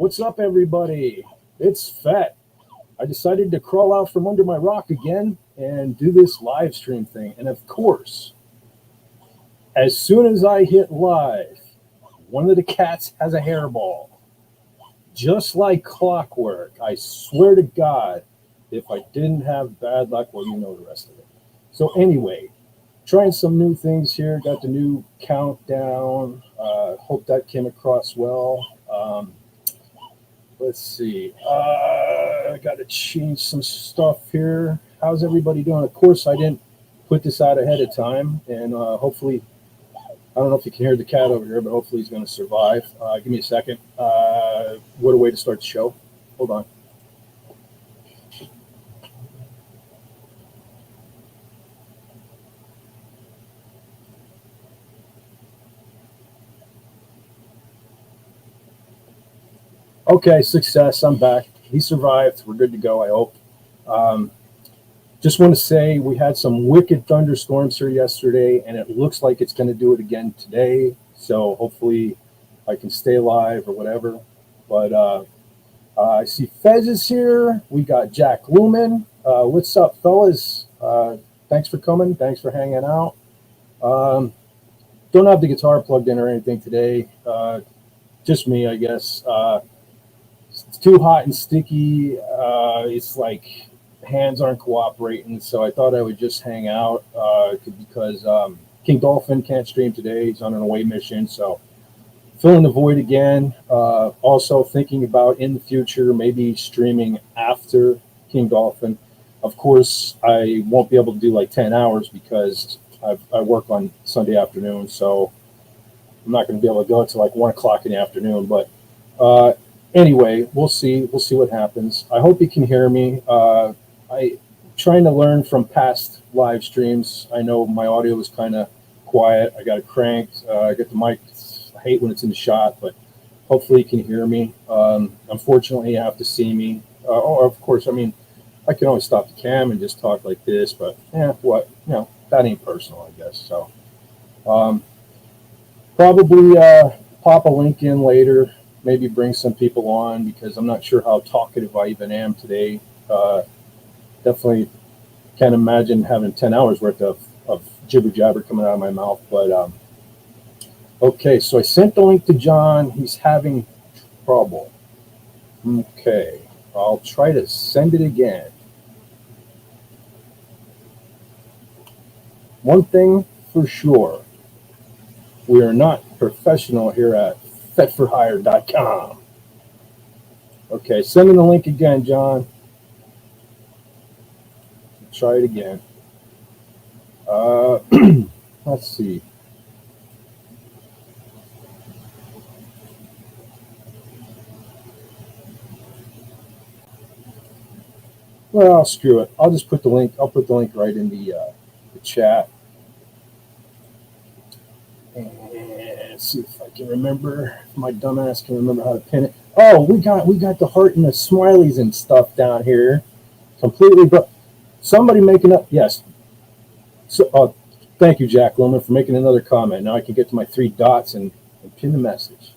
What's up, everybody? It's Fett. I decided to crawl out from under my rock again and do this live stream thing. And of course, as soon as I hit live, one of the cats has a hairball. Just like clockwork. I swear to God, if I didn't have bad luck, well, you know the rest of it. So anyway, trying some new things here. Got the new countdown. Hope that came across well. Let's see. I got to change some stuff here. How's everybody doing? Of course, I didn't put this out ahead of time, and hopefully, I don't know if you can hear the cat over here, but hopefully he's going to survive. Give me a second. What a way to start the show. Hold on. Okay, success. I'm back. He survived. We're good to go, I hope. Just want to say we had some wicked thunderstorms here yesterday, and it looks like it's going to do it again today. So hopefully I can stay alive or whatever. But I see Fez is here. We got Jack Lumen. What's up, fellas? Thanks for coming. Thanks for hanging out. Don't have the guitar plugged in or anything today. Just me, I guess. It's too hot and sticky. It's like hands aren't cooperating, so I thought I would just hang out because King Dolphin can't stream today. He's on an away mission, so filling the void again. Also thinking about in the future maybe streaming after King Dolphin. Of course, I won't be able to do like 10 hours because I work on Sunday afternoon, so I'm not going to be able to go until like 1 o'clock in the afternoon. But anyway, we'll see. We'll see what happens. I hope you can hear me. I'm trying to learn from past live streams. I know my audio was kind of quiet. I got it cranked. I got the mic. I hate when it's in the shot, but hopefully you can hear me. Unfortunately, you have to see me. Of course, I mean, I can always stop the cam and just talk like this, but what? That ain't personal, I guess. So probably pop a link in later. Maybe bring some people on because I'm not sure how talkative I even am today. Definitely can't imagine having 10 hours worth of jibber jabber coming out of my mouth. But okay, so I sent the link to John. He's having trouble. Okay, I'll try to send it again. One thing for sure, we are not professional here at FetForHire.com. Okay, sending the link again, John. Try it again. Let's see. Well, screw it. I'll just put the link. I'll put the link right in the chat. And let's see if I can remember. If my dumbass can remember how to pin it. Oh, we got the heart and the smileys and stuff down here. Completely, but somebody making up. Yes. So, thank you, Jack Lumen, for making another comment. Now I can get to my 3 dots and pin the message.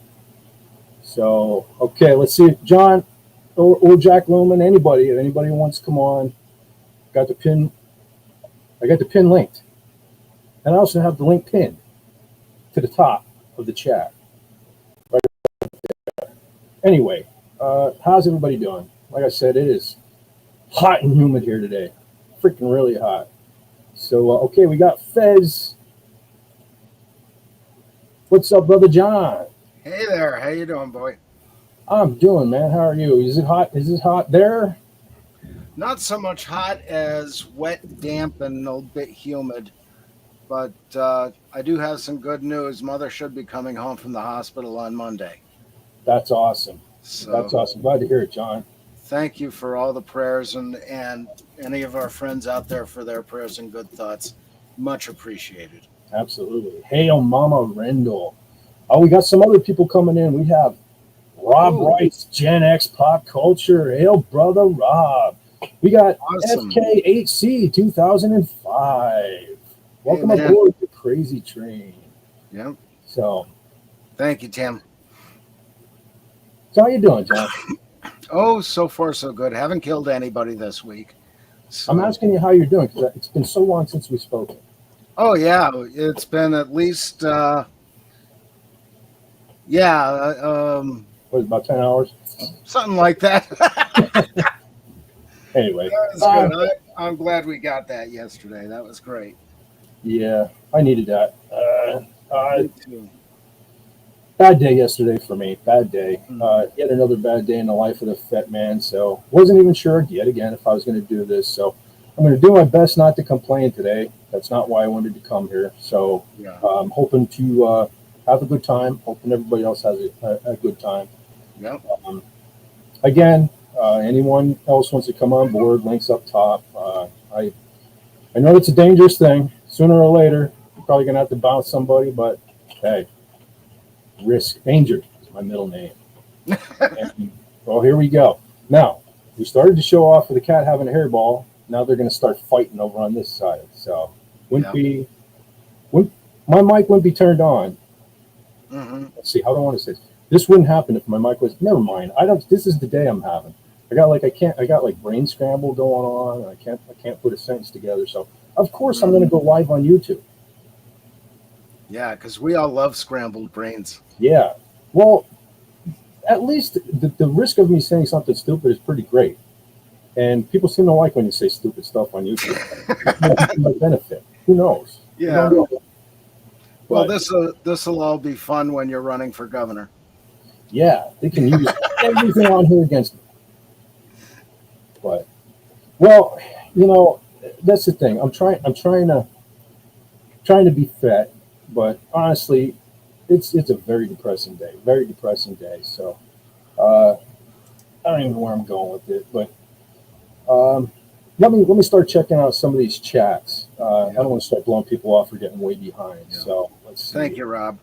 So, okay, let's see if John or Jack Lumen, anybody, if anybody wants to come on, got the pin. I got the pin linked, and I also have the link pinned to the top of the chat. Right there. Anyway, how's everybody doing? Like I said, it is hot and humid here today. Freaking really hot. So, okay, we got Fez. What's up, Brother John? Hey there. How you doing, boy? I'm doing, man. How are you? Is it hot? Is it hot there? Not so much hot as wet, damp, and a little bit humid. But I do have some good news. Mother should be coming home from the hospital on Monday. That's awesome. So, that's awesome. Glad to hear it, John. Thank you for all the prayers and any of our friends out there for their prayers and good thoughts. Much appreciated. Absolutely. Hail Mama Rendell. Oh, we got some other people coming in. We have Rob Wright's Gen X Pop Culture. Hail, Brother Rob. We got Awesome. FKHC 2005. Welcome aboard the Crazy Train. Yep. So, thank you, Tim. So how you doing, John? Oh, so far so good. Haven't killed anybody this week. So, I'm asking you how you're doing because it's been so long since we've spoken. oh yeah, it's been at least yeah, What, about 10 hours? something like that. Anyway, That was good. I'm glad we got that yesterday. That was great. yeah, I needed that. Me too. Bad day yesterday for me. Bad day. Yet another bad day in the life of the Fett man. So wasn't even sure yet again if I was going to do this. So I'm going to do my best not to complain today. That's not why I wanted to come here. So Yeah. I'm hoping to have a good time. Hoping everybody else has a good time. Yep. Again, anyone else wants to come on board, links up top. I know it's a dangerous thing. Sooner or later, you're probably going to have to bounce somebody, but hey, risk, danger is my middle name. And, well, here we go. Now, we started to show off with the cat having a hairball. Now they're going to start fighting over on this side. So, my mic wouldn't be turned on. Mm-hmm. Let's see, how do I want to say this? This wouldn't happen if my mic was, never mind. This is the day I'm having. I got like brain scramble going on. And I can't put a sentence together. So, of course, I'm going to go live on YouTube. Yeah, because we all love scrambled brains. Yeah. Well, at least the risk of me saying something stupid is pretty great. And people seem to like when you say stupid stuff on YouTube. It might benefit. Who knows? Yeah. Well, But, this will all be fun when you're running for governor. yeah, they can use everything on here against me. But, well, that's the thing. I'm trying to be fat, but honestly, it's a very depressing day. Very depressing day. So, I don't even know where I'm going with it, but let me start checking out some of these chats. I don't want to start blowing people off or getting way behind. Yeah. So let's see. Thank you, Rob.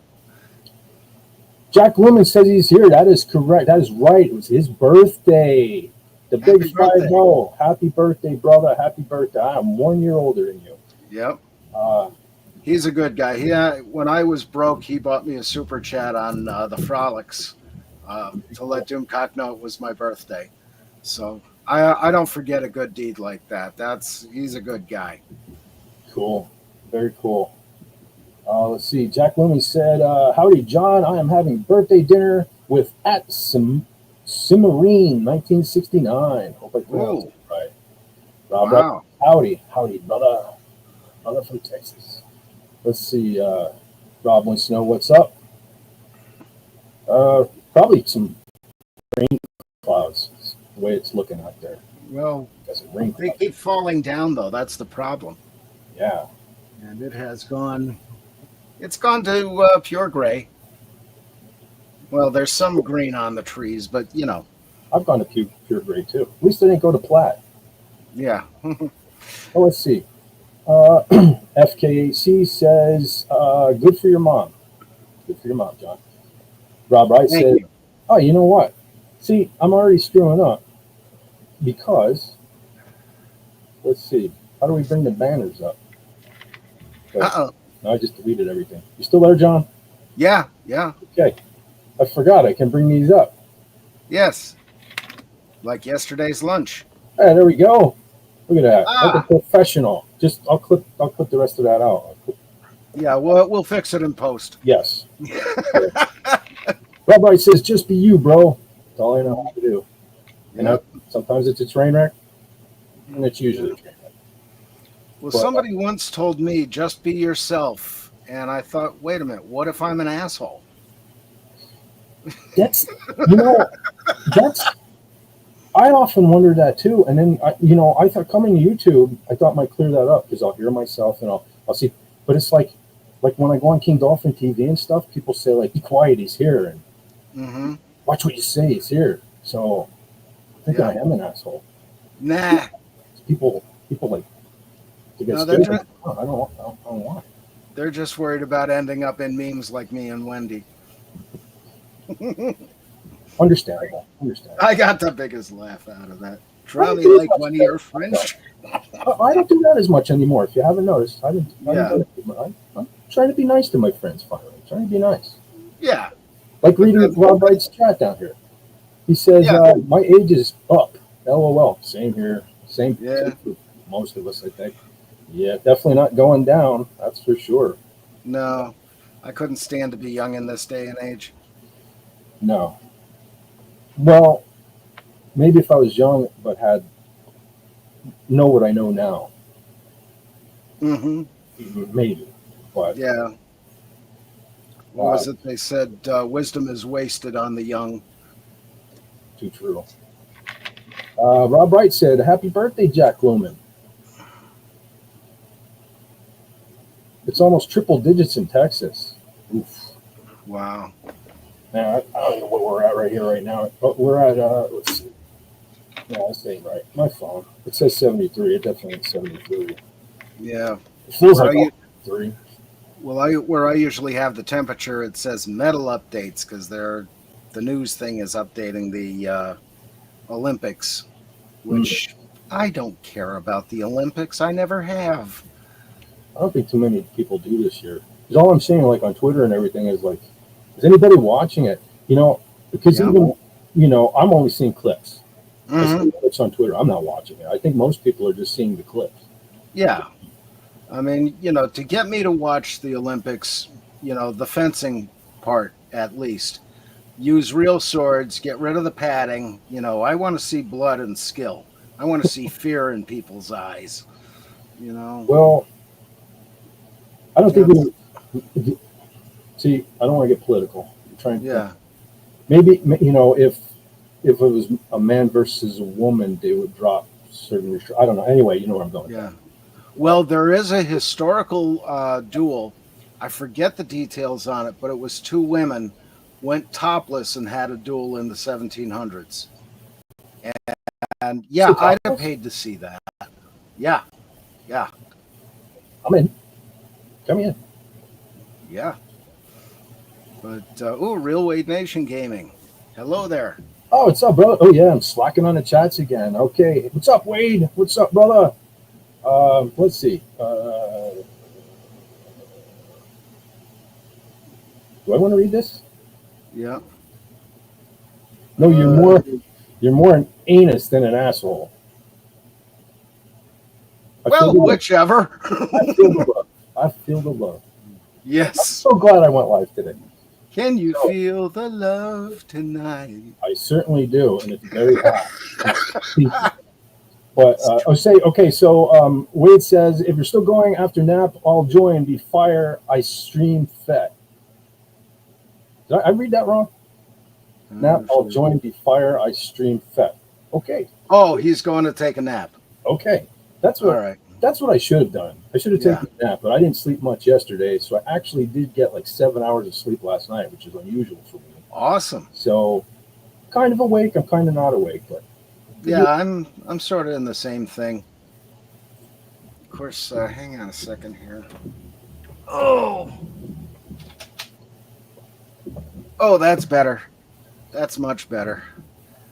Jack Lumen says he's here. That is correct. That is right. It was his birthday. The big 5-0. Happy birthday, brother. Happy birthday. I am 1 year older than you. Yep. He's a good guy. When I was broke, he bought me a super chat on the Frolics to let Doomcock know it was my birthday. So I don't forget a good deed like that. He's a good guy. Cool. Very cool. Let's see. Jack Lumen said, howdy, John. I am having birthday dinner with at Cimarine 1969. Hope I pronounced it right. Rob, wow. Howdy, brother. Brother from Texas. Let's see. Rob wants to know what's up. Probably some rain clouds. The way it's looking out there. Well, they keep falling down though. That's the problem. Yeah. And it has gone. It's gone to pure gray. Well, there's some green on the trees, but I've gone to pure gray too. At least I didn't go to plaid. Yeah. Well, let's see. FKAC says, good for your mom. Good for your mom, John. Rob Wright said, oh, you know what? See, I'm already screwing up because, let's see, how do we bring the banners up? Uh-oh. No, I just deleted everything. You still there, John? Yeah. Okay. I forgot I can bring these up. Yes. Like yesterday's lunch. Hey, there we go. Look at that. Like a professional. I'll clip the rest of that out. Yeah, we'll fix it in post. Yes. Rob Wright says, just be you, bro. That's all I know how to do. Sometimes it's a train wreck, and it's usually a train wreck. Well, somebody once told me, just be yourself. And I thought, wait a minute, what if I'm an asshole? I often wonder that too. And then, I thought coming to YouTube, I thought might clear that up because I'll hear myself and I'll see. But it's like when I go on King Dolphin TV and stuff, people say like, be quiet, he's here. And watch what you say, he's here. So I think I am an asshole. Nah. People like to get scared. I don't want. They're just worried about ending up in memes like me and Wendy. Understandable. I got the biggest laugh out of that. Try me like one of your friends. I don't do that as much anymore. If you haven't noticed, I'm trying to be nice to my friends. Finally, I'm trying to be nice. Yeah. Like reading Rob Wright's chat down here. He says, Yeah, my age is up. LOL. Same here. yeah. Same for most of us, I think. Yeah, definitely not going down. That's for sure. No, I couldn't stand to be young in this day and age. No. Well, maybe if I was young but had know what I know now, Hmm. maybe. But Yeah. What uh, was it? They said wisdom is wasted on the young. too true. Rob Wright said, "Happy birthday, Jack Lumen. It's almost triple digits in Texas." Oof. Wow. Man, I don't know what we're at right here right now, but we're at let's see. No, this ain't right. My phone. It says 73. It definitely ain't 73. Yeah. It feels Where like are you? 3. Well, I where I usually have the temperature, it says medal updates because the news thing is updating the Olympics, Mm. which I don't care about the Olympics. I never have. I don't think too many people do this year. Because all I'm seeing, like on Twitter and everything, is like, is anybody watching it? Because Yeah. even, I'm only seeing clips. I Hmm. see clips on Twitter. I'm not watching it. I think most people are just seeing the clips. Yeah. I mean, to get me to watch the Olympics, the fencing part at least, use real swords, get rid of the padding. I want to see blood and skill. I want to see fear in people's eyes. You know, Well, I don't think that's we see. I don't want to get political. I'm trying to think. yeah, Maybe if it was a man versus a woman, they would drop certain restrictions. I don't know. Anyway, you know where I'm going with yeah. that. Well, there is a historical duel. I forget the details on it, but it was two women went topless and had a duel in the 1700s. And yeah, Sit I'd have topless. paid to see that. Yeah, yeah, I'm in. Come in. yeah. But Real Wade Nation Gaming. Hello there. Oh, what's up, brother? Oh yeah, I'm slacking on the chats again. Okay, what's up, Wade? What's up, brother? Let's see. Do I want to read this? Yeah. No, Uh, you're more an anus than an asshole. I feel well, the love. whichever. I feel the love. I feel the love. I'm Yes. so glad I went live today. Can you So feel the love tonight? I certainly do, and it's very hot and steamy. But okay. So Wade says, if you're still going after nap, I'll join. Be fire. I stream fet. Did I read that wrong? Nap. I'll join. Be fire. I stream fet. Okay. Oh, he's going to take a nap. Okay. That's All what right. that's what I should have done. I should have Yeah. taken a nap, but I didn't sleep much yesterday, so I actually did get like 7 hours of sleep last night, which is unusual for me. Awesome. So kind of awake. I'm kind of not awake, but Yeah, I'm sort of in the same thing. Of course, hang on a second here. Oh. Oh, that's better. That's much better.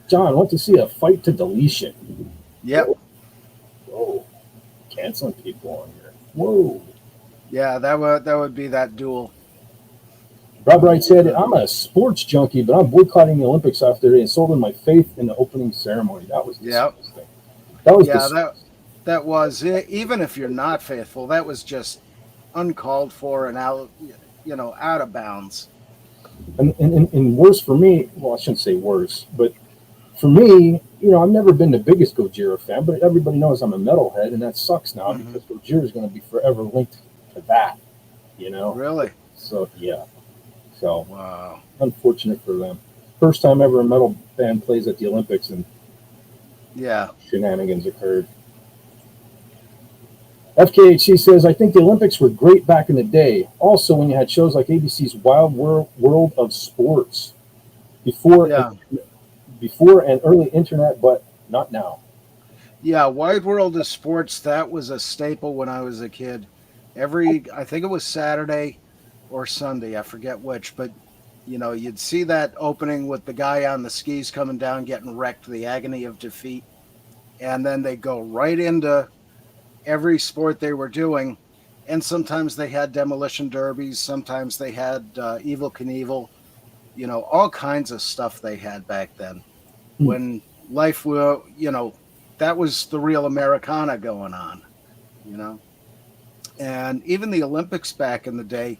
John, want to see a fight to deletion? Yep. Whoa, canceling people on here. Whoa. Yeah, that would be that duel. Rob Wright said, I'm a sports junkie, but I'm boycotting the Olympics after they insulted my faith in the opening ceremony. That was Yep. disgusting. That was Yeah, disgusting. that was even if you're not faithful, that was just uncalled for and out of bounds. And worse for me, well, I shouldn't say worse, but for me, I've never been the biggest Gojira fan, but everybody knows I'm a metalhead, and that sucks now Mhm. because Gojira is going to be forever linked to that. Really? So, yeah. So, Wow. unfortunate for them. First time ever a metal band plays at the Olympics and Yeah. shenanigans occurred. FKHC says, I think the Olympics were great back in the day. Also, when you had shows like ABC's Wild World of Sports before Yeah. before an early internet, but not now. Yeah, Wide World of Sports, that was a staple when I was a kid. I think it was Saturday or Sunday, I forget which, but you'd see that opening with the guy on the skis coming down, getting wrecked, the agony of defeat. And then they go right into every sport they were doing. And sometimes they had demolition derbies, sometimes they had Evil Knievel, all kinds of stuff they had back then. when life will, that was the real Americana going on, you know. And even the Olympics back in the day,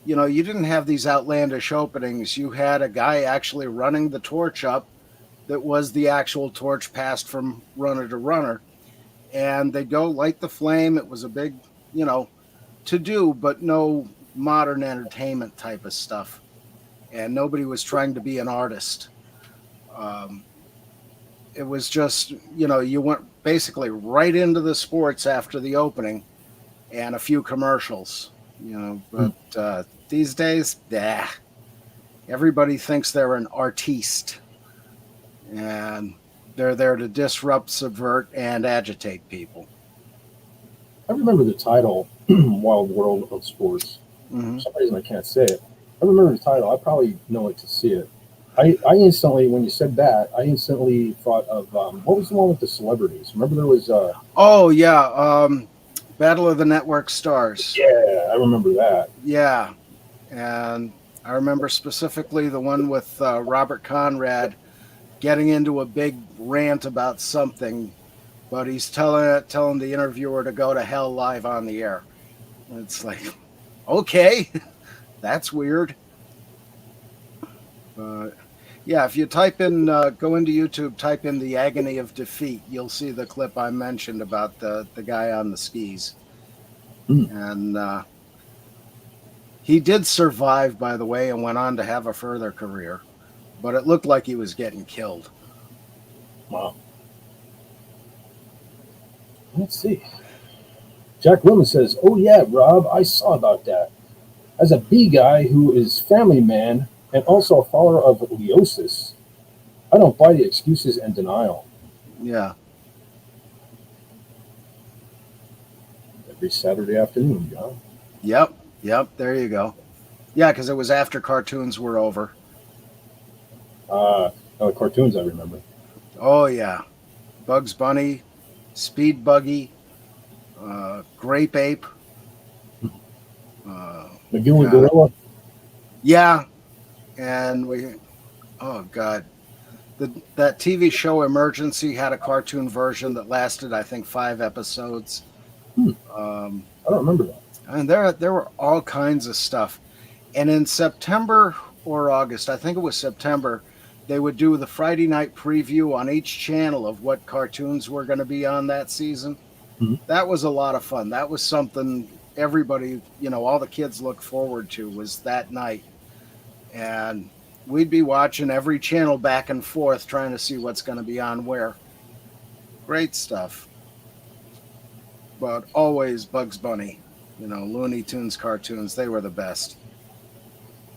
you didn't have these outlandish openings. You had a guy actually running the torch up that was the actual torch passed from runner to runner. And they'd go light the flame. It was a big, to do, but no modern entertainment type of stuff. And nobody was trying to be an artist. Um, it was just, you went basically right into the sports after the opening and a few commercials, but these days, everybody thinks they're an artiste and they're there to disrupt, subvert, and agitate people. I remember the title Wild World of Sports. Mm-hmm. For some reason I can't say it. I remember the title. I probably know it to see it. I instantly, when you said that, I instantly thought of what was the one with the celebrities? Remember there was oh yeah, Battle of the Network Stars. Yeah, I remember that. Yeah, and I remember specifically the one with Robert Conrad getting into a big rant about something, but he's telling the interviewer to go to hell live on the air. And it's like, okay, that's weird. But yeah, if you type in, go into YouTube, type in the agony of defeat, you'll see the clip I mentioned about the guy on the skis. And he did survive, by the way, and went on to have a further career. But it looked like he was getting killed. Wow. Let's see. Jack Wilman says, "Oh yeah, Rob, I saw about that. As a B guy who is family man and also a follower of Leosis, I don't buy the excuses and denial." Yeah. Every Saturday afternoon, John. Yep. There you go. Yeah, because it was after cartoons were over. The cartoons I remember. Oh yeah, Bugs Bunny, Speed Buggy, Grape Ape, McGill and Gorilla. Yeah, and oh god, that TV show Emergency had a cartoon version that lasted, I think, 5 episodes. I don't remember that. And there were all kinds of stuff. And in September or August, I think it was September, they would do the Friday night preview on each channel of what cartoons were going to be on that season. Mm-hmm. That was a lot of fun. That was something everybody, all the kids looked forward to, was that night. And we'd be watching every channel back and forth trying to see what's going to be on where. Great stuff. But always Bugs Bunny, Looney Tunes cartoons, they were the best.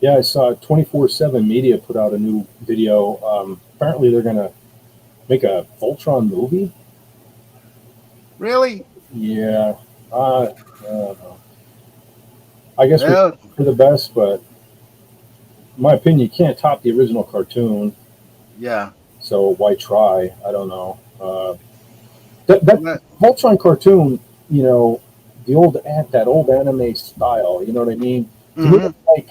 Yeah, I saw 24/7 Media put out a new video. Apparently they're going to make a Voltron movie. Really? Yeah. I guess we're for the best, but in my opinion, you can't top the original cartoon. Yeah. So why try? I don't know. That Voltron cartoon, the old anime style. You know what I mean? Mm-hmm. To me,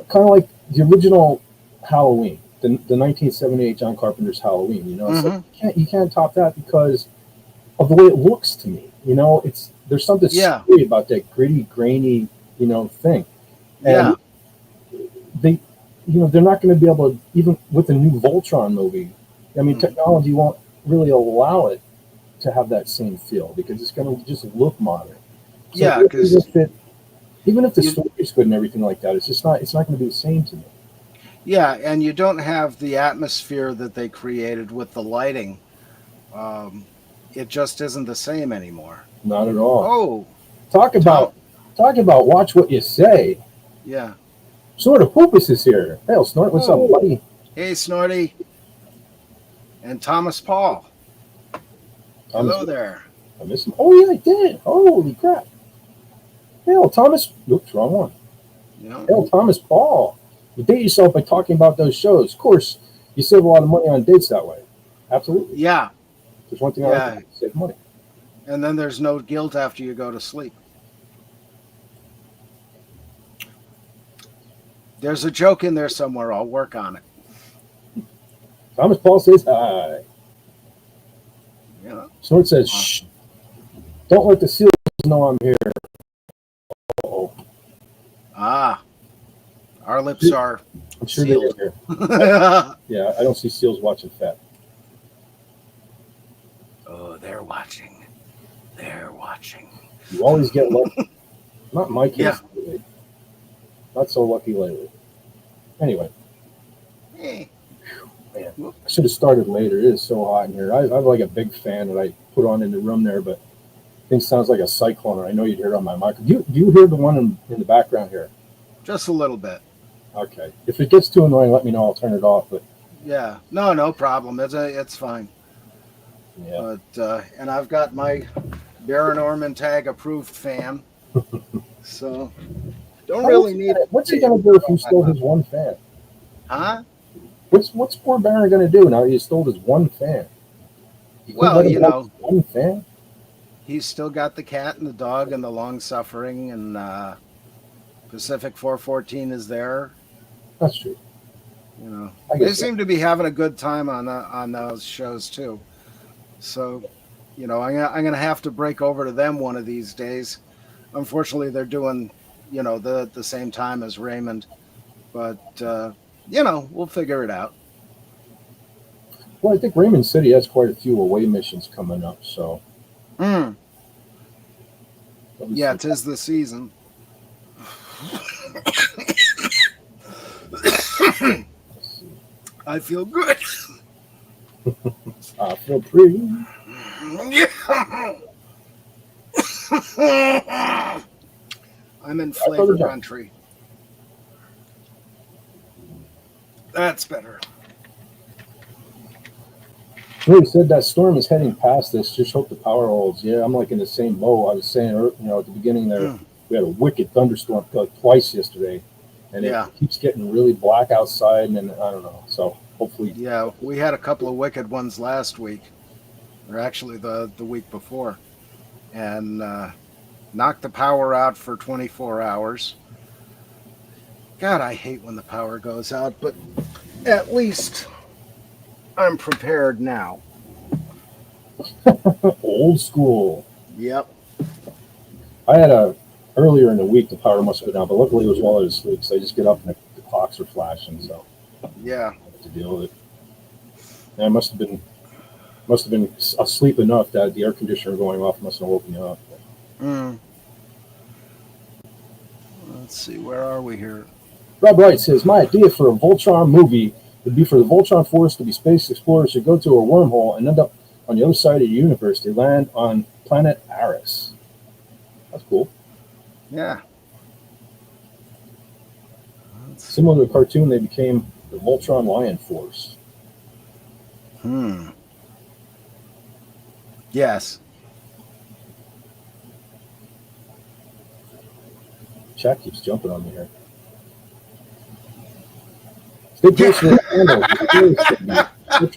kind of like the original Halloween, the 1978 John Carpenter's Halloween. Mm-hmm. So you can't top that because of the way it looks to me. There's something scary about that gritty, grainy, thing. And they, they're not going to be able to, even with the new Voltron movie. I mean, technology won't really allow it to have that same feel because it's going to just look modern. So yeah, because even if the story is good and everything like that, it's not going to be the same to me. Yeah, and you don't have the atmosphere that they created with the lighting. It just isn't the same anymore. Not at all. Oh, talk about watch what you say. Yeah. Snort of Poopus is here. Hey, Snort, what's up, buddy? Hey, Snorty. And Thomas Paul. Hello there. I miss him. Oh yeah, I did. Holy crap. Hell, Thomas. Oops, wrong one. Yeah. Hell, Thomas Paul. You date yourself by talking about those shows. Of course, you save a lot of money on dates that way. Absolutely. Yeah. There's one thing I like to do, save money. And then there's no guilt after you go to sleep. There's a joke in there somewhere. I'll work on it. Thomas Paul says hi. Yeah. Snort says, shh, don't let the seals know I'm here. Uh-oh. Ah, our lips are I'm sure sealed. they're here. Yeah, I don't see seals watching Fat. Oh, they're watching. They're watching. You always get lucky. Not in my case Yeah. lately. Not so lucky lately. Anyway, Hey. man, I should have started later. It is so hot in here. I have like a big fan that I put on in the room there, but thing sounds like a cyclone. I know you'd hear it on my mic. Do you hear the one in the background here? Just a little bit. Okay. If it gets too annoying, let me know. I'll turn it off. But Yeah. No problem. It's fine. yeah. But and I've got my Baron Orman tag approved fan. So don't really need. What's he gonna do if you stole his one fan? Huh? What's poor Baron gonna do now? He stole his one fan. Well, you know, one fan. He's still got the cat and the dog and the long suffering, and Pacific 414 is there. That's true. You know, they seem to be having a good time on those shows too. So, you know, I'm gonna have to break over to them one of these days. Unfortunately, they're doing, you know, the same time as Raymond, but you know, we'll figure it out. Well, I think Raymond said he has quite a few away missions coming up, so. Yeah, 'tis the season. I feel good. I feel pretty. I'm in flavor country. That's better. He said that storm is heading past us. Just hope the power holds. Yeah, I'm like in the same boat. I was saying, you know, at the beginning there, we had a wicked thunderstorm like twice yesterday, and it keeps getting really black outside, and I don't know. So hopefully, yeah, we had a couple of wicked ones last week, or actually the week before, and knocked the power out for 24 hours. God, I hate when the power goes out, but at least I'm prepared now. Old school. Yep. I had earlier in the week the power must have been out, but luckily it was while I was asleep. So I just get up and the clocks are flashing. So yeah, I have to deal with it. And I must have been asleep enough that the air conditioner going off must have woken me up. Let's see, where are we here? Rob Wright says, my idea for a Voltron movie would be for the Voltron Force to be space explorers who go to a wormhole and end up on the other side of the universe. They land on planet Aris. That's cool. Yeah. Similar to the cartoon, they became the Voltron Lion Force. Yes. Chat keeps jumping on me here. Stay close to the candles.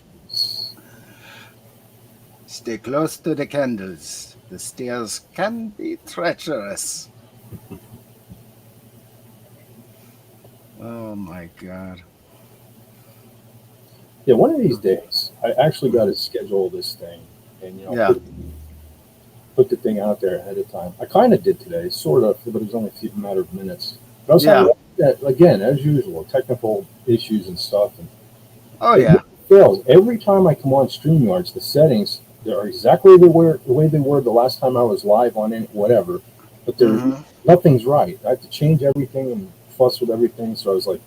Stay close to the candles. The stairs can be treacherous. Oh my God. Yeah, one of these days, I actually got to schedule this thing and, you know, put the thing out there ahead of time. I kind of did today, sort of, but it was only a matter of minutes. But I was having that, again, as usual, technical issues and stuff. And it fails. Every time I come on StreamYards, the settings, they're exactly the way they were the last time I was live on it, whatever. But nothing's right. I have to change everything and fuss with everything. So I was like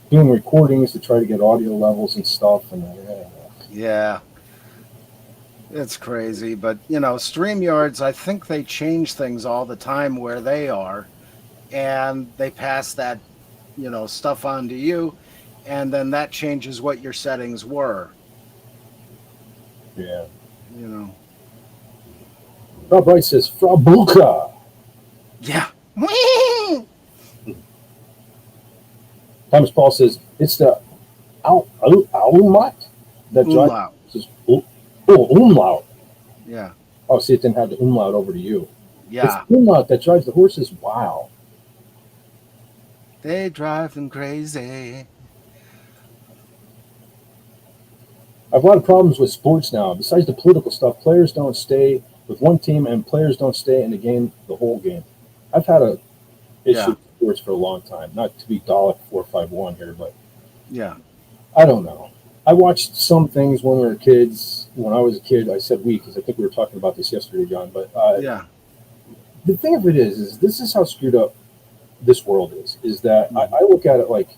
doing recordings to try to get audio levels and stuff. And yeah, it's crazy. But, you know, StreamYards, I think they change things all the time where they are. And they pass that, you know, stuff on to you. And then that changes what your settings were. Yeah. You know. Rob Wright says, Frau Bulka. Yeah. Thomas Paul says, it's the umlaut that drives. Umlaut. Yeah. Oh, see, it didn't have the umlaut over to you. Yeah. It's the umlaut that drives the horses. Wow. They drive them crazy. I have a lot of problems with sports now. Besides the political stuff, players don't stay with one team, and players don't stay in the game the whole game. I've had a issue with sports for a long time. Not to be Dalek 451 here, but Yeah. I don't know. I watched some things when we were kids. When I was a kid, I said we because I think we were talking about this yesterday, John. But Yeah. the thing of it is this is how screwed up this world is. Is that I look at it like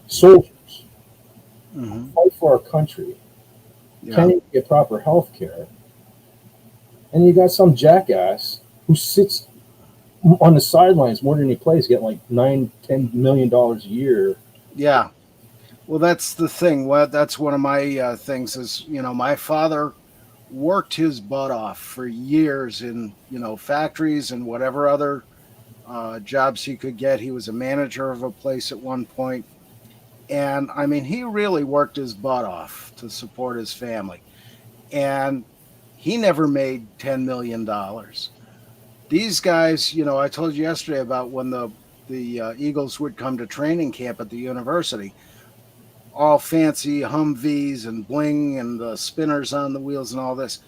soldiers Mm-hmm. fight for our country, Yeah. can't even get proper health care, and you got some jackass who sits on the sidelines more than he plays, getting like $9-10 million a year. Yeah. Well, that's the thing. Well, that's one of my things is, my father worked his butt off for years in, factories and whatever other jobs he could get. He was a manager of a place at one point. And I mean, he really worked his butt off to support his family. And he never made $10 million. These guys, I told you yesterday about when the Eagles would come to training camp at the university, all fancy Humvees and bling and the spinners on the wheels and all this,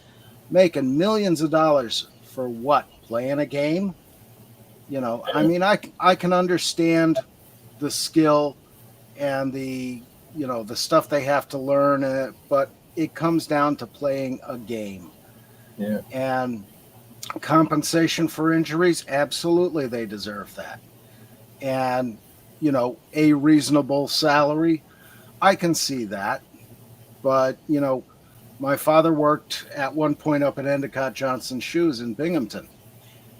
making millions of dollars for what? Playing a game? I mean, I can understand the skill and the stuff they have to learn, but it comes down to playing a game. Yeah. And compensation for injuries, absolutely they deserve that. And, a reasonable salary, I can see that. But, my father worked at one point up at Endicott Johnson Shoes in Binghamton.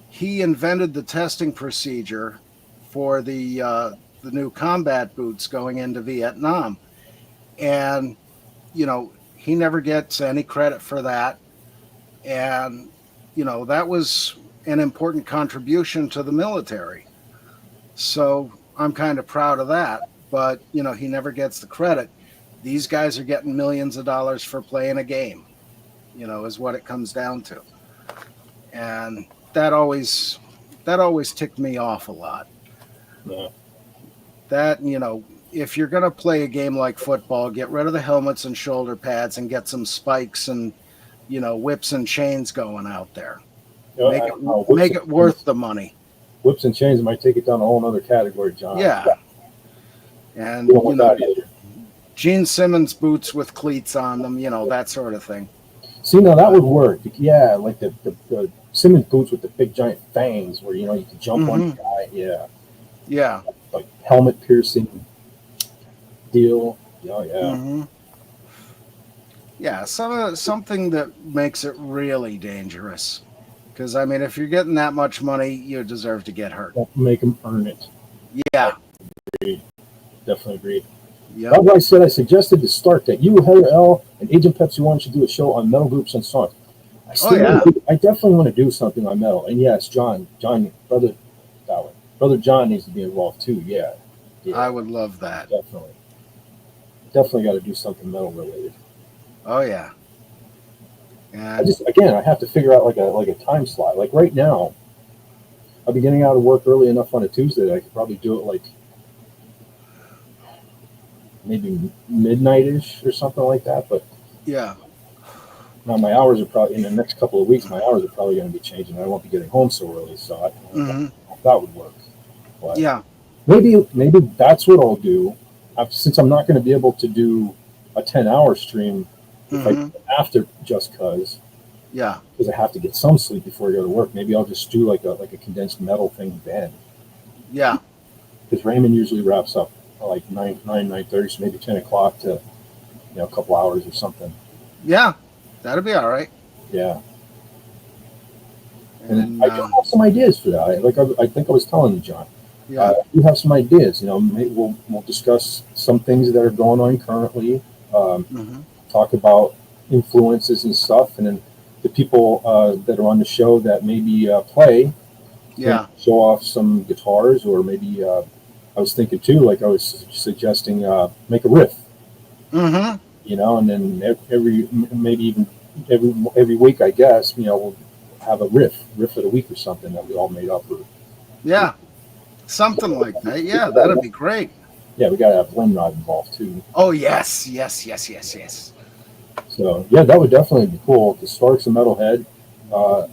He invented the testing procedure for the new combat boots going into Vietnam. And, he never gets any credit for that. And, that was an important contribution to the military. So I'm kind of proud of that. But, he never gets the credit. These guys are getting millions of dollars for playing a game, is what it comes down to. And that always ticked me off a lot. Yeah. That, if you're going to play a game like football, get rid of the helmets and shoulder pads and get some spikes and, whips and chains going out there. Make it worth the money. Whips and chains might take it down a whole other category, John. Yeah. And, Gene Simmons boots with cleats on them, that sort of thing. See, now that would work. Yeah, like the Simmons boots with the big giant fangs where, you can jump on the guy. Yeah. Yeah. Like helmet piercing deal. Oh, yeah. Mm-hmm. Yeah, something that makes it really dangerous. Because, I mean, if you're getting that much money, you deserve to get hurt. Make them earn it. Yeah. Agreed. Definitely agreed. Yep. That's why I said I suggested to start that you, Heather L., and Agent Pepsi One should do a show on metal groups and songs. I definitely want to do something on metal. And yes, John, brother John needs to be involved too. Yeah. I would love that. Definitely got to do something metal related. Oh yeah. And I have to figure out like a time slot. Like right now, I'll be getting out of work early enough on a Tuesday that I could probably do it like maybe midnight-ish or something like that. But yeah. Now my hours are probably in the next couple of weeks. My hours are probably going to be changing. I won't be getting home so early, so that would work. But yeah. Maybe that's what I'll do. Since I'm not going to be able to do a 10-hour stream after Just Cause. Yeah. Because I have to get some sleep before I go to work. Maybe I'll just do like a condensed metal thing then. Yeah. Because Raymond usually wraps up like 9:30, so maybe 10 o'clock to a couple hours or something. Yeah, that'd be all right. Yeah. And I do have some ideas for that. I think I was telling you, John. Yeah. You have some ideas. Maybe we'll discuss some things that are going on currently. Talk about influences and stuff, and then the people that are on the show that maybe play. Yeah. Show off some guitars, or maybe I was thinking too, like I was suggesting, make a riff. And then every week, I guess, we'll have a riff of the week or something that we all made up. Yeah, something like that. Yeah, that'd be great. Yeah, we got to have Limrod involved too. Oh yes. So yeah, that would definitely be cool. The Stark's a metalhead.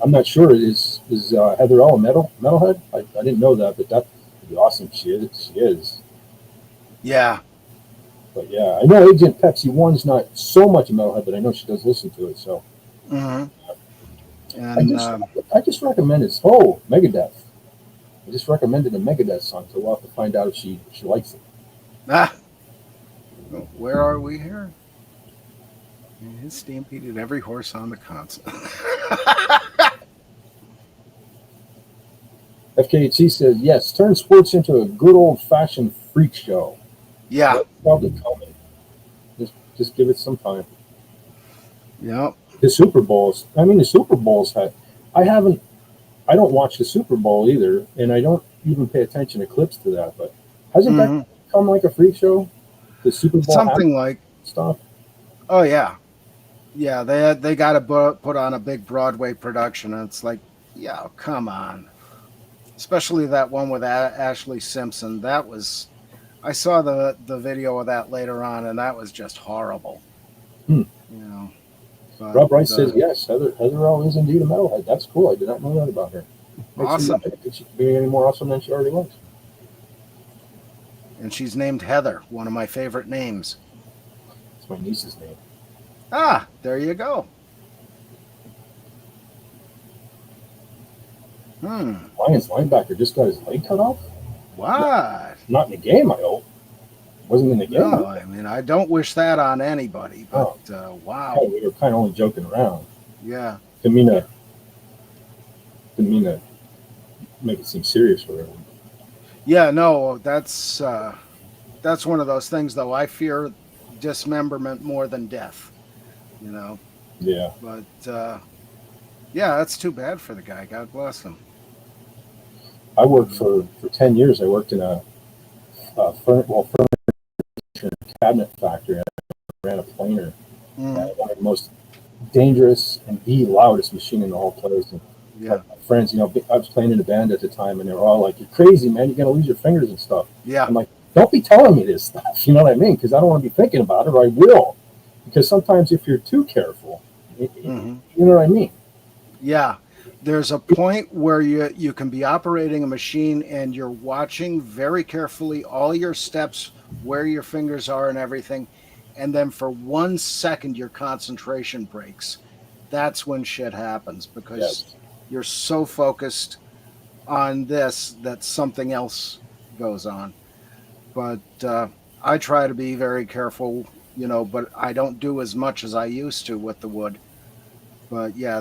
I'm not sure. Is Heather L a metalhead? I didn't know that, but that would be awesome. She is. She is. Yeah. But yeah, I know Agent Pepsi One's not so much a metalhead, but I know she does listen to it. So Hmm. I And just I just recommended. Oh, Megadeth. I just recommended a Megadeth song, so we'll have to find out if she likes it. ah, where are we here? His stampeded every horse on the continent. FKHC says yes. Turn sports into a good old fashioned freak show. Yeah. That's probably coming. Just give it some time. Yep. The Super Bowls. I mean, the Super Bowls had. I haven't. I don't watch the Super Bowl either, and I don't even pay attention to clips to that. But hasn't that Hmm. become like a freak show? The Super Bowl Something like, stuff. oh yeah, yeah. They got to put on a big Broadway production, and it's like, yeah, come on. Especially that one with Ashley Simpson. That was. I saw the video of that later on, and that was just horrible. Hmm. You know. But Rob Rice says yes. Heather L is indeed a metalhead. That's cool. I did not know that about her. awesome. I think she could be any more awesome than she already was. And she's named Heather, one of my favorite names. It's my niece's name. Ah, there you go. Lions linebacker just got his leg cut off. What? Not in the game, I hope. Wasn't in the game. No, I mean, I don't wish that on anybody, but wow. Yeah, we were kind of only joking around. Yeah. Didn't mean to make it seem serious for everyone. Yeah, no, that's one of those things, though. I fear dismemberment more than death, you know. Yeah. But yeah, that's too bad for the guy. God bless him. I worked for 10 years. I worked in a furniture cabinet factory. I ran a planer. One of the most dangerous and the loudest machine in the whole place. And yeah. my friends, I was playing in a band at the time, and they were all like, "You're crazy, man! You're gonna lose your fingers and stuff." Yeah. I'm like, "Don't be telling me this stuff." You know what I mean? Because I don't want to be thinking about it, or I will. Because sometimes if you're too careful, you know what I mean? Yeah. There's a point where you can be operating a machine and you're watching very carefully all your steps, where your fingers are and everything. And then for 1 second, your concentration breaks. That's when shit happens because you're so focused on this that something else goes on. But I try to be very careful, but I don't do as much as I used to with the wood. But yeah,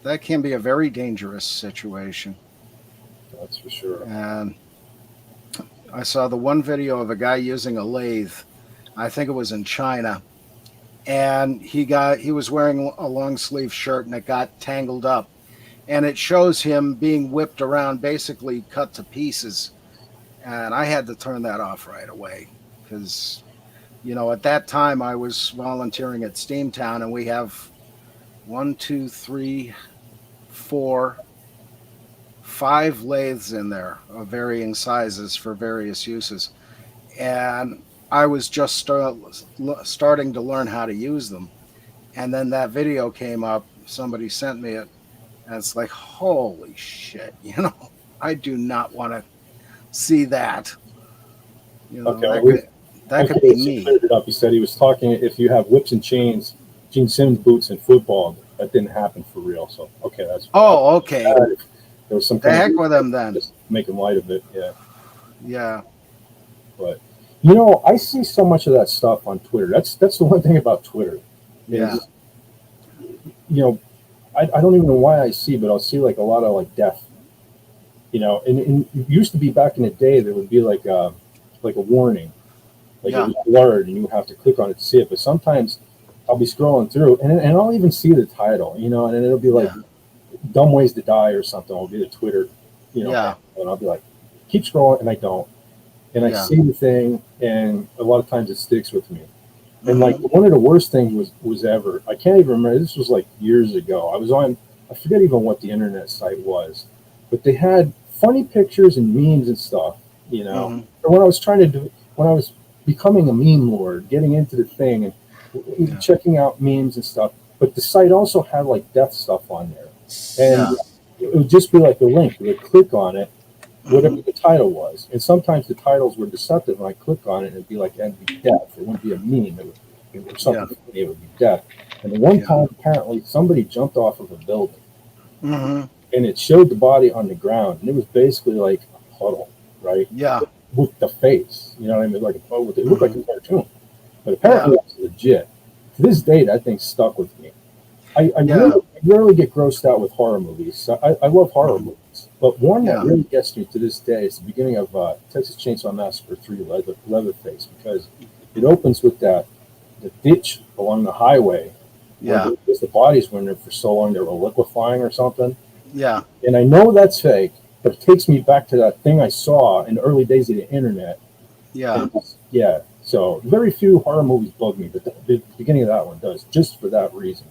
that can be a very dangerous situation. That's for sure. And I saw the one video of a guy using a lathe. I think it was in China. And he was wearing a long sleeve shirt and it got tangled up. And it shows him being whipped around, basically cut to pieces. And I had to turn that off right away because, at that time I was volunteering at Steamtown and we have 1, 2, 3, 4, 5 lathes in there of varying sizes for various uses. And I was just starting to learn how to use them. And then that video came up. Somebody sent me it. And it's like, holy shit, I do not want to see that. That could be me. Cleared it up. He said he was talking if you have whips and chains, Gene Simmons boots in football. That didn't happen for real. So, okay, that's okay. There was some the heck with them then. Just making light of it, yeah. Yeah. But I see so much of that stuff on Twitter. That's the one thing about Twitter. Yeah. I don't even know why I see, but I'll see like a lot of like death. And it used to be back in the day there would be like a warning, like it was blurred and you have to click on it to see it. But sometimes I'll be scrolling through and I'll even see the title, and then it'll be like "Dumb Ways to Die" or something. It'll be the Twitter, and I'll be like, keep scrolling, and I don't, and I see the thing, and a lot of times it sticks with me. And like one of the worst things was ever. I can't even remember. This was like years ago. I was on. I forget even what the internet site was, but they had funny pictures and memes and stuff. And when I was becoming a meme lord, getting into the thing, and Yeah. checking out memes and stuff. But the site also had like death stuff on there, and Yeah. it would just be like a link. You would click on it, whatever Mhm. the title was, and sometimes the titles were deceptive. And I click on it, and it'd be like, and it'd be death. It wouldn't be a meme. It was Yeah. something funny. It would be death. And the one Yeah. time, apparently, somebody jumped off of a building, Mhm. and it showed the body on the ground, and it was basically like a puddle, right, Yeah. with the face. You know what I mean? Like a puddle. It looked like a cartoon, but Yeah. apparently it was legit. To this day, that thing stuck with me. I Yeah. rarely get grossed out with horror movies. So I love horror Mhm. movies, but one that Yeah. really gets me to this day is the beginning of Texas Chainsaw Massacre 3, Leatherface, because it opens with the ditch along the highway where Yeah. the bodies were in there for so long they were liquefying or something. Yeah. And I know that's fake, but it takes me back to that thing I saw in the early days of the internet. Yeah. And yeah, so very few horror movies bug me, but the beginning of that one does, just for that reason.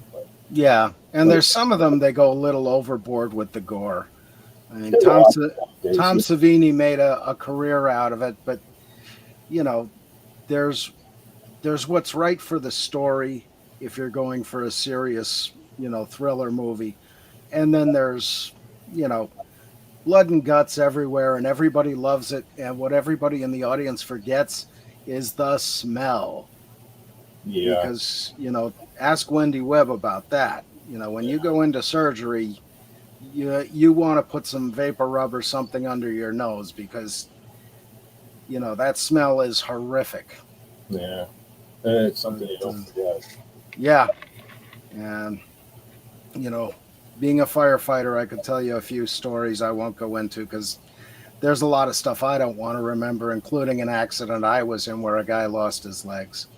Yeah. And But there's some of them they go a little overboard with the gore. I mean, there's a Tom lot nowadays, Tom yeah. Savini made a career out of it, but you know, there's what's right for the story if you're going for a serious, thriller movie. And then there's, you know, blood and guts everywhere and everybody loves it. And what everybody in the audience forgets is the smell. Yeah, Because, ask Wendy Webb about that. When you go into surgery, you want to put some vapor rub or something under your nose because, that smell is horrific. yeah. It's But, something you don't forget. yeah. And, you know, being a firefighter, I could tell you a few stories I won't go into because there's a lot of stuff I don't want to remember, including an accident I was in where a guy lost his legs.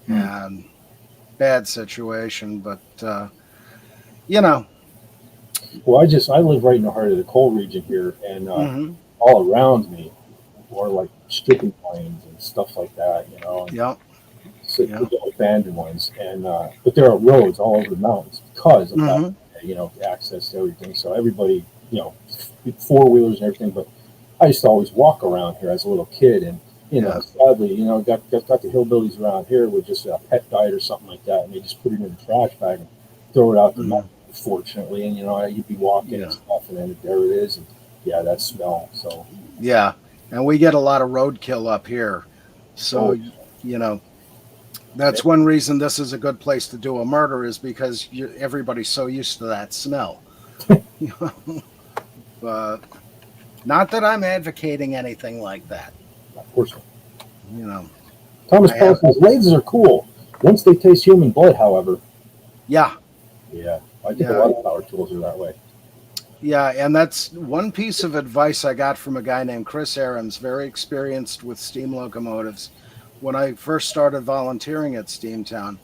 Hmm. And bad situation, but, you know. Well, I live right in the heart of the coal region here, and Mm-hmm. all around me were like stripping plains and stuff like that, and Yep. so, Yeah. abandoned ones. And but there are roads all over the mountains because of that, Mm-hmm. access to everything. So everybody, four wheelers and everything. But I used to always walk around here as a little kid, and Yeah. sadly, got the hillbillies around here with just a pet died or something like that, and they just put it in a trash bag and throw it out the Mm-hmm. mountain. Fortunately, and you'd be walking and Yeah. stuff, and then there it is, and yeah, that smell. So, Yeah. And we get a lot of roadkill up here. So, oh, you know, that's one reason this is a good place to do a murder is because everybody's so used to that smell. But not that I'm advocating anything like that. of course. You know, Thomas I Paul have, says lasers are cool once they taste human blood. However, yeah, yeah, I think a yeah, lot of power tools are that way. yeah. And that's one piece of advice I got from a guy named Chris Ahrens, very experienced with steam locomotives. When I first started volunteering at Steamtown,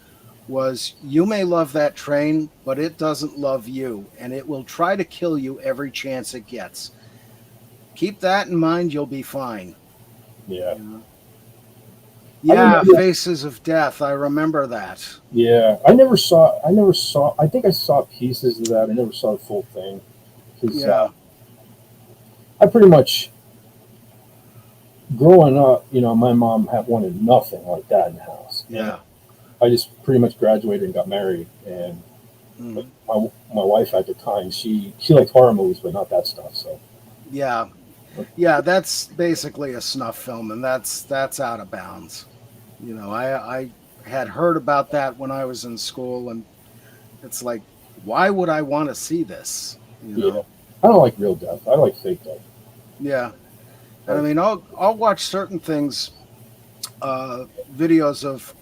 was you may love that train, but it doesn't love you, and it will try to kill you every chance it gets. Keep that in mind, you'll be fine. Yeah, You know? I Yeah, remember. Faces of Death. I remember that. Yeah, I never saw. I never saw. I think I saw pieces of that. I never saw the full thing because Yeah. I pretty much growing up. My mom had wanted nothing like that in the house, and Yeah. I just pretty much graduated and got married. And Mhm. my wife at the time, she liked horror movies, but not that stuff. So Yeah. Yeah, that's basically a snuff film, and that's out of bounds. I had heard about that when I was in school, and it's like, why would I want to see this? yeah, I don't like real death. I like fake death. Yeah. And I Like, mean, I'll watch certain things, videos of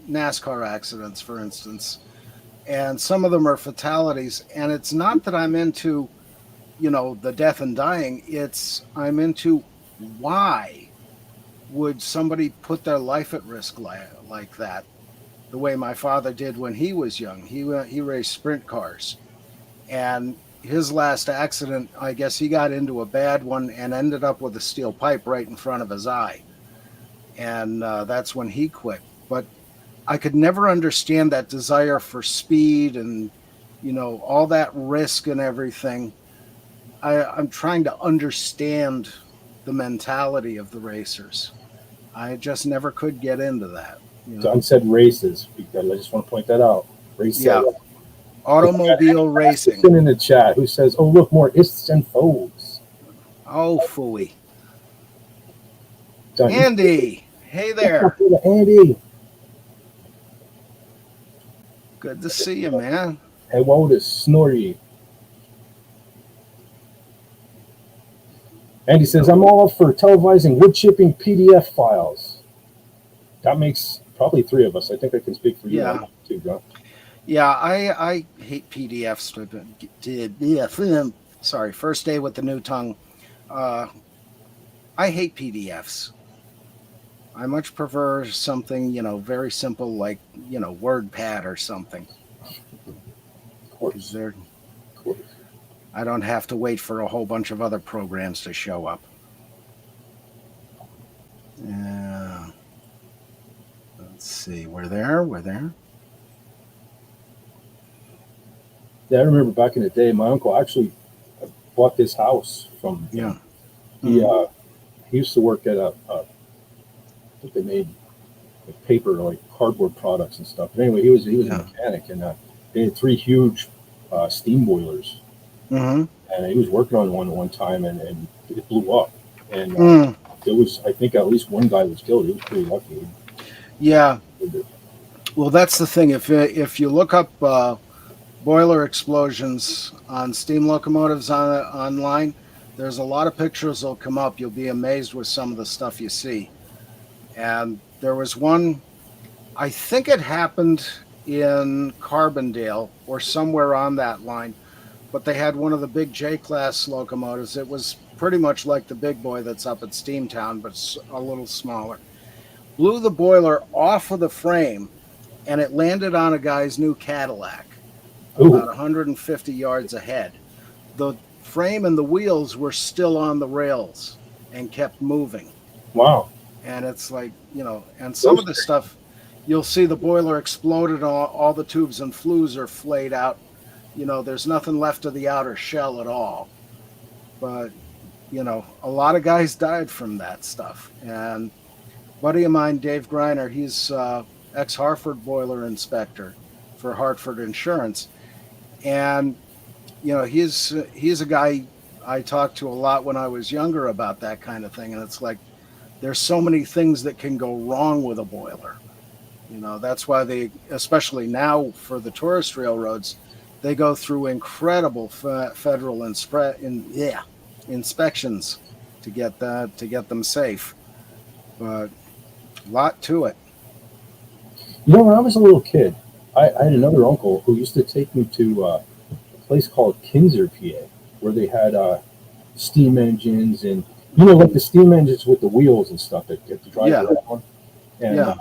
NASCAR accidents, for instance, and some of them are fatalities. And it's not that I'm into, the death and dying. It's I'm into why would somebody put their life at risk like that? The way my father did when he was young. He raced sprint cars, and his last accident, I guess he got into a bad one and ended up with a steel pipe right in front of his eye, and that's when he quit. But I could never understand that desire for speed and all that risk and everything. I'm trying to understand the mentality of the racers. I just never could get into that. John said races. Because I just want to point that out. Race. Yeah. Automobile racing. In the chat who says, "Oh, look, more ists and foes." Oh, phooey. John, Andy, hey there. Andy. Good to see you, man. Hey, what is Snorri? Andy says, "I'm all for televising wood chipping PDF files." That makes probably 3 of us. I think I can speak for you too, John. Yeah, I hate PDFs. Sorry, first day with the new tongue. I hate PDFs. I much prefer something, very simple like, WordPad or something. Of course. I don't have to wait for a whole bunch of other programs to show up. Yeah. Let's see. We're there. Yeah, I remember back in the day, my uncle actually bought this house from him. Yeah. He used to work at I think they made paper, like cardboard products and stuff. But anyway, he was a mechanic, and they had 3 huge steam boilers. Mm-hmm. And he was working on one at one time, and it blew up. And there was, I think, at least one guy was killed. He was pretty lucky. Yeah. Well, that's the thing. If you look up boiler explosions on steam locomotives online, there's a lot of pictures that'll come up. You'll be amazed with some of the stuff you see. And there was one, I think it happened in Carbondale or somewhere on that line, but they had one of the big J-class locomotives. It was pretty much like the big boy that's up at Steamtown, but a little smaller. Blew the boiler off of the frame, and it landed on a guy's new Cadillac, about 150 yards ahead. The frame and the wheels were still on the rails and kept moving. Wow. And it's like, and some of the stuff, you'll see the boiler exploded, all the tubes and flues are flayed out. There's nothing left of the outer shell at all. But, a lot of guys died from that stuff. And a buddy of mine, Dave Greiner, he's ex-Hartford boiler inspector for Hartford Insurance. And, he's a guy I talked to a lot when I was younger about that kind of thing. And it's like, there's so many things that can go wrong with a boiler. That's why they, especially now for the tourist railroads, they go through incredible federal inspections to get them safe. But a lot to it. When I was a little kid, I had another uncle who used to take me to a place called Kinzer, PA, where they had steam engines and like the steam engines with the wheels and stuff that get to drive around, and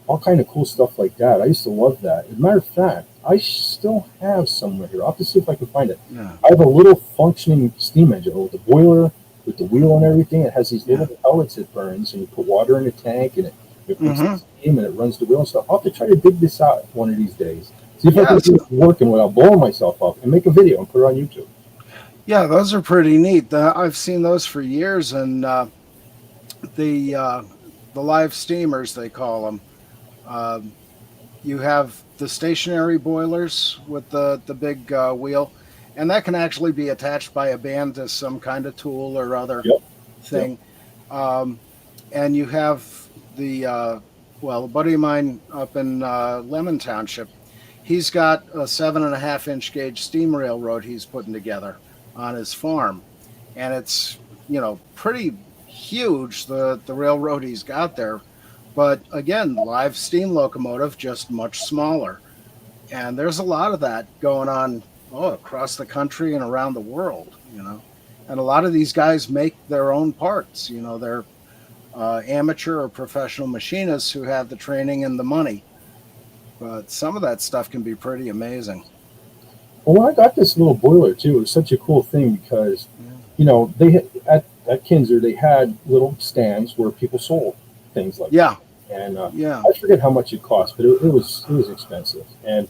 all kind of cool stuff like that. I used to love that. As a matter of fact, I still have somewhere here. I'll have to see if I can find it. Yeah. I have a little functioning steam engine with the boiler, with the wheel and everything. It has these little pellets it burns, and you put water in a tank, and it makes steam, and it runs the wheel and stuff. I'll have to try to dig this out one of these days. See if I can get it working without blowing myself up, and make a video and put it on YouTube. Yeah, those are pretty neat. I've seen those for years, and the live steamers, they call them. You have the stationary boilers with the big wheel, and that can actually be attached by a band to some kind of tool or other thing. And you have a buddy of mine up in Lemon Township, he's got a 7.5-inch gauge steam railroad he's putting together on his farm, and it's pretty huge, the railroad he's got there, but again, live steam locomotive, just much smaller. And there's a lot of that going on across the country and around the world, and a lot of these guys make their own parts. They're amateur or professional machinists who have the training and the money, but some of that stuff can be pretty amazing. Well, I got this little boiler too. It was such a cool thing because, they had, at Kinzer, they had little stands where people sold things like that. And I forget how much it cost, but it was expensive. And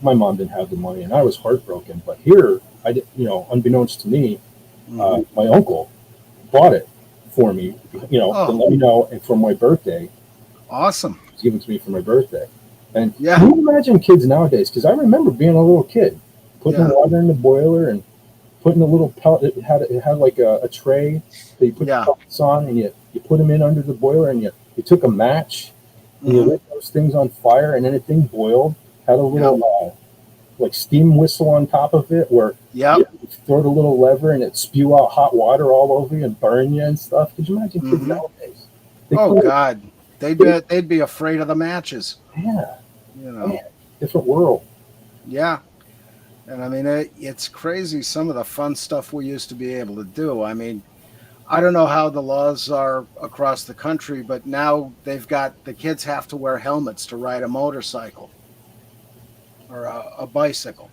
my mom didn't have the money, and I was heartbroken. But here, I did, unbeknownst to me, my uncle bought it for me, to let me know, and for my birthday. Awesome. was given to me for my birthday. And Yeah. can you imagine kids nowadays? Because I remember being a little kid, putting the water in the boiler and putting a little pellet. It had like a tray that you put the pellets on, and you put them in under the boiler, and you took a match and you lit those things on fire, and then the thing boiled. Had a little like steam whistle on top of it, where you throw the little lever and it spew out hot water all over you and burn you and stuff. Could you imagine kids nowadays? God, they'd be afraid of the matches. Yeah, you know, different world. Yeah. And I mean, it's crazy some of the fun stuff we used to be able to do. I mean, I don't know how the laws are across the country, but now the kids have to wear helmets to ride a motorcycle or a bicycle.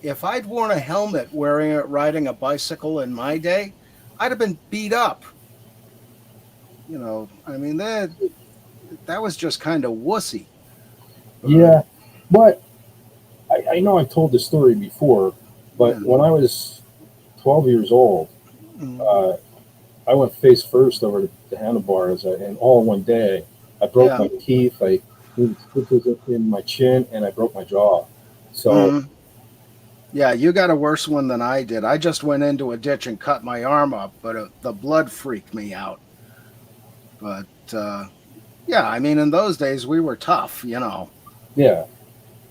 If I'd worn a helmet riding a bicycle in my day, I'd have been beat up. I mean, that was just kind of wussy. Yeah, but I know I've told this story before, but when I was 12 years old, I went face first over the handlebars, and all in one day, I broke my teeth. I was in my chin, and I broke my jaw. So, yeah, you got a worse one than I did. I just went into a ditch and cut my arm up, but the blood freaked me out. But yeah, I mean, in those days we were tough, Yeah.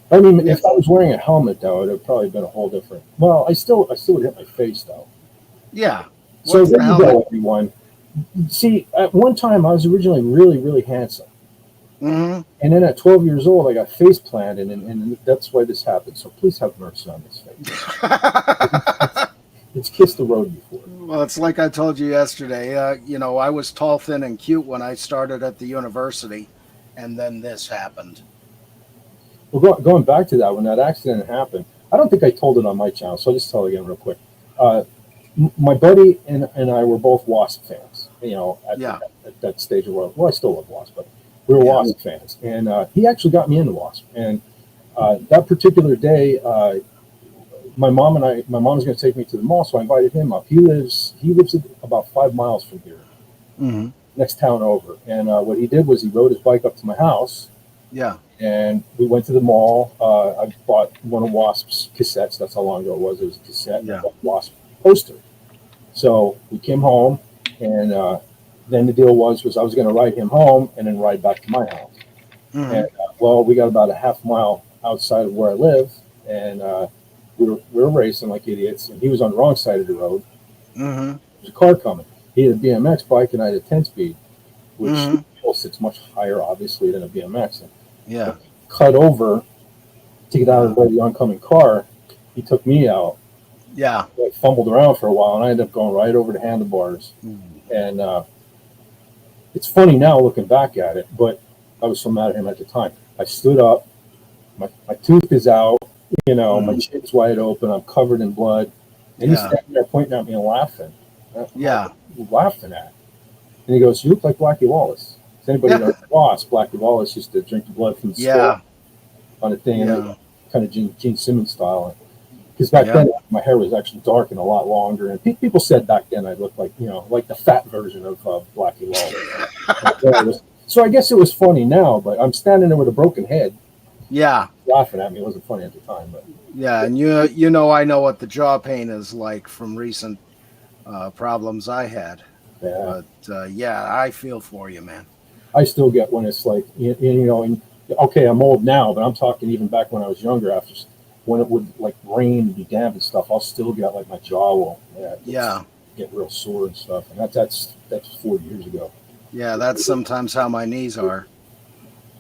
I mean, if I was wearing a helmet, though, it would have probably been a whole different. Well, I still would hit my face, though. Yeah. So there you go, everyone. See, at one time, I was originally really, really handsome. And then at 12 years old, I got face planted, and that's why this happened. So please have mercy on this face. It's kissed the road before. Well, it's like I told you yesterday. I was tall, thin, and cute when I started at the university, and then this happened. Well, going back to that, when that accident happened, I don't think I told it on my channel, so I'll just tell it again real quick. My buddy and I were both Wasp fans, at that stage of the world. Well, I still love Wasp, but we were Wasp fans. And he actually got me into Wasp. And that particular day, my mom's going to take me to the mall, so I invited him up. He lives about 5 miles from here, next town over. And what he did was he rode his bike up to my house. Yeah. And we went to the mall. I bought one of Wasp's cassettes. That's how long ago it was. It was a cassette. Yeah. Wasp poster. So we came home, and then the deal was I was going to ride him home and then ride back to my house. And we got about a half mile outside of where I live, and we were racing like idiots. And he was on the wrong side of the road. There was a car coming. He had a BMX bike, and I had a 10-speed, which sits much higher, obviously, than a BMX. And cut over to get out of the way of the oncoming car. He took me out. Yeah. I fumbled around for a while, and I ended up going right over the handlebars. And it's funny now looking back at it, but I was so mad at him at the time. I stood up. My tooth is out. My chin's wide open. I'm covered in blood. And he's standing there pointing at me and laughing. Laughing at. And he goes, "You look like Blackie Wallace." If anybody knows Wasp, Blackie Wallace used to drink the blood from the skull on a thing, kind of Gene Simmons style. Because back then, my hair was actually dark and a lot longer. And people said back then I looked like, like the fat version of Blackie Wallace. So I guess it was funny now, but I'm standing there with a broken head. Yeah. Laughing at me. It wasn't funny at the time. But yeah, and I know what the jaw pain is like from recent problems I had. Yeah. But I feel for you, man. I still get when it's like, and okay, I'm old now, but I'm talking even back when I was younger, after when it would like rain and be damp and stuff, I'll still get like my jaw will get real sore and stuff. And that's 40 years ago. Yeah, that's sometimes how my knees are.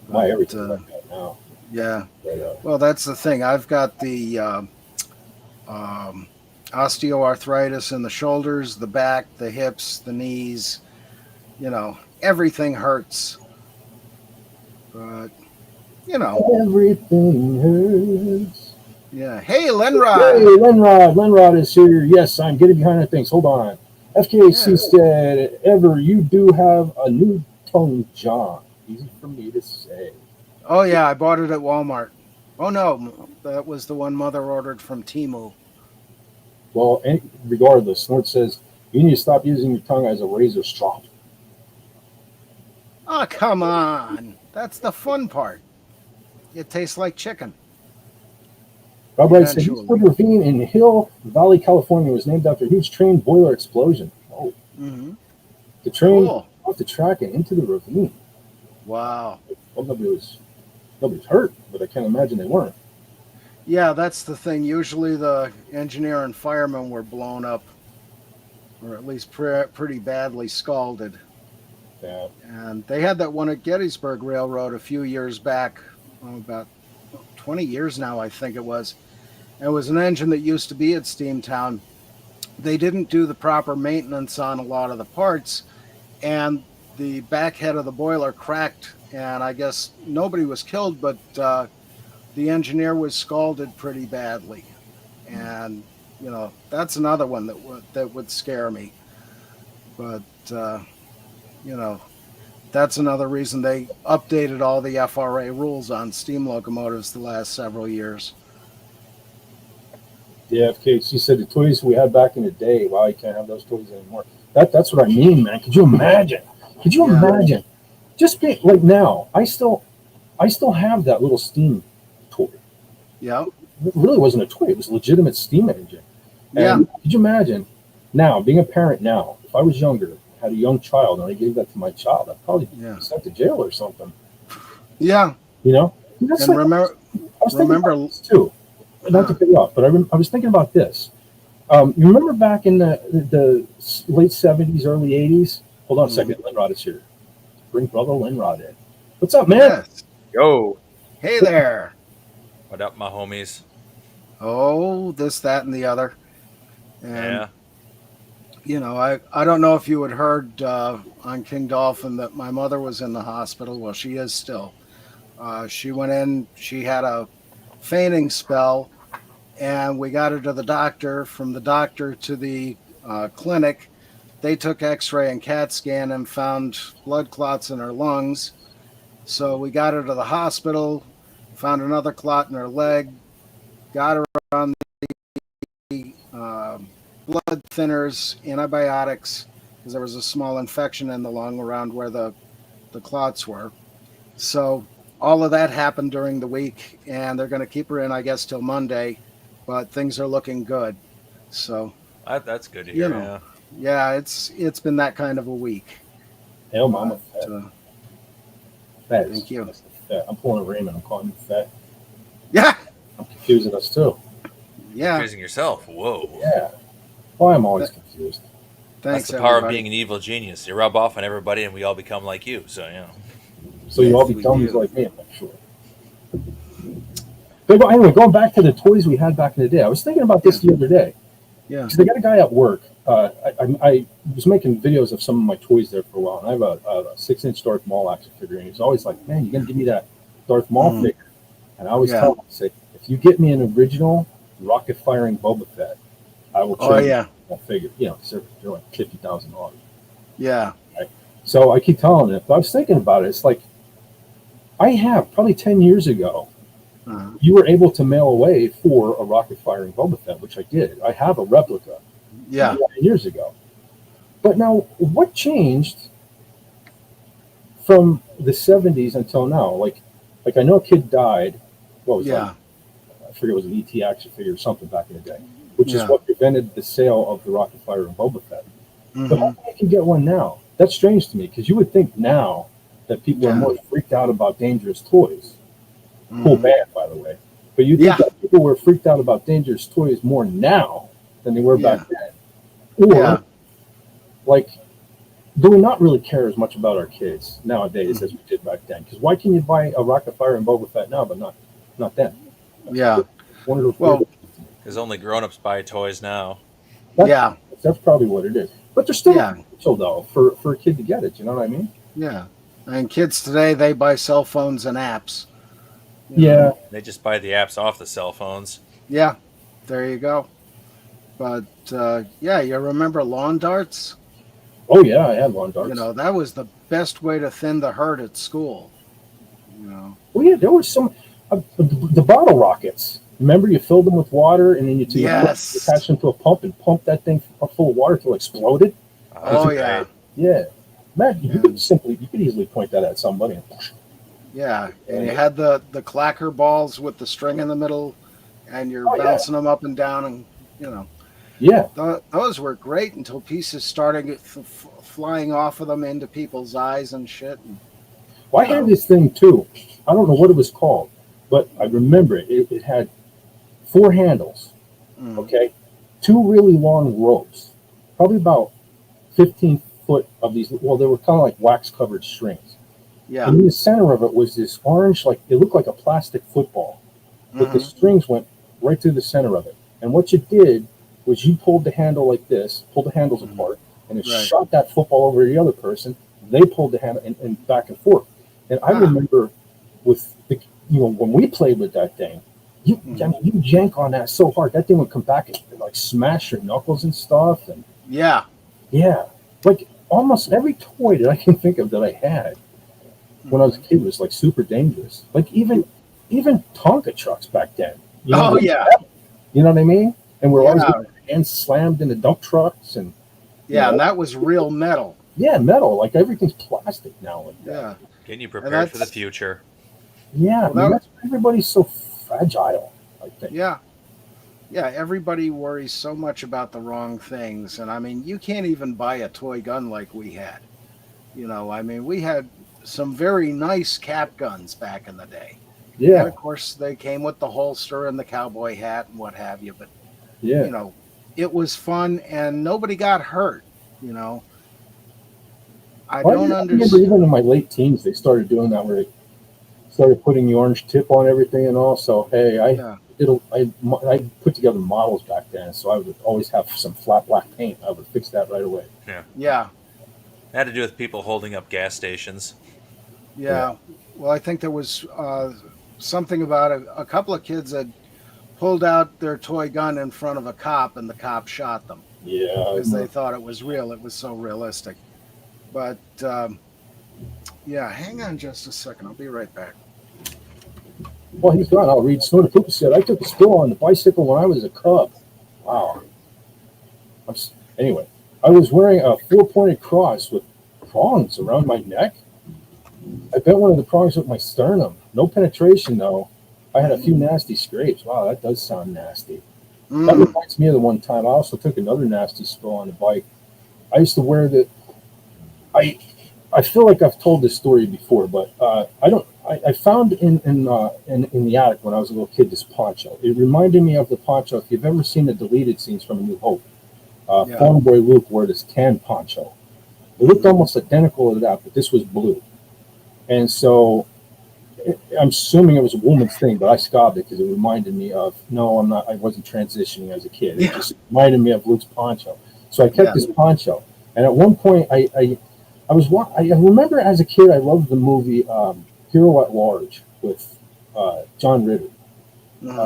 My everything like that now. Yeah. Well, that's the thing. I've got the osteoarthritis in the shoulders, the back, the hips, the knees. Everything hurts. But, everything hurts. Yeah. Hey, Lenrod. Hey, Lenrod is here. Yes, I'm getting behind the things. Hold on. FKC said, you do have a new tongue, John. Easy for me to say. Oh, yeah, I bought it at Walmart. Oh, no, that was the one Mother ordered from Temu. Well, regardless, Snort says, you need to stop using your tongue as a razor strop. Oh, come on. That's the fun part. It tastes like chicken. Rob Wright said Eventually. Eastwood Ravine in Hill Valley, California was named after a huge train boiler explosion. Oh, Mm-hmm. the train Cool. off the track and into the ravine. Wow. Well, nobody's hurt, but I can't imagine they weren't. Yeah, that's the thing. Usually the engineer and firemen were blown up, or at least pretty badly scalded. Yeah. And they had that one at Gettysburg Railroad a few years back, about 20 years now, I think it was. It was an engine that used to be at Steamtown. They didn't do the proper maintenance on a lot of the parts, and the back head of the boiler cracked, and I guess nobody was killed, but the engineer was scalded pretty badly. And, you know, that's another one that would scare me. But, you know, that's another reason they updated all the FRA rules on steam locomotives the last several years. Yeah, FKC said the toys we had back in the day, wow, you can't have those toys anymore. That's what I mean, man. Could you imagine? Could you imagine? Just be like now, I still have that little steam toy. Yeah. It really wasn't a toy, it was a legitimate steam engine. And Yeah. could you imagine now, being a parent now, if I was younger, had a young child, and I gave that to my child, I'd probably be sent to jail or something. Yeah. You know? That's And like, remember, I was thinking about this too. Not to cut you off, but I was thinking about this. You remember back in the late 70s, early 80s? Hold on a second. Linrod is here. Bring brother Linrod in. What's up, man? Yes. Yo. Hey there. What up, my homies? Oh, this, that, and the other. And, Yeah. you know, I don't know if you had heard on King Dolphin that my mother was in the hospital. Well, she is still. She went in, she had a fainting spell, and we got her to the doctor. From the doctor to the clinic, they took x-ray and CAT scan and found blood clots in her lungs. So we got her to the hospital, found another clot in her leg, got her on the blood thinners, antibiotics, because there was a small infection in the lung around where the clots were. So all of that happened during the week, and they're going to keep her in, I guess, till Monday, but things are looking good. So That's good to hear. you know, yeah, it's been that kind of a week. Hell, mama. Fat. Thank you. Fat. I'm pulling a Raymond. I'm calling him fat. Yeah. I'm confusing us too. Yeah. Confusing yourself. Whoa. Yeah. Well, I'm always confused. Thanks. That's the power everybody. of being an evil genius. You rub off on everybody, and we all become like you. So you know. So you all Yes, become we do. like me, I'm sure. But anyway, going back to the toys we had back in the day, I was thinking about this the other day. Yeah. Because I got a guy at work. I was making videos of some of my toys there for a while, and I have a 6-inch Darth Maul action figure, and he's always like, "Man, you gonna give me that Darth Maul figure?" And I always tell him, I say, "If you get me an original rocket firing Boba Fett, I will trade that figure." You know, because they're like $50,000. Yeah. Right? So I keep telling him. But I was thinking about it. It's like I have probably 10 years ago. You were able to mail away for a rocket firing Boba Fett, which I did. I have a replica. Yeah. 10 years ago. But now, what changed from the 70s until now? Like I know a kid died. What was that? I forget, it was an ET action figure or something back in the day, which is what prevented the sale of the rocket firing Boba Fett. But how come you can get one now? That's strange to me, because you would think now that people are more freaked out about dangerous toys. Cool band, by the way. But you think that people were freaked out about dangerous toys more now than they were back then. Or, like, do we not really care as much about our kids nowadays as we did back then? Because why can you buy a rocket fire and Boba Fett now, but not then? Well, because only grown-ups buy toys now. That's probably what it is. But there's still potential, though, for a kid to get it. You know what I mean? Yeah. And kids today, they buy cell phones and apps. Yeah. They just buy the apps off the cell phones. Yeah. There you go. But, you remember lawn darts? Oh, yeah, I had lawn darts. You know, that was the best way to thin the herd at school. You know? Well, yeah, there was some, the bottle rockets. Remember, you filled them with water, and then you attach them to a pump and pump that thing full of water until it exploded. Oh, yeah. Yeah. Man, you could easily point that at somebody. And Yeah, and you had the clacker balls with the string in the middle, and you're bouncing them up and down, and you know, Yeah. those were great until pieces started flying off of them into people's eyes and shit. And, Well, I had this thing too. I don't know what it was called, but I remember it. It had 4 handles, okay? 2 really long ropes, probably about 15 foot of these. Well, they were kind of like wax covered strings. Yeah. And in the center of it was this orange, like it looked like a plastic football, but the strings went right through the center of it. And what you did was you pulled the handle like this, pulled the handles apart, and it shot that football over to the other person. They pulled the handle and back and forth. And I remember with the, when we played with that thing, I mean, you jank on that so hard that thing would come back and like smash your knuckles and stuff. And yeah, like almost every toy that I can think of that I had when I was a kid was like super dangerous. Like even Tonka trucks back then. You know what I mean? And we're always getting our hands slammed into dump trucks and and that was real metal. Yeah, metal. Like everything's plastic now. Like that. Yeah. Getting you prepared for the future. Yeah, well, that's why everybody's so fragile, I think. Yeah. Yeah, everybody worries so much about the wrong things. And I mean, you can't even buy a toy gun like we had. You know, I mean, we had some very nice cap guns back in the day. Yeah. And of course, they came with the holster and the cowboy hat and what have you. But, yeah, you know, it was fun and nobody got hurt, you know. I don't understand. Even in my late teens, they started doing that where they started putting the orange tip on everything and all. So, hey, I put together models back then, so I would always have some flat black paint. I would fix that right away. Yeah. It had to do with people holding up gas stations. Yeah. Well, I think there was something about a couple of kids that pulled out their toy gun in front of a cop, and the cop shot them. Yeah. Because they thought it was real. It was so realistic. But, hang on just a second. I'll be right back. Well, he's gone. I'll read. Snort Poopa said, I took a spill on the bicycle when I was a cub. Wow. Anyway, I was wearing a 4-pointed cross with prongs around my neck. I bent one of the prongs with my sternum. No penetration, though. I had a few nasty scrapes. Wow, that does sound nasty. That reminds me of the one time I also took another nasty spill on the bike. I used to wear the... I feel like I've told this story before, but I found in the attic when I was a little kid this poncho. It reminded me of the poncho. If you've ever seen the deleted scenes from A New Hope, Farm Boy Luke wore this tan poncho. It looked almost identical to that, but this was blue. And so I'm assuming it was a woman's thing, but I scoffed it because it reminded me of, no, I'm not. I wasn't transitioning as a kid. It just reminded me of Luke's poncho. So I kept this poncho. And at one point, I remember as a kid, I loved the movie Hero at Large with John Ritter. And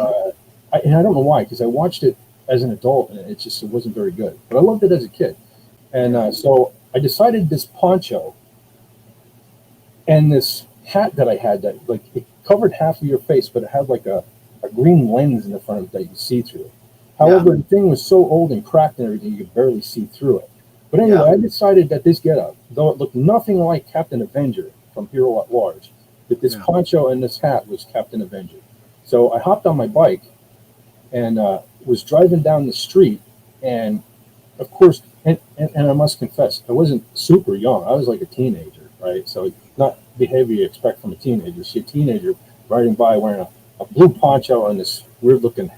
I don't know why, because I watched it as an adult and it wasn't very good. But I loved it as a kid. And so I decided this poncho and this hat that I had that like it covered half of your face, but it had like a green lens in the front of it that you could see through. However, the thing was so old and cracked and everything, you could barely see through it. But anyway, I decided that this getup, though it looked nothing like Captain Avenger from Hero at Large, that this poncho and this hat was Captain Avenger. So I hopped on my bike and was driving down the street. And of course, and I must confess, I wasn't super young. I was like a teenager, right? So not behavior you expect from a teenager. See a teenager riding by wearing a blue poncho and this weird looking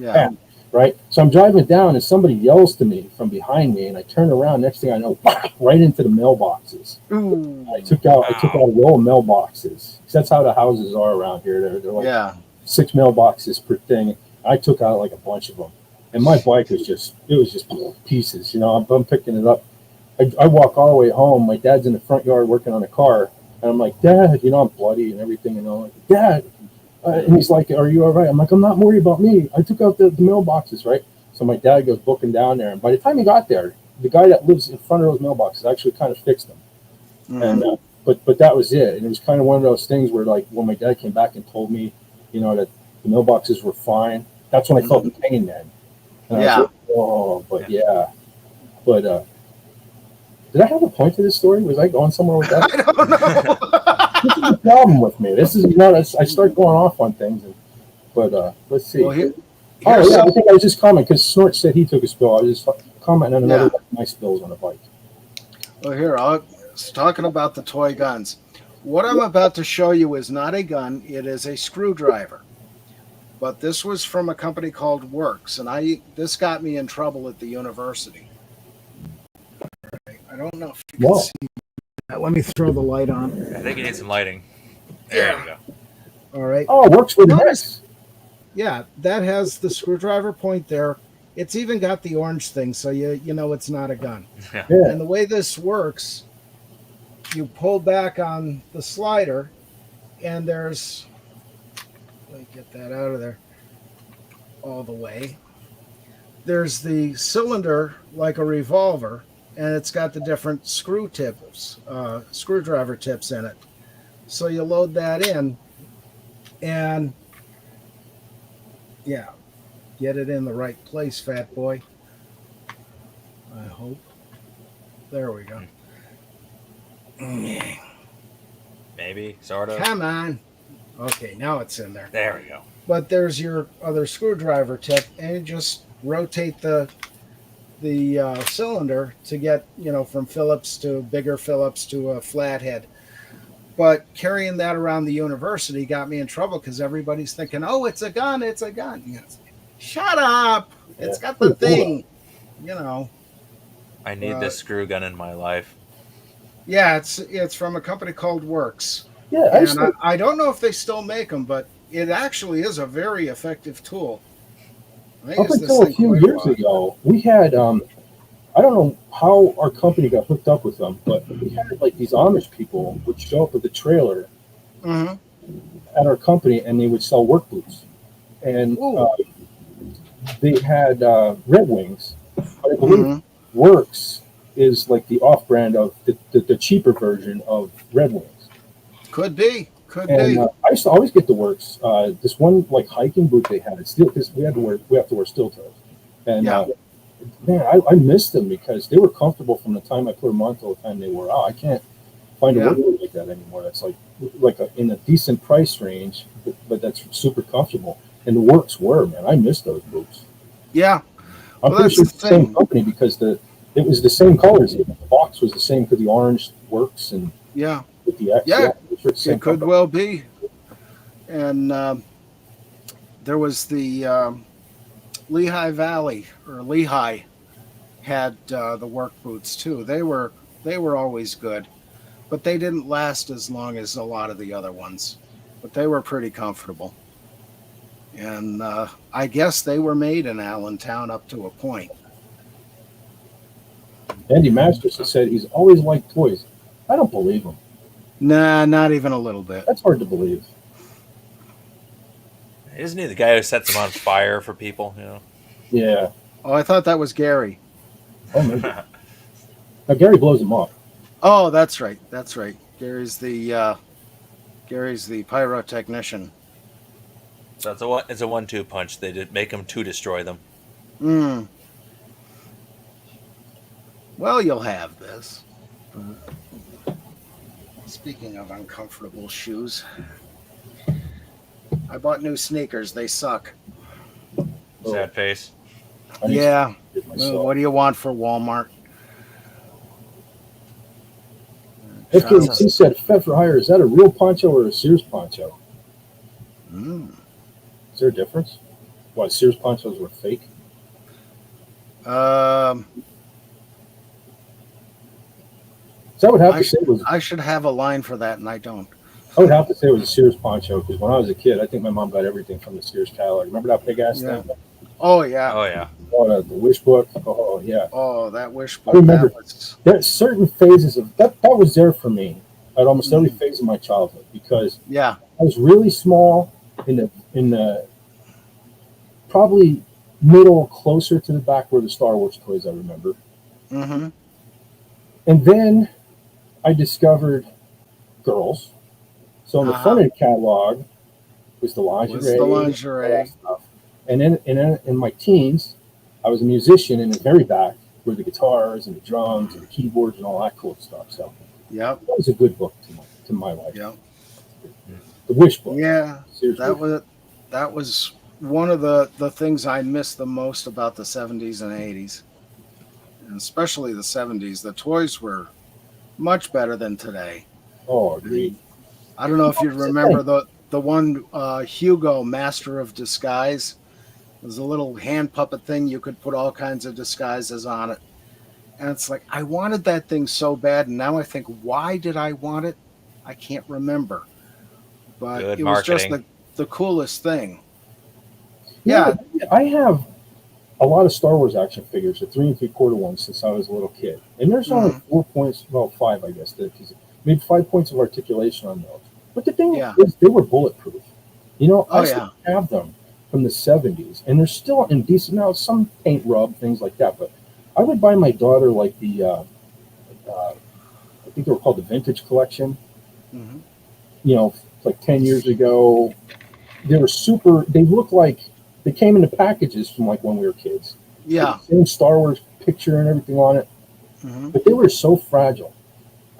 hat. Right, so I'm driving down, and somebody yells to me from behind me, and I turn around. Next thing I know, right into the mailboxes. I took out a row of mailboxes. That's how the houses are around here. They're like 6 mailboxes per thing. I took out like a bunch of them, and my bike was just pieces. You know, I'm picking it up. I walk all the way home. My dad's in the front yard working on a car, and I'm like, Dad, you know, I'm bloody and everything, and I'm like, Dad. And he's like, are you all right? I'm like, I'm not worried about me. I took out the mailboxes, right? So my dad goes booking down there. And by the time he got there, the guy that lives in front of those mailboxes actually kind of fixed them. And but that was it. And it was kind of one of those things where, like, when my dad came back and told me, you know, that the mailboxes were fine, that's when I felt the pain then. And I was like, But did I have a point to this story? Was I going somewhere with that? I don't know. the problem with me. This is not. I start going off on things, but let's see. Well, I think I was just commenting because Snort said he took a spill. I was just commenting on another one of my spills on a bike. Well, here, I was talking about the toy guns. What I'm about to show you is not a gun. It is a screwdriver. But this was from a company called Works, and this got me in trouble at the university. I don't know if you can see that. Let me throw the light on. I think you need some lighting. There we go. All right. Oh, it works with this. Yeah, that has the screwdriver point there. It's even got the orange thing, so you know it's not a gun. Yeah. And the way this works, you pull back on the slider, and there's, let me get that out of there all the way. There's the cylinder like a revolver, and it's got the different screwdriver tips in it. So you load that in, and yeah, get it in the right place, fat boy. I hope. There we go. Maybe, sort of. Come on. Okay, now it's in there. There we go. But there's your other screwdriver tip, and you just rotate the cylinder to get, from Phillips to bigger Phillips to a flathead. But carrying that around the university got me in trouble because everybody's thinking, "Oh, it's a gun! It's a gun!" Shut up! Yeah. It's got the thing. I need this screw gun in my life. Yeah, it's from a company called Works. Yeah, and I don't know if they still make them, but it actually is a very effective tool. Up until a few years ago, we had I don't know how our company got hooked up with them, but we had like these Amish people would show up with a trailer at our company, and they would sell work boots, and they had Red Wings, but I believe Works is like the off-brand of the cheaper version of Red Wings. Could be. I used to always get the Works. This one like hiking boot they had, steel, because we have to wear steel toes, and man, I missed them because they were comfortable from the time I put them on till the time they wore out. I can't find a boot like that anymore. That's in a decent price range, but that's super comfortable. And the Works were, man, I missed those boots. Yeah, I'm pretty sure it's the same company because it was the same colors. Even the box was the same for the orange Works and with the X. Yeah, it could well be. And there was the Lehigh Valley, or Lehigh had the work boots too. They were always good, but they didn't last as long as a lot of the other ones. But they were pretty comfortable. And I guess they were made in Allentown up to a point. Andy Masters has said he's always liked toys. I don't believe him. Nah, not even a little bit. That's hard to believe. Isn't he the guy who sets them on fire for people? Yeah. Oh, I thought that was Gary. Oh, maybe. Now Gary blows them up. Oh, that's right. Gary's the pyrotechnician. So it's a 1-2 punch. They did make them to destroy them. Well, you'll have this. Speaking of uncomfortable shoes, I bought new sneakers. They suck. Sad face. Yeah. What do you want for Walmart? FKC said, Fed for hire, is that a real poncho or a Sears poncho? Is there a difference? What, Sears ponchos were fake? So I would have to say it was. I should have a line for that, and I don't. I would have to say it was a Sears poncho because when I was a kid, I think my mom got everything from the Sears catalog. Remember that big ass thing? Oh yeah. Oh yeah. Oh, the wish book. Oh yeah. Oh, that wish book. I remember there's certain phases of that was there for me at almost every phase of my childhood because I was really small in the probably middle, closer to the back where the Star Wars toys I remember. And then I discovered girls. So in the front end catalog was the lingerie. Stuff. And then in my teens, I was a musician, and in the very back were the guitars and the drums and the keyboards and all that cool stuff. So that was a good book to my life. Yeah. The Wishbone. Yeah, Seriously. that was one of the things I missed the most about the 70s and 80s, and especially the 70s. The toys were much better than today. Oh, I mean, agreed. I don't know if you That's the remember thing. the one Hugo Master of Disguise. It was a little hand puppet thing. You could put all kinds of disguises on it. And it's like, I wanted that thing so bad. And now I think, why did I want it? I can't remember. But Good it was just marketing. the coolest thing. Yeah, Yeah. I have a lot of Star Wars action figures, the 3 3/4 ones, since I was a little kid. And there's only Mhm. 4 points, well, five, I guess, because maybe 5 points of articulation on those. But the thing Yeah. is, they were bulletproof. Oh, I still yeah. have them from the 70s, and they're still in decent. Now, some paint rub, things like that. But I would buy my daughter like I think they were called the Vintage Collection. Hmm. Like 10 years ago. They were super. They looked like they came in the packages from like when we were kids, with Yeah. the same Star Wars picture and everything on it. Hmm. But they were so fragile.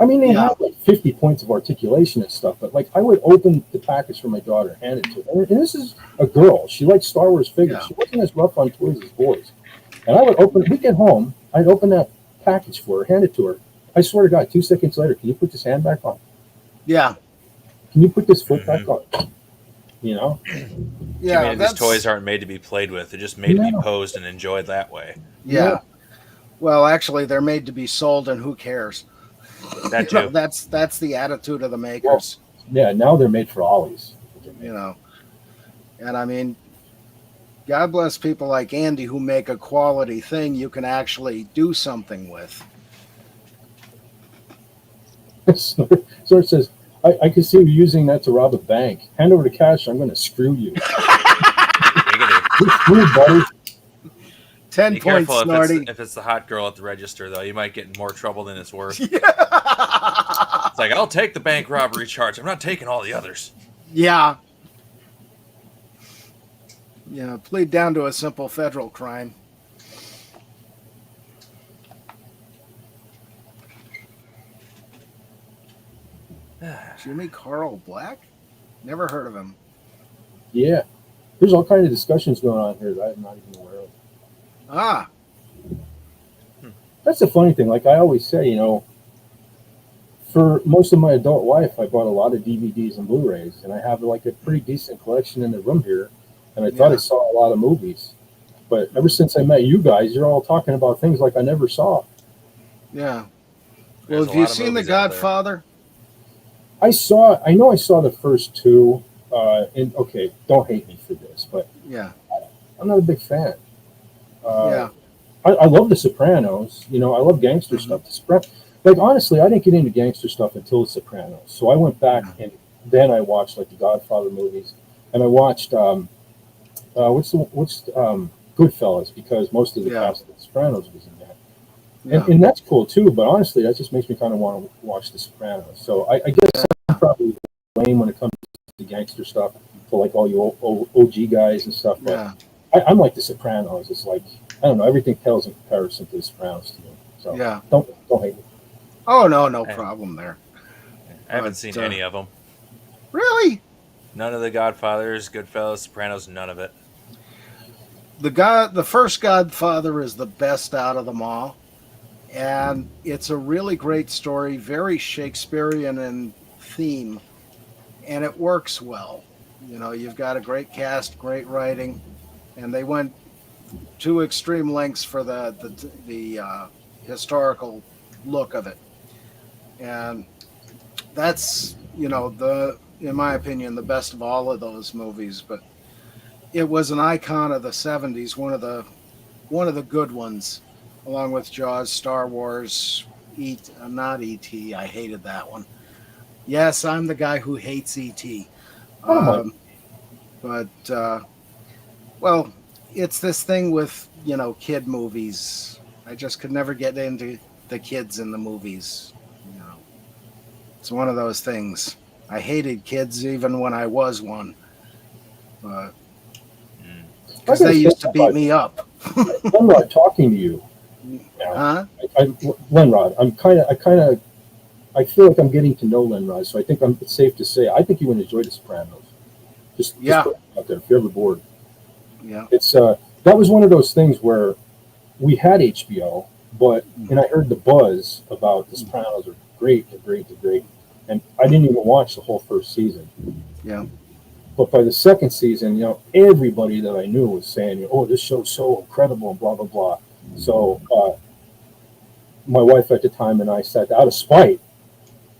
I mean, they Yeah. had like 50 points of articulation and stuff. But like, I would open the package for my daughter, hand it to her, and this is a girl. She liked Star Wars figures. Yeah. She wasn't as rough on toys as boys. And I would open. We get home. I'd open that package for her, hand it to her. I swear to God, 2 seconds later, can you put this hand back on? Yeah. Can you put this foot back Hmm. on? You know? Too Yeah. many of these toys That's, aren't made to be played with. They're just made to be No. posed and enjoyed that way. yeah. Well, actually, they're made to be sold, and who cares? That too. That's the attitude of the Well, makers. yeah. Now they're made for ollies. You know, and I mean, God bless people like Andy who make a quality thing you can actually do something with. So it says, I can see you using that to rob a bank. Hand over the cash. I'm going to screw you. Giggity. You're screwed, buddy. 10 Be points, careful Snorty. if it's the hot girl at the register, though. You might get in more trouble than it's worth. Yeah. It's like, I'll take the bank robbery charge. I'm not taking all the others. Yeah. Yeah, plead down to a simple federal crime. Jimmy Carl Black? Never heard of him. Yeah. There's all kinds of discussions going on here that I'm not even aware of. Ah, That's the funny thing. Like I always say, for most of my adult life, I bought a lot of DVDs and Blu-rays, and I have like a pretty decent collection in the room here. And I thought I yeah, saw a lot of movies, but ever since I met you guys, you're all talking about things like I never saw. yeah. Well, There's a have you lot of seen The movies out there. Godfather? I know I saw the first two, and okay, don't hate me for this, but Yeah, I'm not a big fan. yeah. I love The Sopranos. I love gangster Mhm. stuff. Like honestly, I didn't get into gangster stuff until The Sopranos. So I went back Yeah. and then I watched like the Godfather movies, and I watched Goodfellas, because most of the Yeah. cast of The Sopranos was in that, Yeah. and that's cool too. But honestly, that just makes me kind of want to watch The Sopranos. So I guess I'm probably lame when it comes to gangster stuff for like all you OG guys and stuff. But Yeah. I'm like The Sopranos. It's like, I don't know, everything pales in comparison to The Sopranos to me. So Yeah. don't hate me. Oh, no Hey. problem there. I haven't But, seen any of them. Really? None of the Godfathers, Goodfellas, Sopranos, none of it. The first Godfather is the best out of them all, and it's a really great story, very Shakespearean in theme, and it works well. You've got a great cast, great writing, and they went to extreme lengths for the historical look of it, and that's the in my opinion the best of all of those movies. But it was an icon of the 70s, one of the good ones, along with Jaws, Star Wars, not E.T. I hated that one. Yes, I'm the guy who hates E.T. I don't mind. But well, it's this thing with kid movies. I just could never get into the kids in the movies. It's one of those things. I hated kids even when I was one. But because they used to beat me up. Lenrod, talking to you now. Huh? Lenrod, I kind of I feel like I'm getting to know Lenrod, so I think it's safe to say I think you would enjoy The Sopranos. Just Yeah. put it out there if you're ever bored. Yeah. It's that was one of those things where we had HBO, and I heard the buzz about The Sopranos are great, they're great, and I didn't even watch the whole first season. Yeah. But by the second season, everybody that I knew was saying, "Oh, this show's so incredible," and blah blah blah. So my wife at the time and I sat out of spite,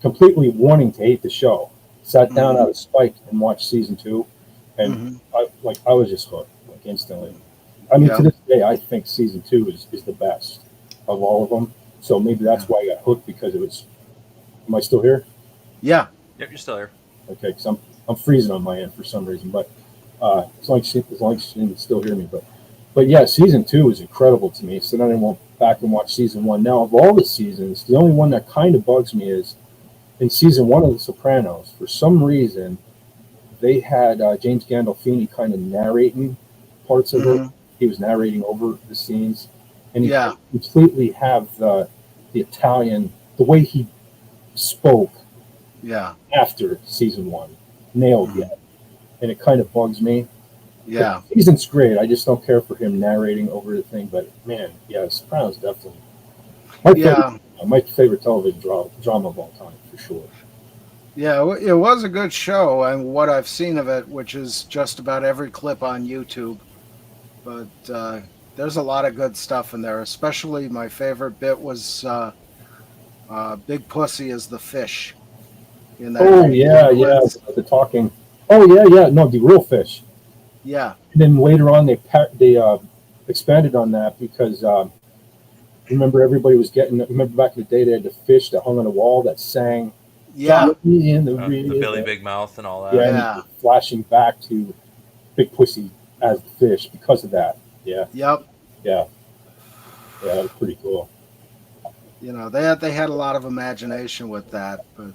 completely wanting to hate the show, sat down out of spite and watched season 2, and I was just hooked like instantly. I mean, Yeah. to this day, I think season 2 is the best of all of them. So maybe that's why I got hooked, because it was. Am I still here? Yeah. Yep, you're still here. Okay, because I'm freezing on my end for some reason, but as long as she can still hear me. But yeah, season 2 is incredible to me. So then I went back and watched season 1. Now, of all the seasons, the only one that kind of bugs me is in season 1 of The Sopranos. For some reason, they had James Gandolfini kind of narrating parts of it. He was narrating over the scenes, and he completely have the Italian, the way he spoke after season 1 nailed yet, and it kind of bugs me. Yeah. The season's great. I just don't care for him narrating over the thing. But man, yeah, Sopranos definitely my favorite television drama of all time for sure. Yeah, it was a good show, and what I've seen of it, which is just about every clip on YouTube. But there's a lot of good stuff in there. Especially my favorite bit was Big Pussy is the fish. In that the talking. Oh yeah, no, the real fish. Yeah. And then later on, they expanded on that because remember everybody was getting. Remember back in the day, they had the fish that hung on the wall that sang. Yeah. The Billy Big Mouth and all that. Yeah. And flashing back to Big Pussy as the fish because of that. Yeah. Yep. Yeah. Yeah, that was pretty cool. They had a lot of imagination with that, but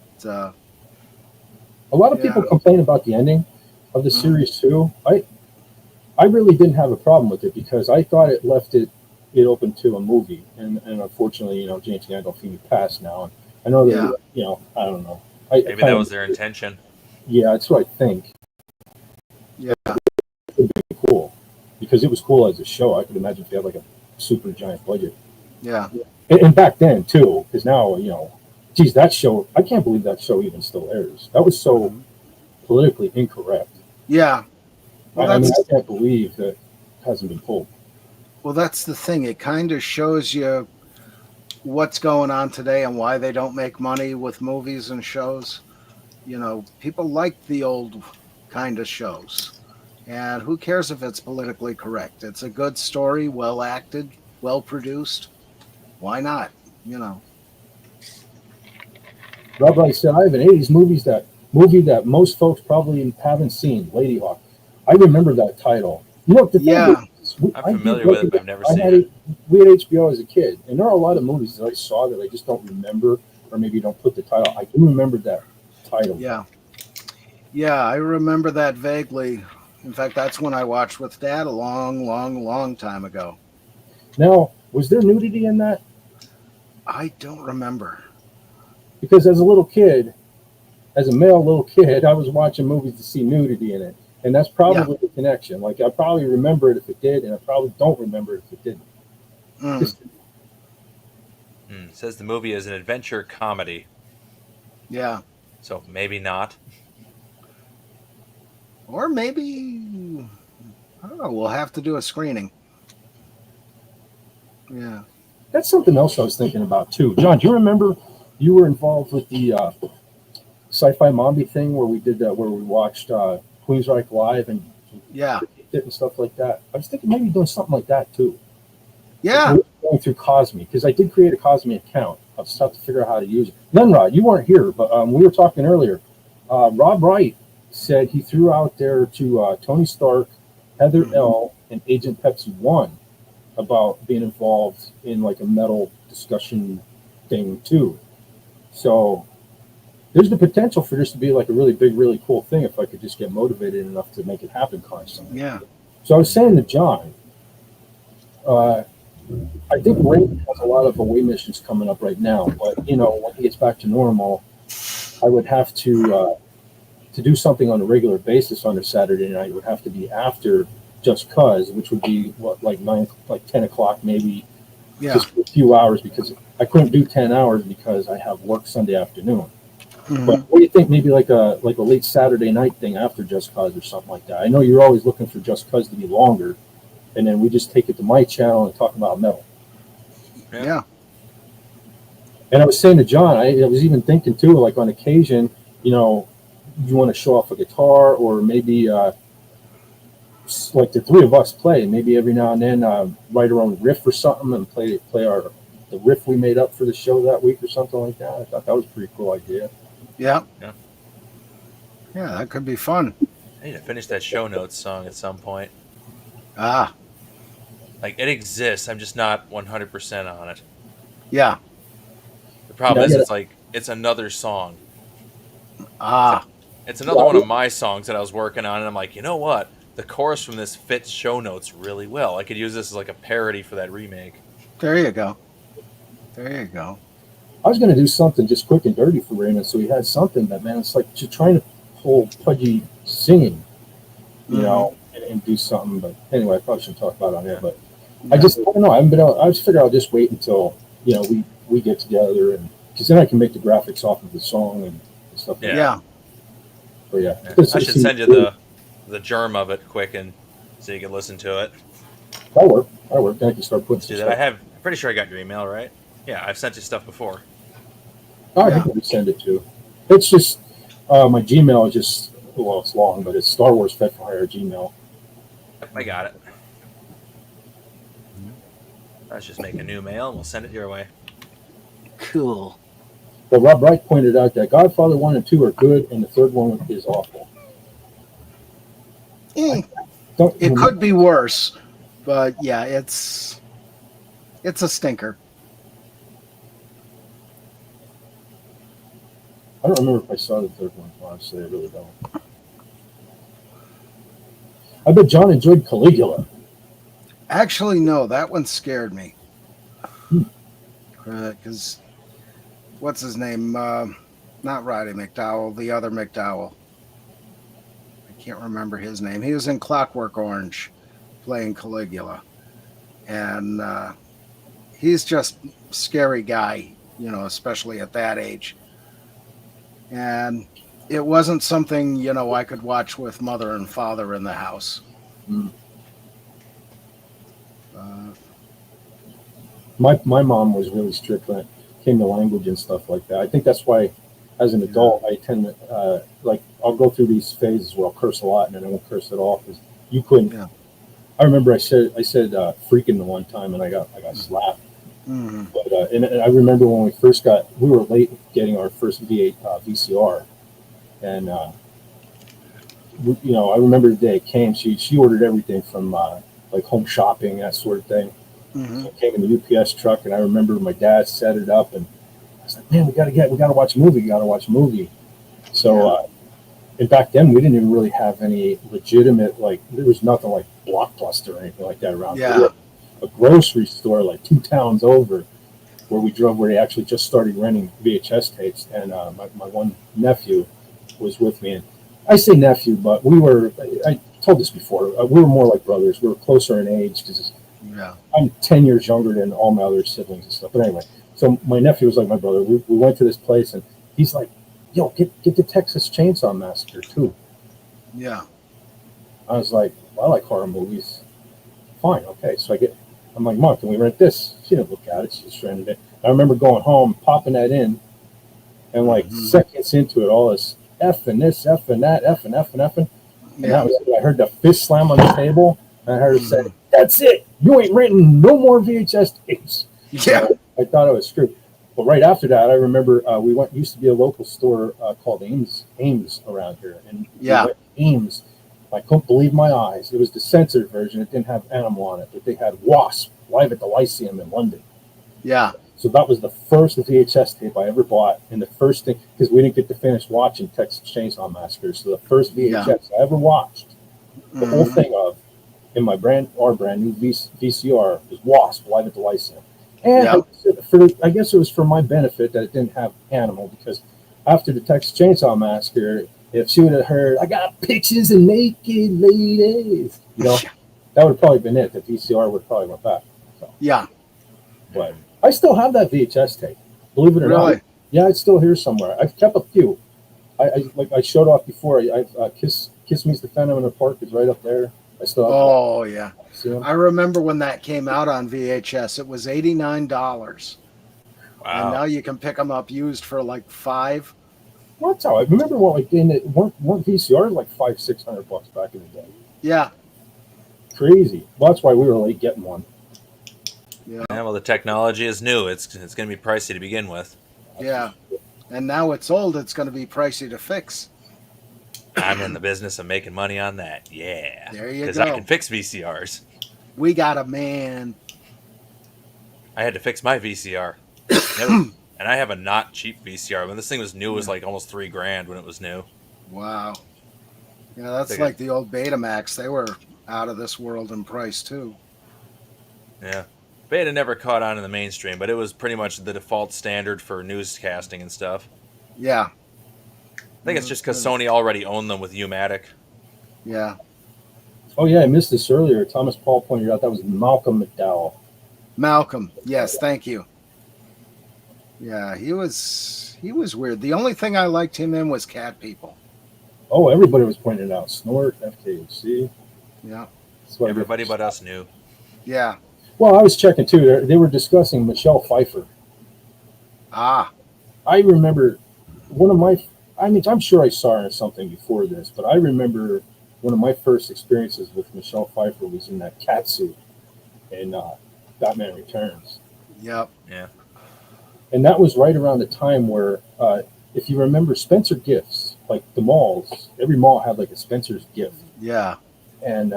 a lot of people complain about the ending of the series too. I really didn't have a problem with it because I thought it left it open to a movie, and unfortunately, James Gandolfini passed now, and I know that I don't know. Maybe that was their intention. Yeah, that's what I think. Yeah, it would be cool because it was cool as a show. I could imagine if they had like a super giant budget. Yeah, and back then too, because now geez, that show, I can't believe that show even still airs. That was so politically incorrect. Yeah. Well, I can't believe that it hasn't been pulled. Well, that's the thing. It kind of shows you what's going on today and why they don't make money with movies and shows. People like the old kind of shows. And who cares if it's politically correct? It's a good story, well acted, well produced. Why not? Rob Wright said, I have an 80s movie that most folks probably haven't seen, Lady Hawk. I remember that title. I'm familiar with it, but I've never seen it. We had HBO as a kid, and there are a lot of movies that I saw that I just don't remember, or maybe don't put the title. I do remember that title. Yeah. Yeah, I remember that vaguely. In fact, that's when I watched with Dad a long, long, long time ago. Now, was there nudity in that? I don't remember. Because as a little kid, as a male little kid, I was watching movies to see nudity in it. And that's probably the connection. Like, I probably remember it if it did, and I probably don't remember it if it didn't. It says the movie is an adventure comedy. Yeah. So maybe not. Or maybe, I don't know, we'll have to do a screening. Yeah. That's something else I was thinking about, too. John, do you remember you were involved with the Sci-Fi Mombi thing where we did that, where we watched Queensryche Live and stuff like that? I was thinking maybe doing something like that, too. Yeah. Like going through Cosme, because I did create a Cosme account. I'll just have to figure out how to use it. Lenrod, you weren't here, but we were talking earlier. Rob Wright said he threw out there to Tony Stark, Heather L., and Agent Pepsi 1 about being involved in like a metal discussion thing too. So there's the potential for this to be like a really big, really cool thing if I could just get motivated enough to make it happen constantly. Yeah. So I was saying to John, I think Raymond has a lot of away missions coming up right now, but when he gets back to normal, I would have to do something on a regular basis on a Saturday night. It would have to be after Just Cause, which would be what, like 10 o'clock, maybe, Yeah. just for a few hours, because I couldn't do 10 hours because I have work Sunday afternoon. Mhm. But what do you think? Maybe like a late Saturday night thing after Just Cause or something like that. I know you're always looking for Just Cause to be longer, and then we just take it to my channel and talk about metal. Yeah. And I was saying to John, I was even thinking too, like on occasion, you want to show off a guitar, or maybe like the three of us play. Maybe every now and then write our own riff or something and play the riff we made up for the show that week or something like that. I thought that was a pretty cool idea. Yeah. Yeah. Yeah, that could be fun. I need to finish that show notes song at some point. Ah. Like, it exists. I'm just not 100% on it. Yeah. The problem is, Yeah. it's another song. Ah. It's another one of my songs that I was working on, and I'm like, you know what? The chorus from this fits show notes really well. I could use this as like a parody for that remake. There you go. There you go. I was going to do something just quick and dirty for Raymond, so he had something, but man, it's like just trying to pull Pudgy singing, and do something. But anyway, I probably shouldn't talk about it on here. But I don't know. I haven't been out. I just figured I'll just wait until we get together, and because then I can make the graphics off of the song and stuff. Yeah. Yeah. But yeah, I should send you the germ of it quick, and so you can listen to it. That'll work. Then I can start putting Do some that. stuff. I'm pretty sure I got your email, right? Yeah, I've sent you stuff before. I think we send it to. It's just my Gmail is just it's long, but it's Star Wars Fed for Hire Gmail. Yep, I got it. Let's just make a new mail, and we'll send it your way. Cool. But Rob Wright pointed out that Godfather 1 and 2 are good, and the third one is awful. It could be worse, but yeah, it's a stinker. I don't remember if I saw the third one, honestly. I really don't. I bet John enjoyed Caligula. Actually, no, that one scared me. Because, what's his name? Not Roddy McDowell, the other McDowell. I can't remember his name. He was in Clockwork Orange playing Caligula. And he's just a scary guy, especially at that age. And it wasn't something, I could watch with mother and father in the house. Mm. My mom was really strict when it came to language and stuff like that. I think that's why, as an adult, I tend to I'll go through these phases where I'll curse a lot and then I won't curse at all because you couldn't. Yeah. I remember I said freaking the one time and I got slapped. Mm-hmm. But and I remember when we were late getting our first V8 VCR, and I remember the day it came. She ordered everything from like home shopping, that sort of thing. Mm-hmm. It came in the UPS truck, and I remember my dad set it up, and I was like, "Man, we gotta watch a movie. We gotta watch a movie." So, and back then we didn't even really have any legitimate there was nothing like Blockbuster or anything like that around here. A grocery store like 2 towns over where we drove, where they actually just started renting VHS tapes, and my one nephew was with me, and I say nephew, but I told this before, we were more like brothers. We were closer in age because I'm 10 years younger than all my other siblings and stuff. But anyway, so my nephew was like my brother. We went to this place, and he's like, "Yo, get the Texas Chainsaw Massacre too." Yeah. I was like, well, I like horror movies. Fine, okay. So I'm like, Mom, can we rent this? She didn't look at it. She just rented it. I remember going home, popping that in, and seconds into it, all this F and this, F and that, F and F and F. And that was it. I heard the fist slam on the table, and I heard her say, "That's it. You ain't renting no more VHS tapes." Yeah. I thought I was screwed. But right after that, I remember used to be a local store called Ames around here. And we went to Ames. I couldn't believe my eyes. It was the censored version. It didn't have Animal on it, but they had Wasp live at the Lyceum in London. Yeah. So that was the first VHS tape I ever bought. And the first thing, because we didn't get to finish watching Texas Chainsaw Massacre. So the first VHS I ever watched, the whole thing of, and our brand new VCR was Wasp Live at the Lyceum. And Yeah. I guess it was for my benefit that it didn't have Animal, because after the Texas Chainsaw Massacre, if she would have heard, "I got pictures of naked ladies," that would have probably been it. The VCR would probably went back. So, Yeah. but I still have that VHS tape. Believe it or Really? not. Yeah, it's still here somewhere. I've kept a few. Like I showed off before. Kiss Meets the Phantom in the Park is right up there. I still have Oh, yeah. see them. I remember when that came out on VHS, it was $89. And now Wow. you can pick them up used for like $5. That's how I remember. What like in it, one VCR like $500-600 back in the day. Yeah. Crazy. Well, that's why we were late getting one. Yeah. Yeah, well, the technology is new. It's going to be pricey to begin with. Yeah. And now it's old. It's going to be pricey to fix. I'm in the business of making money on that. Yeah. There you Because I go. can fix VCRs. We got a man. I had to fix my VCR. And I have a not cheap VCR. When this thing was new, it was like almost $3,000 when it was new. Wow. Yeah, that's Figured. like the old Betamax. They were out of this world in price, too. Yeah. Beta never caught on in the mainstream, but it was pretty much the default standard for newscasting and stuff. Yeah. I think it's just because Sony already owned them with U-matic. Yeah. Oh yeah, I missed this earlier. Thomas Paul pointed out that was Malcolm McDowell. Malcolm. Yes, thank you. Yeah, he was weird. The only thing I liked him in was Cat People. Oh, everybody was pointing it out. Snort, FKC. Yeah. That's what Everybody but us knew. Yeah. Well, I was checking too. They were discussing Michelle Pfeiffer. Ah. I remember one of my. I mean, I'm sure I saw her in something before this, but I remember one of my first experiences with Michelle Pfeiffer was in that cat suit in Batman Returns. Yep. Yeah. And that was right around the time where, if you remember, Spencer Gifts, like the malls, every mall had like a Spencer's gift. Yeah. And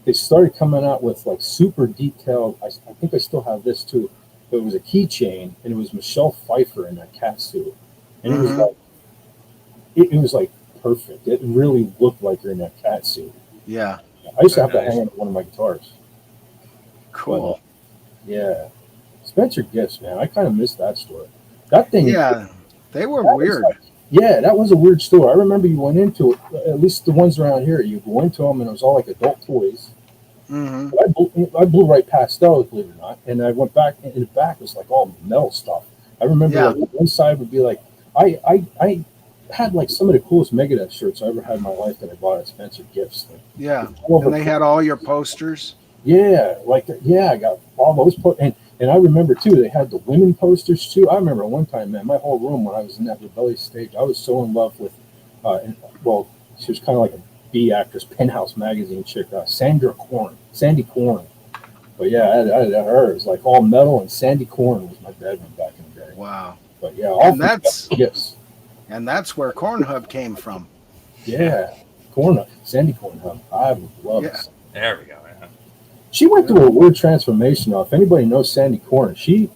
they started coming out with like super detailed. I think I still have this too. But it was a keychain, and it was Michelle Pfeiffer in that cat suit, and it was like it was like perfect. It really looked like her in that cat suit. Yeah. I used to have Nice. to hang it on one of my guitars. Cool. Yeah, Spencer Gifts, man, I kind of missed that store. That thing, Yeah. They were that was weird. like- yeah, that was a weird store. I remember you went into it. At least the ones around here, you go into them, and it was all like adult toys. Mm-hmm. I blew right past those, believe it or not, and I went back. And in the back was like all metal stuff. I remember Yeah. like one side would be like I had like some of the coolest Megadeth shirts I ever had in my life that I bought at Spencer Gifts. Like, Yeah. all over- And they had all your posters. yeah, I got all those and I remember too. They had the women posters too. I remember one time, man, my whole room when I was in that rebellious stage, I was so in love with. She was kind of like a B actress, Penthouse magazine chick, Sandy Korn. But yeah, I had her. It was like all metal, and Sandy Korn was my bedroom back in the day. Wow. But yeah, all And that's yes, where Cornhub came from. yeah, Sandy Korn. I would love Yeah. it. There we go. Yeah. She went through a weird transformation. Though. If anybody knows Sandy Korn, she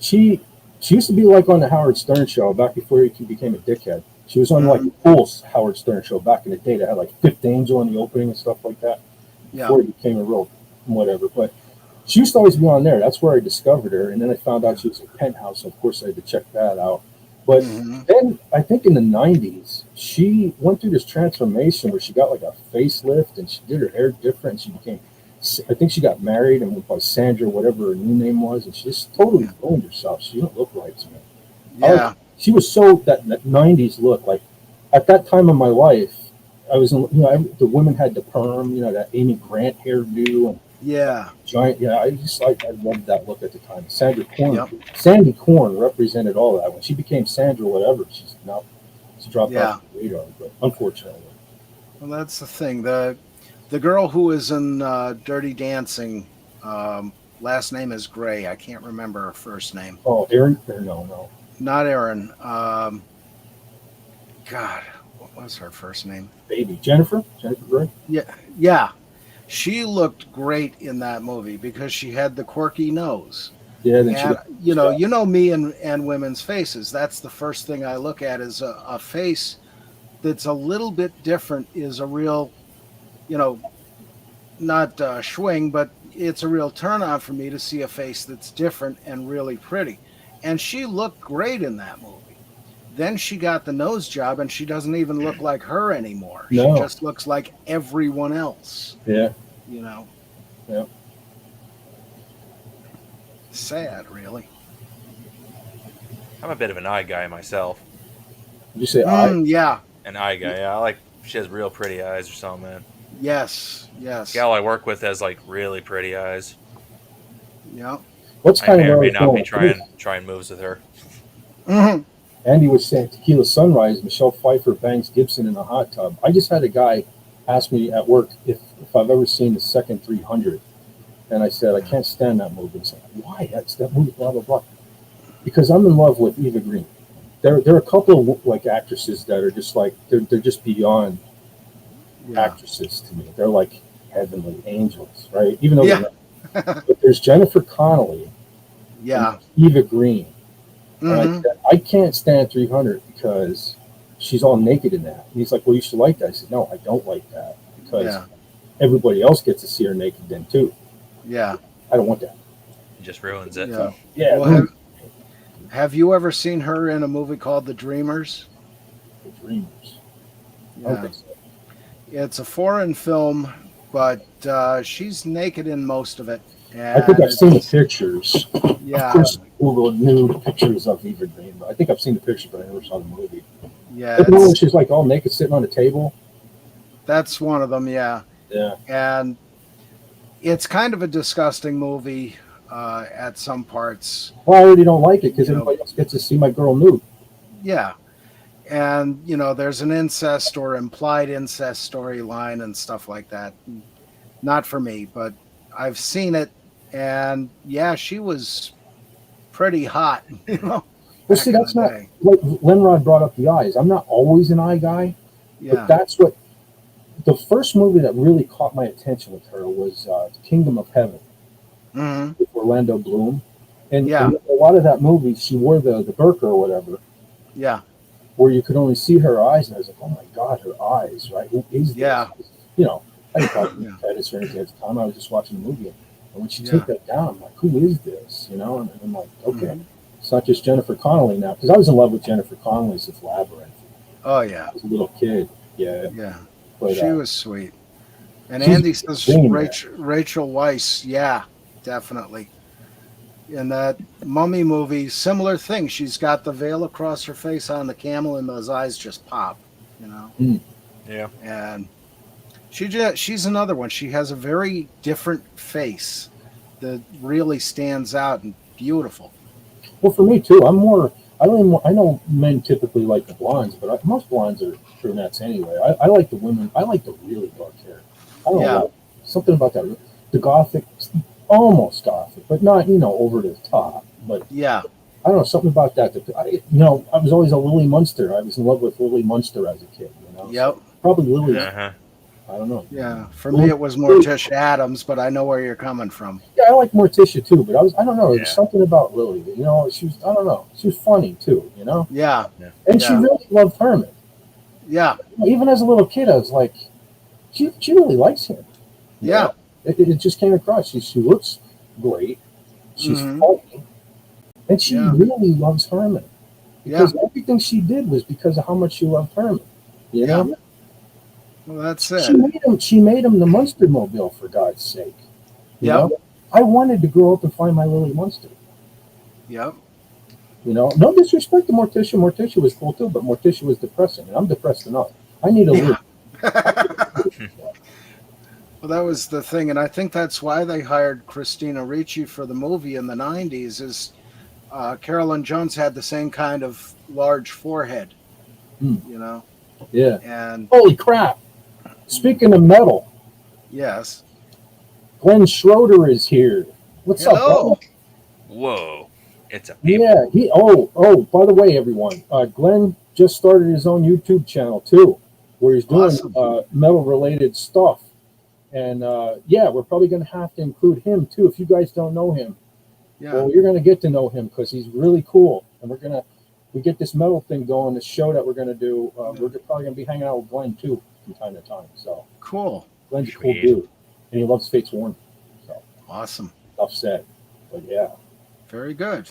used to be like on the Howard Stern show back before he became a dickhead. She was on like the cool Howard Stern show back in the day that had like Fifth Angel in the opening and stuff like that. Yeah. Before he became a real whatever. But she used to always be on there. That's where I discovered her. And then I found out she was at Penthouse. So of course I had to check that out. But then I think in the 90s, she went through this transformation where she got like a facelift and she did her hair different. She became, I think she got married and went by Sandra, whatever her new name was. And she just totally ruined herself. She didn't look right to me. Yeah. She was so that 90s look. Like at that time of my life, I was, the women had the perm, that Amy Grant hairdo and Yeah. giant. Yeah, I loved that look at the time. Sandra Korn, Yep. Sandy Korn represented all of that. When she became Sandra, whatever, she dropped off the radar. But unfortunately, Well, that's the thing. The girl who was in Dirty Dancing, last name is Gray. I can't remember her first name. oh, Aaron, no, Not Erin. God, what was her first name? baby Jennifer Gray. Yeah. She looked great in that movie because she had the quirky nose. Yeah, then And, you know me and women's faces. That's the first thing I look at is a face that's a little bit different is a real, swing, but it's a real turn on for me to see a face that's different and really pretty. And she looked great in that movie. Then she got the nose job, and she doesn't even look like her anymore. No. She just looks like everyone else. Yeah. You know. Yeah. Sad, really. I'm a bit of an eye guy myself. Did you say I? Yeah. An eye guy, yeah. I like she has real pretty eyes or something, man. Yes. The gal I work with has like really pretty eyes. Yeah. What's I kind may of or may not be going? trying moves with her. Mm-hmm. Andy was saying Tequila Sunrise, Michelle Pfeiffer bangs Gibson in a hot tub. I just had a guy ask me at work if I've ever seen the second 300. And I said, I can't stand that movie. He's like, why? That's that movie, blah, blah, blah. Because I'm in love with Eva Green. There are a couple of like actresses that are just like, they're just beyond actresses to me. They're like heavenly angels, right? Even though they're not. But there's Jennifer Connelly. Yeah. Eva Green. Mm-hmm. And I said, I can't stand 300 because she's all naked in that. And he's like, well, you should like that. I said, no, I don't like that because everybody else gets to see her naked then too. Yeah. I don't want that. It just ruins it. Yeah. Yeah. Well, have you ever seen her in a movie called The Dreamers? The Dreamers. Yeah. I don't think so. It's a foreign film, but she's naked in most of it. And I think I've seen the pictures. Yeah. Of course, Google nude pictures of Eva Green, but I think I've seen the picture, but I never saw the movie. Yeah. She's like all naked sitting on a table. That's one of them, yeah. Yeah. And it's kind of a disgusting movie at some parts. Well, I already don't like it because everybody else gets to see my girl nude. Yeah. And, there's an incest or implied incest storyline and stuff like that. Not for me, but I've seen it. And, yeah, she was pretty hot, Well, see, that's not like Lenrod brought up the eyes. I'm not always an eye guy, but that's what the first movie that really caught my attention with her was Kingdom of Heaven with Orlando Bloom. And a lot of that movie, she wore the burqa or whatever. Yeah. Where you could only see her eyes, and I was like, "Oh my God, her eyes! Right? Who is this?" Yeah. I didn't probably fetish or anything at the time. I was just watching the movie, and when she took that down, I'm like, "Who is this?" And I'm like, "Okay, it's not just Jennifer Connelly now," because I was in love with Jennifer Connelly since Labyrinth. Oh yeah, as a little kid. Yeah. But, she was sweet. And Andy says Rachel Weisz. Yeah, definitely. In that Mummy movie, similar thing. She's got the veil across her face on the camel, and those eyes just pop. Yeah. And she's another one. She has a very different face that really stands out and beautiful. Well, for me too. I know men typically like the blondes, but most blondes are brunettes anyway. I like the women. I like the really dark hair. I don't know. Something about that. The gothic, almost gothic, but not, over the top. But I don't know, something about that. I was always a Lily Munster. I was in love with Lily Munster as a kid, Yep. So probably Lily. I don't know. Yeah. For me, it was Morticia Adams, but I know where you're coming from. Yeah, I like Morticia too, but I don't know. There's something about Lily. She was, I don't know. She was funny too, Yeah. And she really loved Herman. Yeah. Even as a little kid, I was like, she really likes him. Yeah. It just came across. She looks great. She's funny. And she really loves Herman. Because everything she did was because of how much she loved Herman. You know? Well, that's it. She made him the Munster Mobile, for God's sake. You know? I wanted to grow up and find my Lily Munster. Yep. No disrespect to Morticia. Morticia was cool too, but Morticia was depressing, and I'm depressed enough. I need a Lily. Well, that was the thing, and I think that's why they hired Christina Ricci for the movie in the 90s, is Carolyn Jones had the same kind of large forehead, Yeah. And holy crap. Speaking of metal. Yes. Glenn Schroeder is here. What's up, brother? Whoa. It's a people. Yeah. By the way, everyone, Glenn just started his own YouTube channel too, where he's doing metal related stuff. And we're probably going to have to include him too. If you guys don't know him, well, you're going to get to know him because he's really cool. And we get this metal thing going, this show that we're going to do. We're probably going to be hanging out with Glenn too from time to time. So cool. Glenn's a cool dude. and he loves Fates Warning. So Awesome. enough said. But yeah, Very good.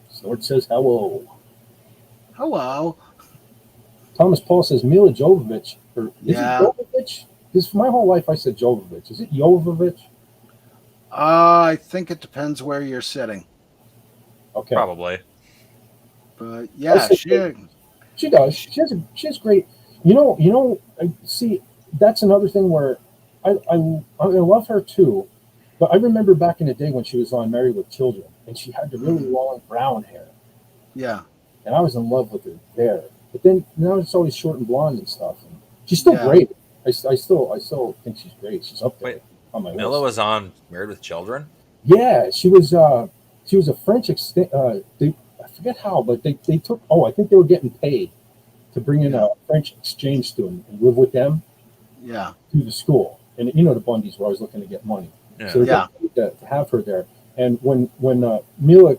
Snort says hello. Hello. Thomas Paul says Mila Jovovich. Or is it Yeah. Jovovich? Because for my whole life I said Jovovich. Is it Jovovich? I think it depends where you're sitting. Okay. Probably. But yeah, She does. She has great. I see. That's another thing where I love her too, but I remember back in the day when she was on Married with Children, and she had the really long brown hair, yeah. and I was in love with her there. But then now it's always short and blonde and stuff. And she's still Yeah. great. I still think she's great. She's up there Wait, on my Mila list. was on Married with Children? Yeah, she was a French I forget how, but they took. Oh, I think they were getting paid to bring in a French exchange student and live with them Yeah. to the school. And you know the Bundys were always looking to get money, Yeah. so they got paid to have her there. And when Mila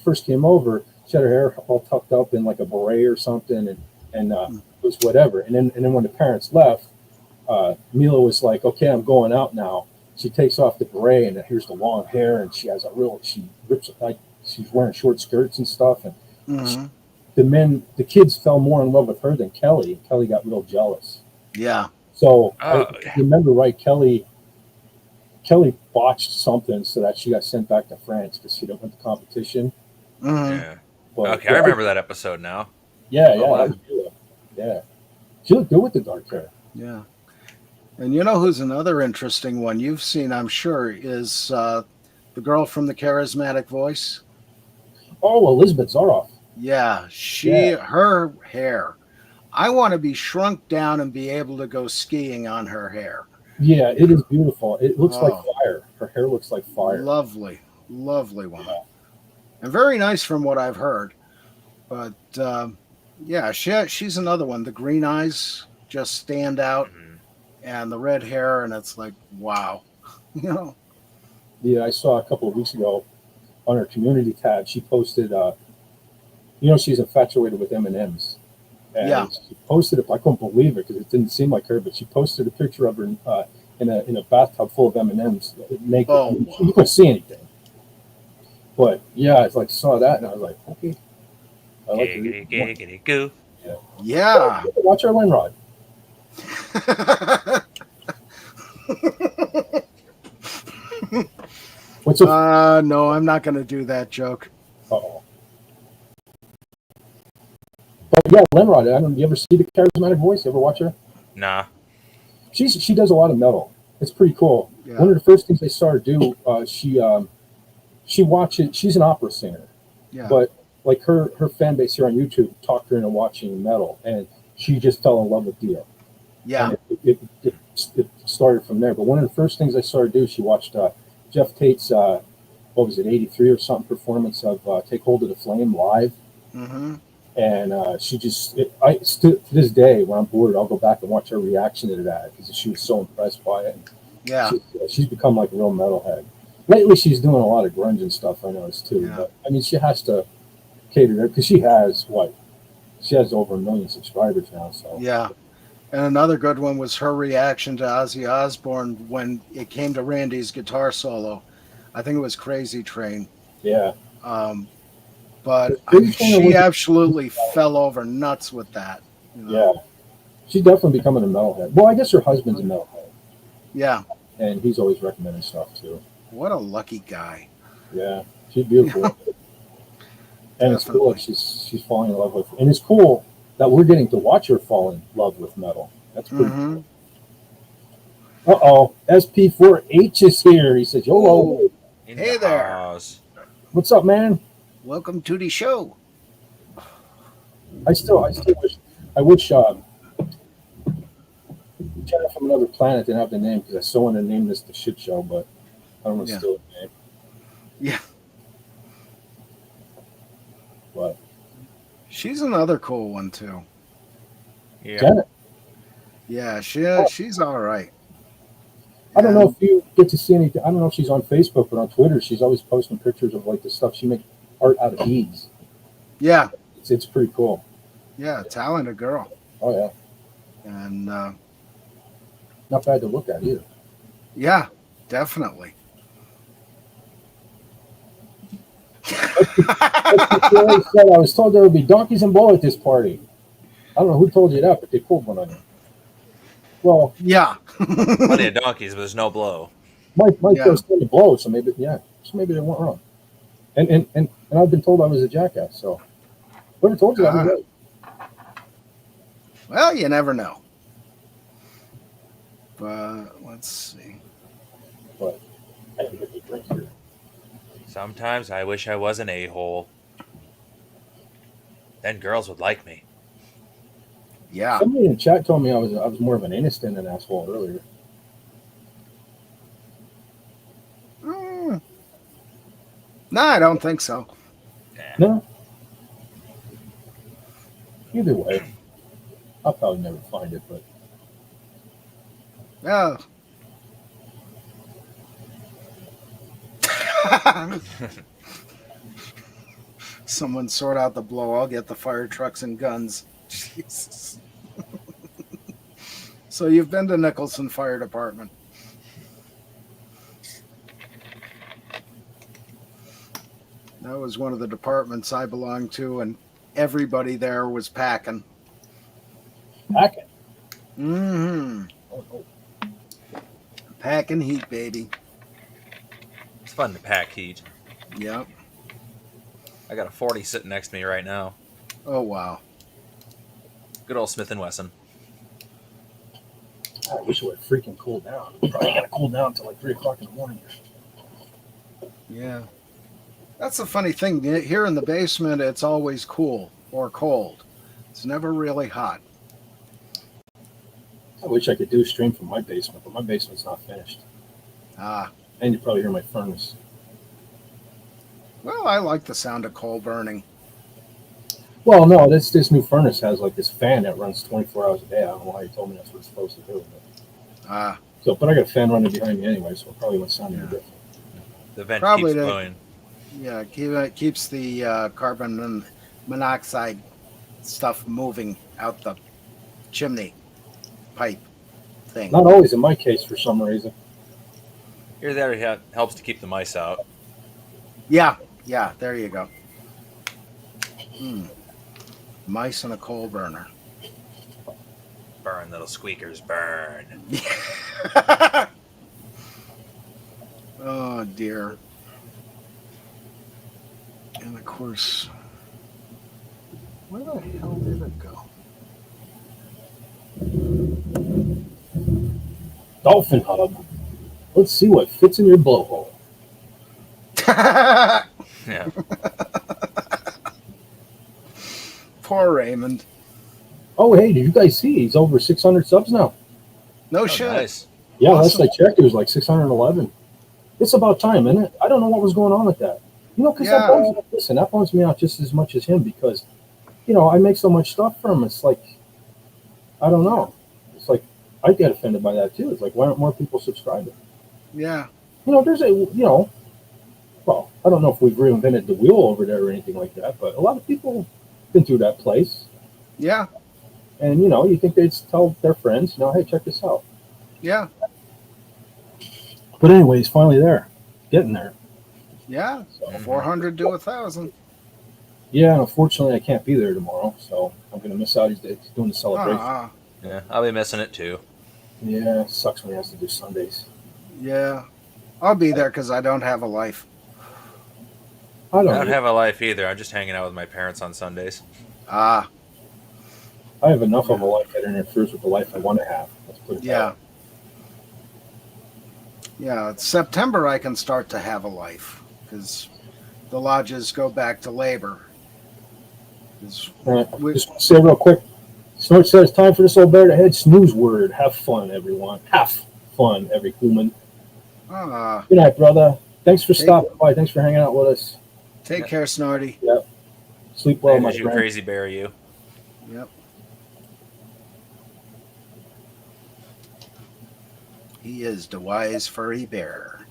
first came over, she had her hair all tucked up in like a beret or something, and it was whatever. And then when the parents left, Mila was like, "Okay, I'm going out now." She takes off the beret, and here's the long hair, and she rips like she's wearing short skirts and stuff. And the kids fell more in love with her than Kelly. Kelly got real jealous. Yeah. So I remember right, Kelly botched something so that she got sent back to France because she didn't win the competition. Yeah. But, Okay, I remember that episode now. Yeah, Oh, wow. that was Mila. Yeah, she looked good with the dark hair. Yeah. And you know who's another interesting one you've seen, I'm sure, is the girl from the Charismatic Voice. Oh, Elizabeth Zaroff. Yeah, her hair. I want to be shrunk down and be able to go skiing on her hair. Yeah, it is beautiful. It looks like fire. Her hair looks like fire. Lovely, lovely woman. And very nice from what I've heard. But yeah, she's another one. The green eyes just stand out, and the red hair, and it's like, wow. You know? Yeah, I saw a couple of weeks ago on her community tab, she posted, she's infatuated with M&Ms. And she posted it. I couldn't believe it because it didn't seem like her, but she posted a picture of her in a bathtub full of M&Ms naked. You couldn't see anything. But yeah, I like saw that and I was like, okay. I like Giggity goo. Yeah. Watch our Linrod. What's no, I'm not going to do that joke. Uh-oh. But yeah, Linrod, you ever see the Charismatic Voice? You ever watch her? Nah. She does a lot of metal. It's pretty cool. Yeah. One of the first things I saw her do, she watches. She's an opera singer, but like her fan base here on YouTube talked her into watching metal, and she just fell in love with Dio. Yeah, and it started from there. But one of the first things I saw her do, she watched Jeff Tate's what was it, '83 or something performance of "Take Hold of the Flame" live. And she just, to this day, when I'm bored, I'll go back and watch her reaction to that because she was so impressed by it. Yeah. She's become like a real metalhead. Lately, she's doing a lot of grunge and stuff, I noticed too. Yeah. But I mean, she has to cater to, because she has over 1 million subscribers now. So yeah. And another good one was her reaction to Ozzy Osbourne when it came to Randy's guitar solo. I think it was Crazy Train. Yeah. But I mean, she absolutely fell over nuts with that. You know? Yeah. She's definitely becoming a metalhead. Well, I guess her husband's a metalhead. Yeah. And he's always recommending stuff too. What a lucky guy. Yeah. She's beautiful. And it's cool that she's falling in love with. And it's cool that we're getting to watch her fall in love with metal. That's pretty cool. Uh-oh. SP4H is here. He says, "Yo, hey there. What's up, man? Welcome to the show." I still wish Jenna from Another Planet didn't have the name because I still want to name this the shit show, but I don't want to steal the name. Yeah. But she's another cool one too. Yeah. Jenna. Yeah, she's all right. I don't know if you get to see anything. I don't know if she's on Facebook, but on Twitter, she's always posting pictures of like the stuff she makes art out of beads. Yeah. It's pretty cool. Yeah, talented girl. Oh yeah. And not bad to look at either. Yeah. Definitely. I was told there would be donkeys and blow at this party. I don't know who told you that, but they pulled one on you. Well, Yeah. Plenty of donkeys, but there's no blow. Mike Yeah. was told to blow, so maybe they weren't wrong. And I've been told I was a jackass. So whoever told you that was right. Well, you never know. But let's see. But I can get the drink here. Sometimes I wish I was an a-hole. Then girls would like me. Yeah. Somebody in the chat told me I was more of an innocent than an asshole earlier. No, I don't think so. No. Either way, I'll probably never find it, but Yeah. Someone sort out the blow. I'll get the fire trucks and guns. Jesus. So you've been to Nicholson Fire Department. That was one of the departments I belonged to, and everybody there was packing. packing. Mm-hmm. Oh. Packing heat, baby. It's fun to pack heat. Yep. I got a 40 sitting next to me right now. Oh, wow. Good old Smith & Wesson. I wish it would freaking cool down. Probably gonna cool down until like 3 o'clock in the morning. Yeah. That's the funny thing. Here in the basement, it's always cool or cold. It's never really hot. I wish I could do a stream from my basement, but my basement's not finished. Ah. And you probably hear my furnace. Well, I like the sound of coal burning. Well, no, this new furnace has like this fan that runs 24 hours a day. I don't know why you told me that's what it's supposed to do. Ah. So, but I got a fan running behind me anyway, so it probably won't sound any different. The vent Probably keeps blowing. Yeah, it keeps the carbon monoxide stuff moving out the chimney pipe thing. Not always in my case for some reason. Here, there, it helps to keep the mice out. Yeah, there you go. Mice and a coal burner. Burn, little squeakers, burn. Oh, dear. And of course, where the hell did it go? Dolphin Hub. Let's see what fits in your blowhole. Yeah. Poor Raymond. Oh, hey, did you guys see? He's over 600 subs now. No Oh, shit. nice. Yeah, Awesome. last I checked, it was like 611. It's about time, isn't it? I don't know what was going on with that. You know, because Yeah. that bums me out just as much as him because, you know, I make so much stuff for him. It's like, I don't know. It's like, I get offended by that too. It's like, why aren't more people subscribing? Yeah. You know, there's well, I don't know if we've reinvented the wheel over there or anything like that, but a lot of people been through that place. Yeah. And, you know, you think they'd tell their friends, you know, hey, check this out. Yeah. But anyway, he's finally there, getting there. Yeah. So, 400 to 1,000. yeah, and unfortunately, I can't be there tomorrow, so I'm going to miss out. He's doing the celebration. Yeah, I'll be missing it too. Yeah, it sucks when he has to do Sundays. Yeah. I'll be there because I don't have a life. I I don't don't have a life either. I'm just hanging out with my parents on Sundays. I have enough of a life that interferes with the life I want to have. Let's put it Yeah. that way. Yeah. It's September I can start to have a life because the lodges go back to labor. 'Cause All right, we- just want to say real quick. Snort says, time for this old bear to head snooze word. Have fun, everyone. Have fun, every human. Good night, brother. Thanks for stopping by. Thanks for hanging out with us. Take care, Snorty. Sleep well, Well, my you friend. crazy bear, you. Yep. He is the wise furry bear.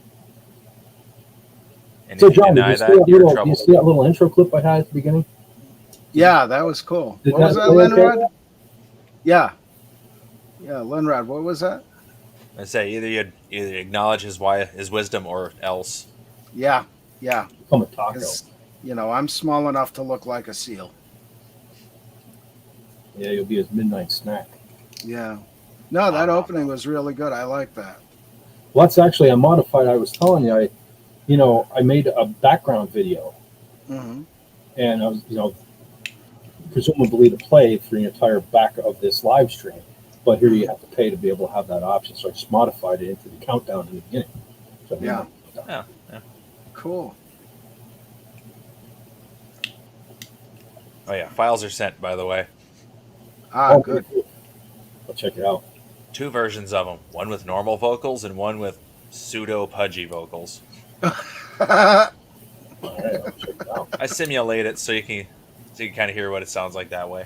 And So, if you John, deny did that, you, you're in do trouble. you see that little intro clip I had at the beginning? Yeah, that was cool. Did What was that that, play okay? Linrod? Yeah. Yeah, Linrod, what was that? I say either acknowledge his wisdom or else. Yeah. Become a taco. Because, I'm small enough to look like a seal. Yeah, you'll be his midnight snack. Yeah. No, that opening was really good. I like that. Well, that's actually a modified. I was telling you, I made a background video, Mm-hmm. and I was, presumably to play for the entire back of this live stream. But here you have to pay to be able to have that option. So I just modified it into the countdown in the beginning. So I made Yeah. my countdown. Yeah. Cool. Oh yeah, files are sent, by the way. Ah, good. I'll check it out. 2 versions of them. One with normal vocals and one with pseudo pudgy vocals. All right, I'll check it out. I simulate it so you can kind of hear what it sounds like that way.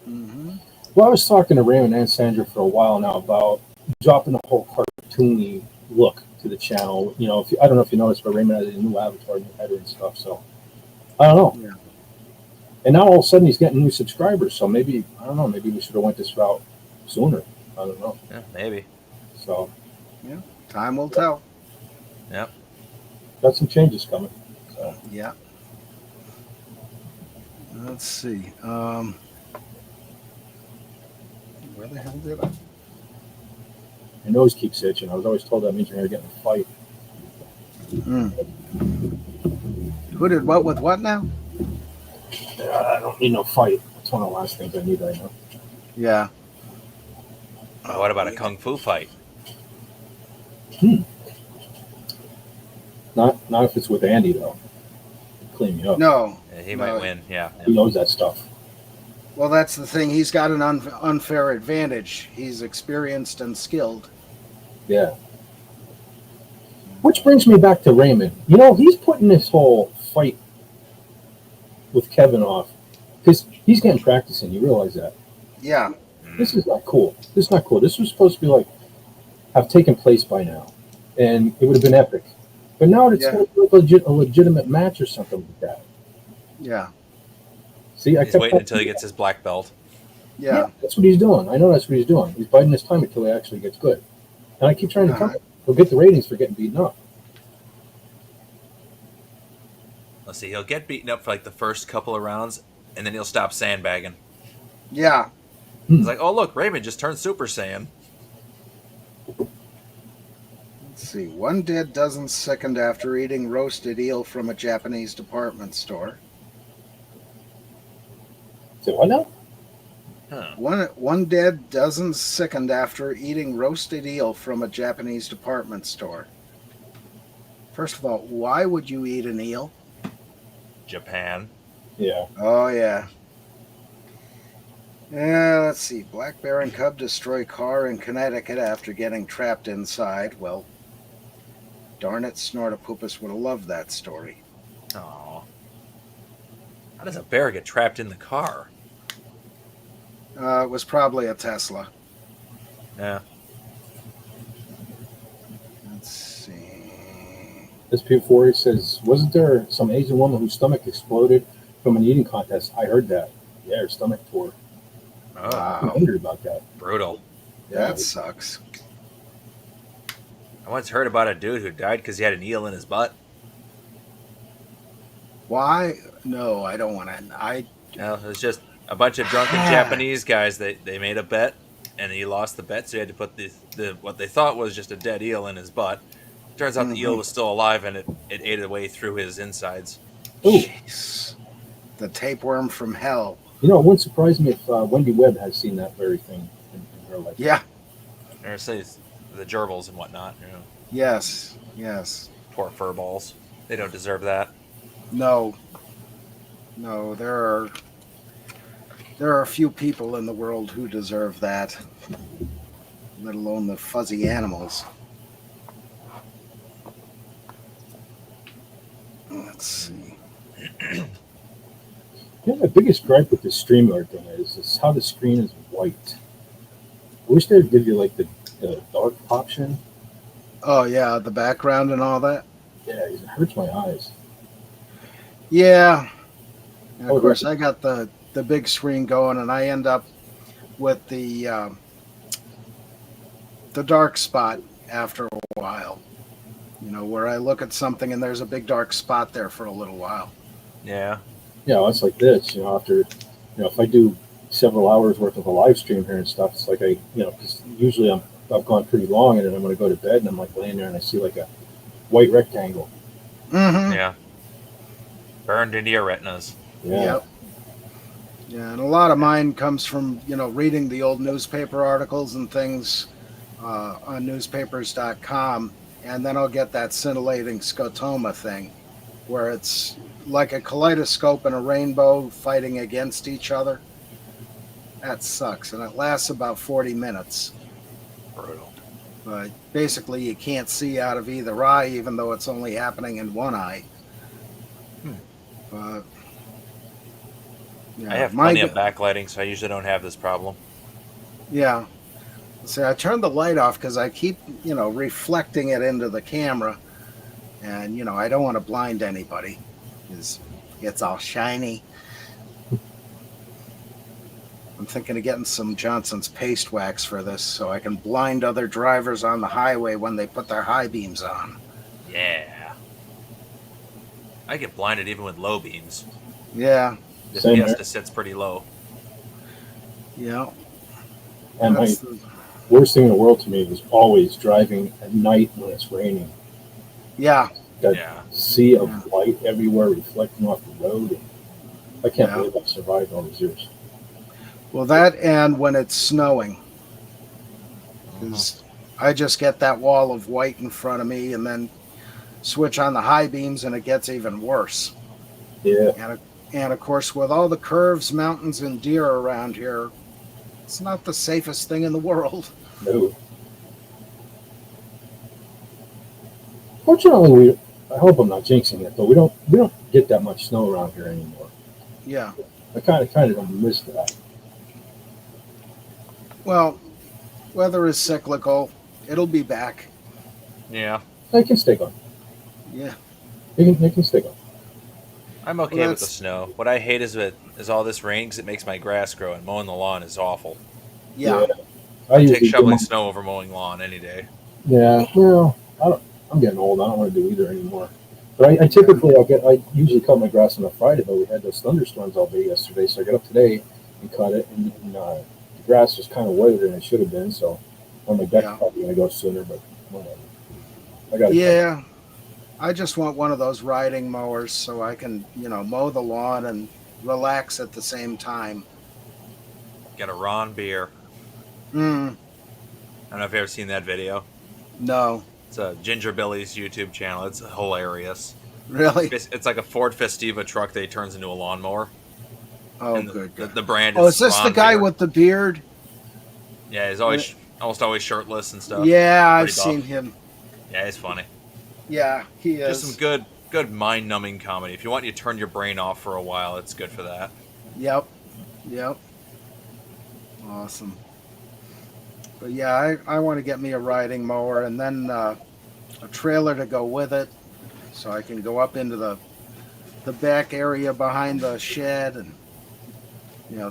Mm-hmm. Well, I was talking to Raymond and Sandra for a while now about dropping the whole cartoony look to the channel. I don't know if you noticed, but Raymond has a new avatar, new header and stuff. So I don't know. Yeah. And now all of a sudden he's getting new subscribers. So maybe I don't know. Maybe we should have went this route sooner. I don't know. Yeah, maybe. So Time will tell. Yep. got some changes coming. So Yeah. Let's see. Where the hell did I? my nose keeps itching. I was always told that means you're going to get in a fight. Who did what with what now? I don't need no fight. That's one of the last things I need right now. Yeah. What about a kung fu fight? Not if it's with Andy though. Clean me up. No. Yeah, he might win. Yeah. He knows that stuff. Well, that's the thing. He's got an unfair advantage. He's experienced and skilled. Yeah. Which brings me back to Raymond. He's putting this whole fight with Kevin off because he's getting practice in. You realize that? Yeah. This is not cool. This is not cool. This was supposed to be have taken place by now, and it would have been epic. But now it's going to be like a legitimate match or something like that. Yeah. See, He's waiting until he gets his black belt. Yeah. That's what he's doing. I know that's what he's doing. He's biding his time until he actually gets good. And I keep trying to tell him, he'll get the ratings for getting beaten up. Let's see. He'll get beaten up for the first couple of rounds, and then he'll stop sandbagging. Yeah. He's like, "Oh look, Raymond just turned Super Saiyan." Let's see. One dead dozen sickened after eating roasted eel from a Japanese department store. So what now? Huh. One dead dozen sickened after eating roasted eel from a Japanese department store. First of all, why would you eat an eel? Japan. Yeah. Oh, yeah. Yeah, let's see. Black bear and cub destroy car in Connecticut after getting trapped inside. Well, darn it, Snortopoopus would have loved that story. Oh. How does a bear get trapped in the car? It was probably a Tesla. Yeah. Let's see. SP4 says, wasn't there some Asian woman whose stomach exploded from an eating contest? I heard that. Yeah, her stomach tore. Oh, I Wow. wondered about that. brutal. Yeah. That sucks. I once heard about a dude who died because he had an eel in his butt. Why? No, I don't want to. It was just a bunch of drunken Japanese guys. They made a bet, and he lost the bet, so he had to put the what they thought was just a dead eel in his butt. Turns out the eel was still alive, and it ate away through his insides. Ooh. Jeez. The tapeworm from hell. It wouldn't surprise me if Wendy Webb had seen that very thing in her life. Yeah. Or say the gerbils and whatnot. Yes. Poor fur balls. They don't deserve that. No, there are a few people in the world who deserve that, let alone the fuzzy animals. Let's see. My biggest gripe with the StreamYard thing is how the screen is white. I wish they'd give you the dark option. Oh yeah, the background and all that. Yeah, it hurts my eyes. Yeah. And Oh, of course, right. I got the big screen going, and I end up with the the dark spot after a while. You know, where I look at something and there's a big dark spot there for a little while. Yeah. Yeah, well, it's like this. After if I do several hours worth of a live stream here and stuff, it's like because usually I've gone pretty long, and then I'm going to go to bed, and I'm like laying there, and I see like a white rectangle. Mm-hmm. Yeah. Burned into your retinas. Yeah. Yep. Yeah, and a lot of mine comes from, reading the old newspaper articles and things on newspapers.com, and then I'll get that scintillating scotoma thing, where it's like a kaleidoscope and a rainbow fighting against each other. That sucks, and it lasts about 40 minutes. Brutal. But basically, you can't see out of either eye, even though it's only happening in one eye. But yeah, I have plenty of backlighting, so I usually don't have this problem. Yeah. See, I turned the light off because I keep, reflecting it into the camera. And, I don't want to blind anybody because it's all shiny. I'm thinking of getting some Johnson's paste wax for this so I can blind other drivers on the highway when they put their high beams on. Yeah. I get blinded even with low beams. Yeah. The Same Fiesta here. sits pretty low. Yeah. And my worst thing in the world to me was always driving at night when it's raining. Yeah. That sea of light everywhere reflecting off the road. And I can't believe I've survived all these years. Well, that and when it's snowing. Because I just get that wall of white in front of me and then switch on the high beams and it gets even worse. Yeah. And of course, with all the curves, mountains, and deer around here, it's not the safest thing in the world. No. Fortunately, I hope I'm not jinxing it, but we don't get that much snow around here anymore. Yeah. I kind of don't miss that. Well, weather is cyclical. It'll be back. Yeah. It can stay gone. Yeah. It can stay gone. I'm okay with the snow. What I hate is all this rain because it makes my grass grow, and mowing the lawn is awful. Yeah. I take shoveling snow over mowing lawn any day. Yeah. Well, I'm getting old. I don't want to do either anymore. But I typically I usually cut my grass on a Friday, but we had those thunderstorms all day yesterday, so I got up today and cut it, and the grass was kind of wetter than it should have been. So on my deck's probably going to go sooner, but whatever. I got Yeah. I just want one of those riding mowers so I can, mow the lawn and relax at the same time. Get a Ron beer. I don't know if you've ever seen that video. No. It's a Ginger Billy's YouTube channel. It's hilarious. Really? It's like a Ford Festiva truck that he turns into a lawnmower. Oh, and good. The brand is is this Ron the guy beer. with the beard? Yeah, he's almost always shirtless and stuff. Yeah, I've Pretty seen buff. him. Yeah, he's funny. Yeah, he is. Just some good mind-numbing comedy. If you want you to turn your brain off for a while, it's good for that. Yep. Awesome. But yeah, I want to get me a riding mower and then a trailer to go with it so I can go up into the back area behind the shed and,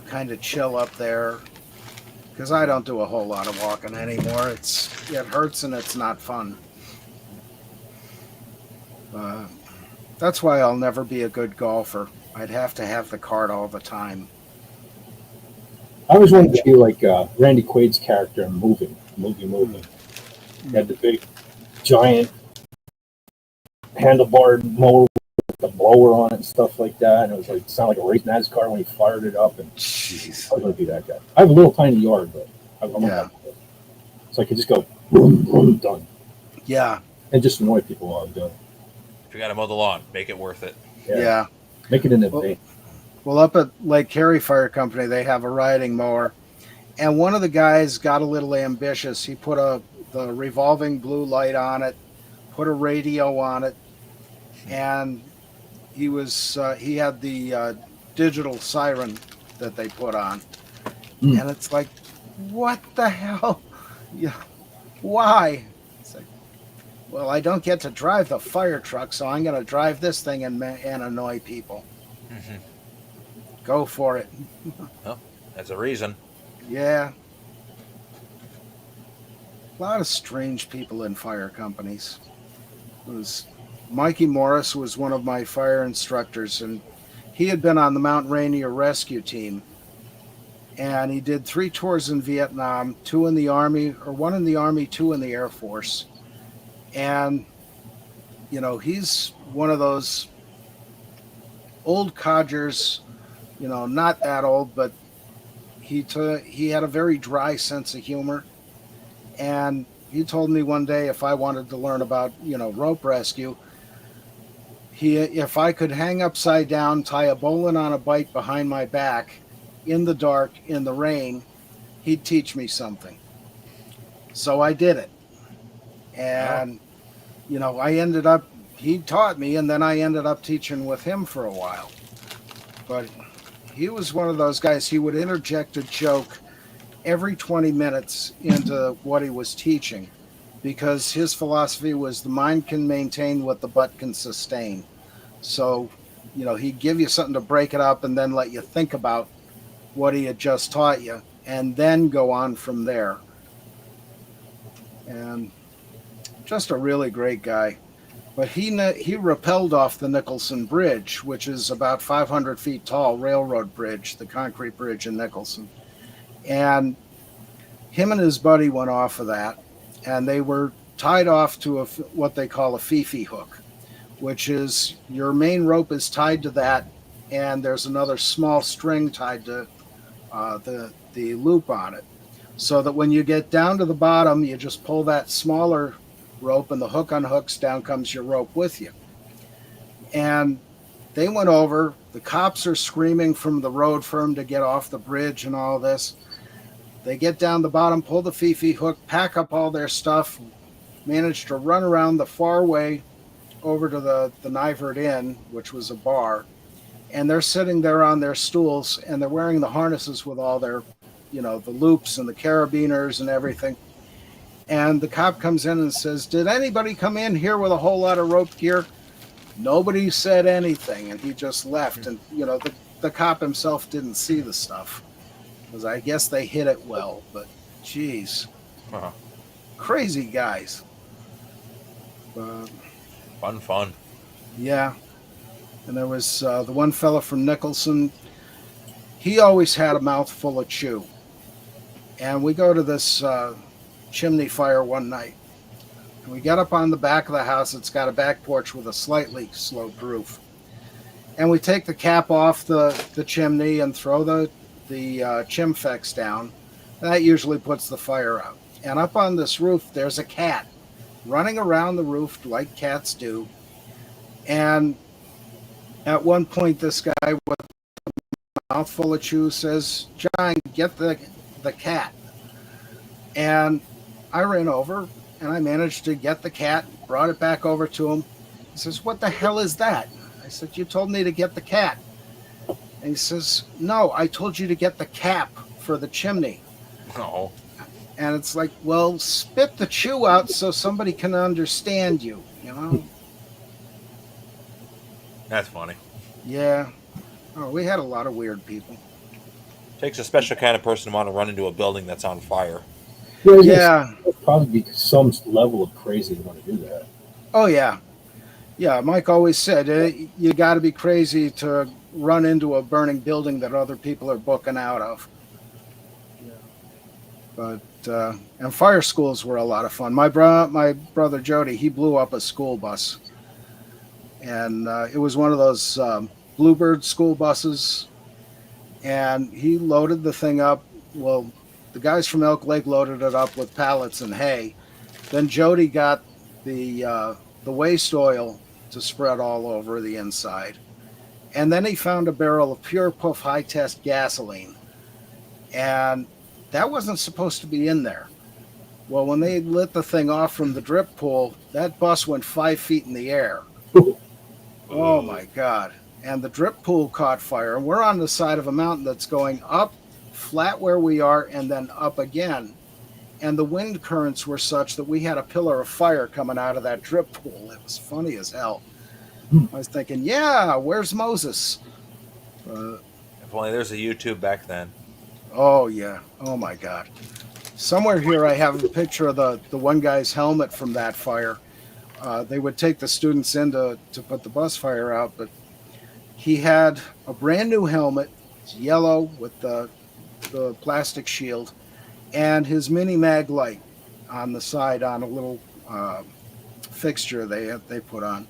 kind of chill up there. Because I don't do a whole lot of walking anymore. It hurts and it's not fun. That's why I'll never be a good golfer. I'd have to have the cart all the time. I always wanted to be like Randy Quaid's character in movie. He had the big, giant handlebar mower with the blower on it and stuff like that. And it was like sounded like a race NASCAR when he fired it up. And Jeez. I was going to be that guy. I have a little tiny yard, but I'm not. So I could just go boom, boom, done. Yeah. And just annoy people while I'm doing it. If you got to mow the lawn, make it worth it. Yeah. Make it in advance. Well, up at Lake Cary Fire Company, they have a riding mower. And one of the guys got a little ambitious. He put the revolving blue light on it, put a radio on it, and he had the digital siren that they put on. And it's like, what the hell? Yeah. Why? It's like, well, I don't get to drive the fire truck, so I'm going to drive this thing and annoy people. Mm-hmm. Go for it. Well, that's a reason. Yeah. A lot of strange people in fire companies. Mikey Morris was one of my fire instructors, and he had been on the Mount Rainier rescue team. And he did 3 tours in Vietnam, 2 in the Army, or 1 in the Army, 2 in the Air Force. And, he's one of those old codgers, not that old, but he had a very dry sense of humor. And he told me one day if I wanted to learn about, rope rescue, if I could hang upside down, tie a bowline on a bike behind my back, in the dark, in the rain, he'd teach me something. So I did it. And, he taught me, and then I ended up teaching with him for a while. But he was one of those guys, he would interject a joke every 20 minutes into what he was teaching, because his philosophy was the mind can maintain what the butt can sustain. So, he'd give you something to break it up and then let you think about what he had just taught you, and then go on from there. And just a really great guy. But he rappelled off the Nicholson Bridge, which is about 500 feet tall, railroad bridge, the concrete bridge in Nicholson. And him and his buddy went off of that, and they were tied off to what they call a fifi hook, which is your main rope is tied to that, and there's another small string tied to the loop on it, so that when you get down to the bottom, you just pull that smaller rope and the hook unhooks, down comes your rope with you. And they went over, the cops are screaming from the road for him to get off the bridge and all this. They get down the bottom, pull the fifi hook, pack up all their stuff, managed to run around the far way over to the Nivert Inn, which was a bar. And they're sitting there on their stools, and they're wearing the harnesses with all their, the loops and the carabiners and everything. And the cop comes in and says, "Did anybody come in here with a whole lot of rope gear?" Nobody said anything, and he just left. And, the cop himself didn't see the stuff, because I guess they hid it well. But, geez, crazy guys. Fun. Yeah. And there was the one fella from Nicholson. He always had a mouthful of chew. And we go to this chimney fire one night. And we get up on the back of the house. It's got a back porch with a slightly sloped roof. And we take the cap off the chimney and throw the chimfex down. That usually puts the fire out. And up on this roof, there's a cat running around the roof like cats do. And at one point, this guy with a mouthful of chew says, "John, get the cat." And I ran over, and I managed to get the cat, brought it back over to him. He says, "What the hell is that?" I said, "You told me to get the cat." And he says, "No, I told you to get the cap for the chimney." No. And it's like, well, spit the chew out so somebody can understand you, That's funny. Yeah. Oh, we had a lot of weird people. Takes a special kind of person to want to run into a building that's on fire. Yeah. There's probably be some level of crazy to want to do that. Oh, yeah. Yeah, Mike always said, you got to be crazy to run into a burning building that other people are booking out of. Yeah. But, and fire schools were a lot of fun. My brother Jody, he blew up a school bus. And it was one of those Bluebird school buses. And he loaded the thing up. Well, the guys from Elk Lake loaded it up with pallets and hay. Then Jody got the waste oil to spread all over the inside. And then he found a barrel of Pure Puff high test gasoline. And that wasn't supposed to be in there. Well, when they lit the thing off from the drip pool, that bus went 5 feet in the air. Oh my God. And the drip pool caught fire. And we're on the side of a mountain that's going up flat where we are and then up again. And the wind currents were such that we had a pillar of fire coming out of that drip pool. It was funny as hell. I was thinking, yeah, where's Moses? If only there's a YouTube back then. Oh, yeah. Oh, my God. Somewhere here, I have a picture of the one guy's helmet from that fire. They would take the students in to put the bus fire out, but he had a brand new helmet. It's yellow with the plastic shield, and his mini mag light on the side on a little fixture they put on.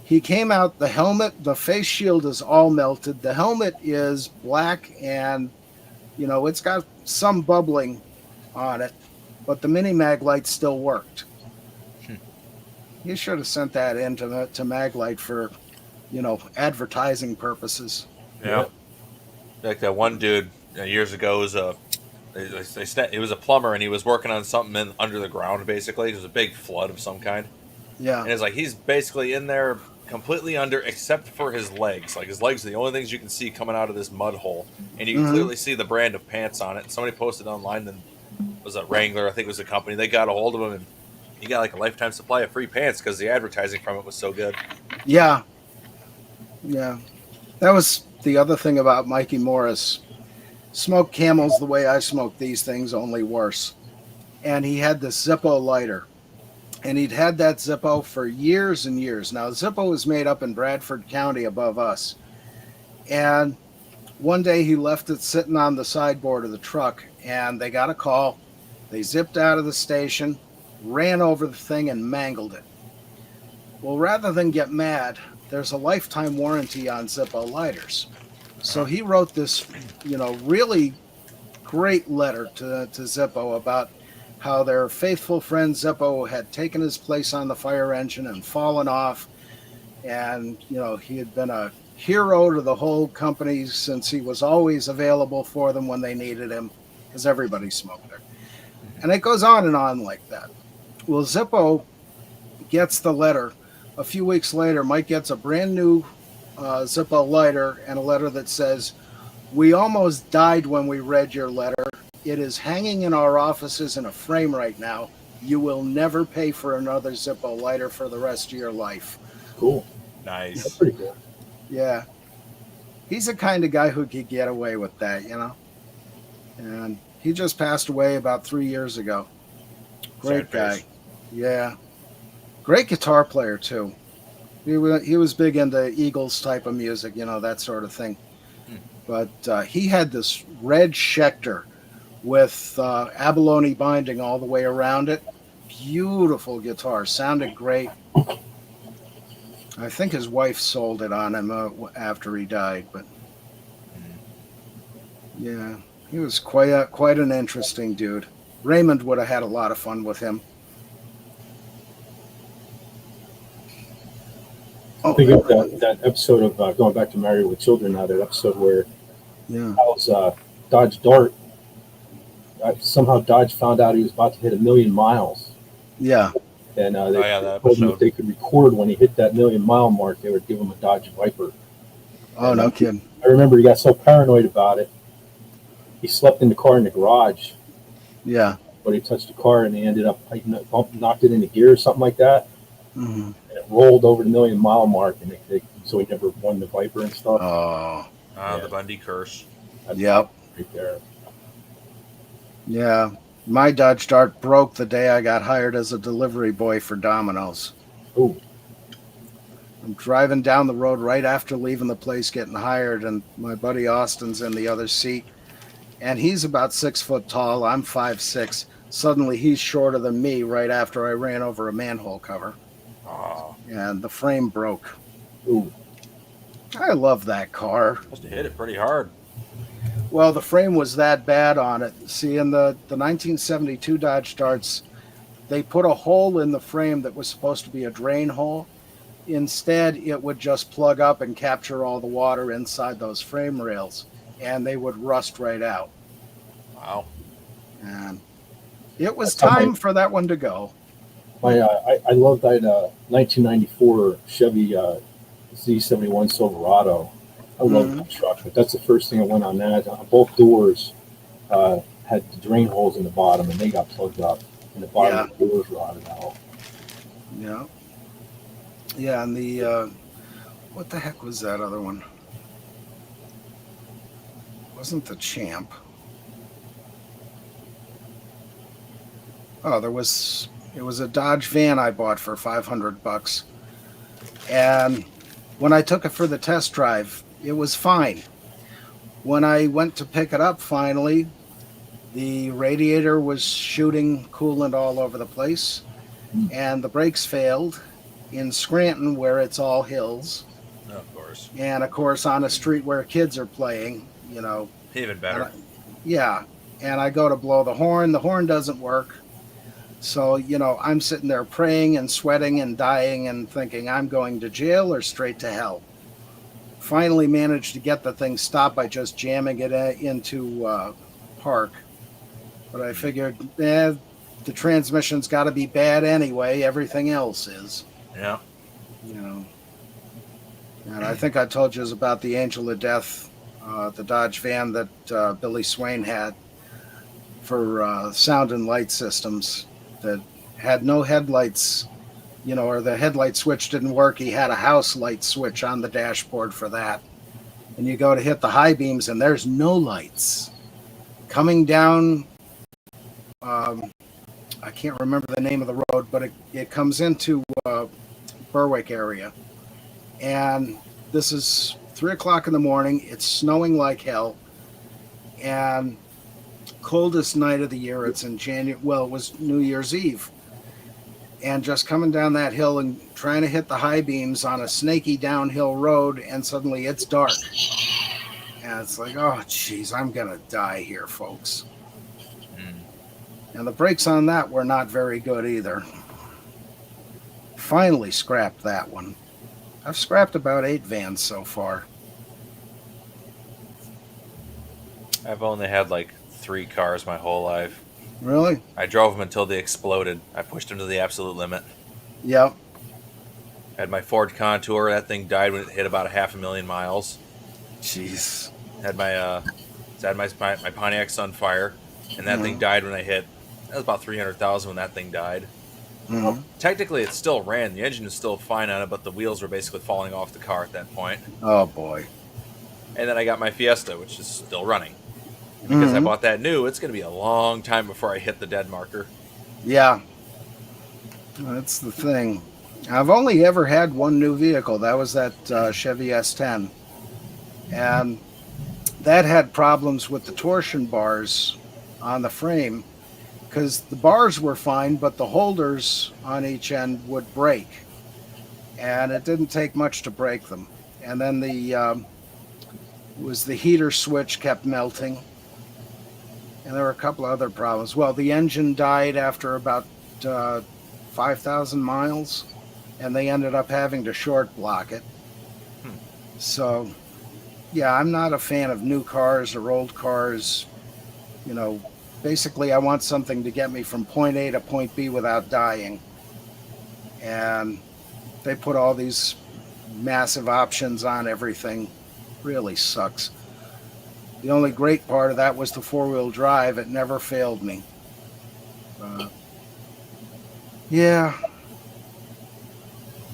He came out, the helmet, the face shield is all melted. The helmet is black and, it's got some bubbling on it, but the mini mag light still worked. You should have sent that in to Maglite for, advertising purposes. Yeah. Like that one dude years ago was he was a plumber and he was working on something under the ground, basically. It was a big flood of some kind. Yeah. And it's like he's basically in there completely under, except for his legs. Like his legs are the only things you can see coming out of this mud hole. And you can clearly see the brand of pants on it. And somebody posted online, then was a Wrangler, I think it was a company. They got a hold of him and he got like a lifetime supply of free pants because the advertising from it was so good. Yeah. Yeah. That was the other thing about Mikey Morris. Smoked Camels the way I smoke these things, only worse. And he had this Zippo lighter. And he'd had that Zippo for years and years. Now, Zippo was made up in Bradford County above us. And one day he left it sitting on the sideboard of the truck, and they got a call. They zipped out of the station, ran over the thing, and mangled it. Well, rather than get mad, there's a lifetime warranty on Zippo lighters. So he wrote this, really great letter to Zippo about how their faithful friend Zippo had taken his place on the fire engine and fallen off. And, he had been a hero to the whole company since he was always available for them when they needed him, because everybody smoked there. And it goes on and on like that. Well, Zippo gets the letter. A few weeks later, Mike gets a brand new Zippo lighter and a letter that says, "We almost died when we read your letter. It is hanging in our offices in a frame right now. You will never pay for another Zippo lighter for the rest of your life." Cool. Nice. That's pretty cool. Yeah. He's the kind of guy who could get away with that, And he just passed away about 3 years ago. Great guy. Yeah. Great guitar player, too. He was big into Eagles type of music, that sort of thing. But he had this red Schecter with abalone binding all the way around it. Beautiful guitar. Sounded great. I think his wife sold it on him after he died. But yeah, he was quite an interesting dude. Raymond would have had a lot of fun with him. I think of that episode of going back to Married with Children now, that episode where Hal's Dodge Dart, somehow Dodge found out he was about to hit 1,000,000 miles. Yeah. And that told him episode. if they could record when he hit that 1,000,000-mile mark, they would give him a Dodge Viper. Oh, no kidding. I remember he got so paranoid about it, he slept in the car in the garage. Yeah. But he touched the car and he ended up knocked it into gear or something like that. Mm-hmm. And it rolled over the 1,000,000-mile mark, and so he never won the Viper and stuff. Oh. The Bundy curse. Yep. Right there. Yeah. My Dodge Dart broke the day I got hired as a delivery boy for Domino's. Oh. I'm driving down the road right after leaving the place, getting hired, and my buddy Austin's in the other seat. And he's about 6 foot tall. I'm 5'6". Suddenly he's shorter than me right after I ran over a manhole cover. Oh. And the frame broke. Ooh. I love that car. Must have hit it pretty hard. Well, the frame was that bad on it. See, in the 1972 Dodge Darts, they put a hole in the frame that was supposed to be a drain hole. Instead, it would just plug up and capture all the water inside those frame rails, and they would rust right out. Wow. And it was time for that one to go. I love that 1994 Chevy Z71 Silverado. I love that truck, but that's the first thing I went on that. Both doors had the drain holes in the bottom, and they got plugged up, and the bottom of the doors rotted out. Yeah. Yeah, and the, what the heck was that other one? Wasn't the Champ. Oh, it was a Dodge van I bought for $500, and when I took it for the test drive, it was fine. When I went to pick it up finally, the radiator was shooting coolant all over the place, and the brakes failed in Scranton, where it's all hills, Of course. and of course on a street where kids are playing, you know. Even better. Yeah, and I go to blow the horn doesn't work. So, you know, I'm sitting there praying and sweating and dying and thinking I'm going to jail or straight to hell. Finally managed to get the thing stopped by just jamming it into park. But I figured, the transmission's got to be bad anyway. Everything else is. Yeah. You know. And I think I told you about the Angel of Death, the Dodge van that Billy Swain had for sound and light systems that had no headlights, you know, or the headlight switch didn't work. He had a house light switch on the dashboard for that. And you go to hit the high beams and there's no lights. Coming down, I can't remember the name of the road, but it comes into Berwick area. And this is 3 o'clock in the morning. It's snowing like hell. And coldest night of the year. It's in January. Well, it was New Year's Eve. And just coming down that hill and trying to hit the high beams on a snaky downhill road, and suddenly it's dark. And it's like, oh, geez, I'm going to die here, folks. And the brakes on that were not very good either. Finally scrapped that one. I've scrapped about 8 vans so far. I've only had like 3 cars my whole life. Really? I drove them until they exploded. I pushed them to the absolute limit. Yep. I had my Ford Contour. That thing died when it hit about 500,000 miles. Jeez. Had my Pontiac Sunfire, and that thing died when I hit. That was about 300,000 when that thing died. Mm-hmm. Technically, it still ran. The engine is still fine on it, but the wheels were basically falling off the car at that point. Oh boy. And then I got my Fiesta, which is still running. Because I bought that new, it's going to be a long time before I hit the dead marker. Yeah. That's the thing. I've only ever had one new vehicle. That was that Chevy S10. And that had problems with the torsion bars on the frame, because the bars were fine, but the holders on each end would break. And it didn't take much to break them. And then the heater switch kept melting. And there were a couple of other problems. Well, the engine died after about 5,000 miles, and they ended up having to short block it. So, yeah, I'm not a fan of new cars or old cars. You know, basically I want something to get me from point A to point B without dying. And they put all these massive options on everything. Really sucks. The only great part of that was the 4-wheel drive. It never failed me. Yeah.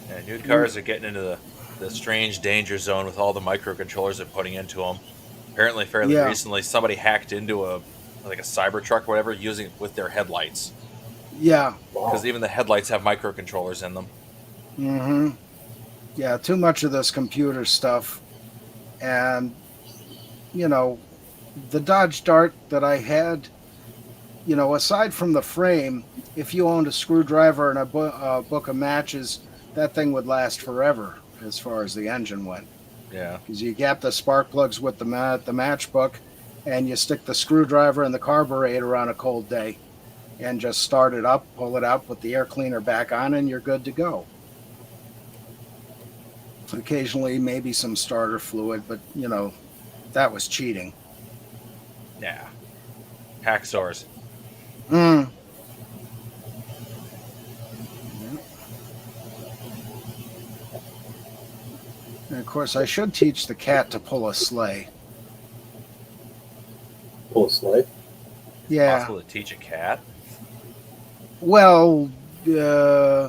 Yeah, new cars are getting into the strange danger zone with all the microcontrollers they're putting into them. Apparently, fairly recently, somebody hacked into a Cybertruck or whatever, using it with their headlights. Yeah. Because even the headlights have microcontrollers in them. Mm-hmm. Yeah, too much of this computer stuff. And, you know, the Dodge Dart that I had, you know, aside from the frame, if you owned a screwdriver and a book of matches, that thing would last forever as far as the engine went. Yeah. Because you gap the spark plugs with the matchbook, and you stick the screwdriver in the carburetor on a cold day and just start it up, pull it out, put the air cleaner back on, and you're good to go. Occasionally, maybe some starter fluid, but, you know, that was cheating. Yeah. Hacksaws. Mm. And of course, I should teach the cat to pull a sleigh. Pull a sleigh? Yeah. Possible to teach a cat? Well, no,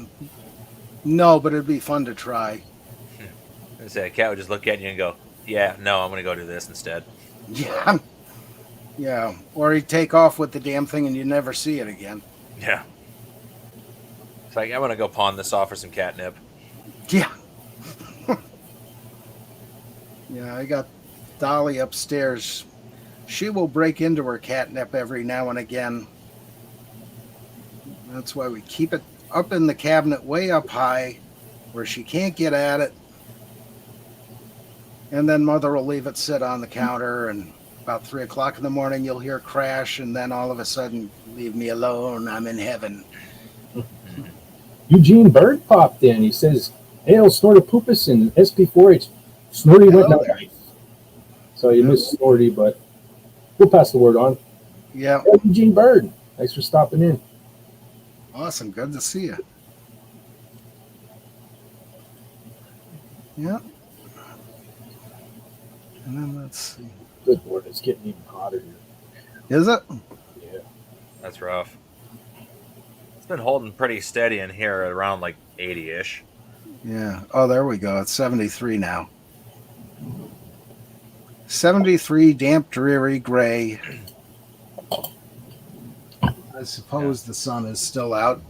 but it'd be fun to try. I say a cat would just look at you and go, "Yeah, no, I'm going to go do this instead." Yeah. Yeah. Or he'd take off with the damn thing and you never see it again. Yeah. It's like, I'm going to go pawn this off for some catnip. Yeah. Yeah, I got Dolly upstairs. She will break into her catnip every now and again. That's why we keep it up in the cabinet way up high where she can't get at it. And then Mother will leave it sit on the counter, and about 3 o'clock in the morning you'll hear crash, and then all of a sudden, leave me alone, I'm in heaven. Eugene Bird popped in. He says, "Hail, Snorty Poopus and SP4H. Snorty went Hello nice." So you missed Snorty, but we'll pass the word on. Yeah. Hey, Eugene Bird, thanks for stopping in. Awesome. Good to see you. Yeah. And then let's see. Good Lord, it's getting even hotter here. Is it? Yeah. That's rough. It's been holding pretty steady in here at around like 80-ish. Yeah. Oh, there we go. It's 73 now. 73, damp, dreary, gray. I suppose the sun is still out.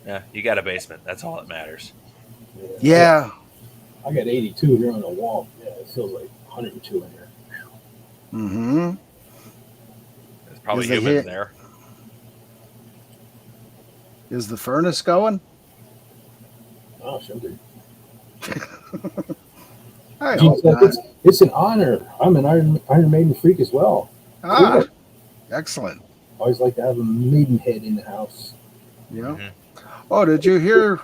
Yeah, you got a basement. That's all that matters. Yeah. I got 82 here on the wall. Yeah, it feels like 102 in here. Mm-hmm. There's probably Is the humid in hit- there. Is the furnace going? Oh, should be. I Gene hope said, not. it's an honor. I'm an Iron Maiden freak as well. Ah, excellent. Always like to have a Maidenhead in the house. Yeah. Mhm. Oh, did you hear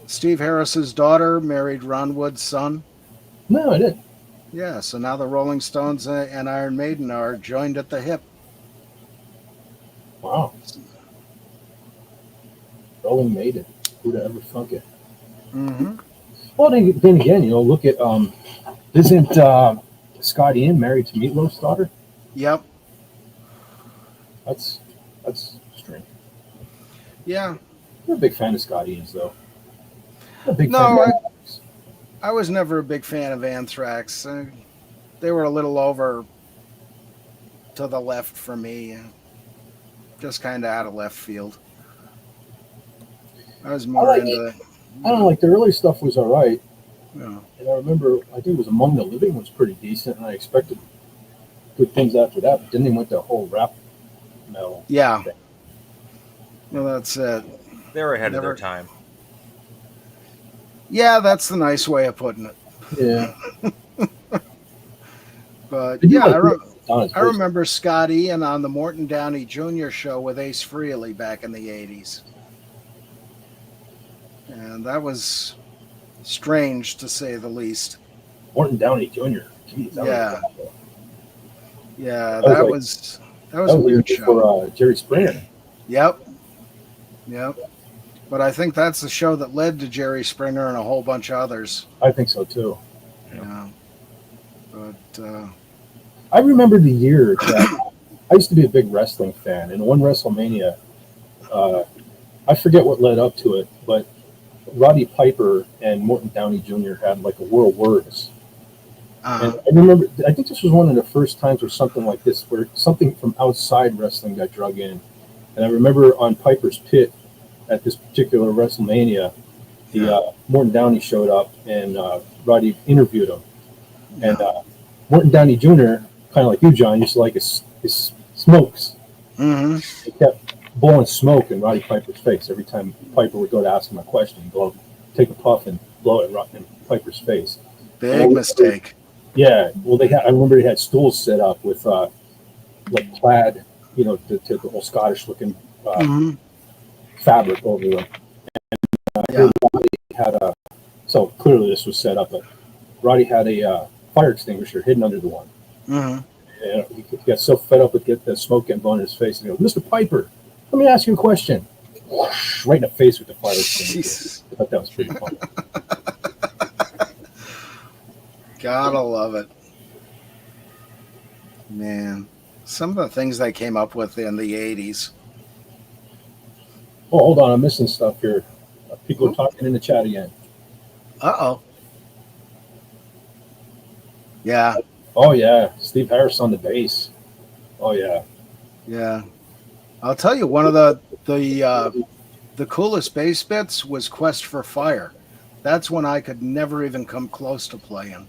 Steve Harris's daughter married Ron Wood's son? No, I didn't. Yeah, so now the Rolling Stones and Iron Maiden are joined at the hip. Wow. Rolling Maiden. Who'd ever thunk it? Mm-hmm. Well, then again, look at isn't Scott Ian married to Meatloaf's daughter? Yep. That's strange. Yeah. I'm a big fan of Scott Ian's though. I'm a big No, fan. I was never a big fan of Anthrax. They were a little over to the left for me. Just kind of out of left field. I was more like into... I don't know, like the early stuff was all right. Yeah. And I remember, I think it was Among the Living was pretty decent, and I expected good things after that. But then they went to whole rap metal. Yeah. thing. Well, that's it. They were ahead of Never- their time. Yeah, that's the nice way of putting it. Yeah. But Did you yeah, like Donna's I voice? remember Scott Ian on the Morton Downey Jr. show with Ace Frehley back in the 80s. And that was strange, to say the least. Morton Downey Jr. Jeez, that Yeah. was Yeah, That that was was a weird even show. for Jerry Springer. Yep. But I think that's the show that led to Jerry Springer and a whole bunch of others. I think so too. Yeah. But I remember the year that I used to be a big wrestling fan, and one WrestleMania, I forget what led up to it, but Roddy Piper and Morton Downey Jr. had like a World Wars. And I remember, I think this was one of the first times or something like this, where something from outside wrestling got drug in. And I remember on Piper's Pit at this particular WrestleMania, the Morton Downey showed up and Roddy interviewed him. And Morton Downey Jr., kind of like you, John, used to like his smokes. mhm. He kept blowing smoke in Roddy Piper's face every time Piper would go to ask him a question. He'd take a puff and blow it in Piper's face. Big mistake. Yeah, well, I remember they had stools set up with like plaid, the typical Scottish-looking Mhm. fabric over them. Yeah. Roddy had so clearly this was set up, but Roddy had a fire extinguisher hidden under the one. Mhm. And he got so fed up with the smoke getting blown in his face, and he goes, "Mr. Piper, let me ask you a question." Whoosh, right in the face with the fire extinguisher. Jesus. I thought that was pretty funny. Gotta love it. Man. Some of the things they came up with in the 80s. Oh, hold on, I'm missing stuff here. People are talking in the chat again. Uh-oh. Yeah. Oh yeah, Steve Harris on the bass. Oh yeah. Yeah. I'll tell you, one of the coolest bass bits was Quest for Fire. That's one I could never even come close to playing.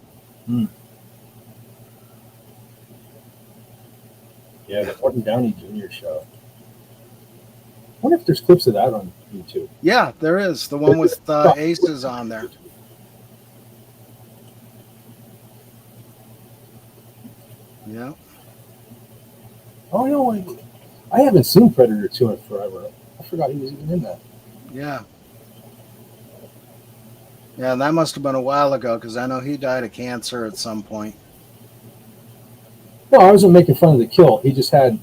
Yeah, the Gordon Downey Jr. show. I wonder if there's clips of that on YouTube. Yeah, there is. The one with Aces on there. Yeah. Oh, no, I haven't seen Predator 2 in forever. I forgot he was even in that. Yeah. Yeah, and that must have been a while ago because I know he died of cancer at some point. No, I wasn't making fun of the kill. He just had,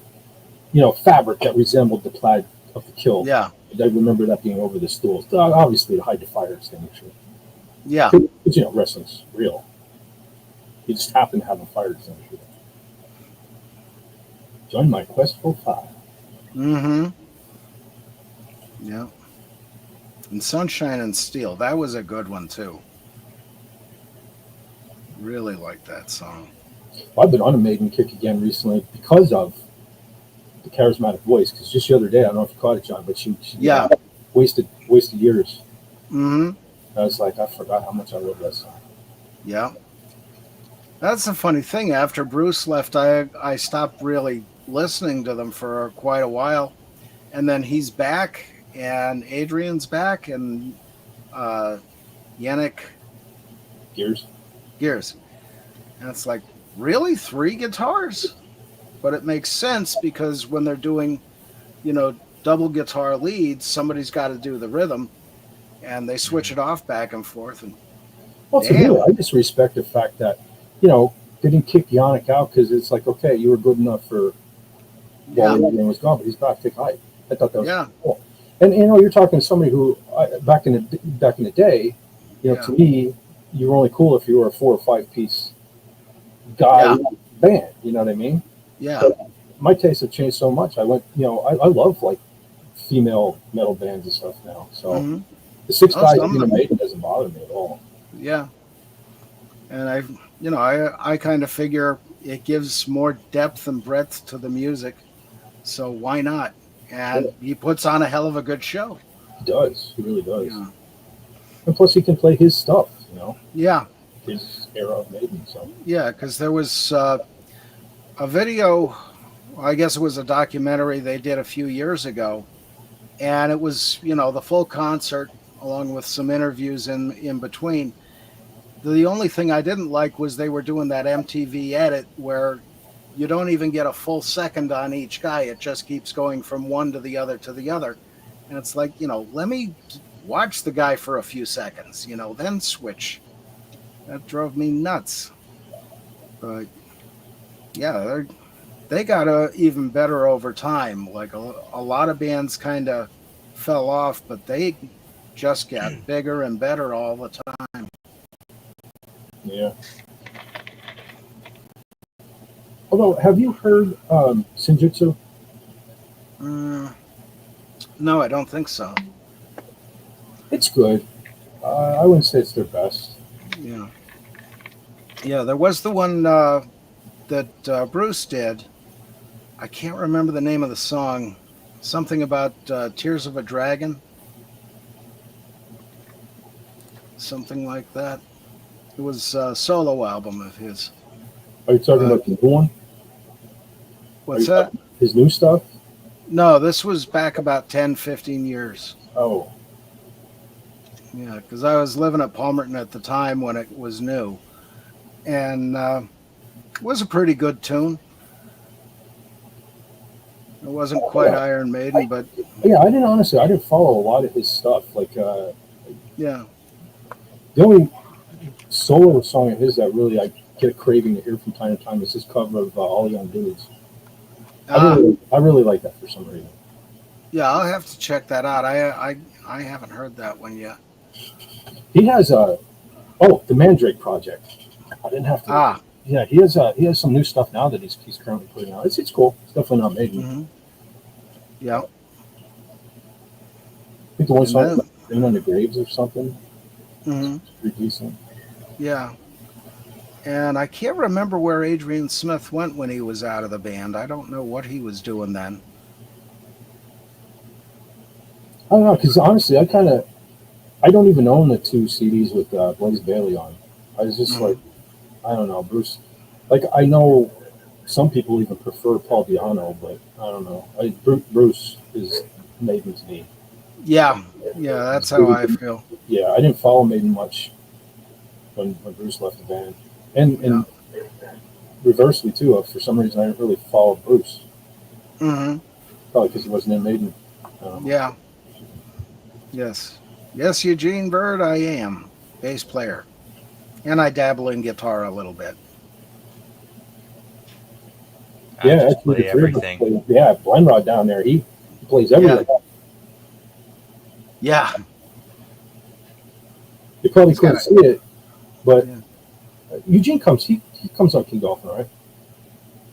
fabric that resembled the plaid of the kill. Yeah. I remember that being over the stools. Obviously, to hide the fire extinguisher. Yeah. Because, wrestling's real. He just happened to have a fire extinguisher. Join my quest for fire. Mm-hmm. Yeah. And Sunshine and Steel, that was a good one too. Really liked that song. Well, I've been on a Maiden kick again recently because of the charismatic voice. Because just the other day, I don't know if you caught it, John, but she wasted years. Mm-hmm. I was like, I forgot how much I love that song. Yeah. That's the funny thing. After Bruce left, I stopped really listening to them for quite a while. And then he's back, and Adrian's back, and Yannick Gears. And it's like, really? 3 guitars? But it makes sense because when they're doing, double guitar leads, somebody's got to do the rhythm, and they switch it off back and forth. And well, to me, I just respect the fact that, they didn't kick Yannick out because it's like, okay, you were good enough for while everything was gone, but he's back to height. I thought that was cool. And you're talking to somebody who back in the day, to me, you were only cool if you were a 4 or 5 piece guy band. You know what I mean? Yeah. But my tastes have changed so much. I went, I love like female metal bands and stuff now. So the 6 guys in the Maiden doesn't bother me at all. Yeah. And I kind of figure it gives more depth and breadth to the music. So why not? And he puts on a hell of a good show. He does. He really does. Yeah. And plus he can play his stuff, Yeah. His era of Maiden. So. Yeah, because there was a video, I guess it was a documentary they did a few years ago. And it was, the full concert along with some interviews in between. The only thing I didn't like was they were doing that MTV edit where you don't even get a full second on each guy. It just keeps going from one to the other to the other. And it's like, let me watch the guy for a few seconds, then switch. That drove me nuts. But yeah, they got even better over time. Like a lot of bands kind of fell off, but they just got bigger and better all the time. Yeah. Although, have you heard Senjutsu? No, I don't think so. It's good. I wouldn't say it's their best. Yeah. Yeah, there was the one that Bruce did. I can't remember the name of the song. Something about Tears of a Dragon. Something like that. It was a solo album of his. Are you talking about the new one? What's that? His new stuff? No, this was back about 10, 15 years. Oh. Yeah, because I was living at Palmerton at the time when it was new. And it was a pretty good tune. It wasn't quite Iron Maiden, but... Yeah, I didn't follow a lot of his stuff. Like, yeah. The only solo song of his that really I get a craving to hear from time to time is his cover of All Young Dudes. I really like that for some reason. Yeah, I'll have to check that out. I haven't heard that one yet. He has the Mandrake Project. I didn't have to. Yeah, he has some new stuff now that he's currently putting out. It's cool. It's definitely not Maiden. Mm-hmm. Yeah. I think the one song "Been on the Graves" or something. Mm-hmm. It's pretty decent. Yeah. And I can't remember where Adrian Smith went when he was out of the band. I don't know what he was doing then. I don't know, because honestly, I don't even own the two CDs with Blaze Bailey on. I was just like, I don't know, Bruce. Like I know some people even prefer Paul Diano, but I don't know. Bruce is Maiden to me. Yeah, yeah, that's how I feel. Yeah, I didn't follow Maiden much when Bruce left the band, and reversely too. For some reason, I didn't really follow Bruce. Mm-hmm. Probably because he wasn't in Maiden. Yeah. Yes. Yes, Eugene Bird, I am. Bass player. And I dabble in guitar a little bit. I Yeah, just actually, play the three of us everything. play. Yeah, Blenrod down there, he plays everything. Yeah. You probably He's got couldn't see it, but Yeah. Eugene comes. He comes on King Dolphin, right?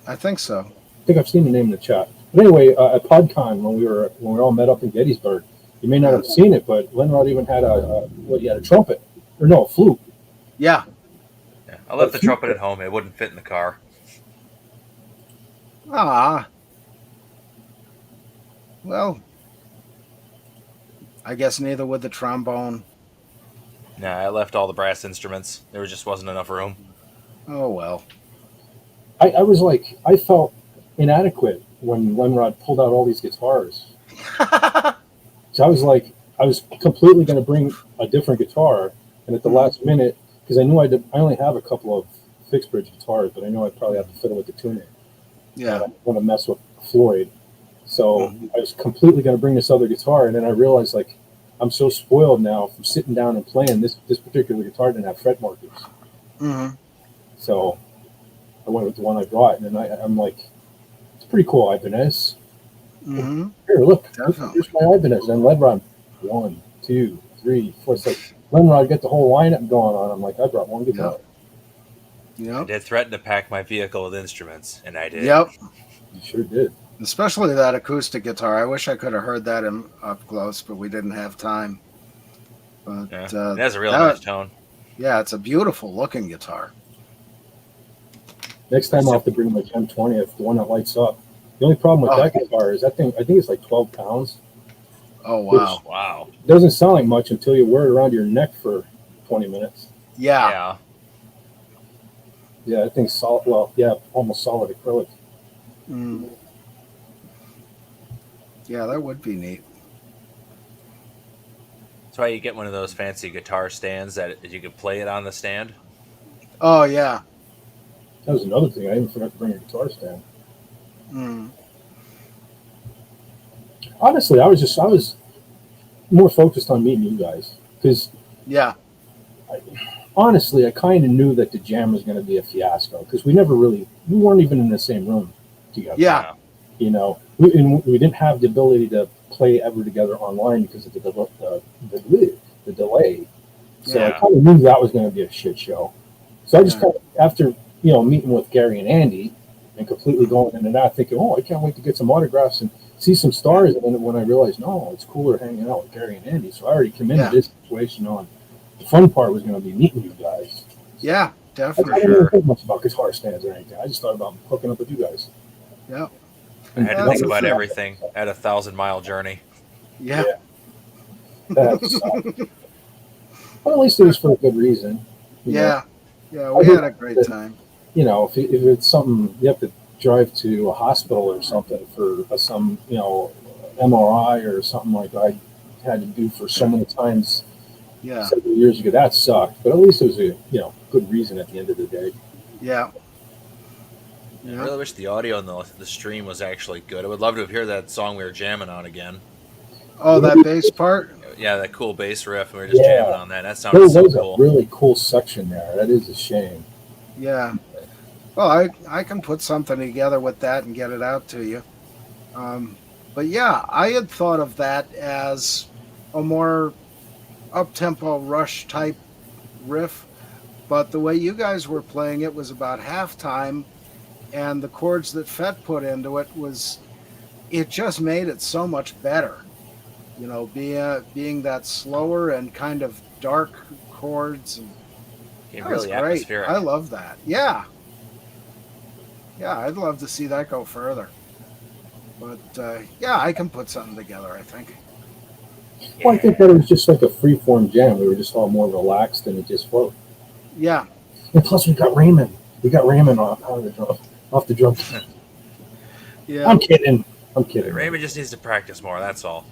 I think so. I think I've seen the name in the chat. But anyway, at PodCon when we were all met up in Gettysburg, you may not have seen it, but Lenrod even had he had a trumpet or no, a flute. Yeah. Yeah, I left the trumpet at home. It wouldn't fit in the car. Ah. Well, I guess neither would the trombone. No, I left all the brass instruments. There just wasn't enough room. Oh well. I was like, I felt inadequate when Lenrod pulled out all these guitars. So I was like, I was completely going to bring a different guitar, and at the last minute, because I knew I only have a couple of fixed bridge guitars, but I know I'd probably have to fiddle with the tuner. Yeah. I don't want to mess with Floyd. So I was completely going to bring this other guitar, and then I realized like I'm so spoiled now from sitting down and playing. This particular guitar didn't have fret markers, so I went with the one I brought, and then I'm like, it's pretty cool, Ibanez. Here, look, here's my Ibanez. And Lenrod, 1, 2, 3, 4. It's like Lenrod got the whole lineup going on. I'm like, I brought one guitar. I did threaten to pack my vehicle with instruments, and I did. Yep. You sure did. Especially that acoustic guitar. I wish I could have heard that up close, but we didn't have time. But it has a real nice tone. Yeah, it's a beautiful looking guitar. Next time I'll have to bring my Gem 20th, the one that lights up. The only problem with that guitar is that thing, I think it's like 12 pounds. Oh, wow. Wow. It doesn't sound like much until you wear it around your neck for 20 minutes. Yeah. Yeah, that thing's solid. Well, yeah, almost solid acrylic. Yeah, that would be neat. That's why you get one of those fancy guitar stands that you can play it on the stand. Oh, yeah. That was another thing. I even forgot to bring a guitar stand. Honestly, I was more focused on meeting you guys because honestly, I kind of knew that the jam was going to be a fiasco because we weren't even in the same room together. Yeah. You know, we didn't have the ability to play ever together online because of the delay. So I kind of knew that was going to be a shit show. So I just kind of, after, meeting with Gary and Andy and completely going in and out thinking, oh, I can't wait to get some autographs and see some stars. And then when I realized, no, it's cooler hanging out with Gary and Andy. So I already committed this situation on. The fun part was going to be meeting you guys. Yeah, definitely. I didn't really think much about guitar stands or anything. I just thought about hooking up with you guys. Yeah. I had to think about everything at a 1,000-mile journey. Yeah. That sucked. Well, at least it was for a good reason. Yeah. Yeah, we had a great time. If it's something you have to drive to a hospital or something for some, MRI or something like I had to do for so many times several years ago, that sucked. But at least it was a, good reason at the end of the day. Yeah. I really wish the audio on the stream was actually good. I would love to hear that song we were jamming on again. Oh, that bass part? Yeah, that cool bass riff. We were just jamming on that. That sounded so cool. There was a really cool section there. That is a shame. Yeah. Well, I can put something together with that and get it out to you. But yeah, I had thought of that as a more up-tempo Rush type riff. But the way you guys were playing it was about halftime. And the chords that Fett put into it just made it so much better. Being that slower and kind of dark chords. And that really was great. atmospheric. I love that. Yeah. Yeah, I'd love to see that go further. But, I can put something together, I think. Well, I think that it was just like a free-form jam. We were just all more relaxed and it just flowed. Yeah. And plus, we got Raymond. We got Raymond off the drum. Yeah. I'm kidding. I'm kidding. Raymond just needs to practice more. That's all.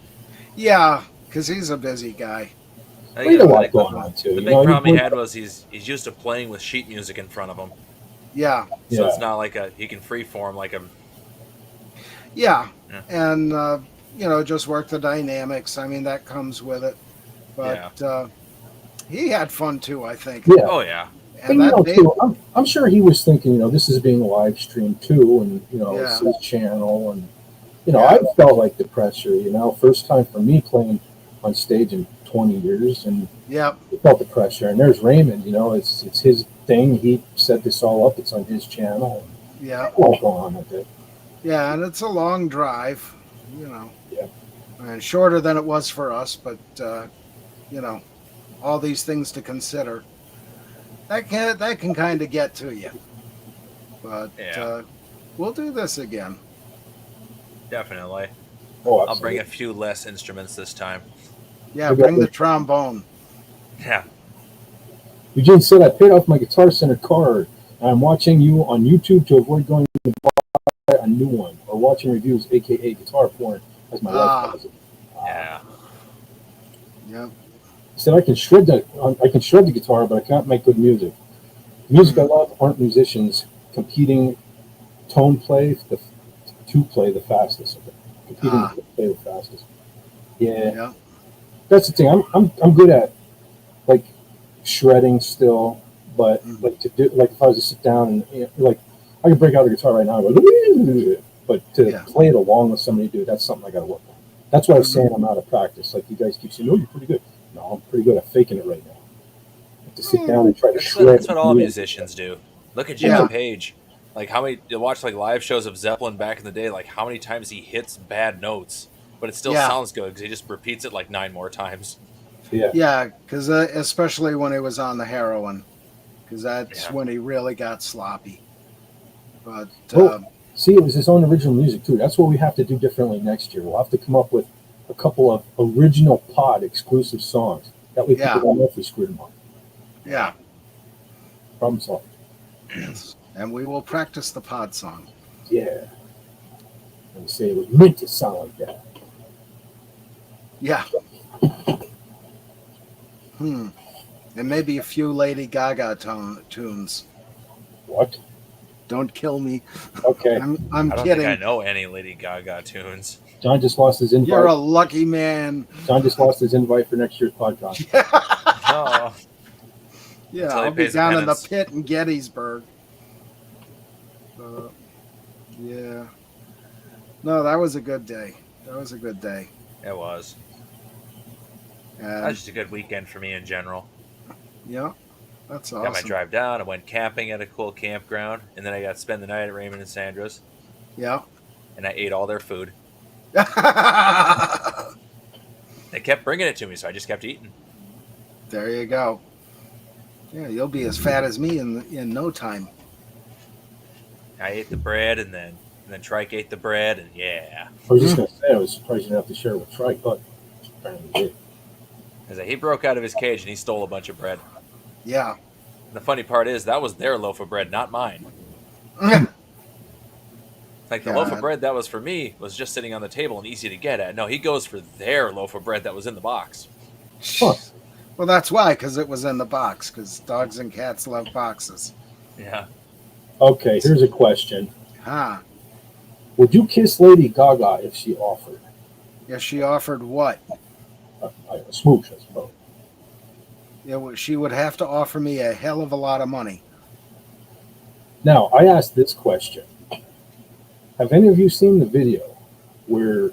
Yeah, because he's a busy guy. I We think got a the lot big- going on too. The you big know, problem he had was he's used to playing with sheet music in front of him, Yeah. so Yeah. it's not like he can freeform like a. Yeah. Yeah. And, just work the dynamics. I mean, that comes with it. But he had fun too, I think. Yeah. Oh yeah. And And, that too, I'm sure he was thinking, this is being live streamed too, and Yeah. it's his channel, and Yeah. I felt like the pressure. First time for me playing on stage in 20 years, and Yep. I felt the pressure. And there's Raymond. It's his thing. He set this all up. It's on his channel. Yeah. All go on with it. Yeah, and it's a long drive, Yeah. and shorter than it was for us, but all these things to consider. That can kind of get to you. But Yeah. we'll do this again. Definitely. Oh, I'll absolutely. bring a few less instruments this time. Yeah, We got bring the the- trombone. Yeah. Eugene said, I paid off my Guitar Center card. I'm watching you on YouTube to avoid going to buy a new one, or watching reviews, aka guitar porn, as my wife calls it. Yeah. Yep. He said, I can shred the guitar, but I can't make good music. The music I love aren't musicians competing to play the fastest. Competing to play the fastest. Yeah, Yeah. that's the thing. I'm good at like shredding still, but like to do if I was to sit down and like I could break out a guitar right now and go, but to play it along with somebody, dude, that's something I got to work on. That's why I was saying I'm out of practice. Like you guys keep saying, "Oh, you're pretty good." No, I'm pretty good at faking it right now. I have to sit down and try to shred. That's what all musicians do. Look at Jimmy Yeah. Page. Like how many you watch like live shows of Zeppelin back in the day, like how many times he hits bad notes, but it still Yeah. sounds good because he just repeats it like 9 more times. Yeah. Yeah, because especially when he was on the heroin, because that's Yeah. when he really got sloppy. But Well, see, it was his own original music too. That's what we have to do differently next year. We'll have to come up with a couple of original pod exclusive songs. That way people don't know if we screwed them up. yeah, Problem solved. and we will practice the pod song. Yeah. And we say it was meant to sound like that. Yeah. And maybe a few Lady Gaga tunes. What? Don't kill me. Okay. I'm I don't kidding. think I know any Lady Gaga tunes. John just lost his invite. You're a lucky man. John just lost his invite for next year's podcast. Oh, Yeah, Until he I'll be pays the down in the penance. pit in Gettysburg. Yeah. No, that was a good day. That was a good day. it was. That And, was just a good weekend for me in general. yeah, that's Got my awesome. drive down. I went camping at a cool campground, and then I got to spend the night at Raymond and Sandra's, Yeah. and I ate all their food. They kept bringing it to me, so I just kept eating. There you go. Yeah, you'll be as fat as me in no time. I ate the bread, and then Trike ate the bread, and yeah. I was just going to say, I was surprised you didn't have to share it with Trike, but apparently you did. As he broke out of his cage and he stole a bunch of bread. Yeah. And the funny part is that was their loaf of bread, not mine. Like the loaf of God. bread that was for me was just sitting on the table and easy to get at. No, he goes for their loaf of bread that was in the box. Huh. Well, that's why, because it was in the box, because dogs and cats love boxes. Yeah. Okay, here's a question. Huh. Would you kiss Lady Gaga if she offered? Yeah, she offered what? A smooch, I suppose. She would have to offer me a hell of a lot of money. Now, I asked this question. Have any of you seen the video where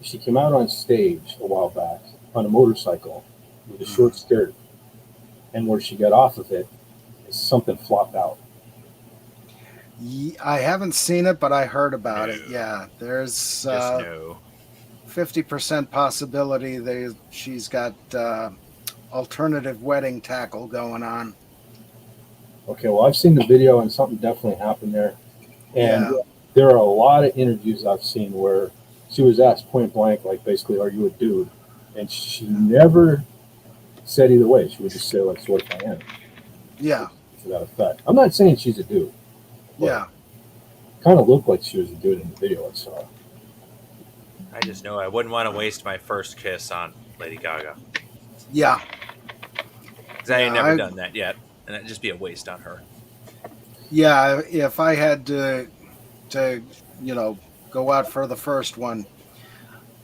she came out on stage a while back on a motorcycle with a short skirt, and where she got off of it, something flopped out? I haven't seen it, but I heard about it. Yeah, there's Just no. 50% possibility she's got alternative wedding tackle going on. Okay, well, I've seen the video, and something definitely happened there. And Yeah. there are a lot of interviews I've seen where she was asked point blank, like, basically, are you a dude? and she never said either way. She would just say like "Soy Cayenne" Yeah. to that effect. I'm not saying she's a dude. Yeah. Kind of looked like she was a dude in the video I saw. I just know I wouldn't want to waste my first kiss on Lady Gaga. Yeah. Because I ain't never done that yet. And it'd just be a waste on her. Yeah. If I had to, go out for the first one,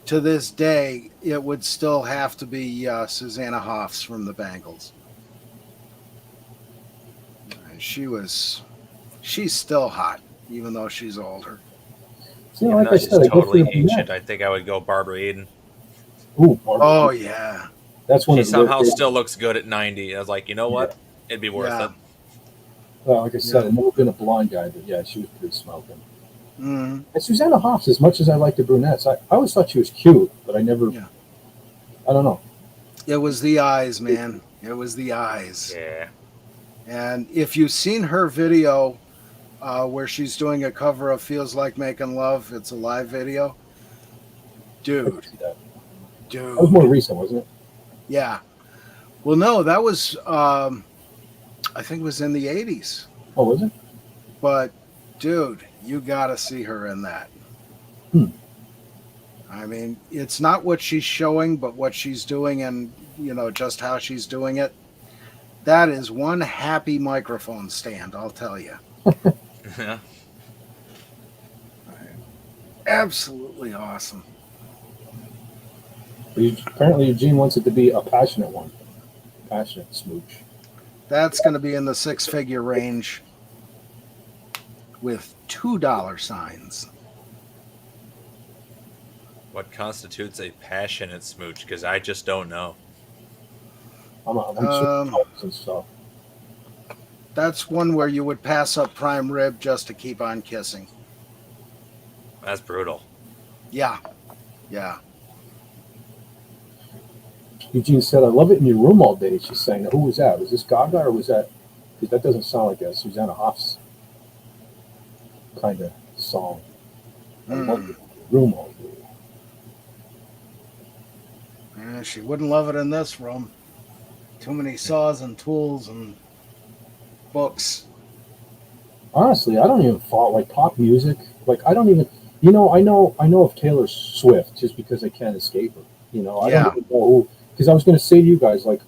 to this day, it would still have to be Susanna Hoffs from the Bangles. She's still hot, even though she's older. So, like I said, totally ancient. I think I would go Barbara Eden. Ooh, Barbara. Oh yeah, that's one. She somehow still looks good at 90. I was like, you know what? Yeah. It'd be worth it. Well, like I said, I've never been a blonde guy, but yeah, she was pretty smoking. Mm-hmm. And Susanna Hoffs, as much as I like the brunettes, I always thought she was cute, but I never. Yeah. I don't know. It was the eyes, man. It was the eyes. Yeah. And if you've seen her video where she's doing a cover of Feels Like Making Love, it's a live video. Dude. That was more recent, wasn't it? Yeah. Well, no, that was, I think it was in the 80s. Oh, was it? But, dude, you got to see her in that. I mean, it's not what she's showing, but what she's doing and, just how she's doing it. That is one happy microphone stand, I'll tell you. Yeah. Absolutely awesome. Apparently, Eugene wants it to be a passionate one. Passionate smooch. That's going to be in the six-figure range with $2 signs. What constitutes a passionate smooch? Because I just don't know. I'm and stuff. That's one where you would pass up prime rib just to keep on kissing. That's brutal. Yeah. Yeah. Eugene said, I love it in your room all day. She sang. Who was that? Was this Gaga or was that? Because that doesn't sound like a Susanna Hoffs kind of song. I love it in your room all day. Yeah, she wouldn't love it in this room. Too many saws and tools and books. Honestly, I don't even follow like pop music. Like I don't even, I know of Taylor Swift just because I can't escape her. I don't even know who. Because I was going to say to you guys, like,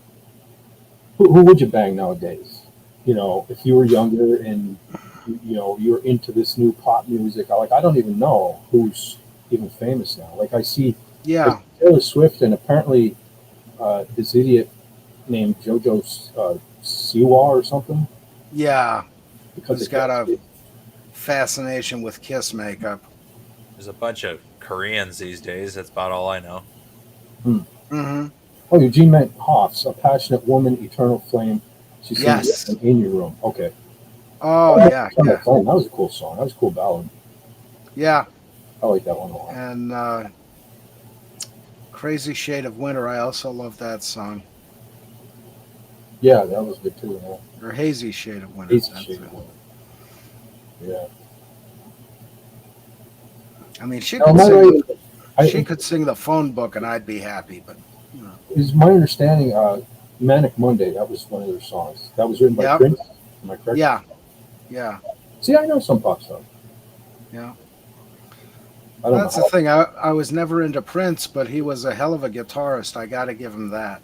who would you bang nowadays? If you were younger and you're into this new pop music, I don't even know who's even famous now. Like I see, like, Taylor Swift and apparently this idiot named JoJo Siwa or something. Yeah, because he's got a fascination with Kiss makeup. There's a bunch of Koreans these days. That's about all I know. Mm-hmm. Oh, Eugene meant Hoffs, a passionate woman, eternal flame. She sings in your room. Okay. Oh, yeah. That was a cool song. That was a cool ballad. Yeah. I like that one a lot. And Crazy Shade of Winter, I also love that song. Yeah, that was good too. Yeah. Or Hazy Shade of Winter. Hazy Shade of Winter. Yeah. I mean, she could sing the phone book and I'd be happy, but Is my understanding Manic Monday, that was one of their songs. That was written by Prince. Am I correct? Yeah. Yeah. See, I know some pop stuff. Yeah. That's the thing. I was never into Prince, but he was a hell of a guitarist. I got to give him that.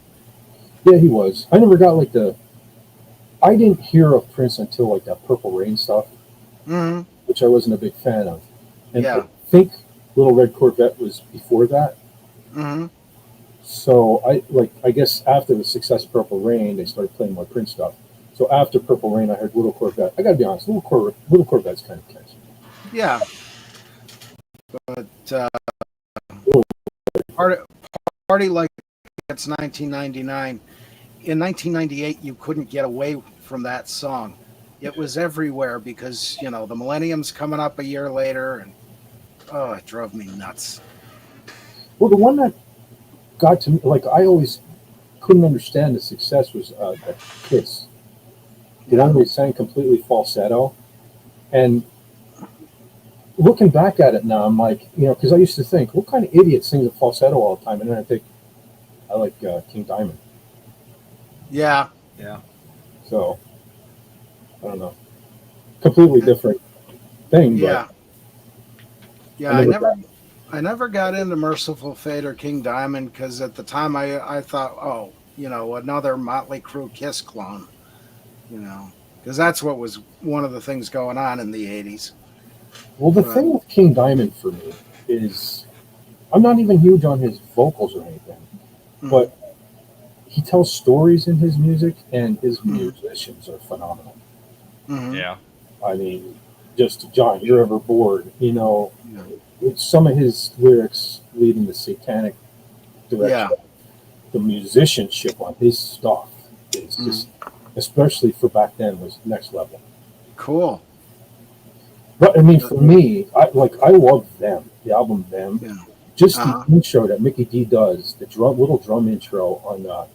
Yeah, he was. I never got I didn't hear of Prince until like that Purple Rain stuff, which I wasn't a big fan of. And I think Little Red Corvette was before that. So I guess after the success of Purple Rain, they started playing more Prince stuff. So after Purple Rain, I heard Little Corvette. I got to be honest, Little Corvette's kind of catchy. Yeah. But party like it's 1999. In 1998, you couldn't get away from that song. It was everywhere because, the millennium's coming up a year later, and it drove me nuts. Well, the one that got to me, I always couldn't understand the success was that Kiss. The one where he sang completely falsetto. And looking back at it now, I'm like, because I used to think, what kind of idiot sings a falsetto all the time? And then I think, I like King Diamond. Yeah. So I don't know, completely different thing, Yeah. but Yeah. I never got into Merciful Fate or King Diamond because at the time I thought, oh, another Motley Crue Kiss clone, because that's what was one of the things going on in the 80s. well, the But thing with King Diamond for me is I'm not even huge on his vocals or anything, but he tells stories in his music, and his musicians are phenomenal. mhm. Yeah. I mean, just John, you're ever bored? Yeah. Some of his lyrics lead in the satanic direction. Yeah. The musicianship on his stuff is just, especially for back then, was next level. Cool. But I mean, for me, I love them. The album Them. Yeah. Just the Uh-huh. intro that Mickey D does, the little drum intro on uh,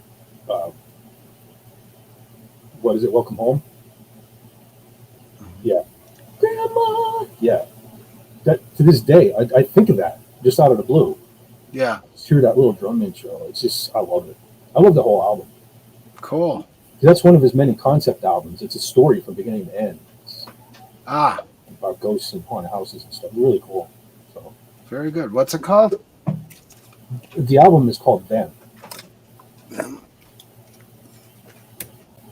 what is it? Welcome Home. Yeah, Grandma. Yeah, that to this day, I think of that just out of the blue. Yeah. Just hear that little drum intro. It's just I love it. I love the whole album. Cool. That's one of his many concept albums. It's a story from beginning to end. It's Ah, about ghosts and haunted houses and stuff. Really cool. So very good. What's it called? the album is called Them.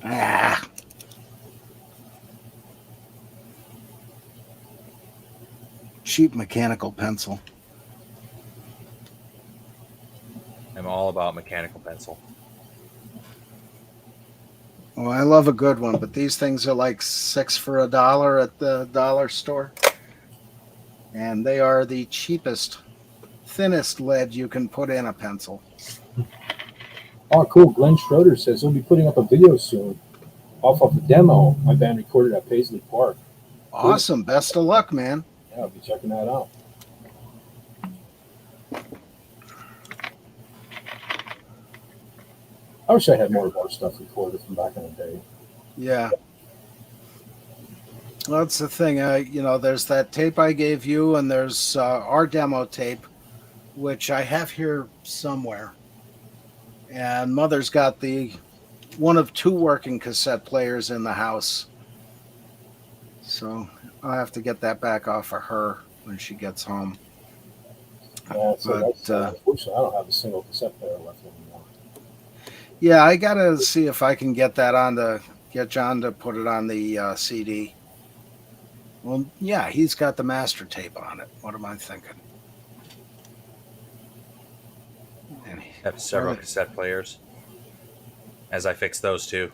Ah. Cheap mechanical pencil. I'm all about mechanical pencil. Oh, I love a good one, but these things are like $6 for $1 at the dollar store. And they are the cheapest, thinnest lead you can put in a pencil. Oh, cool. Glenn Schroeder says he'll be putting up a video soon off of the demo my band recorded at Paisley Park. Awesome. Best of luck, man. Yeah, I'll be checking that out. I wish I had more of our stuff recorded from back in the day. Yeah. Well, that's the thing. There's that tape I gave you, and there's our demo tape, which I have here somewhere. And Mother's got one of two working cassette players in the house. So I'll have to get that back off of her when she gets home. Yeah, so But, unfortunately, I don't have a single cassette player left anymore. Yeah, I got to see if I can get John to put it on the CD. Well, yeah, he's got the master tape on it. What am I thinking? Have several cassette players. As I fix those too.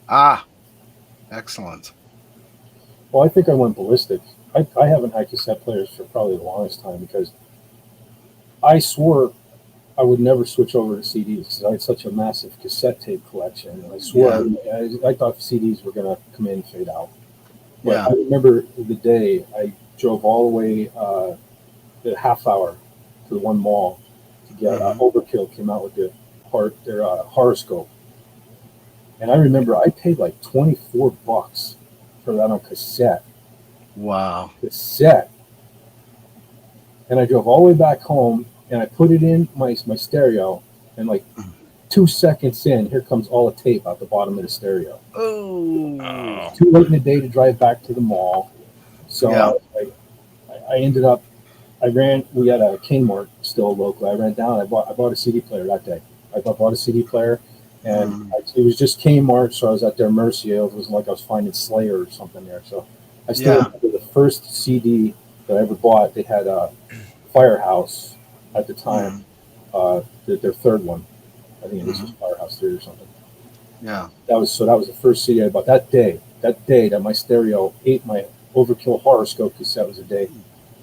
Ah, excellent. Well, I think I went ballistic. I haven't had cassette players for probably the longest time because I swore I would never switch over to CDs because I had such a massive cassette tape collection. And I swore I thought CDs were going to come in and fade out. But Yeah. I remember the day I drove all the way a half hour to the one mall to get Overkill came out with their horoscope. And I remember I paid like $24 for that on cassette. Wow. Cassette. And I drove all the way back home and I put it in my stereo, and like 2 seconds in, here comes all the tape out the bottom of the stereo. Oh. Too late in the day to drive back to the mall. So I ended up, we had a Kmart still local. I ran down, I bought a CD player that day. I bought a CD player, and it was just Kmart, so I was at their mercy. It wasn't like I was finding Slayer or something there. So I still remember the first CD that I ever bought. They had Firehouse at the time, their third one. I think it was just Firehouse 3 or something. Yeah. That was the first CD I bought that day. That day that my stereo ate my Overkill horoscope cassette was a day.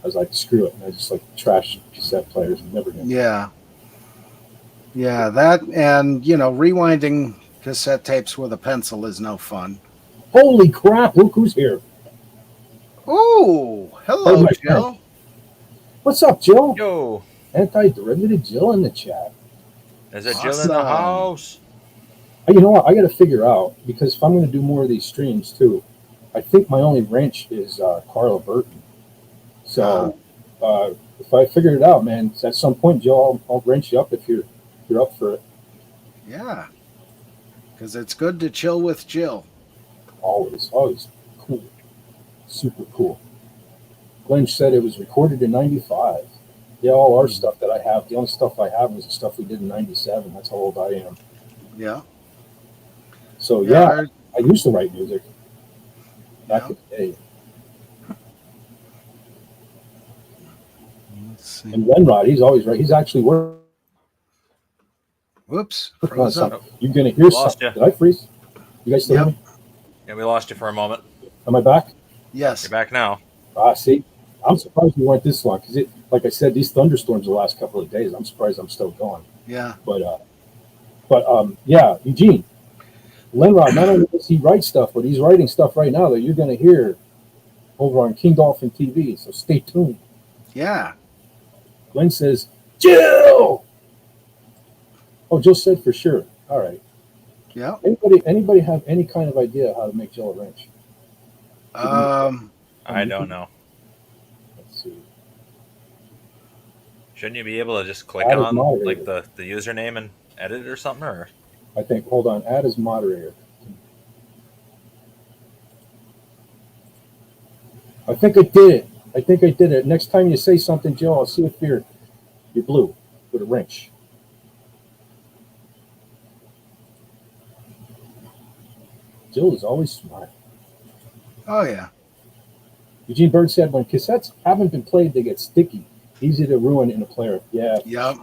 I was like, screw it. And I just like trashed cassette players and never did. Yeah. Yeah, that and rewinding cassette tapes with a pencil is no fun. Holy crap, look who's here. Oh, hello, Jill. What's up, Jill? Yo. Anti-derivative Jill in the chat. There's a Jill in the house. You know what? I got to figure out, because if I'm going to do more of these streams too, I think my only wrench is Carla Burton. So if I figure it out, man, at some point, Jill, I'll wrench you up if you're you're up for it. Yeah. Because it's good to chill with Jill. Always cool. Super cool. Glenn said it was recorded in 95. Yeah, all our stuff that I have, the only stuff I have was the stuff we did in 97. That's how old I am. Yeah. So, yeah, I used to write music back in the day. Let's see. And Renrod, he's always right. He's actually working Whoops. on Froze up. something. You're going to hear Lost something. ya. Did I freeze? You guys still hear me? Yeah, we lost you for a moment. Am I back? Yes. You're back now. See, I'm surprised we went this long because, like I said, these thunderstorms the last couple of days, I'm surprised I'm still going. Yeah. But yeah, Eugene, Lenrod, not only does he write stuff, but he's writing stuff right now that you're going to hear over on King Dolphin TV. So stay tuned. Yeah. Glenn says, Jill! Oh, Jill said for sure. All right. Yeah. Anybody have any kind of idea how to make Jill a wrench? I don't know. Let's see. Shouldn't you be able to just click Add as on moderator. like the username and edit it or something? Or I think, hold on, add as moderator. I think I did it. Next time you say something, Jill, I'll see if you're blue with a wrench. Jill is always smart. Oh, yeah. Eugene Bird said, when cassettes haven't been played, they get sticky, easy to ruin in a player. Yeah. Yep.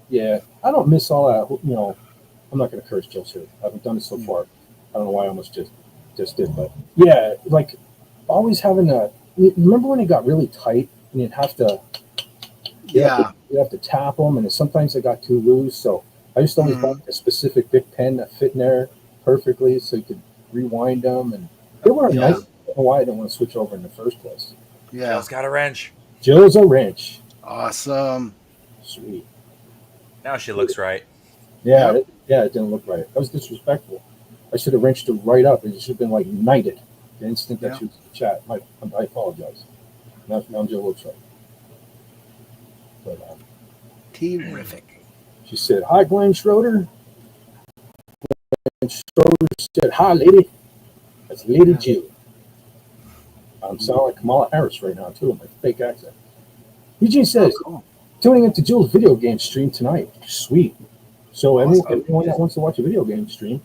Yeah. I don't miss all that. You know, I'm not going to curse Jill here. I haven't done it so far. I don't know why I almost just did, but yeah, like always having a. Remember when it got really tight and you'd have to. You have to tap them, and sometimes they got too loose. So I used to always buy a specific big pen that fit in there perfectly, so you could rewind them, and they weren't nice. I don't know why I didn't want to switch over in the first place. Yeah. Jill's got a wrench. Jill's a wrench. Awesome. Sweet. Now she looks right. Yeah, it didn't look right. That was disrespectful. I should have wrenched her right up. It should have been like knighted the instant that she was in the chat. I apologize. Now Jill looks right. But, terrific. She said, "Hi, Glenn Schroeder." And Schroeder said, "Hi, lady." That's Lady Jill. I'm sounding like Kamala Harris right now, too, with my fake accent. Eugene says, tuning into Jill's video game stream tonight. Sweet. So everyone that wants to watch a video game stream,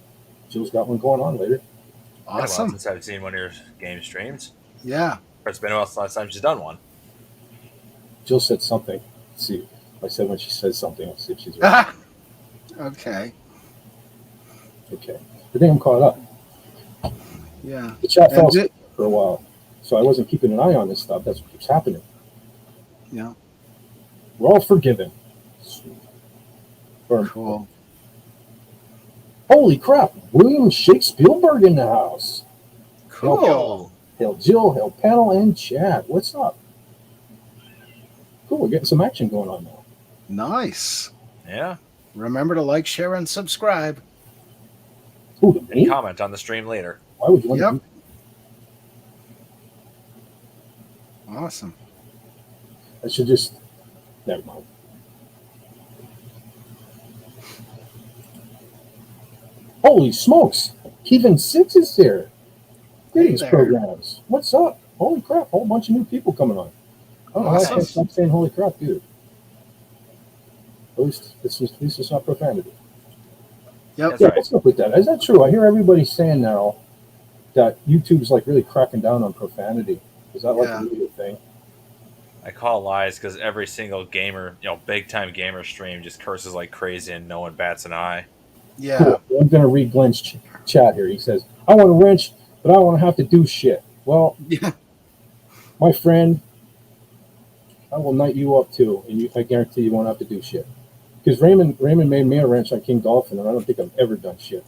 Jill's got one going on later. Awesome. Since I've seen one of your game streams. Yeah. It's been a while since last time she's done one. Jill said something. Let's see. I said when she says something, I'll see if she's right. Okay. Okay. I think I'm caught up. Yeah. The chat fell asleep for a while, so I wasn't keeping an eye on this stuff. That's what keeps happening. Yeah. We're all forgiven. Cool. Holy crap! William Shakespeare in the house. Cool. Hail Jill, hail panel, and chat. What's up? Cool. We're getting some action going on now. Nice. Yeah. Remember to like, share, and subscribe. Ooh, and comment on the stream later. Why would you want to do that? Awesome. I should just... Never mind. Holy smokes! Kevin 6 is there. Greetings, programs. What's up? Holy crap, a whole bunch of new people coming on. I don't know why I can't stop saying holy crap, dude. At least it's not profanity. Yep. Yeah, what's up with that? Is that true? I hear everybody saying now that YouTube's like really cracking down on profanity. Is that like a really thing? I call lies because every single gamer, big time gamer stream just curses like crazy and no one bats an eye. Yeah. Cool. I'm going to read Glenn's chat here. He says, I want a wrench, but I don't want to have to do shit. Well, my friend, I will knight you up too, and I guarantee you won't have to do shit. Because Raymond made me a wrench on King Dolphin, and I don't think I've ever done shit.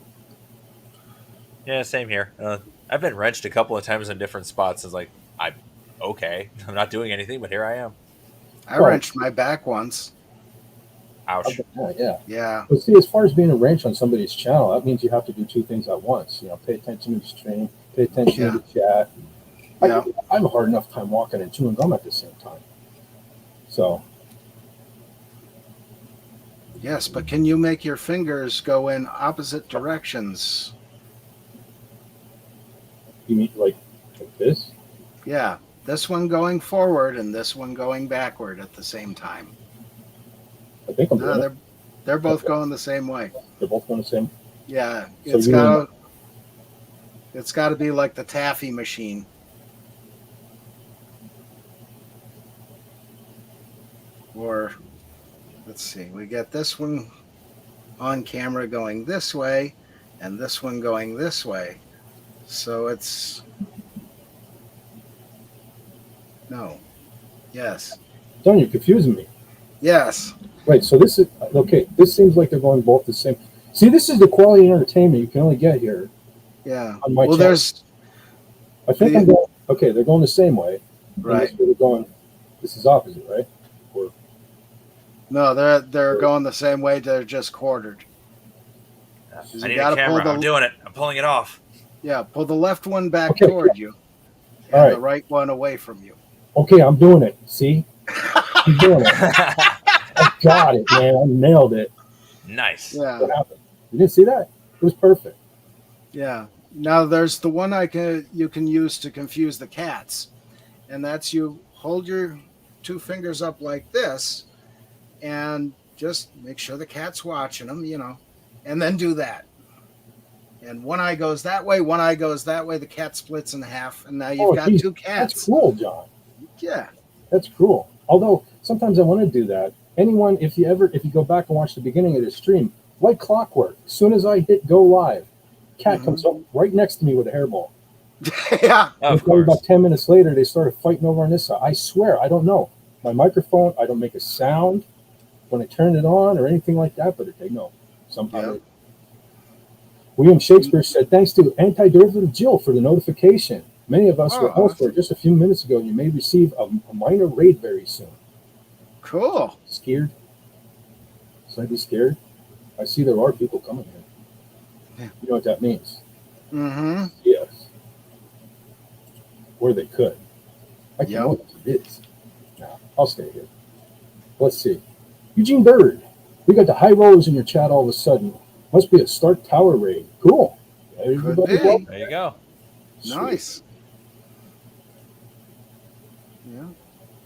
Yeah, same here. I've been wrenched a couple of times in different spots. It's like, I'm not doing anything, but here I am. I wrenched my back once. Ouch. Yeah. But see, as far as being a wrench on somebody's channel, that means you have to do two things at once. Pay attention to the stream, pay attention to the chat. I have a hard enough time walking and chewing gum at the same time. So, Yes, but can you make your fingers go in opposite directions? You mean like this? Yeah, this one going forward and this one going backward at the same time. I think I'm No, doing it. they're both Okay. going the same way. They're both going the same. Yeah, So you mean it's got to be like the taffy machine. Or let's see, we get this one on camera going this way and this one going this way. So it's no. Yes. John, you're confusing me. Yes. Right. So this is okay. This seems like they're going both the same. See, this is the quality entertainment you can only get here. Yeah. On my Well, channel. there's I think I'm going. Okay, they're going the same way. right. They're going. This is opposite, right? Or No, they're going the same way. They're just quartered. I You need gotta a camera. pull I'm doing it. I'm pulling it off. Yeah, pull the left one back Okay. toward you, and All right. the right one away from you. okay, I'm doing it. See, I'm doing it. I got it, man. I nailed it. Nice. Yeah, What happened? You didn't see that? It was perfect. yeah. Now there's the one you can use to confuse the cats, and that's you hold your two fingers up like this, and just make sure the cat's watching them, and then do that. And one eye goes that way, one eye goes that way. The cat splits in half, and now you've got geez, two That's cats. cool, John. Yeah. That's cool. Although sometimes I want to do that. Anyone, if you go back and watch the beginning of the stream, like clockwork, as soon as I hit go live, cat comes up right next to me with a hairball. Yeah. Of Probably course. about 10 minutes later, they started fighting over on this side. I swear, I don't know. My microphone, I don't make a sound when I turn it on or anything like that, but they know somehow. Yeah. They- William Shakespeare said, thanks to anti-derivative Jill for the notification. Many of us were elsewhere just a few minutes ago, and you may receive a minor raid very soon. Cool. Scared? Should I be scared? I see there are people coming here. Yeah. You know what that means? Mm-hmm. Yes. Or they could. I can Yep. know what it is. No, I'll stay here. Let's see. Eugene Bird. We got the high rollers in your chat all of a sudden. Must be a Stark Tower raid. Cool. Everybody be. welcome. There you go. Sweet. Nice. Yeah.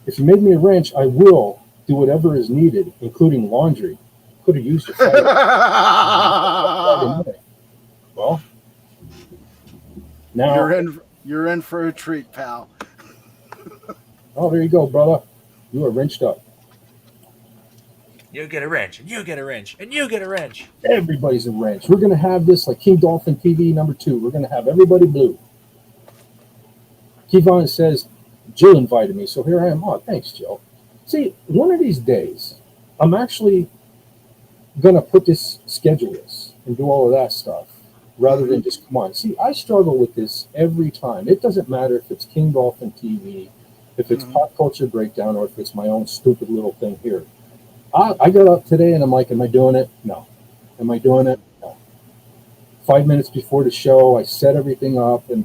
If you make me a wrench, I will do whatever is needed, including laundry. Could have used a fire. Well, now You're in for a treat, pal. oh, there you go, brother. You are wrenched up. You get a wrench, and you get a wrench, and you get a wrench. Everybody's a wrench. We're going to have this like King Dolphin TV #2. We're going to have everybody blue. Kevon says, Jill invited me, so here I am. Oh, thanks, Jill. See, one of these days, I'm actually going to put this, schedule this, and do all of that stuff, rather than just come on. See, I struggle with this every time. It doesn't matter if it's King Dolphin TV, if it's Pop Culture Breakdown, or if it's my own stupid little thing here. I got up today and I'm like, am I doing it? No. Am I doing it? No. 5 minutes before the show, I set everything up and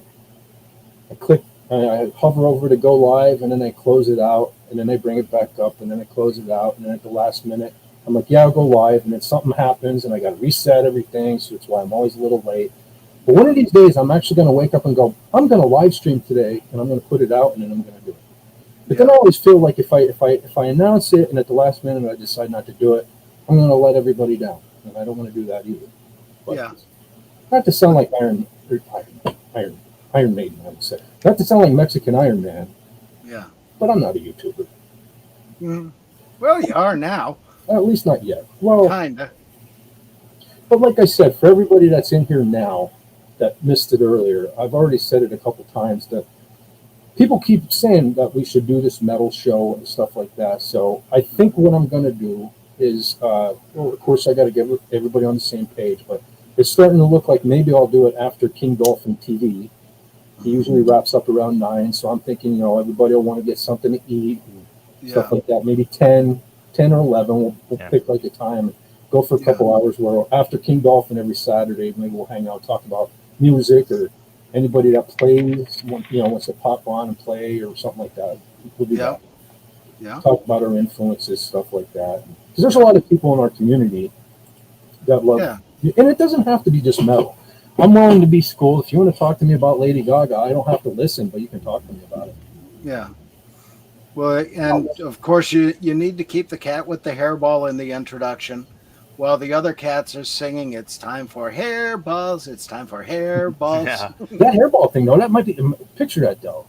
I click, I hover over to go live, and then I close it out, and then I bring it back up, and then I close it out, and then at the last minute, I'm like, yeah, I'll go live, and then something happens, and I got to reset everything, so that's why I'm always a little late. But one of these days, I'm actually going to wake up and go, I'm going to live stream today, and I'm going to put it out, and then I'm going to do it. But then I always feel like if I announce it and at the last minute I decide not to do it, I'm going to let everybody down, and I don't want to do that either. But Yeah. not to sound like Iron Maiden, I would say. Not to sound like Mexican Iron Man, Yeah. but I'm not a YouTuber. Mm. Well, you are now. At least not yet. Well, Kinda. but like I said, for everybody that's in here now that missed it earlier, I've already said it a couple times that people keep saying that we should do this metal show and stuff like that. So I think what I'm going to do is, well, of course, I got to get everybody on the same page, but it's starting to look like maybe I'll do it after King Dolphin TV. He usually wraps up around 9, so I'm thinking, everybody will want to get something to eat and stuff like that. Maybe 10 or 11, we'll pick like a time and go for a couple hours where after King Dolphin every Saturday, maybe we'll hang out, talk about music or anybody that plays, wants to pop on and play or something like that. We'll do that. Yeah. talk about our influences, stuff like that. Because there's a lot of people in our community that love, Yeah. and it doesn't have to be just metal. I'm willing to be schooled. If you want to talk to me about Lady Gaga, I don't have to listen, but you can talk to me about it. Yeah. Well, and of course, you need to keep the cat with the hairball in the introduction, while the other cats are singing, "It's time for hairballs. It's time for hairballs." Yeah. That hairball thing, though, that might be, picture that, though.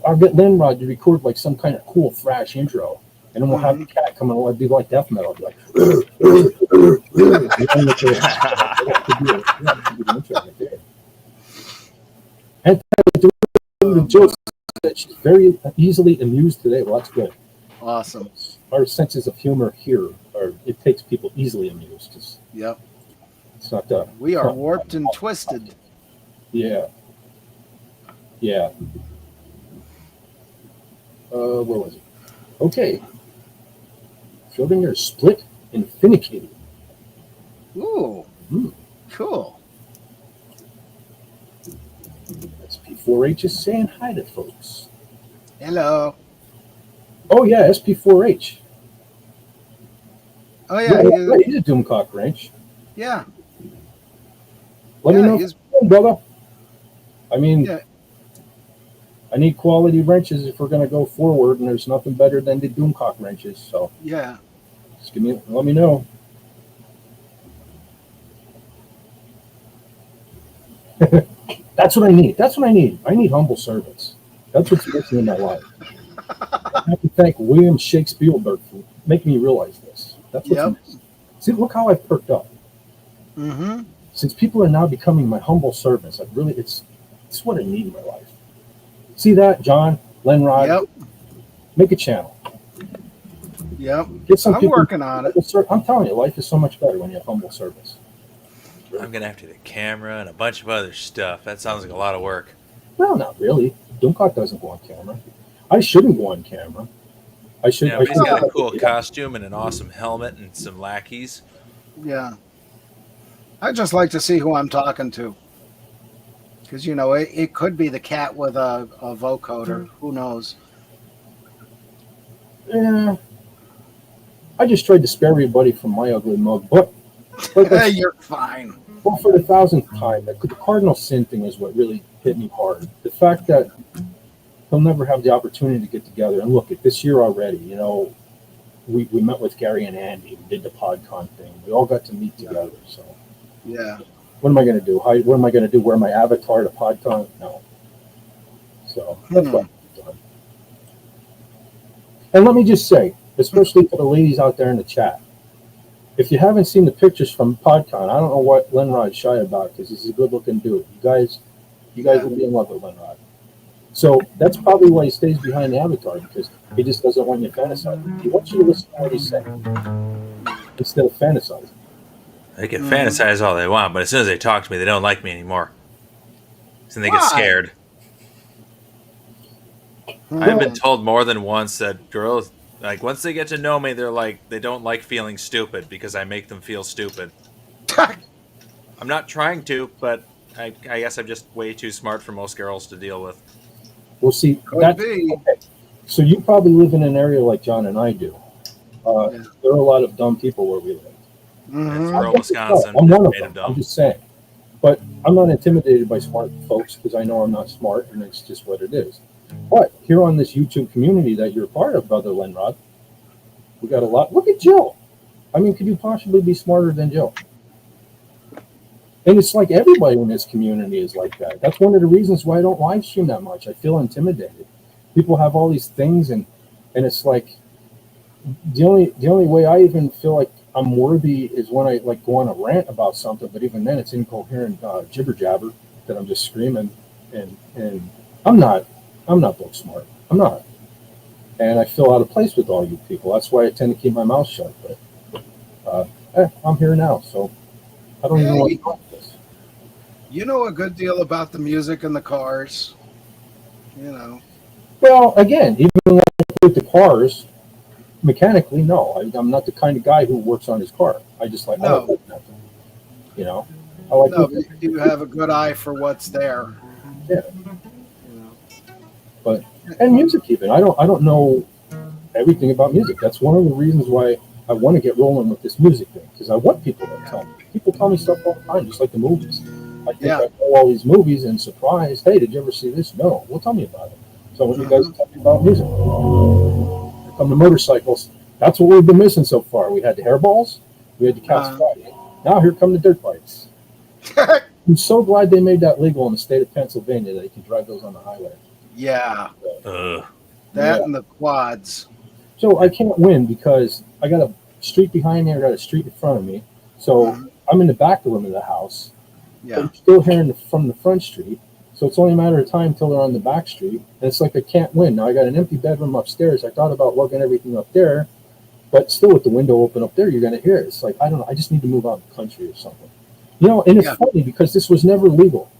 I'll get Linrod to record like some kind of cool thrash intro, and then we'll have the cat come and it'll be like death metal. Be like, and the jokes that she's very easily amused today. Well, that's good. Awesome. Our senses of humor here it takes people easily amused. Yep. It's not We are warped and twisted. Yeah. Yeah. Where was it? Okay. Schrodinger split and finicky. Ooh. Cool. SP4H is saying hi to folks. Hello. Oh, yeah, SP4H. Oh, yeah. He's a Doomcock wrench. Yeah. Let me know, brother. I mean, I need quality wrenches if we're going to go forward, and there's nothing better than the Doomcock wrenches. So, yeah. Just let me know. That's what I need. I need humble servants. That's what's missing in my life. I have to thank William Shakespeare for making me realize this. That's what's missing. See, look how I've perked up. Mm-hmm. Since people are now becoming my humble servants, it's what I need in my life. See that, John, Lenrod? Yep. Make a channel. Yep. Get some I'm working on it. I'm telling you, life is so much better when you have humble service. I'm gonna have to get a camera and a bunch of other stuff. That sounds like a lot of work. Well, not really. Doomcock doesn't go on camera. I shouldn't go on camera. I should. Yeah, but he's got a cool costume and an awesome helmet and some lackeys. Yeah. I just like to see who I'm talking to. Because, it could be the cat with a vocoder. Who knows? Yeah. I just tried to spare everybody from my ugly mug, but you're fine. Well, for the 1,000th time, the cardinal sin thing is what really hit me hard. The fact that he'll never have the opportunity to get together. And look, at this year already, we met with Gary and Andy. We did the PodCon thing. We all got to meet together. So, yeah. What am I going to do? What am I going to do? Wear my avatar to PodCon? No. So that's what I've done. And let me just say, especially to the ladies out there in the chat, if you haven't seen the pictures from PodCon, I don't know what Lenrod's shy about because he's a good-looking dude. You guys will be in love with Lenrod. So that's probably why he stays behind the avatar, because he just doesn't want you to fantasize. He wants you to listen to what he's saying instead of fantasizing. They can fantasize all they want, but as soon as they talk to me, they don't like me anymore. So they get scared. I've been told more than once that girls, like, once they get to know me, they're like, they don't like feeling stupid because I make them feel stupid. I'm not trying to, but I guess I'm just way too smart for most girls to deal with. Well, see, okay. So you probably live in an area like John and I do. There are a lot of dumb people where we live. Rural Wisconsin. I'm one of them. I'm just saying. But I'm not intimidated by smart folks because I know I'm not smart, and it's just what it is. But here on this YouTube community that you're a part of, Brother Lenrod, we got a lot. Look at Jill. I mean, could you possibly be smarter than Jill? And it's like everybody in this community is like that. That's one of the reasons why I don't live stream that much. I feel intimidated. People have all these things, and it's like the only way I even feel like I'm worthy is when I like go on a rant about something. But even then, it's incoherent jibber jabber that I'm just screaming, and I'm not book smart. I'm not, and I feel out of place with all you people. That's why I tend to keep my mouth shut. But I'm here now, so I don't even want to talk this. You know a good deal about the music in the cars. Well, again, even with the cars, mechanically, no. I'm not the kind of guy who works on his car. I just like, I like nothing. I like. No, you have a good eye for what's there. Yeah. But and music even. I don't know everything about music. That's one of the reasons why I want to get rolling with this music thing, because I want people to tell me. People tell me stuff all the time, just like the movies. I think I know all these movies and surprised, hey, did you ever see this? No. Well, tell me about it. So I want you guys to tell me about music. Here come the motorcycles. That's what we've been missing so far. We had the hairballs, we had the Cat's Friday. Now here come the dirt bikes. I'm so glad they made that legal in the state of Pennsylvania that you can drive those on the highway. Yeah. Ugh. That and the quads. So I can't win because I got a street behind me, I got a street in front of me. So I'm in the back room of the house. Yeah. But I'm still hearing from the front street. So it's only a matter of time until they're on the back street. And it's like I can't win. Now I got an empty bedroom upstairs. I thought about lugging everything up there, but still with the window open up there, you're going to hear it. It's like, I don't know. I just need to move out in the country or something. You know, and it's funny because this was never legal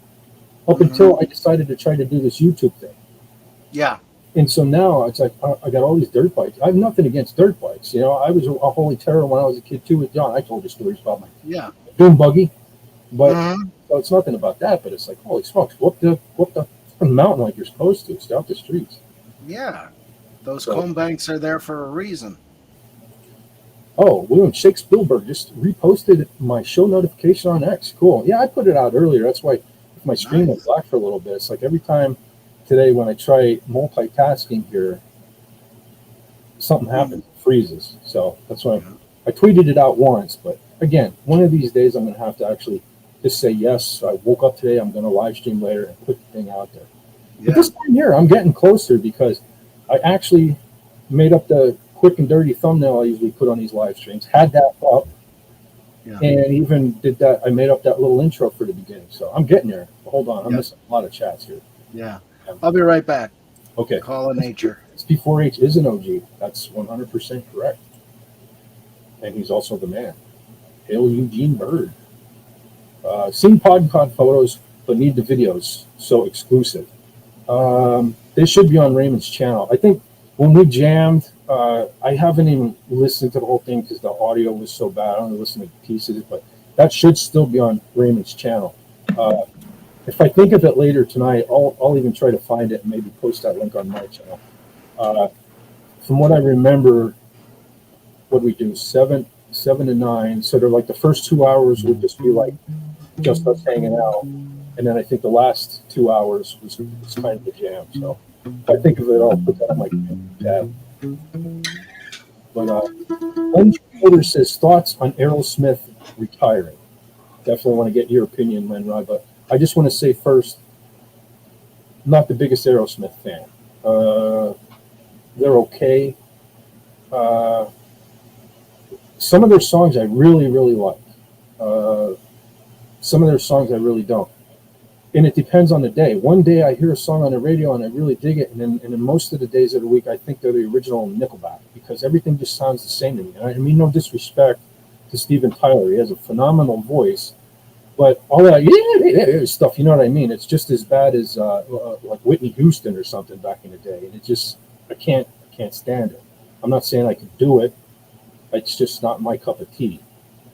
up until I decided to try to do this YouTube thing. Yeah. And so now it's like, I got all these dirt bikes. I have nothing against dirt bikes. You know, I was a holy terror when I was a kid too with John. I told you stories about my doom buggy. But so it's nothing about that, but it's like, holy smokes, whoop the mountain like you're supposed to. Stay out the streets. Yeah. Those comb banks are there for a reason. Oh, William Shake Spielberg just reposted my show notification on X. Cool. Yeah, I put it out earlier. That's why my screen went black for a little bit. It's like every time today when I try multitasking here, something happens, it freezes. So that's why I tweeted it out once. But again, one of these days I'm going to have to actually just say, yes, I woke up today, I'm going to live stream later and put the thing out there. Yeah. But this time here, I'm getting closer because I actually made up the quick and dirty thumbnail I usually put on these live streams, had that up, and even did that. I made up that little intro for the beginning. So I'm getting there. But hold on, I'm missing a lot of chats here. Yeah. I'll be right back. Okay. Call of nature. SP4H is an OG. That's 100% correct. And he's also the man. Hail Eugene Bird. Seen PodCon photos, but need the videos. So exclusive. They should be on Raymond's channel. I think when we jammed, I haven't even listened to the whole thing because the audio was so bad. I only listened to pieces, but that should still be on Raymond's channel. If I think of it later tonight, I'll even try to find it and maybe post that link on my channel. From what I remember, what we do, 7 to 9. So they're like the first 2 hours would just be like just us hanging out, and then I think the last 2 hours was kind of the jam. So if I think of it, I'll put that on my tab. But Len Schroeder says thoughts on Aerosmith retiring. Definitely want to get your opinion, Len Rod, but I just want to say first, I'm not the biggest Aerosmith fan. They're okay. Some of their songs I really, really like. Some of their songs I really don't. And it depends on the day. One day I hear a song on the radio and I really dig it, and then most of the days of the week I think they're the original Nickelback because everything just sounds the same to me. And I mean no disrespect to Steven Tyler. He has a phenomenal voice, but all that stuff, you know what I mean? It's just as bad as like Whitney Houston or something back in the day. And it just, I can't stand it. I'm not saying I could do it. It's just not my cup of tea.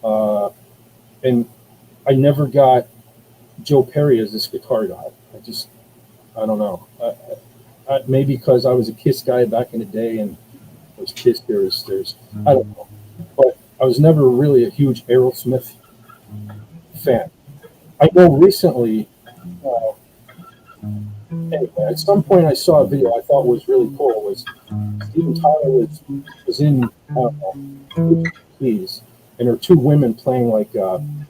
And I never got Joe Perry as this guitar guy. I don't know. Maybe because I was a Kiss guy back in the day and there's Kiss, there's I don't know. But I was never really a huge Aerosmith fan. I know recently, anyway, at some point I saw a video I thought was really cool. Was Steven Tyler was in keys, and there were two women playing like an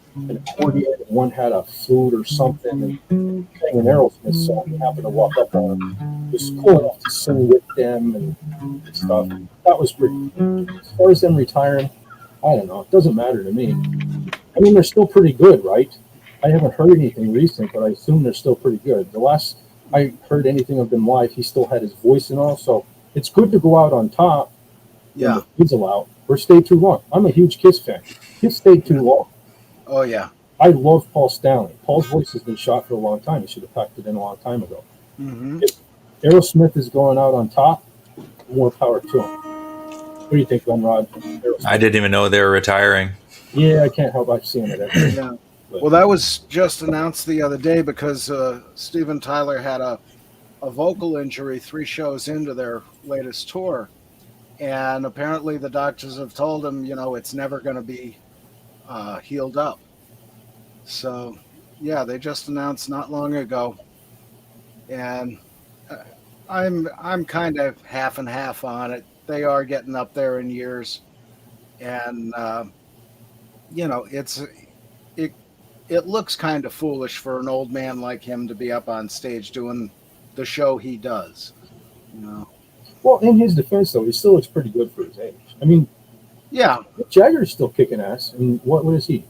accordion, and one had a flute or something, and playing an Aerosmith song. And happened to walk up on them. It was cool enough to sing with them and stuff. That was pretty. As far as them retiring, I don't know. It doesn't matter to me. I mean, they're still pretty good, right? I haven't heard anything recent, but I assume they're still pretty good. The last I heard anything of them live, he still had his voice and all, so it's good to go out on top. Yeah. When the kids out or stay too long. I'm a huge Kiss fan. Kiss stayed too long. Oh, yeah. I love Paul Stanley. Paul's voice has been shot for a long time. He should have packed it in a long time ago. Mm-hmm. If Aerosmith is going out on top, more power to him. What do you think, Len Rod? I didn't even know they were retiring. Yeah, I can't help but seeing it. Yeah. Well, that was just announced the other day because Steven Tyler had a vocal injury 3 shows into their latest tour. and apparently the doctors have told him, it's never going to be healed up. So, yeah, they just announced not long ago, and I'm kind of half and half on it. They are getting up there in years, and it's it it looks kind of foolish for an old man like him to be up on stage doing the show he does. You know, Well, in his defense, though, he still looks pretty good for his age. I mean, yeah, Mick Jagger's still kicking ass. I mean, what is he?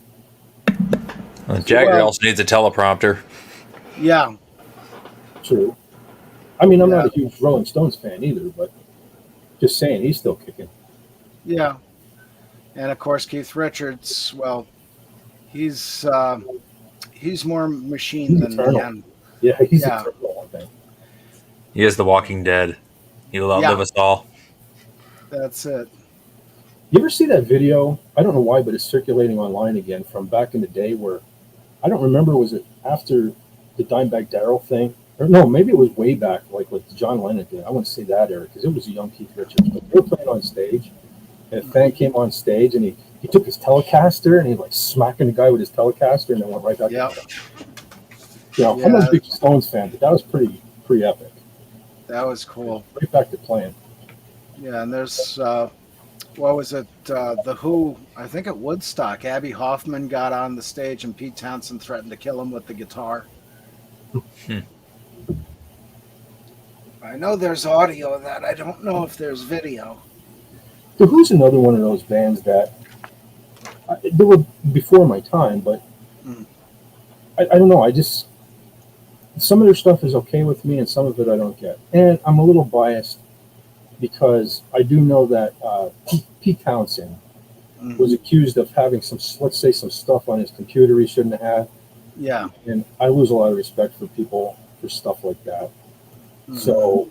Jagger Well- also needs a teleprompter. yeah, True. I mean, I'm Yeah. not a huge Rolling Stones fan either, but just saying, he's still kicking. yeah. And of course, Keith Richards. Well, he's more machine He's than eternal. man. Yeah, he's Yeah. eternal, I think. He is the Walking Dead. He will outlive Yeah. us all. That's it. You ever see that video? I don't know why, but it's circulating online again from back in the day where I don't remember, was it after the Dimebag Darrell thing? Or no, maybe it was way back, like what John Lennon did. I want to say that era because it was a young Keith Richards. But they were playing on stage, and a fan came on stage and he took his Telecaster and he like smacking the guy with his Telecaster and then went right back. Yeah, I'm not Yeah. a big Stones fan, but that was pretty epic. that was cool. Right back to playing. Yeah, and there's what was it? The Who, I think at Woodstock, Abby Hoffman got on the stage and Pete Townsend threatened to kill him with the guitar. I know there's audio of that. I don't know if there's video. The Who's another one of those bands that they were before my time, but Mm. I don't know. I just some of their stuff is okay with me, and some of it I don't get. And I'm a little biased because I do know that Pete Townsend Mhm. was accused of having some, let's say, some stuff on his computer he shouldn't have had, Yeah. and I lose a lot of respect for people for stuff like that. Mhm. So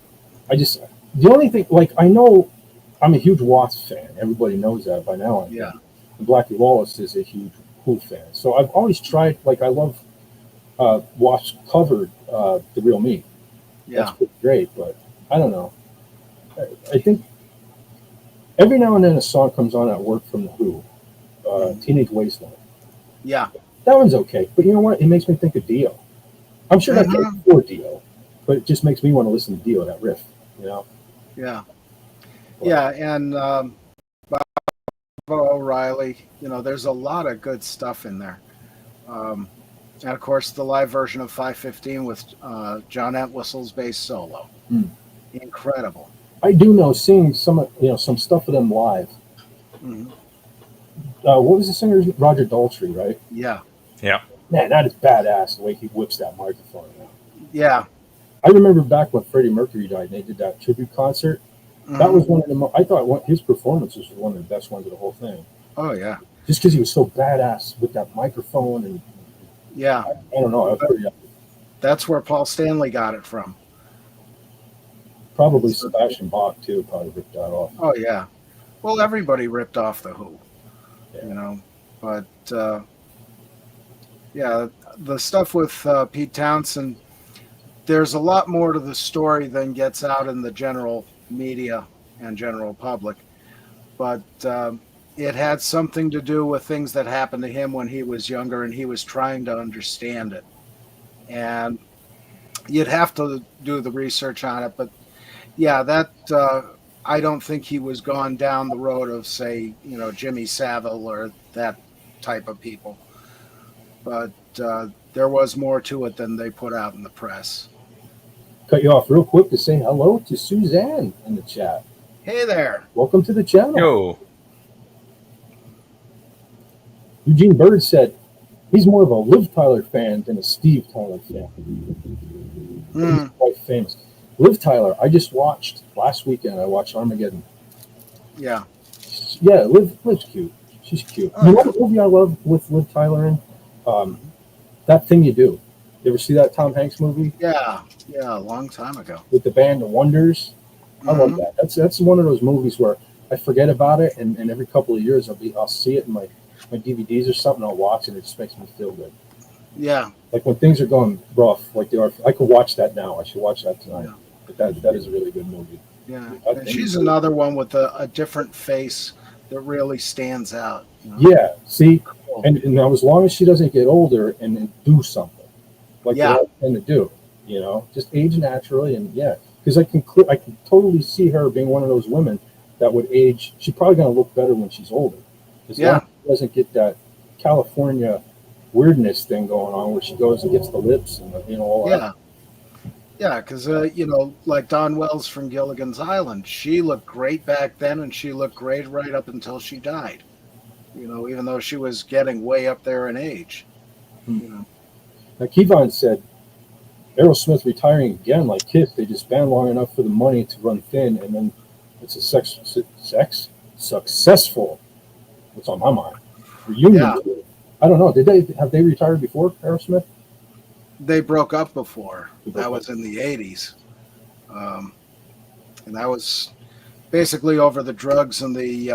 the only thing, like, I know I'm a huge Watts fan. Everybody knows that by now. Yeah. And Blackie Lawless is a huge Who fan. So I've always tried, like, I love Watts covered The Real Me. Yeah. That's pretty great, but I don't know. I think every now and then a song comes on at work from The Who, Teenage Wasteland. Yeah. That one's okay, but you know what? It makes me think of Dio. I'm sure that came before Dio, but it just makes me want to listen to Dio, that riff, you know? Yeah. Yeah. And Bob O'Reilly, there's a lot of good stuff in there. And of course, the live version of 515 with John Entwistle's bass solo. Mm. Incredible. I do know seeing some stuff of them live. Mhm. What was the singer? Roger Daltrey, right? Yeah. Yeah. Man, that is badass the way he whips that microphone. Yeah. I remember back when Freddie Mercury died and they did that tribute concert. That was one of the I thought his performances was one of the best ones of the whole thing. Oh, yeah. Just because he was so badass with that microphone, and Yeah. I don't know, I was pretty That's where Paul Stanley got it from. probably Sebastian Bach too. Probably ripped that off. Oh, yeah. Well, everybody ripped off The Who, Yeah. But, yeah, the stuff with Pete Townsend, there's a lot more to the story than gets out in the general media and general public. But it had something to do with things that happened to him when he was younger, and he was trying to understand it. And you'd have to do the research on it. But, yeah, that I don't think he was gone down the road of, say, Jimmy Savile or that type of people. But there was more to it than they put out in the press. Cut you off real quick to say hello to Suzanne in the chat. Hey there. Welcome to the channel. Yo. Eugene Bird said he's more of a Liv Tyler fan than a Steve Tyler fan. He's quite famous. Liv Tyler, I just watched last weekend. I watched Armageddon. Yeah. Yeah, Liv's cute. She's cute. You know what movie I love with Liv Tyler in? That Thing You Do. You ever see that Tom Hanks movie Yeah. Yeah. A long time ago. with the band The Wonders? I love Mhm. that. That's one of those movies where I forget about it, and every couple of years I'll see it in my DVDs or something. I'll watch it. It just makes me feel good. Yeah. Like when things are going rough, like they are. I could watch that now. I should watch that tonight. Yeah. But that is a really good movie. Yeah, I and think. she's another one with a different face that really stands out. Yeah, see, Cool. and now as long as she doesn't get older and do something like they Yeah. all tend to do, just age naturally, and yeah, because I can totally see her being one of those women that would age. She's probably going to look better when she's older, as long Yeah. as she doesn't get that California weirdness thing going on where she goes and gets the lips and all that. Yeah. Yeah, because like Dawn Wells from Gilligan's Island, she looked great back then, and she looked great right up until she died. Even though she was getting way up there in age. You know. Now, Kevon said Aerosmith retiring again, like Kiss, they just band long enough for the money to run thin, and then it's a successful. What's on my mind? Reunion. Yeah. Tour. I don't know. Have they retired before Aerosmith? They broke up before. They broke That up. was in the 80s. And that was basically over the drugs and the,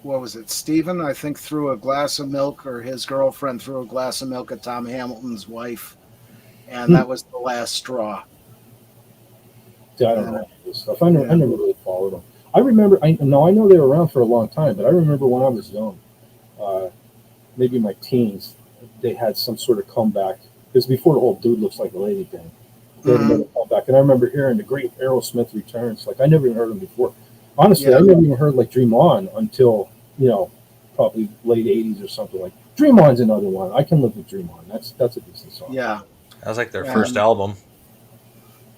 what was it? Steven, I think, threw a glass of milk, or his girlfriend threw a glass of milk at Tom Hamilton's wife. And that was the last straw. Yeah, I don't know this stuff. I never really followed them. I remember. I know they were around for a long time, but I remember when I was young, maybe my teens, they had some sort of comeback. Because before the whole "dude looks like a lady" thing, they had another comeback, and I remember hearing the great Aerosmith returns. Like I never even heard them before. Honestly, I never even heard like "Dream On" until probably late '80s or something. Like "Dream On's" another one. I can live with "Dream On." That's a decent song. Yeah. That was like their first album.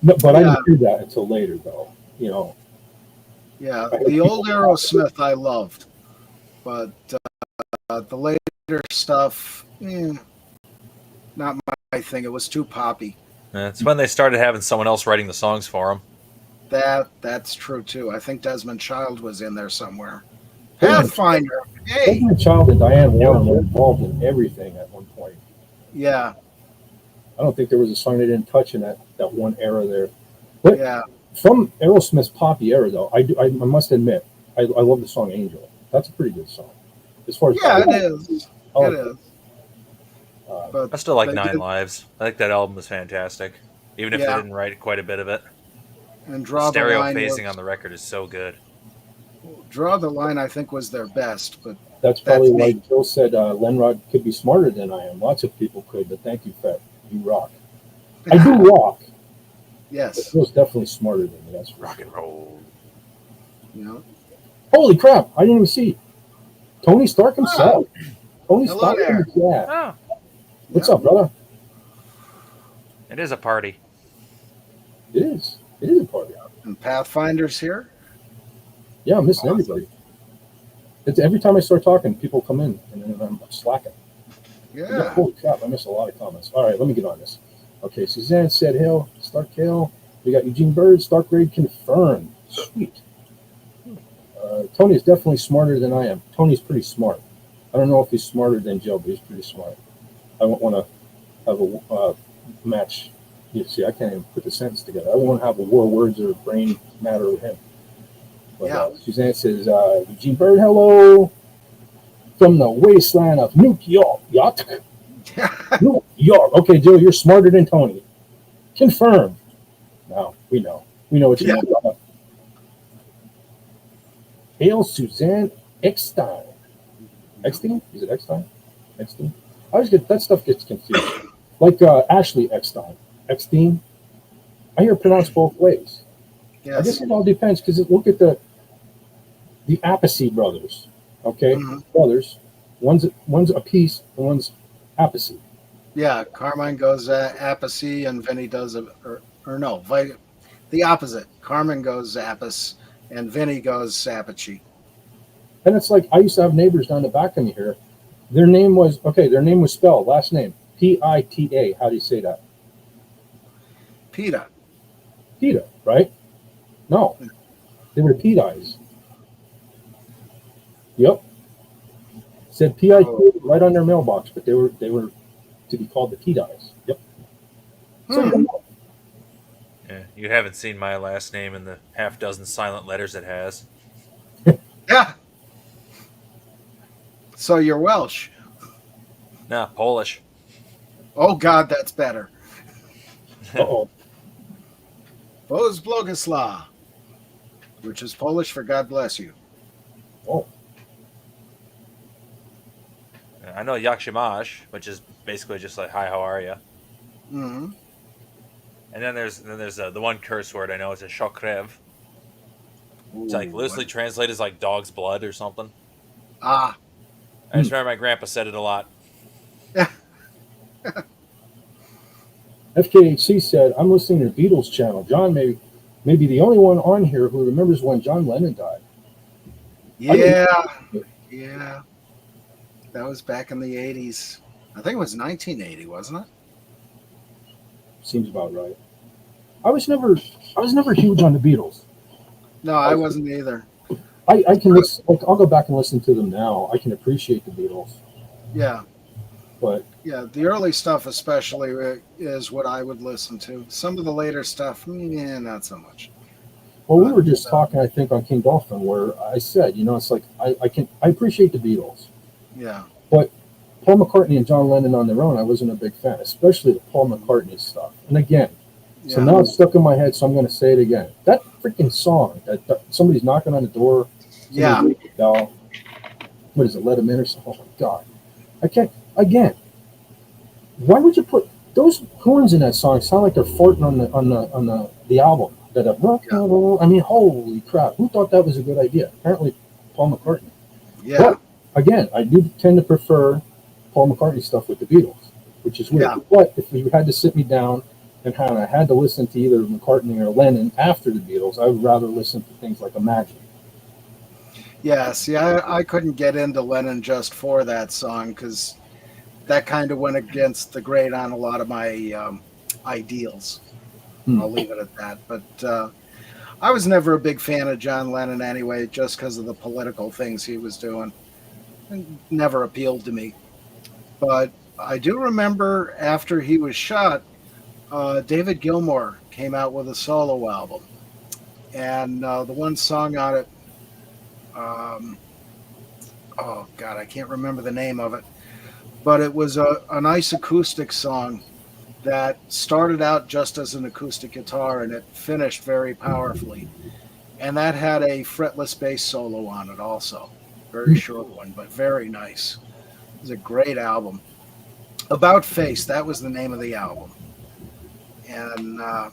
No, but I didn't hear that until later, though. Yeah, the old Aerosmith I loved, but the later stuff, not my thing. It was too poppy. It's when they started having someone else writing the songs for them. That's true too. I think Desmond Child was in there somewhere. Pathfinder. Hey. Desmond Child and Diane Warren were involved in everything at one point. Yeah. I don't think there was a song they didn't touch in that one era there. But yeah. From Aerosmith's poppy era, though, I must admit, I love the song "Angel." That's a pretty good song. As far as it is. It is. I still like Nine Lives. I think that album was fantastic, even if they didn't write quite a bit of it. And Draw the stereo the Line phasing on the record is so good. Draw the Line, I think, was their best, but that's probably why Joe said Lenrod could be smarter than I am. Lots of people could, but thank you, Fett. You rock. I do rock. Yes. Joe's definitely smarter than me. That's rock and roll. Holy crap! I didn't even see Tony Stark himself. Tony Hello Stark. there. Yeah. What's up, brother? It is a party. It is. It is a party. And Pathfinder's here. Yeah, I'm missing everybody. It's every time I start talking, people come in, and then I'm slacking. Yeah. Holy crap! I missed a lot of comments. All right, let me get on this. Okay, Suzanne said, "Hail, Stark Hail." We got Eugene Bird, Stark grade confirmed. Sweet. Tony is definitely smarter than I am. Tony's pretty smart. I don't know if he's smarter than Joe, but he's pretty smart. I don't want to have a match. You see, I can't even put the sentence together. I won't have a war of words or brain matter with him. But, Suzanne says, Eugene Bird, hello. From the wasteland of New York. New York. Okay, Joe, you're smarter than Tony. Confirmed. Now, we know. We know what you're talking about. Hail Suzanne Eckstein. Eckstein? Is it Eckstein? Eckstein? I always get that stuff gets confused. Like Ashley Eckstein. Eckstein? I hear it pronounced both ways. Yes. I guess it all depends because look at the Appice brothers. Okay? Brothers. One's a piece and one's Appice. Yeah, Carmine goes Appice and Vinny does the opposite. Carmen goes Appice and Vinny goes Appice. And it's like I used to have neighbors down the back of me here. Their name was spelled last name Pita. How do you say that? Pita. Pita, right? No, they were Pitas. Yep. Said PIT right on their mailbox, but they were to be called the Pitas. Yep. So, yeah, you haven't seen my last name in the half dozen silent letters it has. Yeah. So you're Welsh? Nah, Polish. Oh God, that's better. Uh-oh. Boz Błogosław, which is Polish for God bless you. Oh, I know Jak się masz, which is basically just like hi, how are you? Mm-hmm. And then there's the one curse word I know is a shokrev. It's like loosely translated as like dog's blood or something. Ah. I just remember my grandpa said it a lot. FKHC said, I'm listening to the Beatles channel. John may be the only one on here who remembers when John Lennon died. Yeah. Yeah. That was back in the 80s. I think it was 1980, wasn't it? Seems about right. I was never huge on the Beatles. No, I wasn't either. I can listen, like, I'll go back and listen to them now. I can appreciate the Beatles. Yeah. But yeah, the early stuff especially is what I would listen to. Some of the later stuff, not so much. Well, we were just talking, I think, on King Dolphin, where I said, it's like I appreciate the Beatles. Yeah. But Paul McCartney and John Lennon on their own, I wasn't a big fan, especially the Paul McCartney stuff. And again, so now it's stuck in my head, so I'm going to say it again. That freaking song, that somebody's knocking on the door. Yeah. Bell. What is it? Let him in or something? Oh my God! I can't. Again, why would you put those horns in that song? Sound like they're farting on the album. I mean, holy crap! Who thought that was a good idea? Apparently, Paul McCartney. Yeah. But again, I do tend to prefer Paul McCartney stuff with the Beatles, which is weird. Yeah. But if you had to sit me down and I had to listen to either McCartney or Lennon after the Beatles, I would rather listen to things like Imagine. Yeah, see, I couldn't get into Lennon just for that song because that kind of went against the grain on a lot of my ideals. I'll leave it at that. But I was never a big fan of John Lennon anyway, just because of the political things he was doing. It never appealed to me. But I do remember after he was shot, David Gilmour came out with a solo album. And the one song on it, oh God, I can't remember the name of it, but it was a nice acoustic song that started out just as an acoustic guitar and it finished very powerfully. And that had a fretless bass solo on it also. Very short one, but very nice. It was a great album. About Face, that was the name of the album. And, I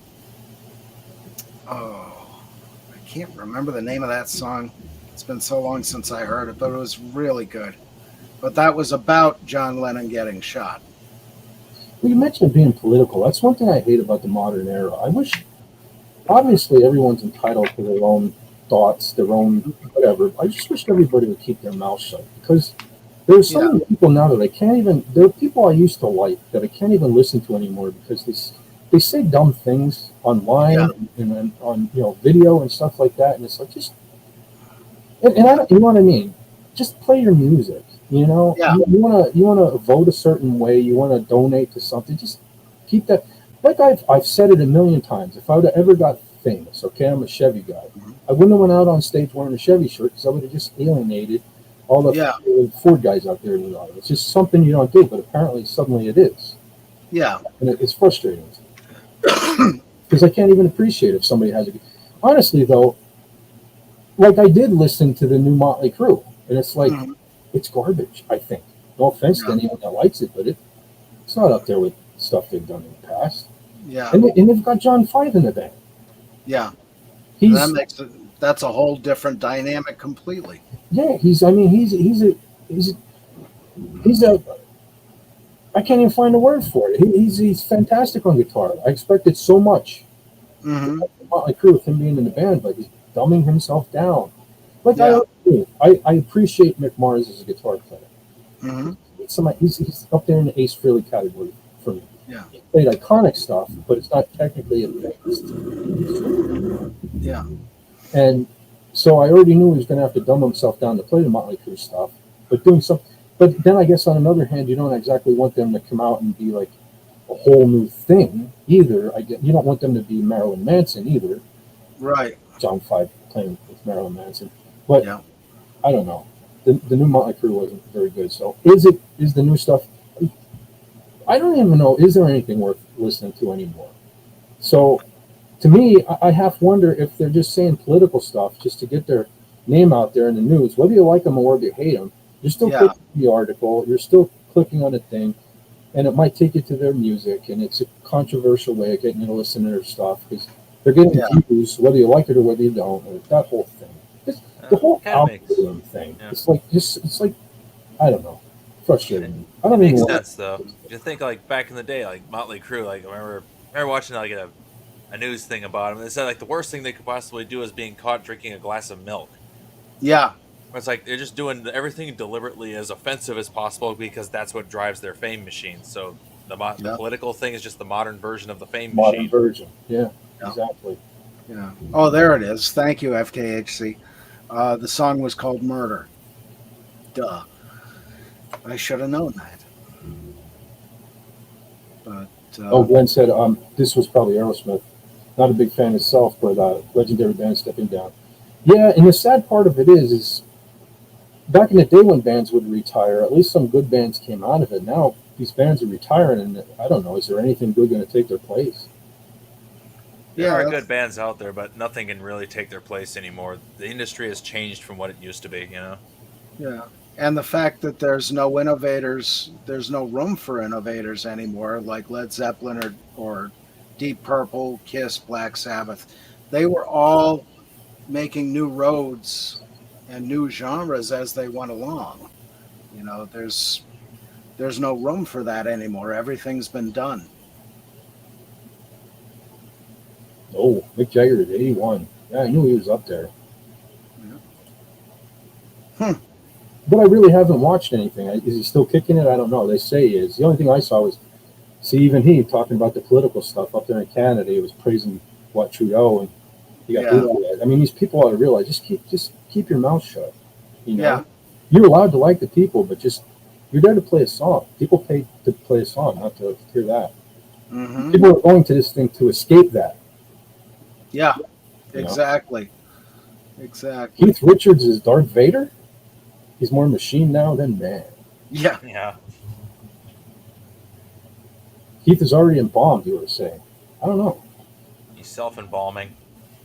can't remember the name of that song. It's been so long since I heard it, but it was really good. But that was about John Lennon getting shot. Well, you mentioned being political. That's one thing I hate about the modern era. I wish, obviously, everyone's entitled to their own thoughts, their own whatever. I just wish everybody would keep their mouth shut because there's so many people now that I can't even. There are people I used to like that I can't even listen to anymore because they say dumb things online and on video and stuff like that, and it's like just. And I don't, you know what I mean? Just play your music. You wanna vote a certain way. You want to donate to something. Just keep that. Like I've said it a million times. If I would have ever got famous, okay, I'm a Chevy guy. I wouldn't have went out on stage wearing a Chevy shirt because I would have just alienated all the Ford guys out there. It's just something you don't do, but apparently suddenly it is. Yeah, and it's frustrating because I can't even appreciate if somebody has a. Honestly, though. Like I did listen to the new Motley Crue, and it's like it's garbage. I think. No offense to anyone that likes it, but it's not up there with stuff they've done in the past. Yeah, and they've got John Five in the band. Yeah, that makes that's a whole different dynamic completely. Yeah, he's a. I can't even find a word for it. He's fantastic on guitar. I expected so much. Motley Crue with him being in the band, but he's dumbing himself down. Like I appreciate Mick Mars as a guitar player. He's up there in the Ace Frehley category for me. Yeah, he played iconic stuff, but it's not technically advanced. Yeah, and so I already knew he was going to have to dumb himself down to play the Motley Crue stuff, but doing something. But then I guess on another hand, you don't exactly want them to come out and be like a whole new thing either. You don't want them to be Marilyn Manson either. Right. John Five playing with Marilyn Manson. But I don't know. The new Motley Crue wasn't very good. So is the new stuff I don't even know, is there anything worth listening to anymore? So to me, I half wonder if they're just saying political stuff just to get their name out there in the news. Whether you like them or whether you hate them, you're still Yeah. clicking the article. You're still clicking on a thing, and it might take you to their music. And it's a controversial way of getting you to listen to their stuff because they're getting Yeah. views, whether you like it or whether you don't. Or that whole thing. The whole Kinda makes- algorithm thing. yeah. It's like I don't know, frustrating. I It don't makes even want. sense though. You think like back in the day, like Motley Crue. Like I remember watching like a news thing about him. They said like the worst thing they could possibly do is being caught drinking a glass of milk. Yeah. It's like they're just doing everything deliberately as offensive as possible because that's what drives their fame machine. So the political thing is just the modern version of the fame Modern machine. version. Yeah, Yeah. exactly. Yeah. Oh, there it is. Thank you, FKHC. The song was called Murder. Duh. I should have known that. But Glenn said this was probably Aerosmith. Not a big fan himself, but legendary band stepping down. Yeah, and the sad part of it is back in the day when bands would retire, at least some good bands came out of it. Now these bands are retiring, and I don't know, is there anything good going to take their place? There are that's- good bands out there, but nothing can really take their place anymore. The industry has changed from what it used to be, you know? Yeah. And the fact that there's no innovators, there's no room for innovators anymore, like Led Zeppelin or Deep Purple, Kiss, Black Sabbath. They were all making new roads and new genres as they went along. You know, there's no room for that anymore. Everything's been done. Oh, Mick Jagger at 81. Yeah, I knew he was up there. But I really haven't watched anything. Is he still kicking it? I don't know. They say he is. The only thing I saw was, even he talking about the political stuff up there in Canada. He was praising Trudeau, and he got hit for that. I mean, these people ought to realize just keep your mouth shut. You know, Yeah. you're allowed to like the people, but you're there to play a song. People pay to play a song, not to hear that. Mm-hmm. People are going to this thing to escape that. Yeah, You know? exactly. Exactly. Keith Richards is Darth Vader. He's more machine now than man. Yeah. Yeah. Keith is already embalmed, you were saying. I don't know. He's self-embalming.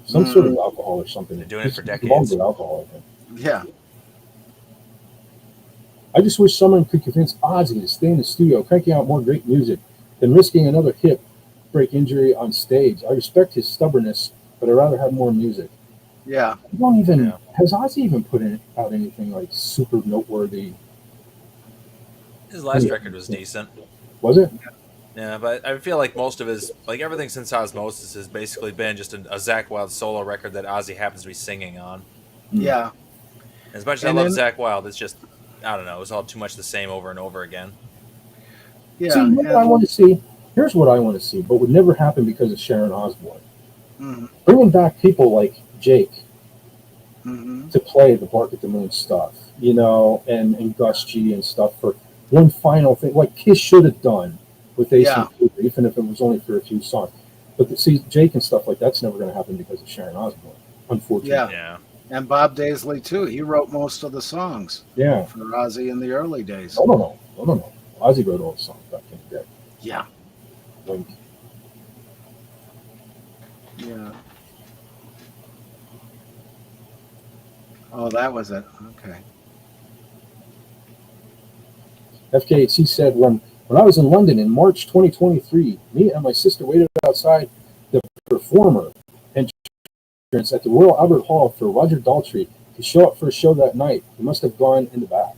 Some sort of alcohol or something. They're doing it for He's embalmed decades. with alcohol, I think. Yeah. I just wish someone could convince Ozzy to stay in the studio, cranking out more great music than risking another hip break injury on stage. I respect his stubbornness, but I'd rather have more music. Yeah. I don't even Yeah. has Ozzy even put out anything like super noteworthy? His last record was decent. Was it? Yeah, but I feel like most of his, like everything since Osmosis has basically been just a Zakk Wylde solo record that Ozzy happens to be singing on. Yeah. As much as And I love then- Zakk Wylde, it's just, I don't know, it was all too much the same over and over again. Yeah. See, you know what I want to see? Here's what I want to see, but would never happen because of Sharon Osbourne. Mm-hmm. Bringing back people like Jake Mm-hmm. to play the Bark at the Moon stuff, you know, and Gus G and stuff for one final thing, like Kiss should have done with Ace Yeah. and Cooper, even if it was only for a few songs. But see, Jake and stuff like that's never going to happen because of Sharon Osbourne, unfortunately. Yeah. Yeah. And Bob Daisley too. He wrote most of the songs Yeah. for Ozzy in the early days. No. Ozzy wrote all the songs back in the day. Yeah. Wink. Yeah. Oh, that was it. Okay. FKHC said, when I was in London in March 2023, me and my sister waited outside the Performer entrance at the Royal Albert Hall for Roger Daltrey to show up for a show that night. He must have gone in the back.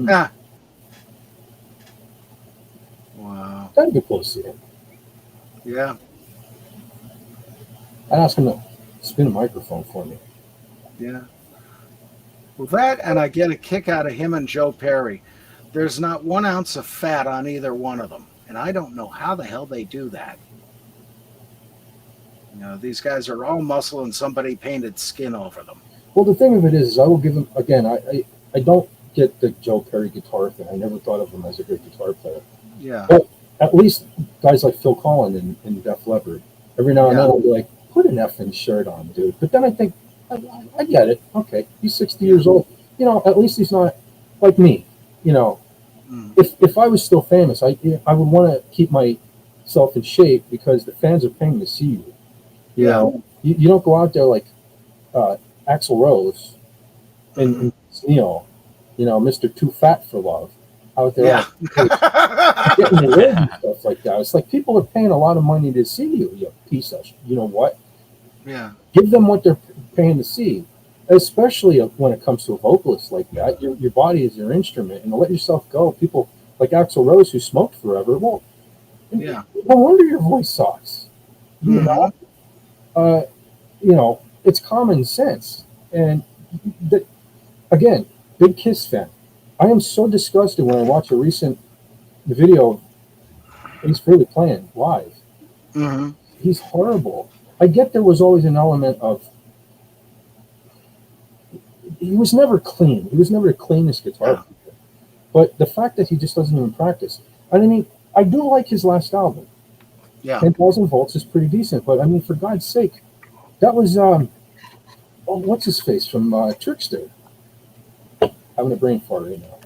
Ah. Wow. Gotta get close to him. Yeah. I asked him to spin a microphone for me. Yeah. Well, that, and I get a kick out of him and Joe Perry. There's not 1 ounce of fat on either one of them. And I don't know how the hell they do that. You know, these guys are all muscle and somebody painted skin over them. Well, the thing of it is I will give him, again, I don't get the Joe Perry guitar thing. I never thought of him as a great guitar player. Yeah. But at least guys like Phil Collin in Def Leppard, every now and then I'll be like, put an effing shirt on, dude. But then I think, I get it. Okay, he's 60 years old. You know, at least he's not like me. You know, if I was still famous, I would want to keep myself in shape because the fans are paying to see you. You Yeah. know, you don't go out there like Axl Rose and Neil, Mr. Too Fat for Love, out there Yeah. on getting awards and stuff like that. It's like people are paying a lot of money to see you, you piece of, you know what? Yeah. Give them what they're paying to see, especially when it comes to a vocalist like that. Your body is your instrument, and to let yourself go. People like Axl Rose, who smoked forever, well, Yeah. no wonder your voice sucks. You Mm-hmm. know, it's common sense. And that, again, big Kiss fan. I am so disgusted when I watch a recent video of Ace Frehley playing live. Mm-hmm. He's horrible. I get there was always an element of he was never clean. He was never the cleanest guitar player. But the fact that he just doesn't even practice. And I mean, I do like his last album. Yeah. 10,000 Volts is pretty decent. But I mean, for God's sake, that was what's his face from Trickster? Having a brain fart right now.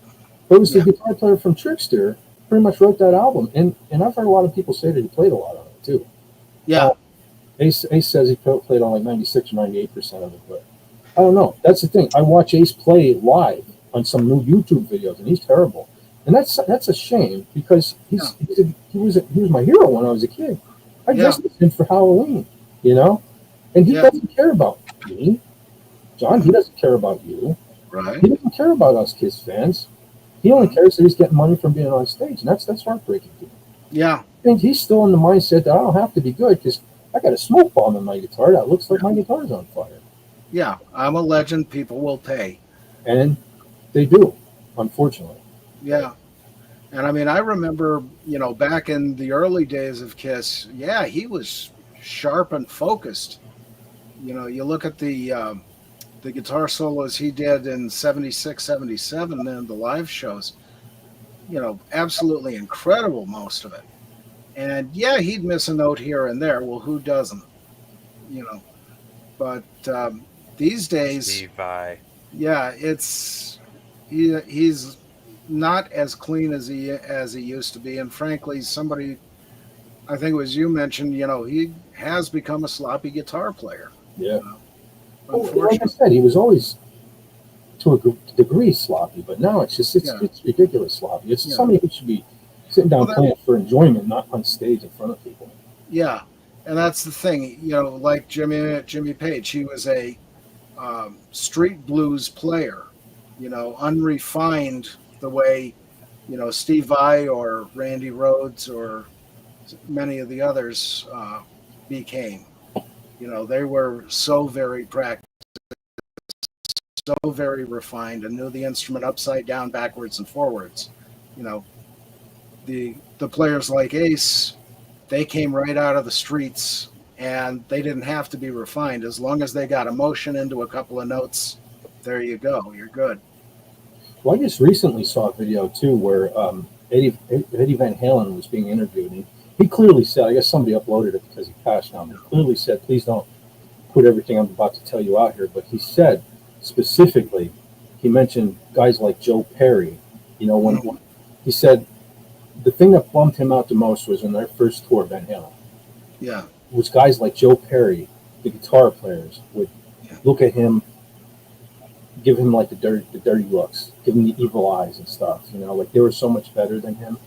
But it was the guitar player from Trickster pretty much wrote that album, and I've heard a lot of people say that he played a lot on it too. Yeah. Ace says he played on like 96 or 98% of it, but I don't know. That's the thing. I watch Ace play live on some new YouTube videos, and he's terrible, and that's a shame because he was my hero when I was a kid. I dressed as him for Halloween, and he doesn't care about me, John. He doesn't care about you. Right. He doesn't care about us Kiss fans. He only cares that he's getting money from being on stage, and that's heartbreaking to me. Yeah. And he's still in the mindset that I don't have to be good because I got a smoke bomb in my guitar that looks like my guitar's on fire. Yeah, I'm a legend. People will pay. And they do, unfortunately. Yeah. And I mean, I remember, back in the early days of Kiss, he was sharp and focused. You look at the guitar solos he did in 76, 77, and the live shows, absolutely incredible, most of it. And he'd miss a note here and there. Well, who doesn't? But these days, Steve Vai. he's not as clean as he used to be. And frankly, somebody, I think it was you mentioned, he has become a sloppy guitar player. Yeah. Unfortunately. Like I said, he was always to a degree sloppy, but now it's ridiculous sloppy. It's somebody who should be sitting down playing for enjoyment, not on stage in front of people. Yeah, and that's the thing. Like Jimmy Page, he was a street blues player. Unrefined the way Steve Vai or Randy Rhoads or many of the others became. They were so very practiced, so very refined, and knew the instrument upside down, backwards, and forwards. The players like Ace, they came right out of the streets, and they didn't have to be refined. As long as they got emotion into a couple of notes, there you go, you're good. Well, I just recently saw a video too where Eddie Van Halen was being interviewed, and he clearly said, I guess somebody uploaded it because he passed now, but he clearly said, please don't put everything I'm about to tell you out here. But he said specifically, he mentioned guys like Joe Perry. When he said the thing that bummed him out the most was in their first tour, Van Halen. Yeah. It was guys like Joe Perry, the guitar players, would look at him, give him like the dirty looks, give him the evil eyes and stuff. Like they were so much better than him.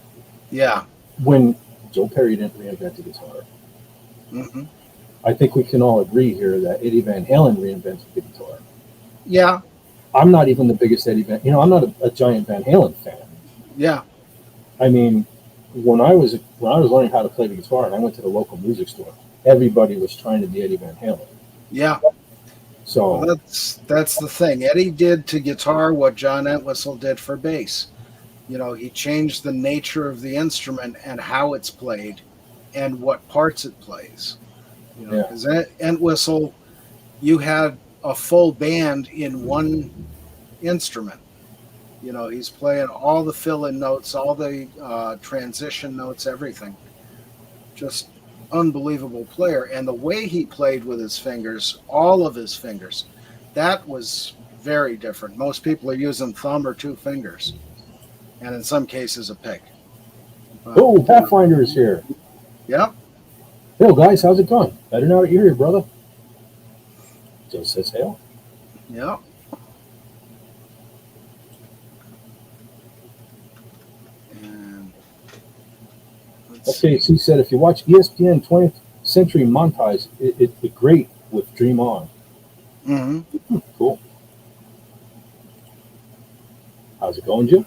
Yeah. When Joe Perry didn't reinvent the guitar. Mm-hmm. I think we can all agree here that Eddie Van Halen reinvented the guitar. Yeah. I'm not even the biggest Eddie Van. I'm not a giant Van Halen fan. Yeah. I mean, when I was learning how to play the guitar and I went to the local music store, everybody was trying to be Eddie Van Halen. Yeah. So that's the thing. Eddie did to guitar what John Entwistle did for bass. He changed the nature of the instrument and how it's played and what parts it plays. Because Entwistle, you had a full band in one instrument. He's playing all the fill-in notes, all the transition notes, everything. Just unbelievable player. And the way he played with his fingers, all of his fingers, that was very different. Most people are using thumb or two fingers, and in some cases a pick. Pathfinder is here. Yep. Hey, guys, how's it going? Better now that you're here, brother. Joe says, hail. Yeah. And let's Okay, see. she said, if you watch ESPN 20th Century Montage, it's great with Dream On. Mm-hmm. Cool. How's it going, Jim?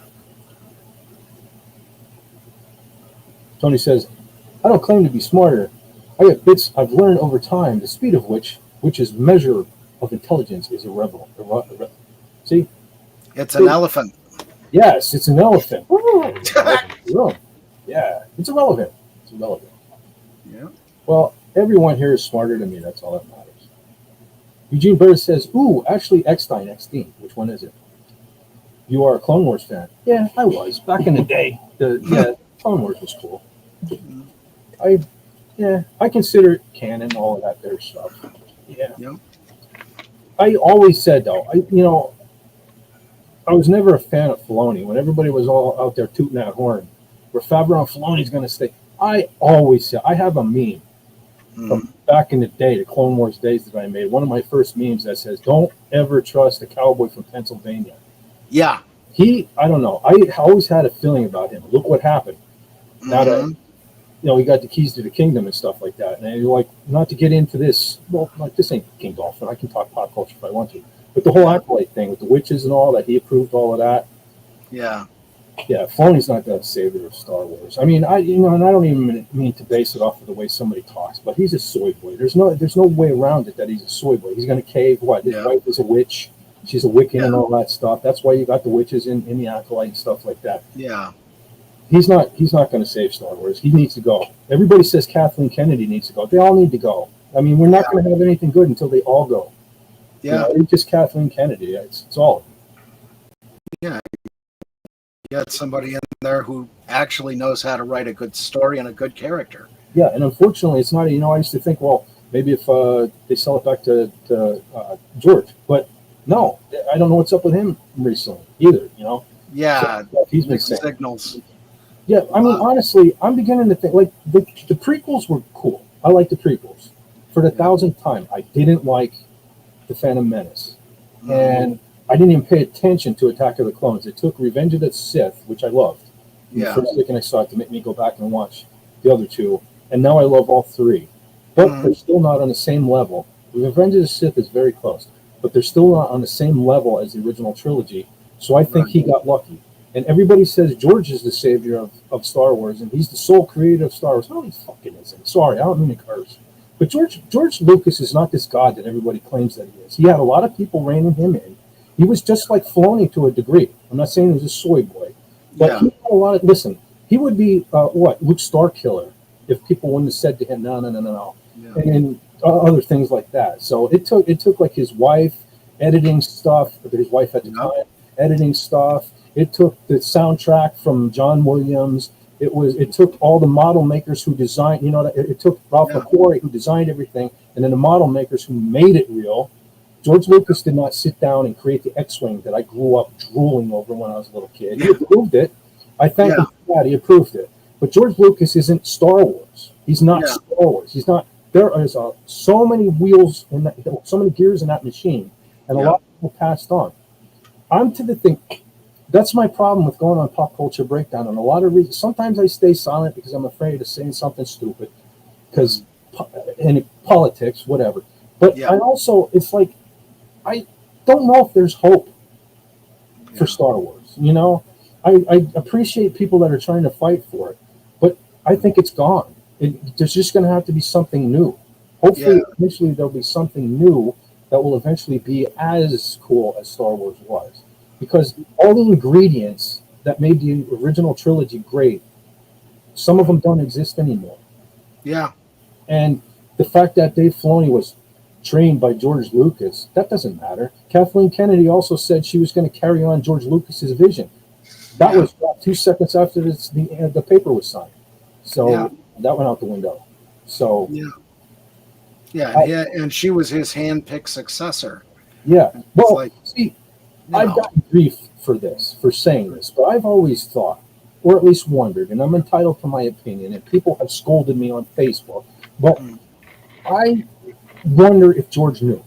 Tony says, I don't claim to be smarter. I got bits I've learned over time, the speed of which is measure of intelligence, is irrelevant. See? It's an elephant. Yes, it's an elephant. Yeah, it's irrelevant. It's irrelevant. Yeah. Well, everyone here is smarter than me. That's all that matters. Eugene Bird says, ooh, actually, Eckstein. Which one is it? You are a Clone Wars fan. Yeah, I was. Back in the day. Clone Wars was cool. I consider it canon, all of that there stuff. Yeah. Yep. I always said, though, I was never a fan of Filoni. When everybody was all out there tooting that horn, where Favreau and Filoni's going to stay, I always said, I have a meme from back in the day, the Clone Wars days that I made. One of my first memes that says, don't ever trust a cowboy from Pennsylvania. Yeah. I don't know. I always had a feeling about him. Look what happened. Now that, he got the keys to the kingdom and stuff like that. And you're like, not to get into this, well, like, this ain't King Dolphin. I can talk pop culture if I want to. But the whole acolyte thing with the witches and all that, he approved all of that. Yeah. Yeah, Filoni's not the savior of Star Wars. I mean, and I don't even mean to base it off of the way somebody talks, but he's a soy boy. There's no way around it that he's a soy boy. He's going to cave. What? His wife is a witch. She's a Wiccan and all that stuff. That's why you got the witches in the acolyte and stuff like that. Yeah. He's not going to save Star Wars. He needs to go. Everybody says Kathleen Kennedy needs to go. They all need to go. I mean, we're not going to have anything good until they all go. Yeah. It's just Kathleen Kennedy. It's all. Yeah. You got somebody in there who actually knows how to write a good story and a good character. Yeah, and unfortunately, it's not. I used to think, well, maybe if they sell it back to George, but no, I don't know what's up with him recently either. Yeah, so, he's been mixed signals. Yeah, I mean, honestly, I'm beginning to think like the prequels were cool. I like the prequels. For the 1000th time, I didn't like the Phantom Menace, and I didn't even pay attention to Attack of the Clones. It took Revenge of the Sith, which I loved. The first second I saw it, to make me go back and watch the other two, and now I love all three. But they're still not on the same level. Revenge of the Sith is very close, but they're still not on the same level as the original trilogy. So I think he got lucky. And everybody says George is the savior of Star Wars, and he's the sole creator of Star Wars. No, he fucking isn't. Sorry, I don't mean to curse. But George Lucas is not this god that everybody claims that he is. He had a lot of people reining him in. He was just like Filoni to a degree. I'm not saying he was a soy boy, but he had a lot of. Listen, he would be Luke Starkiller if people wouldn't have said to him, no, and other things like that. So it took like his wife editing stuff, his wife at the time editing stuff. It took the soundtrack from John Williams. It took all the model makers who designed. It took Ralph McQuarrie who designed everything, and then the model makers who made it real. George Lucas did not sit down and create the X-Wing that I grew up drooling over when I was a little kid. He approved it. I thank him for that. He approved it. But George Lucas isn't Star Wars. He's not Star Wars. He's not. There is so many wheels in that, so many gears in that machine, and a lot of people passed on. I'm to the thing. That's my problem with going on Pop Culture Breakdown, and a lot of reasons. Sometimes I stay silent because I'm afraid of saying something stupid, because in politics, whatever. But I also, it's like, I don't know if there's hope for Star Wars. I appreciate people that are trying to fight for it, but I think it's gone. There's just going to have to be something new. Hopefully, eventually there'll be something new that will eventually be as cool as Star Wars was. Because all the ingredients that made the original trilogy great, some of them don't exist anymore. Yeah. And the fact that Dave Filoni was trained by George Lucas, that doesn't matter. Kathleen Kennedy also said she was going to carry on George Lucas's vision. That was about 2 seconds after the paper was signed. So that went out the window. So and she was his hand-picked successor. Yeah. Well, I've gotten grief for saying this, but I've always thought, or at least wondered, and I'm entitled to my opinion, and people have scolded me on Facebook But I wonder if George knew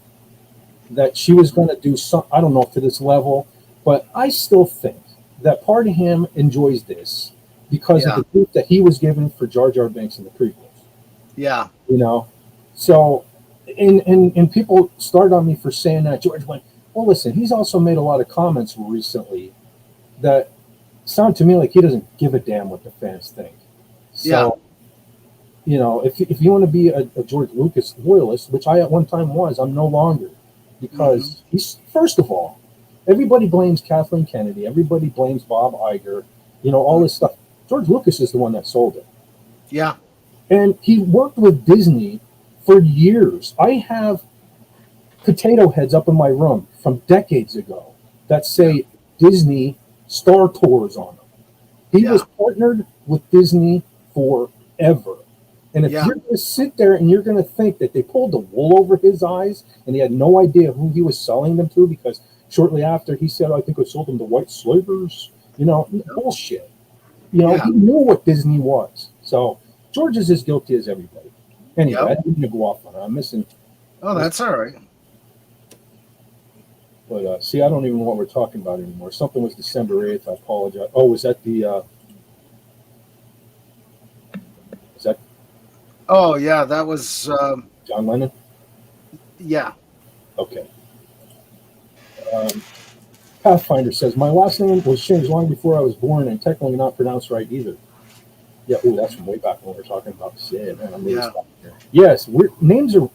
that she was going to do some. I don't know if to this level, but I still think that part of him enjoys this because of the grief that he was given for Jar Jar Binks in the prequels. Yeah. You know, so and people started on me for saying that. George went, well, listen, he's also made a lot of comments recently that sound to me like he doesn't give a damn what the fans think. So, you know, if you want to be a George Lucas loyalist, which I at one time was, I'm no longer, because he's, first of all, everybody blames Kathleen Kennedy, everybody blames Bob Iger, you know, all this stuff. George Lucas is the one that sold it. Yeah. And he worked with Disney for years. I have potato heads up in my room from decades ago that say Disney Star Tours on them. He was partnered with Disney forever. And if you're going to sit there and you're going to think that they pulled the wool over his eyes and he had no idea who he was selling them to, because shortly after he said, I think I sold them to white slavers, you know, bullshit. You know, he knew what Disney was. So George is as guilty as everybody. Anyway, I didn't mean to go off on it. I'm missing. Oh, that's all right. But see, I don't even know what we're talking about anymore. Something was December 8th. I apologize. Oh, was that the... is that... Oh, yeah, that was... John Lennon? Yeah. Okay. Pathfinder says, my last name was changed long before I was born and technically not pronounced right either. Yeah, ooh, that's from way back when we were talking about yeah, man, I'm really stuck here. Yes, names are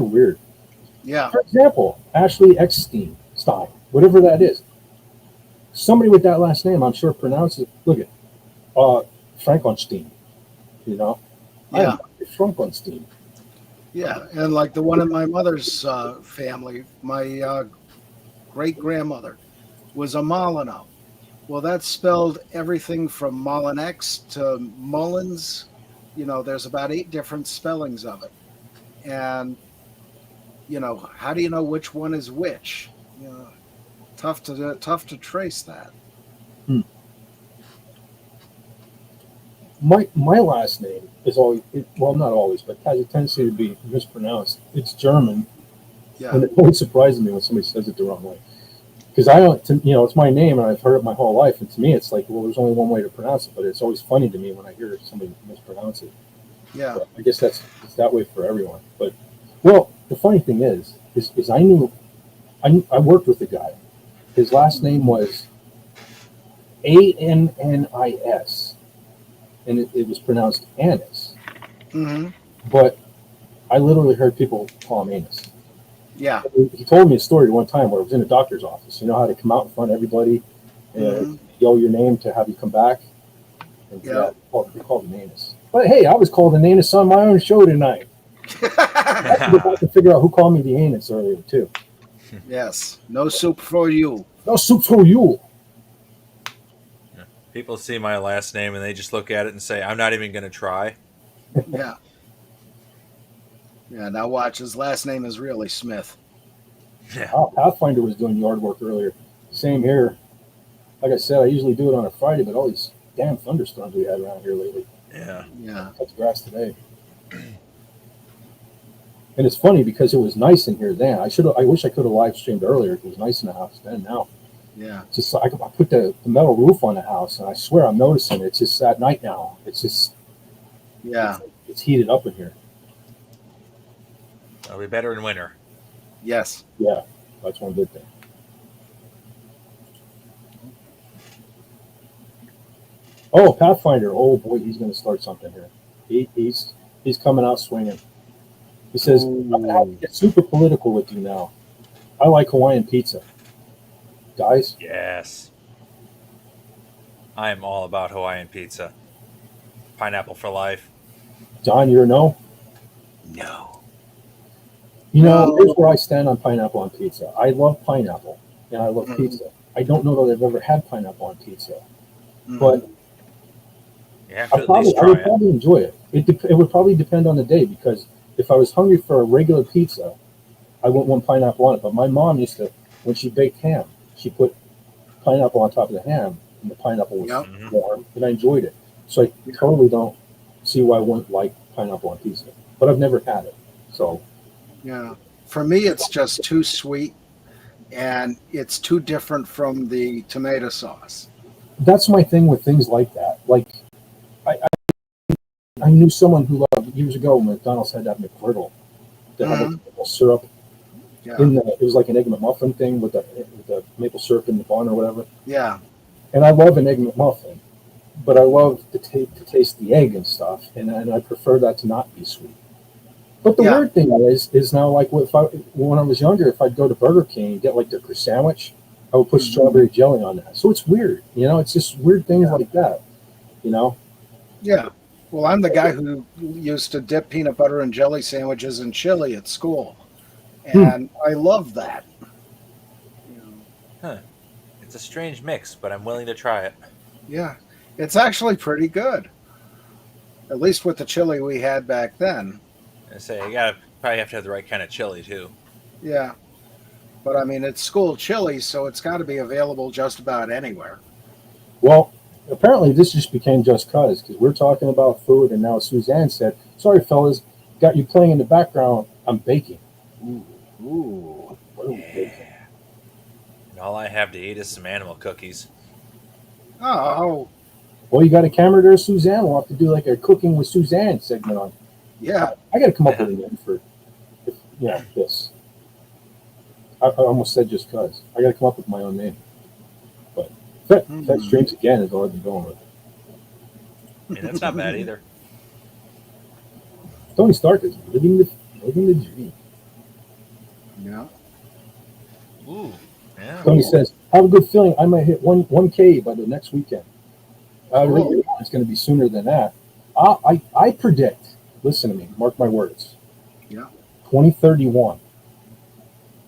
weird. Yeah. For example, Ashley Eckstein, whatever that is. Somebody with that last name, I'm sure pronounces it. Look at Frankenstein. You know? Yeah. Frankenstein. Yeah, and like the one in my mother's family, my great-grandmother was a Molyneux. Well, that's spelled everything from Molinex to Mullins. You know, there's about 8 different spellings of it. And, you know, how do you know which one is which? You know, tough to trace that. My last name is always, well, not always, but has a tendency to be mispronounced. It's German. Yeah. And it always surprises me when somebody says it the wrong way. Because I don't, you know, it's my name and I've heard it my whole life. And to me, it's like, well, there's only one way to pronounce it. But it's always funny to me when I hear somebody mispronounce it. Yeah. But I guess it's that way for everyone. But, well, the funny thing is I worked with a guy. His last name was Annis. And it was pronounced Annis. Mm-hmm. But I literally heard people call him Anus. Yeah. He told me a story one time where I was in a doctor's office. You know how to come out in front of everybody and yell your name to have you come back? And they called him Anus. But hey, I was called an Anus on my own show tonight. I had to go back and figure out who called me the Anus earlier, too. Yes. No soup for you. No soup for you. People see my last name and they just look at it and say, I'm not even going to try. Yeah. Yeah, now watch. His last name is really Smith. Yeah. Oh, Pathfinder was doing yard work earlier. Same here. Like I said, I usually do it on a Friday, but all these damn thunderstorms we had around here lately. Yeah. Yeah. Cut the grass today. And it's funny because it was nice in here then. I wish I could have live streamed earlier. It was nice in the house then. Now, yeah, just I put the metal roof on the house, and I swear I'm noticing it's just at night now. It's just it's heated up in here. It'll be better in winter. Yes. Yeah, that's one good thing. Oh, Pathfinder. Oh boy, he's going to start something here. He's coming out swinging. He says, I'm going to have to get super political with you now. I like Hawaiian pizza. Guys? Yes. I am all about Hawaiian pizza. Pineapple for life. John, you're a no? No. You know, here's where I stand on pineapple on pizza. I love pineapple, and I love pizza. I don't know that I've ever had pineapple on pizza. But I would probably enjoy it. It would probably depend on the day, because if I was hungry for a regular pizza, I wouldn't want pineapple on it. But my mom used to, when she baked ham, she put pineapple on top of the ham, and the pineapple was warm, and I enjoyed it. So I totally don't see why I wouldn't like pineapple on pizza. but I've never had it. So Yeah. For me, it's just too sweet, and it's too different from the tomato sauce. that's my thing with things like that. Like I, I knew someone who loved years ago when McDonald's had that McGriddle that had like Mhm. maple syrup Yeah. in the. It was like an egg McMuffin thing with the maple syrup in the bun or whatever. Yeah. And I love an egg McMuffin, but I love to taste the egg and stuff, and I prefer that to not be sweet. But the Yeah. weird thing is now, like when I was younger, if I'd go to Burger King and get like their sandwich, I would put Mhm. strawberry jelly on that. So it's weird, it's just weird things Yeah. like that, you know. Yeah. Well, I'm the guy who used to dip peanut butter and jelly sandwiches in chili at school, Hmm. and I love that. You know, Huh. It's a strange mix, but I'm willing to try it. yeah, it's actually pretty good. At least with the chili we had back then. I say you gotta probably have to have the right kind of chili too. Yeah, but I mean it's school chili, so it's got to be available just about anywhere. Well, apparently this just became just cause because we're talking about food, and now Suzanne said, "Sorry, fellas, got you playing in the background. I'm baking." Ooh, ooh, what are we baking? Yeah. And all I have to eat is some animal cookies. Oh, Well, you got a camera there, Suzanne. We'll have to do like a cooking with Suzanne segment on. yeah. I got to come up with a name for, this. I almost said just cause. I got to come up with my own name. But Fed Streams again is all I've been going with. I mean, that's not bad either. Tony Stark is living the dream. Yeah. Ooh, yeah. Tony says, "Have a good feeling. I might hit 1K by the next weekend." Cool. It's going to be sooner than that. I predict. Listen to me. Mark my words. Yeah. 2031,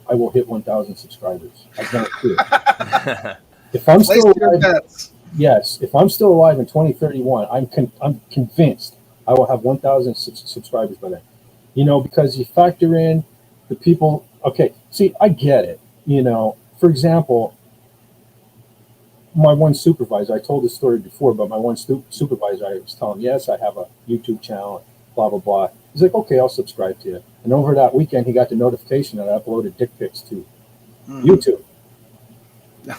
I will hit 1,000 subscribers. I guarantee it. If I'm Place still your alive, bets. yes. If I'm still alive in 2031, I'm convinced I will have 1,000 subscribers by then. Because you factor in the people. Okay, see, I get it. For example, my one supervisor, I told this story before, but my one supervisor, I was telling him, yes, I have a YouTube channel, blah, blah, blah. He's like, okay, I'll subscribe to you. And over that weekend, he got the notification that I uploaded dick pics to YouTube. And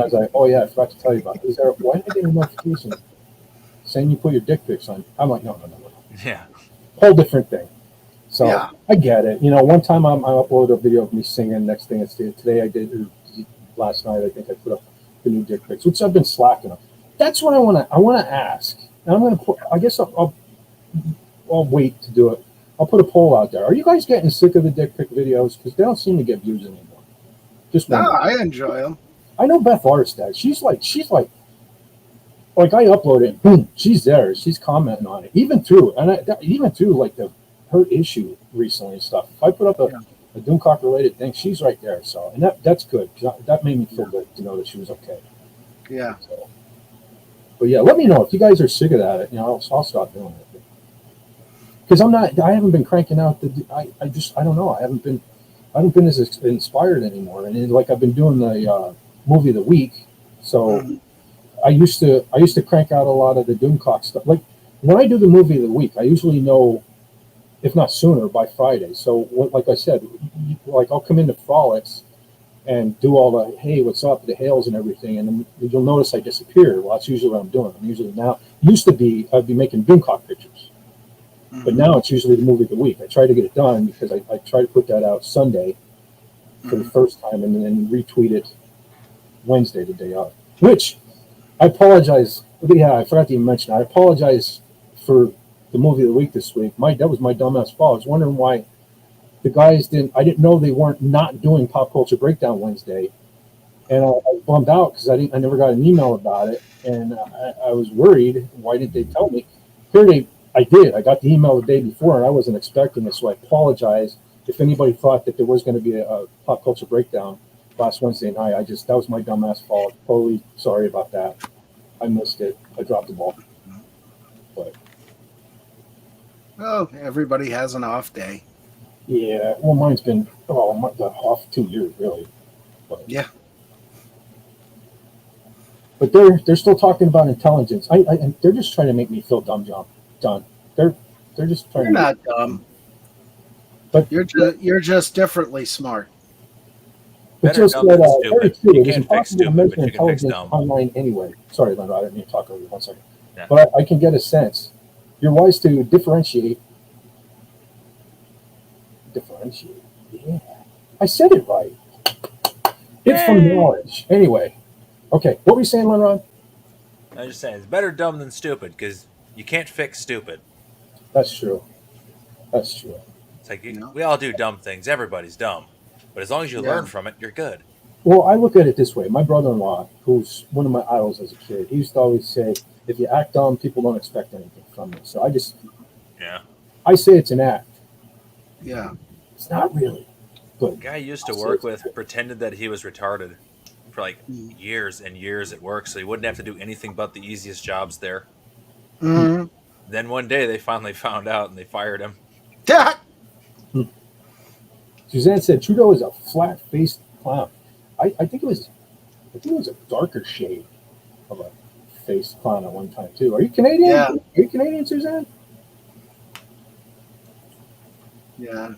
I was like, oh, yeah, I forgot to tell you about it. He's like, why did I get a notification saying you put your dick pics on? I'm like, no. Yeah. Whole different thing. So Yeah. I get it. One time I uploaded a video of me singing. Next thing it's today I did, or last night I think I put up the new dick pics, which I've been slacking on. That's what I want to ask. And I'm going to put, I guess I'll wait to do it. I'll put a poll out there. Are you guys getting sick of the dick pic videos? Because they don't seem to get views anymore. Just No, wondering. I enjoy them. I know Beth Arstad. She's like I upload it, boom, she's there. She's commenting on it. Even through like her issue recently and stuff. If I put up a Doomcock related thing, she's right there. So, and that's good. That made me feel good to know that she was okay. Yeah. So, but yeah, let me know if you guys are sick of that. I'll stop doing it. Because I haven't been cranking out I don't know. I haven't been as inspired anymore. And like I've been doing the movie of the week. So I used to crank out a lot of the Doomcock stuff. Like when I do the movie of the week, I usually know, if not sooner, by Friday. So like I said, like I'll come into Frolics and do all the, hey, what's up, the hails and everything, and then you'll notice I disappear. Well, that's usually what I'm doing. I'm usually now, used to be, I'd be making Doomcock pictures. But now it's usually the movie of the week. I try to get it done because I try to put that out Sunday for the first time and then retweet it Wednesday, the day of. Which, I apologize. Yeah, I forgot to even mention. I apologize for the movie of the week this week. That was my dumbass fault. I was wondering why the guys didn't. I didn't know they weren't not doing Pop Culture Breakdown Wednesday, and I bummed out because I never got an email about it, and I was worried. Why didn't they tell me? I did. I got the email the day before, and I wasn't expecting it, so I apologize if anybody thought that there was going to be a Pop Culture Breakdown last Wednesday night. That was my dumbass fault. Totally sorry about that. I missed it. I dropped the ball. But well, everybody has an off day. yeah, well, mine's been off 2 years really. But, yeah. But they're still talking about intelligence. And they're just trying to make me feel dumb, John. They're They're just trying You're to. not dumb. But You're just differently smart. But Better just dumb that, than very stupid. true. You It is can't fix impossible to stupid, measure but you can fix intelligence dumb. online anyway. Sorry, Linda, I didn't mean to talk over you. 1 second. Yeah. But I can get a sense. You're wise to differentiate. Differentiate. Yeah. I said it right. It's from knowledge. Anyway. Okay. What were you saying, Lenrod? I'm just saying, it's better dumb than stupid because you can't fix stupid. That's true. That's true. It's like Yeah. we all do dumb things. Everybody's dumb. But as long as you Yeah. learn from it, you're good. Well, I look at it this way. My brother-in-law, who's one of my idols as a kid, he used to always say, if you act dumb, people don't expect anything from you. So Yeah. I say it's an act. Yeah. It's not really. The But guy I used to I'll say work it's with okay. pretended that he was retarded for like years and years at work, so he wouldn't have to do anything but the easiest jobs there. Mm-hmm. Then one day they finally found out and they fired him. Suzanne said Trudeau is a flat-faced clown. I think it was a darker shade of a faced clown at one time too. Are you Canadian? Yeah. Are you Canadian, Suzanne? Yeah.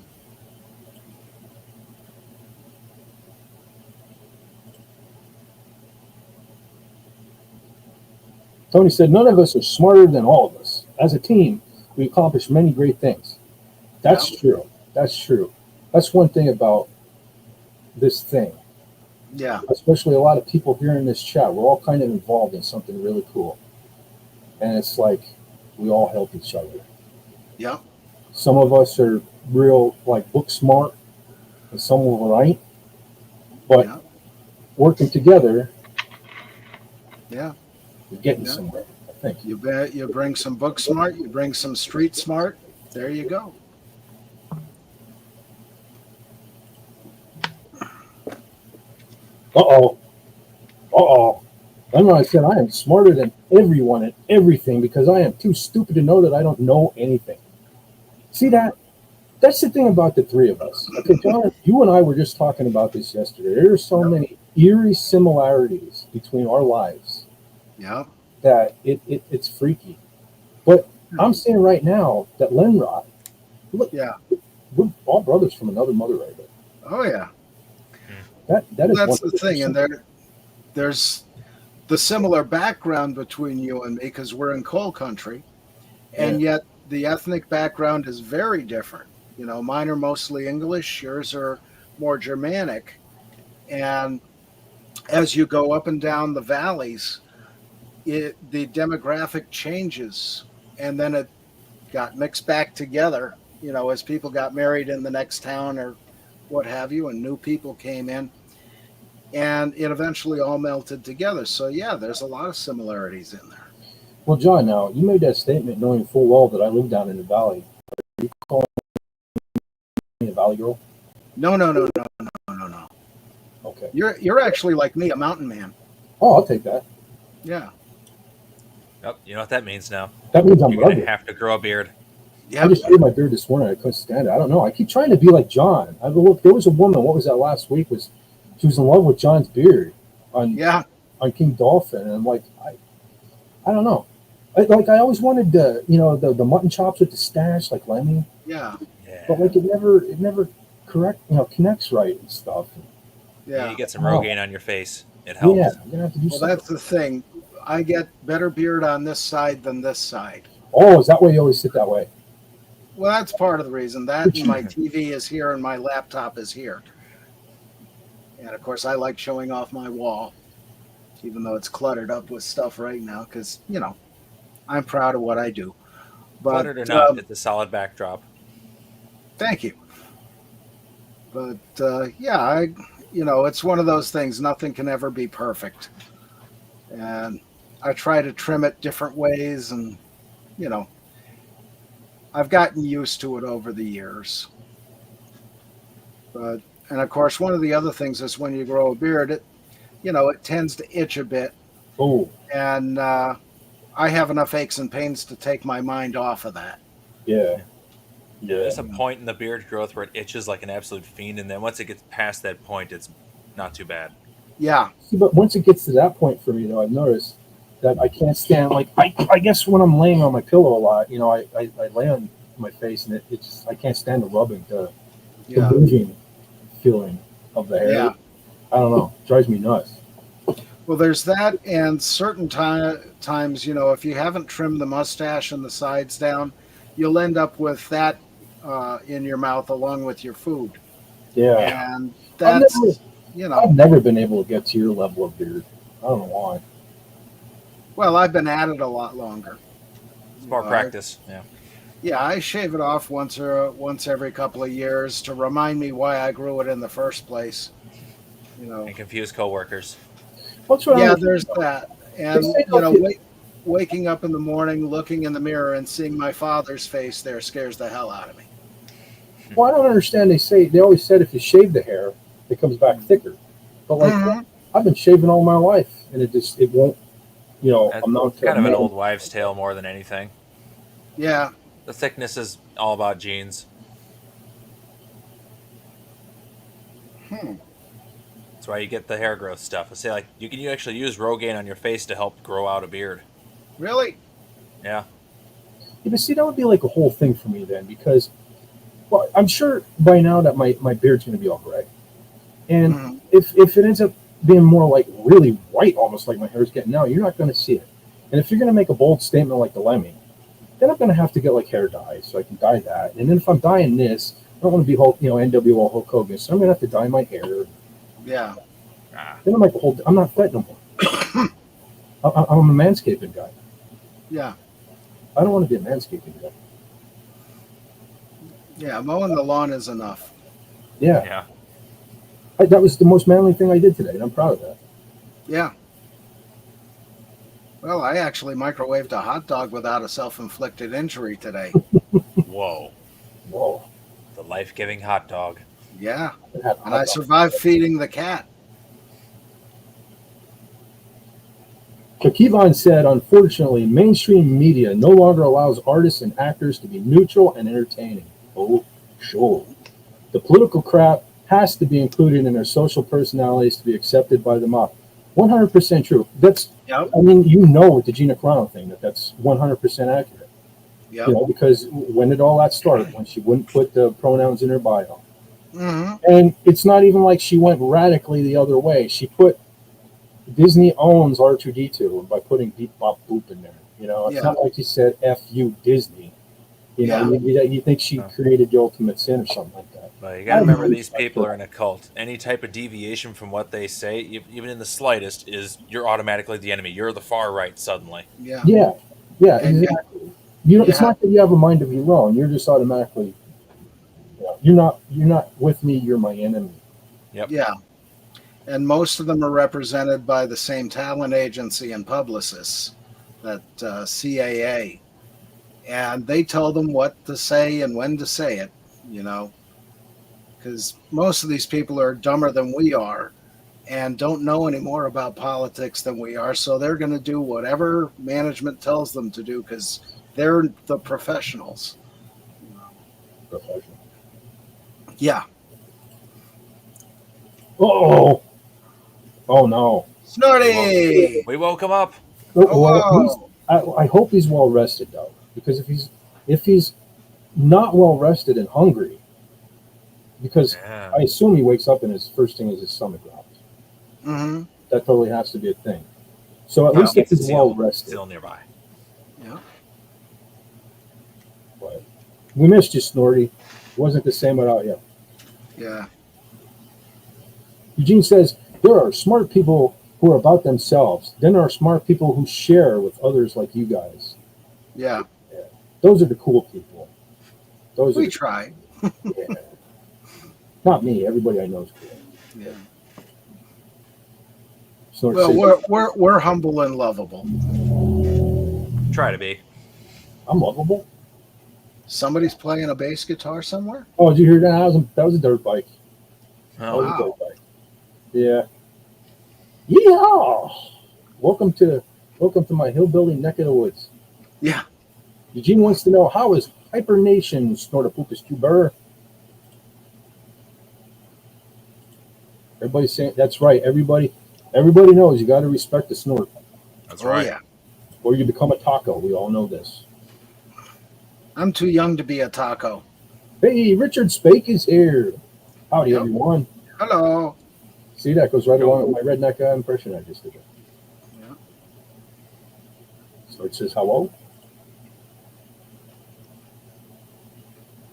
Tony said none of us are smarter than all of us. As a team, we accomplish many great things. That's true. That's true. That's one thing about this thing. Yeah. Especially a lot of people here in this chat. We're all kind of involved in something really cool. And it's like we all help each other. Yeah. Some of us are real like book smart and some of them aren't. But Yeah. working together, Yeah. we're getting Yeah. somewhere, I think. You bet. You bring some book smart. You bring some street smart. There you go. Uh-oh. Uh-oh. Remember I said I am smarter than everyone at everything because I am too stupid to know that I don't know anything. See that? That's the thing about the three of us. Okay, John, you and I were just talking about this yesterday. There are so many eerie similarities between our lives Yeah. that it's freaky. But I'm saying right now that Lenrod, look, Yeah. we're all brothers from another mother right there. Oh yeah. That is That's the 100%. thing, and there's the similar background between you and me because we're in coal country, and yet the ethnic background is very different. You know, mine are mostly English, yours are more Germanic, and as you go up and down the valleys, the demographic changes, and then it got mixed back together. You know, as people got married in the next town or what have you, and new people came in, and it eventually all melted together. So yeah, there's a lot of similarities in there. Well, John, now you made that statement knowing full well that I live down in the valley. Are you calling me a valley girl? No. Okay. You're actually like me, a mountain man. Oh, I'll take that. Yeah. Yep, you know what that means now. That means I'm You're going to rugged. have to grow a beard. Yeah. I just shaved my beard this morning. I couldn't stand it. I don't know. I keep trying to be like John. Look, there was a woman. What was that last week? She was in love with John's beard on King Dolphin, and I'm like, I don't know. I always wanted the mutton chops with the stash like Lemmy. Yeah. But like it never connects right and stuff. Yeah. You get some Rogaine on your face. It helps. Yeah, I'm gonna have to do something. That's the thing. I get better beard on this side than this side. Oh, is that why you always sit that way? Well, that's part of the reason. That and my TV is here and my laptop is here. And of course, I like showing off my wall, even though it's cluttered up with stuff right now, because, you know, I'm proud of what I do. But, Cluttered or not, it's a solid backdrop. Thank you. But, it's one of those things. Nothing can ever be perfect. And I try to trim it different ways, and, you know, I've gotten used to it over the years. And of course, one of the other things is when you grow a beard, it tends to itch a bit. Oh. And I have enough aches and pains to take my mind off of that. Yeah. There's a point in the beard growth where it itches like an absolute fiend, and then once it gets past that point, it's not too bad. Yeah. See, but once it gets to that point for me, though, I've noticed that I can't stand, like, I guess when I'm laying on my pillow a lot, I lay on my face, and it just I can't stand the rubbing, the Yeah. moving feeling of the hair. Yeah. I don't know, it drives me nuts. Well, there's that, and certain times, if you haven't trimmed the mustache and the sides down, you'll end up with that in your mouth along with your food, Yeah, and I've that's never I've never been able to get to your level of beard. I don't know why. well, I've been at it a lot longer. It's more practice. Yeah. Yeah, I shave it off once every couple of years to remind me why I grew it in the first place. And confuse coworkers. What's wrong? Yeah, with there's you? that, They and say don't get- waking up in the morning, looking in the mirror, and seeing my father's face there scares the hell out of me. Well, I don't understand. They always said if you shave the hair, it comes back thicker. But like Mhm. I've been shaving all my life, and it won't. That's amount to kind of an man- old wives' tale more than anything. Yeah. The thickness is all about genes. That's why you get the hair growth stuff. I say like you can actually use Rogaine on your face to help grow out a beard. Really? Yeah. Yeah, but see, that would be like a whole thing for me then, because, well, I'm sure by now that my beard's going to be all gray, and Mhm. if it ends up being more like really white, almost like my hair's getting now, you're not going to see it. And if you're going to make a bold statement like the Lemmy, then I'm going to have to get like hair dye so I can dye that. And then if I'm dyeing this, I don't want to be Hulk, NWO Hulk Hogan, so I'm going to have to dye my hair. Yeah. Then I'm like I'm not fat no more. I'm a manscaping guy. Yeah. I don't want to be a manscaping guy. Yeah. Mowing the lawn is enough. Yeah. Yeah. That was the most manly thing I did today, and I'm proud of that. Yeah. Well, I actually microwaved a hot dog without a self-inflicted injury today. Whoa. Whoa. The life-giving hot dog. Yeah. I had And I survived feeding the cat. Kevon said, unfortunately, mainstream media no longer allows artists and actors to be neutral and entertaining. Oh, sure. The political crap has to be included in their social personalities to be accepted by the mob. 100% true. That's, Yep. I mean, with the Gina Carano thing, that's 100% accurate. Yep. Because when did all that start? When she wouldn't put the pronouns in her bio. Mm-hmm. And it's not even like she went radically the other way. She put Disney owns R2D2 by putting beep bop boop in there. It's Yeah. not like she said F you Disney. You think she created the ultimate sin or something like that. But you gotta remember, these people are in a cult. Any type of deviation from what they say, even in the slightest, you're automatically the enemy. You're the far right suddenly. Yeah. Yeah, And exactly. you It's not that you have a mind of your own. You're just automatically. You're not with me. You're my enemy. Yep. Yeah. And most of them are represented by the same talent agency and publicists, that CAA. And they tell them what to say and when to say it, because most of these people are dumber than we are and don't know any more about politics than we are. So they're going to do whatever management tells them to do because they're the professionals. Professional. Yeah. Oh no. Snorty! We woke him up. Oh, I hope he's well rested though, because if he's not well rested and hungry, because Yeah. I assume he wakes up and his first thing is his stomach growls. Mm-hmm. That totally has to be a thing. So at Yeah, least if it's he's still- well rested. Still nearby. Yeah. But we missed you, Snorty. It wasn't the same without you. Yeah. Eugene says there are smart people who are about themselves. Then there are smart people who share with others like you guys. Yeah. Those are the cool people. Those We are try. yeah. Not me. Everybody I know is cool. Yeah. Snort Well, says, we're humble and lovable. Try to be. I'm lovable. Somebody's playing a bass guitar somewhere. Oh, did you hear that? That was a dirt bike. That Oh, was wow. a dirt bike. Yeah. Yeah. Welcome to my hillbilly neck of the woods. Yeah. Eugene wants to know, how is Hypernation Snortopupus Cuber? Everybody's saying that's right. Everybody knows you got to respect the snort, that's Oh, right. yeah. or you become a taco. We all know this. I'm too young to be a taco. Hey, Richard Spake is here. Howdy, Yep. everyone. Hello. See, that goes right along with my redneck impression I just did. Yeah. So it says hello.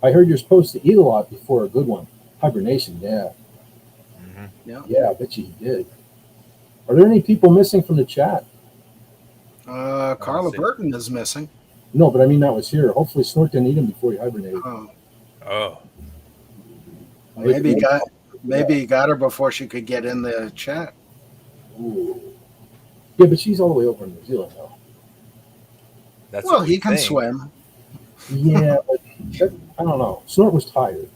I heard you're supposed to eat a lot before a good one. Hibernation, yeah. Mm-hmm. Yeah, I bet you he did. Are there any people missing from the chat? Carla see. Burton is missing. No, but I mean that was here. Hopefully Snort didn't eat him before he hibernated. Oh, Maybe he got her before she could get in the chat. Ooh. Yeah, but she's all the way over in New Zealand now. that's Well, what he we can think. swim. Yeah, but I don't know. Snort was tired.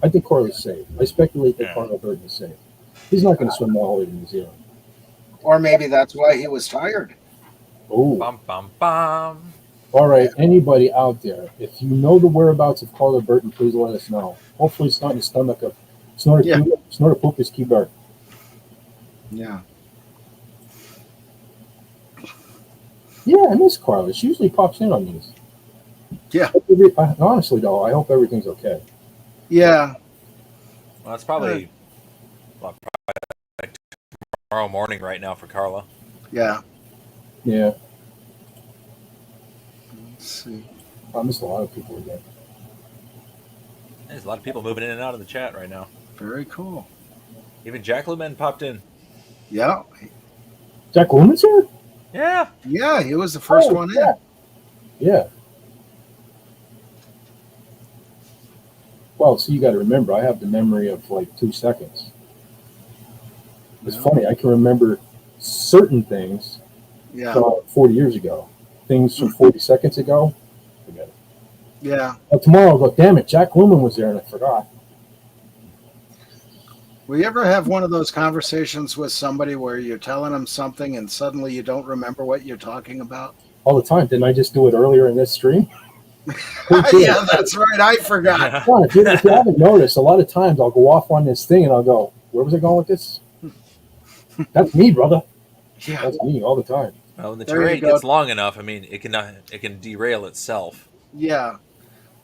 I think Corley's safe. I speculate that Yeah. Carla Burton is safe. He's not going to swim all the way to New Zealand. Or maybe that's why he was tired. Oh, Bum bum bum. all right. Anybody out there, if you know the whereabouts of Carla Burton, please let us know. Hopefully, it's not in the stomach of Snort a poop is key bar. Yeah. Yeah, I miss Carla. She usually pops in on these. Yeah. Honestly, though, I hope everything's okay. Yeah. Well, it's probably like tomorrow morning right now for Carla. Yeah. Yeah, Let's see. I miss a lot of people again. There's a lot of people moving in and out of the chat right now. Very cool. Even Jack Lumen popped in. Yeah. Jack Lumen's here? Yeah. Yeah, he was the first one in. Yeah. Well, so you got to remember, I have the memory of like 2 seconds. It's funny, I can remember certain things from 40 years ago. Things from 40 seconds ago, forget it. Yeah. Well, tomorrow I'll go, damn it, Jack Lumen was there and I forgot. Will you ever have one of those conversations with somebody where you're telling them something and suddenly you don't remember what you're talking about? All the time. Didn't I just do it earlier in this stream? Yeah, that's right. I forgot. Well, if you haven't noticed, a lot of times I'll go off on this thing and I'll go, where was I going with this? That's me, brother. Yeah. That's me all the time. Well, when the There you terrain go. gets long enough, I mean, it can derail itself. Yeah.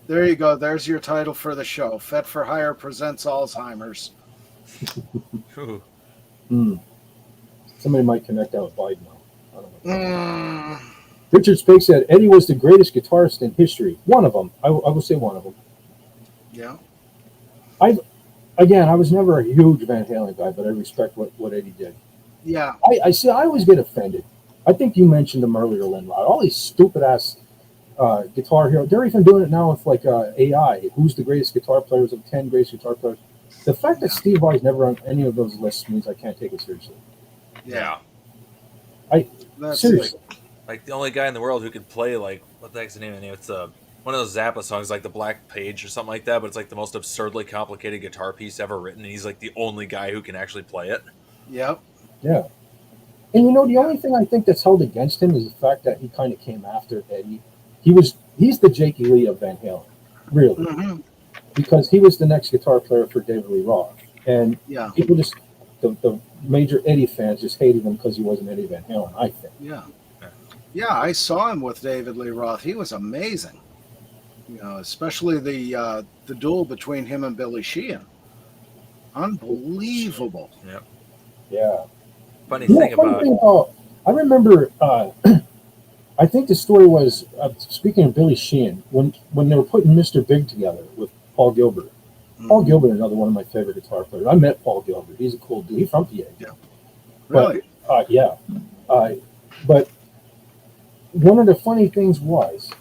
There you go. There's your title for the show. Fet for Hire presents Alzheimer's. Whew. Somebody might connect that with Biden now. I don't know. Mm, Richard Spake said Eddie was the greatest guitarist in history. One of them. I will say one of them. yeah. Again, I was never a huge Van Halen guy, but I respect what Eddie did. Yeah. I see. I always get offended. I think you mentioned them earlier, Lindlot. All these stupid ass guitar heroes. They're even doing it now with like AI. Who's the greatest guitar players of 10 greatest guitar players? The fact that Steve Vai's never on any of those lists means I can't take it seriously. Yeah. That's Seriously. Like the only guy in the world who could play like what the heck's the name of the name? It's one of those Zappa songs like the Black Page or something like that, but it's like the most absurdly complicated guitar piece ever written, and he's like the only guy who can actually play it. Yep. Yeah. And you know, the only thing I think that's held against him is the fact that he kind of came after Eddie. He's the Jakey Lee of Van Halen, really, Mm-hmm. because he was the next guitar player for David Lee Roth, and Yeah. people just the major Eddie fans just hated him because he wasn't Eddie Van Halen. I think. Yeah. Yeah, I saw him with David Lee Roth. He was amazing. You know, especially the duel between him and Billy Sheehan. Unbelievable. Yep. Yeah. Funny You know, thing funny about thing about, I remember, I think the story was, speaking of Billy Sheehan, when they were putting Mr. Big together with Paul Gilbert. Paul Gilbert, another one of my favorite guitar players. I met Paul Gilbert. He's a cool dude. He's from PA. Yeah. But, Really? yeah. But one of the funny things was,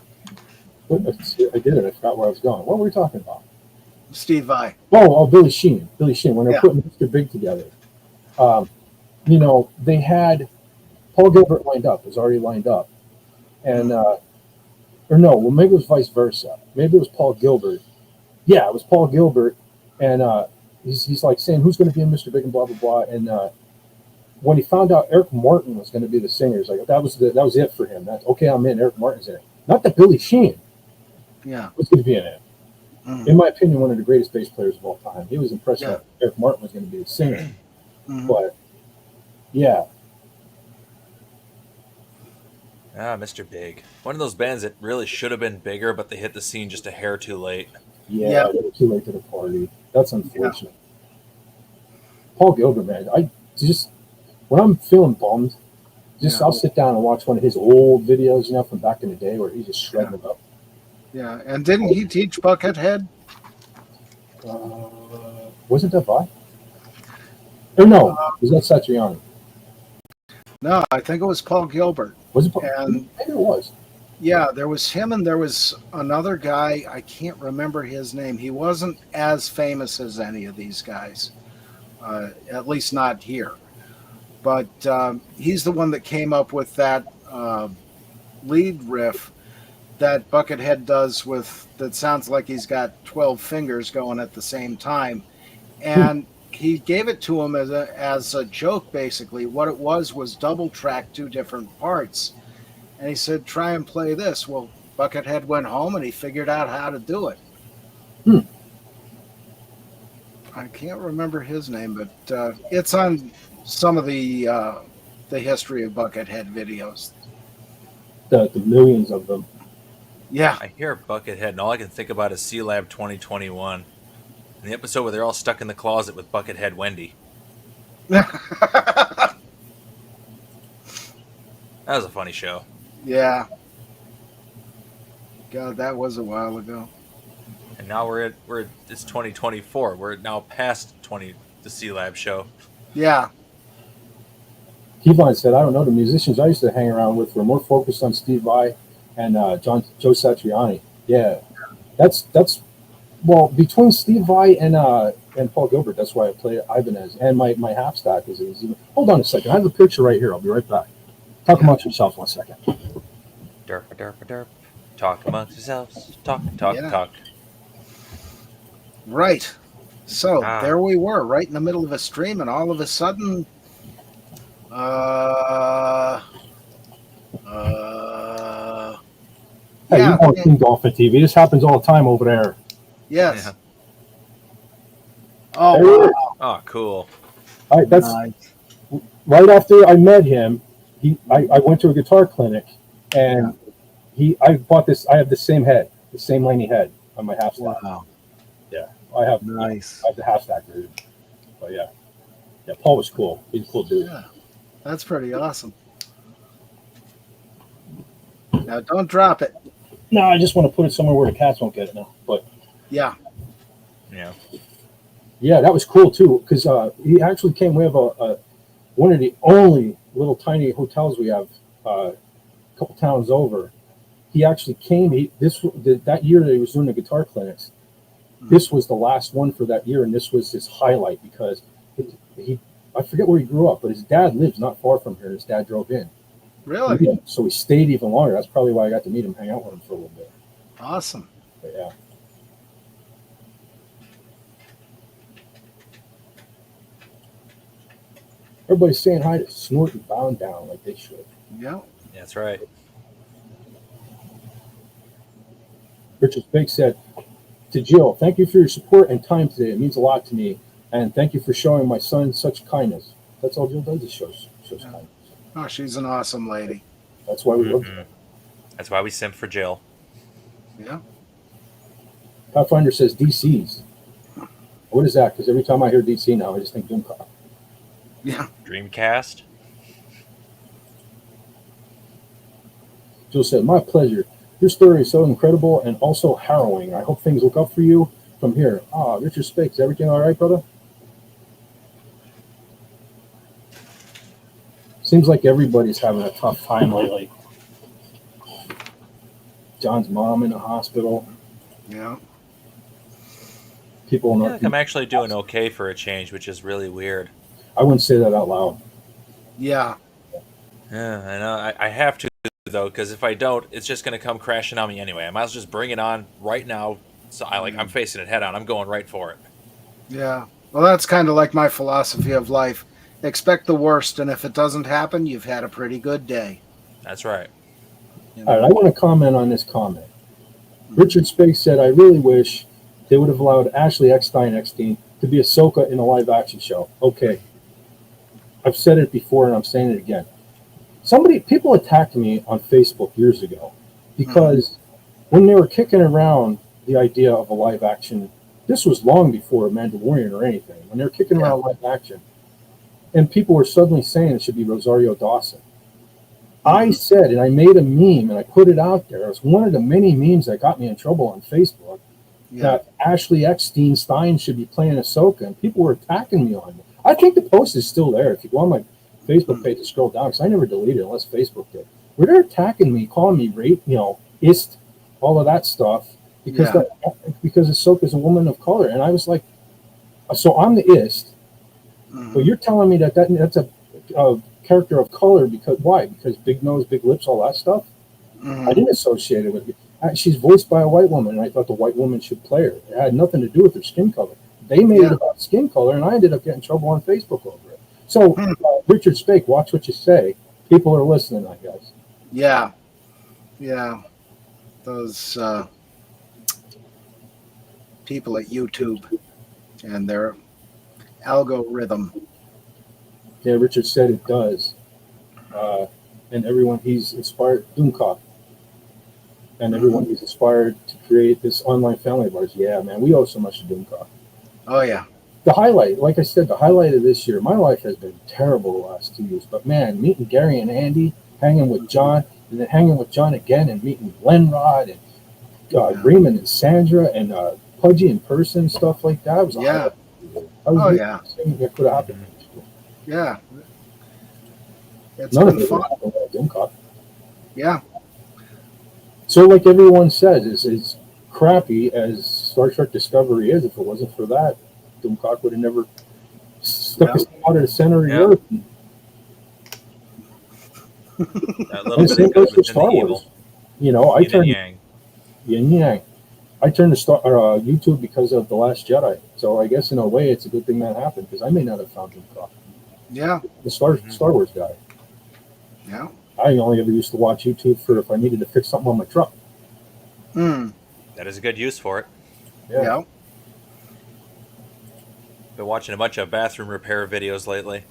I did it. I forgot where I was going. What were we talking about? Steve Vai. Oh, Billy Sheehan. Billy Sheehan. When they were Yeah. putting Mr. Big together, you know, they had Paul Gilbert lined up. It was already lined up, and or no, well, maybe it was vice versa. Maybe it was Paul Gilbert. Yeah, it was Paul Gilbert, and he's like saying who's going to be in Mr. Big and blah blah blah. And when he found out Eric Martin was going to be the singer, he's like that was it for him. That's okay. I'm in. Eric Martin's in it. Not that Billy Sheehan Yeah. was going to be in it. In my opinion, one of the greatest bass players of all time. He was impressed that Eric Martin was going to be the singer. Mhm. But yeah, Ah, Mr. Big. One of those bands that really should have been bigger, but they hit the scene just a hair too late. Yeah, they were too late to the party. That's unfortunate. Paul Gilbert, man, I just when I'm feeling bummed, just I'll sit down and watch one of his old videos, from back in the day where he's just shredding it up. Yeah, and didn't he teach Buckethead? Wasn't that Vi? Or no, was that Satriani? No, I think it was Paul Gilbert. Was it Paul? And maybe it was. yeah, there was him and there was another guy. I can't remember his name. He wasn't as famous as any of these guys, at least not here. But he's the one that came up with that lead riff that Buckethead does that sounds like he's got 12 fingers going at the same time. And he gave it to him as a joke, basically. What it was double track 2 different parts. And he said, try and play this. Well, Buckethead went home and he figured out how to do it. I can't remember his name, but it's on some of the history of Buckethead videos. The millions of them. Yeah. I hear Buckethead, and all I can think about is C-Lab 2021. And the episode where they're all stuck in the closet with Buckethead Wendy. That was a funny show. Yeah. God, that was a while ago. And now it's 2024. We're now past the C-Lab show. Yeah. Kevon said, I don't know, the musicians I used to hang around with were more focused on Steve Vai and Joe Satriani. Yeah. That's well, between Steve Vai and Paul Gilbert, that's why I play Ibanez. And my half stack is hold on a second. I have a picture right here. I'll be right back. Talk amongst yourselves 1 second. Derp, derp, derp. Talk amongst yourselves. Talk, talk. Right. So there we were, right in the middle of a stream, and all of a sudden, Hey, you don't see Dolphin TV. This happens all the time over there. Yes. Yeah. Oh, wow. Oh, cool. All right, that's nice. Right after I met him. I went to a guitar clinic, and I bought this. I have the same head, the same Laney head on my half stack. Wow. Yeah, I have. Nice. I have the half stack version. But yeah, Paul was cool. He's a cool dude. Yeah, that's pretty awesome. Now, don't drop it. No, I just want to put it somewhere where the cats won't get it now. But yeah, that was cool too because he actually came. We have one of the only little tiny hotels we have a couple towns over. He actually came. That year that he was doing the guitar clinics. This was the last one for that year, and this was his highlight because I forget where he grew up, but his dad lives not far from here. His dad drove in. Really? Yeah, so he stayed even longer. That's probably why I got to meet him, hang out with him for a little bit. Awesome. But yeah. Everybody's saying hi to Snort and Bound Down like they should. Yeah. That's right. Richard Big said to Jill, thank you for your support and time today. It means a lot to me. And thank you for showing my son such kindness. That's all Jill does is shows kindness. Oh, she's an awesome lady. That's why we love her. That's why we simp for Jill. Yeah. Pathfinder says DCs. What is that? Because every time I hear DC now, I just think Doomcock. Yeah. Dreamcast. Jill said, my pleasure. Your story is so incredible and also harrowing. I hope things look up for you from here. Richard Spake, everything all right, brother? Seems like everybody's having a tough time lately. John's mom in the hospital. Yeah. People I feel like I'm actually doing okay for a change, which is really weird. I wouldn't say that out loud. Yeah. Yeah, I know. I have to, though, because if I don't, it's just going to come crashing on me anyway. I might as well just bring it on right now. So I'm facing it head on. I'm going right for it. Yeah. Well, that's kind of like my philosophy of life. Expect the worst, and if it doesn't happen, you've had a pretty good day. That's right. All right, I want to comment on this comment. Richard Space said, I really wish they would have allowed Ashley Eckstein to be Ahsoka in a live-action show. Okay. I've said it before, and I'm saying it again. People attacked me on Facebook years ago because when they were kicking around the idea of a live action, this was long before Mandalorian or anything. When they were kicking around live action, and people were suddenly saying it should be Rosario Dawson. I said, and I made a meme and I put it out there. It was one of the many memes that got me in trouble on Facebook. That Ashley Eckstein Stein should be playing Ahsoka, and people were attacking me on it. I think the post is still there. If you go on my Facebook page and scroll down, because I never deleted it unless Facebook did. Where they're attacking me, calling me rape, ist, all of that stuff, because because Ahsoka's a woman of color, and I was like, so I'm the ist, but you're telling me that's a character of color because why? Because big nose, big lips, all that stuff. I didn't associate it with it. She's voiced by a white woman, and I thought the white woman should play her. It had nothing to do with her skin color. They made it about skin color, and I ended up getting in trouble on Facebook over it. So, Richard Spake, watch what you say. People are listening, I guess. Yeah. Those people at YouTube and their algorithm. Yeah, Richard said it does. And everyone he's inspired, Doomcock. And everyone he's inspired to create this online family of ours. Yeah, man, we owe so much to Doomcock. Oh, yeah. The highlight, like I said, the highlight of this year, my life has been terrible the last 2 years. But, man, meeting Gary and Andy, hanging with John, and then hanging with John again, and meeting Lenrod, and Raymond and Sandra, and Pudgy in person, stuff like that. It was yeah. That could have happened. Yeah. It's None been of it fun. Doomcock. Yeah. So, like everyone says, as crappy as Star Trek Discovery is, if it wasn't for that, Doomcock would have never stuck his out at the center of the earth. That little bit of good within the evil. I turned yin and yang. I turned to YouTube because of The Last Jedi. So I guess in a way, it's a good thing that happened because I may not have found Doomcock. Yeah. The Star Wars guy. Yeah. I only ever used to watch YouTube for if I needed to fix something on my truck. That is a good use for it. Yeah. Been watching a bunch of bathroom repair videos lately.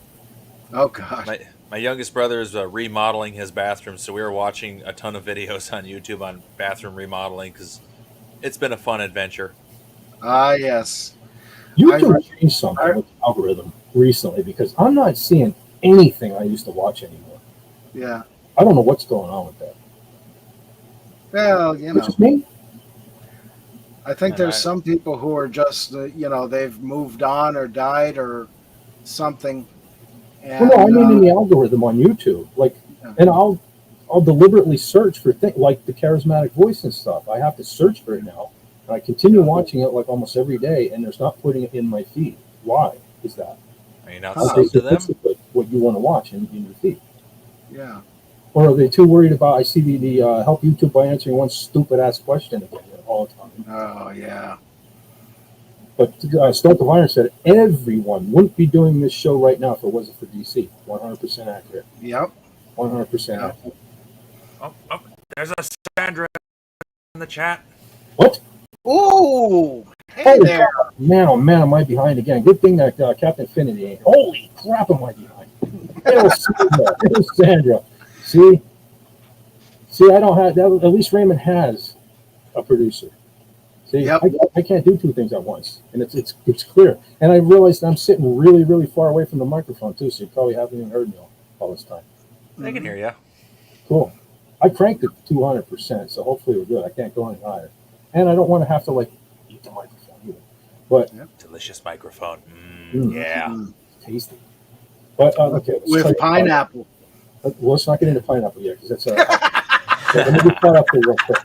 Oh, God. My youngest brother is remodeling his bathroom, so we were watching a ton of videos on YouTube on bathroom remodeling because it's been a fun adventure. Yes. YouTube changed something with the algorithm recently because I'm not seeing anything I used to watch anymore. Yeah. I don't know what's going on with that. Well, Which is me. I think there's some people who are just, they've moved on or died or something. And, well, no, I mean in the algorithm on YouTube, and I'll deliberately search for things like the charismatic voice and stuff. I have to search for it now, and I continue watching it like almost every day, and there's not putting it in my feed. Why is that? Are you not subbed to them? What you want to watch in your feed. Yeah. Or are they too worried about? I see the help YouTube by answering one stupid ass question again all the time. Oh yeah. But Stoke of Iron said everyone wouldn't be doing this show right now if it wasn't for DC. 100% accurate. Yep. 100% accurate. Oh, there's a Sandra in the chat. What? Oh, hey there. Man, oh man, am I behind again? Good thing that Captain Infinity ain't. Holy crap, am I behind? There's Sandra. See, I don't have that. At least Raymond has a producer. See, yep. I can't do two things at once, and it's clear. And I realized I'm sitting really, really far away from the microphone too, so you probably haven't even heard me all this time. I can hear you. Cool. I cranked it 200%, so hopefully we're good. I can't go any higher, and I don't want to have to eat the microphone either. But delicious microphone. Yeah, tasty. But okay, with pineapple. Well, let's not get into pineapple yet because that's so let me get caught up here real quick.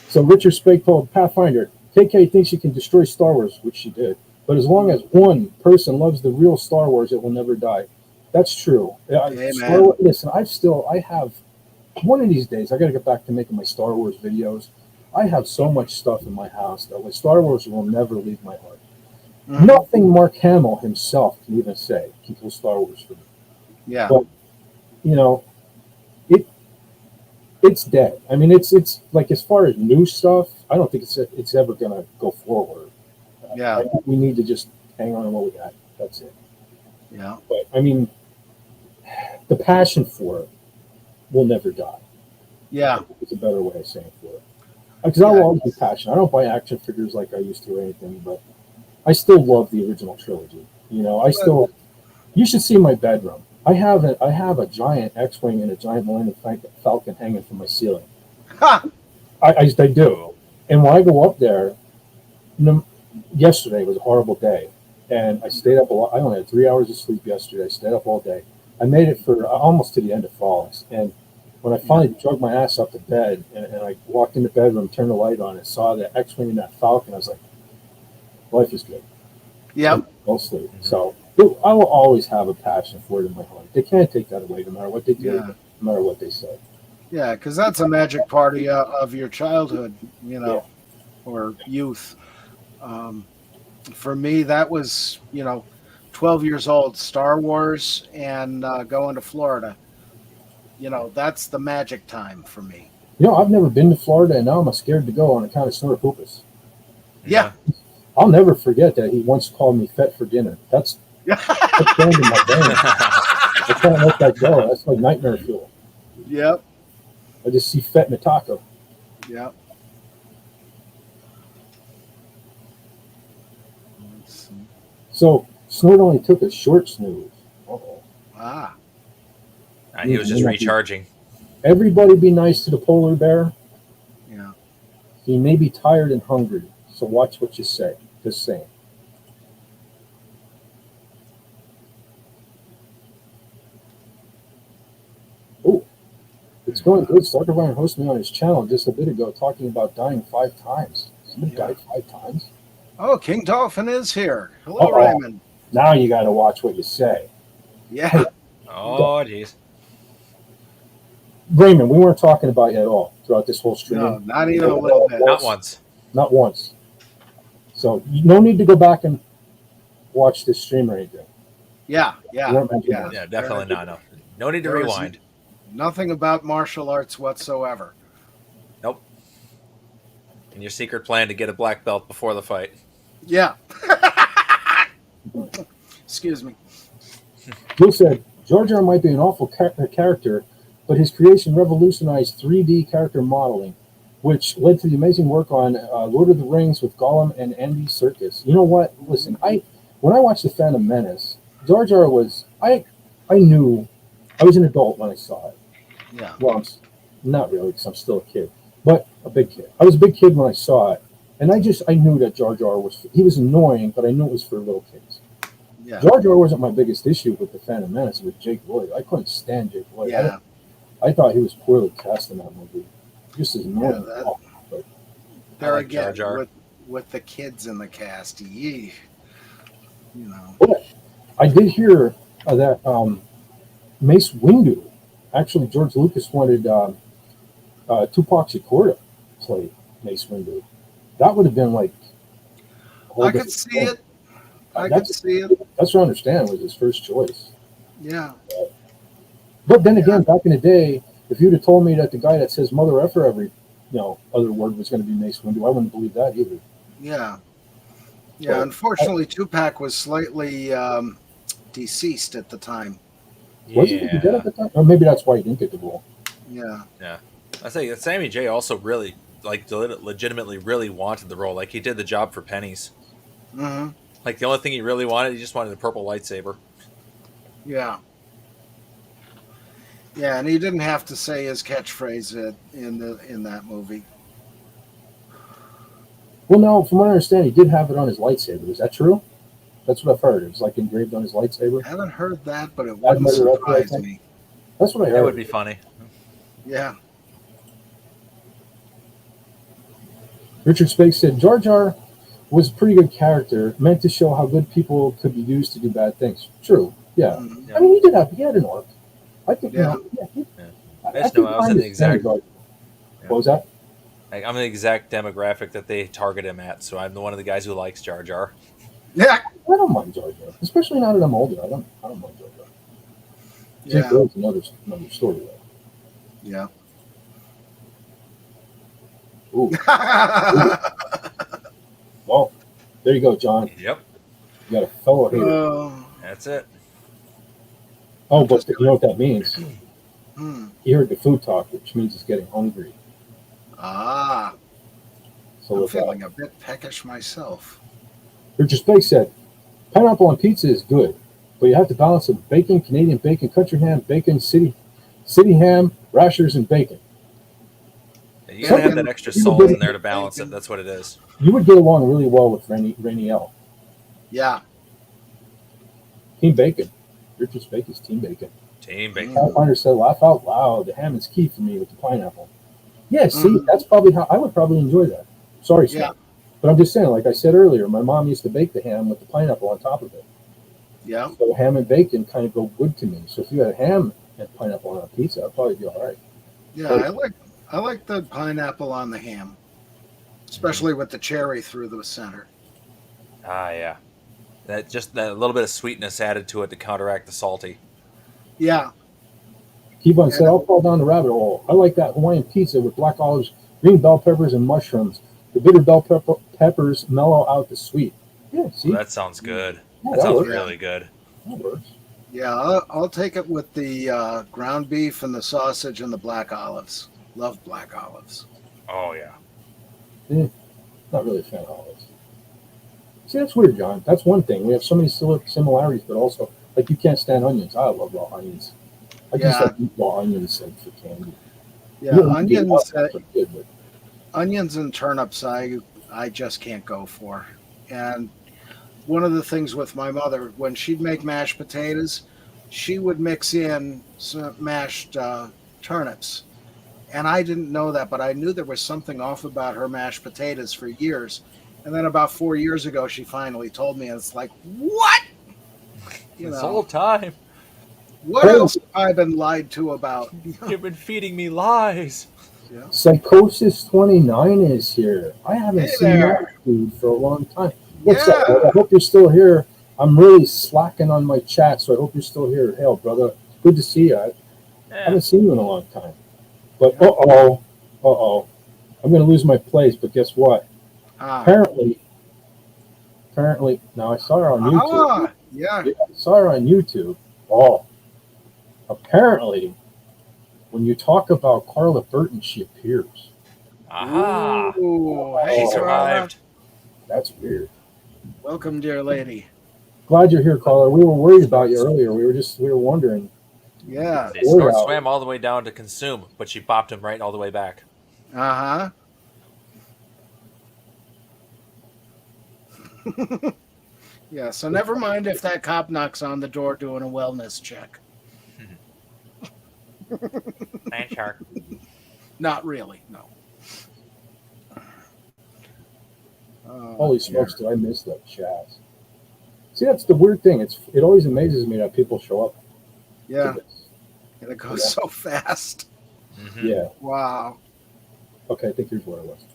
So Richard Spake told Pathfinder, KK thinks she can destroy Star Wars, which she did. But as long as one person loves the real Star Wars, it will never die. That's true. Listen, I have one of these days, I got to get back to making my Star Wars videos. I have so much stuff in my house that Star Wars will never leave my heart. Mm-hmm. Nothing Mark Hamill himself can even say can kill Star Wars for me. Yeah. But, it's dead. I mean, it's like as far as new stuff, I don't think it's ever going to go forward. Yeah. I think we need to just hang on to what we got. That's it. Yeah. But I mean, the passion for it will never die. Yeah. It's a better way of saying it for it. Because I will always be passionate. I don't buy action figures like I used to or anything, but I still love the original trilogy. You know, you should see my bedroom. I have a giant X-wing and a giant Millennium Falcon hanging from my ceiling. Ha! I do. And when I go up there, yesterday was a horrible day, and I stayed up a lot. I only had 3 hours of sleep yesterday. I stayed up all day. I made it for almost to the end of Frolics, and when I finally drug my ass up to bed and I walked in the bedroom, turned the light on, and saw the X-wing and that Falcon, I was like, life is good. Yep. Go sleep. So I will always have a passion for it in my heart. They can't take that away, no matter what they do, no matter what they say. Yeah, because that's a magic part of your childhood, you know, or youth. For me, that was, 12 years old, Star Wars, and going to Florida. That's the magic time for me. I've never been to Florida, and now I'm scared to go on account of Snortopus. Yeah. I'll never forget that he once called me fat for dinner. That's burned in my brain. I can't let that go. That's like nightmare fuel. Yep. I just see fat in a taco. Yep. So Snort only took a short snooze. Uh-oh. Ah. He was just recharging. Everybody be nice to the polar bear. Yeah. He may be tired and hungry, so watch what you say. Just saying. Oh, it's going good. Starkervine hosted me on his channel just a bit ago talking about dying 5 times. Somebody died 5 times? Oh, King Dolphin is here. Hello, Raymond. Now you got to watch what you say. Yeah. Oh, jeez. Raymond, we weren't talking about you at all throughout this whole stream. No, not even a little bit. Not once. Not once. So no need to go back and watch this stream or anything. Yeah. Yeah, definitely not. No need to rewind. Nothing about martial arts whatsoever. Nope. And your secret plan to get a black belt before the fight. Yeah. Excuse me. Bill said, Jar Jar might be an awful character, but his creation revolutionized 3D character modeling, which led to the amazing work on Lord of the Rings with Gollum and Andy Serkis. You know what? Listen, when I watched The Phantom Menace, Jar Jar was, I knew, I was an adult when I saw it. Yeah. Well, I'm not really, because I'm still a kid, but a big kid. I was a big kid when I saw it, and I knew that Jar Jar he was annoying, but I knew it was for little kids. Yeah. Jar Jar wasn't my biggest issue with The Phantom Menace with Jake Lloyd. I couldn't stand Jake Lloyd. Yeah. I thought he was poorly cast in that movie. Just as annoying. But there like again, Jar Jar. with the kids in the cast, yee. But I did hear that Mace Windu, actually George Lucas wanted Tupac Shakur to play Mace Windu. That would have been like. I could see it. I could see it. That's what I understand was his first choice. Yeah. But then again, back in the day, if you'd have told me that the guy that says mother effer every other word was going to be Mace Windu, I wouldn't believe that either. Yeah. Yeah. Unfortunately, Tupac was slightly deceased at the time. Was he dead at the time? Or maybe that's why he didn't get the role. Yeah. Yeah. I think Sammy J also really, legitimately really wanted the role. Like, he did the job for pennies. Mm-hmm. Like, the only thing he really wanted, he just wanted a purple lightsaber. Yeah. Yeah, and he didn't have to say his catchphrase in that movie. Well, no, from what I understand, he did have it on his lightsaber. Is that true? That's what I've heard. It was like engraved on his lightsaber. I haven't heard that, but it wouldn't surprise me. That's what I heard. That would be funny. Yeah. Richard Spake said, Jar Jar was a pretty good character, meant to show how good people could be used to do bad things. True. Yeah. Mm-hmm. I mean, he had an arc. I think, I just know I was in the exact. What was that? I'm the exact demographic that they target him at, so I'm one of the guys who likes Jar Jar. Yeah. I don't mind Jar Jar, especially now that I'm older. I don't mind Jar Jar. Jake Lloyd's another story, though. Yeah. Ooh. Well, there you go, John. Yep. You got a fellow here. That's it. Oh, but you know what that means? He heard the food talk, which means he's getting hungry. Ah, So I'm look out. feeling a bit peckish myself. Richard Spake said, pineapple on pizza is good, but you have to balance it with bacon, Canadian bacon, country ham, bacon, city ham, rashers, and bacon. You gotta have that extra salt in there to balance it. That's what it is. You would get along really well with Rainy L. Yeah. Team bacon. Richard Spake is team bacon. Team bacon. Pathfinder said, laugh out loud. The ham is key for me with the pineapple. Yeah, see, that's probably how I would probably enjoy that. Sorry, Scott. Yeah. But I'm just saying, like I said earlier, my mom used to bake the ham with the pineapple on top of it. Yeah. So ham and bacon kind of go good to me. So if you had ham and pineapple on a pizza, I'd probably be all right. Yeah, I like the pineapple on the ham, especially with the cherry through the center. Ah, yeah. That little bit of sweetness added to it to counteract the salty. Yeah. Kevon said, I'll fall down the rabbit hole. I like that Hawaiian pizza with black olives, green bell peppers, and mushrooms. The bitter bell peppers mellow out the sweet. Yeah, see? Well, that sounds good. Yeah, that sounds works. really good. That works. Yeah, I'll take it with the ground beef and the sausage and the black olives. Love black olives. Oh, yeah. Not really a fan of olives. See, that's weird, John. That's one thing. We have so many similarities, but also, like, you can't stand onions. I love raw onions. I just like eat raw onions and for candy. Yeah, onions and turnips I just can't go for. And one of the things with my mother, when she'd make mashed potatoes, she would mix in some mashed turnips. And I didn't know that, but I knew there was something off about her mashed potatoes for years. And then about 4 years ago, she finally told me, and it's like, what? This whole time. What else have I been lied to about? You've been feeding me lies. Yeah. Psychosis 29 is here. I haven't seen that dude for a long time. What's up, brother? I hope you're still here. I'm really slacking on my chat, so I hope you're still here. Hell, brother, good to see you. I haven't seen you in a long time. But I'm going to lose my place. But guess what? Apparently, now I saw her on YouTube. Yeah, I saw her on YouTube. Apparently, when you talk about Carla Burton, she appears. Aha! She survived. That's weird. Welcome, dear lady. Glad you're here, Carla. We were worried about you earlier. We were wondering. Yeah. Snort swam all the way down to consume, but she bopped him right all the way back. Uh-huh. Yeah, so never mind if that cop knocks on the door doing a wellness check. Land shark. Not really, no. Holy smokes, did I miss that chat? See, that's the weird thing. It always amazes me that people show up. Yeah. And it goes so fast. Mm-hmm. Yeah. Wow. Okay, I think here's what it was.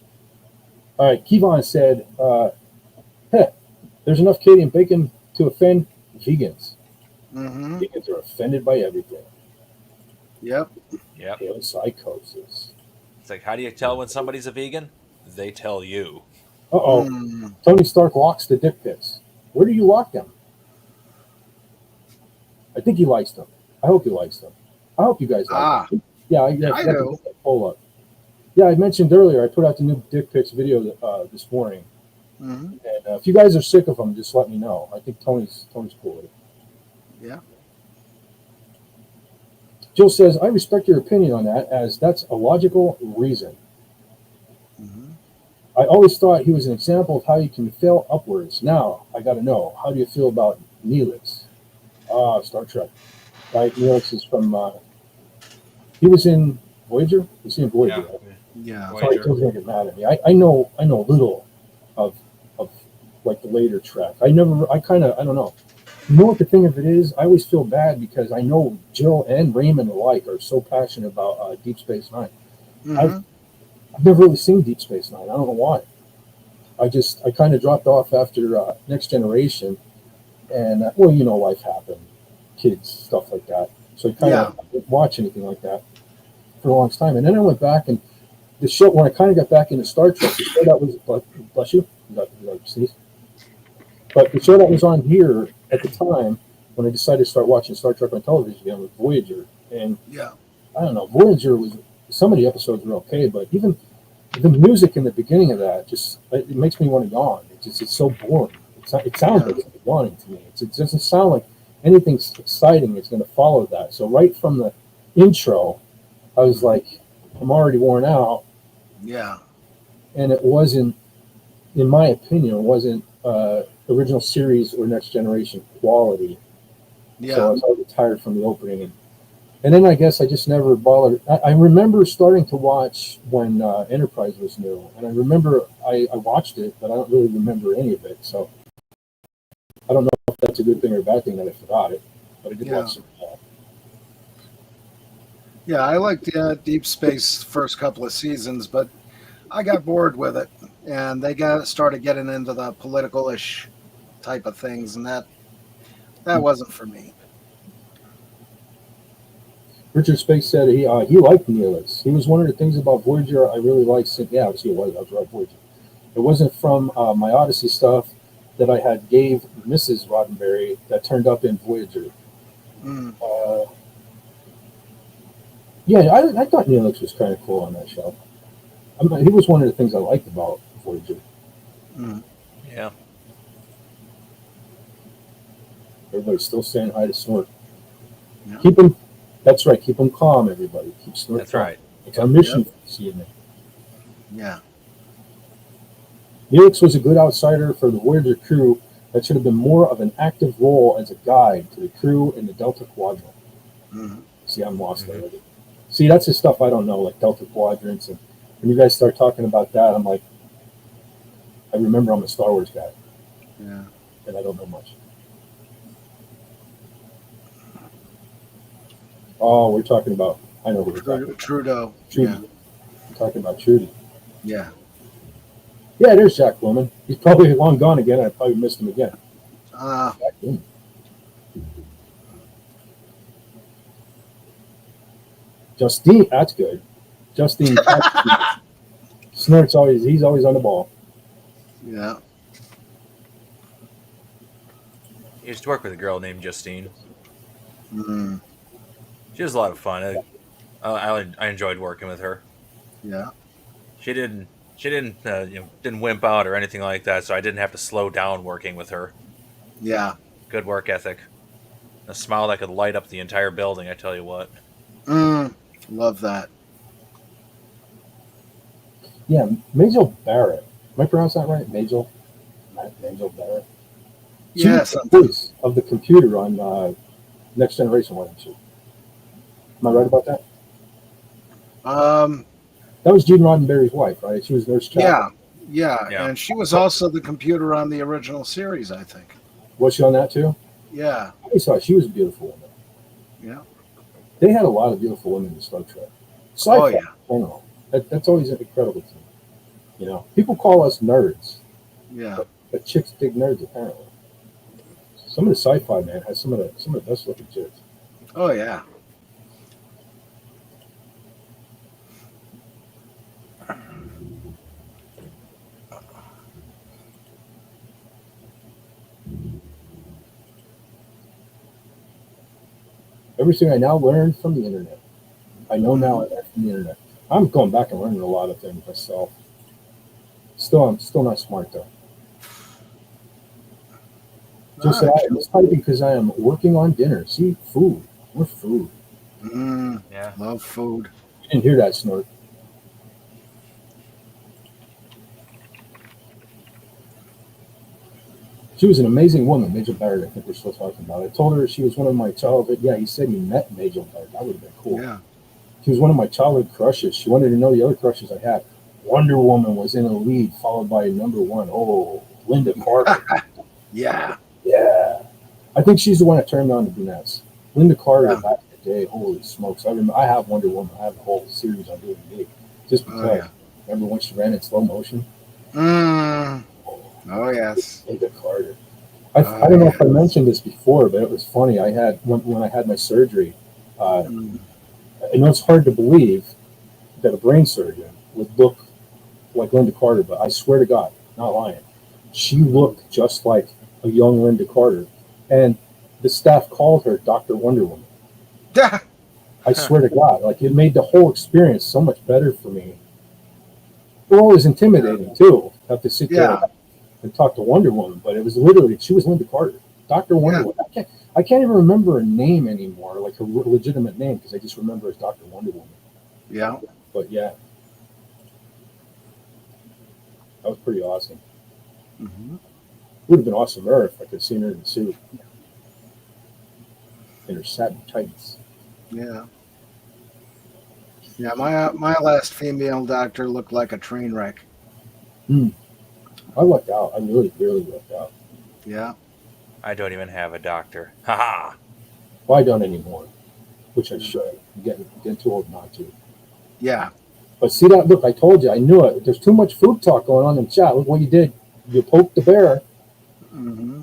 All right, Kevon said, there's enough Canadian bacon to offend vegans. Mm-hmm. Vegans are offended by everything. Yep. Psychosis. It's like, how do you tell when somebody's a vegan? They tell you. Tony Stark locks the dick pics. Where do you lock them? I think he likes them. I hope he likes them. I hope you guys like them. Yeah, I do. Hold up. Yeah, I mentioned earlier, I put out the new dick pics video this morning. Mm-hmm. And if you guys are sick of them, just let me know. I think Tony's cool with it. Yeah. Jill says, I respect your opinion on that, as that's a logical reason. Mm-hmm. I always thought he was an example of how you can fail upwards. Now, I got to know, how do you feel about Neelix? Star Trek. Right? Neelix is from, he was in Voyager? Was he in Voyager? Yeah. Sorry, don't get mad at me. I know little of like the later Trek. I don't know. You know what the thing of it is? I always feel bad because I know Jill and Raymond alike are so passionate about Deep Space Nine. Mm-hmm. I've never really seen Deep Space Nine. I don't know why. I kind of dropped off after Next Generation, and life happened, kids, stuff like that. So I kind of didn't watch anything like that for a long time. And then I went back, and the show, when I kind of got back into Star Trek, the show that was, bless you, but the show that was on here at the time when I decided to start watching Star Trek on television again was Voyager. And I don't know. Voyager was, some of the episodes were okay, but even the music in the beginning of that just, it makes me want to yawn. It's so boring. It sounds like it's yawning to me. It doesn't sound like anything exciting is going to follow that. So right from the intro, I was like, I'm already worn out. Yeah. And it wasn't, in my opinion, it wasn't original series or Next Generation quality. Yeah. So I was already tired from the opening. And then I guess I just never bothered. I remember starting to watch when Enterprise was new. And I remember I watched it, but I don't really remember any of it. So I don't know if that's a good thing or a bad thing that I forgot it. But I did watch some of that. Yeah, I liked Deep Space first couple of seasons, but I got bored with it. And they started getting into the political-ish type of things, and that wasn't for me. Richard Spake said he liked Neelix. He was one of the things about Voyager I really liked. Yeah, I was right, Voyager. It wasn't from my Odyssey stuff that I had gave Mrs. Roddenberry that turned up in Voyager. Yeah, I thought Neelix was kind of cool on that show. He was one of the things I liked about Voyager. Yeah. Everybody's still saying hi to Snort. Yeah. Keep him. That's right. Keep him calm, everybody. Keep Snort. That's calm. right. It's our mission for this evening. Yeah. Neelix was a good outsider for the Voyager crew that should have been more of an active role as a guide to the crew in the Delta Quadrant. See, I'm lost already. See, that's the stuff I don't know, like Delta Quadrants. And when you guys start talking about that, I'm like, I remember I'm a Star Wars guy. Yeah. And I don't know much. Oh, we're talking about, I know who we're talking about. Trudeau. Trudy. Yeah. We're talking about Trudy. Yeah. Yeah, there's Jack Blumen. He's probably long gone again. I probably missed him again. Jack Blumen. Justine, that's good. Justine. Snort's he's always on the ball. Yeah. I used to work with a girl named Justine. Mm. She was a lot of fun. I enjoyed working with her. Yeah. She didn't didn't wimp out or anything like that, so I didn't have to slow down working with her. Yeah. Good work ethic. A smile that could light up the entire building, I tell you what. Love that. Yeah, Majel Barrett. Am I pronouncing that right? Majel Barrett. She was the voice of the computer on Next Generation, wasn't she? Am I right about that? That was Gene Roddenberry's wife, right? She was Nurse Chapel. Yeah. And she was also the computer on the original series, I think. Was she on that too? Yeah. I always thought she was a beautiful woman. Yeah. They had a lot of beautiful women in Star Trek. Sci-fi, I don't know. That's always incredible to me. You know, people call us nerds. Yeah. But chicks dig nerds, apparently. Some of the sci-fi, man, has some of the best looking chicks. Oh yeah. Everything I now learned from the internet. I know now I learned from the internet. I'm going back and learning a lot of things myself. I'm still not smart though. Just typing because I am working on dinner. See, food. More food. Yeah. Love food. You didn't hear that, Snort. She was an amazing woman, Majel Barrett. I think we're still talking about. I told her she was one of my childhood. Yeah, he said he met Majel Barrett. That would have been cool. Yeah. She was one of my childhood crushes. She wanted to know the other crushes I had. Wonder Woman was in a lead, followed by number one. Oh, Linda Carter. Yeah. Yeah. I think she's the one that turned me on to brunettes. Linda Carter back in the day, holy smokes. I have Wonder Woman. I have the whole series on DVD. Just because. Remember when she ran in slow motion? Oh, yes. Linda Carter. I don't know if I mentioned this before, but it was funny. I had, when I had my surgery, I know it's hard to believe that a brain surgeon would look like Linda Carter, but I swear to God, not lying, she looked just like a young Linda Carter, and the staff called her Dr. Wonder Woman. I I swear to God, like it made the whole experience so much better for me. Well, it was intimidating too. Have to sit there and talk to Wonder Woman, but it was literally she was Linda Carter, Dr. Wonder Woman. I can't even remember her name anymore, like her legitimate name, because I just remember her as Dr. Wonder Woman. Yeah. But yeah, that was pretty awesome. Mm-hmm. Would have been awesomer if I could have seen her in the suit, in her satin tights. Yeah. Yeah, my last female doctor looked like a train wreck. I lucked out. I really, really lucked out. Yeah. I don't even have a doctor. Ha ha. Well, I don't anymore, which I should. I'm getting too old not to. Yeah. But see that? Look, I told you. I knew it. There's too much food talk going on in the chat. Look what you did. You poked the bear. Mm-hmm.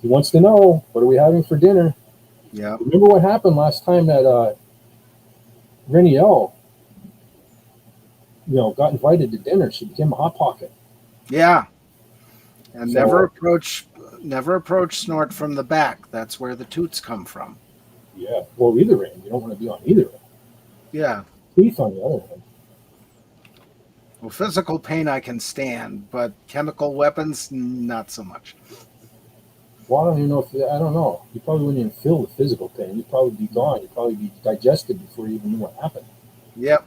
He wants to know, what are we having for dinner? Yeah. Remember what happened last time that Renielle, got invited to dinner. She became a hot pocket. Yeah. And never approach Snort from the back. That's where the toots come from. Yeah. Well, either end. You don't want to be on either end. Yeah. Teeth on the other end. Well, physical pain I can stand, but chemical weapons, not so much. Well, I don't even know I don't know. You probably wouldn't even feel the physical pain. You'd probably be gone. You'd probably be digested before you even knew what happened. Yep.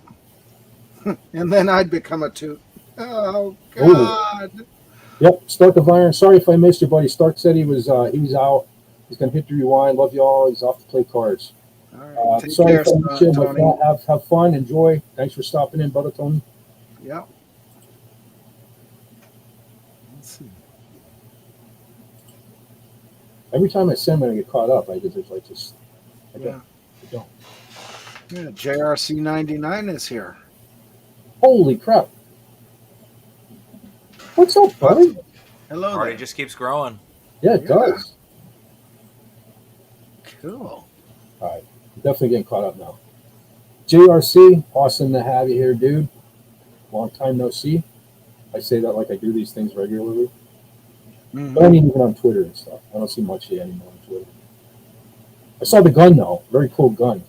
And then I'd become a toot. Oh, God. Ooh. Yep. Stark of Iron. Sorry if I missed you, buddy. Stark said he was out. He's going to hit the rewind. Love you all. He's off to play cards. All right. Take Sorry care, if I missed you. Tony. Have fun. Enjoy. Thanks for stopping in, brother Tony. Yep. Let's see. Every time I send when I get caught up, I just like just I don't. Yeah, JRC 99 is here. Holy crap! What's up, buddy? Hello. Party There. just keeps growing. Yeah, it does. Cool. All right, I'm definitely getting caught up now. JRC, awesome to have you here, dude. Long time no see. I say that like I do these things regularly. Mm-hmm. But I mean, even on Twitter and stuff. I don't see much of you anymore on Twitter. I saw the gun though. Very cool gun.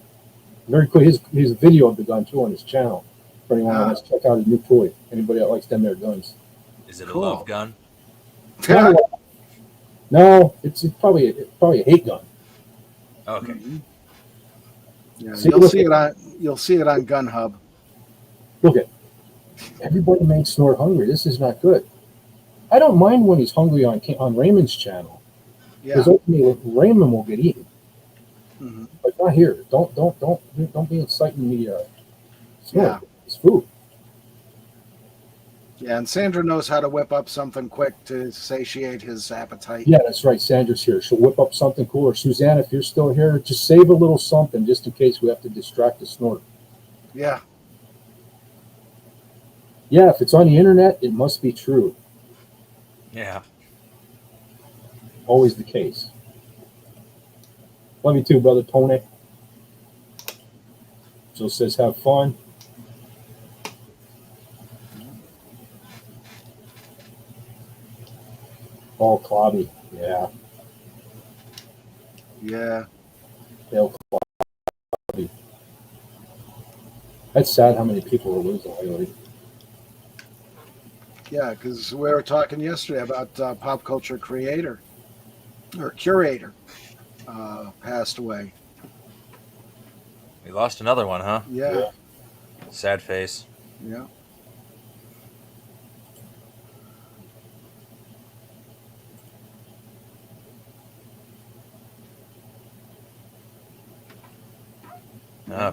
Very cool. His video of the gun too on his channel. For anyone who wants to check out his new toy. Anybody that likes them there guns. Is it a love gun? No, it's probably a hate gun. Okay. Mm-hmm. Yeah, See, you'll see it on Gun Hub. Look at everybody makes Snort hungry. This is not good. I don't mind when he's hungry on Raymond's channel. Yeah. Because ultimately Raymond will get eaten. Mm-hmm. But not here. Don't be inciting me. Snort. It's food. Yeah, and Sandra knows how to whip up something quick to satiate his appetite. Yeah, that's right. Sandra's here. She'll whip up something cool. Or Suzanne, if you're still here, just save a little something just in case we have to distract the Snort. Yeah. Yeah, if it's on the internet, it must be true. Yeah. Always the case. Love you too, brother Tony. Jill says have fun. All clobby. Yeah. Yeah. Pale clobby. That's sad how many people are losing lately. Yeah, because we were talking yesterday about pop culture creator or curator passed away. We lost another one, huh? Yeah. Sad face. Yeah.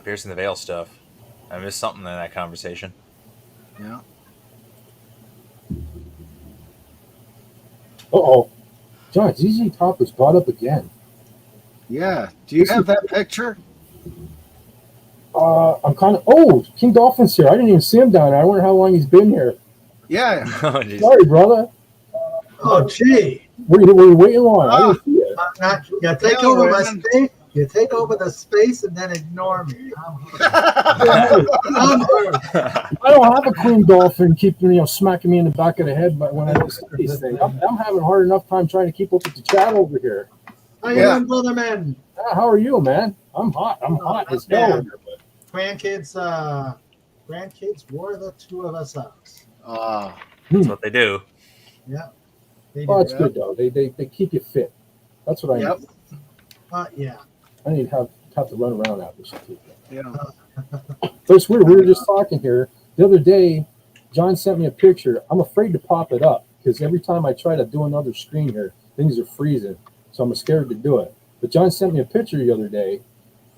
Piercing the Veil stuff. I missed something in that conversation. Yeah. Uh-oh. John, ZZ Top was brought up again. Yeah. Do you have that picture? I'm kind of... Oh, King Dolphin's here. I didn't even see him down there. I wonder how long he's been here. Yeah. Oh, geez. Sorry, brother. Oh, gee. Were you waiting long? I didn't see it. You take over my space. You take over the space and then ignore me. I don't have a Queen Dolphin keeping smacking me in the back of the head when I listen to these things. I'm having hard enough time trying to keep up with the chat over here. How you doing, brother man? How are you, man? I'm hot. I'm hot as Yeah. hell here, but Grandkids wore the two of us out. That's what they do. Yeah. They well, did. that's good though. They keep you fit. That's what I Yep. need. Yeah. I need to have to run around after some people. Yeah. But it's weird. We were just talking here the other day. John sent me a picture. I'm afraid to pop it up because every time I try to do another screen here, things are freezing. So I'm scared to do it. But John sent me a picture the other day,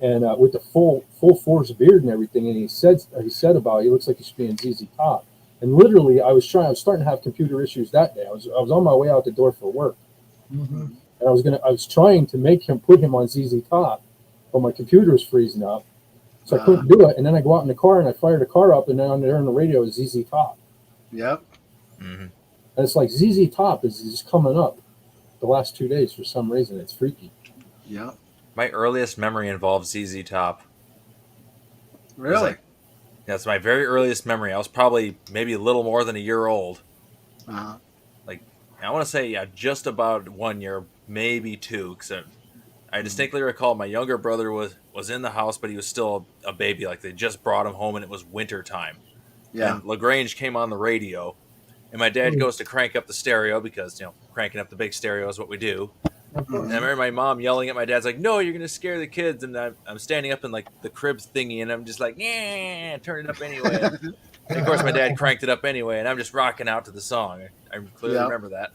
and with the full force beard and everything, and he said about he looks like he should be in ZZ Top. And literally, I was starting to have computer issues that day. I was on my way out the door for work, Mm-hmm. and I was trying to put him on ZZ Top, but my computer was freezing up. So I couldn't do it, and then I go out in the car and I fire the car up, and then on there on the radio is ZZ Top, Yep. Mm-hmm. and it's like ZZ Top is just coming up the last 2 days for some reason. It's freaky. Yep. My earliest memory involves ZZ Top. Really? That's my very earliest memory. I was probably maybe a little more than a year old. Uh-huh. Like, I want to say, just about 1 year, maybe two. Because I distinctly recall my younger brother was in the house, but he was still a baby. Like, they just brought him home, and it was winter time. Yeah. And LaGrange came on the radio, and my dad goes to crank up the stereo because, cranking up the big stereo is what we do. Of course. And I remember my mom yelling at my dad's like, "No, you're gonna scare the kids!" And I'm standing up in like the cribs thingy, and I'm just like, "Yeah, turn it up anyway." And of course, my dad cranked it up anyway, and I'm just rocking out to the song. I clearly Yeah. remember that.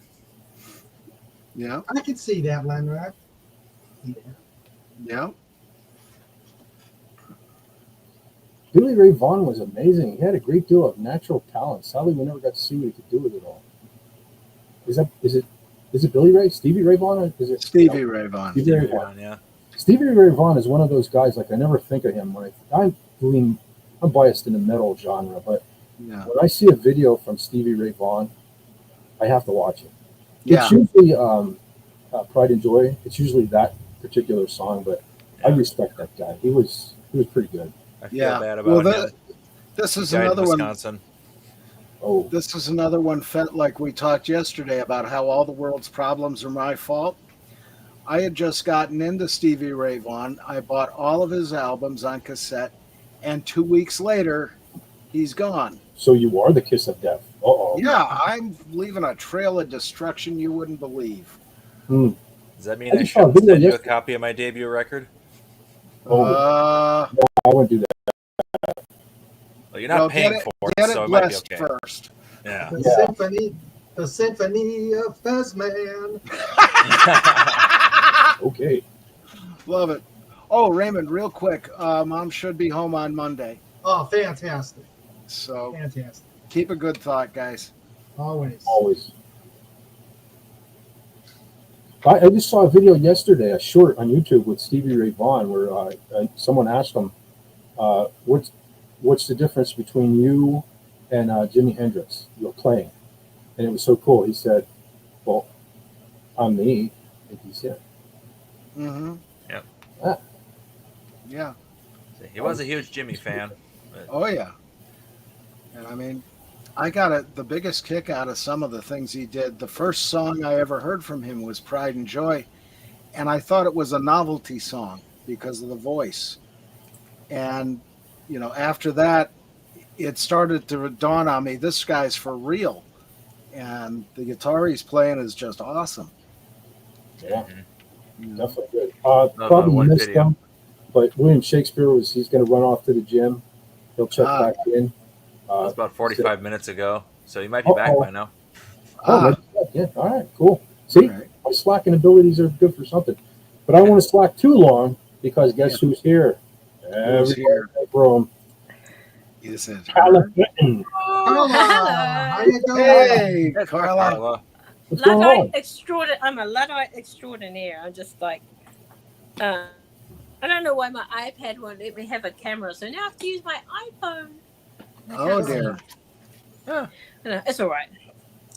Yeah. I can see that, Lenrod. Yeah. Yeah. Billy Ray Vaughan was amazing. He had a great deal of natural talent. Sadly, we never got to see what he could do with it all. Is it Billy Ray? Stevie Ray Vaughan? Or is it Stevie Ray Vaughan. Stevie Ray Vaughan. Yeah. Stevie Ray Vaughan is one of those guys. Like I never think of him when I'm biased in the metal genre, but Yeah. when I see a video from Stevie Ray Vaughan, I have to watch it. Yeah. It's usually Pride and Joy. It's usually that particular song, but I respect that guy. He was pretty good. I feel Yeah. bad about Well, him. this is He died in another one. Wisconsin. Oh, This is another one. Like we talked yesterday about how all the world's problems are my fault. I had just gotten into Stevie Ray Vaughan. I bought all of his albums on cassette, and 2 weeks later, he's gone. so you are the kiss of death. Uh-oh. Yeah, I'm leaving a trail of destruction you wouldn't believe. Hmm. Does that mean I I just saw a should video send you a yesterday. copy of my debut record? Oh. Uh, I wouldn't do that. Well, you're not well, paying get it, for get it, so it it might be blessed okay. first. Yeah. The Symphony of Fezman. Okay. Love it. Oh, Raymond, real quick. Mom should be home on Monday. Oh, fantastic. So Fantastic. keep a good thought, guys. Always. Always. I just saw a video yesterday, a short on YouTube with Stevie Ray Vaughan, where someone asked him, "What's the difference between you and Jimi Hendrix? You're playing," and it was so cool. He said, "Well, I'm me," and he's it. Mm-hmm. Yep. Ah. Yeah. He was a huge Jimmy fan. Oh, yeah. And I mean, I got the biggest kick out of some of the things he did. The first song I ever heard from him was Pride and Joy, and I thought it was a novelty song because of the voice. And, after that, it started to dawn on me, this guy's for real. And the guitar he's playing is just awesome. Yeah, Mhm. definitely good. that Probably one missed video. him, but William Shakespeare he's going to run off to the gym. He'll check back in. That's about 45 minutes ago, so you might be back by now. Yeah. All right. Cool. See, Right. my slacking abilities are good for something, but I don't want to slack too long because guess who's here? Who's here? From Is it her? California. Carla, how you doing? Hey, That's Carla. Carla. What's going on? I'm a Luddite extraordinaire. I'm just like, I don't know why my iPad won't let me have a camera, so now I have to use my iPhone. Oh, dear. No, it's all right.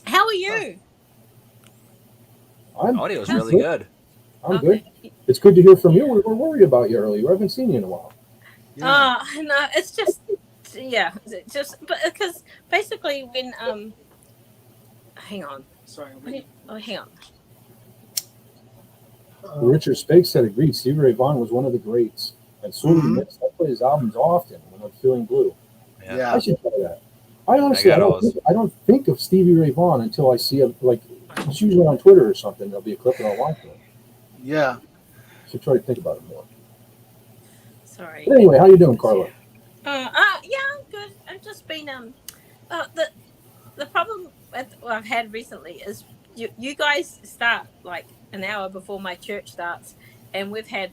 How are you? Audio is really good. I'm good. It's good to hear from you. We were worried about you earlier. I haven't seen you in a while. Yeah. No, it's just, but because basically when, hang on. Sorry. Hang on. Richard Spake said agreed. Stevie Ray Vaughan was one of the greats. And so did Mhm. Mix. I play his albums often when I'm feeling blue. Yeah. I should try that. I honestly, I don't think of Stevie Ray Vaughan until I see it's usually on Twitter or something. There'll be a clip and I'll watch it. Yeah. Should try to think about it more. Sorry. But anyway, how you doing, Carla? Yeah, I'm good. I've just been the problem I've had recently is you guys start like an hour before my church starts, and we've had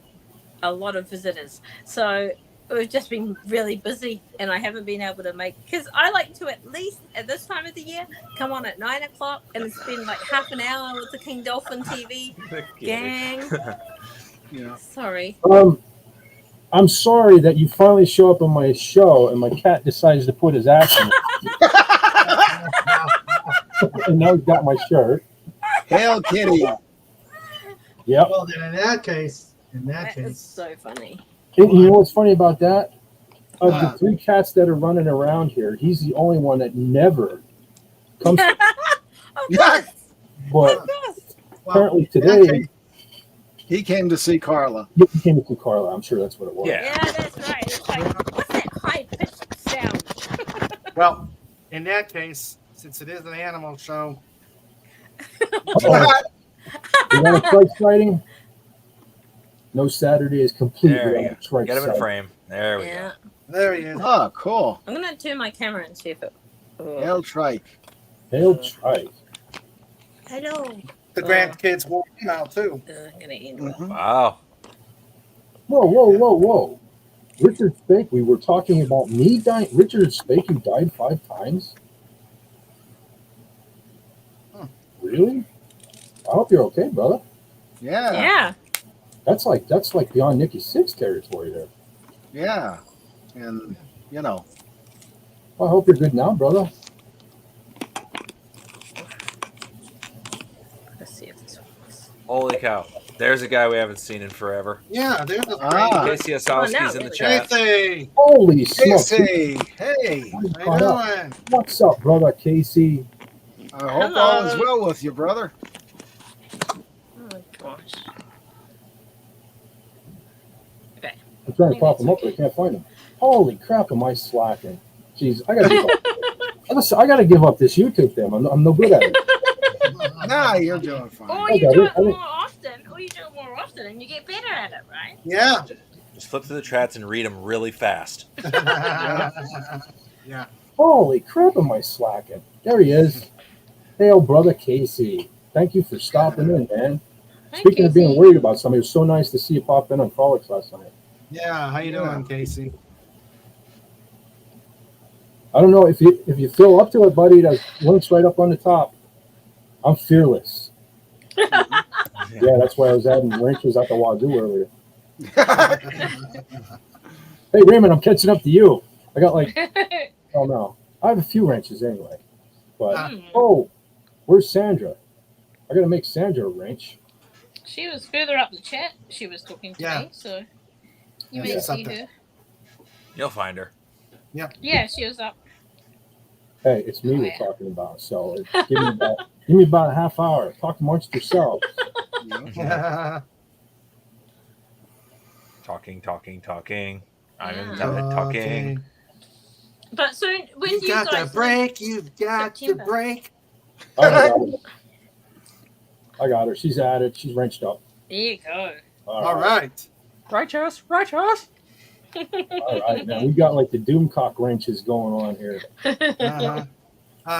a lot of visitors, so we've just been really busy, and I haven't been able to make, because I like to at least at this time of the year come on at 9 o'clock and spend like half an hour with the King Dolphin TV gang. Yeah. Sorry. I'm sorry that you finally show up on my show and my cat decides to put his ass in it. And now he's got my shirt. Hail Kitty. Yep. Well, then in that case, That is so funny. And you know what's funny about that? Of Wow. the 3 cats that are running around here, he's the only one that never comes. Of Yeah. course. But Of course. apparently in that today, case, He came to see Carla. he came to Carla. I'm sure that's what it was. Yeah. Yeah, that's right. It's like, what's that high pitched sound? Well, in that case, since it is an animal show, Uh-oh. You want a trike sighting? No Saturday is complete There we without a go. trike Get him in sighting. frame. There we Yeah. there he is. Oh, cool. I'm gonna turn my camera and see if it. Oh. Hail Trike. Hail trike. Hello. The grandkids walk him out too. I'm gonna end go. Mhm. Wow. Whoa. Richard Spake, we were talking about me dying. Richard Spake, you died 5 times? Really? I hope you're okay, brother. Yeah. Yeah. That's like beyond Nikki Six territory there. Yeah. And, you know, Well, I hope you're good now, brother. Let's see if this works. Holy cow. There's a guy we haven't seen in forever. Yeah, there's a Ah. Casey Osowski's now, in the really. chat. Casey. Holy smokes. Casey. Hey. I'm How caught up. you doing? What's up, brother Casey? I hope all is Hello. well with you, brother. Oh gosh. Okay. I'm trying to pop him up, but I can't find him. Holy crap, am I slacking? Jeez, I gotta give up this YouTube thing. I'm no good at it. Nah, you're doing fine. Or I you got do it. it I think- more often, and you get better at it, right? Yeah. Just flip through the chats and read them really fast. Yeah. Holy crap, am I slacking? There he is. Hail, brother Casey. Thank you for stopping in, man. Thank Speaking of being Casey. worried about somebody, it was so nice to see you pop in on Frolics last night. Yeah. How you doing, Casey? I don't know if you feel up to it, buddy. That link's right up on the top. I'm fearless. Yeah, that's why I was adding wrenches at the wazoo earlier. Hey Raymond, I'm catching up to you. I got oh no, I have a few wrenches anyway. But oh, where's Sandra? I gotta make Sandra a wrench. She was further up the chat. She was talking to Yeah. me, so Yeah, you may she's see up there. her. You'll find her. Yeah, she was up. Hey, it's me Oh, we're yeah. talking about. So give me about a half hour. Talk amongst yourselves. Talking. I'm in the Yeah. toilet talking. But so when You've do you got guys the break. You've got the September. break. I got her. She's at it. She's wrenched up. There you go. All right. Righteous. All right, now we got like the Doomcock wrenches going on here.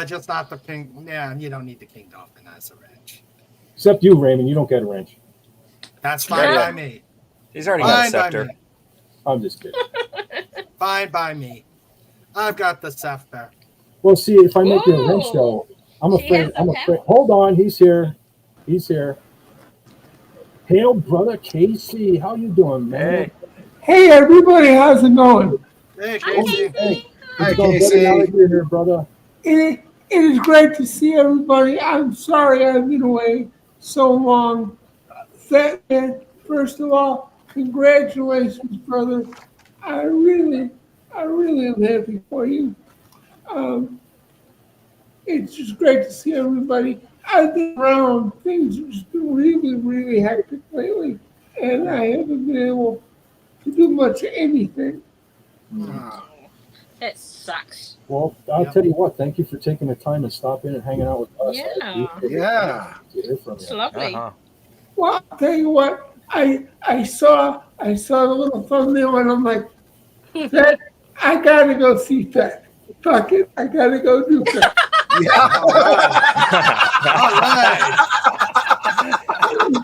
Just not the king. Yeah, you don't need the king dolphin as a wrench. Except you, Raymond. You don't get a wrench. That's fine Yeah. by me. He's already got a Fine by scepter. me. I'm just kidding. Fine by me. I've got the scepter. Well, see, if I make you a wrench, though, I'm She afraid. has the I'm power. afraid. Hold on, he's here. He's here. Hail, brother Casey. How you doing, man? Hey. Hey everybody, how's it going? Hey, Hi, Casey. Casey. Hi, It's going better Casey. now that you're here, brother. It is great to see everybody. I'm sorry I've been away so long. First of all, congratulations, brother. I really am happy for you. It's just great to see everybody. I've been around. Things have just been really, really hectic lately, and I haven't been able to do much of anything. That sucks. Well, I'll tell you what. Thank you for taking the time and stopping and hanging out with us. Yeah. Yeah. To hear from It's you. lovely. Uh-huh. Well, I'll tell you what. I saw the little thumbnail, and I'm like, that I gotta go see that. Fuck it, I gotta go do that. Yeah. All right.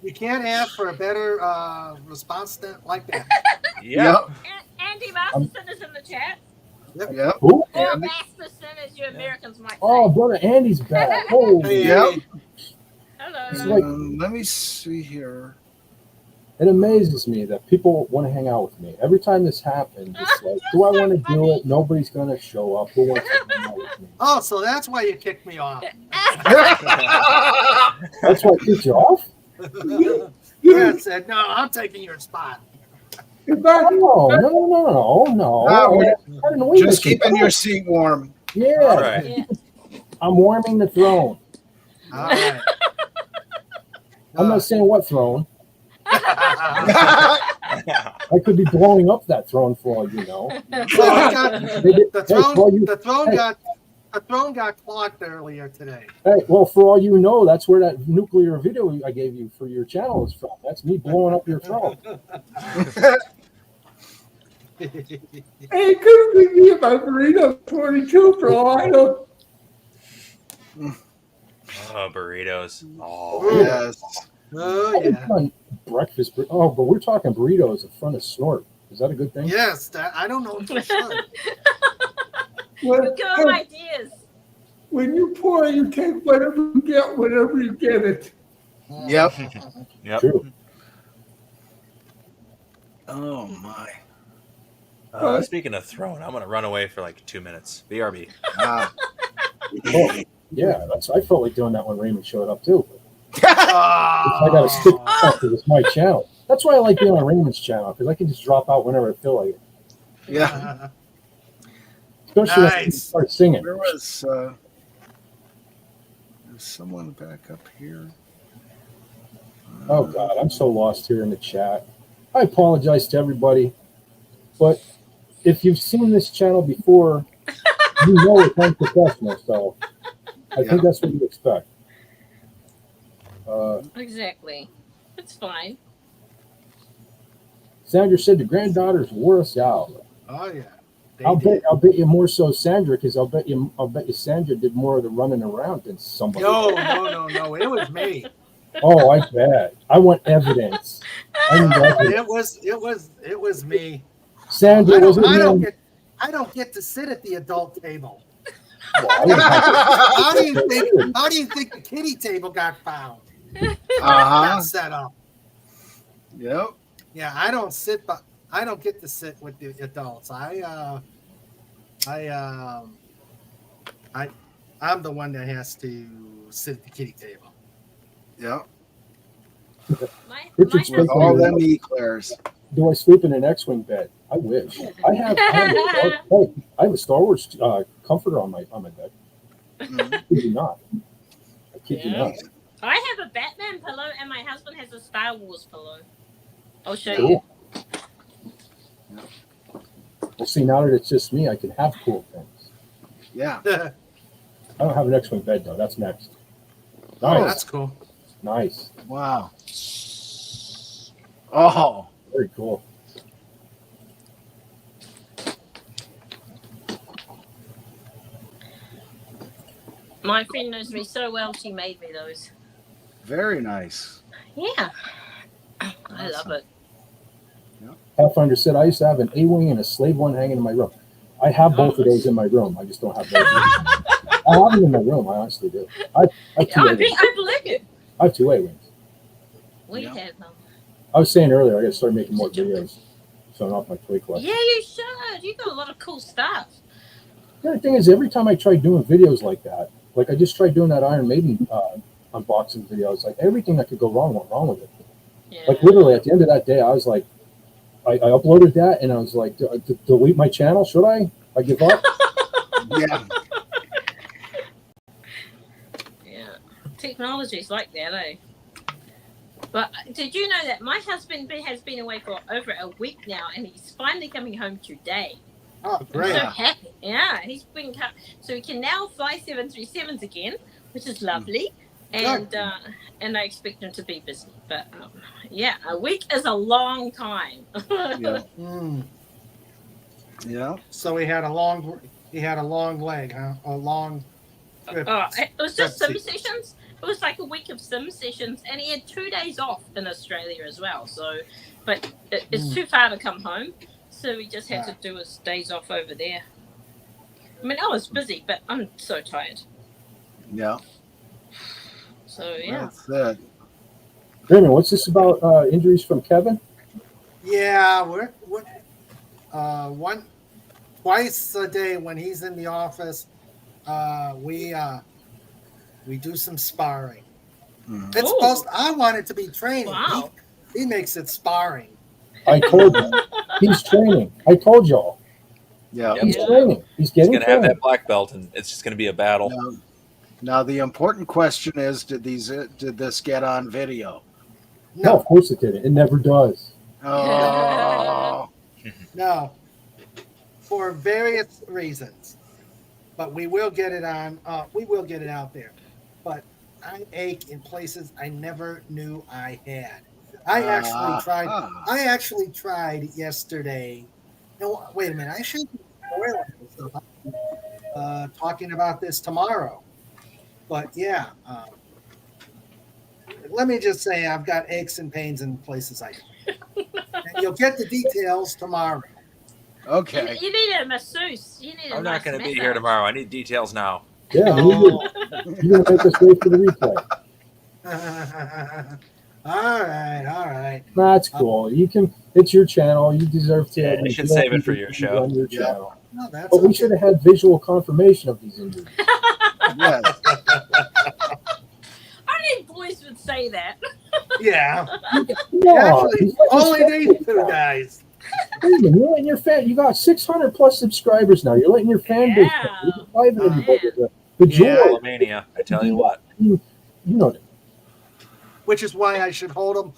You can't ask for a better response like that. Yep. Andy Masterson is in the chat. Yep. Who? Or Andy? Masterson, as you Americans might say. Oh, brother Andy's back. Oh, Yep. Hello. Let me see here. it amazes me that people want to hang out with me. Every time this happens, it's like, do I want to do it? Nobody's going to show up. Who wants to hang out with me? Oh, so that's why you kicked me off. That's why I kicked you off? Yeah, I said, no, I'm taking your spot. No. Just keeping your seat warm. Yeah. All right. Yeah. I'm warming the throne. All right. I'm not saying what throne. Yeah. I could be blowing up that throne for all you know. The throne got clogged earlier today. Hey, well, for all you know, that's where that nuclear video I gave you for your channel is from. That's me blowing up your throne. Hey, it could have been me about burrito 22 for all I know. Oh, burritos. Oh, Yes. Oh, yeah. On breakfast. Oh, but we're talking burritos in front of Snort. Is that a good thing? Yes, I don't know for sure. Good ideas. When you pour, you take whatever you get, whenever you get it. Yep. yep. True. Oh my. Speaking of throne, I'm gonna run away for like 2 minutes. BRB. Ah. Oh, yeah, I felt like doing that when Raymond showed up too. Oh. I got to stick because it's my channel. That's why I like being on Raymond's channel because I can just drop out whenever I feel like it. Yeah. Especially when I Nice. start singing. Where was there's someone back up here? Oh God, I'm so lost here in the chat. I apologize to everybody, but if you've seen this channel before, you know it's unprofessional. So I think that's what you expect. Exactly. It's fine. Sandra said the granddaughters wore us out. Oh yeah. I'll bet you more so Sandra, because I'll bet you Sandra did more of the running around than somebody. No. It was me. Oh, I bet. I want evidence. I need evidence. It was me. Sandra wasn't I here. I don't get to sit at the adult table. Well, I would have- How do you think the kiddie table got found? Uh-huh. Got set up. Yep. Yeah, I don't sit, but I don't get to sit with the adults. I'm the one that has to sit at the kiddie table. Yep. Richard's With all them eclairs. Do I sleep in an X-wing bed? I wish. I have a Star Wars comforter on my bed. Mhm. I kid you not. I kid you not. I have a Batman pillow, and my husband has a Star Wars pillow. I'll show Cool. Well, see, now that it's just me, I can have cool things. Yeah. I don't have an X-wing bed though. That's next. Oh, Nice, that's cool. nice, Wow. Oh. very cool. My friend knows me so well, she made me those. Very nice. Yeah. I love it. Pathfinder said, I used to have an A-wing and a slave one hanging in my room. I have both of those in my room. I just don't have those. I have them in my room. I honestly do. I have two A-wings. I believe you. I have two A-wings. We Yeah. have them. I was saying earlier, I got to start making more videos, showing off my toy collection. Yeah, you should. You got a lot of cool stuff. The other thing is, every time I try doing videos like that, like I just tried doing that Iron Maiden unboxing video, it's like everything that could go wrong went wrong with it. Yeah. Like literally at the end of that day, I was like, I uploaded that and I was like, delete my channel? Should I? I give up? Yeah. Technology's like that, eh? But did you know that my husband has been away for over a week now, and he's finally coming home today? Oh, I'm great. so happy. Yeah, he's been so he can now fly 737s again, which is lovely. And I expect him to be busy. But yeah, a week is a long time. Yeah. Yeah. So he had a long leg, huh? A long trip. It was just sim Trip sessions. It was like a week of sim sessions, and he had 2 days off in Australia as well. So, but it's too far to come home, so he just had to do his days off over there. I mean, I was busy, but I'm so tired. Yeah. So yeah. That's it. Raymond, what's this about injuries from Kevin? Yeah, we're twice a day when he's in the office, we do some sparring. It's supposed. I want it to be training. Wow. He makes it sparring. I told you. He's training. I told y'all. Yeah. He's training. He's He's getting going to have trained. that black belt, and it's just going to be a battle. Now the important question is: did this get on video? No, of course it didn't. It never does. Oh. No, for various reasons, but we will get it on. We will get it out there. But I ache in places I never knew I had. I actually tried yesterday. No, wait a minute. I should be talking about this tomorrow. But yeah, let me just say I've got aches and pains in places I don't. And you'll get the details tomorrow. Okay. You need a masseuse. I'm not going to be here tomorrow. I need details now. Yeah, you're going to make us wait for the replay. All right. That's cool. You can. It's your channel. You deserve to. Yeah, you should save it for your show. On your channel. No, that's But we should have had visual confirmation of these injuries. Yes. Only boys would say that. Yeah. No, Actually, only these two guys. You're letting your fan. You got 600 plus subscribers now. You're letting your fan base. You're depriving everybody of the joy. Mania, I tell you what. You know that. Which is why I should hold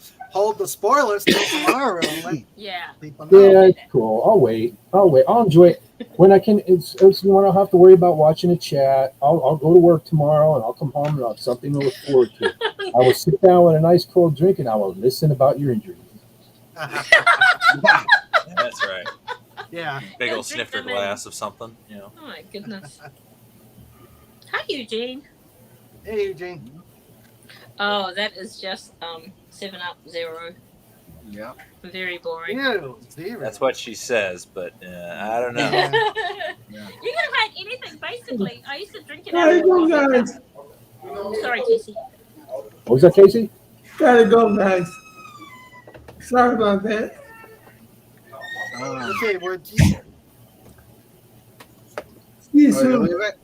the spoilers till tomorrow. And let Yeah. people know. Yeah, it's cool. I'll wait. I'll enjoy it when I can. It's when I don't have to worry about watching a chat. I'll go to work tomorrow and I'll come home and I'll have something to look forward to. I will sit down with a nice cold drink and I will listen about your injuries. That's right. Yeah. Big old Drink snifter them in. glass of something, you know. Oh my goodness. Hi, Eugene. Hey, Eugene. Oh, that is just 7-Up Zero. Yeah. Very boring. Ew, zero. That's what she says, but I don't know. Yeah. You can have anything, basically. I used to drink it Gotta out go, of guys. Sorry, Casey. What was that, Casey? Gotta go, guys. Sorry about that. Okay, we're See you Oh, you soon. leave it?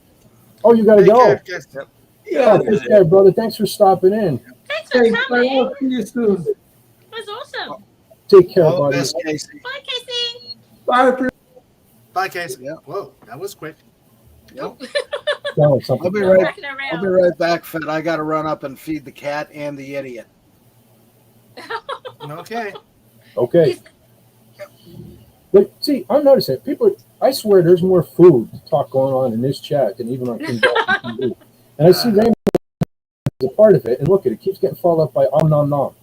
Oh, you gotta Take go. care, Jess. Yeah. Oh, take care, brother. Thanks for stopping in. Thanks for Thanks. coming. I'll see you soon. It was awesome. Take care, All the buddy. best, Casey. Bye, Casey. Bye. Bye, Casey. Yeah. Whoa, that was quick. Yep. Sound like something. I'll be right. Walking I'll be around. right back, Fed. I got to run up and feed the cat and the idiot. Okay. Okay. But see, I'm noticing people. I swear, there's more food talk going on in this chat than even on King Dalton TV. And I see Raymond as a part of it. And look at it, keeps getting followed up by nom nom.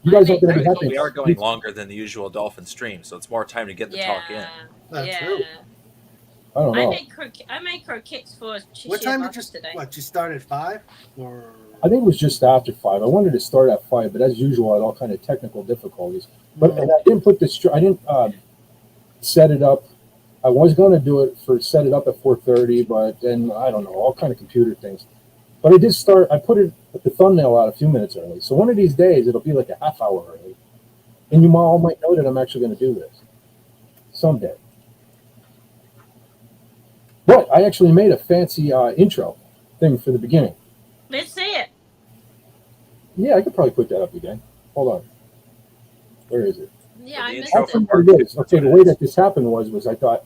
You guys aren't going to be happy. We are going longer than the usual dolphin stream, so it's more time to get the talk in. That's true. I don't know. I made croquettes for What time did you you today? What, you start at 5? Or I think it was just after 5. I wanted to start at 5, but as usual, I had all kind of technical difficulties. But and I didn't put this. I didn't set it up. I was going to do it for set it up at 4:30, but then I don't know, all kind of computer things. But I did start. I put it at the thumbnail out a few minutes early. So one of these days, it'll be like a half hour early, and you all might know that I'm actually going to do this someday. But I actually made a fancy intro thing for the beginning. Let's see it. Yeah, I could probably put that up again. Hold on. Where is it? Yeah, I The missed intro it. from What it is. Okay, the way that this happened was I thought,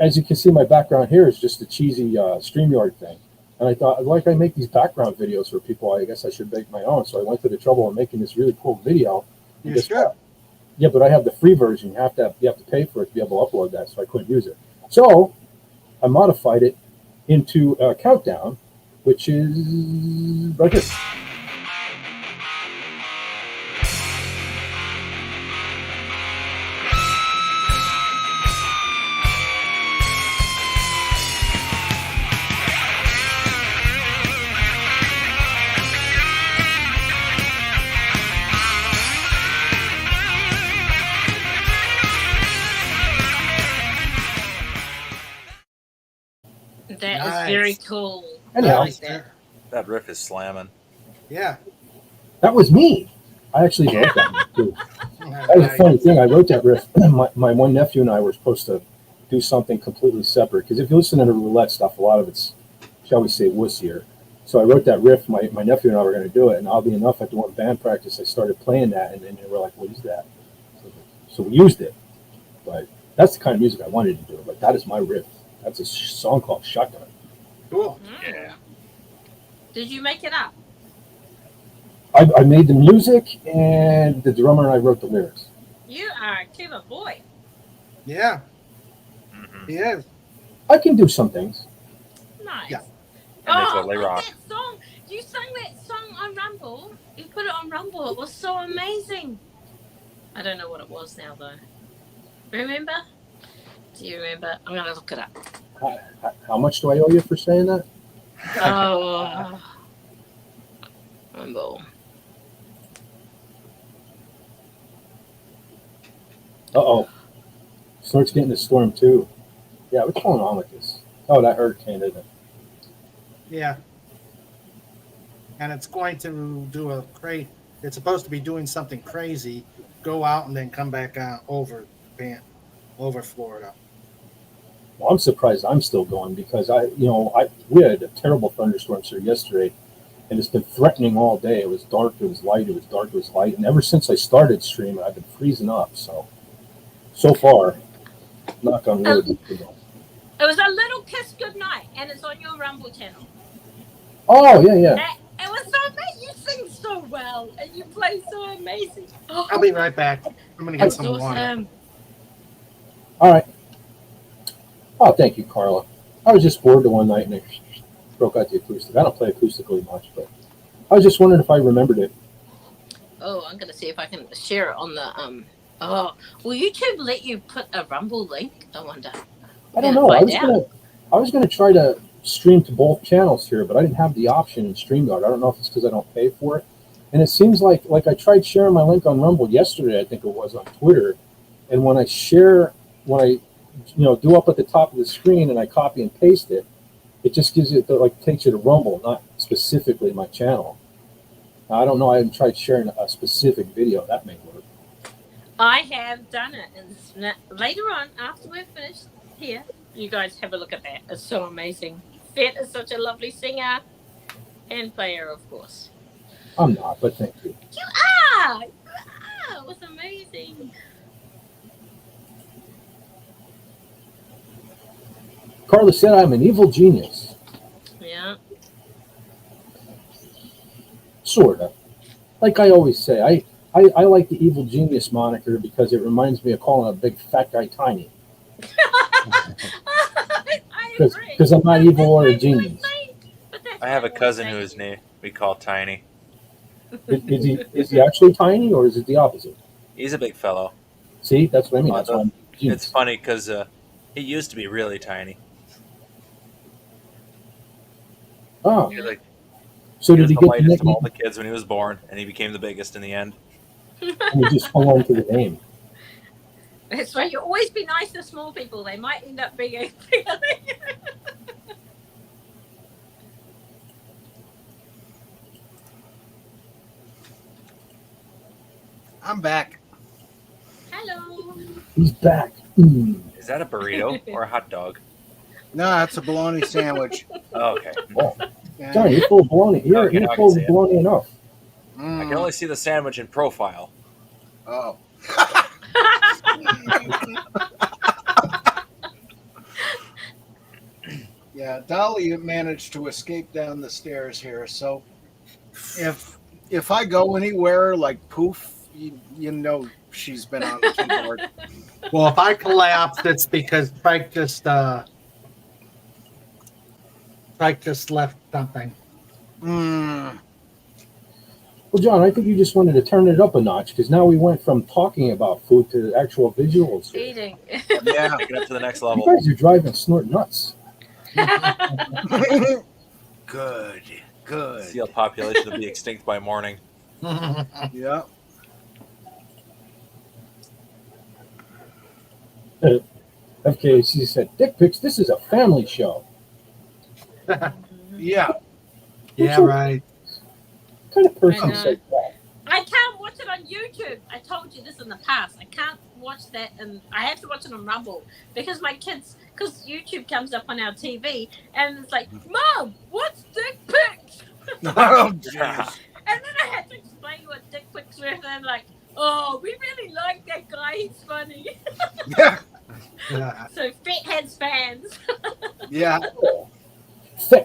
as you can see, my background here is just a cheesy StreamYard thing. And I thought, like, I make these background videos for people. I guess I should make my own. So I went to the trouble of making this really cool video. You should. Yeah, but I have the free version. You have to pay for it to be able to upload that, so I couldn't use it. So I modified it into a countdown, which is right here. That Nice. is very cool. Anyhow, I like that. That riff is slamming. Yeah. that was me. I actually wrote that one, too. That was a funny thing. I wrote that riff. My one nephew and I were supposed to do something completely separate. Because if you listen to the roulette stuff, a lot of it's, shall we say, wussier. So I wrote that riff. My nephew and I were going to do it. And oddly enough, at the one band practice, I started playing that. And then they were like, what is that? So we used it. But that's the kind of music I wanted to do. But that is my riff. That's a song called Shotgun. Cool. Yeah. Did you make it up? I made the music, and the drummer and I wrote the lyrics. You are a clever boy. Yeah. Mhm. He is. I can do some things. Nice. Yeah. And they Oh, totally like rock. that song. You sang that song on Rumble. You put it on Rumble. It was so amazing. I don't know what it was now, though. Remember? Do you remember? I'm going to look it up. How much do I owe you for saying that? Oh. Rumble. Uh-oh. Snort's getting the storm, too. Yeah, what's going on with this? Oh, that hurricane, isn't it? Yeah. And it's going to do it's supposed to be doing something crazy, go out and then come back out over Florida. Well, I'm surprised I'm still going because we had a terrible thunderstorm here yesterday, and it's been threatening all day. It was dark, it was light, it was dark, it was light, and ever since I started streaming, I've been freezing up. So far, knock on wood. It was a little kiss goodnight, and it's on your Rumble channel. Oh yeah. It was so amazing. You sing so well, and you play so amazing. I'll be right back. I'm going to get That's some water. awesome. All right. Oh, thank you, Carla. I was just bored the one night and I broke out the acoustic. I don't play acoustically much, but I was just wondering if I remembered it. Oh, I'm gonna see if I can share it on the Oh, will YouTube let you put a Rumble link? I wonder. I don't know. I was gonna try to stream to both channels here, but I didn't have the option in StreamYard. I don't know if it's because I don't pay for it. And it seems like I tried sharing my link on Rumble yesterday, I think it was, on Twitter. And when I do up at the top of the screen and I copy and paste it, it just gives it takes you to Rumble, not specifically my channel. I don't know. I haven't tried sharing a specific video. That may work. I have done it, and later on, after we're finished here, you guys have a look at that. It's so amazing. Fet is such a lovely singer and player, of course. I'm not, but thank you. You are! It was amazing. Carla said I'm an evil genius. Yeah. Sort of. Like I always say, I like the evil genius moniker because it reminds me of calling a big fat guy tiny. I agree. Because I'm not evil or a genius. I have a cousin whose name we call Tiny. Is he actually tiny, or is it the opposite? He's a big fellow. See, that's what I mean. That's why I'm genius. It's funny because he used to be really tiny. Oh, So did he the get the lightest of all nickname? the kids when he was born, and he became the biggest in the end. And he just hung on to the name. That's why you always be nice to small people. They might end up being bigger. I'm back. Hello. He's back. Is that a burrito or a hot dog? No, it's a bologna sandwich. Oh, okay. Oh, Yeah. John, you're full of baloney. You're Okay, I can full see of it. baloney enough. I can only see the sandwich in profile. Oh. Yeah, Dolly managed to escape down the stairs here. So if I go anywhere like poof, you know she's been on the keyboard. Well, if I collapse, it's because Frank just left something. Mm, Well, John, I think you just wanted to turn it up a notch because now we went from talking about food to actual visuals. Here. Eating. yeah. Get up to the next You level. guys are driving snort nuts. Good. Seal population will be extinct by morning. Yeah. FKC said, "Dick pics. This is a family show." Yeah. Yeah, right. What kind of I person know. said that? I can't watch it on YouTube. I told you this in the past. I can't watch that, and I have to watch it on Rumble because my kids, because YouTube comes up on our TV, and it's like, Mom, what's dick pics? Oh, And then I had to explain what dick pics were, and I'm like, oh, we really like that guy. He's funny. yeah. Yeah. So Fatheads fans. Yeah.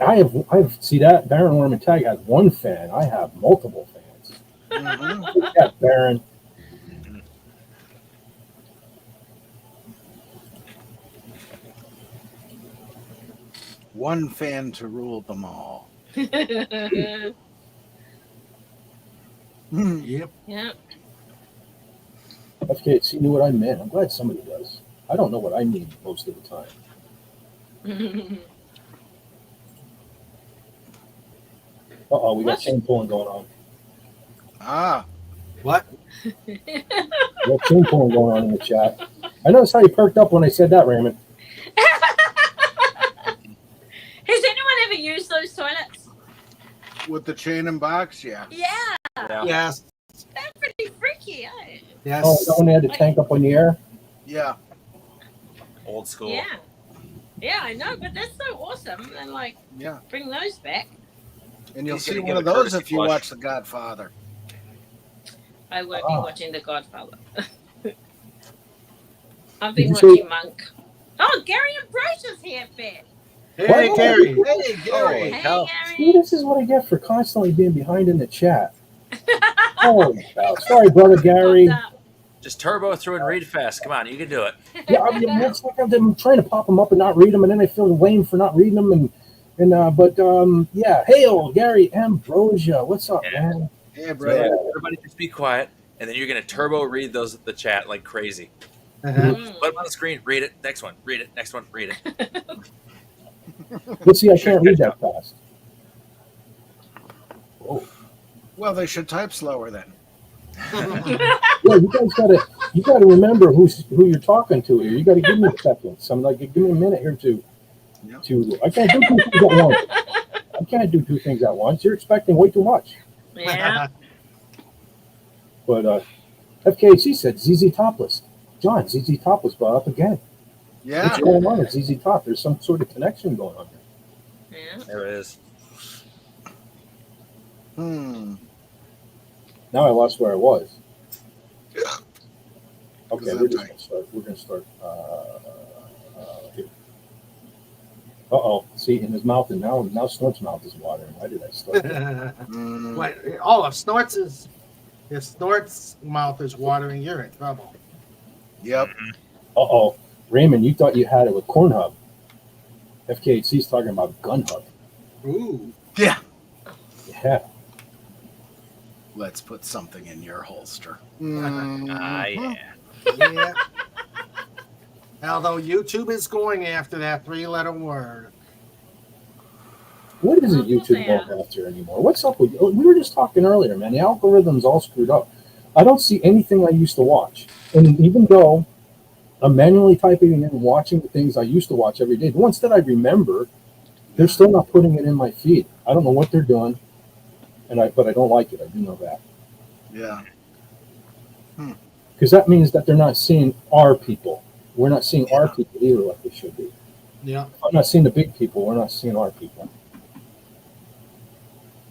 I have see that Baron Worm and Tag has one fan. I have multiple fans. Mhm. Yeah, Baron. One fan to rule them all. Yep. Yep. FKC knew what I meant. I'm glad somebody does. I don't know what I mean most of the time. Uh-oh, we got chain pulling going on. Ah. What? We got chain pulling going on in the chat. I noticed how you perked up when I said that, Raymond. Has anyone ever used those toilets? With the chain and box, yeah. Yeah. Yeah. Yes. That's pretty freaky, eh? Yes. Oh, is that when they had the tank up in the air? Yeah. Old school. Yeah. Yeah, I know, but that's so awesome. And like, Yeah. bring those back. And you'll He's see gonna one give of a those courtesy if you flush. watch The Godfather. I won't be Ah. watching The Godfather. I've been Did you say- watching Monk. Oh, Gary Ambrosia's here, Ben. Hey, What? Gary. Hey, Holy Hey, cow. See, Gary. this is what I get for constantly being behind in the chat. Holy cow. Sorry, brother Gary. Popped up. Just turbo through and read fast. Come on, you can do it. Yeah, I mean, it's like I'm trying to pop them up and not read them, and then I feel lame for not reading them. Yeah. Hey, old Gary Ambrosia, what's up, Yeah. man? Hey, So, brother. everybody just be quiet, and then you're gonna turbo read the chat like crazy. Uh-huh. Mm. Put them on the screen. Read it. Next one. Read it. Next one. Read it. Let's see, I can't read that fast. Whoa. Well, they should type slower then. Yeah, you gotta remember who you're talking to here. You gotta give me a second. Give me a minute here to I can't do two things at once. I can't do two things at once. You're expecting way too much. Yeah. But FKC said ZZ Topless. John, ZZ Top was brought up again. Yeah. What's going on with ZZ Top? There's some sort of connection going on there. Yeah. There it is. Now I lost where I was. Yeah. Okay, Is we're that just gonna start. We're gonna start here. Uh-oh. See, in his mouth, and now Snort's mouth is watering. Why did I start there? Mm. Wait, oh, if Snort's mouth is watering, you're in trouble. Yep. Uh-oh. Raymond, you thought you had it with Corn Hub. FKHC's talking about Gun Hub. Ooh. Yeah. Yeah. Let's put something in your holster. Ah, yeah. Yeah. Although YouTube is going after that 3-letter word. What is it YouTube going after anymore? What's up with you? We were just talking earlier, man. The algorithm's all screwed up. I don't see anything I used to watch. And even though I'm manually typing in and watching the things I used to watch every day, the ones that I remember, they're still not putting it in my feed. I don't know what they're doing, but I don't like it. I do know that. Yeah. Because that means that they're not seeing our people. We're not seeing our people either like they should be. Yeah. I'm not seeing the big people. We're not seeing our people.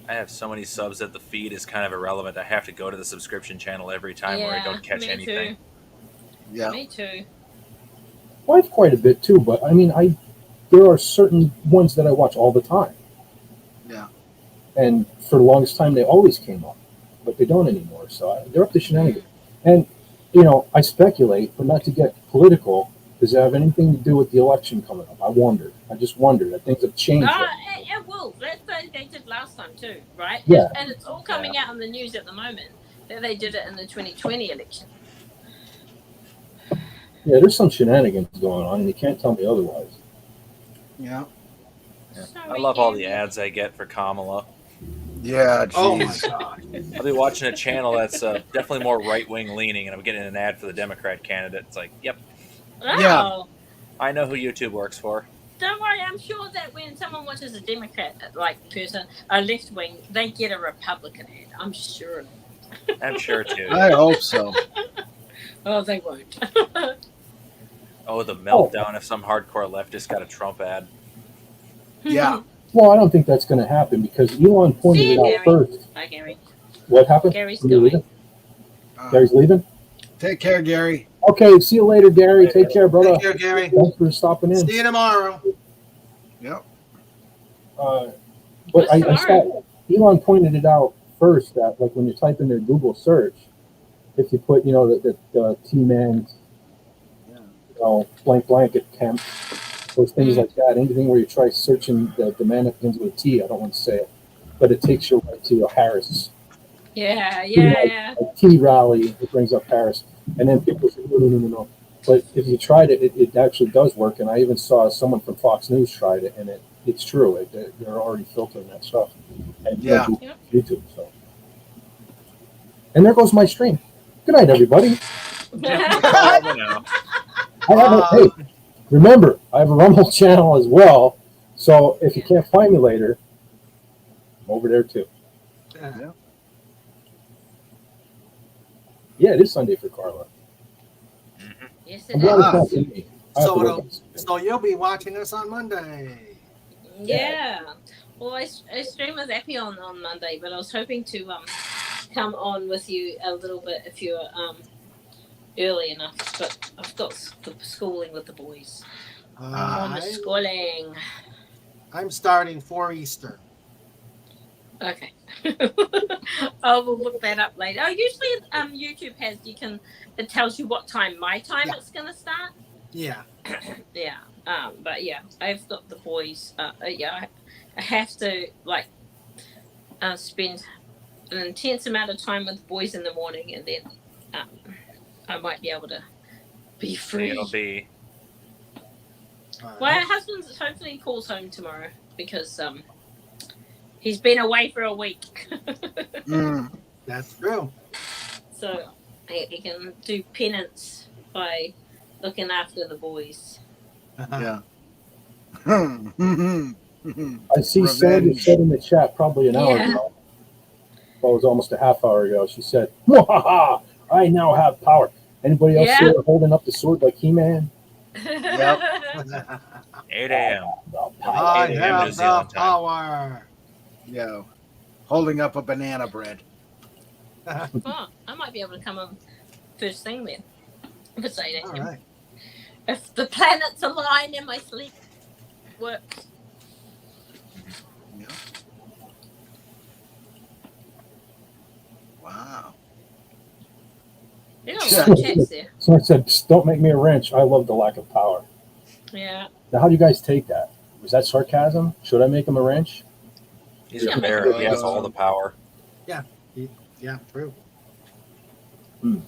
I have so many subs that the feed is kind of irrelevant. I have to go to the subscription channel every time where I don't catch me anything. Yeah. Me too. Well, I have quite a bit too, but I mean, I there are certain ones that I watch all the time. Yeah. And for the longest time, they always came up, but they don't anymore. So they're up to shenanigans. And, you know, I speculate, but not to get political, does it have anything to do with the election coming up? I wondered. I just wondered. I think things have changed. It will. That's what they did last time too, right? Yeah. And it's all coming out in the news at the moment that they did it in the 2020 election. Yeah, there's some shenanigans going on, and you can't tell me otherwise. Yeah. Yeah. Sorry, I love all the Andy. ads I get for Kamala. Yeah. Oh my Geez. God. I'll be watching a channel that's definitely more right wing leaning, and I'm getting an ad for the Democrat candidate. It's like, yep, Oh, Yeah. I know who YouTube works for. don't worry. I'm sure that when someone watches a Democrat person, a left wing, they get a Republican ad. I'm sure. I'm sure too. I hope so. Oh, they won't. Oh, the meltdown if some hardcore leftist got a Trump ad. Yeah. Well, I don't think that's going to happen because Elon pointed See it you, out Gary. first. Bye, Gary. What happened? Gary's Are you going. leaving? Uh, Gary's leaving? take care, Gary. Okay, see you later, Gary. Take care, brother. Take care, Gary. Thanks for stopping in. See you tomorrow. Yep. But What's I tomorrow? saw Elon pointed it out first that like when you type in their Google search, if you put the T-man, blank blanket camp, those things like that, anything where you try searching the man that begins with a T, I don't want to say it, but it takes you right to Harris. Yeah. A T rally, it brings up Harris, and then people say no. But if you tried it, it actually does work, and I even saw someone from Fox News tried it, and it's true. They're already filtering that stuff, and Yeah. YouTube. So, and there goes my stream. Good night, everybody. Hey, remember, I have a Rumble channel as well. So if you can't find me later, I'm over there too. Yeah, it is Sunday for Carla. Yes, I'm it glad is. it's not Sunday. I have to work on Sunday. So you'll be watching us on Monday. Yeah. Well, I stream with Appy on Monday, but I was hoping to come on with you a little bit if you're early enough. But I've got the schooling with the boys. On the schooling. I'm starting for Easter. Okay. I will look that up later. Oh, usually YouTube it tells you what time my time it's gonna start. Yeah. Yeah. But yeah, I've got the boys. I have to spend an intense amount of time with the boys in the morning, and then I might be able to be free. It'll be. My husband hopefully calls home tomorrow because he's been away for a week. That's true. So he can do penance by looking after the boys. Yeah. I see Sandra said in the chat probably an hour ago. Well, it was almost a half hour ago. She said, "Mwahaha, I now have power." Anybody else here holding up the sword like He-Man? Yep. 8 a.m. I 8 a.m. New have the Zealand time. power. Yeah. Holding up a banana bread. Well, I might be able to come on first thing then. If it's 8 All a.m. right. If the planets align and my sleep works. Yeah. Wow. You know, a lot of chats there. Someone said, "Psst, don't make me a wrench. I love the lack of power." Yeah. Now, how do you guys take that? Was that sarcasm? Should I make him a wrench? He's a bear. He has all the power. Yeah, true. I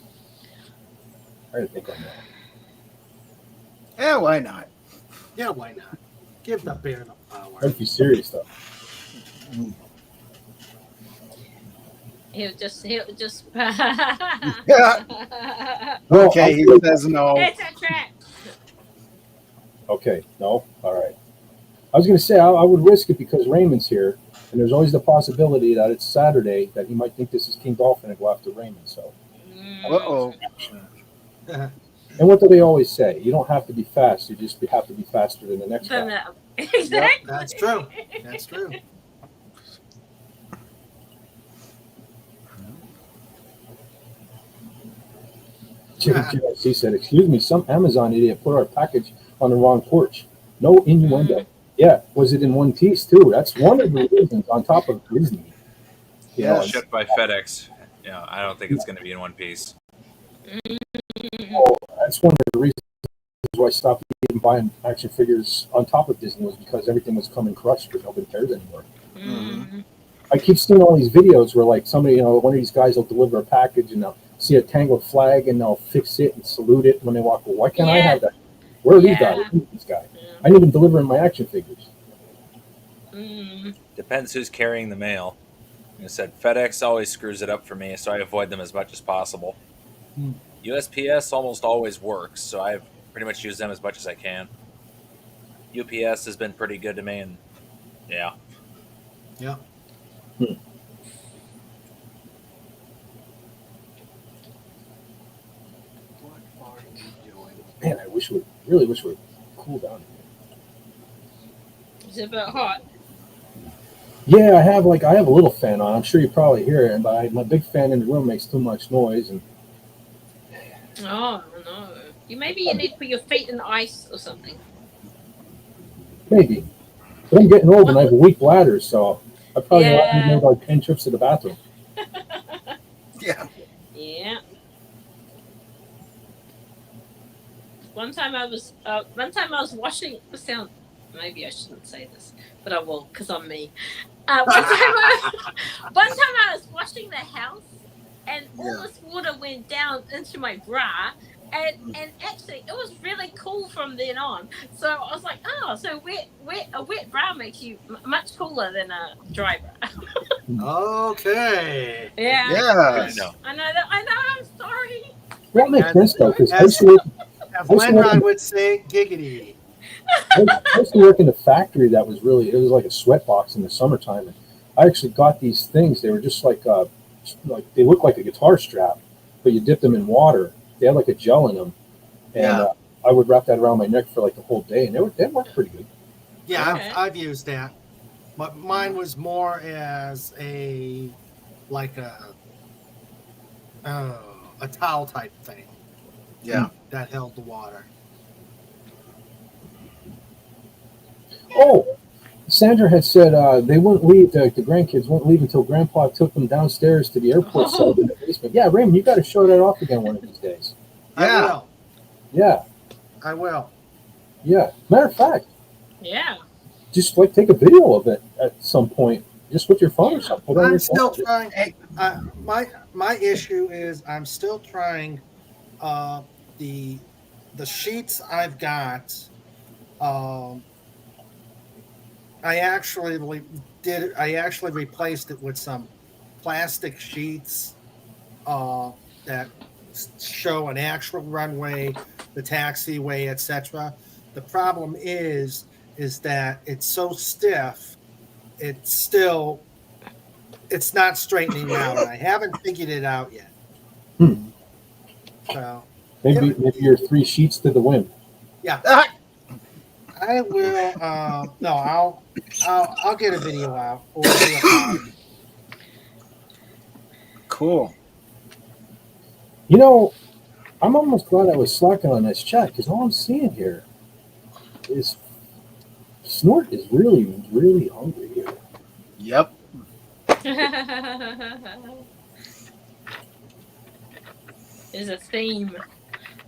gotta think on that. Yeah, why not? Yeah, why not? Give the bear the power. Let's be serious though. He'll just Yeah. Well, Okay, he says no. It's a trap. Okay, no, all right. I was going to say I would risk it because Raymond's here, and there's always the possibility that it's Saturday that he might think this is King Dolphin and go after Raymond. So, Uh-oh. and what do they always say? You don't have to be fast; you just have to be faster than the next guy. Exactly. That's true. That's true. Jimmy GRC said, "Excuse me, some Amazon idiot put our package on the wrong porch. No innuendo. Yeah, was it in one piece too? That's one of the reasons on top of Disney. You know, Yes. Shipped by FedEx. I don't think it's going to be in one piece. that's one of the reasons why I stopped even buying action figures on top of Disney was because everything was coming crushed because nobody cares anymore. I keep seeing all these videos where like somebody, one of these guys will deliver a package and they'll see a tangled flag and they'll fix it and salute it when they walk away. Why can't I have that? Where are these guys? Who are these guys? I didn't even deliver in my action figures. Depends who's carrying the mail. Like I said, FedEx always screws it up for me, so I avoid them as much as possible. USPS almost always works, so I've pretty much used them as much as I can. UPS has been pretty good to me, and yeah. What are you doing? Man, I really wish it would cool down. Is it a bit hot? Yeah, I have a little fan on. I'm sure you probably hear it, but my big fan in the room makes too much noise. And Oh no! You need to put your feet in the ice or something. maybe, but I'm getting old and I have a weak bladder, so I probably need like 10 trips to the bathroom. Yeah. Yeah. One time I was washing. Maybe I shouldn't say this, but I will because I'm me. One time I was washing the house, and all this water went down into my bra, and actually it was really cool from then on. So I was like, oh, so a wet bra makes you much cooler than a dry bra. Okay. Yeah. Yes. I know that. I know. I'm sorry. That makes sense though, because As Lenrod would say, giggity. I used to work in a factory that was it was like a sweat box in the summertime. And I actually got these things. They were just like they look like a guitar strap, but you dip them in water. They had like a gel in them, and I would wrap that around my neck for like the whole day, and they worked pretty good. Yeah, Okay. I've used that, but mine was more as a towel type thing. Yeah. That held the water. Oh, Sandra had said they wouldn't leave. The grandkids wouldn't leave until Grandpa took them downstairs to the airport cell in the basement. Yeah, Raymond, you got to show that off again one of these days. I will. Yeah. I will. Yeah. Matter of fact. Yeah. Just take a video of it at some point, just with your phone or something. I'm still trying. My issue is I'm still trying. The sheets I've got. I actually replaced it with some plastic sheets that show an actual runway, the taxiway, etc. The problem is that it's so stiff, it's not straightening out, and I haven't figured it out yet. So maybe you're 3 sheets to the wind. Yeah. I will. I'll get a video out. Cool. I'm almost glad I was slacking on this chat because all I'm seeing here is Snort is really, really hungry here. Yep. There's a theme.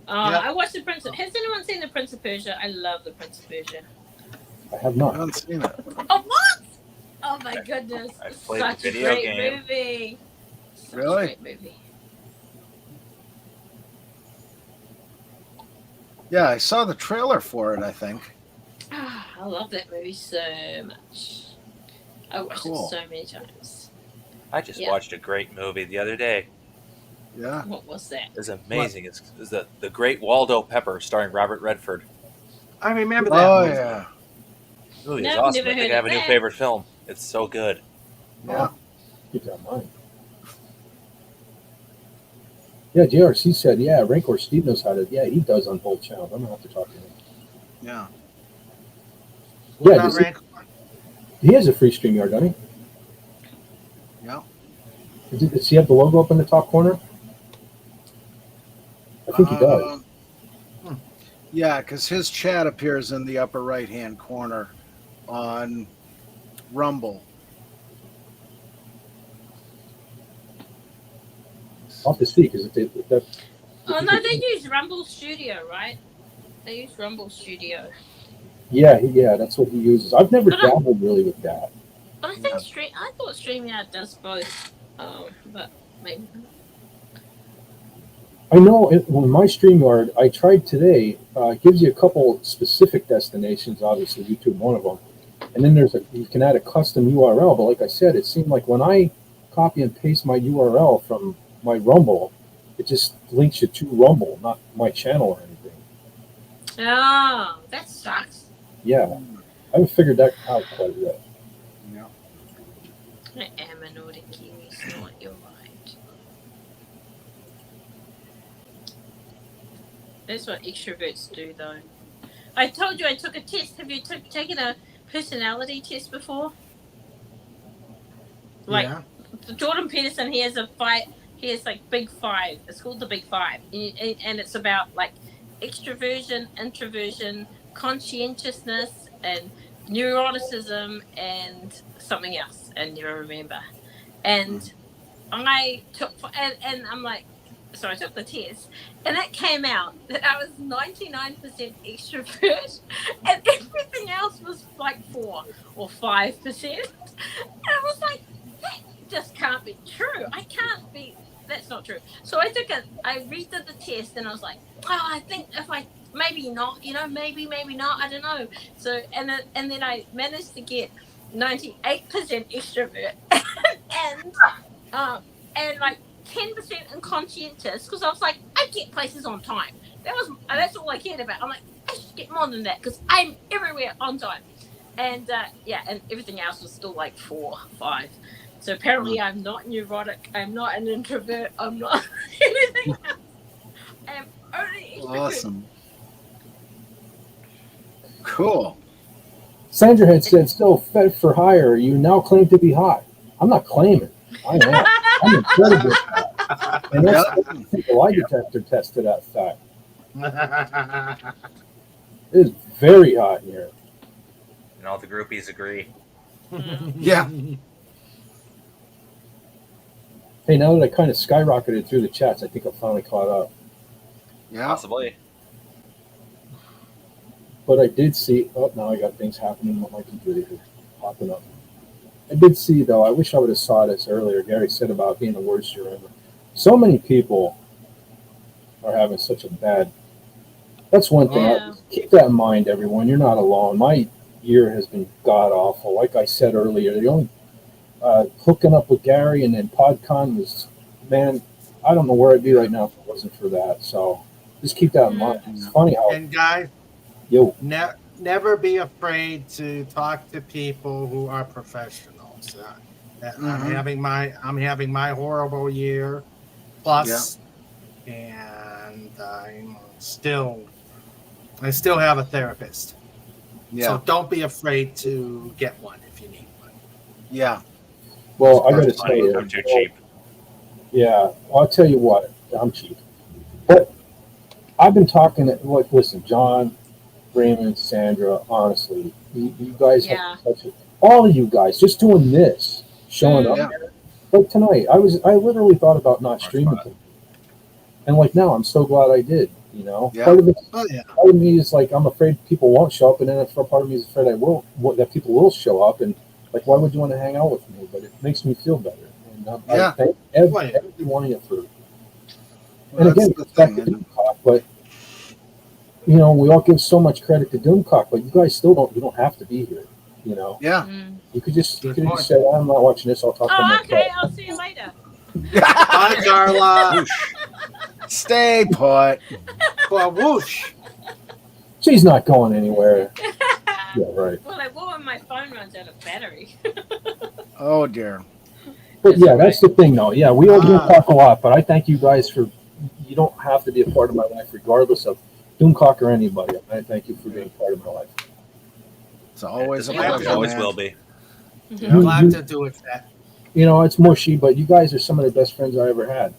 I watched the Prince. Has anyone seen the Prince of Persia? I love the Prince of Persia. I have not. I haven't seen it. Oh what? Oh my goodness! I've played Such the a video great game. movie. Such Really? a great movie. Yeah, I saw the trailer for it, I think. I love that movie so much. I watched it so many times. I just watched a great movie the other day. Yeah. What was that? It's amazing. It's the Great Waldo Pepper starring Robert Redford. I remember that. Oh, movie. yeah. The movie is No, awesome. never I think heard I have a of new that. favorite film. It's so good. Yeah. Keep that in mind. Yeah, JRC said, Rancor Steve knows how to. Yeah, he does on both channels. I'm going to have to talk to him. Yeah. What Yeah, about Rancor? He has a free StreamYard, doesn't he? Yeah. Does he have the logo up in the top corner? I think he does. Yeah, because his chat appears in the upper right-hand corner on Rumble. I'll have to see because that. Oh no, they use Rumble Studio, right? They use Rumble Studio. Yeah, that's what he uses. I've never But dabbled really with that. I think I thought StreamYard does both. But maybe not. I know when my StreamYard, I tried today, it gives you a couple specific destinations, obviously YouTube one of them. And then you can add a custom URL, but like I said, it seemed like when I copy and paste my URL from my Rumble, it just links you to Rumble, not my channel or anything. Oh, that sucks. Yeah, I haven't figured that out quite yet. Yeah. I am an Nordic Kiwi, so you're right. That's what extroverts do, though. I told you I took a test. Have you taken a personality test before? Like Jordan Peterson, he has he has like Big Five. It's called the Big Five, and it's about like extroversion, introversion, conscientiousness, and neuroticism, and something else, and you remember. And I took, and I'm like, so I took the test, and it came out that I was 99% extrovert, and everything else was like 4 or 5%. And I was like, that just can't be true. That's not true. So I redid the test, and I was like, oh, I think if I, maybe not, maybe not, I don't know. So, and then I managed to get 98% extrovert, and like 10% inconscientious, because I was like, I get places on time. That's all I cared about. I'm like, I should get more than that because I'm everywhere on time. And and everything else was still like 4, 5. So apparently I'm not neurotic. I'm not an introvert. I'm not anything else. I am only extrovert. Awesome. Cool. Sandra had said, still fed for hire. You now claim to be hot. I'm not claiming. I am. I'm incredibly hot. And that's the lie detector test to that fact. It is very hot in here. And all the groupies agree. Yeah. Hey, now that I kind of skyrocketed through the chats, I think I finally caught up. Yeah. Possibly. But I did see, now I got things happening on my computer here, popping up. I did see, though, I wish I would have saw this earlier. Gary said about being the worst year ever. So many people are having such a bad, that's one thing. Yeah. Keep that in mind, everyone. You're not alone. My year has been god-awful. Like I said earlier, the only hooking up with Gary and then PodCon was, man, I don't know where I'd be right now if it wasn't for that. So just keep that in mind. It's funny how... And guys, never be afraid to talk to people who are professionals. I'm having my horrible year plus, and I still have a therapist. Yeah. So don't be afraid to get one if you need one. Yeah. Well, I got to say, I'm too cheap. Yeah, I'll tell you what, I'm cheap. But I've been talking, like, listen, John, Raymond, Sandra, honestly, you guys have such a, all of you guys, just doing this, showing up here. Like tonight, I literally thought about not streaming tonight. And like now, I'm so glad I did, Yeah. Part of me is like, I'm afraid people won't show up, and then part of me is afraid that people will show up, and like, why would you want to hang out with me? But it makes me feel better. And I thank every one of you for it. And again, it's back to Doomcock, but we all give so much credit to Doomcock, but you guys still don't have to be here. Yeah. You could just say, I'm not watching this. I'll talk to my okay, I'll see you later. Bye, Carla. Stay put. Well, whoosh. She's not going anywhere. Yeah, right. Well, I will when my phone runs out of battery. Oh dear. But yeah, that's the thing, though. Yeah, we all do talk a lot, but I thank you guys for. You don't have to be a part of my life, regardless of Doomcock or anybody. I thank you for being part of my life. It's always a It pleasure. always man. will be. I'm glad to do it, that. It's mushy, but you guys are some of the best friends I ever had.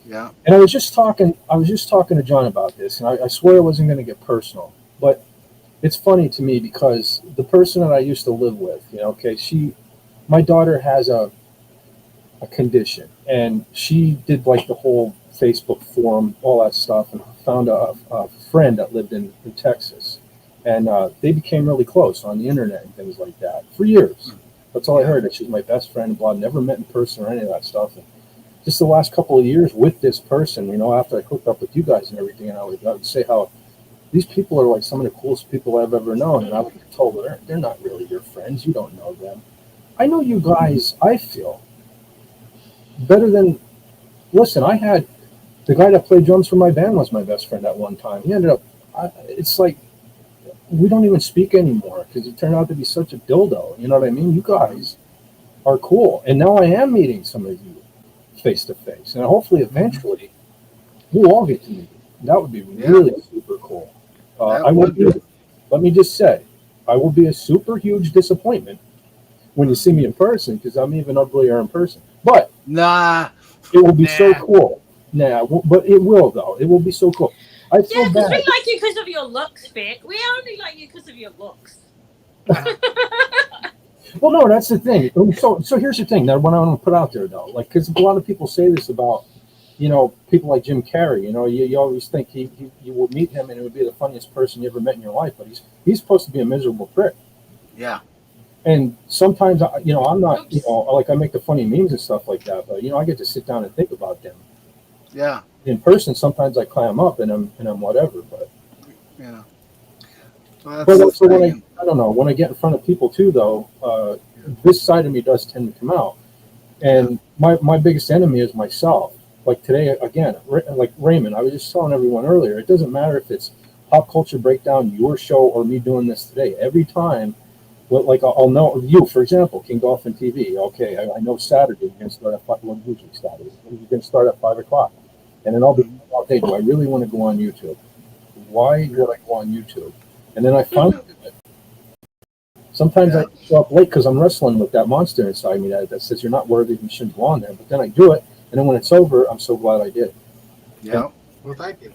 Yeah. And I was just talking to John about this, and I swear I wasn't going to get personal, but it's funny to me because the person that I used to live with, okay, my daughter has a condition, and she did like the whole Facebook forum, all that stuff, and found a friend that lived in Texas, and they became really close on the internet and things like that for years. That's all I heard. That she's my best friend. Blah, never met in person or any of that stuff. And just the last couple of years with this person, after I hooked up with you guys and everything, and I would say how these people are like some of the coolest people I've ever known, and I would get told they're not really your friends. You don't know them. I know you guys. I feel better than. Listen, I had the guy that played drums for my band was my best friend at one time. He ended up. It's like we don't even speak anymore because it turned out to be such a dildo. You know what I mean? You guys are cool, and now I am meeting some of you face to face, and hopefully, eventually, we'll all get to meet. That would be really super cool. I will be. Let me just say, I will be a super huge disappointment when you see me in person because I'm even uglier in person. But Nah. it will be so cool. But it will though. It will be so cool. I feel because bad. we like you because of your looks, Fit. We only like you because of your looks. Well, no, that's the thing. So here's the thing that what I want to put out there though, like because a lot of people say this about, people like Jim Carrey. You always think you would meet him and it would be the funniest person you ever met in your life, but he's supposed to be a miserable prick. Yeah. And sometimes, I'm not, like I make the funny memes and stuff like that, but I get to sit down and think about them. Yeah. In person, sometimes I clam up and I'm whatever, but. Yeah. But also I don't know, when I get in front of people too, though, this side of me does tend to come out. And my biggest enemy is myself. Like today, again, like Raymond, I was just telling everyone earlier, it doesn't matter if it's Pop Culture Breakdown, your show, or me doing this today. Every time, like I'll know you, for example, King Dolphin TV. Okay, I know Saturday, you're going to start at 5, well, usually Saturday, you're going to start at 5 o'clock. And then I'll be all day, do I really want to go on YouTube? Why would I go on YouTube? And then I finally do it. Sometimes I show up late because I'm wrestling with that monster inside me that says you're not worthy, you shouldn't go on there. But then I do it, and then when it's over, I'm so glad I did. Yeah. Well, thank you.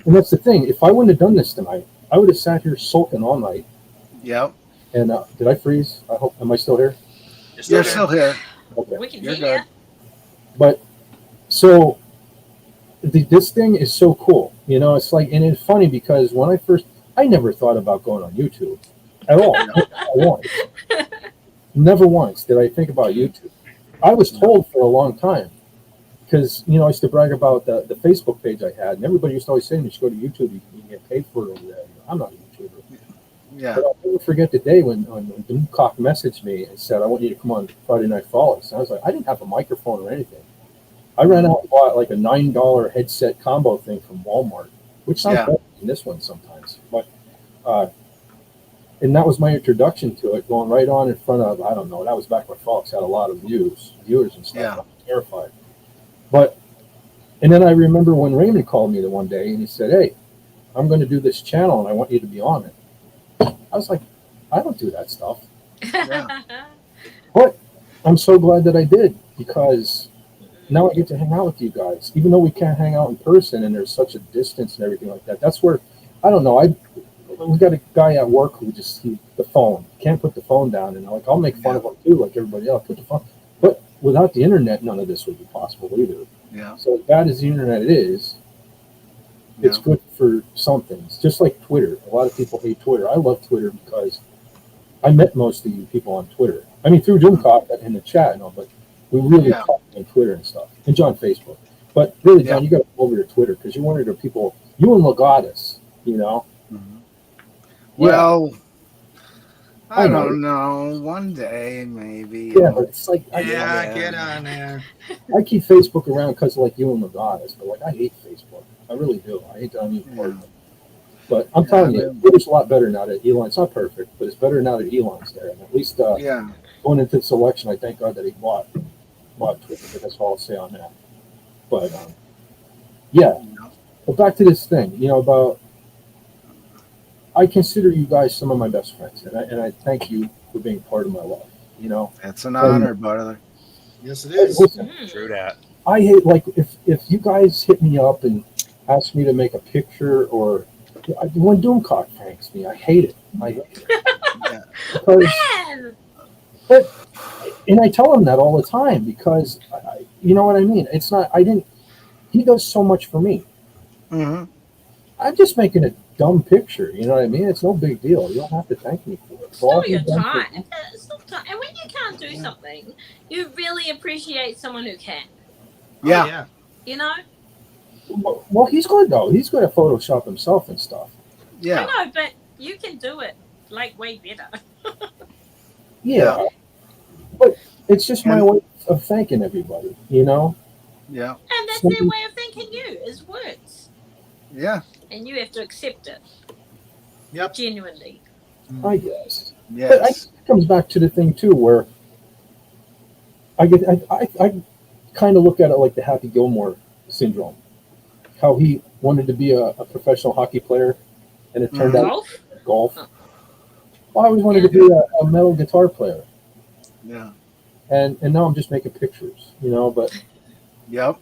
And that's the thing. If I wouldn't have done this tonight, I would have sat here sulking all night. Yeah. And did I freeze? I hope. Am I still here? You're still here. Okay. We can You're hear you. good. But so this thing is so cool. It's like, and it's funny because when I never thought about going on YouTube at all. Once. Never once did I think about YouTube. I was told for a long time because, I used to brag about the Facebook page I had, and everybody used to always say to me, you should go to YouTube, you can get paid for it over there. I'm not a YouTuber. Yeah. But I'll never forget the day when Doomcock messaged me and said, I want you to come on Friday Night Frolics. And I was like, I didn't have a microphone or anything. I ran out and bought like a $9 headset combo thing from Walmart, which sounds better than this one sometimes. But and that was my introduction to it, going right on in front of, I don't know, that was back when Frolics had a lot of viewers and stuff. Yeah. I was terrified. And then I remember when Raymond called me the one day and he said, hey, I'm going to do this channel and I want you to be on it. I was like, I don't do that stuff. Yeah. But I'm so glad that I did because now I get to hang out with you guys, even though we can't hang out in person and there's such a distance and everything like that. That's where, I don't know, we got a guy at work who the phone, can't put the phone down. And I'll make fun of him too, like everybody else, put the phone. But without the internet, none of this would be possible either. Yeah. So as bad as the internet is, it's good for some things. Just like Twitter. A lot of people hate Twitter. I love Twitter because I met most of you people on Twitter. I mean, through Doomcock in the chat and all, but we really talk on Twitter and stuff. And John Facebook. But really, John, you got to go over to Twitter because you're one of the people, you and Legatus, Mm-hmm. Well, I don't know. One day, maybe. Yeah, but it's like Get on there. I keep Facebook around because like you and Legatus, but like I hate Facebook. I really do. I hate that I'm even part of it. But I'm telling you, Twitter's a lot better now that Elon. It's not perfect, but it's better now that Elon's there. And at least going into this election, I thank God that he bought Twitter. But that's all I'll say on that. But But back to this thing, about. I consider you guys some of my best friends, and I thank you for being part of my life. It's an honor, brother. Yes, it is. Listen, True that. I hate, like, if you guys hit me up and ask me to make a picture, or when Doomcock pranks me, I hate it. I hate it. Yeah. Because, Man, but, and I tell him that all the time because, you know what I mean? It's not, I didn't, he does so much for me. Mm-hmm. I'm just making a dumb picture. You know what I mean? It's no big deal. You don't have to thank me for it. For all still your he's done for time. me. It's still time. And when you can't do something, you really appreciate someone who can. Yeah. Oh, yeah. You know? Well, he's good though. He's good at Photoshop himself and stuff. Yeah. I know, but you can do it like way better. Yeah, but it's just my way of thanking everybody. You know? Yeah. And that's Something- their way of thanking you, is words. Yeah. And you have to accept it. Yep. Genuinely. I guess. But I, Yes. it comes back to the thing too, where I kind of look at it like the Happy Gilmore syndrome. How he wanted to be a professional hockey player, and it turned out Golf? golf. Oh. Well, I always wanted to be a metal guitar player, Yeah. and now I'm just making pictures, you know. But Yep.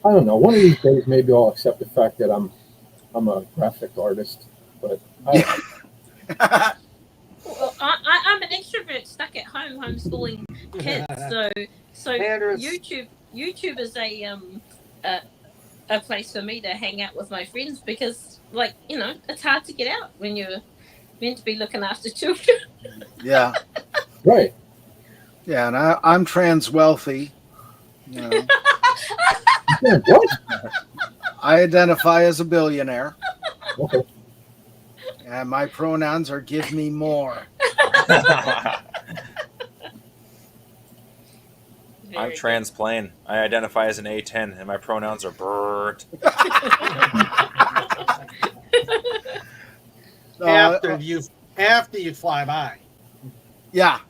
I don't know. One of these days, maybe I'll accept the fact that I'm a graphic artist. But Well, I'm an extrovert stuck at home homeschooling kids. So Anders. YouTube is a place for me to hang out with my friends because, like, it's hard to get out when you're meant to be looking after children. Yeah. right. Yeah. And I'm trans wealthy. You know, Yeah, what? I identify as a billionaire, Okay. and my pronouns are "give me more." I'm transplain. I identify as an A10, and my pronouns are Bert. After you fly by. Yeah.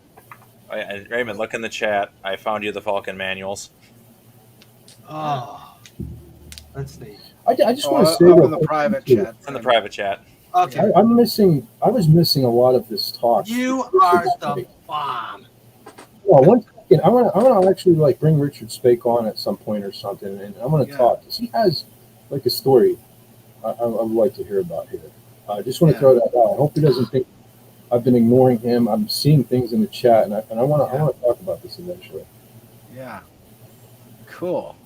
Oh, yeah, and Raymond, look in the chat. I found you the Falcon manuals. Oh. Let's see. I just want to say up real in the quick, private too, chat. In the private chat. Okay. I was missing a lot of this talk. You are the bomb. Well, one second, I want to actually like bring Richard Spake on at some point or something, and I want to talk because he has like a story I would like to hear about here. I just want to throw that out. I hope he doesn't think I've been ignoring him. I'm seeing things in the chat, and I want to talk about this eventually. Yeah. Cool.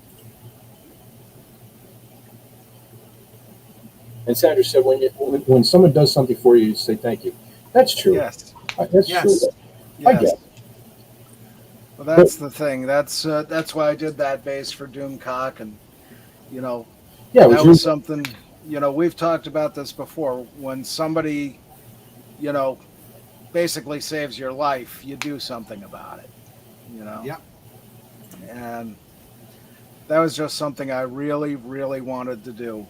And Sandra said, when someone does something for you, you say thank you. That's true. Yes. That's true. I Yes. get it. Well, that's the thing. That's why I did that base for Doomcock, and Yeah, that was something. We've talked about this before. When somebody, basically saves your life, you do something about it. Yep. And that was just something I really, really wanted to do.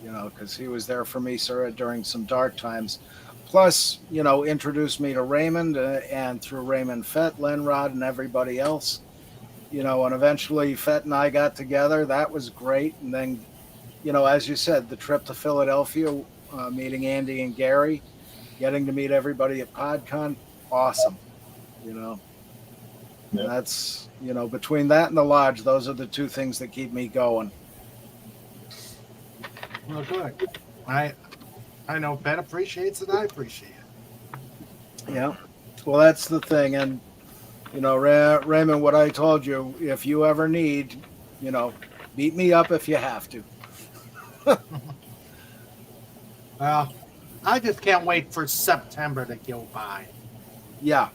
Because he was there for me, sir, during some dark times. Plus, introduced me to Raymond, and through Raymond, Fett, Lenrod, and everybody else. And eventually Fett and I got together. That was great. And then, as you said, the trip to Philadelphia, meeting Andy and Gary, getting to meet everybody at PodCon, awesome. And that's, between that and the lodge, those are the two things that keep me going. Well, good. I know Ben appreciates it. I appreciate it. Yeah. Well, that's the thing. And, Raymond, what I told you, if you ever need, beat me up if you have to. Well, I just can't wait for September to go by. Yeah.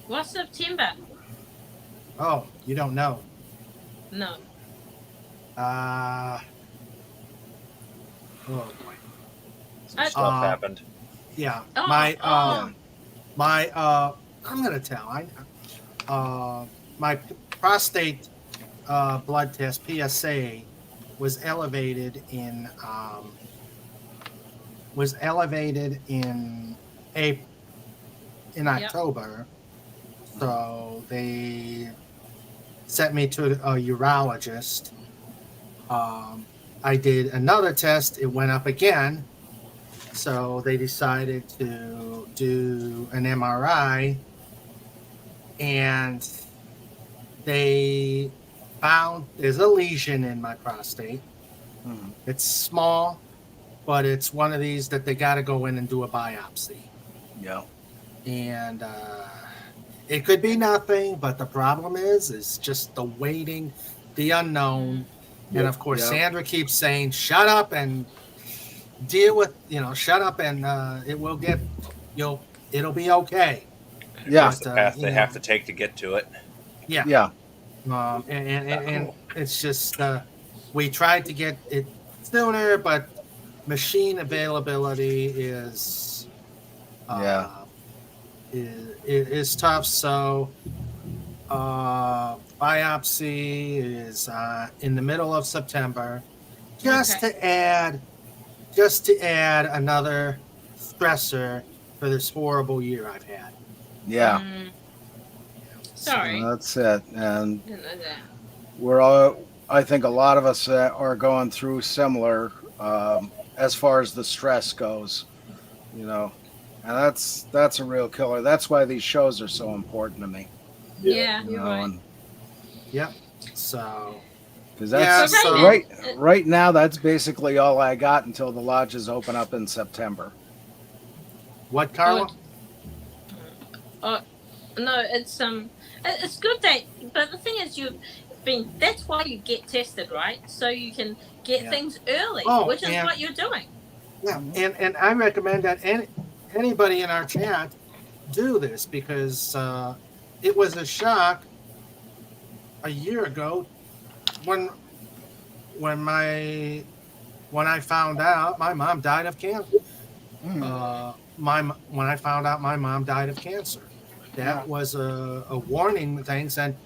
What's September? Oh, you don't know. No. Oh boy. Some stuff happened. Yeah. Oh, I'm gonna tell. My prostate blood test PSA was elevated in October. So they sent me to a urologist. I did another test. It went up again. So they decided to do an MRI. And they found there's a lesion in my prostate. Mhm. It's small, but it's one of these that they got to go in and do a biopsy. Yeah. And it could be nothing, but the problem is just the waiting, the unknown. And of course, Yep. Sandra keeps saying, shut up and deal with, shut up and it'll be okay. Yeah. It's the path they have to take to get to it. Yeah. Yeah. And it's just, we tried to get it sooner, but machine availability is tough. So biopsy is in the middle of September, just to add another stressor for this horrible year I've had. Yeah. Sorry. So that's it. And Didn't know that. we're all, I think a lot of us are going through similar as far as the stress goes, and that's a real killer. That's why these shows are so important to me. Yeah, you're right. Yep. So because that's so right now, that's basically all I got until the lodges open up in September. What, Carla? No, it's good that, but the thing is, that's why you get tested, right? So you can get things early, which is what you're doing. Yeah, and I recommend that anybody in our chat do this, because it was a shock a year ago when I found out my mom died of cancer. When I found out my mom died of cancer, that was a warning thing saying,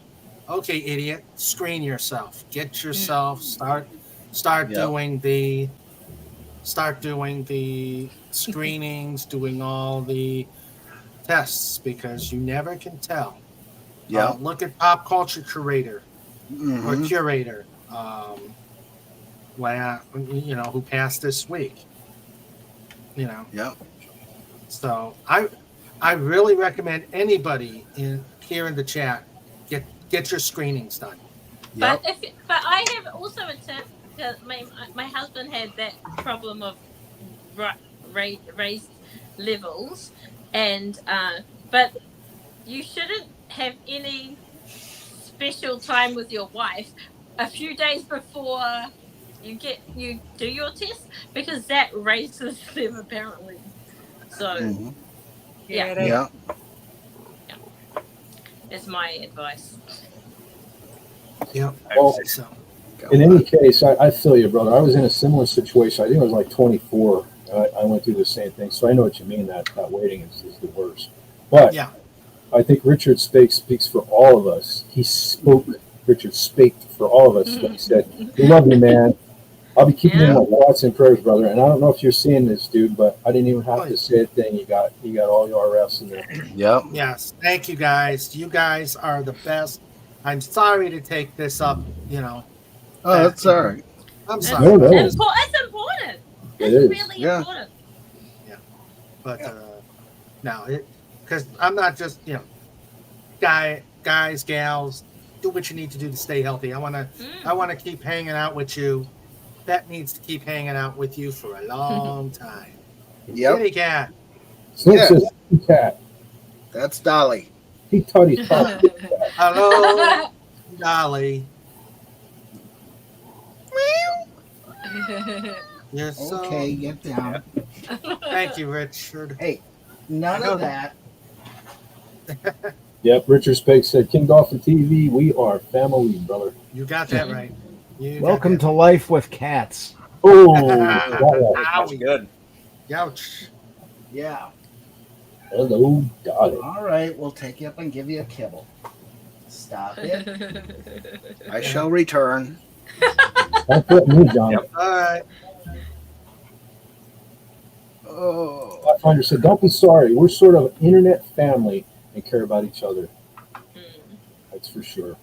okay, idiot, screen yourself, get yourself, start doing the screenings, doing all the tests, because you never can tell. Look at Pop Culture Curator or Curator, who passed this week. So I really recommend anybody here in the chat get your screenings done. But I have also my husband had that problem of raised levels, and but you shouldn't have any special time with your wife a few days before you do your test, because that raises them apparently. So yeah. Is my advice. Yeah. Well, in any case, I feel you, brother. I was in a similar situation. I think I was like 24. I went through the same thing, so I know what you mean. That waiting is the worst. But I think Richard speaks for all of us. Richard spake for all of us when he said, "We love you, man. I'll be keeping you in my thoughts and prayers, brother." And I don't know if you're seeing this, dude, but I didn't even have to say a thing. You got all your RFs in there. Yep. Yes. Thank you, guys. You guys are the best. I'm sorry to take this up. Oh, that's all right. I'm sorry. No. It's important. It's really important. Yeah. But no, because I'm not just guys, gals, do what you need to do to stay healthy. I want to keep hanging out with you. That needs to keep hanging out with you for a long time. Yep. Kitty cat. Snip says cat. That's Dolly. He thought he talked. Hello, Dolly. You're so... Okay, get down. Thank you, Richard. Hey, none of that. Yep, Richard Spake said, King Dolphin TV, we are family, brother. You got that right. Welcome to life with cats. Oh, That's good. Ouch. Yeah. Hello, Dolly. All right, we'll take you up and give you a kibble. Stop it. I shall return. Don't put me, John. Yep. All right. Oh. Pathfinder said, don't be sorry. We're sort of an internet family and care about each other. That's for sure.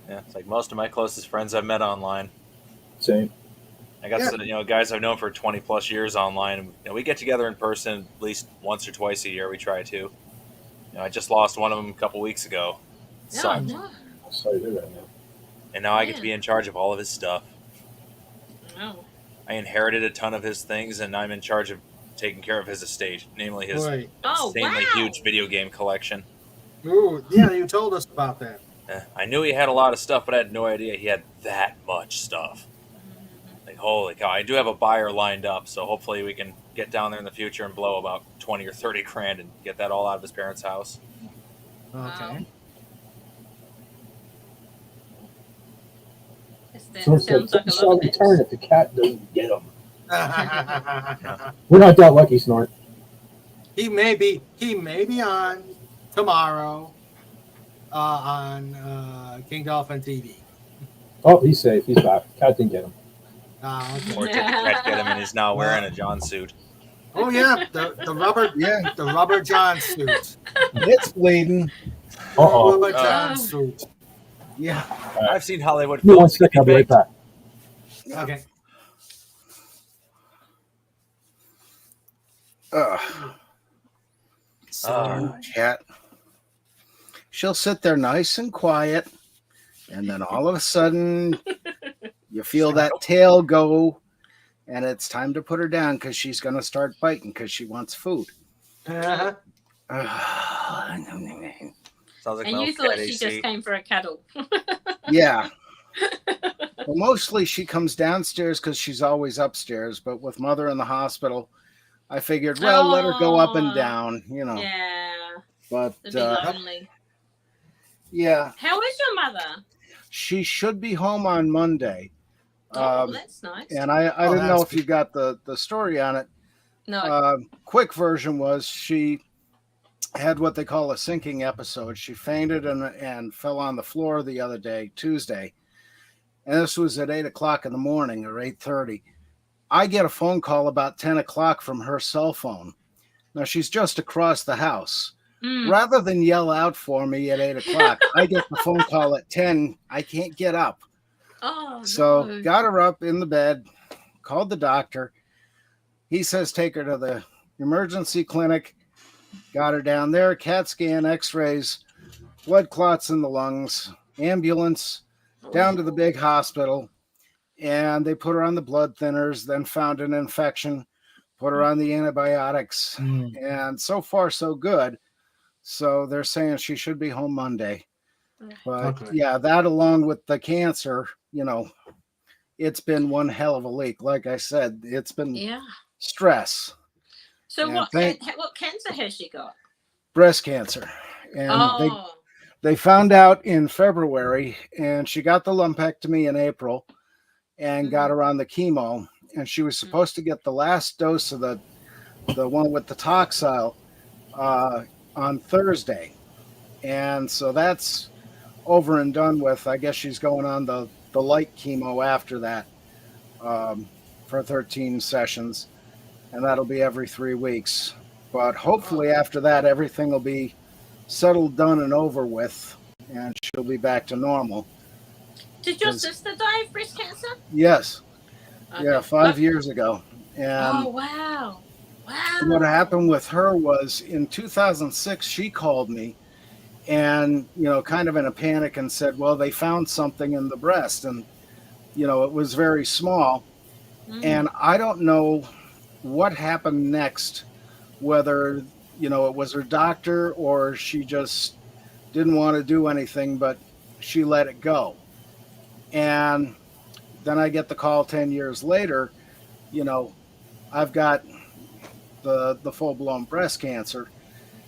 Yeah, it's like most of my closest friends I've met online. Same. I got some, guys I've known for 20 plus years online. We get together in person at least once or twice a year. We try to. I just lost one of them a couple weeks ago. sucked. no. I'm sorry to hear that, man. And now I get to be in charge of all of his stuff. No. I inherited a ton of his things, and I'm in charge of taking care of his estate, namely his Right. Oh, insanely wow. huge video game collection. Ooh, yeah, you told us about that. I knew he had a lot of stuff, but I had no idea he had that much stuff. Like, holy cow. I do have a buyer lined up, so hopefully we can get down there in the future and blow about 20 or 30 grand and get that all out of his parents' house. Okay. That So sounds like a saw lot of return it. if the cat doesn't get him. We're not that lucky, Snort. He may be on tomorrow on King Dolphin TV. Oh, he's safe. He's back. Cat didn't get him. Okay. Or did the cat get him and he's now wearing a John suit? Oh yeah, the rubber the rubber John suit. It's bleeding. Uh-oh. Rubber John suit. Yeah. I've seen Hollywood Give me one films. second. I'll be right back. Okay. Cat. She'll sit there nice and quiet, and then all of a sudden you feel that tail go, and it's time to put her down because she's going to start biting because she wants food. Uh-huh. Sounds like And my you old thought cat she AC. just came for a cuddle. Yeah. Well, mostly she comes downstairs because she's always upstairs, but with mother in the hospital, I figured, well, let her go up and Aw. down, you know. Yeah. But It'd be lonely. yeah, How is your mother? she should be home on Monday. Oh, that's nice. And I Oh, didn't know that's if you got the story on it. No. Quick version was she had what they call a sinking episode. She fainted and fell on the floor the other day, Tuesday. And this was at 8 o'clock in the morning or 8:30. I get a phone call about 10 o'clock from her cell phone. Now she's just across the house. Mm. Rather than yell out for me at 8 o'clock, I get the phone call at 10. I can't get up. Oh, So no. got her up in the bed, called the doctor. He says, take her to the emergency clinic. Got her down there, CAT scan, x-rays, blood clots in the lungs, ambulance, down to the big hospital. And they put her on the blood thinners, then found an infection, put her on the antibiotics. And so far, so good. So they're saying she should be home Monday. But Okay. yeah, that along with the cancer, you know, it's been one hell of a leak. Like I said, it's been Yeah. stress. So Yeah, what cancer has she got? Breast cancer. And Oh. they found out in February, and she got the lumpectomy in April and got her on the chemo. And she was supposed to get the last dose of the one with the Toxil on Thursday. And so that's over and done with. I guess she's going on the light chemo after that for 13 sessions. And that'll be every 3 weeks. But hopefully after that, everything will be settled, done, and over with, and she'll be back to normal. Did your 'Cause- sister die of breast cancer? Yes. Okay. Yeah, 5 years ago. And Oh, wow. Wow. what happened with her was in 2006, she called me and, you know, kind of in a panic and said, well, they found something in the breast. And, you know, it was very small. And I don't know what happened next, whether, you know, it was her doctor or she just didn't want to do anything, but she let it go. And then I get the call 10 years later, you know, I've got the full-blown breast cancer.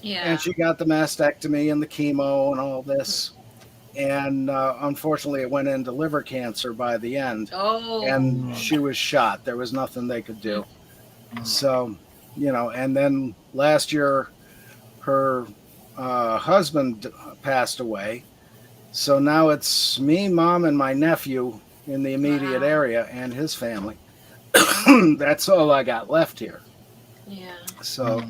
Yeah. And she got the mastectomy and the chemo and all this. And unfortunately, it went into liver cancer by the end. Oh. And she was shot. There was nothing they could do. So, you know, and then last year, her husband passed away. So now it's me, mom, and my nephew in the immediate Wow. area and his family. That's all I got left here. Yeah. So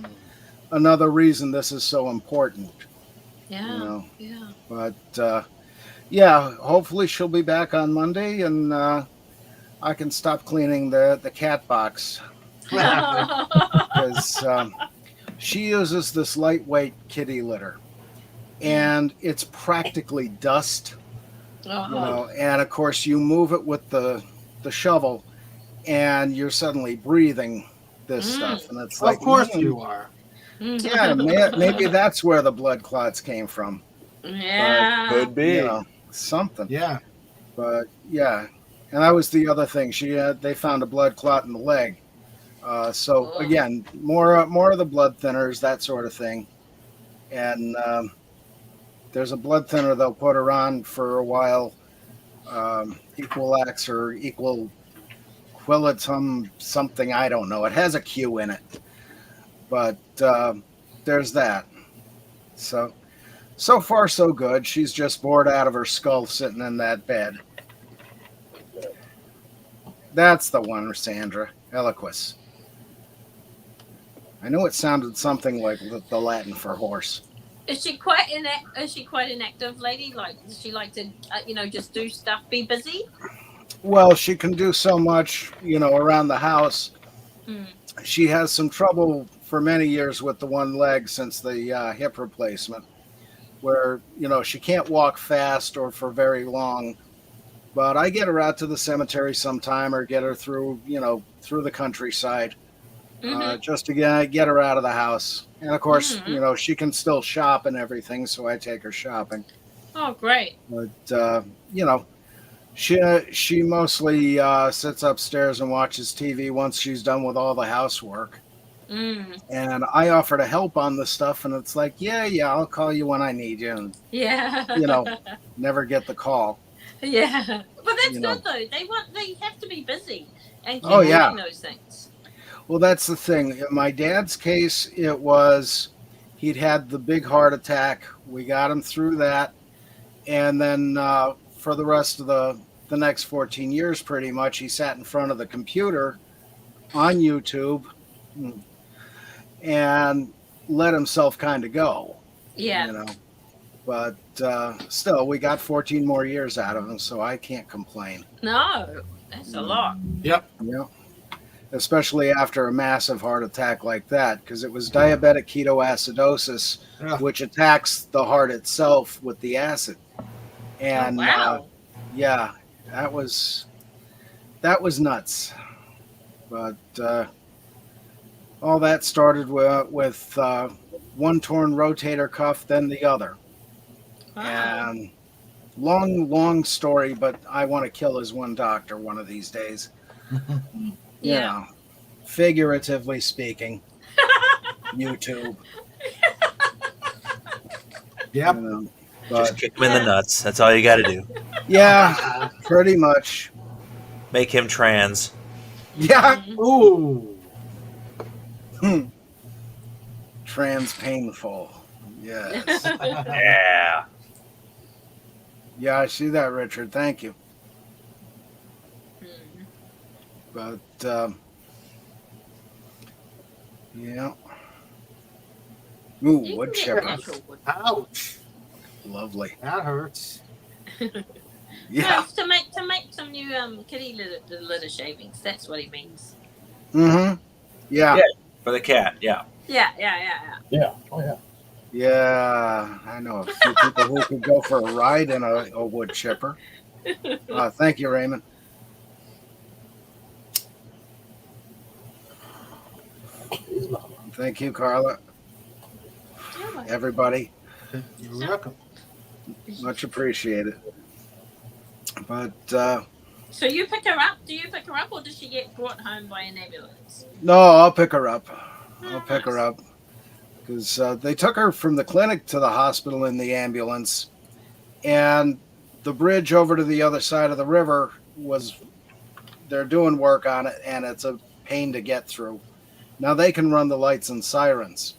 another reason this is so important, Yeah. you know. Yeah. But yeah, hopefully she'll be back on Monday and I can stop cleaning the cat box because she uses this lightweight kitty litter. and it's practically dust, Oh. and of course you move it with the shovel, and you're suddenly breathing this stuff, and it's like, Of course you are. yeah, maybe that's where the blood clots came from. Yeah. Could be. Something. Yeah. But yeah, and that was the other thing. They found a blood clot in the leg. So Oh. again, more of the blood thinners, that sort of thing. And there's a blood thinner they'll put her on for a while, Equalax or Equilitum something, I don't know. It has a Q in it, but there's that. So far so good. She's just bored out of her skull sitting in that bed. That's the one, Sandra. Eloquus. I know it sounded something like the Latin for horse. Is she quite an active lady? Like, does she like to, just do stuff, be busy? Well, she can do so much, around the house. Mm. She has some trouble for many years with the one leg since the hip replacement, where, she can't walk fast or for very long. But I get her out to the cemetery sometime or get her through the countryside, just to get her out of the house. And of course, she can still shop and everything, so I take her shopping. Oh, great. But, she mostly sits upstairs and watches TV once she's done with all the housework. Mm. And I offer to help on this stuff, and it's like, yeah, I'll call you when I need you. And, Yeah. never get the call. Yeah. But that's good, though. They have to be busy and keep Oh, yeah. doing those things. Well, that's the thing. In my dad's case, it was he'd had the big heart attack. We got him through that. And then for the rest of the next 14 years, pretty much, he sat in front of the computer on YouTube and let himself kind of go. Yeah. But still, we got 14 more years out of him, so I can't complain. No, that's a lot. Yep. Especially after a massive heart attack like that, because it was diabetic ketoacidosis, which attacks the heart itself with the acid. And wow. That was nuts. But all that started with one torn rotator cuff, then the other. Wow. And long story, but I want to kill his one doctor one of these days. Figuratively speaking. YouTube. Yep. Just kick him in the nuts. That's all you got to do. Yeah, pretty much. Make him trans. Yeah. Ooh. Trans painful. Yes. Yeah. Yeah, I see that, Richard. Thank you. But, yeah. Ooh, wood chipper. Ouch. Lovely. That hurts. Yeah. To make some new kitty litter shavings. That's what he means. Mm-hmm. Yeah. For the cat, yeah. Yeah. Yeah. Oh, yeah. Yeah. I know a few people who could go for a ride in a wood chipper. Thank you, Raymond. Thank you, Carla. Everybody. You're welcome. Much appreciated. But So you pick her up? Do you pick her up, or does she get brought home by an ambulance? no, I'll pick her up. I'll pick her up because they took her from the clinic to the hospital in the ambulance, and the bridge over to the other side of the river they're doing work on it, and it's a pain to get through. Now they can run the lights and sirens,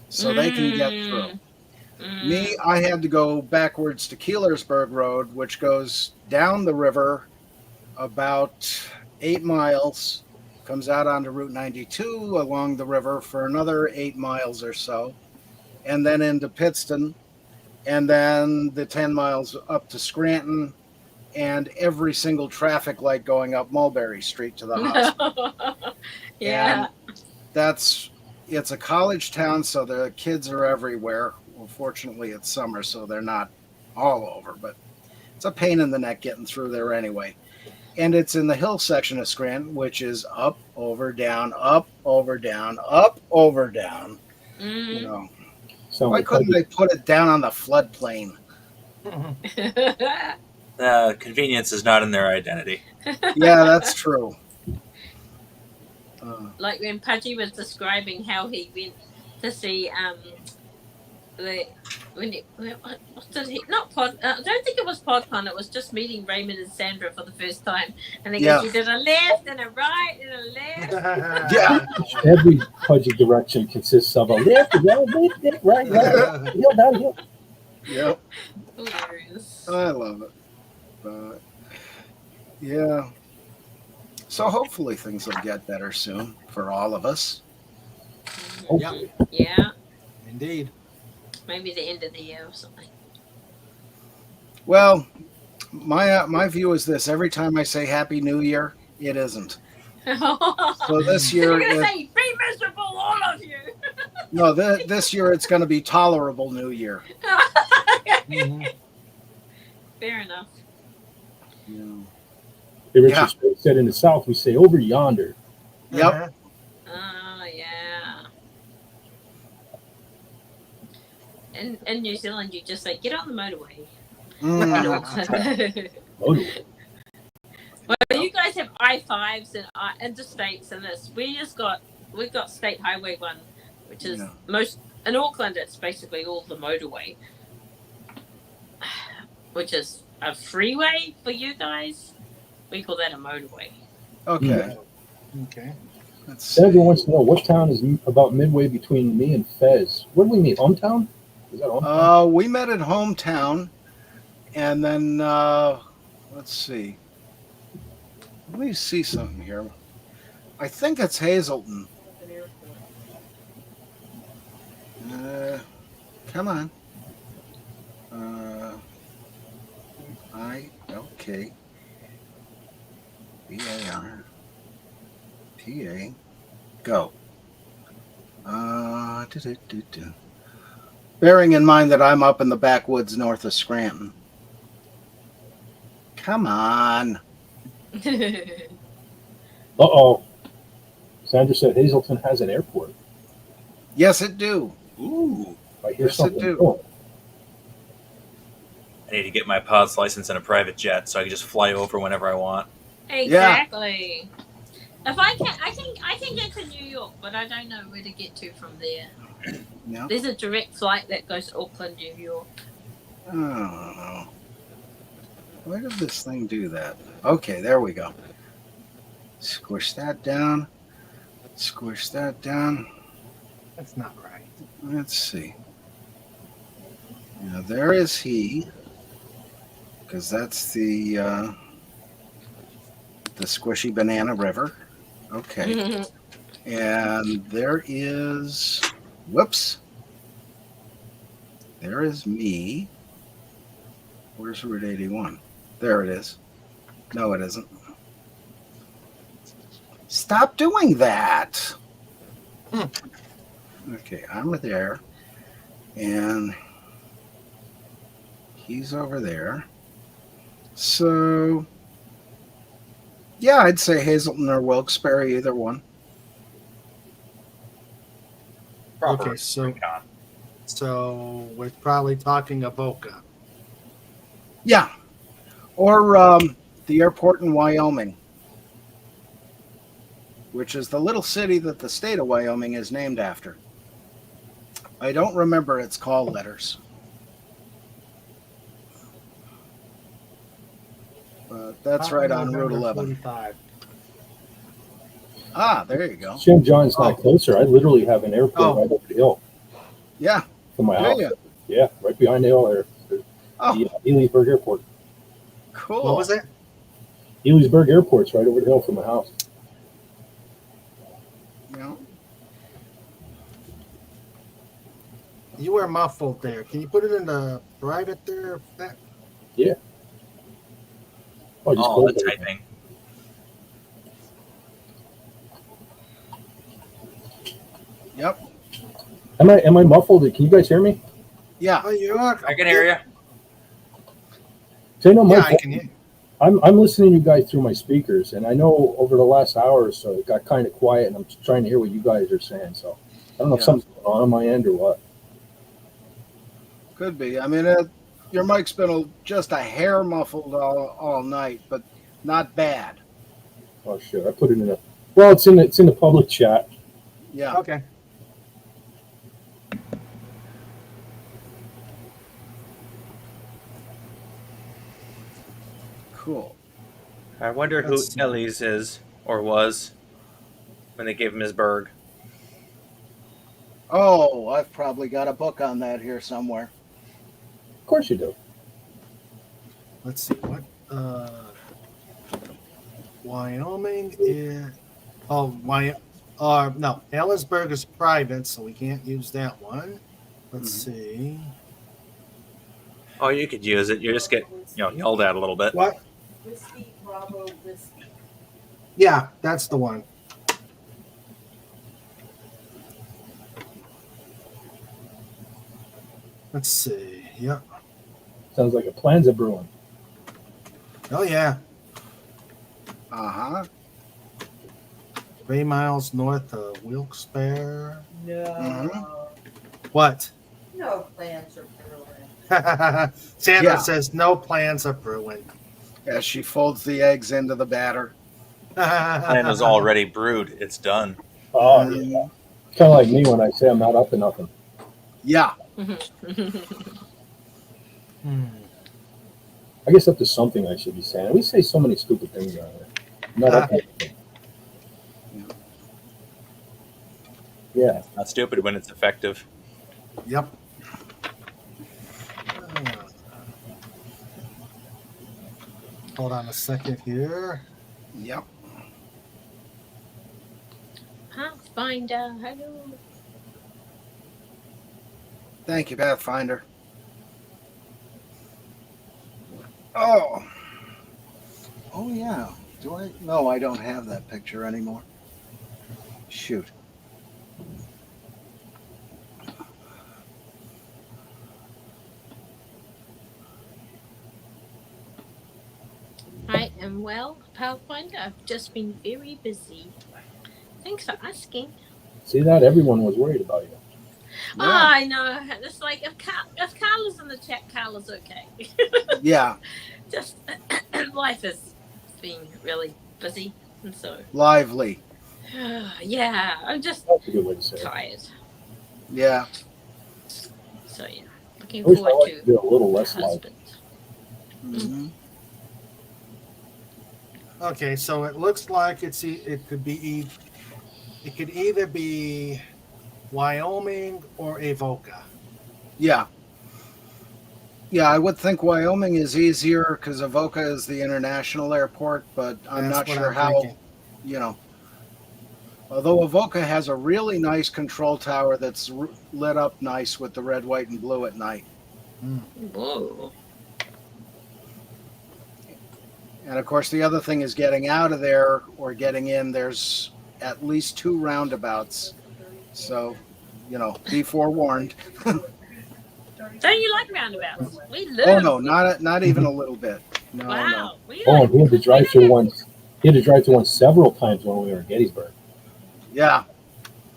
so they can get through. Me, I had to go backwards to Keelersburg Road, which goes down the river about 8 miles, comes out onto Route 92 along the river for another 8 miles or so, and then into Pittston, and then the 10 miles up to Scranton, and every single traffic light going up Mulberry Street to the hospital. Yeah. And it's a college town, so the kids are everywhere. Well, fortunately, it's summer, so they're not all over, but it's a pain in the neck getting through there anyway. And it's in the hill section of Scranton, which is up, over, down, up, over, down, up, over, down. You know, Sound why like couldn't they put it down on the floodplain? Convenience is not in their identity. Yeah, that's true. Like when Pudgy was describing how he went to see what did he not pod? I don't think it was PodCon. It was just meeting Raymond and Sandra for the first time, and they Yeah. go, "You did a left and a right and a left." Yeah. every Pudgy direction consists of a left, right, hill, down, hill. Yep. Hilarious. I love it. But yeah. So hopefully things will get better soon for all of us. Hopefully. Yeah, Indeed. maybe the end of the year or something. Well, my view is this: every time I say Happy New Year, it isn't. So this year, You're gonna say, "Be miserable, all of you." no, this year it's going to be Tolerable New Year. Fair enough. Yeah. Hey, Richard Spade said in the South, we say over yonder. Yep. Yeah. In New Zealand, you just say, "Get on the motorway." Motorway. Well, you guys have I-5s and interstates and this. We've got State Highway 1, which is most in Auckland. It's basically all the motorway, which is a freeway for you guys. We call that a motorway. Okay. Okay. Everyone wants to know what town is about midway between me and Fez. Where do we meet? Hometown? Is that hometown? We met at Hometown, and then let's see. Let me see something here. I think it's Hazelton. Come on. Okay. BAR PA go. Bearing in mind that I'm up in the backwoods north of Scranton. Come on. Uh-oh. Sandra said Hazelton has an airport. Yes, it do. Ooh. I hear Yes, it something. do. Oh, I need to get my pilot's license in a private jet so I can just fly over whenever I want. Exactly. If I can get to New York, but I don't know where to get to from there. Yeah. There's a direct flight that goes to Auckland, New York. Oh. Why did this thing do that? Okay, there we go. Squish that down. Squish that down. That's not right. Let's see. Now there is he, because that's the Squishy Banana River. Okay. And there is, whoops. There is me. Where's Route 81? There it is. No, it isn't. Stop doing that. Okay, I'm there. And he's over there. So, yeah, I'd say Hazelton or Wilkes-Barre, either one. Okay, so we're probably talking Avoca. Yeah. Or the airport in Wyoming, which is the little city that the state of Wyoming is named after. I don't remember its call letters. But that's right on Route 11. 45. Ah, there you go. St. John's not closer. I literally have an airport right over the hill Yeah. from my house. Yeah. Yeah, right behind the hill there. The Elysburg Airport. Cool. What was it? Elysburg Airport's right over the hill from my house. Yeah. You were muffled there. Can you put it in the private there? Yeah. Oh, just Oh, go the there. typing. Yep. Am I muffled? Can you guys hear me? Yeah. Oh, you're welcome. I can hear you. So, my Yeah, I phone- can hear you. I'm listening to you guys through my speakers, and I know over the last hour or so it got kind of quiet, and I'm trying to hear what you guys are saying. So I don't know if Yeah. something's going on my end or what. Could be. I mean, your mic's been just a hair muffled all night, but not bad. Oh shit! I put it in a. Well, it's in the public chat. Yeah. Okay. Cool. I wonder who Let's see. Ellie's is or was when they gave him his berg. Oh, I've probably got a book on that here somewhere. Of course you do. Let's see what. Wyoming is. Oh, no. Ellensburg is private, so we can't use that one. Let's see. Oh, you could use it. You just get yelled at a little bit. What? Whiskey, Bravo, Whiskey. Yeah, that's the one. Let's see. Yep. Sounds like a Planza brewing. Oh, yeah. Uh-huh. 3 miles north of Wilkes-Barre. No. Mhm. What? No plans are brewing. Sandra Yeah. says no plans are brewing. As she folds the eggs into the batter. Plan was already brewed. It's done. Oh, yeah. Kind of like me when I say I'm not up to nothing. Yeah. I guess up to something I should be saying. We say so many stupid things around here. I'm not up to anything. Yeah. It's not stupid when it's effective. Yep. Hold on a second here. Yep. Pathfinder, hello. Thank you, Pathfinder. Oh. Oh, yeah. Do I? No, I don't have that picture anymore. Shoot. I am well, Pathfinder. I've just been very busy. Thanks for asking. See that? Everyone was worried about you. Oh, I know. It's like if Carla's in the chat, Carla's okay. Yeah. Just life has been really busy, and so Lively. yeah, I'm just That's a good way to say it. tired. Yeah. So yeah, looking I wish I forward liked to do a little to less live. husband. Mm-hmm. Okay, so it looks like it could either be Wyoming or Avoca. Yeah. Yeah, I would think Wyoming is easier because Avoca is the international airport, but I'm That's not what sure I'm how, thinking. Although Avoca has a really nice control tower that's lit up nice with the red, white, and blue at night. Whoa. And of course, the other thing is getting out of there or getting in. There's at least 2 roundabouts. So, be forewarned. Don't you like roundabouts? We love. Oh, no, not even a little bit. No, Wow. no. We Oh, like, and he had to drive through one. He had to drive through one several times when we were in Gettysburg. Yeah.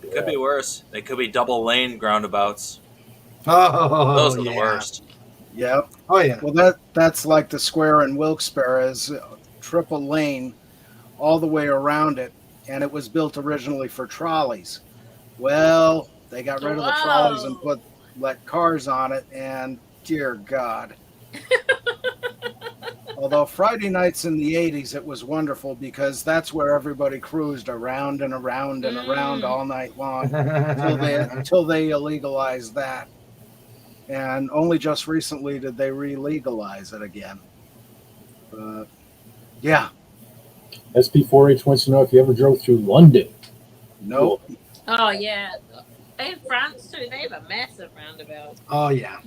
It could be worse. They could be double lane roundabouts. Oh, Those are the yeah. worst. Yep. Oh, yeah. Well, that's like the square in Wilkes-Barre is triple lane all the way around it, and it was built originally for trolleys. Well, they got rid of the trolleys and let cars on it, and dear God. Although Friday nights in the 80s, it was wonderful because that's where everybody cruised around and around and around all night long until they illegalized that. And only just recently did they re-legalize it again. But, yeah. SP4H wants to know if you ever drove through London. Nope. oh yeah. In France too, they have a massive roundabout. Oh, yeah.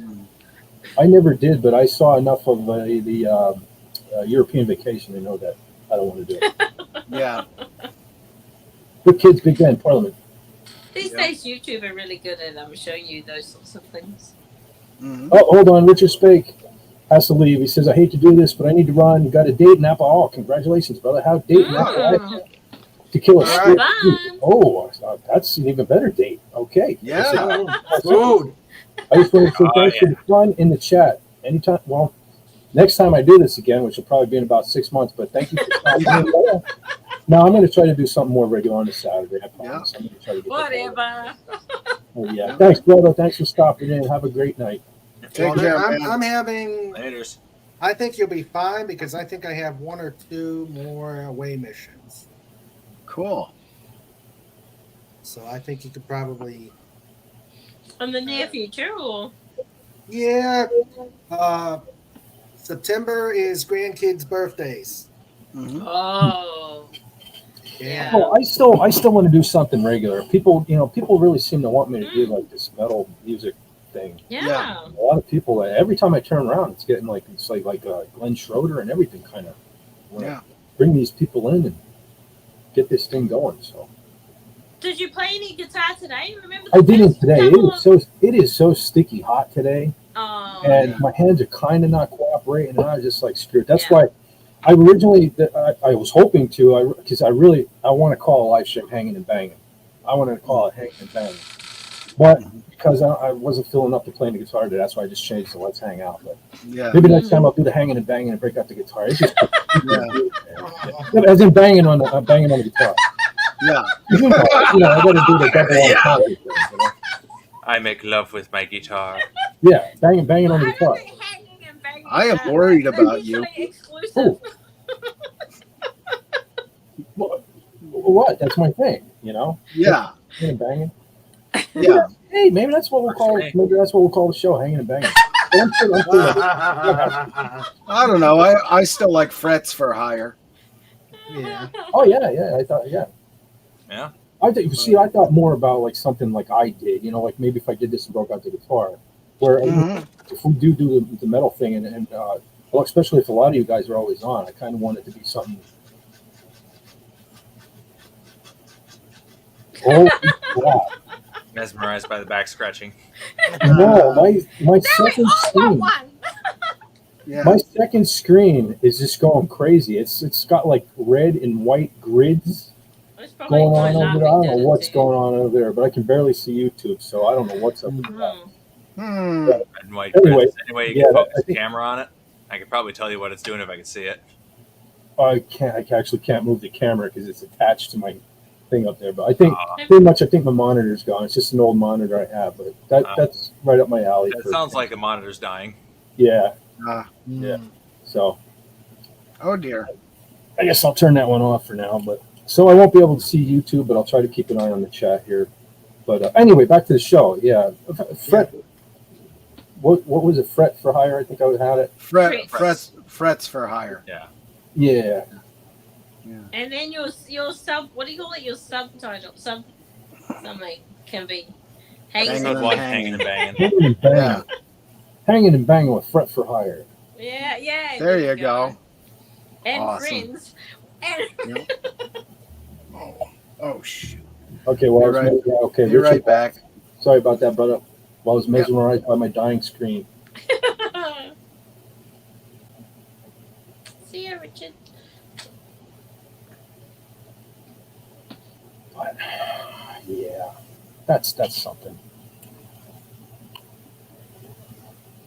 I never did, but I saw enough of the European vacation to know that I don't want to do it. Yeah. Good kids, Big Ben, Parliament. These Yeah. days, YouTube are really good at showing you those sorts of things. Mhm. Oh, hold on. Richard Spake has to leave. He says, I hate to do this, but I need to run. You got a date in Napa. Oh, congratulations, brother. Have a date in Napa. To kill a All scared right. goose. Oh, that's an even better date. Okay. Yeah. Food. I just want to say Oh, thanks for the fun in the chat. Anytime, well, next time I do this again, which will probably be in about 6 months, but thank you for stopping in. No, I'm going to try to do something more regular on a Saturday. I promise. I'm going to try to get Whatever. Oh, yeah. Thanks, brother. Thanks for stopping in. Have a great night. Take Well, care, I'm, man. I'm having. Laters. I think you'll be fine because I think I have 1 or 2 more away missions. Cool. So I think you could probably. In the near future, or Yeah. September is grandkids' birthdays. Mhm. oh, yeah. Oh, I still want to do something regular. People really seem to want me to do like this metal music thing. Yeah. A lot of people, every time I turn around, it's getting like Glenn Schroeder and everything kind of. Yeah. Bring these people in and get this thing going. So Did you play any guitar today? Remember? I didn't first today. couple It is so sticky hot today, Oh, and my hands are kind of not cooperating, and I was just like screwed. That's Yeah. why I originally I was hoping to because I want to call a live stream hanging and banging. I wanted to call it hanging and banging, but because I wasn't feeling up to playing the guitar today, that's why I just changed to let's hang out. But Yeah. maybe next time I'll do the hanging and banging and break out the guitar. It's just Yeah. as in banging on the guitar. Yeah. I got to do the double entendre thing, you know? I make love with my guitar. Yeah, banging on the I guitar. don't think hanging and banging I am are worried about you. mutually exclusive. Oh. What? That's my thing, you know. Yeah. Hanging and banging. Yeah. Hey, maybe that's what we'll call it. Maybe that's what we'll call the show, hanging and banging. I'm sure I don't know. I still like frets for hire. Yeah. oh yeah. I thought Yeah. I thought more about like something like I did, you know, like maybe if I did this and broke out the guitar, where Mhm. if we do the metal thing, and well, especially if a lot of you guys are always on, I kind of want it to be something. Oh, wow. Mesmerized by the back scratching. No, my Now we second all want screen, one. Yeah. my second screen is just going crazy. It's got like red and white grids It's probably going my on over laughing there. I don't know did it what's too. going on over there, but I can barely see YouTube, so I don't know what's up with that. Hmm. Red and white Anyway, grids. Anyway, you yeah, can focus I the think- camera on it. I could probably tell you what it's doing if I could see it. I actually can't move the camera because it's attached to my thing up there. But I think Uh, pretty much I think my monitor's gone. It's just an old monitor I have, but that's right up my alley. It sounds like the monitor's dying. Yeah. Mm. Yeah. So Oh dear. I guess I'll turn that one off for now. But so I won't be able to see YouTube, but I'll try to keep an eye on the chat here. But anyway, back to the show. Yeah, fret. What was it? Fret for hire. I think I had it. Frets for hire. Yeah. Yeah. And then your sub, what do you call it? Your subtitle, something can be hanging. Hanging One and hanging and banging. Hanging and banging. Yeah. Hanging and banging with fret for hire. Yeah. There you go. And Awesome. friends. And Oh shoot. Okay. Well, You're I was right. yeah, okay. You're Richard, right back. Sorry about that, brother. Well, I was mesmerized by my dying screen. see you, Richard. But yeah, that's something.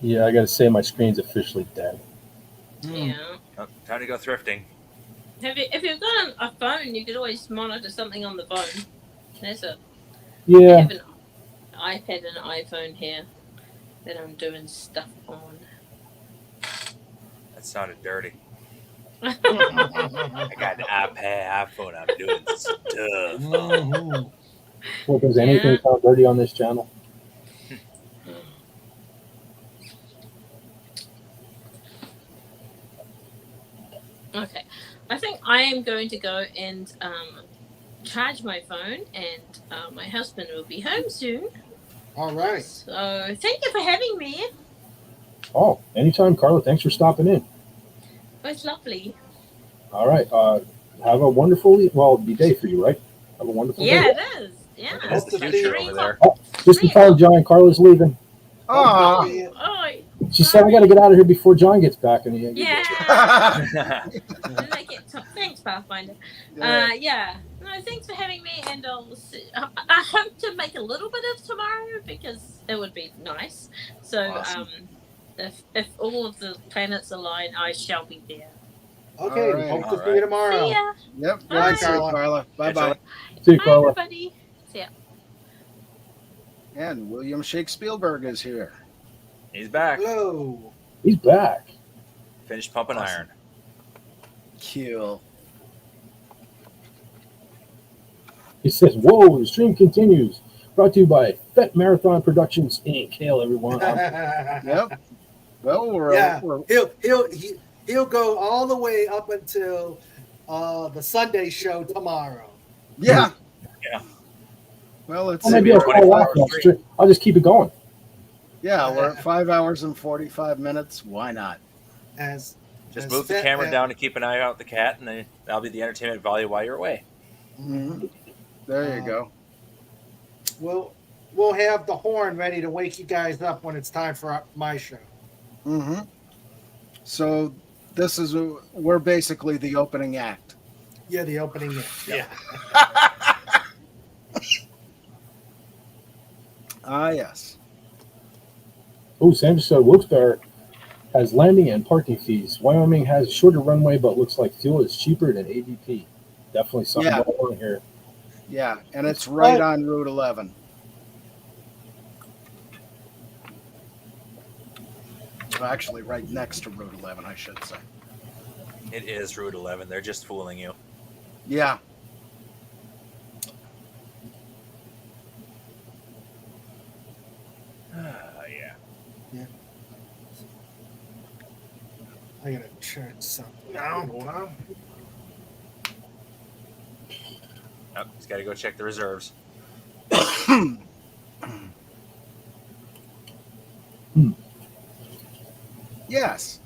Yeah, I got to say my screen's officially dead. Yeah. Oh, time to go thrifting. If you've got a phone, you could always monitor something on the phone. There's I Yeah. have an iPad and an iPhone here that I'm doing stuff on. That sounded dirty. I got an iPad, iPhone. I'm doing stuff. Mhm. Well, does anything Yeah. sound dirty on this channel? Okay, I think I am going to go and charge my phone, and my husband will be home soon. All right. So thank you for having me. Oh, anytime, Carla. Thanks for stopping in. It was lovely. All right. Have a wonderful, well, it'll be day for you, right? Have a wonderful Yeah, day. it is. Yeah. That's the Hope to future see over there. Just in time, John. Carla's leaving. Oh, Oh, She said, "I got to get out of here before John gets back." And yeah. Didn't make it thanks, Pathfinder. Yeah. No, thanks for having me, and I hope to make a little bit of tomorrow because it would be nice. So, Awesome. if all of the planets align, I shall be there. Okay, Alrighty. hope to see you Alright. tomorrow. See ya. Yep. Bye. See you, Carla. Bye bye. see you, Bye, Carla. everybody. See ya. And William Shakespeare is here. He's back. Hello. He's back. Finished pumping Awesome. iron. Cool. He says, "Whoa, the stream continues." Brought to you by FET Marathon Productions Inc. Hail, everyone. Yep. Well, Yeah. we're He'll go all the way up until the Sunday show tomorrow. yeah. Yeah. Well, it's Maybe I'll call off next stream. I'll just keep it going. yeah. We're at 5 hours and 45 minutes. Why not? As Just move the camera down to keep an eye out the cat, and then that'll be the entertainment value while you're away. Mm-hmm. There you go. We'll have the horn ready to wake you guys up when it's time for my show. Mm-hmm. So we're basically the opening act. Yeah, the opening. Yeah. Ah, yes. Oh, Sandra said Wilkes-Barre has landing and parking fees. Wyoming has a shorter runway, but looks like fuel is cheaper than AVP. Definitely something Yeah. going on here. Yeah, and it's right on Route 11. Well, actually, right next to Route 11, I should say. It is Route 11. They're just fooling you. Yeah. Yeah. I gotta check something now. Hold on. Oh, he's got to go check the reserves. Yes.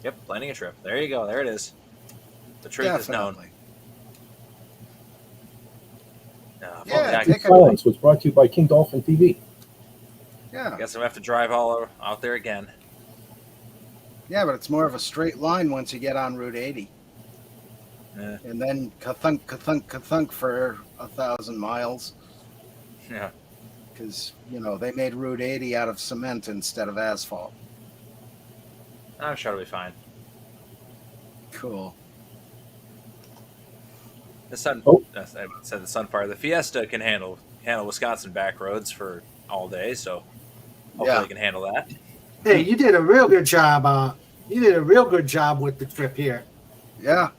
Yep, planning a trip. There you go. There it is. The truth is known. Definitely. Yeah, take Silence was brought to you by King Dolphin TV. Yeah. guess I'm gonna have to drive all out there again. Yeah, but it's more of a straight line once you get on Route 80. Yeah. And then ka-thunk, ka-thunk, ka-thunk for 1,000 miles. Yeah. Because, they made Route 80 out of cement instead of asphalt. I'm sure it'll be fine. Cool. The Sun. I said the Sunfire. The Fiesta can handle Wisconsin back roads for all day, so hopefully it can handle that. Hey, you did a real good job. You did a real good job with the trip here. Yeah.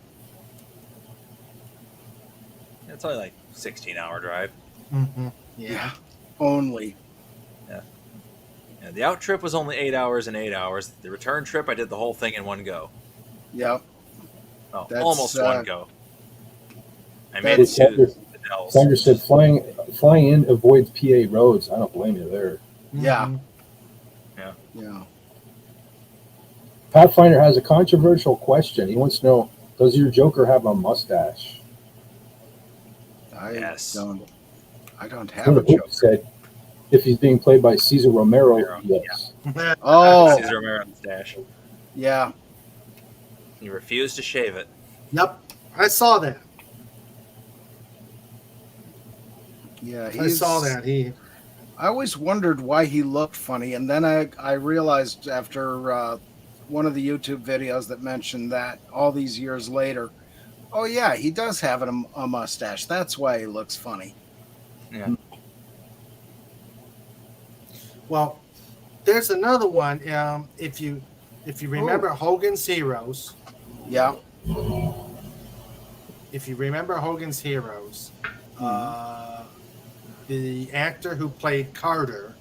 It's only like 16-hour drive. Mm-hmm. Yeah. Only. Yeah, the out trip was only 8 hours and 8 hours. The return trip, I did the whole thing in one go. Yep. Oh, That's, almost one go. I made it to the Dells. Sandra said flying in avoids PA roads. I don't blame you there. Yeah. Yeah. Yeah. Pathfinder has a controversial question. He wants to know, does your Joker have a mustache? Yes. I don't have a Joker. Said, if he's being played by Cesar Romero, yes. Oh. Cesar Romero mustache. Yeah. He refused to shave it. Yep. I saw that. Yeah. I saw that. I always wondered why he looked funny, and then I realized after one of the YouTube videos that mentioned that all these years later, oh yeah, he does have a mustache. That's why he looks funny. Yeah. Well, there's another one. If you remember Hogan's Heroes. Yeah. If you remember Hogan's Heroes, the actor who played Carter,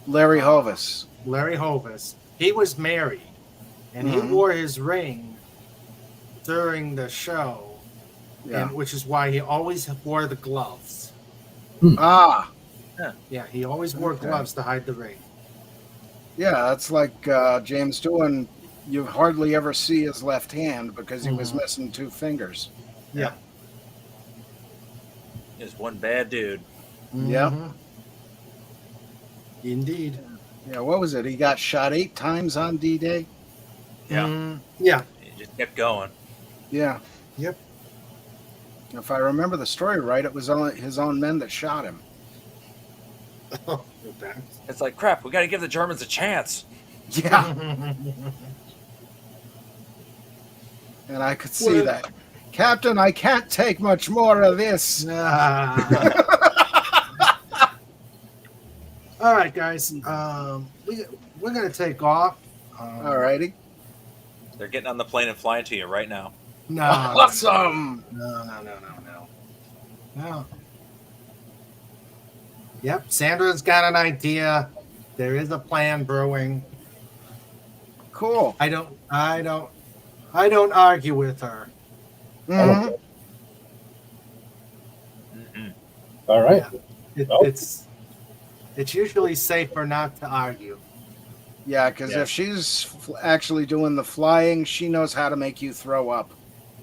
Larry Hovis. Larry Hovis, he was married, and he wore his ring during the show, and which is why he always wore the gloves. Ah. Yeah, he always wore gloves to hide the ring. Yeah, that's like James Doohan. You hardly ever see his left hand because he was missing 2 fingers. Yeah. Just one bad dude. Yeah. Mhm. Indeed. Yeah, what was it? He got shot 8 times on D-Day? Yeah. Yeah. He just kept going. Yeah. Yep. If I remember the story right, it was only his own men that shot him. It's like, crap, we got to give the Germans a chance. Yeah. And I could see that. Captain, I can't take much more of this. All right, guys. We're gonna take off. All righty. They're getting on the plane and flying to you right now. No. Awesome. No. Yep. Sandra's got an idea. There is a plan brewing. Cool. I don't argue with her. Mhm. All right. It's usually safer not to argue. Yeah, because if she's actually doing the flying, she knows how to make you throw up.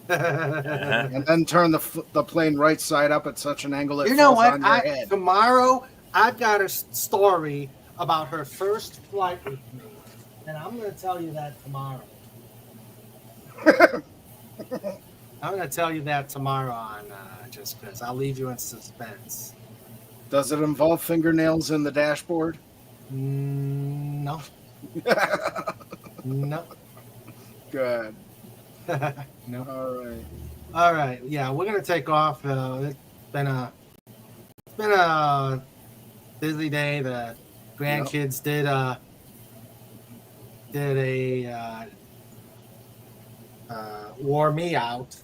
And then turn the plane right side up at such an angle it You know falls what? on your head. Tomorrow, I've got a story about her first flight with me, and I'm going to tell you that tomorrow. I'm going to tell you that tomorrow on just because I'll leave you in suspense. Does it involve fingernails in the dashboard? No. No. Good. No. All right. Yeah, we're going to take off. It's been a busy day. The grandkids did wore me out.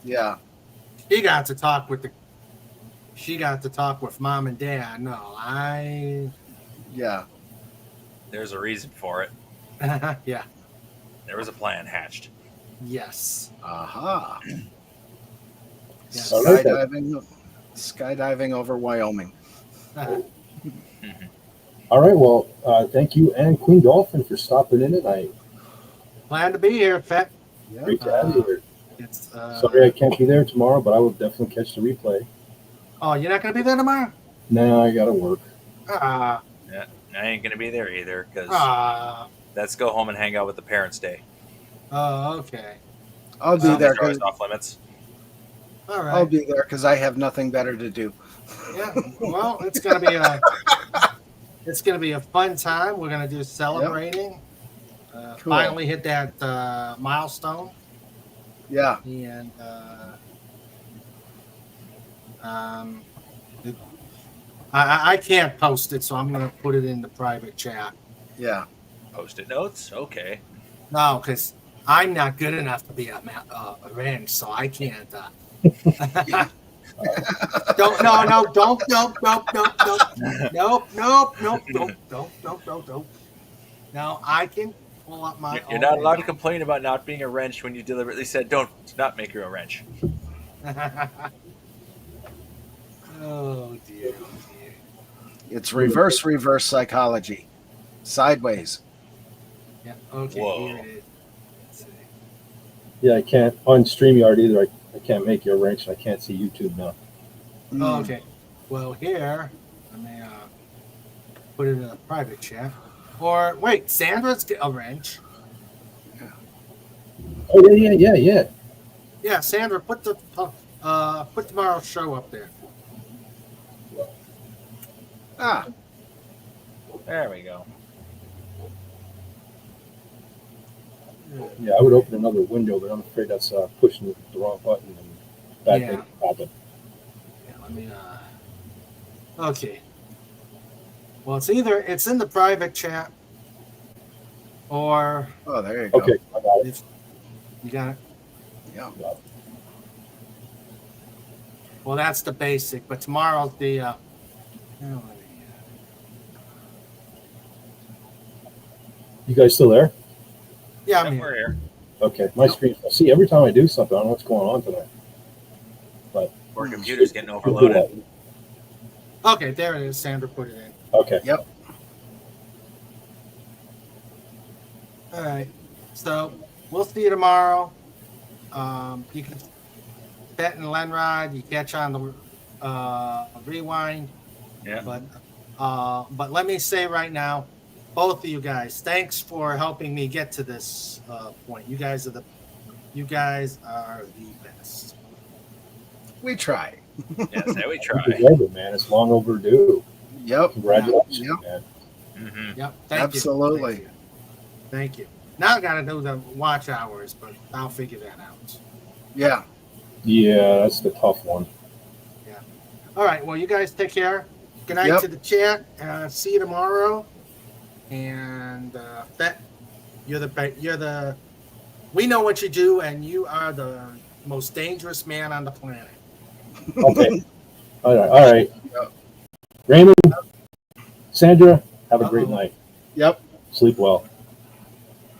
Yeah. She got to talk with mom and dad. No, Yeah. There's a reason for it. yeah. There was a plan hatched. Yes. Aha. Yes. Skydiving over Wyoming. All right. Well, thank you and Queen Dolphin for stopping in tonight. Glad to be here, Fett. Yeah. Great to have you here. It's Sorry I can't be there tomorrow, but I will definitely catch the replay. Oh, you're not going to be there tomorrow? No, I got to work. Yeah, I ain't gonna be there either because let's go home and hang out with the parents' day. Oh, okay. I'll be there. It's off limits. All right. I'll be there because I have nothing better to do. Yeah. Well, it's gonna be a fun time. We're gonna do celebrating. Cool. Finally hit that milestone. Yeah. And I can't post it, so I'm gonna put it in the private chat. Yeah. Post-it notes. Okay. No, because I'm not good enough to be a ranch, so I can't. Don't. No, I can pull up my. You're not allowed to complain about not being a wrench when you deliberately said, "Don't not make you a wrench." Oh dear. It's reverse psychology. Sideways. Yeah. Okay. Whoa. Here it is. Let's see. Yeah, I can't on StreamYard either. I can't make you a wrench. I can't see YouTube now. Oh, okay. Well, here, let me put it in a private chat. Or wait, Sandra's a wrench. Oh yeah. Yeah, Sandra, put tomorrow's show up there. Ah. There we go. Yeah, I would open another window, but I'm afraid that's pushing the wrong button and bad Yeah. things happen. Yeah, let me. Okay. Well, it's in the private chat, or Oh, there you go. Okay, I got it. you got it. Yeah. Well, that's the basic, but tomorrow's the. You guys still there? Yeah, I'm We're here. here. Okay, my screen. See, every time I do something, I don't know what's going on tonight. Our computer's getting overloaded. Okay, there it is. Sandra put it in. Okay. Yep. All right. So we'll see you tomorrow. You can Bet and Lenrod. You catch on rewind. Yeah. But let me say right now, both of you guys, thanks for helping me get to this point. You guys are the best. We try. Yes, there we You try. deserve it, man. It's long overdue. Yep. Congratulations, Yep. man. Mm-hmm. Yep. Thank Absolutely. you. Thank you. Now I got to do the watch hours, but I'll figure that out. Yeah. Yeah, that's the tough one. All right. Well, you guys take care. Good night Yep. to the chat. See you tomorrow. And that you're the we know what you do, and you are the most dangerous man on the planet. Okay. All right. Raymond, Sandra, have a great night. Yep. Sleep well.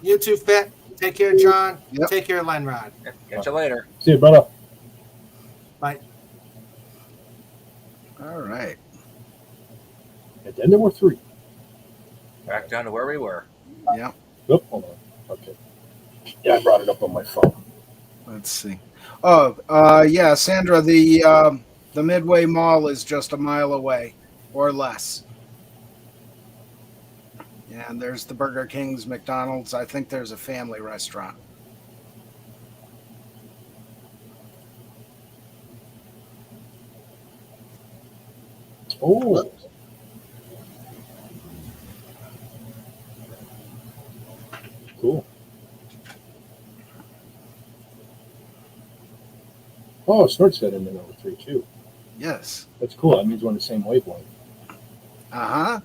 You too, Fet. Take care, John. Yep. Take care, Lenrod. Catch you later. See you, brother. Bye. All right. And then there were 3. Back down to where we were. Yep. Oop, hold on. Okay. Yeah, I brought it up on my phone. Let's see. Oh, yeah, Sandra, the Midway Mall is just a mile away or less. And there's the Burger King's, McDonald's. I think there's a family restaurant. Oh. Cool. Oh, Snort said in the number 3 too. Yes. That's cool. That means we're on the same wavelength. Uh-huh.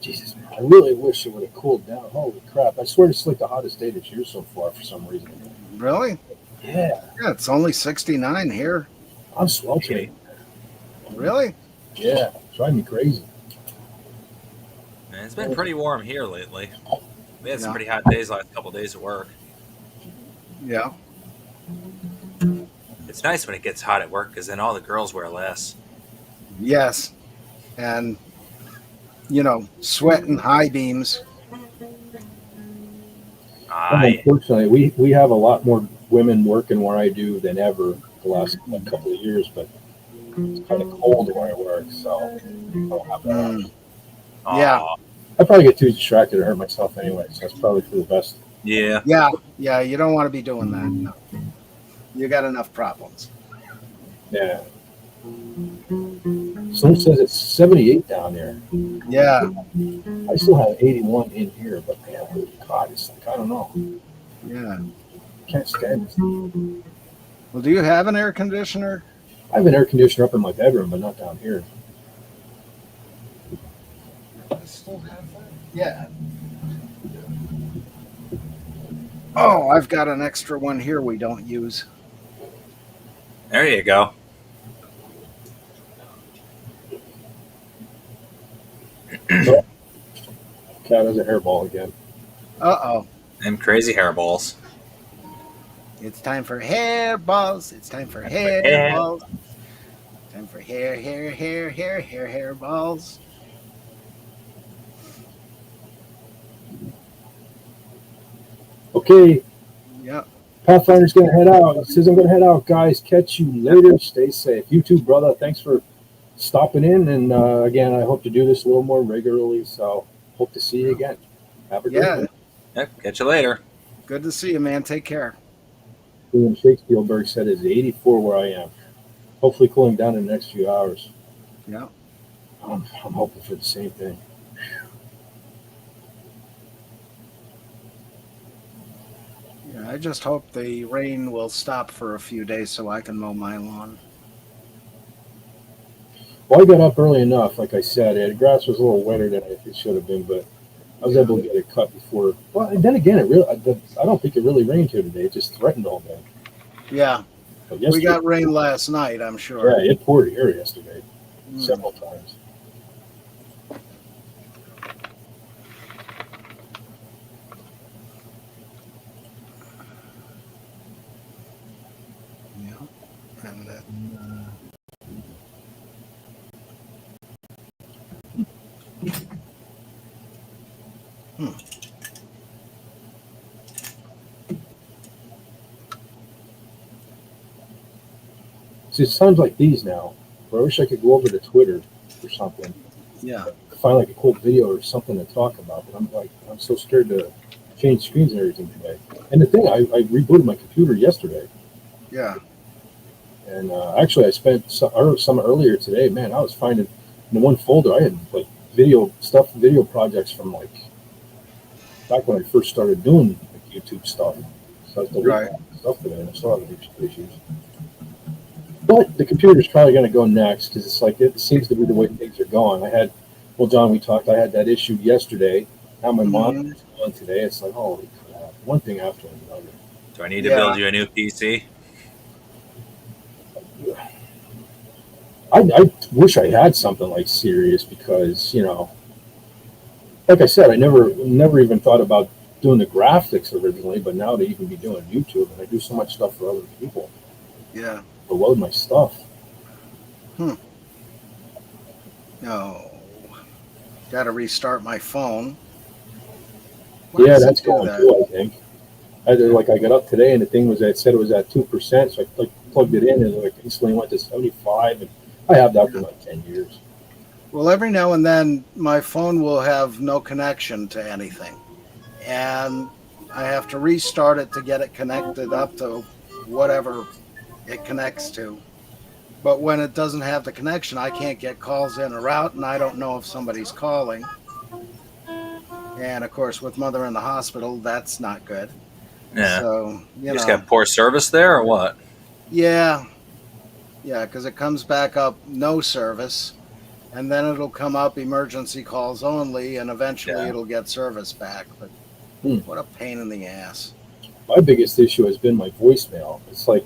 Jesus, man. I really wish it would have cooled down. Holy crap. I swear it's like the hottest day this year so far for some reason. Really? Yeah. Yeah, it's only 69 here. I'm sweltering. Really? Yeah. Driving me crazy. Man, it's been pretty warm here lately. We had some Yeah. pretty hot days last couple days at work. Yeah. It's nice when it gets hot at work because then all the girls wear less. Yes. And, sweating high beams. Unfortunately, we have a lot more women working where I do than ever the last couple of years, but it's kind of cold where I work, so I don't have that. Yeah. Aw. I probably get too distracted and hurt myself anyway, so that's probably for the best. Yeah. Yeah. Yeah, you don't want to be doing that. No. You got enough problems. Yeah. Someone says it's 78 down there. Yeah. I still have 81 in here, but man, holy God, it's like, I don't know. Yeah. Can't stand it. Well, do you have an air conditioner? I have an air conditioner up in my bedroom, but not down here. I still have that. Yeah. Oh, I've got an extra one here we don't use. There you go. Cat has a hairball again. Uh-oh. Them crazy hairballs. It's time for hairballs. It's time for hair. hairballs. Time for hairballs. Okay, Yep. Pathfinder's going to head out. He says, I'm going to head out, guys. Catch you later. Stay safe. You too, brother. Thanks for stopping in. And again, I hope to do this a little more regularly. So hope to see you again. Have a good day. Yep. Catch you later. Good to see you, man. Take care. William Shakespeare said it's 84 where I am. Hopefully cooling down in the next few hours. Yeah. I'm hoping for the same thing. Yeah, I just hope the rain will stop for a few days so I can mow my lawn. Well, I got up early enough, like I said. The grass was a little wetter than it should have been, but I was able to get it cut before. Well, and then again, I don't think it really rained here today. It just threatened all day. Yeah. But We got rain last night, I'm sure. Yeah, it poured here yesterday several times. Yeah. And then, it's times like these now where I wish I could go over to Twitter or something, Yeah. find like a cool video or something to talk about. But I'm so scared to change screens and everything today. And the thing, I rebooted my computer yesterday, Yeah. and actually I spent some earlier today. Man, I was finding in the one folder I had like video projects from like back when I first started doing like, YouTube stuff. So I was deleting Right. all that stuff today, and I still have issues. But the computer's probably going to go next because it's like it seems to be the way things are going. Well, John, we talked. I had that issue yesterday. Now my monitor's going today. It's like, holy crap! One thing after another. Do I need to build you a new PC? I wish I had something like serious because like I said, I never even thought about doing the graphics originally, but now to even be doing YouTube, and I do so much stuff for other people. Yeah. To load my stuff. No. Got to restart my phone. Yeah, that's going too, I think. I got up today and the thing said it was at 2%, so I plugged it in and it instantly went to 75, and I have that for like 10 years. Well, every now and then my phone will have no connection to anything, and I have to restart it to get it connected up to whatever it connects to. But when it doesn't have the connection, I can't get calls in or out, and I don't know if somebody's calling. And of course, with Mother in the hospital, that's not good. Yeah. So you just got poor service there, or what? Yeah, because it comes back up no service, and then it'll come up emergency calls only, and eventually it'll get service back. But what a pain in the ass. My biggest issue has been my voicemail. It's like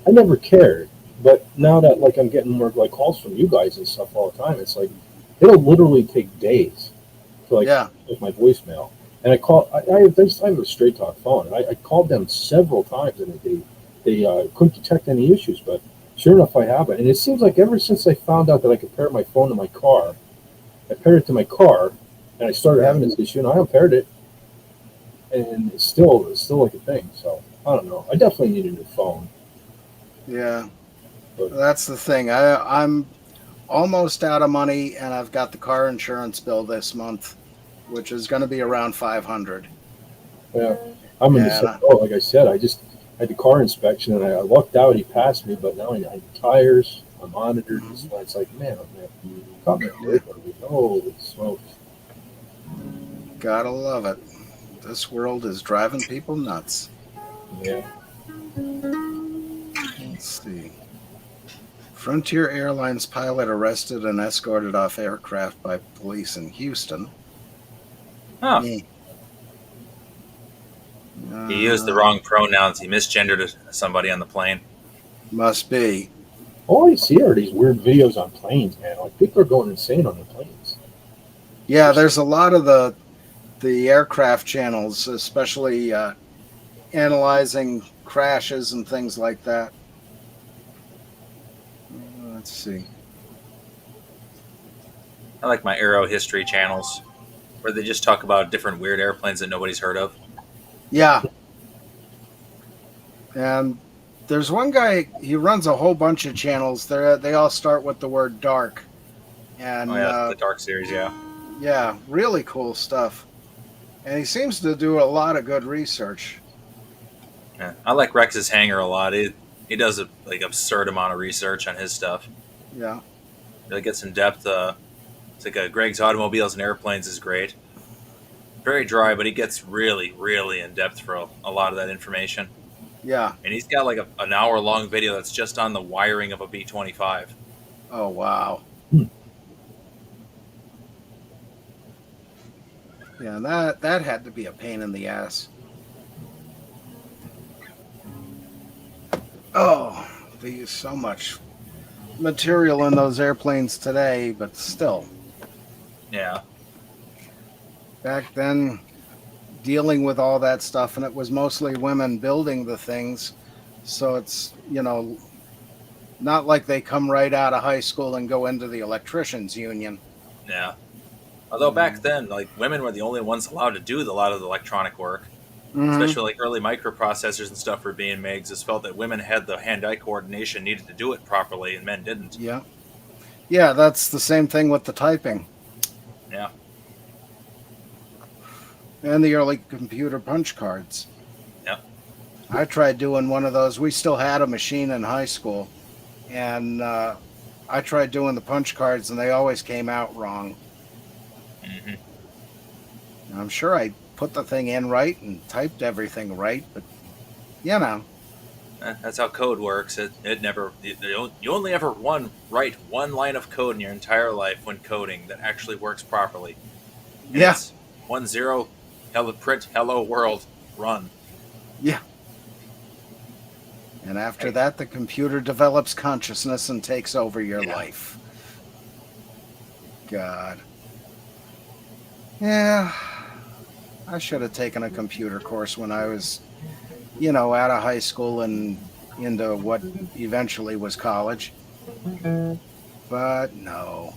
I never cared, but now that like I'm getting more like calls from you guys and stuff all the time, it's like it'll literally take days to with my voicemail. And I have a straight talk phone, and I called them several times, and they couldn't detect any issues. But sure enough, I have it. And it seems like ever since I found out that I could pair my phone to my car, I paired it to my car, and I started having this issue, and I unpaired it, and it's still like a thing. So I don't know. I definitely need a new phone. Yeah, but that's the thing. I'm almost out of money, and I've got the car insurance bill this month, which is going to be around $500. Yeah, I'm in the same boat. Like I said, I just had the car inspection, and I lucked out. He passed me, but now I need tires, my monitors. It's like, man, holy smokes! Gotta love it. This world is driving people nuts. Yeah. Let's see. Frontier Airlines pilot arrested and escorted off aircraft by police in Houston. Huh. He used the wrong pronouns. He misgendered somebody on the plane. Must be. All I see are these weird videos on planes, man. Like people are going insane on the planes. Yeah, there's a lot of the aircraft channels, especially analyzing crashes and things like that. Let's see. I like my Aero history channels, where they just talk about different weird airplanes that nobody's heard of. Yeah. And there's one guy, he runs a whole bunch of channels. They all start with the word dark. And the Dark series, yeah. Yeah, really cool stuff. And he seems to do a lot of good research. Yeah, I like Rex's Hangar a lot. He does a absurd amount of research on his stuff. Yeah. Really gets in depth. It's like Greg's Automobiles and Airplanes is great. Very dry, but he gets really, really in depth for a lot of that information. Yeah. And he's got like an hour-long video that's just on the wiring of a B-25. Oh, wow. Yeah, that had to be a pain in the ass. Oh, they use so much material in those airplanes today, but still. Yeah. Back then, dealing with all that stuff, and it was mostly women building the things, so it's, not like they come right out of high school and go into the electricians union. Yeah. Although back then, women were the only ones allowed to do a lot of the electronic work. especially like early microprocessors and stuff were being made. Just felt that women had the hand-eye coordination needed to do it properly, and men didn't. Yeah. Yeah, that's the same thing with the typing. Yeah. And the early computer punch cards. Yep. I tried doing one of those. We still had a machine in high school. And I tried doing the punch cards, and they always came out wrong. Mm-hmm. I'm sure I put the thing in right and typed everything right, but, you know. That's how code works. It never. You only ever write one line of code in your entire life when coding that actually works properly. And Yeah. it's 1-0, print hello world, run. Yeah. And after that, the computer develops consciousness and takes over your life. God. Yeah. I should have taken a computer course when I was, out of high school and into what eventually was college. But no.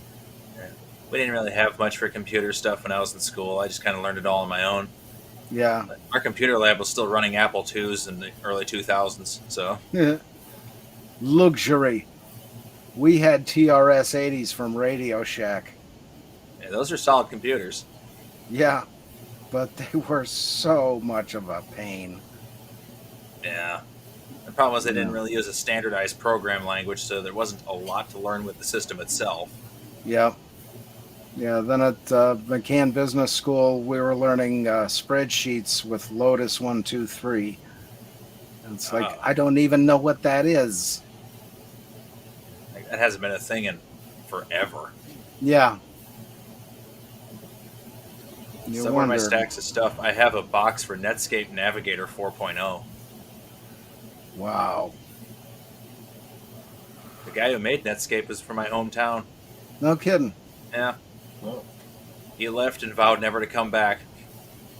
We didn't really have much for computer stuff when I was in school. I just kind of learned it all on my own. Yeah. But our computer lab was still running Apple IIs in the early 2000s, so. Yeah. Luxury. We had TRS 80s from Radio Shack. Yeah, those are solid computers. Yeah. But they were so much of a pain. Yeah. The problem was they didn't really use a standardized program language, so there wasn't a lot to learn with the system itself. Yeah. Yeah, then at McCann Business School, we were learning spreadsheets with Lotus 123. It's like, I don't even know what that is. Like, that hasn't been a thing in forever. Yeah. Somewhere in my stacks of stuff, I have a box for Netscape Navigator 4.0. Wow. The guy who made Netscape is from my hometown. No kidding. Yeah. He left and vowed never to come back.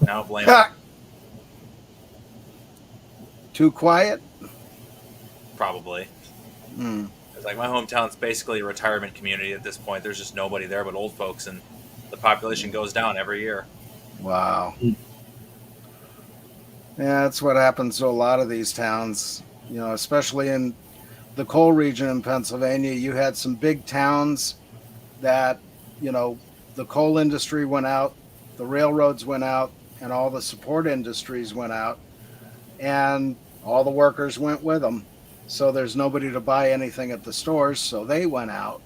Now blame him. Too quiet? Probably. Mm. It's like my hometown's basically a retirement community at this point. There's just nobody there but old folks, and the population goes down every year. Wow. Yeah, that's what happens to a lot of these towns. Especially in the coal region in Pennsylvania, you had some big towns that, the coal industry went out, the railroads went out, and all the support industries went out, and all the workers went with them. So there's nobody to buy anything at the stores, so they went out.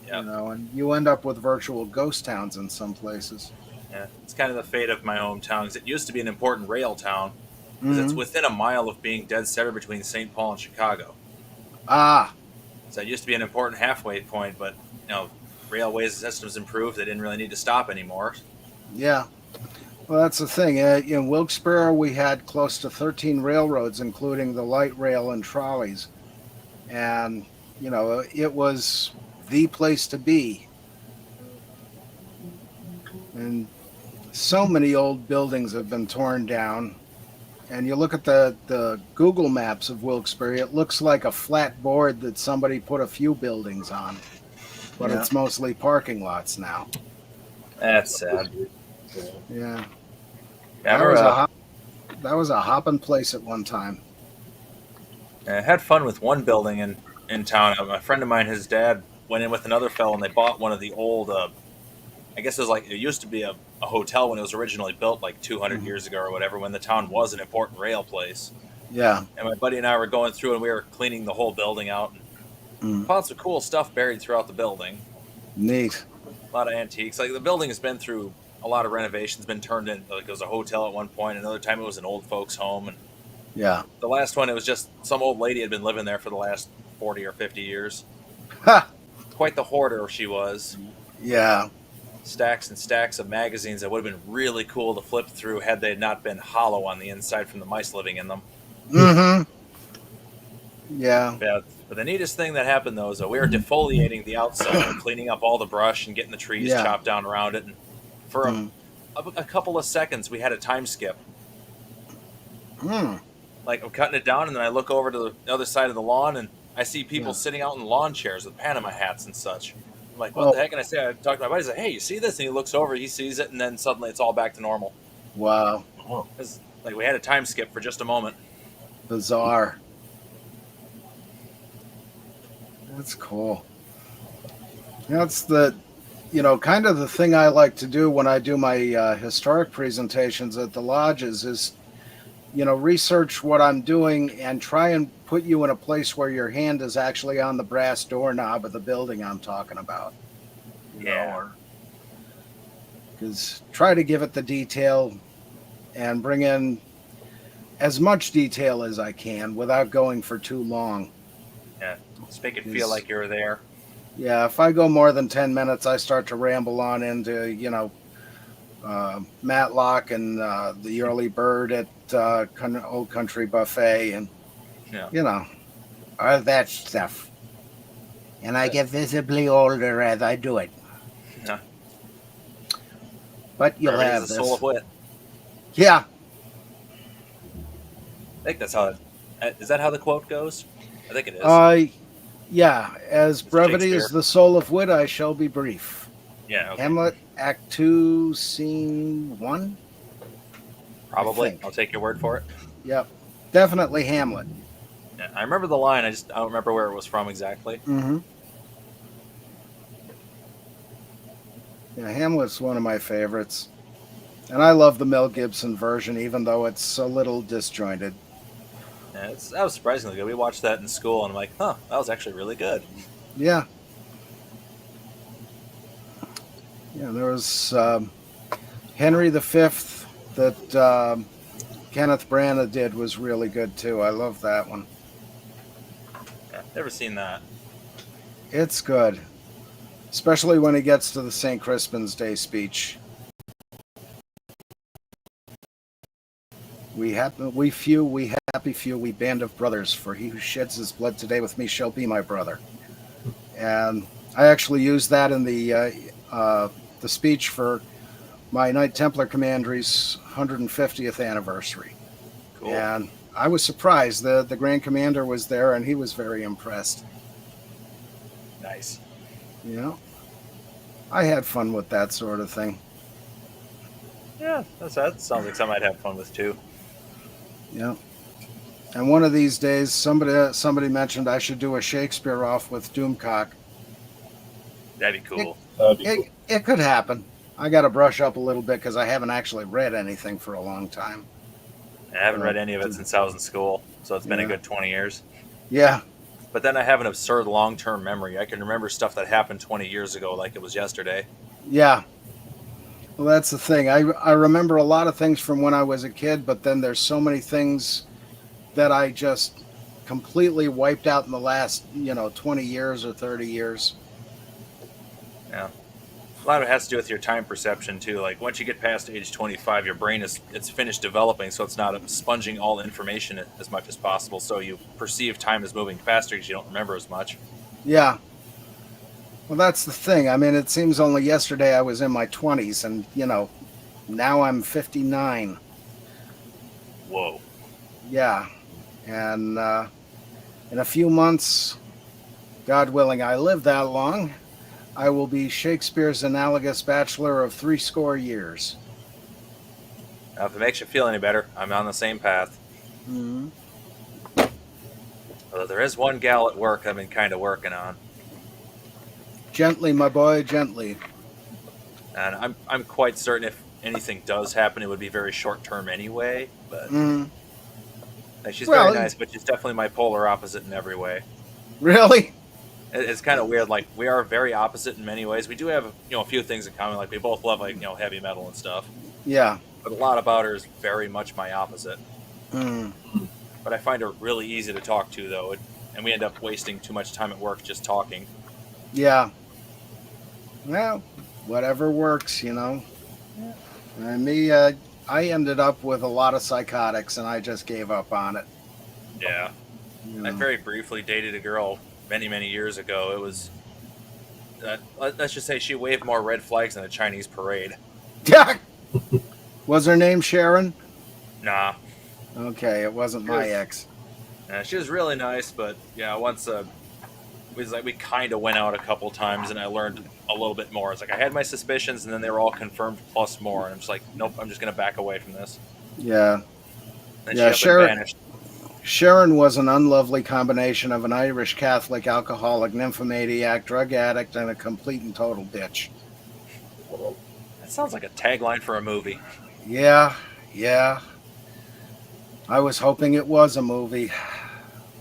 Yep. And you end up with virtual ghost towns in some places. Yeah, it's kind of the fate of my hometown, because it used to be an important rail town, because it's within a mile of being dead center between St. Paul and Chicago. Ah. So it used to be an important halfway point, but, railways systems improved. They didn't really need to stop anymore. Yeah. Well, that's the thing. In Wilkes-Barre, we had close to 13 railroads, including the light rail and trolleys. And, it was the place to be. And so many old buildings have been torn down. And you look at the Google Maps of Wilkes-Barre, it looks like a flat board that somebody put a few buildings on. But it's mostly parking lots now. That's sad. Yeah. That was a hopping place at one time. I had fun with one building in town. A friend of mine, his dad, went in with another fellow, and they bought one of the old, I guess it used to be a hotel when it was originally built like 200 years ago or whatever, when the town was an important rail place. Yeah. And my buddy and I were going through, and we were cleaning the whole building out, and found some cool stuff buried throughout the building. Neat. A lot of antiques. Like, the building has been through a lot of renovations, been turned in, like, it was a hotel at one point. Another time it was an old folks home. And yeah. The last one, it was just some old lady had been living there for the last 40 or 50 years. Ha! Quite the hoarder she was. Yeah. Stacks and stacks of magazines that would have been really cool to flip through had they not been hollow on the inside from the mice living in them. Mm-hmm. Yeah. But the neatest thing that happened, though, is that we were defoliating the outside, cleaning up all the brush and getting the trees chopped down around it. And for a couple of seconds, we had a time skip. Like, I'm cutting it down, and then I look over to the other side of the lawn, and I see people sitting out in lawn chairs with Panama hats and such. I'm like, what the heck? And I talk to my buddy, I say, hey, you see this? And he looks over, he sees it, and then suddenly it's all back to normal. Wow. It's Like we had a time skip for just a moment. Bizarre. That's cool. That's kind of the thing I like to do when I do my historic presentations at the lodges is, research what I'm doing and try and put you in a place where your hand is actually on the brass doorknob of the building I'm talking about. Because try to give it the detail and bring in as much detail as I can without going for too long. Yeah, just make it feel like you're there. Yeah, if I go more than 10 minutes, I start to ramble on into, Matlock and the early bird at Old Country Buffet and, all that stuff. And I get visibly older as I do it. Yeah. But you'll Brevity have is the this. soul of wit. Yeah. I think that's how is that how the quote goes? I think it is. Yeah, as brevity is the soul of wit, I shall be brief. Yeah, okay. Hamlet, Act 2, Scene 1? Probably. I'll take your word for it. Yep. Definitely Hamlet. Yeah, I remember the line. I don't remember where it was from exactly. Mm-hmm. Yeah, Hamlet's one of my favorites. And I love the Mel Gibson version, even though it's a little disjointed. Yeah, that was surprisingly good. We watched that in school, and I'm like, that was actually really good. Yeah. Yeah, there was Henry V that Kenneth Branagh did was really good, too. I love that one. Yeah, never seen that. It's good. Especially when he gets to the St. Crispin's Day speech. We happy few, we band of brothers, for he who sheds his blood today with me shall be my brother. And I actually used that in the speech for my Knight Templar Commandery's 150th anniversary. Cool. And I was surprised. The Grand Commander was there, and he was very impressed. Nice. I had fun with that sort of thing. Yeah, that sounds like something I'd have fun with, too. Yeah. And one of these days, somebody mentioned I should do a Shakespeare off with Doomcock. That'd be cool. It could happen. I got to brush up a little bit because I haven't actually read anything for a long time. I haven't read any of it since I was in school, so it's been a good 20 years. Yeah. But then I have an absurd long-term memory. I can remember stuff that happened 20 years ago like it was yesterday. Yeah. Well, that's the thing. I remember a lot of things from when I was a kid, but then there's so many things that I just completely wiped out in the last, 20 years or 30 years. Yeah. A lot of it has to do with your time perception, too. Like, once you get past age 25, your brain it's finished developing, so it's not sponging all information as much as possible, so you perceive time as moving faster because you don't remember as much. Yeah. Well, that's the thing. I mean, it seems only yesterday I was in my 20s, and, now I'm 59. Whoa. Yeah. And in a few months, God willing, I live that long, I will be Shakespeare's analogous bachelor of 70 years. Now, if it makes you feel any better, I'm on the same path. Mm-hmm. Although there is one gal at work I've been kind of working on. Gently, my boy, gently. And I'm quite certain if anything does happen, it would be very short term anyway. But she's very nice, but she's definitely my polar opposite in every way. Really? It's kind of weird. Like, we are very opposite in many ways. We do have a few things in common. Like, we both love heavy metal and stuff. Yeah. But a lot about her is very much my opposite. Mm. But I find her really easy to talk to, though, and we end up wasting too much time at work just talking. Yeah. Well, whatever works, And me, I ended up with a lot of psychotics, and I just gave up on it. Yeah. I very briefly dated a girl many, many years ago. It was, let's just say she waved more red flags than a Chinese parade. Was her name Sharon? Nah. Okay, it wasn't my ex. She was really nice, but once we kind of went out a couple times, and I learned a little bit more. It's like I had my suspicions, and then they were all confirmed plus more, and I'm just like, nope, I'm just gonna back away from this. Yeah. Then Yeah, she up and vanished. Sharon was an unlovely combination of an Irish Catholic, alcoholic, nymphomaniac, drug addict, and a complete and total bitch. That sounds like a tagline for a movie. Yeah. I was hoping it was a movie,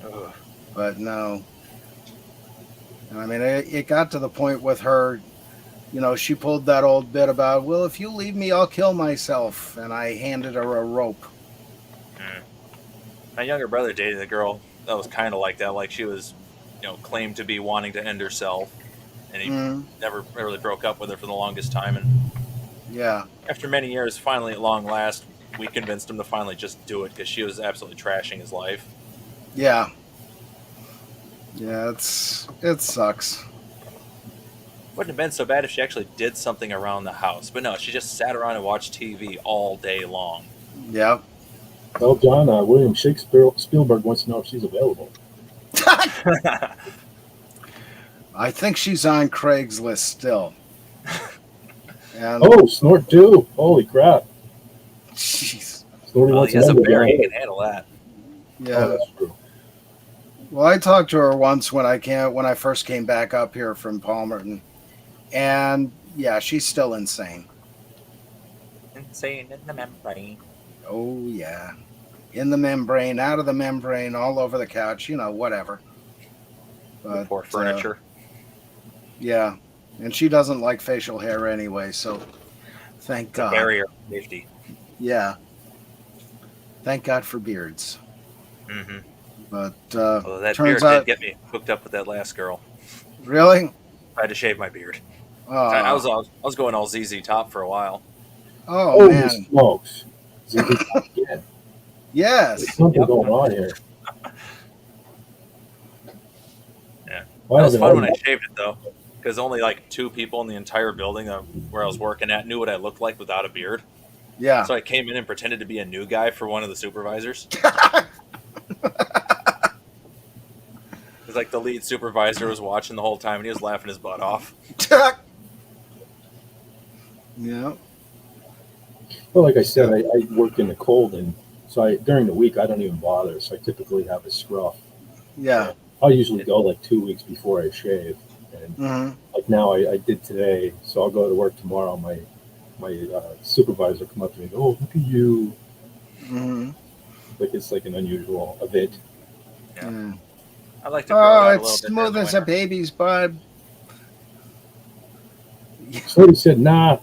Ugh. but no. I mean, it got to the point with her, she pulled that old bit about, well, if you leave me, I'll kill myself. And I handed her a rope. My younger brother dated a girl that was kind of like that. Like she was, claimed to be wanting to end herself, and he never really broke up with her for the longest time. And yeah, after many years, finally at long last, we convinced him to finally just do it because she was absolutely trashing his life. Yeah, it sucks. Wouldn't have been so bad if she actually did something around the house, but no, she just sat around and watched TV all day long. Yep. Well, John, William Spielberg wants to know if she's available. I think she's on Craigslist still. And Snort too! Holy crap! Jeez. Well, he has a bear; he can handle that. Yeah, that's true. Well, I talked to her once when I first came back up here from Palmerton, and yeah, she's still insane. Insane in the membrane. Oh yeah, in the membrane, out of the membrane, all over the couch, whatever. But poor furniture. Yeah, and she doesn't like facial hair anyway, so thank God. Barrier safety. Yeah. Thank God for beards. Mm-hmm. But although that turns beard out, did get me hooked up with that last girl. Really? I had to shave my beard. I was going all ZZ Top for a while. Oh man! Smokes. Yeah. Yes. There's something going on here. Yeah. That was fun when I shaved it though, because only like 2 people in the entire building where I was working at knew what I looked like without a beard. Yeah. So I came in and pretended to be a new guy for one of the supervisors. It's like the lead supervisor was watching the whole time and he was laughing his butt off. Yeah. Well, like I said, I work in the cold, and so during the week I don't even bother. So I typically have a scruff. Yeah. I'll usually go like 2 weeks before I shave, and like now I did today. So I'll go to work tomorrow. My supervisor come up to me and go, "Oh, look at you!" Like it's like an unusual event. Yeah. I like to grow it out a little it's bit smooth as a baby's bud. So he said, "Nah,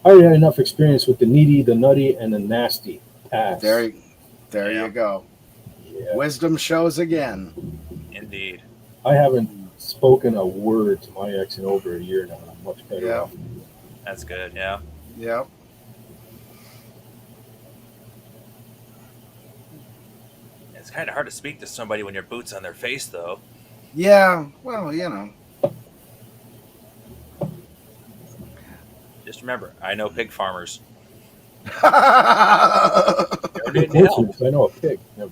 I already had enough experience with the needy, the nutty, and the nasty." Pass. There you go. Yeah. Wisdom shows again. Indeed. I haven't spoken a word to my ex in over a year now. I'm much better off. That's good. Yeah. Yep. It's kind of hard to speak to somebody when your boot's on their face, though. Yeah. Well, Just remember, I know pig farmers. I know a pig. Never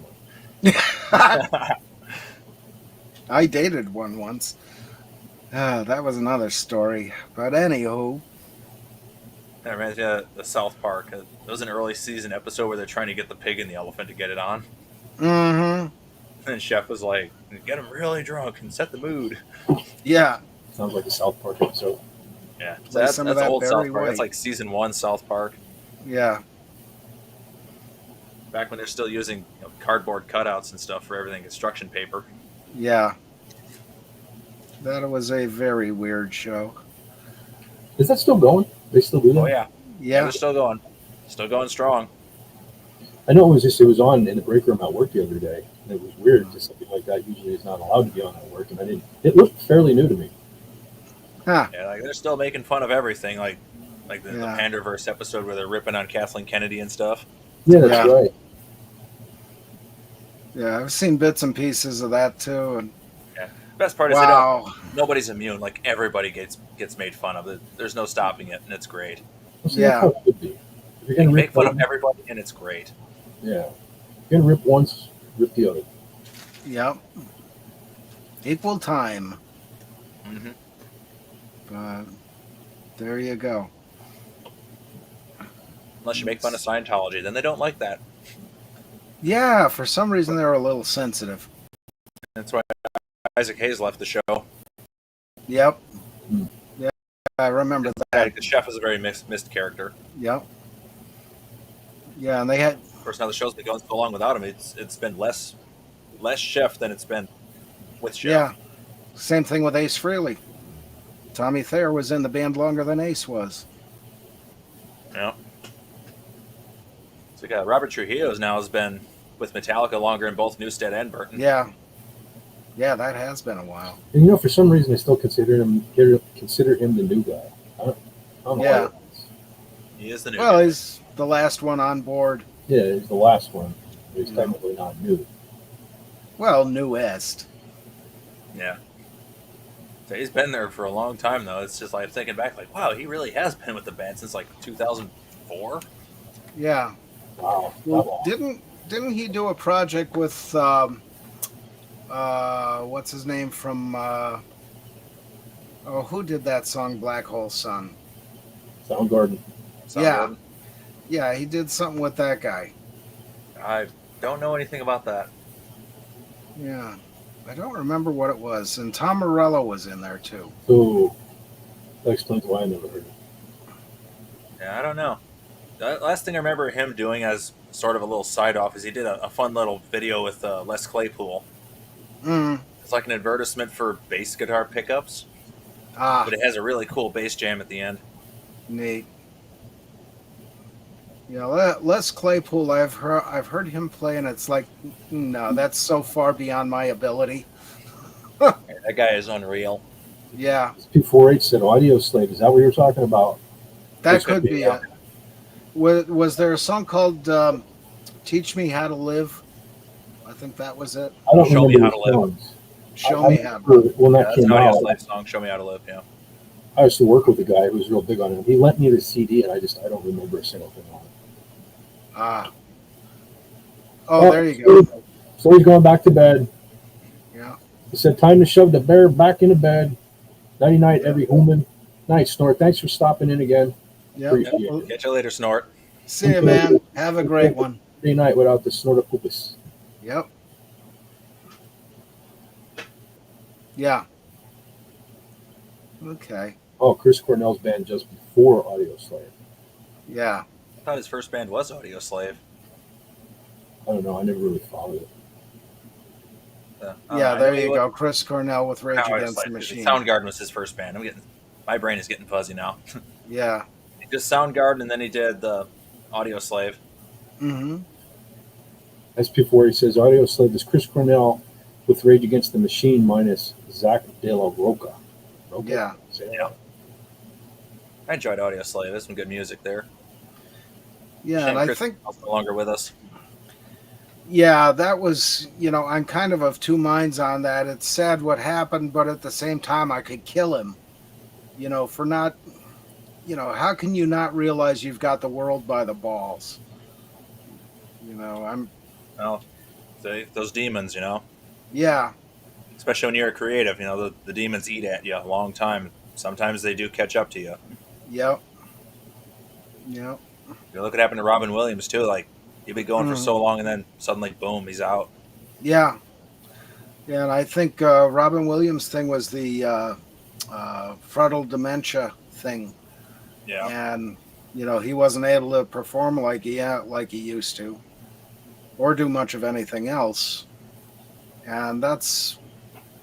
mind. I dated one once. That was another story. But anywho. That reminds me of the South Park. It was an early season episode where they're trying to get the pig and the elephant to get it on. Mm-hmm. And Chef was like, get them really drunk and set the mood. Yeah. Sounds like a South Park episode. Yeah. So that's old South Park. That's like season 1 South Park. Yeah. Back when they're still using cardboard cutouts and stuff for everything, construction paper. Yeah. That was a very weird show. Is that still going? They still do that? Oh, yeah. Yeah, they're still going. Still going strong. I know it was on in the break room at work the other day. And it was weird. Just something like that usually is not allowed to be on at work. And it looked fairly new to me. Huh. Yeah, like they're still making fun of everything. Like the Panderverse episode where they're ripping on Kathleen Kennedy and stuff. Yeah, that's right. Yeah, I've seen bits and pieces of that too. And best part is nobody's immune. Like everybody gets made fun of. There's no stopping it, and it's great. Well, that's how it should be. If you're gonna make fun of everybody, and it's great. Yeah, you're gonna rip once, rip the other. Yep. Equal time. Mm-hmm. But there you go. Unless you make fun of Scientology, then they don't like that. Yeah, for some reason they were a little sensitive. That's why Isaac Hayes left the show. Yep. Yeah, I remember that. The chef was a very missed character. Yep. Yeah, and they had. Of course, now the show's been going so long without him. It's been less chef than it's been with chef. Yeah. Same thing with Ace Frehley. Tommy Thayer was in the band longer than Ace was. Yeah. So Robert Trujillo's now has been with Metallica longer in both Newstead and Burton. Yeah. Yeah, that has been a while. And you know, for some reason, I still consider him the new guy. I don't know. Yeah. He is the new Well, guy. he's the last one on board. Yeah, he's the last one. He's technically not new. Well, newest. Yeah. So he's been there for a long time, though. It's just like thinking back, like, wow, he really has been with the band since like 2004. Yeah. Wow. Well, didn't he do a project with what's his name from who did that song Black Hole Sun? Soundgarden. Soundgarden. Yeah, he did something with that guy. I don't know anything about that. Yeah. I don't remember what it was. And Tom Morello was in there too. So that explains why I never heard it. Yeah, I don't know. The last thing I remember him doing as sort of a little side off is he did a fun little video with Les Claypool. It's like an advertisement for bass guitar pickups, but it has a really cool bass jam at the end. Neat. Yeah, Les Claypool, I've heard him play, and it's like, no, that's so far beyond my ability. That guy is unreal. Yeah. P48 said Audio Slave. Is that what you were talking about? That could be it. Was there a song called Teach Me How to Live? I think that was it. I don't Show Me remember How the to Live. songs. Show Me How to Live. When that That's came an Audio out, Slave song, Show Me How to Live, yeah. I used to work with a guy who was real big on it. He lent me the CD, and I don't remember a single thing on it. There you go. So he's going back to bed. Yeah. He said, time to shove the bear back into bed. Nighty night, every human. Night, Snort. Thanks for stopping in again. Yeah. Appreciate it. Catch you later, Snort. See you, man. Have a great one. Day night without the Snortopupus. Yep. Yeah. Okay. Oh, Chris Cornell's band just before Audio Slave. Yeah. I thought his first band was Audio Slave. I don't know. I never really followed it. Yeah, there you go. Chris Cornell with Rage Against the Machine. Soundgarden was his first band. My brain is getting fuzzy now. Yeah. He did Soundgarden, and then he did the Audio Slave. Mm-hmm. SP4, he says, Audio Slave is Chris Cornell with Rage Against the Machine minus Zach De La Roca. Yeah. Yeah. I enjoyed Audio Slave. There's some good music there. Yeah, Shame and I Chris think is no longer with us. yeah, that was, I'm kind of two minds on that. It's sad what happened, but at the same time, I could kill him, for not, how can you not realize you've got the world by the balls? Well, those demons, Yeah. Especially when you're a creative, the demons eat at you a long time. Sometimes they do catch up to you. Yep. You look what happened to Robin Williams, too. Like, he'd be going for so long, and then suddenly, boom, he's out. Yeah. Yeah, and I think Robin Williams' thing was the frontal dementia thing. Yeah. And, he wasn't able to perform like he used to, or do much of anything else. And that's,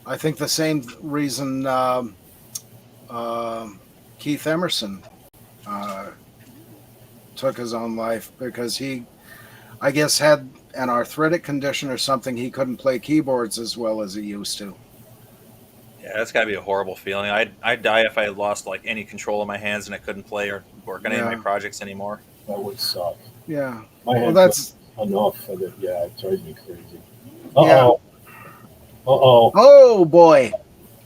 I think, the same reason Keith Emerson took his own life, because he, I guess, had an arthritic condition or something. He couldn't play keyboards as well as he used to. Yeah, that's got to be a horrible feeling. I'd die if I had lost any control of my hands and I couldn't play or work on any of my projects anymore. That would suck. Yeah. Well, that's enough of it. Yeah, it drives me crazy. Uh-oh. Yeah. Uh-oh. Oh, boy.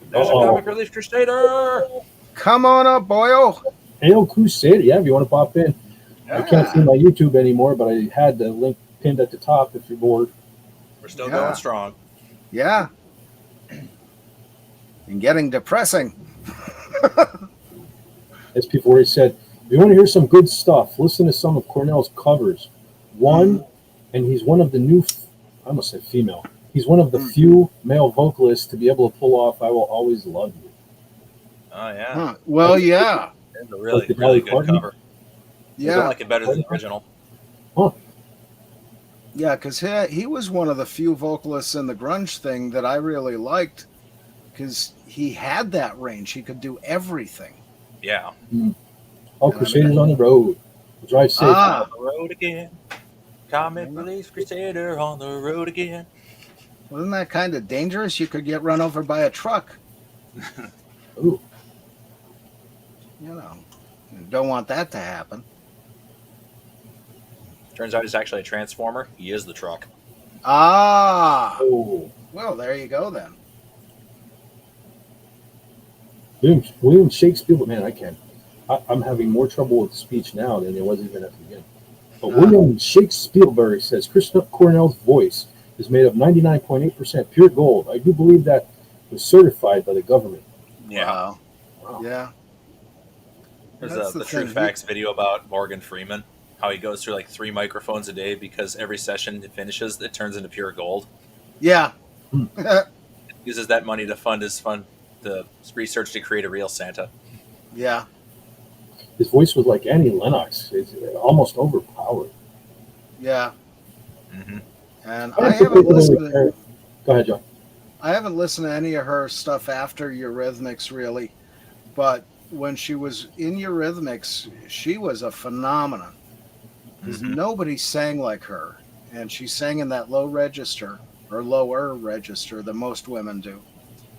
There's a Comic Relief Crusader. Come on up, boyo. Hail Crusader. Yeah, if you want to pop in. Yeah. I can't see my YouTube anymore, but I had the link pinned at the top if you're bored. We're still going strong. Yeah. And getting depressing. As people already said, if you want to hear some good stuff, listen to some of Cornell's covers. One and he's one of the new. I almost said female. He's one of the few male vocalists to be able to pull off "I Will Always Love You." Oh yeah, Huh. Well, yeah, it's a really Like the really Dolly good Parton? cover. I yeah, like it better than the original. yeah. Because he was one of the few vocalists in the grunge thing that I really liked, because he had that range. He could do everything. Yeah. All Yeah, Crusaders on the road. Drive safe. Ah, On the road again. Comic Relief Crusader on the road again. wasn't that kind of dangerous? You could get run over by a truck. Ooh. You know, you don't want that to happen. Turns out he's actually a transformer. He is the truck. Ah, Oh. well, there you go then. William Shakespeare, man, I can't. I'm having more trouble with speech now than it was even at the beginning. But William Shakespeare says Chris Cornell's voice is made of 99.8% pure gold. I do believe that was certified by the government. Yeah. Wow. Yeah. There's That's the the True thing. Facts video about Morgan Freeman, how he goes through like 3 microphones a day because every session it finishes, it turns into pure gold. Yeah. Uses that money to fund the research to create a real Santa. Yeah. His voice was like Annie Lennox. It's almost overpowered. Yeah. Mm-hmm. And I I have to haven't go listened to Go ahead, John. I haven't listened to any of her stuff after Eurythmics really, but when she was in Eurythmics, she was a phenomenon. Because nobody sang like her, and she sang in that low register or lower register that most women do,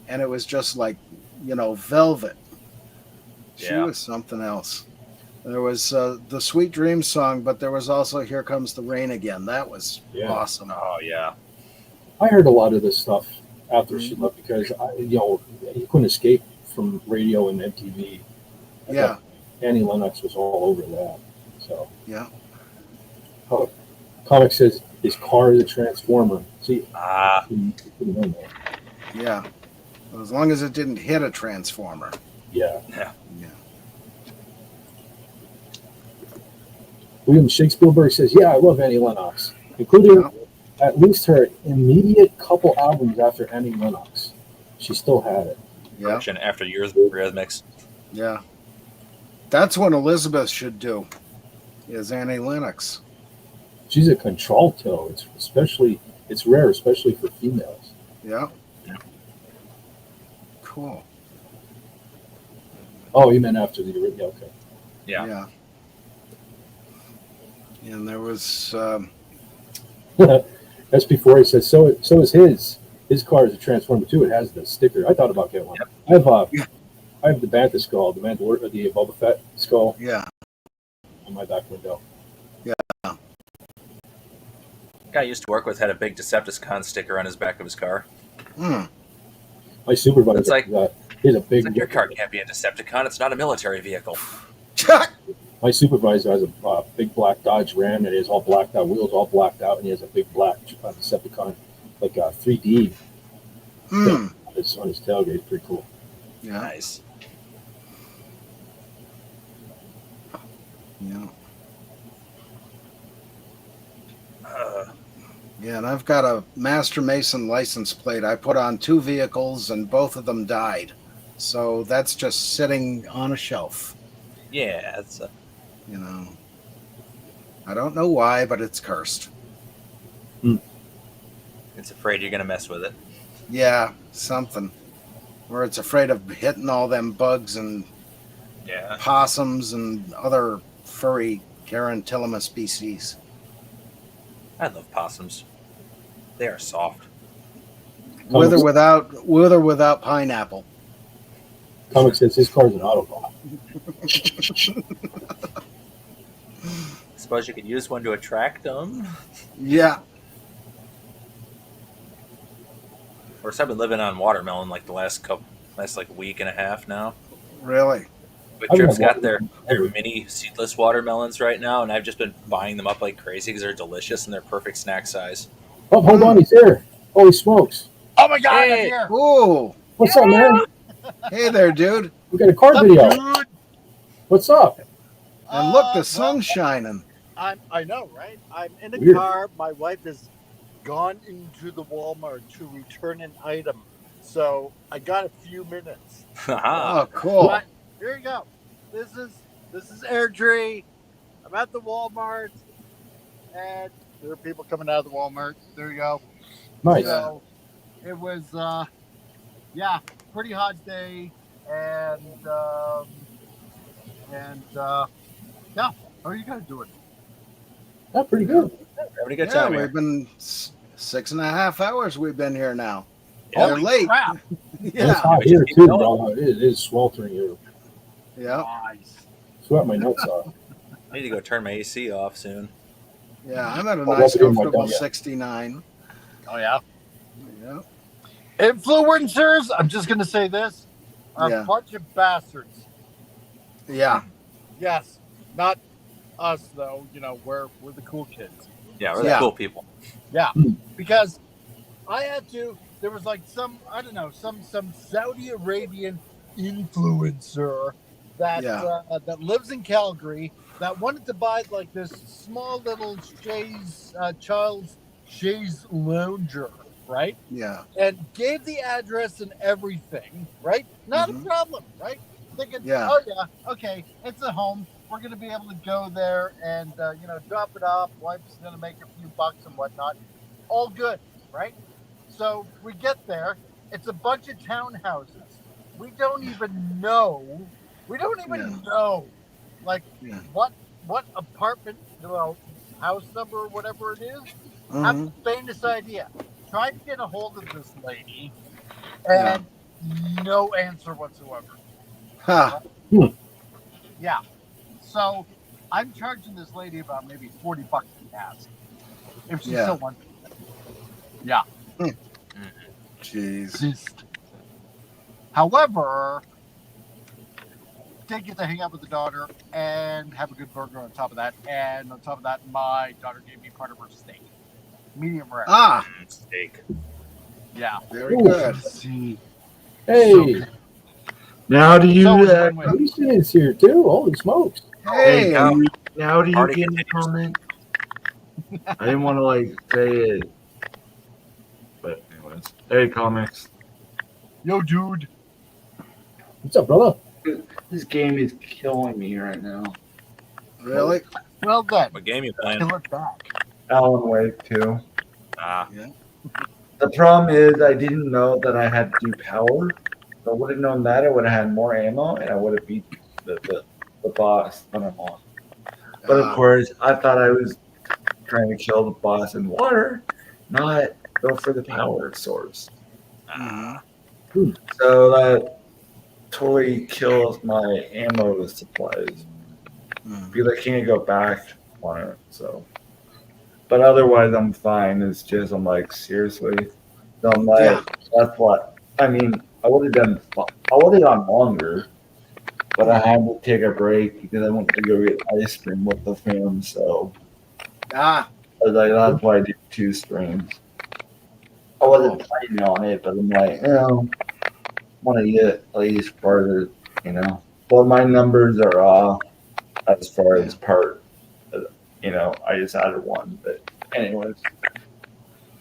and it was just like, velvet. She Yeah. was something else. There was the Sweet Dreams song, but there was also Here Comes the Rain Again. That was awesome. Oh yeah. I heard a lot of this stuff after she left because you couldn't escape from radio and MTV. Yeah. Annie Lennox was all over that. So Yeah. oh, comic says his car is a transformer. See, Ah. couldn't know that. Yeah. As long as it didn't hit a transformer. Yeah. Yeah. Yeah. William Shakespeare says, "Yeah, I love Annie Lennox, including at least her immediate couple albums after Annie Lennox. She still had it." Yeah. After years of Eurythmics. Yeah. That's what Elizabeth should do, is Annie Lennox. She's a contralto. It's rare, especially for females. Yeah. Cool. Oh, you meant after the original? Okay. Yeah. Yeah. And there was That's before he says so. So is his. His car is a transformer too. It has the sticker. I thought about getting one. Yep. I have the Bantha skull, the Boba Fett skull yeah. on my back window. Guy I used to work with had a big Decepticon sticker on his back of his car. Hmm. My supervisor. It's like- he has a big. It's like, your car can't be a Decepticon. It's not a military vehicle. My supervisor has a big black Dodge Ram, and it has all blacked out wheels, all blacked out, and he has a big black Decepticon, like a 3D Hmm. on his tailgate. It's pretty cool. Yeah. Nice. Yeah. Uh, Yeah, and I've got a Master Mason license plate. I put on 2 vehicles, and both of them died. So that's just sitting on a shelf. yeah, it's I don't know why, but it's cursed. it's afraid you're gonna mess with it. Yeah, something. Or it's afraid of hitting all them bugs and Yeah. possums and other furry Carantillima species. I love possums. They are soft. With or without pineapple. Comic says his car's an Autobot. Suppose you could use one to attract them. Yeah. Of course, I've been living on watermelon like the last week and a half now. Really? But I've Drip's been got their mini seedless watermelons right now, and I've just been buying them up like crazy because they're delicious and they're perfect snack size. Oh, hold on, he's here. Holy smokes! Oh my God! Hey. I'm here. Ooh. What's up, man? Hey there, dude. We got a car video. Dude. What's up? And look, the sun's shining. I know, right? I'm in a Weird. car. My wife has gone into the Walmart to return an item, so I got a few minutes. Haha. Oh, cool. But here you go. This is Airdrie. I'm at the Walmart, and there are people coming out of the Walmart. There you go. Nice. So it was, yeah, pretty hot day, and yeah. How are you guys doing? That's pretty good. Having a good Yeah, time here. we've been 6.5 hours. We've been here now. Yep. They're late. Crap. It's Yeah, hot we here just keep too, going. bro. It is sweltering here. yeah, Nice. Sweat my nuts off. I need to go turn my AC off soon. yeah. I'm at a Oh, nice, that's good, my comfortable dog, yeah. 69. Oh yeah. Yeah, Influencers. I'm just gonna say this: are Yeah. a bunch of bastards. yeah, Yes, not us though. You know, we're the cool kids. Yeah, we're Yeah. the cool people. Yeah, Hmm. because I had to. There was like some, I don't know, some Saudi Arabian influencer that Yeah. that lives in Calgary that wanted to buy like this small little child's chaise lounger, right? yeah, And gave the address and everything, right? Not Mhm. a problem, right? Thinking, Yeah. oh yeah, okay, it's at home. We're gonna be able to go there and drop it off. Wife's gonna make a few bucks and whatnot. All good, right? So we get there. It's a bunch of townhouses. We don't even know. We don't even Yeah. know, like Yeah. what apartment, house number or whatever it is. Have Mhm. the faintest idea. Tried to get a hold of this lady, and no answer whatsoever. Ha. Yeah. So I'm charging this lady about maybe $40 in gas. If she Yeah. still wants it. Yeah. Jeez. Just. However, did get to hang out with the daughter and have a good burger on top of that. And on top of that, my daughter gave me part of her steak. Medium rare. Ah, Steak. Yeah. very Ooh. good. See. Hey, Now do you So it's win-win. Houston is here too. Holy smokes! Hey, There you go. now do you Party get a comment? I didn't want to like say it, but anyways, hey comics, Yo, dude. What's up, brother? this game is killing me right now. really? Well then. What game you playing? Kill it back. Alan Wake 2. Ah, The problem is I didn't know that I had to do power. If I would have known that, I would have had more ammo and I would have beat the boss when I'm on. But of course, I thought I was trying to kill the boss in water, not go for the power source. ah. So that totally kills my ammo supplies because I can't go back on it. So, but otherwise, I'm fine. It's just I'm like seriously. So I'm like, Yeah. that's what I mean. I would have gone longer, but I had to take a break because I went to go get ice cream with the fam. So Ah, I was like, that's why I did 2 streams. I wasn't planning on it, but I'm like, want to get at least farther, But my numbers are off as far as part. I just added 1, but anyways.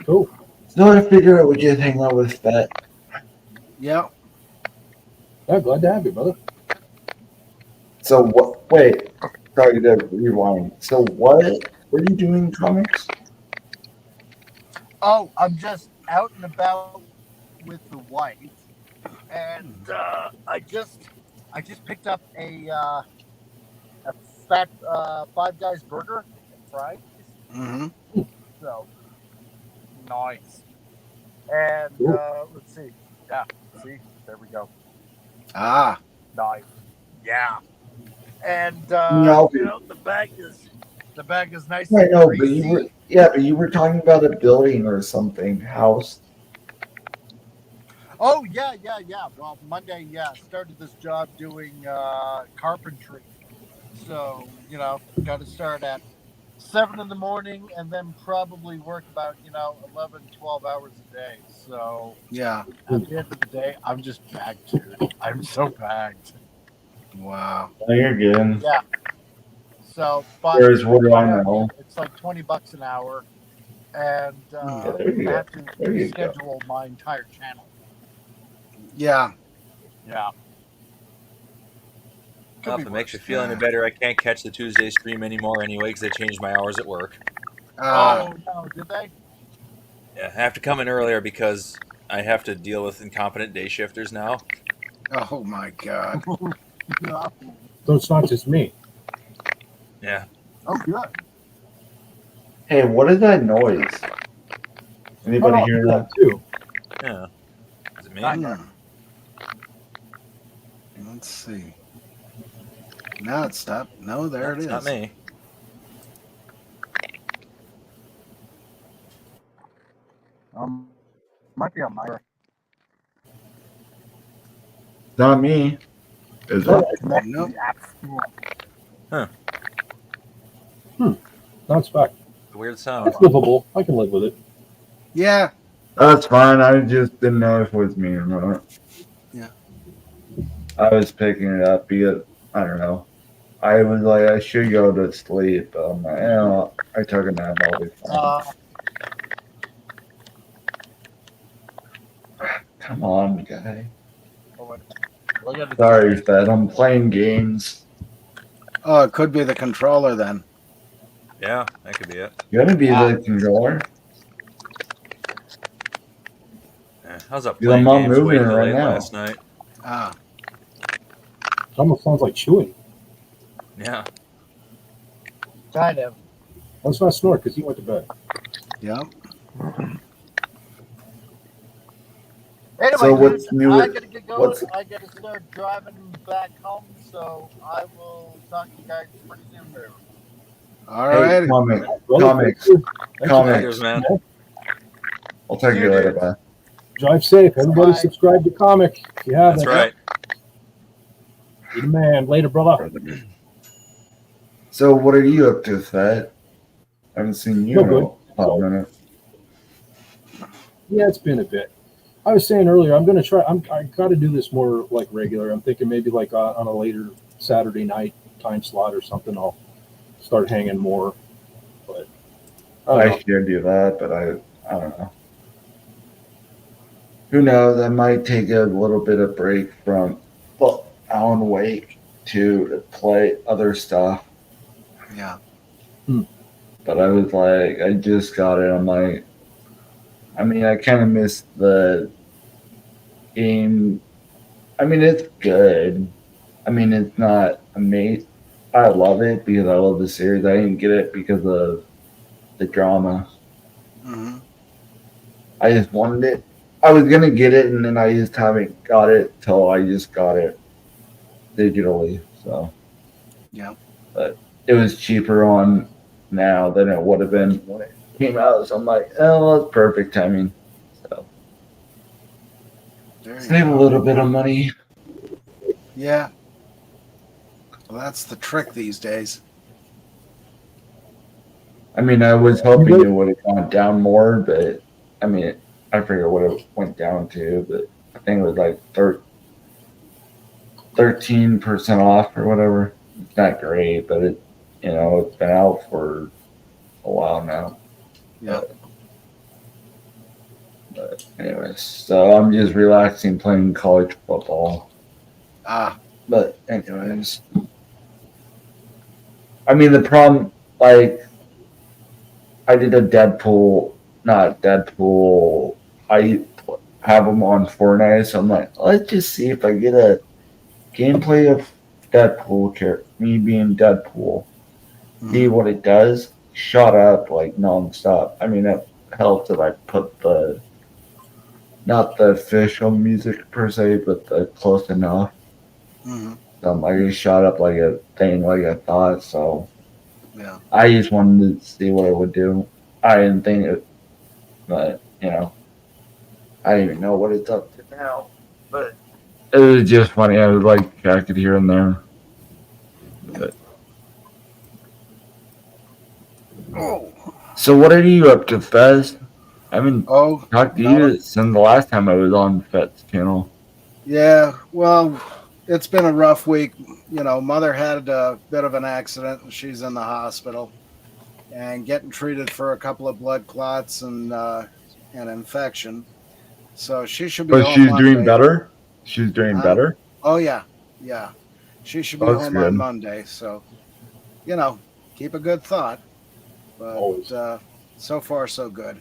Cool. So I figured I would just hang out with that. yeah. Yeah, glad to have you, brother. So what? Wait, sorry to rewind. So what are you doing, comics? Oh, I'm just out and about with the wife, and I just picked up a fat Five Guys burger and fries. Mm-hmm. So nice. And let's see. Yeah, see, there we go. Ah, Nice. Yeah. And No. the bag is nice I and know, but greasy. you were talking about a building or something, house. Oh yeah. Well, Monday, started this job doing carpentry. So got to start at 7 in the morning and then probably work about 11, 12 hours a day. So yeah. at the end of the day, I'm just bagged, dude. I'm so bagged. Wow. Oh, you're good. Yeah. So, but Whereas what do I yeah, know? it's like $20 an hour, and Yeah, there I'm you gonna go. have to There you go. reschedule my entire channel. Yeah. Yeah. Well, if it makes you feel any better, I can't catch the Tuesday stream anymore anyway because they changed my hours at work. Oh no, did they? Yeah, I have to come in earlier because I have to deal with incompetent day shifters now. Oh my God. So it's not just me. Yeah. Oh, good. Hey, what is that noise? Anybody Oh, hear that? too? Yeah. Is it me? Let's see. Now it stopped. No, there it is. Not me. Might be on my. Not me. Is it? Nope. Huh. That's back. Weird sound. That's livable. I can live with it. Yeah. That's fine. I just didn't know if it was me or not. Yeah. I was picking it up because I don't know. I was like, I should go to sleep, but I'm like, I took a nap. I'll be fine. Come on, guy. Sorry, Fed. I'm playing games. Oh, it could be the controller then. Yeah, that could be it. You're gonna be the controller. Yeah, I was up Because I'm playing not games way moving too right late now. last night. Ah. It almost sounds like chewing. Yeah. Kind of. Let's not snort because he went to bed. Yep. Anyway, So what's dude, new? I gotta get going. What's I gotta start driving back home, so I will talk to you guys pretty soon. There. All hey, right. comics. Cheers, man. I'll talk to you later, bye. Drive safe. Everybody subscribe to Comic if you haven't. That's right. Be the man. Later, brother. So what are you up to, Fed? I haven't seen you No in good. a hot minute. Yeah, it's been a bit. I was saying earlier, I'm gonna try. I got to do this more like regular. I'm thinking maybe like on a later Saturday night time slot or something. I'll start hanging more. But I should do that, but I don't know. Who knows? I might take a little bit of break from Alan Wake to play other stuff. Yeah. But I was like, I just got it. I'm like, I mean, I kind of missed the game. I mean, it's good. I mean, it's not amazing. I love it because I love the series. I didn't get it because of the drama. Mm-hmm. I just wanted it. I was gonna get it, and then I just haven't got it till I just got it digitally. So yeah, but it was cheaper on now than it would have been when it came out. So I'm like, oh, that's perfect timing. So save a little bit of money. Yeah. Well, that's the trick these days. I mean, I was hoping it would have gone down more, but I mean, I forget what it went down to, but I think it was like 13% off or whatever. It's not great, but it, it's been out for a while now. Yeah. But anyways, so I'm just relaxing playing college football. But anyways, I mean, the problem, like, I did a not Deadpool. I have them on Fortnite, so I'm like, let's just see if I get a gameplay of Deadpool, me being Deadpool, see what it does. Shot up like nonstop. I mean, it helps if I put not the official music per se, but the close enough. Mm-hmm. So I just shot up like a thing, like I thought. So yeah, I just wanted to see what it would do. I didn't think it, but I didn't even know what it's up to now. But it was just funny. I was like check it here and there. But so what are you up to, Fez? I haven't talked to you since the last time I was on Fez's channel. Yeah, well, it's been a rough week. You know, mother had a bit of an accident and she's in the hospital and getting treated for a couple of blood clots and an infection. So she should be But home she's doing Monday. better. She's doing Huh? better. Oh yeah, yeah. She should be That's home good. on Monday. So, you know, keep a good thought. But Always. so far so good.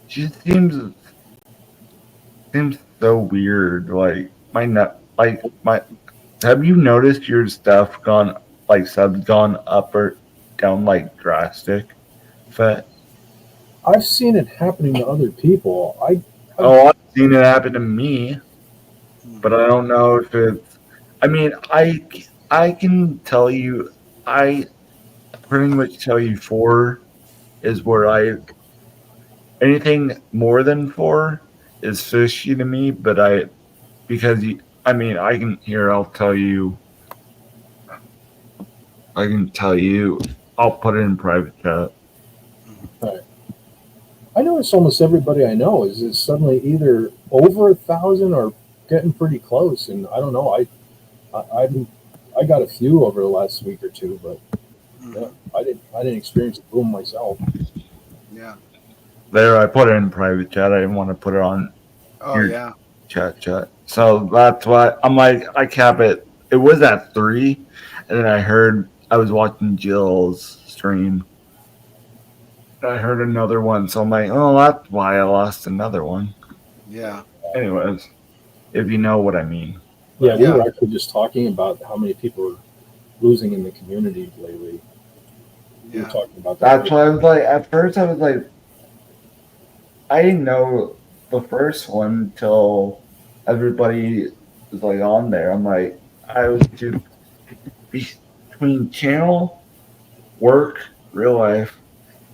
She seems so weird. Like my nut. Like my. Have you noticed your stuff gone like subs gone up or down like drastic? Fat. I've seen it happening to other people. Oh, I've seen it happen to me, but I don't know if it's. I mean, I can tell you, I pretty much tell you 4 is where I anything more than 4 is fishy to me. But because I mean, I can here. I'll tell you. I can tell you. I'll put it in private chat. I notice almost everybody I know is suddenly either over 1,000 or getting pretty close. And I don't know. I got a few over the last week or two, but yeah, I didn't experience the boom myself. Yeah. There, I put it in private chat. I didn't want to put it on Oh your yeah. chat. So that's why I'm like, I cap it. It was at 3, and then I was watching Jill's stream. I heard another one, so I'm like, oh, that's why I lost another one. Yeah. Anyways, if you know what I mean. Yeah, we Yeah. were actually just talking about how many people are losing in the community lately. We were Yeah. talking about that. That's why I was like, at first I was like, I didn't know the first one till everybody was like on there. I'm like, I was just between channel, work, real life,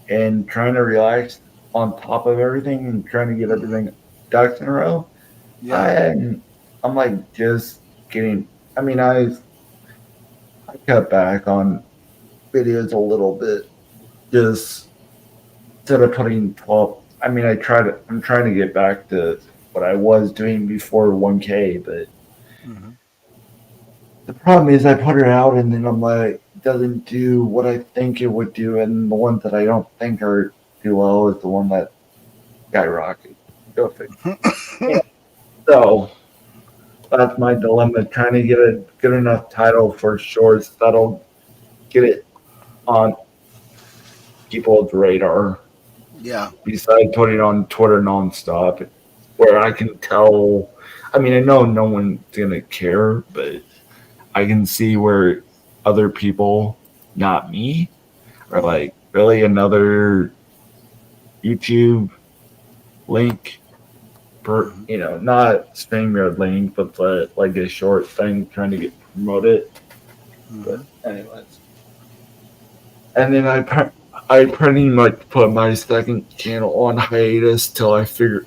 and trying to relax on top of everything and trying to get everything ducks in a row. Yeah. I'm like just getting. I mean, I cut back on videos a little bit, just instead of putting 12. I mean, I'm trying to get back to what I was doing before 1K, but the problem is I put it out and then I'm like, it doesn't do what I think it would do, and the ones that I don't think are too low is the one that skyrocket. Go figure. So that's my dilemma, trying to get a good enough title for shorts that'll get it on people's radar. Yeah. Besides putting it on Twitter nonstop, where I can tell. I mean, I know no one's gonna care, but I can see where other people, not me, are like, really another YouTube link per, not StreamYard link, but like a short thing trying to get promoted. But anyways, and then I pretty much put my second channel on hiatus till I figure.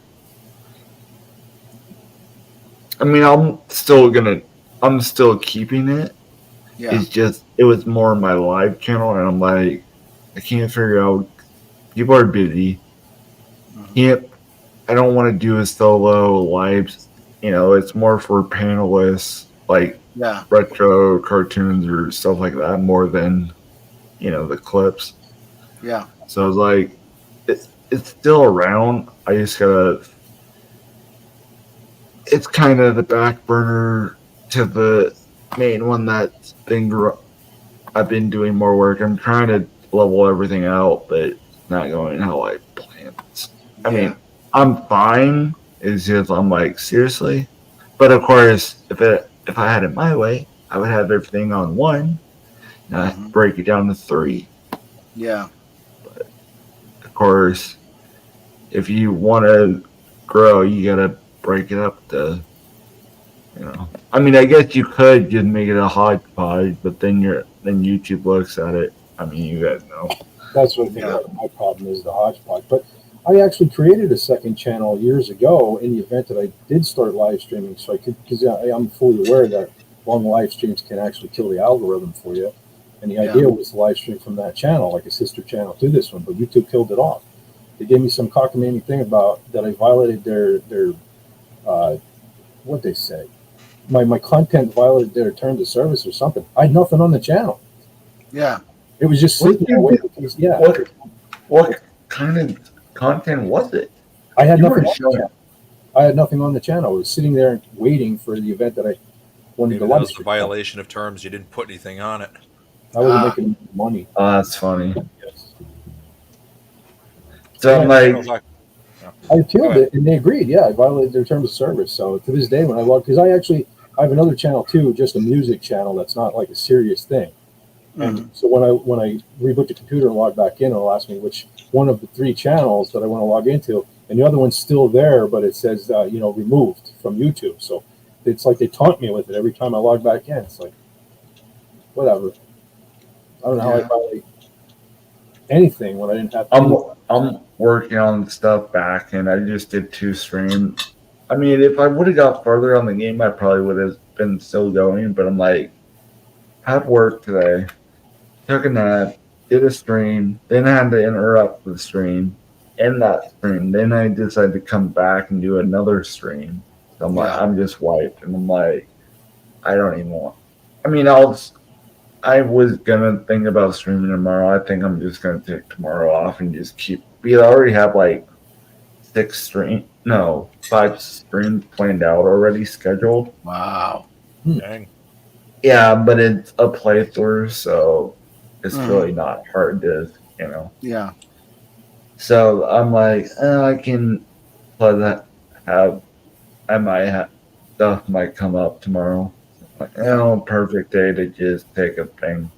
I mean, I'm still keeping it. Yeah. It's just, it was more my live channel, and I'm like, I can't figure out. People are busy. I don't want to do a solo live. It's more for panelists, like Yeah. retro cartoons or stuff like that, more than, the clips. Yeah. So it's like, it's still around. I just gotta. It's kind of the back burner to the main one that's I've been doing more work. I'm trying to level everything out, but it's not going how I planned. I mean, I'm fine. It's just I'm like, seriously. But of course, if I had it my way, I would have everything on 1, not break it down to 3. Yeah. But of course, if you want to grow, you gotta break it up to. I mean, I guess you could just make it a hodgepodge, but then YouTube looks at it. I mean, you guys know. That's what I think my problem is, the hodgepodge. But I actually created a second channel years ago in the event that I did start live streaming, so I could, because I'm fully aware that long live streams can actually kill the algorithm for you. And the idea was to live stream from that channel, like a sister channel to this one, but YouTube killed it off. They gave me some cockamamie thing about that I violated their what they say. my content violated their terms of service or something. I had nothing on the channel. Yeah. It was just sitting there waiting. Yeah. What kind of content was it? I had You nothing weren't on the showing. channel. I had nothing on the channel. I was sitting there waiting for the event that I wanted Maybe to that live was a stream. violation of terms. You didn't put anything on it. I wasn't making money. Oh, that's funny. Yes. So I'm like, I appealed it, and they agreed. Yeah, I violated their terms of service. So to this day, when I log, because I have another channel too, just a music channel that's not like a serious thing. And so when I reboot the computer and log back in, it'll ask me which one of the 3 channels that I want to log into, and the other one's still there, but it says removed from YouTube. So it's like they taunt me with it every time I log back in. It's like whatever. I don't know how I violate anything when I didn't have to. I'm working on stuff back, and I just did 2 streams. I mean, if I would have got further on the game, I probably would have been still going. But I'm like, had work today, took a nap, did a stream, then I had to interrupt the stream, end that stream. Then I decided to come back and do another stream. So I'm like, I'm just wiped, and I'm like, I don't even want. I mean, I was gonna think about streaming tomorrow. I think I'm just gonna take tomorrow off and just keep. We already have like 5 streams planned out already scheduled. Wow. Dang. Yeah, but it's a playthrough, so it's really not hard to, Yeah. So I'm like, I can play that. Stuff might come up tomorrow. Like, perfect day to just take a thing,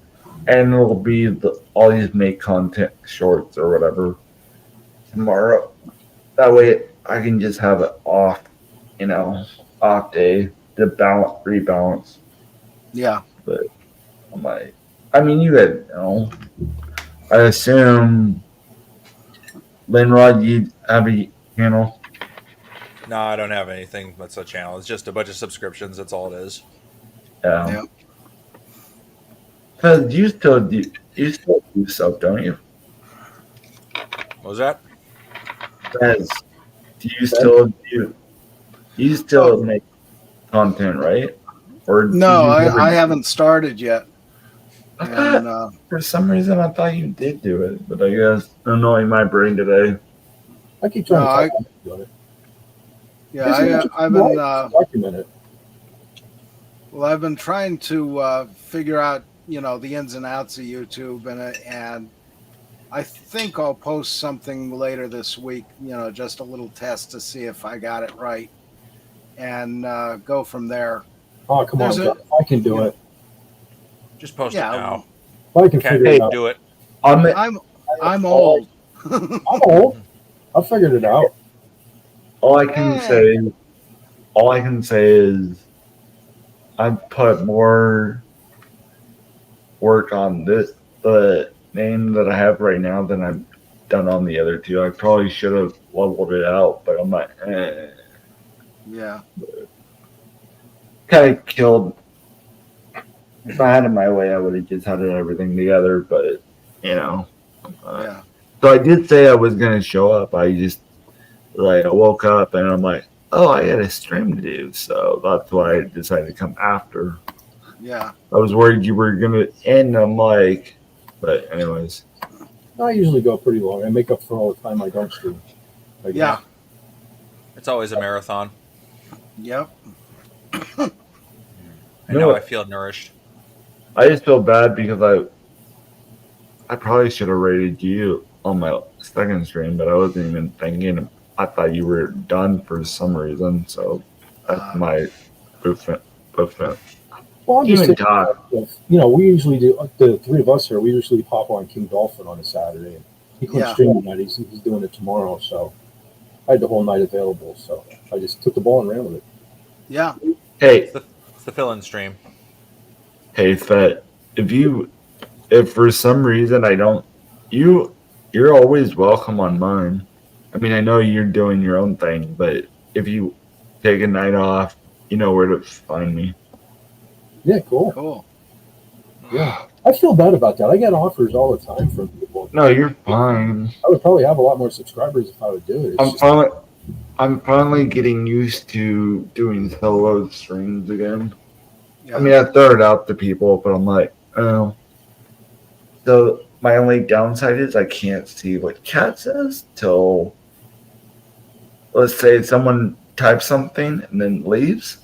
and it'll be all these make content shorts or whatever tomorrow. That way, I can just have it off, off day to rebalance. Yeah. But I'm like, I mean, you guys know. I assume, Linrod, you have a channel. No, I don't have anything that's a channel. It's just a bunch of subscriptions. That's all it is. Yeah. Because you still do stuff, don't you? What was that? Because you still make content, right? Or No, I haven't started yet. And, for some reason, I thought you did do it, but I guess I'm annoying my brain today. I keep trying to do it. Yeah, I've been document it. Well, I've been trying to figure out, the ins and outs of YouTube, and I think I'll post something later this week. Just a little test to see if I got it right, and go from there. Oh, come on, Jeff. I can do it. Just post it now. I can figure it out. Do it. I'm old. I'm old. I figured it out. All I can say is I've put more work on the name that I have right now than I've done on the other 2. I probably should have leveled it out, but I'm like, Yeah. Kind of killed. If I had it my way, I would have just had everything together, but, Yeah. So I did say I was going to show up. I just, I woke up and I'm like, I got a stream to do. So that's why I decided to come after. Yeah. I was worried you were going to end. I'm like, but anyways. I usually go pretty long. I make up for all the time I don't stream. Yeah. It's always a marathon. Yep. I know I feel nourished. I just feel bad because I probably should have rated you on my second stream, but I wasn't even thinking. I thought you were done for some reason, so that's my movement. Well, I'm just we usually do, the 3 of us here, we usually pop on King Dolphin on a Saturday. And he couldn't stream tonight. He's doing it tomorrow, so I had the whole night available. So I just took the ball and ran with it. Yeah. Hey. It's the fill-in stream. Hey, Fett, if for some reason I don't, you're always welcome on mine. I mean, I know you're doing your own thing, but if you take a night off, you know where to find me. Yeah, cool. Cool. Yeah. I feel bad about that. I get offers all the time from people. No, you're fine. I would probably have a lot more subscribers if I would do it. I'm finally getting used to doing solo streams again. Yeah. I mean, I throw it out to people, but I'm like, oh. So my only downside is I can't see what chat says till, let's say, someone types something and then leaves.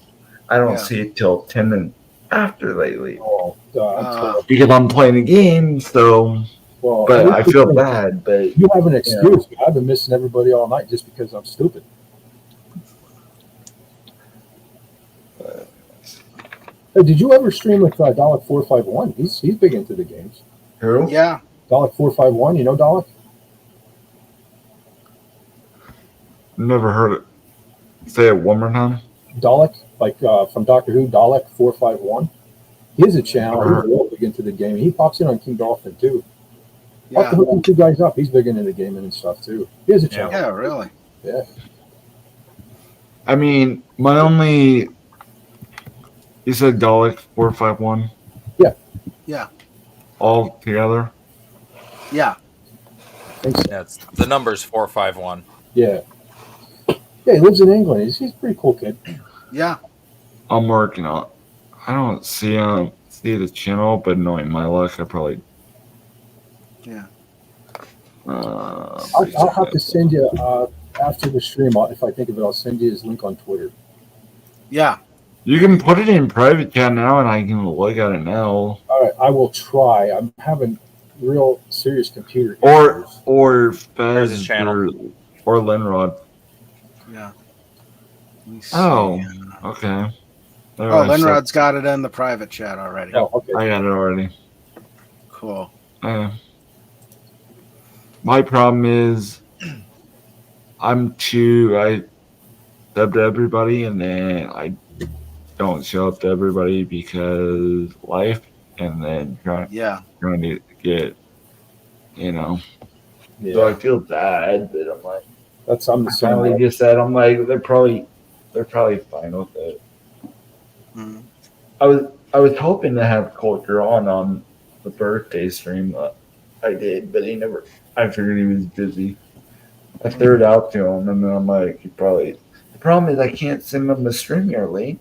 I don't Yeah. see it till 10 minutes after they leave Oh, God. because I'm playing a game. So, Well, but I feel bad. But you have an excuse. I've been missing everybody all night just because I'm stupid. Hey, did you ever stream with Dalek451? He's big into the games. Who? Yeah. Dalek451, you know Dalek? Never heard it. Say it one more time. Dalek, like from Doctor Who, Dalek451. He has a channel. He's real big into the game. He pops in on King Dolphin too. I'll have to hook you two guys up. He's big into the gaming and stuff too. He has a channel. Yeah, really. Yeah. I mean, my only. You said Dalek451? Yeah. Yeah. All together? Yeah. Yeah, it's, the number's 451. Yeah. Yeah, he lives in England. He's a pretty cool kid. Yeah. I'm working on it. I don't see the channel, but knowing my luck, I probably. Yeah. I'll have to send you after the stream. If I think of it, I'll send you his link on Twitter. Yeah. You can put it in private chat now, and I can look at it now. All right, I will try. I'm having real serious computer issues. Or There's his Fez channel. or Linrod. Yeah. Oh, okay. Oh, Linrod's got it in the private chat already. Oh, okay. I got it already. Cool. My problem is I sub to everybody, and then I don't show up to everybody because life, and then trying to get, Yeah. So I feel bad, but I'm like, I'm the same way. just said, I'm like, they're probably fine with it. Mm-hmm. I was hoping to have Culture on the birthday stream. I did, but he never. I figured he was busy. I threw it out to him, and then I'm like, he probably. The problem is I can't send him the StreamYard link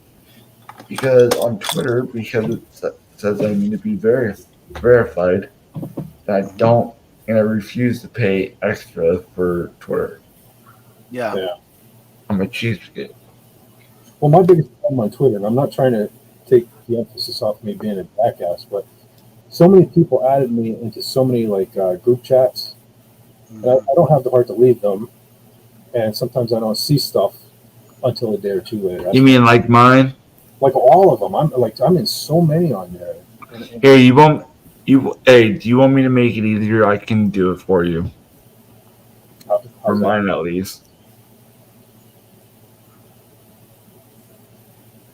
because on Twitter, because it says I need to be verified. And I don't, and I refuse to pay extra for Twitter. Yeah. I'm a cheapskate. Well, my biggest problem on Twitter, and I'm not trying to take the emphasis off me being a jackass, but so many people added me into so many group chats, and I don't have the heart to leave them. And sometimes I don't see stuff until a day or two later. You mean like mine? Like all of them. I'm in so many on there. Hey, do you want me to make it easier? I can do it for you. For mine, at least.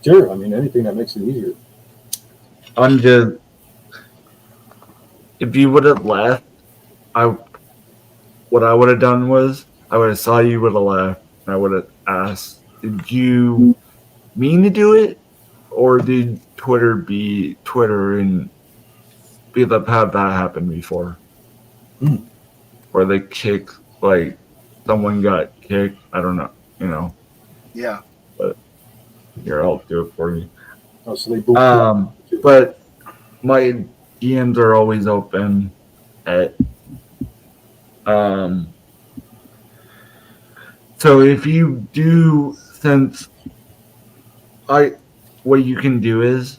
Sure. I mean, anything that makes it easier. If you would have left, what I would have done was I would have saw you would have left, and I would have asked, did you mean to do it, or did Twitter and have that happen before? Where they kick, like someone got kicked. I don't know, Yeah. But here, I'll do it for you. Oh, so they but my DMs are always open at so if you do, what you can do is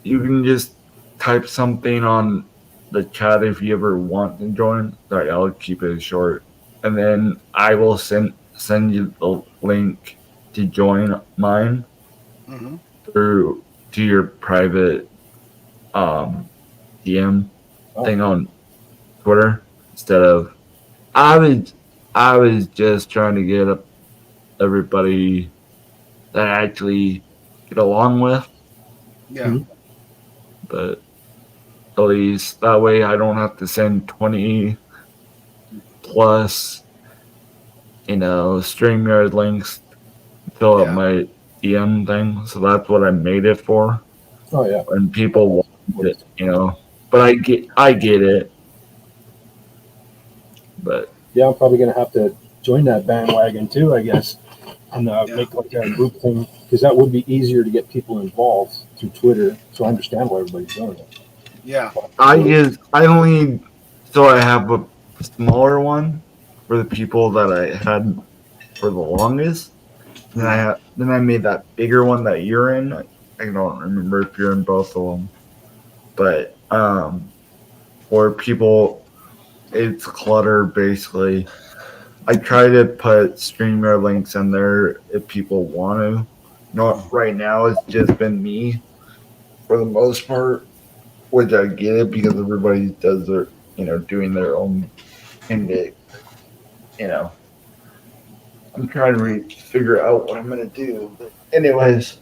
you can just type something on the chat if you ever want to join. Sorry, I'll keep it short, and then I will send you the link to join mine through to your private DM thing on Twitter instead of I was just trying to get everybody that I actually get along with. Yeah. But at least that way I don't have to send 20 plus StreamYard links to fill up my DM thing. So that's what I made it for. Oh yeah. And people want it, But I get it. But yeah, I'm probably gonna have to join that bandwagon too, I guess, and make like a group thing, because that would be easier to get people involved through Twitter. So I understand why everybody's doing it. Yeah. I have a smaller one for the people that I had for the longest. Then I made that bigger one that you're in. I don't remember if you're in both of them, but for people, it's clutter basically. I try to put StreamYard links in there if people want to. Not right now. It's just been me for the most part, which I get it because everybody does their, doing their own thing. I'm trying to figure out what I'm gonna do. But anyways,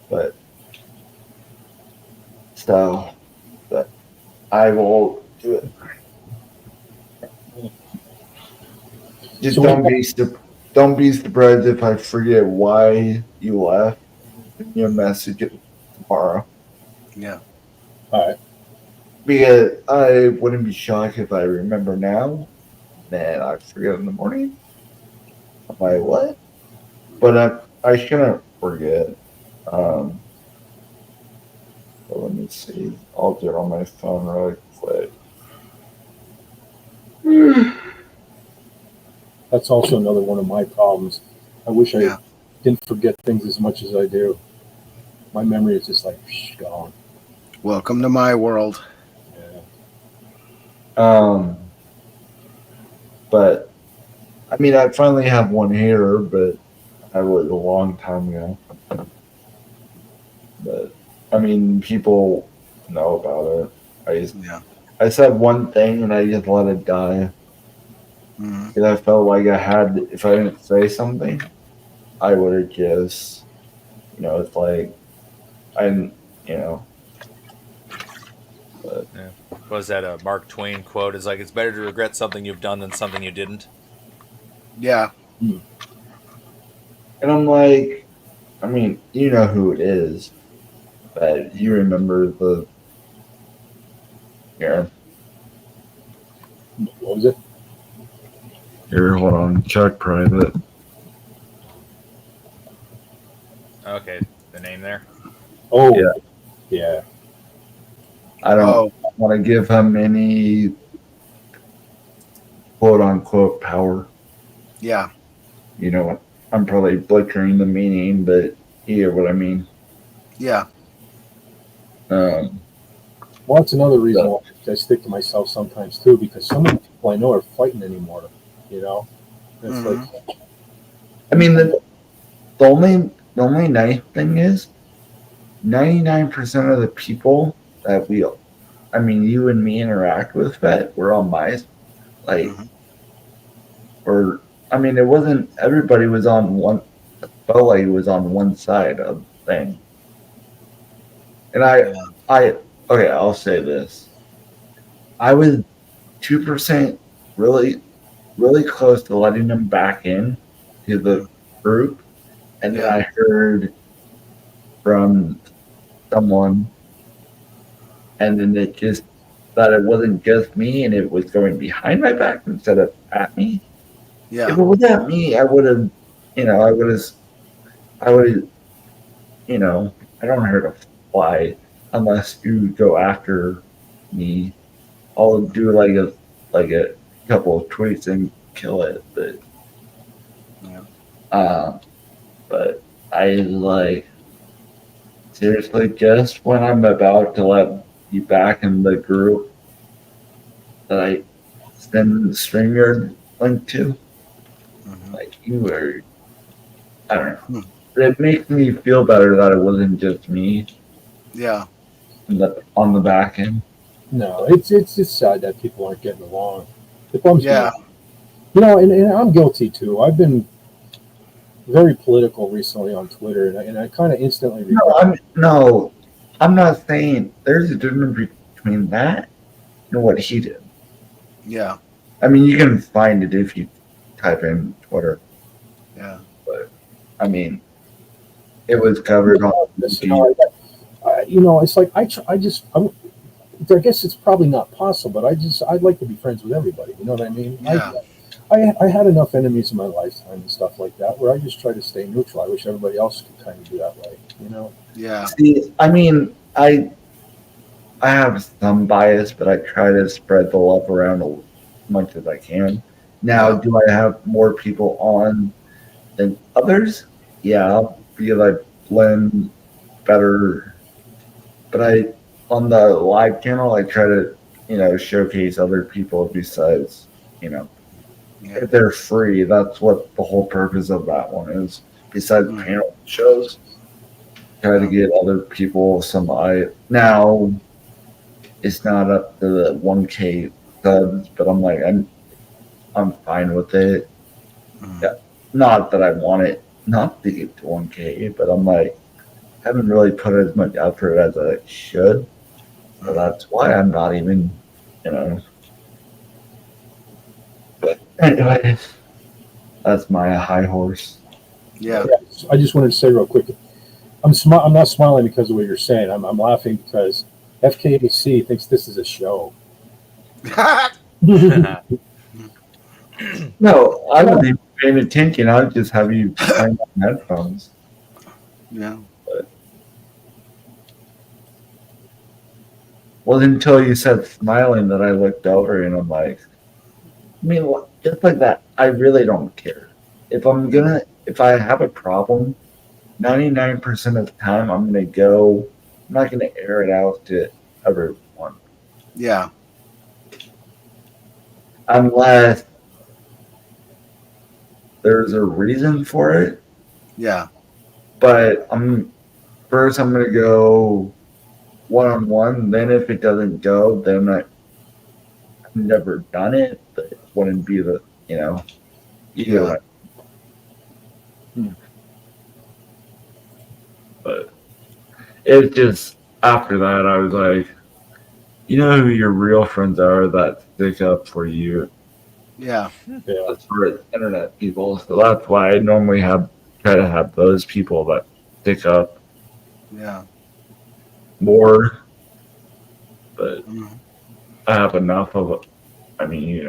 but I will do it. Just don't be surprised if I forget why you left. Send you a message tomorrow. Yeah. All right. Because I wouldn't be shocked if I remember now, then I forget in the morning. I'm like, what? But I shouldn't forget. So let me see. I'll do it on my phone really quick. That's also another one of my problems. I wish I didn't forget things as much as I do. My memory is just like gone. Welcome to my world. Yeah. But I mean, I finally have one here, but I was a long time ago. But I mean, people know about it. I said one thing and I just let it die. Because I felt like if I didn't say something, I would have just, it's like, but, yeah. What was that a Mark Twain quote? It's like, it's better to regret something you've done than something you didn't. Yeah. And I'm like, I mean, you know who it is, but you remember the, What was it? Here, hold on, check private. Okay, the name there. Oh, yeah. I don't want to give him any quote unquote power. Yeah. I'm probably butchering the meaning, but you hear what I mean. Yeah. Well, that's another reason why I stick to myself sometimes too, because some of the people I know are fighting anymore. It's like, I mean, the only nice thing is 99% of the people that you and me interact with that were on my, it wasn't, everybody was on one, felt like it was on one side of the thing. And I'll say this. I was 2% really, really close to letting them back in to the group. And then I heard from someone, and then it just that it wasn't just me, and it was going behind my back instead of at me. Yeah. If it was at me, I would have, I don't hurt a fly unless you go after me. I'll do like a couple of tweets and kill it, but but I seriously, just when I'm about to let you back in the group that I send the StreamYard link to, you were, I don't know. It makes me feel better that it wasn't just me. Yeah. On the back end. No, it's just sad that people aren't getting along. It bums me out. And I'm guilty too. I've been very political recently on Twitter, and I kind of instantly regret. I'm not saying there's a difference between that and what he did. Yeah. I mean, you can find it if you type in Twitter. Yeah. But I mean, it was covered on this. It's like I guess it's probably not possible, but I'd like to be friends with everybody. You know what I mean? Yeah. I had enough enemies in my lifetime and stuff like that where I just try to stay neutral. I wish everybody else could kind of do that way, you know? Yeah. See, I mean, I have some bias, but I try to spread the love around as much as I can. Now, Yeah. do I have more people on than others? Yeah, because I blend better. But on the live channel, I try to, showcase other people besides, Yeah. if they're free. That's what the whole purpose of that one is. Besides Mhm. panel shows, try to Yeah. get other people some now. It's not up to the 1K subs, but I'm fine with it. Mhm. Yeah. Not that I want it not to get to 1K, but I'm like, haven't really put as much effort as I should. So that's why I'm not even, you know. But anyway, that's my high horse. Yeah. I just wanted to say real quick, I'm not smiling because of what you're saying. I'm laughing because FKC thinks this is a show. No, I wasn't even paying attention. I was just having you playing on headphones. Yeah. Well, until you said smiling, that I looked over and I'm like, I mean, just like that, I really don't care. If I have a problem, 99% of the time I'm not gonna air it out to everyone. Yeah. Unless there's a reason for it. Yeah. But I'm gonna go one-on-one. Then if it doesn't go, then I've never done it. But it wouldn't be you get what But it's just after that, I was like, you know who your real friends are that stick up for you Yeah. as far as internet people. So that's why I normally try to have those people that stick up Yeah. more. But Mhm. I have enough of it. I mean,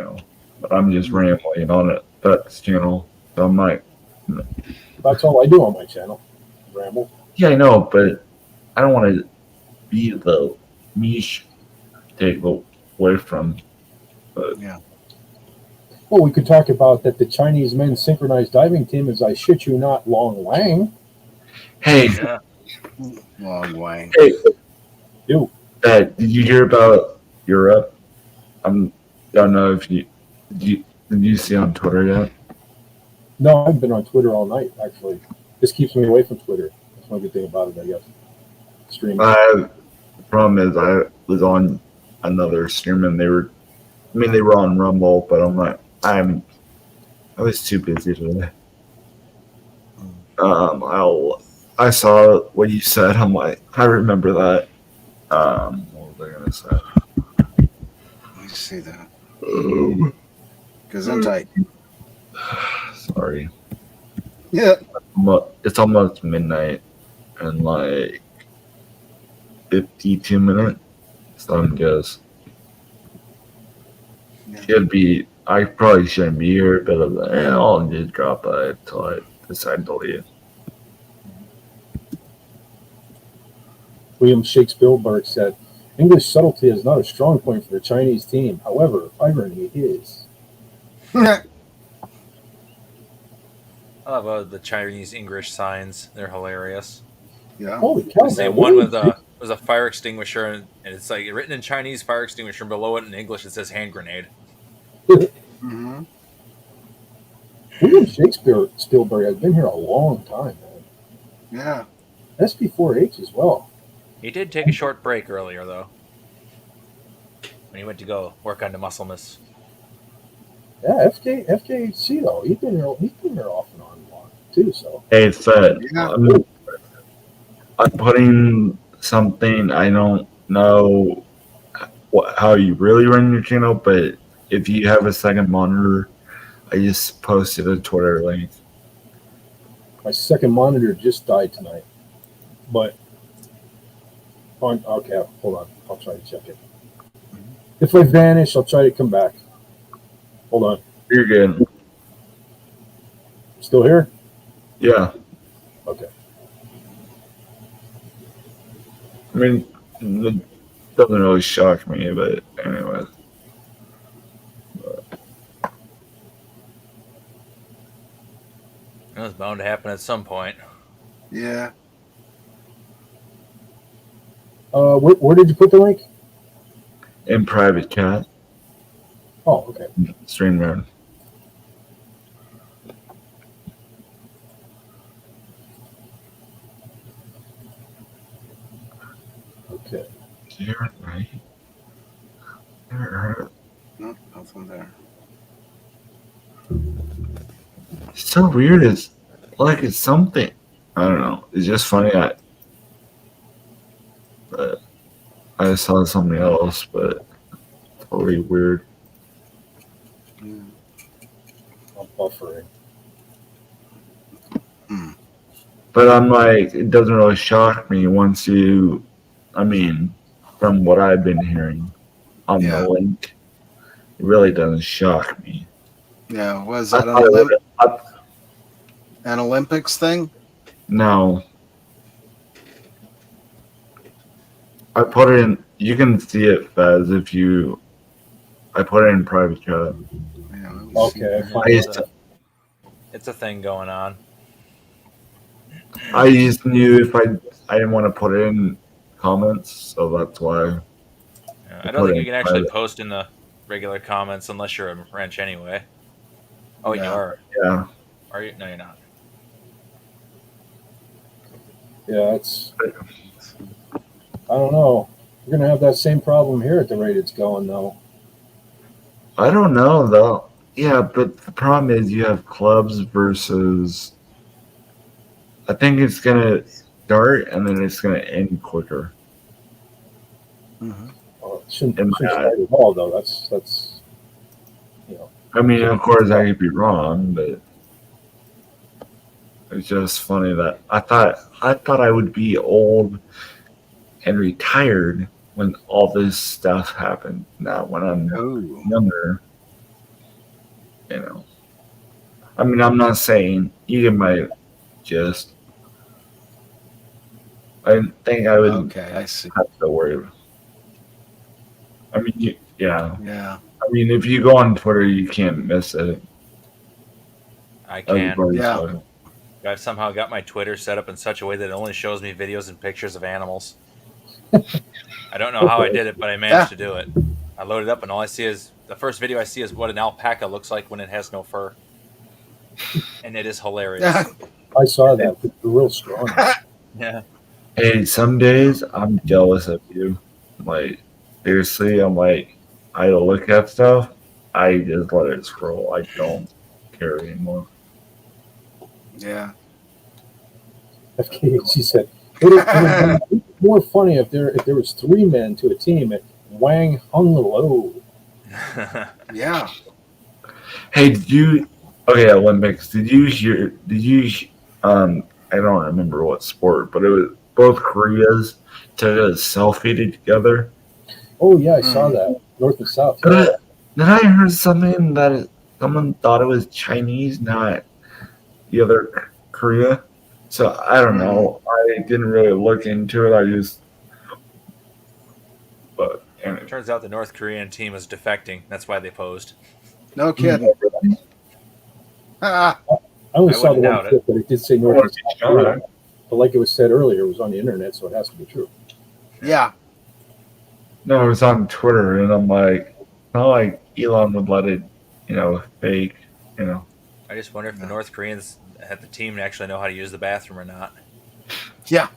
but I'm just rambling on it. That's channel. So I'm like, That's all I do on my channel. Ramble. yeah, I know, but I don't want to be the niche take away from. But Yeah. Well, we could talk about that the Chinese men's synchronized diving team is, I shit you not, Long Wang. hey, Yeah. Long way. hey, You. did you hear about Europe? Don't know if did you see on Twitter yet? No, I've been on Twitter all night, actually. This keeps me away from Twitter. That's one good thing about it, I guess. Streaming. The problem is I was on another stream and they were on Rumble, but I'm like, I was too busy today. I saw what you said. I'm like, I remember that. What was I gonna say? Let me see that. Um, Gesundheit. Sorry. Yeah. It's almost midnight and like 52 minutes. Sun goes. I probably shouldn't be here, but I'll just drop by until I decide to leave. William Shakespeare said, English subtlety is not a strong point for the Chinese team. However, irony is. I love the Chinese English signs. They're hilarious. Yeah. Holy cow, The man. one was a fire extinguisher, and it's like written in Chinese, fire extinguisher, and below it in English it says hand grenade. Mm-hmm. William Shakespeare Spielberg has been here a long time, man. Yeah. SP4H as well. He did take a short break earlier, though, when he went to go work on the muscleness. Yeah, FKC though, he's been here off and on a lot too. So Hey, Fed, Yeah. I'm putting something. I don't know how you really run your channel, but if you have a second monitor, I just posted a Twitter link. my second monitor just died tonight, but okay, hold on, I'll try to check it. If I vanish, I'll try to come back. Hold on. You're good. still here? Yeah. Okay. I mean, it doesn't really shock me, but anyway. It was bound to happen at some point. Yeah. Where did you put the link? In private chat, Oh, okay. StreamYard. Okay. Here, right? There. Nope, nothing there. It's so weird. It's like it's something. I don't know. It's just funny. I saw something else, but totally weird. Yeah. I'm buffering. But I'm like, it doesn't really shock me once you. I mean, from what I've been hearing on Yeah. the link, it really doesn't shock me. Yeah, was I that thought it would- an Olympics thing? No. I put it in. You can see it, Fez, if you. I put it in private chat. Yeah, let me see. Okay. I used to, It's a thing going on. I just knew if I didn't want to put it in comments, so that's why. I don't think you can actually post in the regular comments unless you're a wrench anyway. Oh, you Yeah. are. Yeah. Are you? No, you're not. Yeah, it's. I don't know. We're gonna have that same problem here at the rate it's going, though. I don't know though. Yeah, but the problem is you have clubs versus. I think it's gonna start and then it's gonna end quicker. Mm-hmm. Well, it shouldn't start at all, though. That's. You know. I mean, of course, I could be wrong, but it's just funny that I thought I would be old and retired when all this stuff happened. Now, when I'm younger, you know. I mean, I'm not saying you get my gist. I think I would Okay, I see. have to worry. I mean, yeah. Yeah. I mean, if you go on Twitter, you can't miss it. I can. Everybody's Yeah. talking. I've somehow got my Twitter set up in such a way that it only shows me videos and pictures of animals. I don't know how I did it, but I managed to do it. I load it up, and all I see is the first video I see is what an alpaca looks like when it has no fur, and it is hilarious. I saw that. They're real strong. Yeah. Hey, some days I'm jealous of you. Like, seriously, I'm like, I look at stuff, I just let it scroll. I don't care anymore. Yeah. FKHC said it would be more funny if there was 3 men to a team at Wang Hung Low. Yeah. Hey, did you? Okay, Olympics. Did you hear? Did you? I don't remember what sport, but it was both Koreas took a selfie together. Oh yeah, I saw that. North and South. Then I heard something that someone thought it was Chinese, not the other Korea. So I don't know. I didn't really look into it. I just. But anyway. Turns out the North Korean team is defecting. That's why they posed. No kidding. I only saw the wouldn't one doubt clip, but it did say North and South Korea. But like it was said earlier, it was on the internet, so it has to be true. Yeah. No, it was on Twitter, and I'm like, not like Elon would let it, fake, I just wonder if the North Koreans at the team actually know how to use the bathroom or not. Yeah.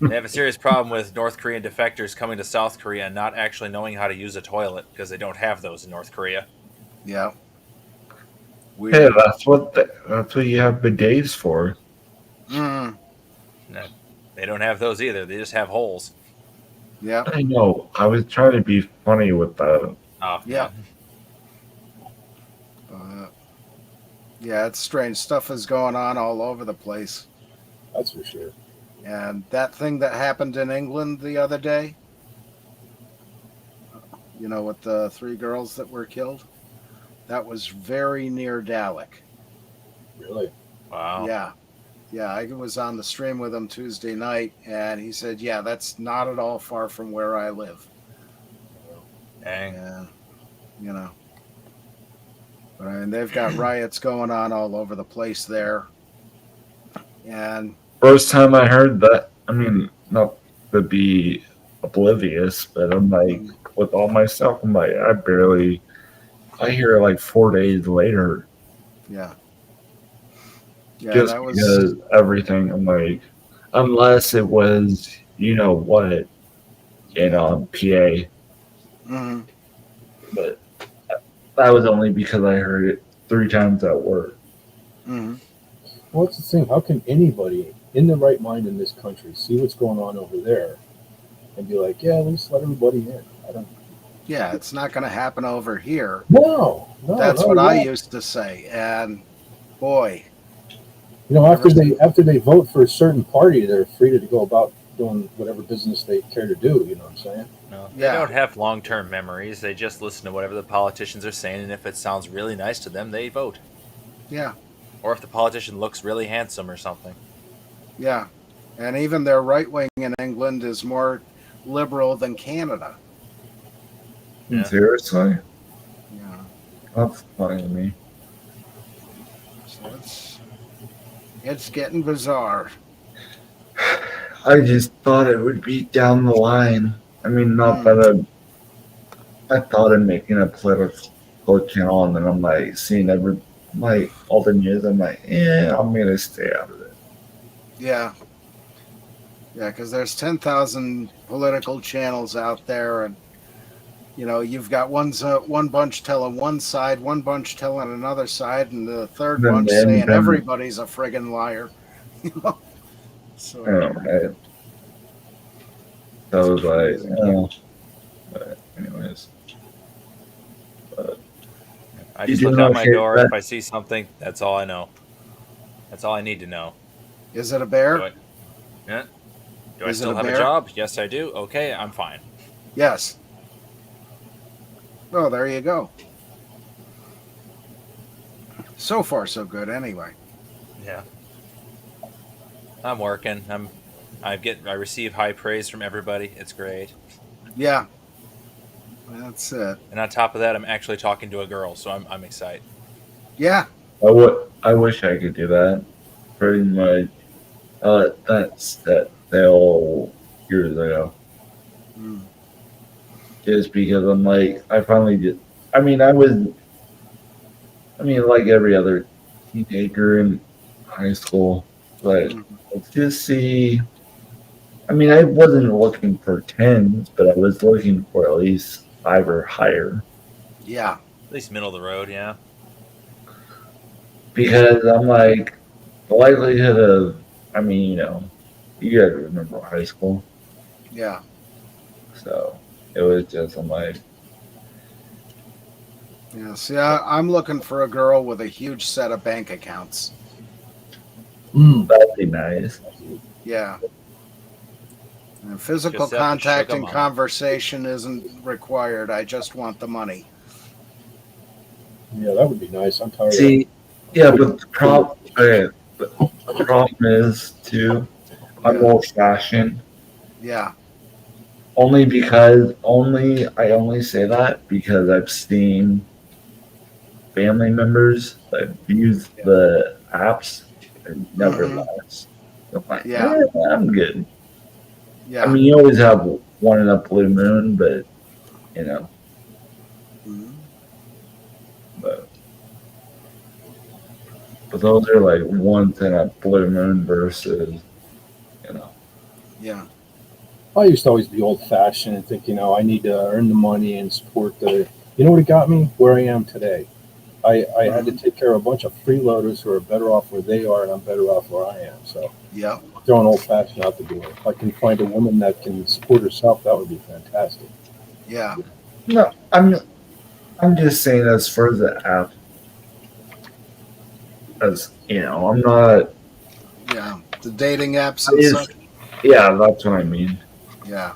They have a serious problem with North Korean defectors coming to South Korea and not actually knowing how to use a toilet because they don't have those in North Korea. Yeah. Hey, that's what you have bidets for. Mm. No, they don't have those either. They just have holes. Yeah. I know. I was trying to be funny with that. Oh, yeah. Yeah, it's strange. Stuff is going on all over the place. That's for sure. And that thing that happened in England the other day, with the 3 girls that were killed, that was very near Dalek. Really? Wow. Yeah, I was on the stream with him Tuesday night, and he said, "Yeah, that's not at all far from where I live." Dang. And you know, but I mean, they've got riots going on all over the place there, and First time I heard that, I mean, not to be oblivious, but I'm like, with all my stuff, I'm like, I hear it like 4 days later. yeah, Just that was because everything, I'm like, unless it was, you know what, in PA, mhm. but that was only because I heard it 3 times at work. Mhm. Well, that's the thing. How can anybody in their right mind in this country see what's going on over there and be like, yeah, let's let everybody in? I don't. Yeah, it's not going to happen over here. No, That's not what at I all. used to say, and boy, You know, after they vote for a certain party, they're free to go about doing whatever business they care to do. You know what I'm saying? No, they Yeah. don't have long-term memories. They just listen to whatever the politicians are saying, and if it sounds really nice to them, they vote. Yeah, Or if the politician looks really handsome or something. yeah, and even their right wing in England is more liberal than Canada. Yeah. Seriously? Yeah, That's funny to me. so it's getting bizarre. I just thought it would be down the line. I mean, not that I thought of making a political channel, and then I'm like seeing all the news. I'm like, I'm gonna stay out of it. Yeah, because there's 10,000 political channels out there, and you've got one bunch telling one side, one bunch telling another side, and the third Then bunch the saying independent- everybody's a friggin' liar. So Right. So I was like, but anyways. I You just do look not out my hear door. that? If I see something, that's all I know. That's all I need to know. is it a bear? Do I, yeah. Do I Is it still a have a bear? job? Yes, I do. Okay, I'm fine. Yes. Oh, there you go. So far, so good. Anyway. Yeah. I'm working. I receive high praise from everybody. It's great. Yeah. That's it. And on top of that, I'm actually talking to a girl, so I'm excited. Yeah. I wish I could do that. Pretty much. That's that sale years ago. Just because I'm like, I finally just. I mean, like every other teenager in high school, but let's just see. I mean, I wasn't looking for 10s, but I was looking for at least 5 or higher. Yeah. At least middle of the road, yeah. Because I'm like, the likelihood of, I mean, you guys remember high school. Yeah. So it was just, I'm like, Yeah. See, I'm looking for a girl with a huge set of bank accounts. that'd be nice. Yeah. And physical Just have to contact sugar and mama. conversation isn't required. I just want the money. Yeah, that would be nice. I'm tired. See, yeah, but the problem is too, I'm old fashioned. Yeah. I only say that because I've seen family members that use the apps and never last. I'm like, Yeah. I'm good. Yeah. I mean, you always have one in a blue moon, but but those are like once in a blue moon versus, Yeah. I used to always be old fashioned and think, I need to earn the money and support the. You know what it got me? Where I am today. I had to take care of a bunch of freeloaders who are better off where they are, and I'm better off where I am. So yeah, throwing old fashioned out the door. If I can find a woman that can support herself, that would be fantastic. Yeah. No, I'm just saying as far as the app, as I'm not. Yeah, the dating apps and such. Yeah, that's what I mean. Yeah.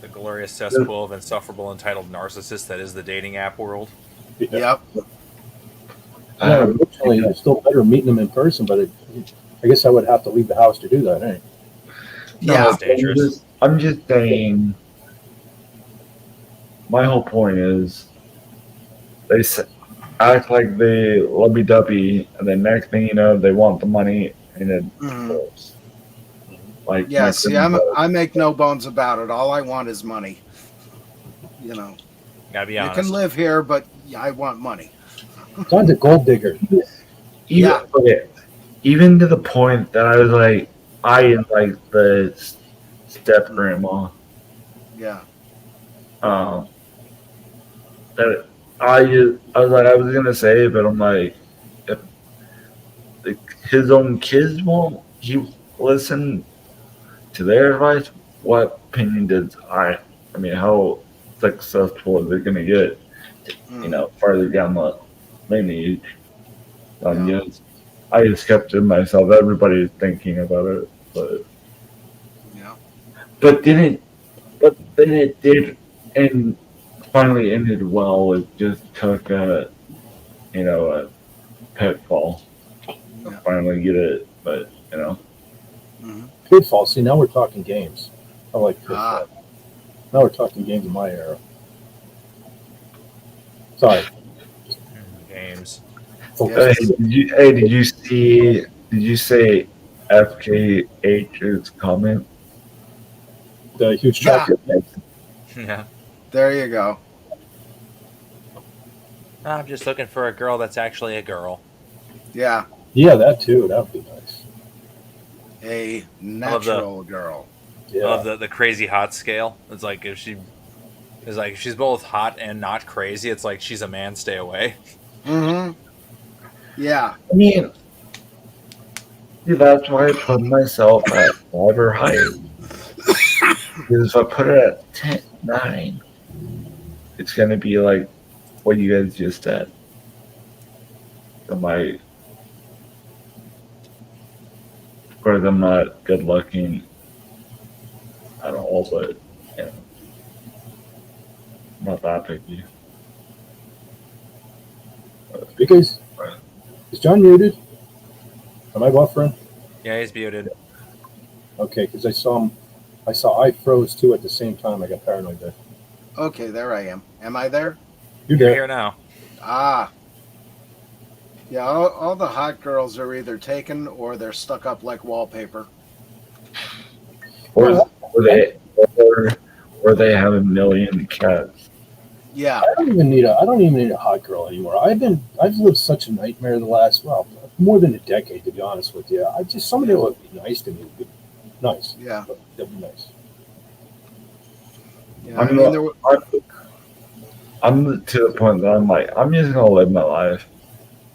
The glorious cesspool of insufferable entitled narcissists that is the dating app world. Yep. Yeah, unfortunately, it's still better meeting them in person, but I guess I would have to leave the house to do that, eh? Yeah. That's dangerous. I'm just saying. My whole point is, they act like they lovey-dovey, and then next thing you know, they want the money, and it goes. Like Yeah, see, I make no bones about it. All I want is money. You know, Gotta be you honest. can live here, but I want money. John's a gold digger. Even to the point that I was like, I am like the step grandma. Yeah. That I was like, I was gonna say, but I'm like, if his own kids won't he listen to their advice, what opinion does I mean, how successful are they gonna get? Farther down the lineage. Yes, I just kept to myself. Everybody's thinking about it, but but then it did, and finally ended well. It just took a pitfall to finally get it, but Pitfall. See, now we're talking games. I like pitfall. Now we're talking games in my era. Sorry. Games. Hey, did you see? Did you say FKH's comment? The huge chocolate. Yeah. There you go. I'm just looking for a girl that's actually a girl. Yeah. Yeah, that too. That would be nice. A natural girl. I love the crazy hot scale. It's like if she's both hot and not crazy, it's like she's a man, stay away. Mm-hmm. Yeah. I mean, that's why I put myself at 5 or higher. Because if I put it at 10, 9, it's going to be like what you guys just said. Of course, I'm not good looking at all, but I'm not that picky. Because is John muted? Am I buffering? Yeah, he's muted. Okay, because I saw I froze too at the same time. I got paranoid there. Okay, there I am. Am I there? You're there. Here now. Yeah, all the hot girls are either taken or they're stuck up like wallpaper. Or they have a million cats. Yeah. I don't even need a hot girl anymore. I've lived such a nightmare the last more than a decade, to be honest with you. Somebody that would be nice to me would be nice. Yeah. That'd be nice. Yeah, I'm to the point that I'm like, I'm just gonna live my life.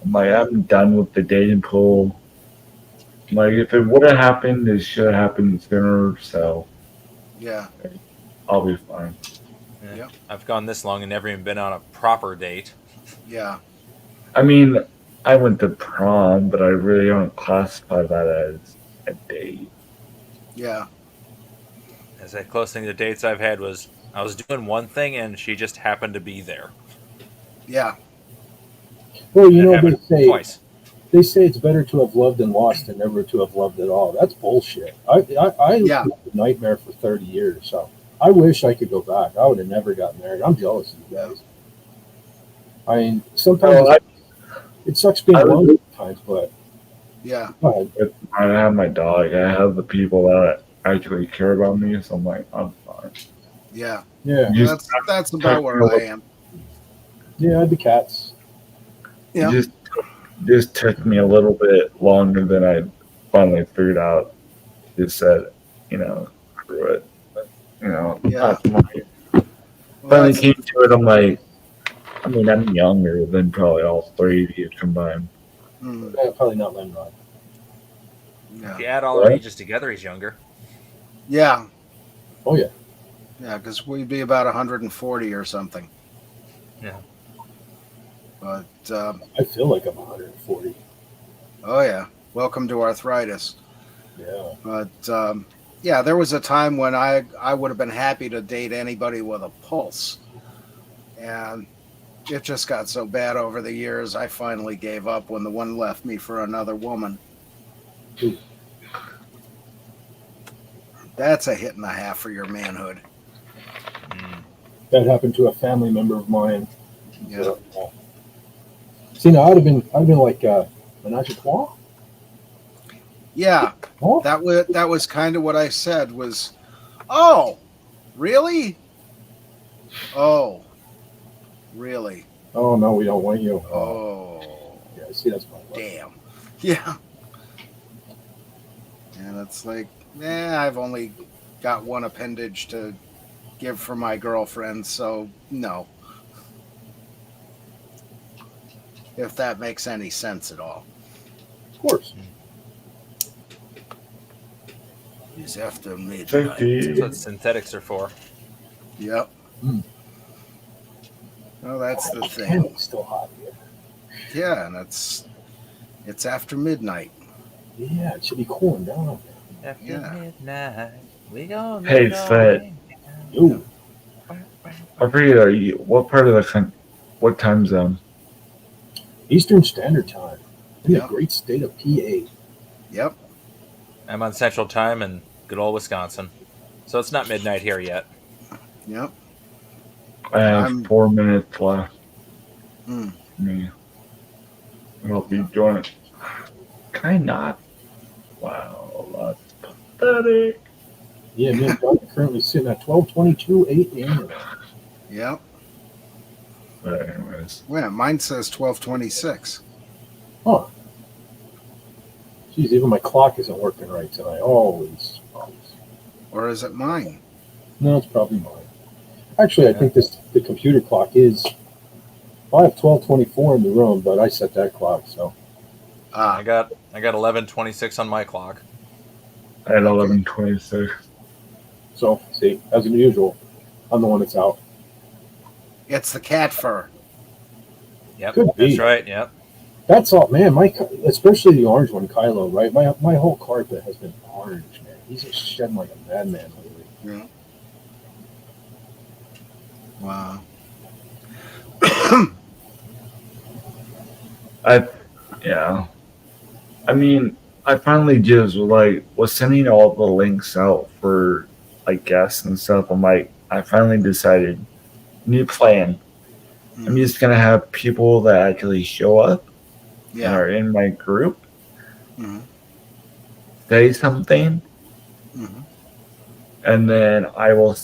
I'm like, I'm done with the dating pool. Like, if it would have happened, it should have happened sooner. So, yeah, I'll be fine. Yeah. I've gone this long and never even been on a proper date. Yeah. I mean, I went to prom, but I really don't classify that as a date. Yeah. As the closest thing to dates I've had was I was doing one thing and she just happened to be there. Yeah. Well, twice. They say it's better to have loved and lost than never to have loved at all. That's bullshit. I lived a nightmare for 30 years, so I wish I could go back. I would have never got married. I'm jealous of you guys. I mean, sometimes it sucks being alone sometimes, but yeah. I have my dog. I have the people that actually care about me, so I'm like, I'm fine. Yeah. Yeah. That's about where I am. Yeah, the cats. Yeah. Just took me a little bit longer than I finally figured out. Just said, screw it. Yeah. Finally came to it. I'm like, I mean, I'm younger than probably all 3 of you combined. Probably not Lemrod. If you add all our ages together, he's younger. Yeah. Oh yeah. Yeah, because we'd be about 140 or something. Yeah. But I feel like I'm 140. Oh yeah. Welcome to arthritis. Yeah. But yeah, there was a time when I would have been happy to date anybody with a pulse. And it just got so bad over the years. I finally gave up when the one left me for another woman. Ooh. That's a hit and a half for your manhood. That happened to a family member of mine. Yeah. See, now I'd have been like menage a trois. Yeah. Oh, That was kind of what I said was, oh, really? Oh, really? oh no, we don't want you. Oh, Yeah, see, that's my luck. damn. Yeah. And it's like, I've only got one appendage to give for my girlfriend, so no. If that makes any sense at all. Of course. It's after midnight. That's what synthetics are for. Yep. Mm. Well, that's the Damn, thing. it's still hot here. Yeah, and it's after midnight. Yeah, it should be cooling down. After Yeah. midnight, we gonna Hey, let Fred. Ooh, I forget. Are you what part of what time zone? Eastern Standard Time in the Yep. great state of PA. Yep. I'm on Central Time in good old Wisconsin, so it's not midnight here yet. Yep. I have I'm- 4 minutes left. Hmm. Me. I'll be doing it. Can I not? Wow, that's pathetic. Yeah, me and Doug are currently sitting at 12:22 a.m. Yep. But anyways, Yeah, mine says 12:26. Huh. Geez, even my clock isn't working right tonight. Always. Or is it mine? No, it's probably mine. Actually, I think the computer clock is. Well, I have 12:24 in the room, but I set that clock, so. Ah, I got 11:26 on my clock. I had 11:26. So, see, as usual, I'm the one that's out. it's the cat fur. Yep, Could be. that's right. Yep. That's all, man. Especially the orange one, Kylo, right? My whole carpet has been orange, man. He's just shedding like a madman lately. Yeah. Wow. Yeah. I mean, I finally just was sending all the links out for like guests and stuff. I'm like, I finally decided new plan. I'm just gonna have people that actually show up and Yeah. are in my group Mhm. say something, Mhm. and then I will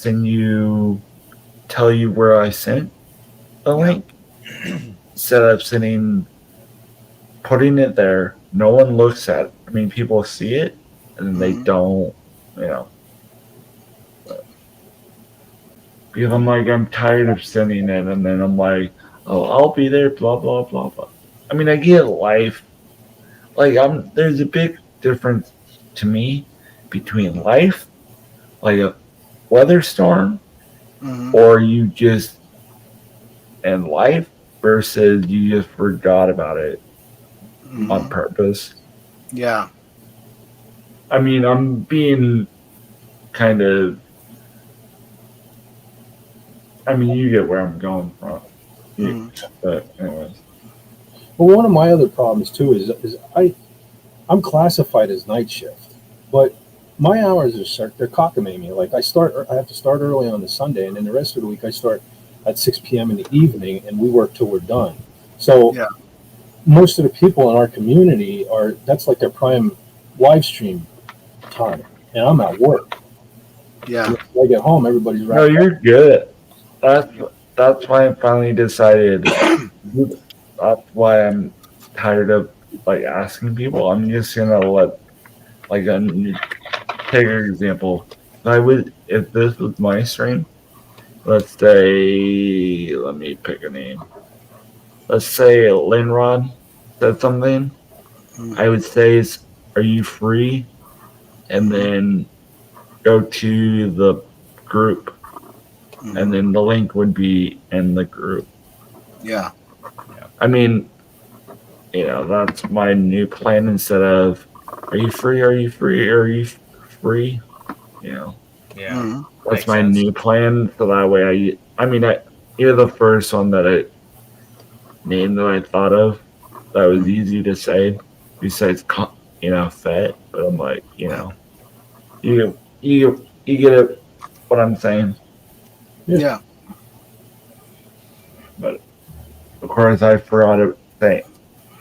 tell you where I sent the link. Instead of putting it there, no one looks at it. I mean, people see it and they Mhm. don't, you know. Because I'm tired of sending it, and then I'm like, oh, I'll be there, blah blah blah blah. I mean, I get life. There's a big difference to me between life, like a weather storm, Mhm. or you just and life versus you just forgot about it on Mhm. purpose. Yeah. I mean, I'm being kind of. I mean, you get where I'm going from. Mhm. But anyways. Well, one of my other problems too is I'm classified as night shift, but my hours they're cockamamie. Like I have to start early on the Sunday, and then the rest of the week I start at 6 p.m. in the evening, and we work till we're done. So Yeah. most of the people in our community that's like their prime live stream time, and I'm at work. Yeah. When I get home, everybody's No, wrapped up. you're good. That's why I finally decided. That's why I'm tired of asking people. I'm just gonna let take an example. If this was my stream, let's say, let me pick a name. Let's say Linrod said something. I would say, "Are you free?" And then go to the group, and then the link would be in the group. Yeah. I mean, that's my new plan. Instead of, "Are you free? Are you free? Are you free?" Yeah. That's Makes my sense. new plan. So that way, you're the first one that name that I thought of that was easy to say besides Fett. But I'm like, you get it what I'm saying. Yeah. But of course, I forgot to say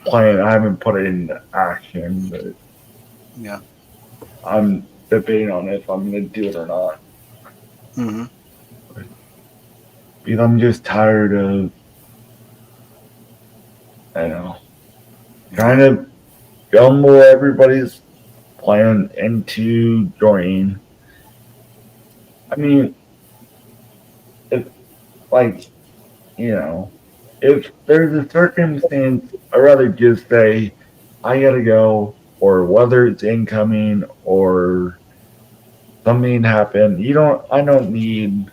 plan. I haven't put it into action, but Yeah. I'm debating on if I'm going to do it or not. Mm-hmm. Because I'm just tired of, I don't know, trying to jumble everybody's plan into joining. I mean, if, like, if there's a circumstance, I'd rather just say, I gotta go, or whether it's incoming or something happened. I don't need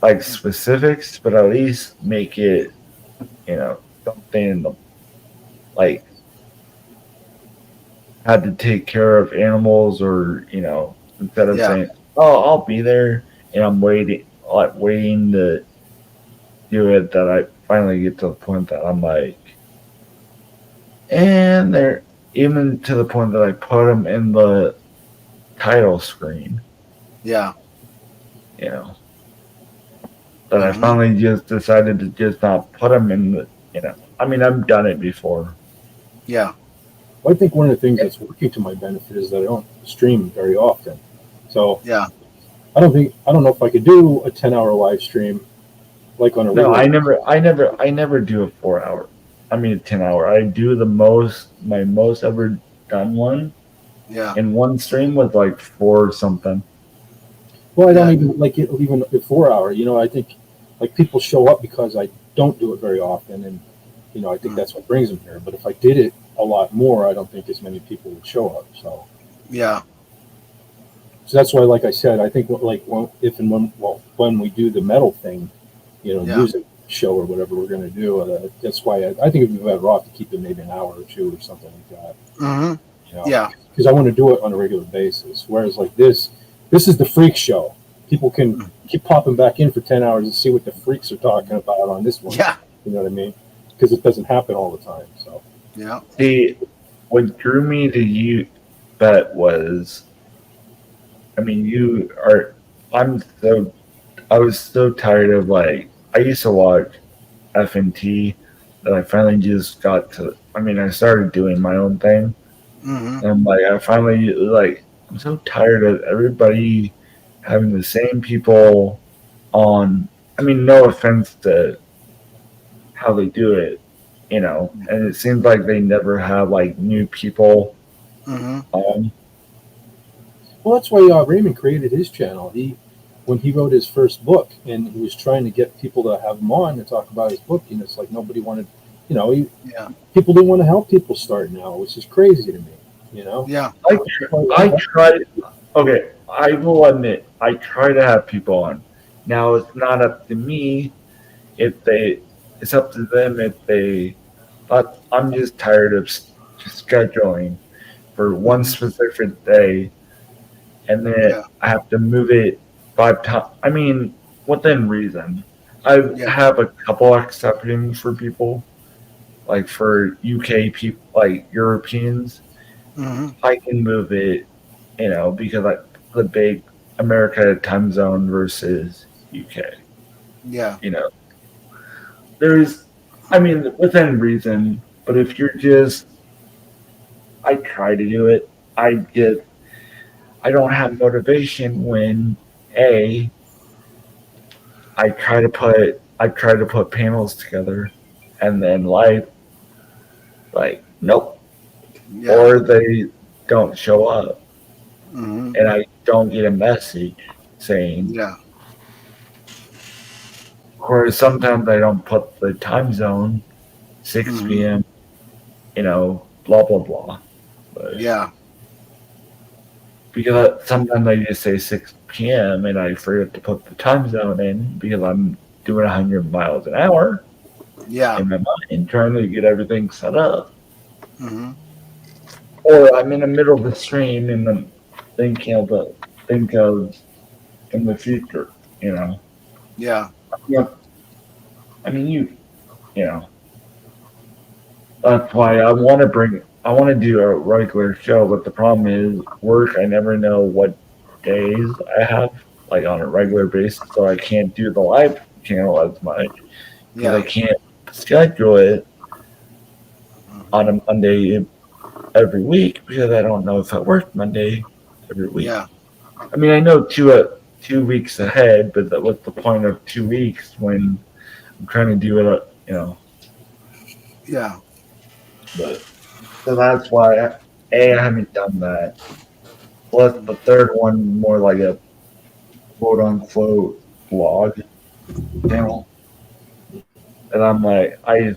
like specifics, but at least make it, something like had to take care of animals or, instead of saying, oh, I'll be there and I'm waiting to do it, that I finally get to the point that I'm like, and they're even to the point that I put them in the title screen. Yeah. That I finally just decided to just not put them in the, I mean, I've done it before. Yeah. Well, I think one of the things that's working to my benefit is that I don't stream very often. So yeah, I don't know if I could do a 10-hour live stream like on a No, regular. I never do a 4 hour. I mean, a 10 hour. I do my most ever done one. Yeah. In one stream was like 4 something. Well, I don't even like it, even a 4 hour. I think like people show up because I don't do it very often, and I think that's what brings them here. But if I did it a lot more, I don't think as many people would show up. So yeah. So that's why, like I said, I think when we do the metal thing, music show or whatever we're going to do, that's why I think it'd be better off to keep it maybe an hour or two or something like that. Mm-hmm. Yeah. Because I want to do it on a regular basis. Whereas like this is the freak show. People can keep popping back in for 10 hours and see what the freaks are talking about on this one. Yeah. You know what I mean? Because it doesn't happen all the time. So yeah. See, what drew me to you, Bet, was, I mean, I was so tired of like, I used to watch FNT that I finally just got to, I started doing my own thing. Mm-hmm. And I finally, I'm so tired of everybody having the same people on. No offense to how they do it, and it seems like they never have new people on. Well, that's why Raymond created his channel. When he wrote his first book, and he was trying to get people to have him on to talk about his book, it's like nobody wanted, people didn't want to help people start now, which is crazy to me, Yeah. I tried. Okay, I will admit, I try to have people on. Now it's not up to me it's up to them if they. But I'm just tired of scheduling for one specific day, and then I have to move it 5 times. Within reason. I have a couple exceptions for people, like for UK people, like Europeans. I can move it, because the big America time zone versus UK. Yeah. There's, within reason, but if you're I try to do it. I don't have motivation when I try to put panels together, and then nope, or they don't show up, and I don't get a message saying. Yeah. Or sometimes I don't put the time zone, 6 p.m. Blah blah blah. But yeah. Because sometimes I just say 6 p.m. and I forget to put the time zone in because I'm doing 100 miles an hour. Yeah. In my mind, trying to get everything set up. Mm-hmm. Or I'm in the middle of the stream and I'm think of in the future. Yeah. I mean, you know, that's why I want to do a regular show, but the problem is work. I never know what days I have, like on a regular basis, so I can't do the live channel as much because I Yeah. can't schedule it on a Monday every week because I don't know if I work Monday every week. Yeah. I mean, I know 2 weeks ahead, but what's the point of 2 weeks when I'm trying to do it? Yeah. But so that's why I haven't done that. Plus, the third one more like a quote unquote vlog channel, and I'm like, I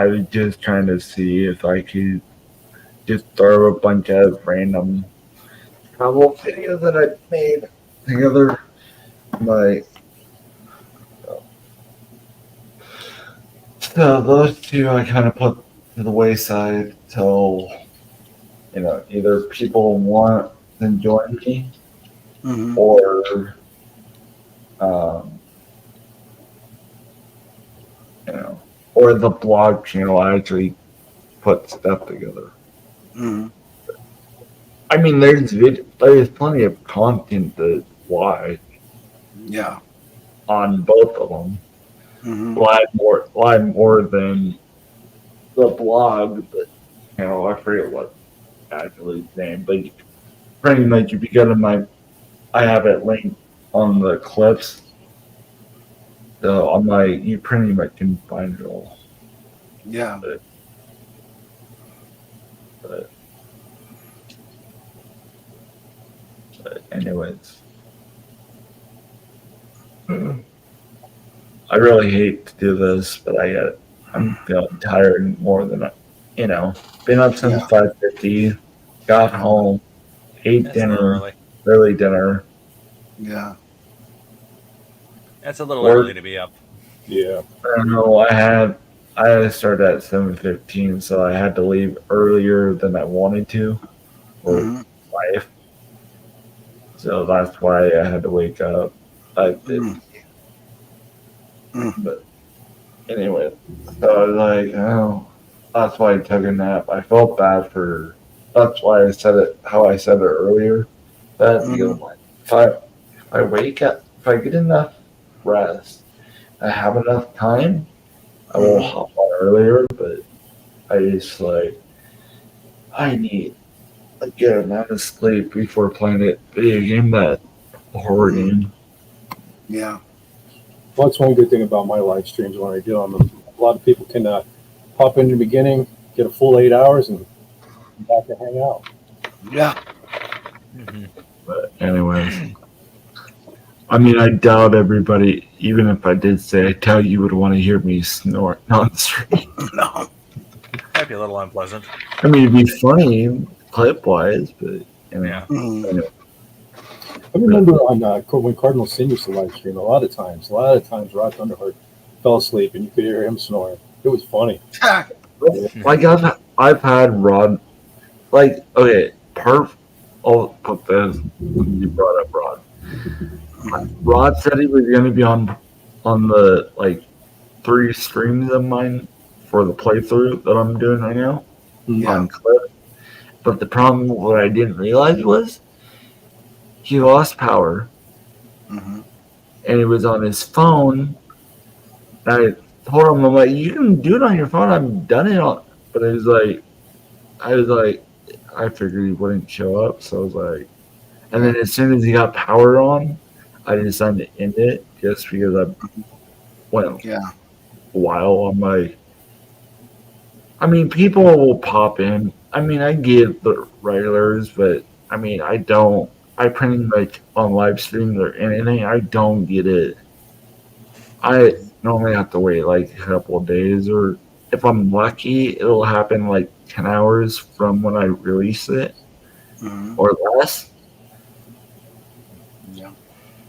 was just trying to see if I could just throw a bunch of random travel videos that I made together. Like, so those two I kind of put to the wayside till either people want to join me Mhm. or or the blog channel actually put stuff together. Mhm. I mean, there's plenty of content to watch Yeah. on both of them. Mhm. Live more than the blog, but I forget what actually his name, but pretty much if you go to I have it linked on the clips, so on you pretty much can find it all. Yeah. But anyways, I really hate to do this, but I'm feeling tired more than been up since Yeah. 5:50, got home, ate That's a little dinner, early. early dinner. Yeah. That's a little Work. early to be up. Yeah. I don't know. I had to start at 7:15, so I had to leave earlier than I wanted to for Mhm. life. So that's why I had to wake up. I did. But anyway, so I was like, oh, that's why I took a nap. I felt bad for. That's why I said it how I said it earlier. That because I'm like, if I wake up, if I get enough rest, I have enough time, I will hop on earlier. But I just I need a good amount of sleep before playing it video game, that horror game. Yeah. Well, that's one good thing about my live streams when I do them. A lot of people can pop in the beginning, get a full 8 hours, and come back and hang out. Yeah. Mm-hmm. But anyways, I mean, I doubt everybody, even if I did say, I doubt you would want to hear me snort on stream. No. Might be a little unpleasant. I mean, it'd be funny clip wise, but Yeah. Anyway. I remember on when Cardinal Sin used to live stream, a lot of times Rod Thunderheart fell asleep and you could hear him snoring. It was funny. Like I've had Rod, like, okay, I'll put this when you brought up Rod. Rod said he was going to be on the 3 streams of mine for the playthrough that I'm doing right now on clip. But the problem, what I didn't realize was he lost power, and it was on his phone. I told him, I'm like, you can do it on your phone. I've done it on, but it was like, I figured he wouldn't show up, so I was like, and then as soon as he got power on, I decided to end it just because I went a while. I'm like, I mean, people will pop in. I mean, I get the regulars, but I mean, I pretty much on live streams or anything, I don't get it. I normally have to wait like a couple of days, or if I'm lucky, it'll happen like 10 hours from when I release it or less. Yeah.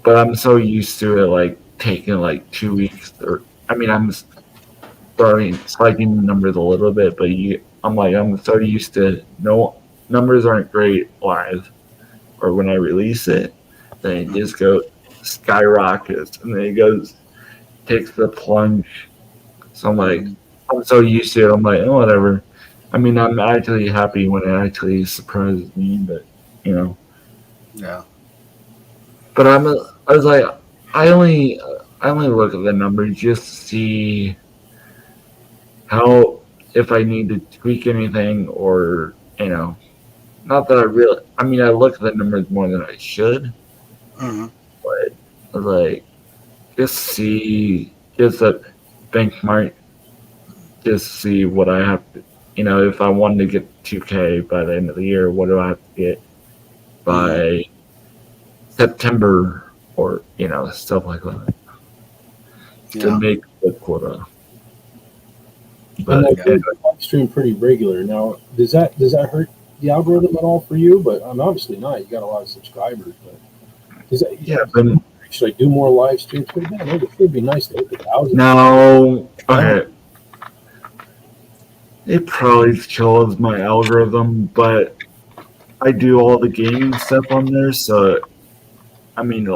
But I'm so used to it, like taking like 2 weeks, or I mean, I'm spiking the numbers a little bit, but I'm so used to numbers aren't great live, or when I release it, then it just goes skyrockets, and then it goes takes the plunge. So I'm like, I'm so used to it. I'm like, oh, whatever. I mean, I'm actually happy when it actually surprises me, but you know. Yeah. But I was like, I only look at the numbers just to see how if I need to tweak anything or not that I really. I mean, I look at the numbers more than I should, Mm-hmm. but I was like, just a benchmark, just see what I have to. If I wanted to get 2K by the end of the year, what do I have to get by September or stuff like that to make the quota. And But I live stream pretty regular. Now, does that hurt the algorithm at all for you? But obviously not. You got a lot of subscribers. But does that? but Should I do more live streams? But man, it would be nice to hit 1,000. no, okay. It probably kills my algorithm, but I do all the gaming stuff on there, so I mean,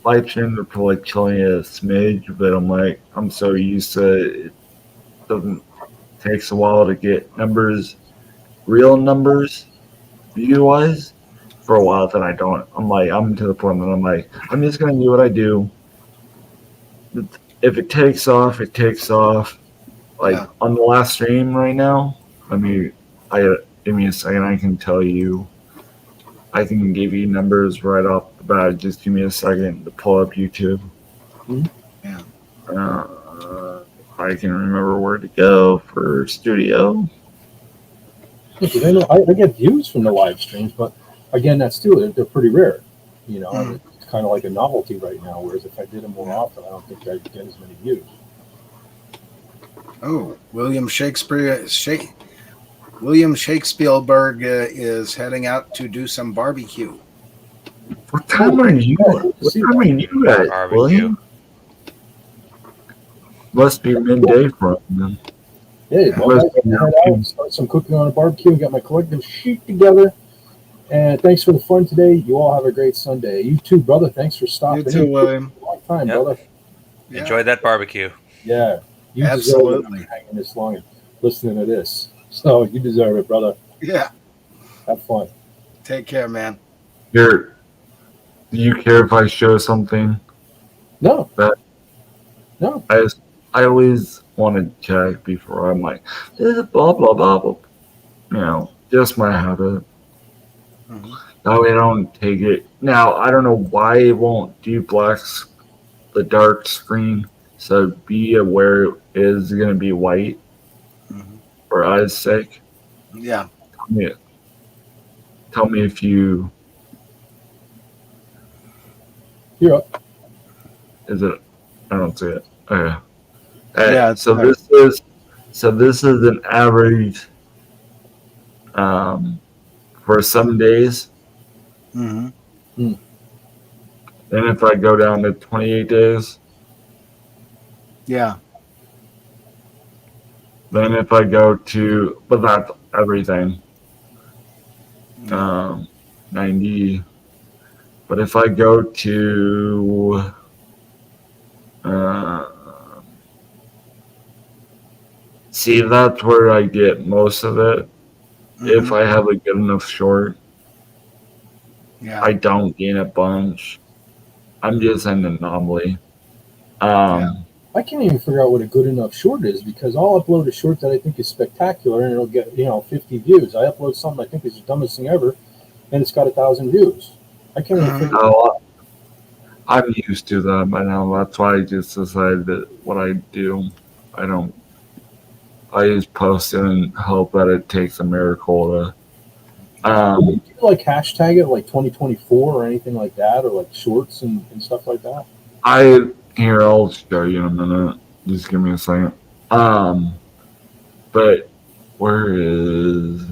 live streams are probably killing it a smidge, but I'm so used to it. It doesn't takes a while to get real numbers, view wise. For a while, that I don't. I'm to the point that I'm like, I'm just gonna do what I do. If it takes off, it takes off. On the last stream right now, give me a second. I can tell you. I can give you numbers right off the bat. Just give me a second to pull up YouTube. Yeah. I can remember where to go for studio. Because I know I get views from the live streams, but again, that's too they're pretty rare. And it's kind of like a novelty right now. Whereas if I did them more often, I don't think I'd get as many views. Oh, William Shakespeare is heading out to do some barbecue. What time are you? What time are you at, William? Must be midday for them. Yeah, start some cooking on a barbecue and get my collective sheet together. And thanks for the fun today. You all have a great Sunday. You too, brother. Thanks for stopping. You too, William. Long time, brother. Yeah. Enjoy that barbecue. Yeah, you absolutely deserve hanging this long and listening to this. So you deserve it, brother. Yeah. Have fun. Take care, man. Do you care if I show something? No. No. I always want to check before I'm like, this is blah, blah, blah, blah. Just my habit. Mm-hmm. Now I don't take it. Now, I don't know why it won't do the dark screen. So be aware it is going to be white for eyes' sake. Yeah. Tell me if you... You're up. Is it? I don't see it. Okay. Yeah. So this is an average for 7 days. Mm-hmm. Then if I go down to 28 days. Yeah. Then if I go to, but that's everything. 90. But if I go to see, that's where I get most of it. If I have a good enough short, I don't gain a bunch. I'm just an anomaly. I can't even figure out what a good enough short is because I'll upload a short that I think is spectacular and it'll get 50 views. I upload something I think is the dumbest thing ever, and it's got 1,000 views. I can't even figure out. I'm used to that by now. That's why I just decided that what I do, I just post it and hope that it takes a miracle to. Do you like hashtag it like 2024 or anything like that, or like shorts and stuff like that? I'll show you in a minute. Just give me a second. But where is?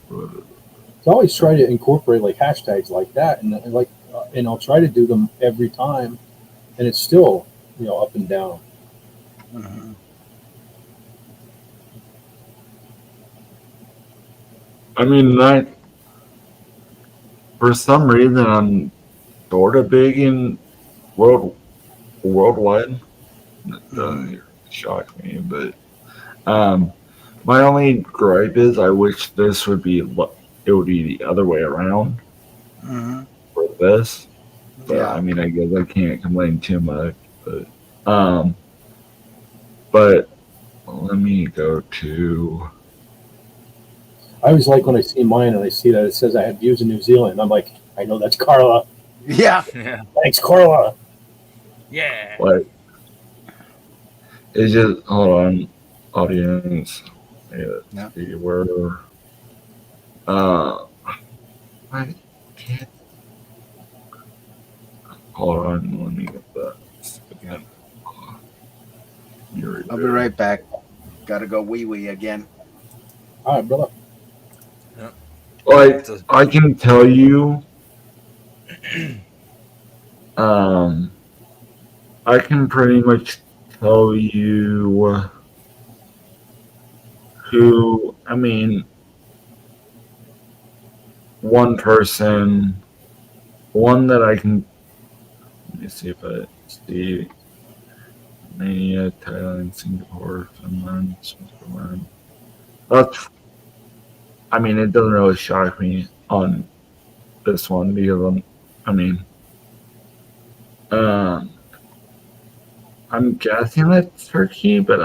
So I always try to incorporate like hashtags like that, and I'll try to do them every time, and it's still up and down. Mm-hmm. I mean, for some reason I'm sort of big in worldwide. It doesn't shock me, but my only gripe is I wish this would be it would be the other way around for this. But Yeah. I mean, I guess I can't complain too much. But let me go to. I always like when I see mine and I see that it says I have views in New Zealand. I'm like, I know that's Carla. Yeah. Yeah. Thanks, Carla. Yeah. Like, it's just hold on, audience. Yeah. See where. I can't. Hold on, let me get that again. I'll be right back. Gotta go wee again. All right, brother. Like, I can tell you, I can pretty much tell you who, I mean, one person, one that I can, let me see if I see, Mania, Thailand, Singapore, Finland, Switzerland. That's, I mean, it doesn't really shock me on this one because I'm guessing that's Turkey, but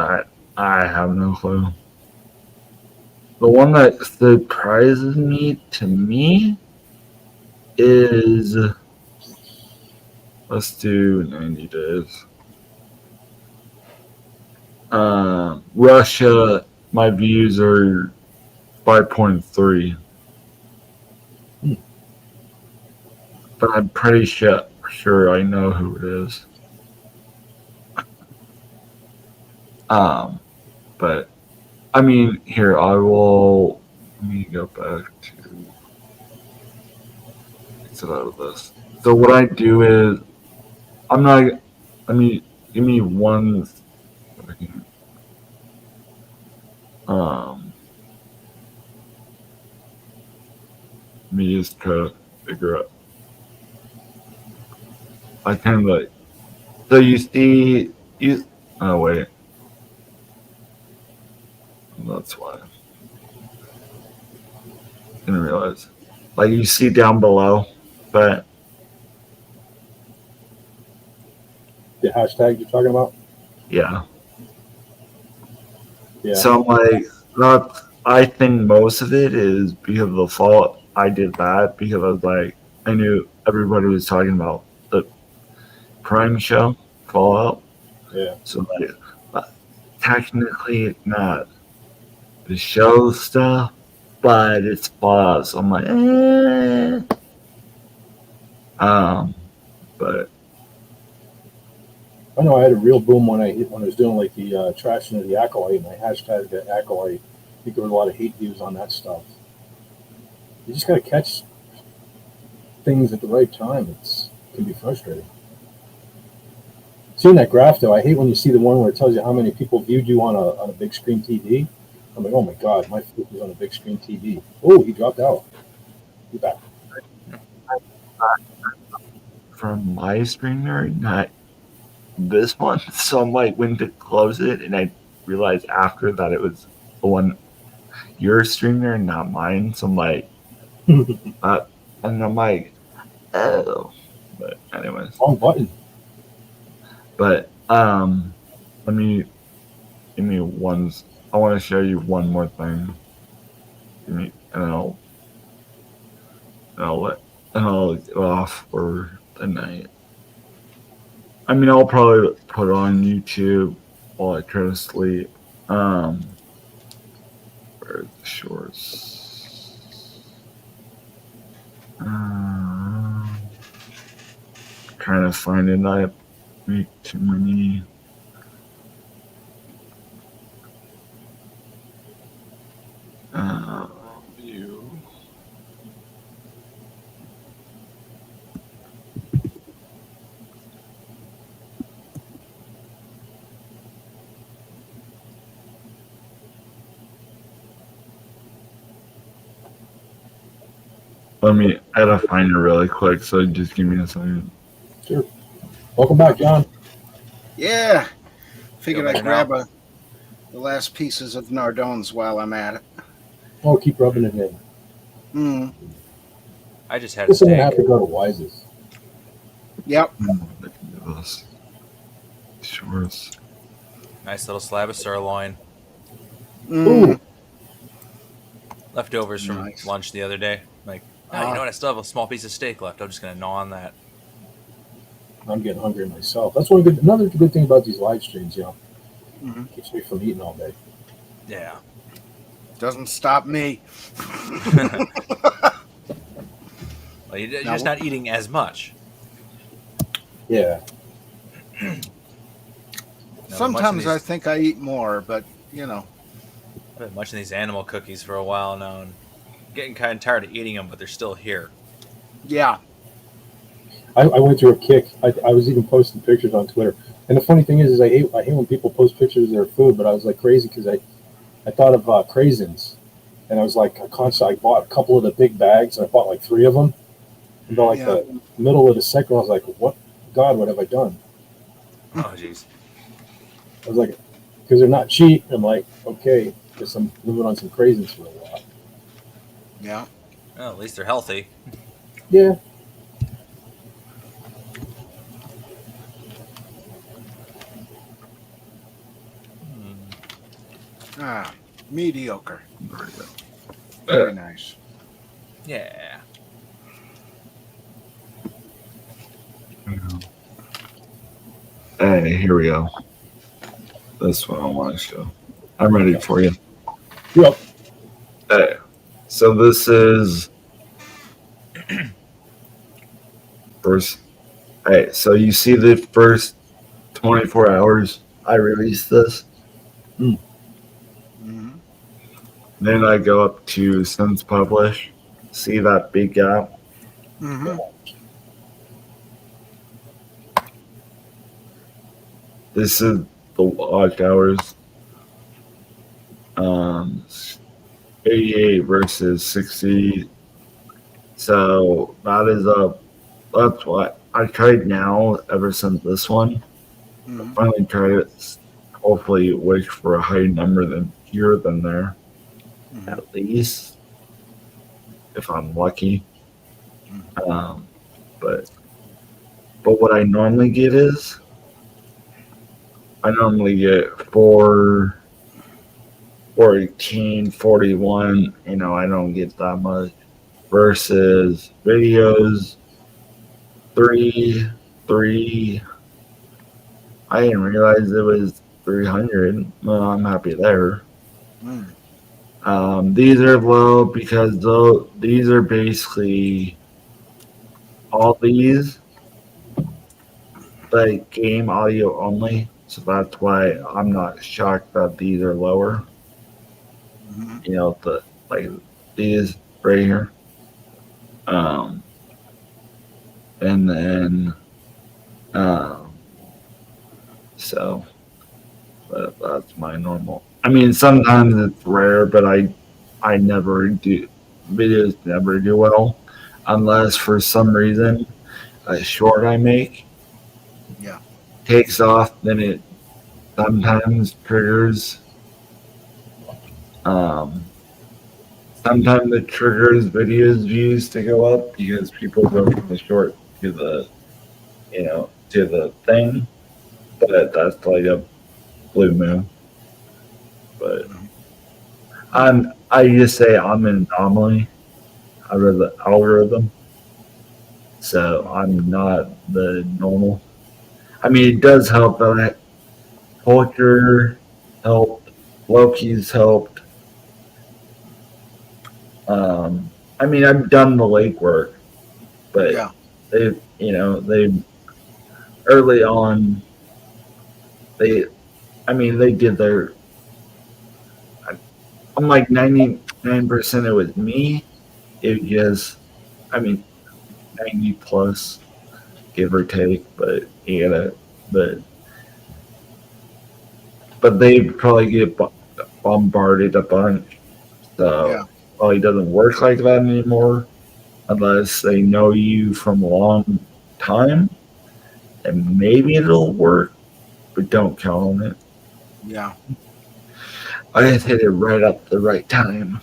I have no clue. The one that surprises me is, let's do 90 days. Russia, my views are 5.3. But I'm pretty sure I know who it is. But I mean, here I will. Let me go back to exit out of this. So what I do is, I'm not. Let me give me one second. Let me just try to figure out. I kind of like. So you see, you. Oh wait. That's why. Didn't realize. Like you see down below, but The hashtag you're talking about? yeah. Yeah. So I'm like, not. I think most of it is because of the fault. I did that because I was like, I knew everybody was talking about the Prime show Fallout. Yeah. So like, technically not the show stuff, but it's Fallout. So I'm like, but I know I had a real boom when I was doing like the trashing of the Acolyte, and I hashtagged the Acolyte. I think there was a lot of hate views on that stuff. You just got to catch things at the right time. It can be frustrating. Seeing that graph though, I hate when you see the one where it tells you how many people viewed you on a big screen TV. I'm like, oh my god, my foot was on a big screen TV. Oh, he dropped out. He's back. from my streamer, not this one. So I'm like, went to close it, and I realized after that it was the one your streamer, not mine. So I'm like, and I'm like, oh. But anyways, wrong button. But let me give me one. I want to show you one more thing. Give me, and I'll get off for the night. I mean, I'll probably put it on YouTube while I try to sleep. Where's the shorts? Trying to find it. I make too many. View. I gotta find it really quick, so just give me a second. Sure. Welcome back, John. Yeah. Figured Feel I'd better grab the last pieces of Nardone's while I'm at it. Oh, keep rubbing it in. Mm. I just had a Guess I'm gonna steak. have to go to Wise's. Yep. Shorts. Nice little slab of sirloin. Mm. Leftovers from Nice. lunch the other day. Like, oh, you know what? I still have a small piece of steak left. I'm just gonna gnaw on that. I'm getting hungry myself. That's one good. Another good thing about these live streams, you know, Mhm. keeps me from eating all day. Yeah. Doesn't stop me. Well, you're just not eating as much. Yeah. Sometimes I think I eat more, but you know. I've been munching these animal cookies for a while now, and getting kind of tired of eating them, but they're still here. Yeah. I went through a kick. I was even posting pictures on Twitter. And the funny thing is I hate when people post pictures of their food, but I was like crazy because I thought of craisins. And I was like, I bought a couple of the big bags, and I bought like 3 of them. And by like the middle of the second, I was like, what have I done? Oh, jeez. I was like, because they're not cheap. I'm like, okay, guess I'm living on some craisins for a while. Yeah. Well, at least they're healthy. Yeah. Mediocre. Very nice. Yeah. Hey, here we go. That's what I want to show. I'm ready for you. Yep. Hey, so this is first. Hey, so you see the first 24 hours I released this. Mm-hmm. Then I go up to since publish. See that big gap? Mm-hmm. This is the watch hours. 88 versus 60. So that is up. That's what I tried now ever since this one. Mm-hmm. I finally tried it. Hopefully wish for a higher number than here than there. Mm-hmm. At least. If I'm lucky. But what I normally get is I normally get 418, 41. You know, I don't get that much. Versus videos 3. I didn't realize it was 300. Well, I'm happy there. These are low because these are basically all these like game audio only. So that's why I'm not shocked that these are lower. Mm-hmm. You know, these right here. And then so but that's my normal. I mean, sometimes it's rare, but I never do videos never do well unless for some reason a short I make takes off, then it sometimes triggers sometimes it triggers videos views to go up because people go from the short to the to the thing. But that's like a blue moon. But I just say I'm an anomaly out of the algorithm. So I'm not the normal. I mean, it does help that culture helped, Loki's helped. I mean, I've done the legwork, but they early on, they did their. I'm like 99% it was me. It was, 90 plus, give or take, but but they probably get bombarded a bunch. So probably doesn't work like that anymore unless they know you from a long time. And maybe it'll work, but don't count on it. Yeah. I just hit it right up the right time.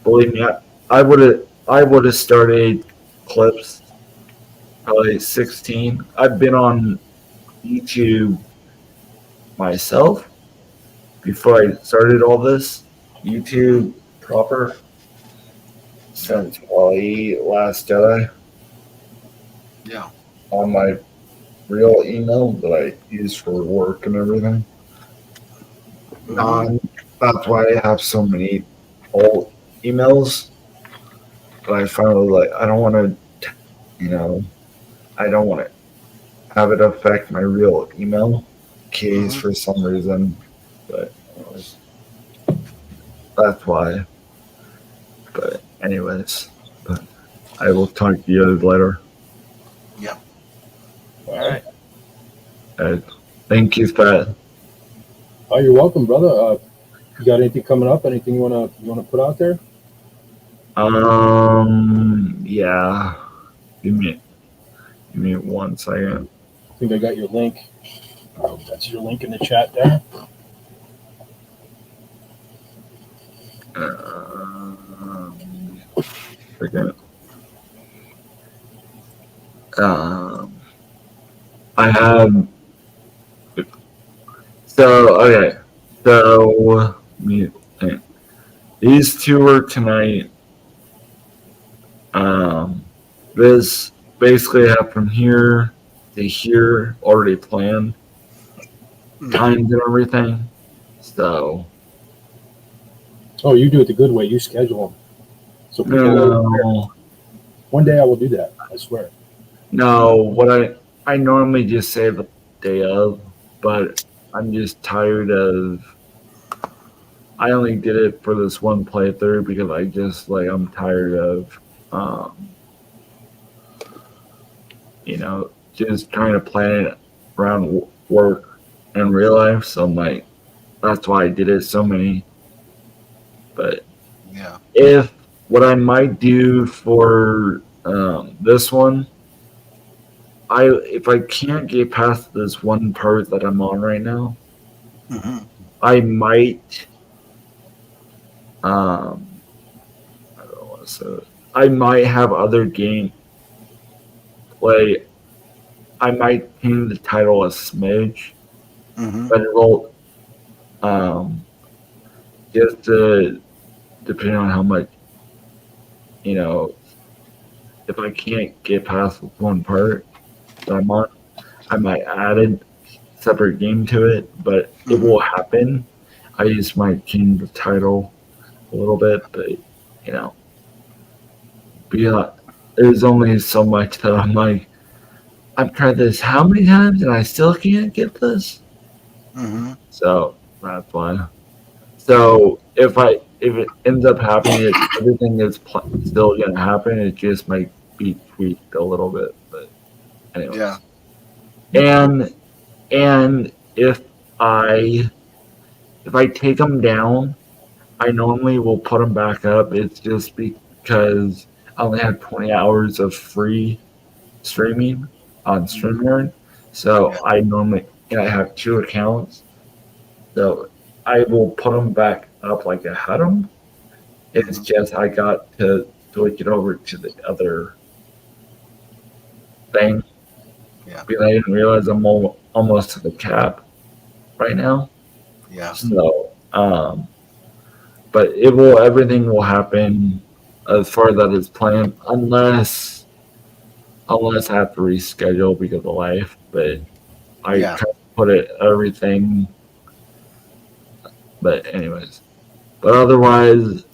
Believe me, I would have started clips probably 16. I've been on YouTube myself before I started all this. YouTube proper since probably last Jedi Yeah. on my real email that I use for work and everything. That's why I have so many old emails. But I finally I don't want to, I don't want to have it affect my real email keys for some reason. But anyways, that's why. But anyways, but I will talk to you later. Yeah. All right. Thank you, Pat. Oh, you're welcome, brother. You got anything coming up? Anything you wanna put out there? Yeah. Give me 1 second. I think I got your link. Oh, that's your link in the chat there. Second. I have. So okay. So me think. These two are tonight. This basically have from here to here already planned times and everything. So. Oh, you do it the good way. You schedule them. So people No. One day I will do that. I swear. No, what I normally just say the day of, but I'm just tired of. I only did it for this one playthrough because I just I'm tired of, just trying to plan it around work and real life. So that's why I did it so many. But yeah, if what I might do for this one. If I can't get past this one part that I'm on right now, I might I don't want to say it. I might have other game play. I might change the title a smidge, but it'll just depending on how much if I can't get past one part that I'm on, I might add a separate game to it, but it will happen. I just might change the title a little bit, but there's only so much that I'm I've tried this how many times and I still can't get this. So that's why. So if it ends up happening, everything is still gonna happen. It just might be tweaked a little bit, but anyway. Yeah. And if I take them down, I normally will put them back up. It's just because I only have 20 hours of free streaming on StreamYard. So I have 2 accounts. So I will put them back up like I had them. It's just I got to switch it over to the other thing. Yeah. Because I didn't realize I'm almost to the cap right now. Yeah. So, but everything will happen as far as that is planned, unless I have to reschedule because of life. But I try to put everything. But anyways, but otherwise,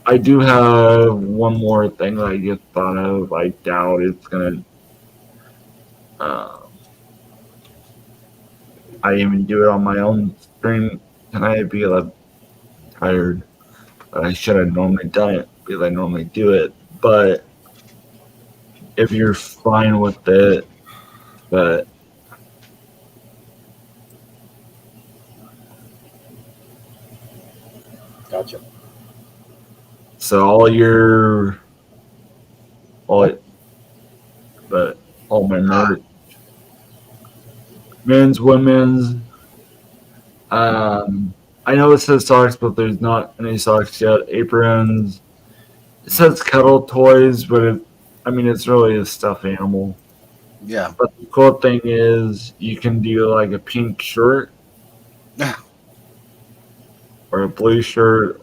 I do have one more thing that I just thought of. I doubt it's gonna. I even do it on my own stream tonight because I'm tired. But I should have normally done it because I normally do it. But if you're fine with it, but Gotcha. So all my merch, men's, women's, I know it says socks, but there's not any socks yet. Aprons. It says cuddle toys, but it's really a stuffed animal. Yeah. But the cool thing is you can do like a pink shirt or a blue shirt,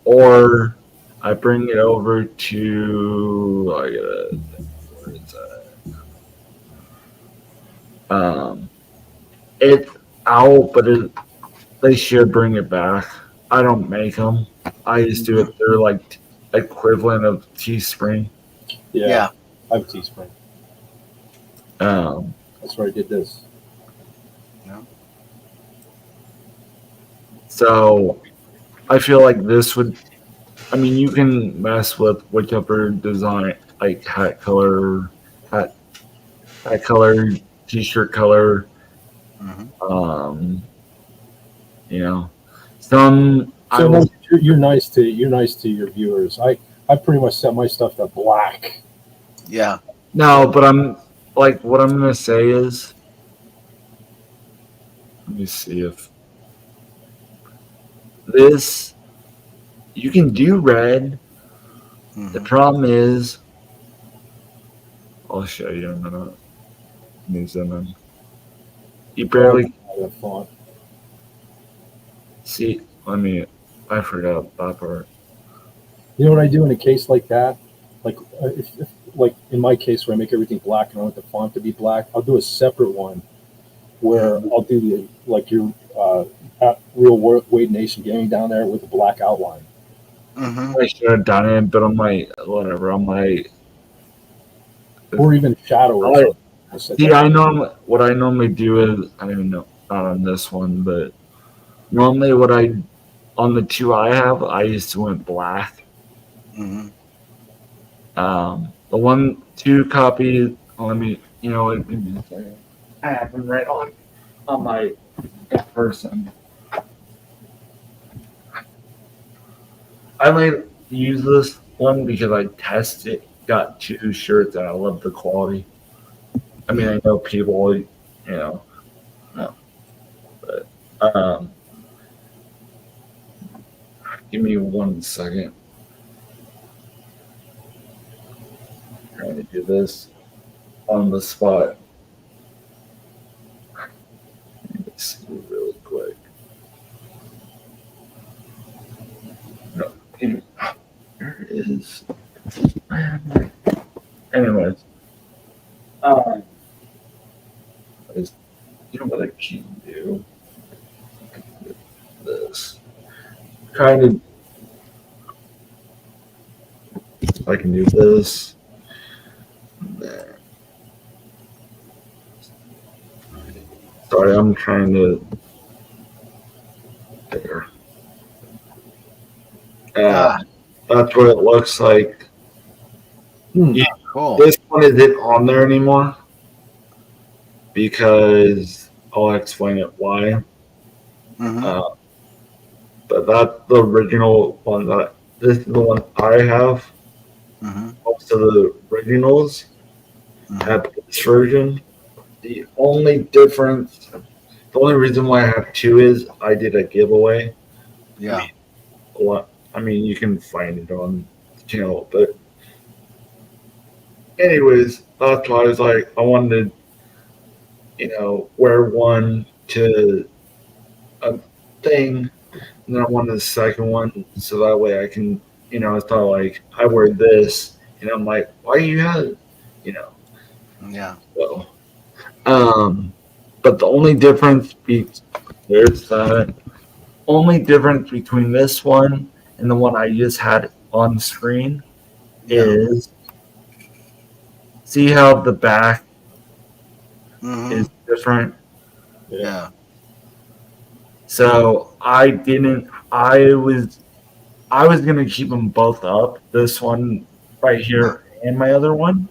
or I bring it over to where is that? It's out, but they should bring it back. I don't make them. I just do it. They're like equivalent of Teespring. Yeah. I have a Teespring. Um, That's where I did this. So I feel like this would. You can mess with whichever design, like hat color, hat color, t-shirt color. Some. So you're nice to your viewers. I pretty much set my stuff to black. Yeah. No, but I'm like what I'm gonna say is. Let me see if this. You can do red. The problem is, I'll show you in a minute. Let me zoom in. You barely that font. see. I forgot that part. You know what I do in a case like that? Like, if like in my case where I make everything black and I want the font to be black, I'll do a separate one where I'll do your Real Wade Nation Gaming down there with a black outline. I should have done it, but I'm like, whatever. I'm like, or even shadow. Or see, what I normally do is I don't even know, not on this one, but normally on the two I have, I just went black. The 2 copies. Let me, I have them right on my person. I might use this one because I tested, got 2 shirts, and I love the quality. I know people, no, but give me 1 second. I'm trying to do this on the spot. Let me see really quick. No, here it is. Anyways, you know what I can do? I can do this. I can do this. There. Sorry, I'm trying to. There. That's what it looks like. Yeah, cool. This one isn't on there anymore because I'll explain it why. But that's the original one. This is the one I have. Most of the originals have this version. The only reason why I have 2 is I did a giveaway. Yeah. You can find it on the channel, but anyways, that's why I was like, I wanted to, wear one to a thing, and then I wanted the second one, so that way I can, it's not like I wear this, and I'm like, why you have it, Yeah. So, but the only difference between this one and the one I just had on screen is, see how the back is different? Yeah. So I was gonna keep them both up, this one right here and my other one.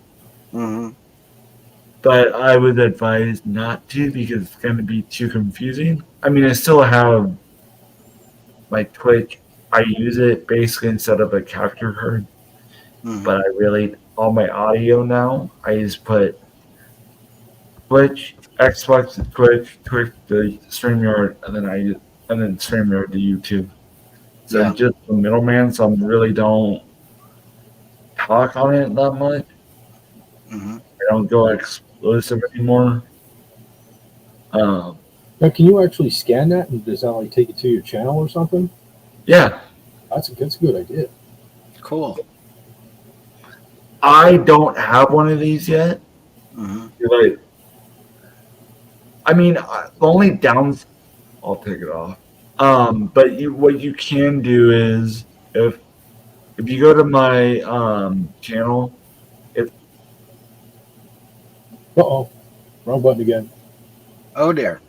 But I would advise not to because it's going to be too confusing. I still have my Twitch. I use it basically instead of a capture card. But all my audio now, I just put Twitch Xbox to Twitch, Twitch to StreamYard, and then StreamYard to YouTube. So Yeah. I'm just the middleman, so I really don't talk on it that much. Mm-hmm. I don't go exclusive anymore. Now, can you actually scan that, and does that like take it to your channel or something? Yeah, That's a good idea. Cool. I don't have one of these yet. Mm-hmm. Like, I mean, the only downs, I'll take it off. But what you can do is if you go to my channel, Uh-oh, wrong button again. Oh dear.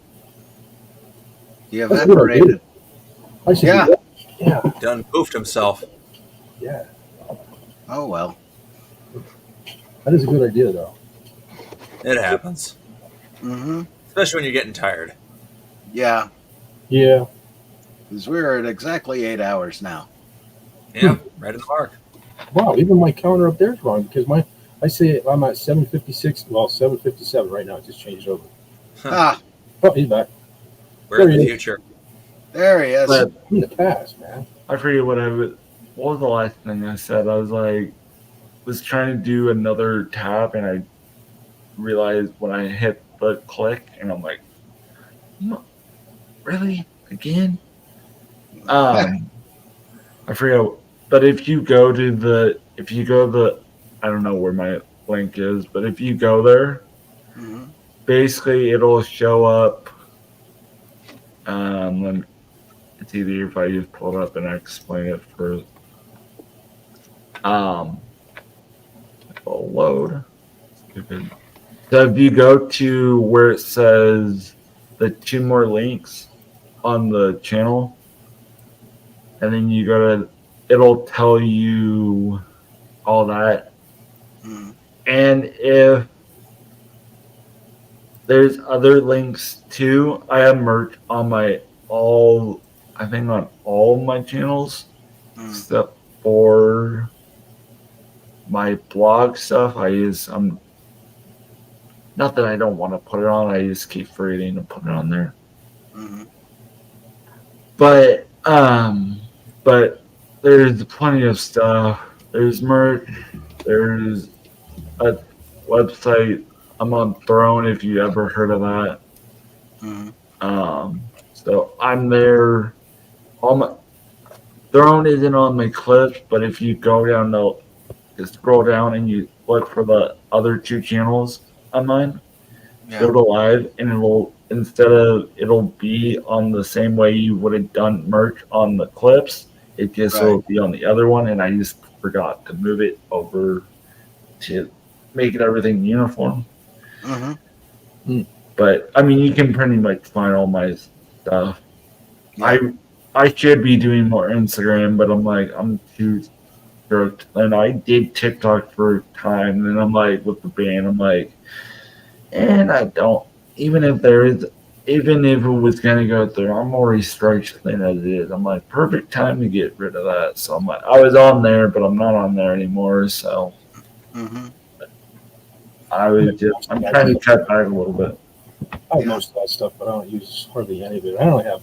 You That's a good idea. evaporated. I should Yeah. do that. Yeah, Done poofed himself. yeah. Oh well. That is a good idea, though. It happens, Mm-hmm. especially when you're getting tired. Yeah. Yeah. Because we're at exactly 8 hours now. Yeah, right in the mark. Wow, even my counter up there is wrong because I say I'm at 7:56. Well, 7:57 right now. It just changed over. Ah, Oh, he's back. We're in There the he is. future. there he is. but In the past, man. I forget what was the last thing I said. I was trying to do another tab, and I realized when I hit the click, and I'm like, really again? I forget. But if you go I don't know where my link is, but if you go there, Mm-hmm. basically it'll show up. It's either if I just pull it up and I explain it first. It'll load. Stupid. So if you go to where it says the 2 more links on the channel, and then you go to, it'll tell you all that. Mm-hmm. And if there's other links too, I have merch on I think on all my channels, except for my blog stuff. Not that I don't want to put it on, I just keep forgetting to put it on there. Mm-hmm. But there's plenty of stuff. There's merch. There's a website. I'm on Throne, if you ever heard of that. Mm-hmm. So I'm there. Throne isn't on my clips, but if you go down just scroll down and you look for the other 2 channels on mine, go to live, and it'll be on the same way you would have done merch on the clips. It just will be on the other one, and I just forgot to move it over to make it everything uniform. Mm-hmm. But I mean, you can pretty much find all my stuff. Yeah. I should be doing more Instagram, but I'm too stroked. And I did TikTok for a time, and I'm like, with the band, I'm like, and I don't. Even if it was gonna go through, I'm already striked thin as it is. I'm like, perfect time to get rid of that. So I'm like, I was on there, but I'm not on there anymore. So Mm-hmm. I'm trying to cut back a little bit. I have most of that stuff, but I don't use hardly any of it. I only have.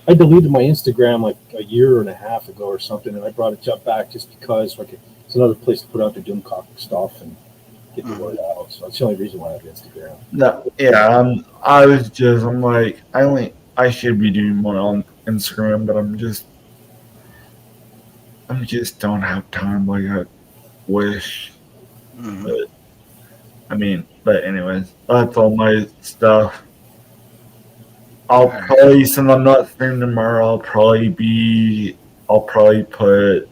I deleted my Instagram like a year and a half ago or something, and I brought it back just because it's another place to put out the Doomcock stuff and get the word out. So that's the only reason why I have Instagram. No, yeah, I'm like, I should be doing more on Instagram, but I just don't have time like I wish. Mm-hmm. But anyways, that's all my stuff. Since I'm not streaming tomorrow, I'll probably put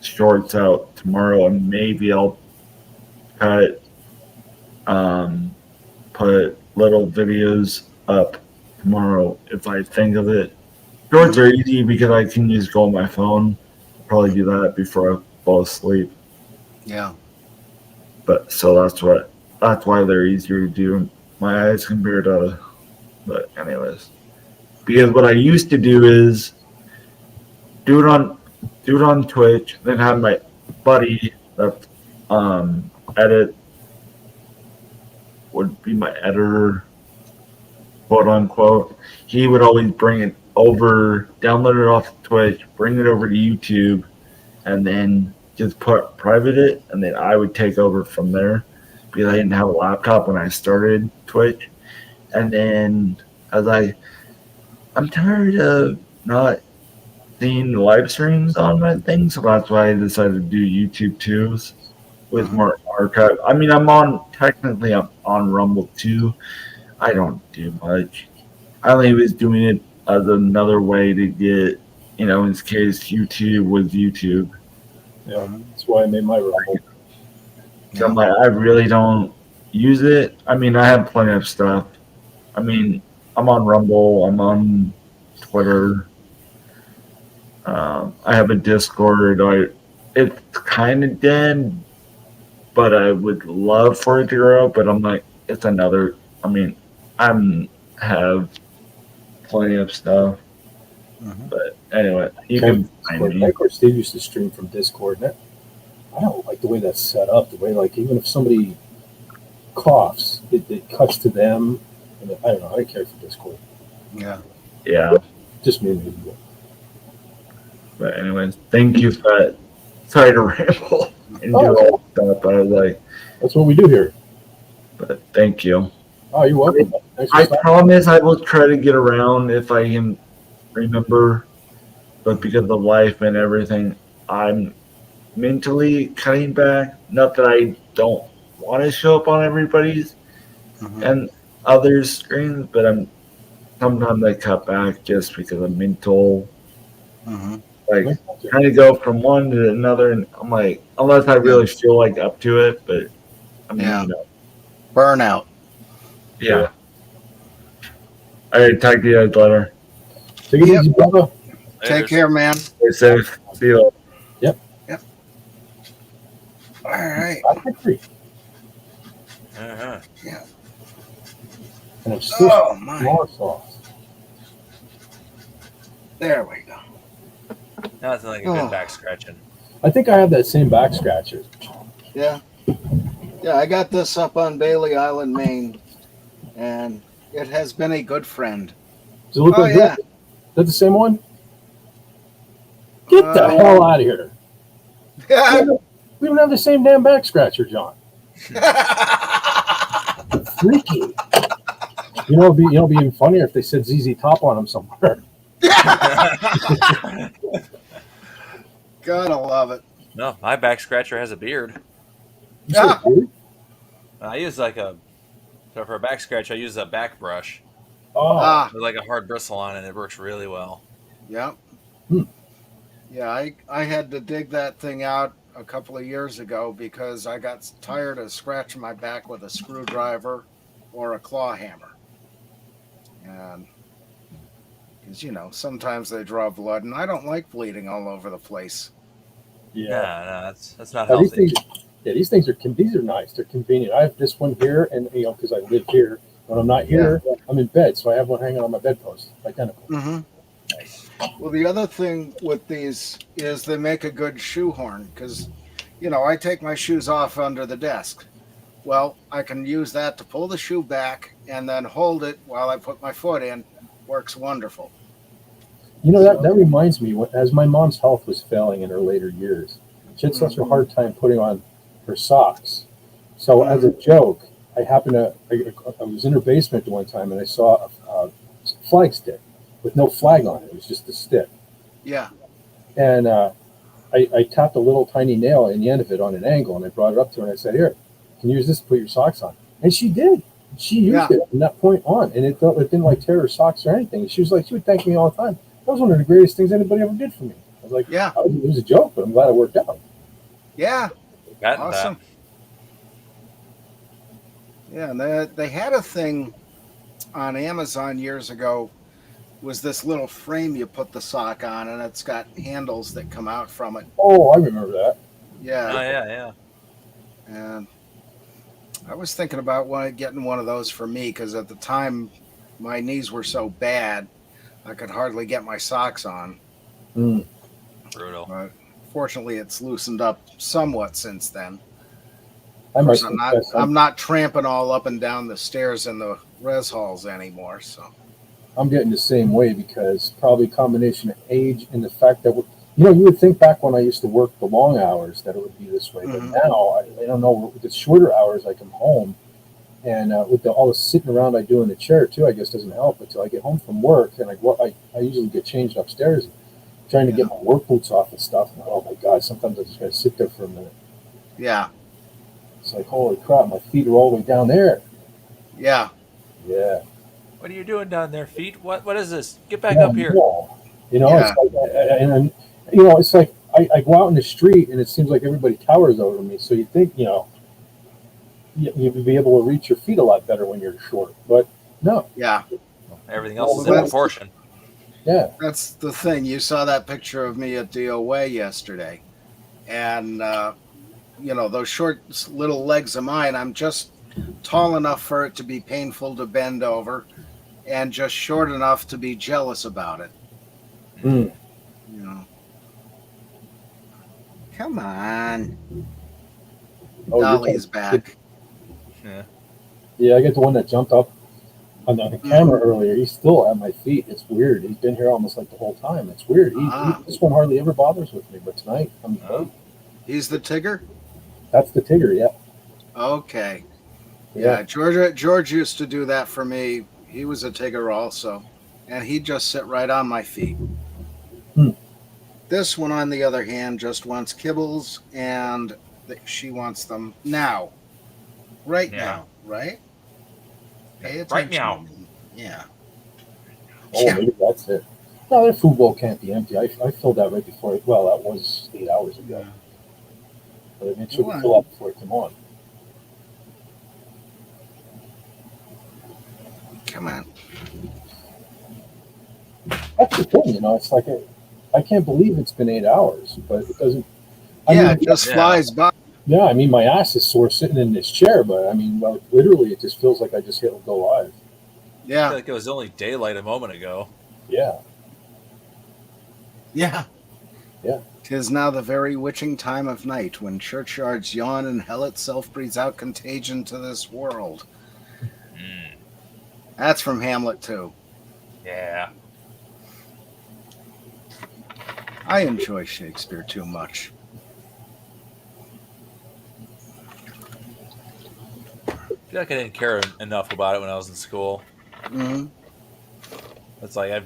shorts out tomorrow, and maybe I'll put little videos up tomorrow if I think of it. Shorts are easy because I can just go on my phone. I'll probably do that before I fall asleep. Yeah. But so that's why they're easier to do in my eyes compared to. But anyways, because what I used to do is do it on Twitch, then have my buddy that edit would be my editor, quote unquote. He would always bring it over, download it off Twitch, bring it over to YouTube, and then just private it, and then I would take over from there because I didn't have a laptop when I started Twitch. And then I'm tired of not seeing live streams on my thing, so that's why I decided to do YouTube too with more archive. I mean, I'm on Rumble too. I don't do much. I only was doing it as another way to get, in case YouTube was YouTube. Yeah, that's why I made my Rumble. So I'm like, I really don't use it. I mean, I have plenty of stuff. I mean, I'm on Rumble. I'm on Twitter. I have a Discord. It's kind of dead, but I would love for it to grow. But I'm like, it's another. I mean, have plenty of stuff. But anyway, you can find me. Of course, Steve used to stream from Discord. And I don't like the way that's set up. The way, like, even if somebody coughs, it cuts to them. And I don't know. I don't care for Discord. Yeah. Just me and maybe. But anyways, thank you for that. Sorry to ramble and do all that stuff. I was like, that's what we do here. But thank you. Oh, you're welcome. I promise I will try to get around if I can remember. But because of life and everything, I'm mentally cutting back. Not that I don't want to show up on everybody's and others' screens, but sometimes I cut back just because of mental. Like trying to go from one to another, and I'm like, unless I really feel like up to it, but I mean, burnout. Yeah. All right, talk to you guys later. Take it easy, brother. Take care, man. Stay safe. See you. Yep. All right. Yeah. And it's still more sauce. There we go. Nothing like a good back scratching. I think I have that same back scratcher. Yeah. Yeah, I got this up on Bailey Island, Maine, and it has been a good friend. Does it look like that? Is that the same one? Get the hell out of here. We don't have the same damn back scratcher, John. Freaky. You know, it'd be even funnier if they said ZZ Top on them somewhere. Gotta love it. No, my back scratcher has a beard. I use so for a back scratch, I use a back brush. With like a hard bristle on it. It works really well. Yep. Yeah, I had to dig that thing out a couple of years ago because I got tired of scratching my back with a screwdriver or a claw hammer. And because, sometimes they draw blood, and I don't like bleeding all over the place. Yeah, no, that's not healthy. These things are nice. They're convenient. I have this one here, and because I live here, when I'm not here, I'm in bed, so I have one hanging on my bedpost, identical. Nice. Well, the other thing with these is they make a good shoehorn because, I take my shoes off under the desk. Well, I can use that to pull the shoe back and then hold it while I put my foot in. Works wonderful. That reminds me, as my mom's health was failing in her later years, she had such a hard time putting on her socks. So as a joke, I was in her basement one time and I saw a flag stick with no flag on it. It was just a stick. Yeah. And I tapped a little tiny nail in the end of it on an angle, and I brought it up to her and I said, "Here, can you use this to put your socks on?" And she did. She used it from that point on, and it didn't like tear her socks or anything. She would thank me all the time. That was one of the greatest things anybody ever did for me. I was like, it was a joke, but I'm glad it worked out. Yeah. Awesome. Yeah, and they had a thing on Amazon years ago. Was this little frame you put the sock on, and it's got handles that come out from it. Oh, I remember that. Yeah. Oh, yeah. And I was thinking about getting one of those for me because at the time my knees were so bad I could hardly get my socks on. Brutal. But fortunately, it's loosened up somewhat since then. I might I'm not tramping all up and down the stairs in the res halls anymore. So I'm getting the same way because probably a combination of age and the fact that you would think back when I used to work the long hours that it would be this way, but now I don't know. With the shorter hours, I come home, and with all the sitting around I do in the chair too, I guess doesn't help until I get home from work, and I usually get changed upstairs, trying to get my work boots off and stuff. And, oh my God! Sometimes I just gotta sit there for a minute. Yeah. It's like, holy crap! My feet are all the way down there. Yeah. Yeah. What are you doing down there, feet? What is this? Get back up here. It's like, it's like I go out in the street and it seems like everybody towers over me. So you think, you'd be able to reach your feet a lot better when you're short, but no. Yeah. Everything else is in proportion. Yeah. That's the thing. You saw that picture of me at DOA yesterday. And, those short little legs of mine, I'm just tall enough for it to be painful to bend over and just short enough to be jealous about it. Mm. Come on. Oh, Dolly's back. Yeah, I get the one that jumped up on the camera earlier. He's still at my feet. It's weird. He's been here almost like the whole time. It's weird. This one hardly ever bothers with me, but tonight He's the Tigger? That's the Tigger, yeah. Okay. Yeah. George used to do that for me. He was a Tigger also. And he'd just sit right on my feet. This one, on the other hand, just wants kibbles, and she wants them now. Right now, right? Pay attention. Right now. Yeah. Oh, maybe that's it. No, their food bowl can't be empty. I filled that right before that was 8 hours ago. But I made sure to fill up before it came on. Come on. That's the thing, it's like I can't believe it's been 8 hours, but it doesn't. It just flies by. Yeah, I mean, my ass is sore sitting in this chair, but I mean, literally, it just feels like I just hit go live. Yeah. I feel like it was only daylight a moment ago. Yeah. Yeah. Yeah. 'Tis now the very witching time of night when churchyards yawn and hell itself breathes out contagion to this world. That's from Hamlet too. Yeah. I enjoy Shakespeare too much. I feel like I didn't care enough about it when I was in school. Mm-hmm. It's like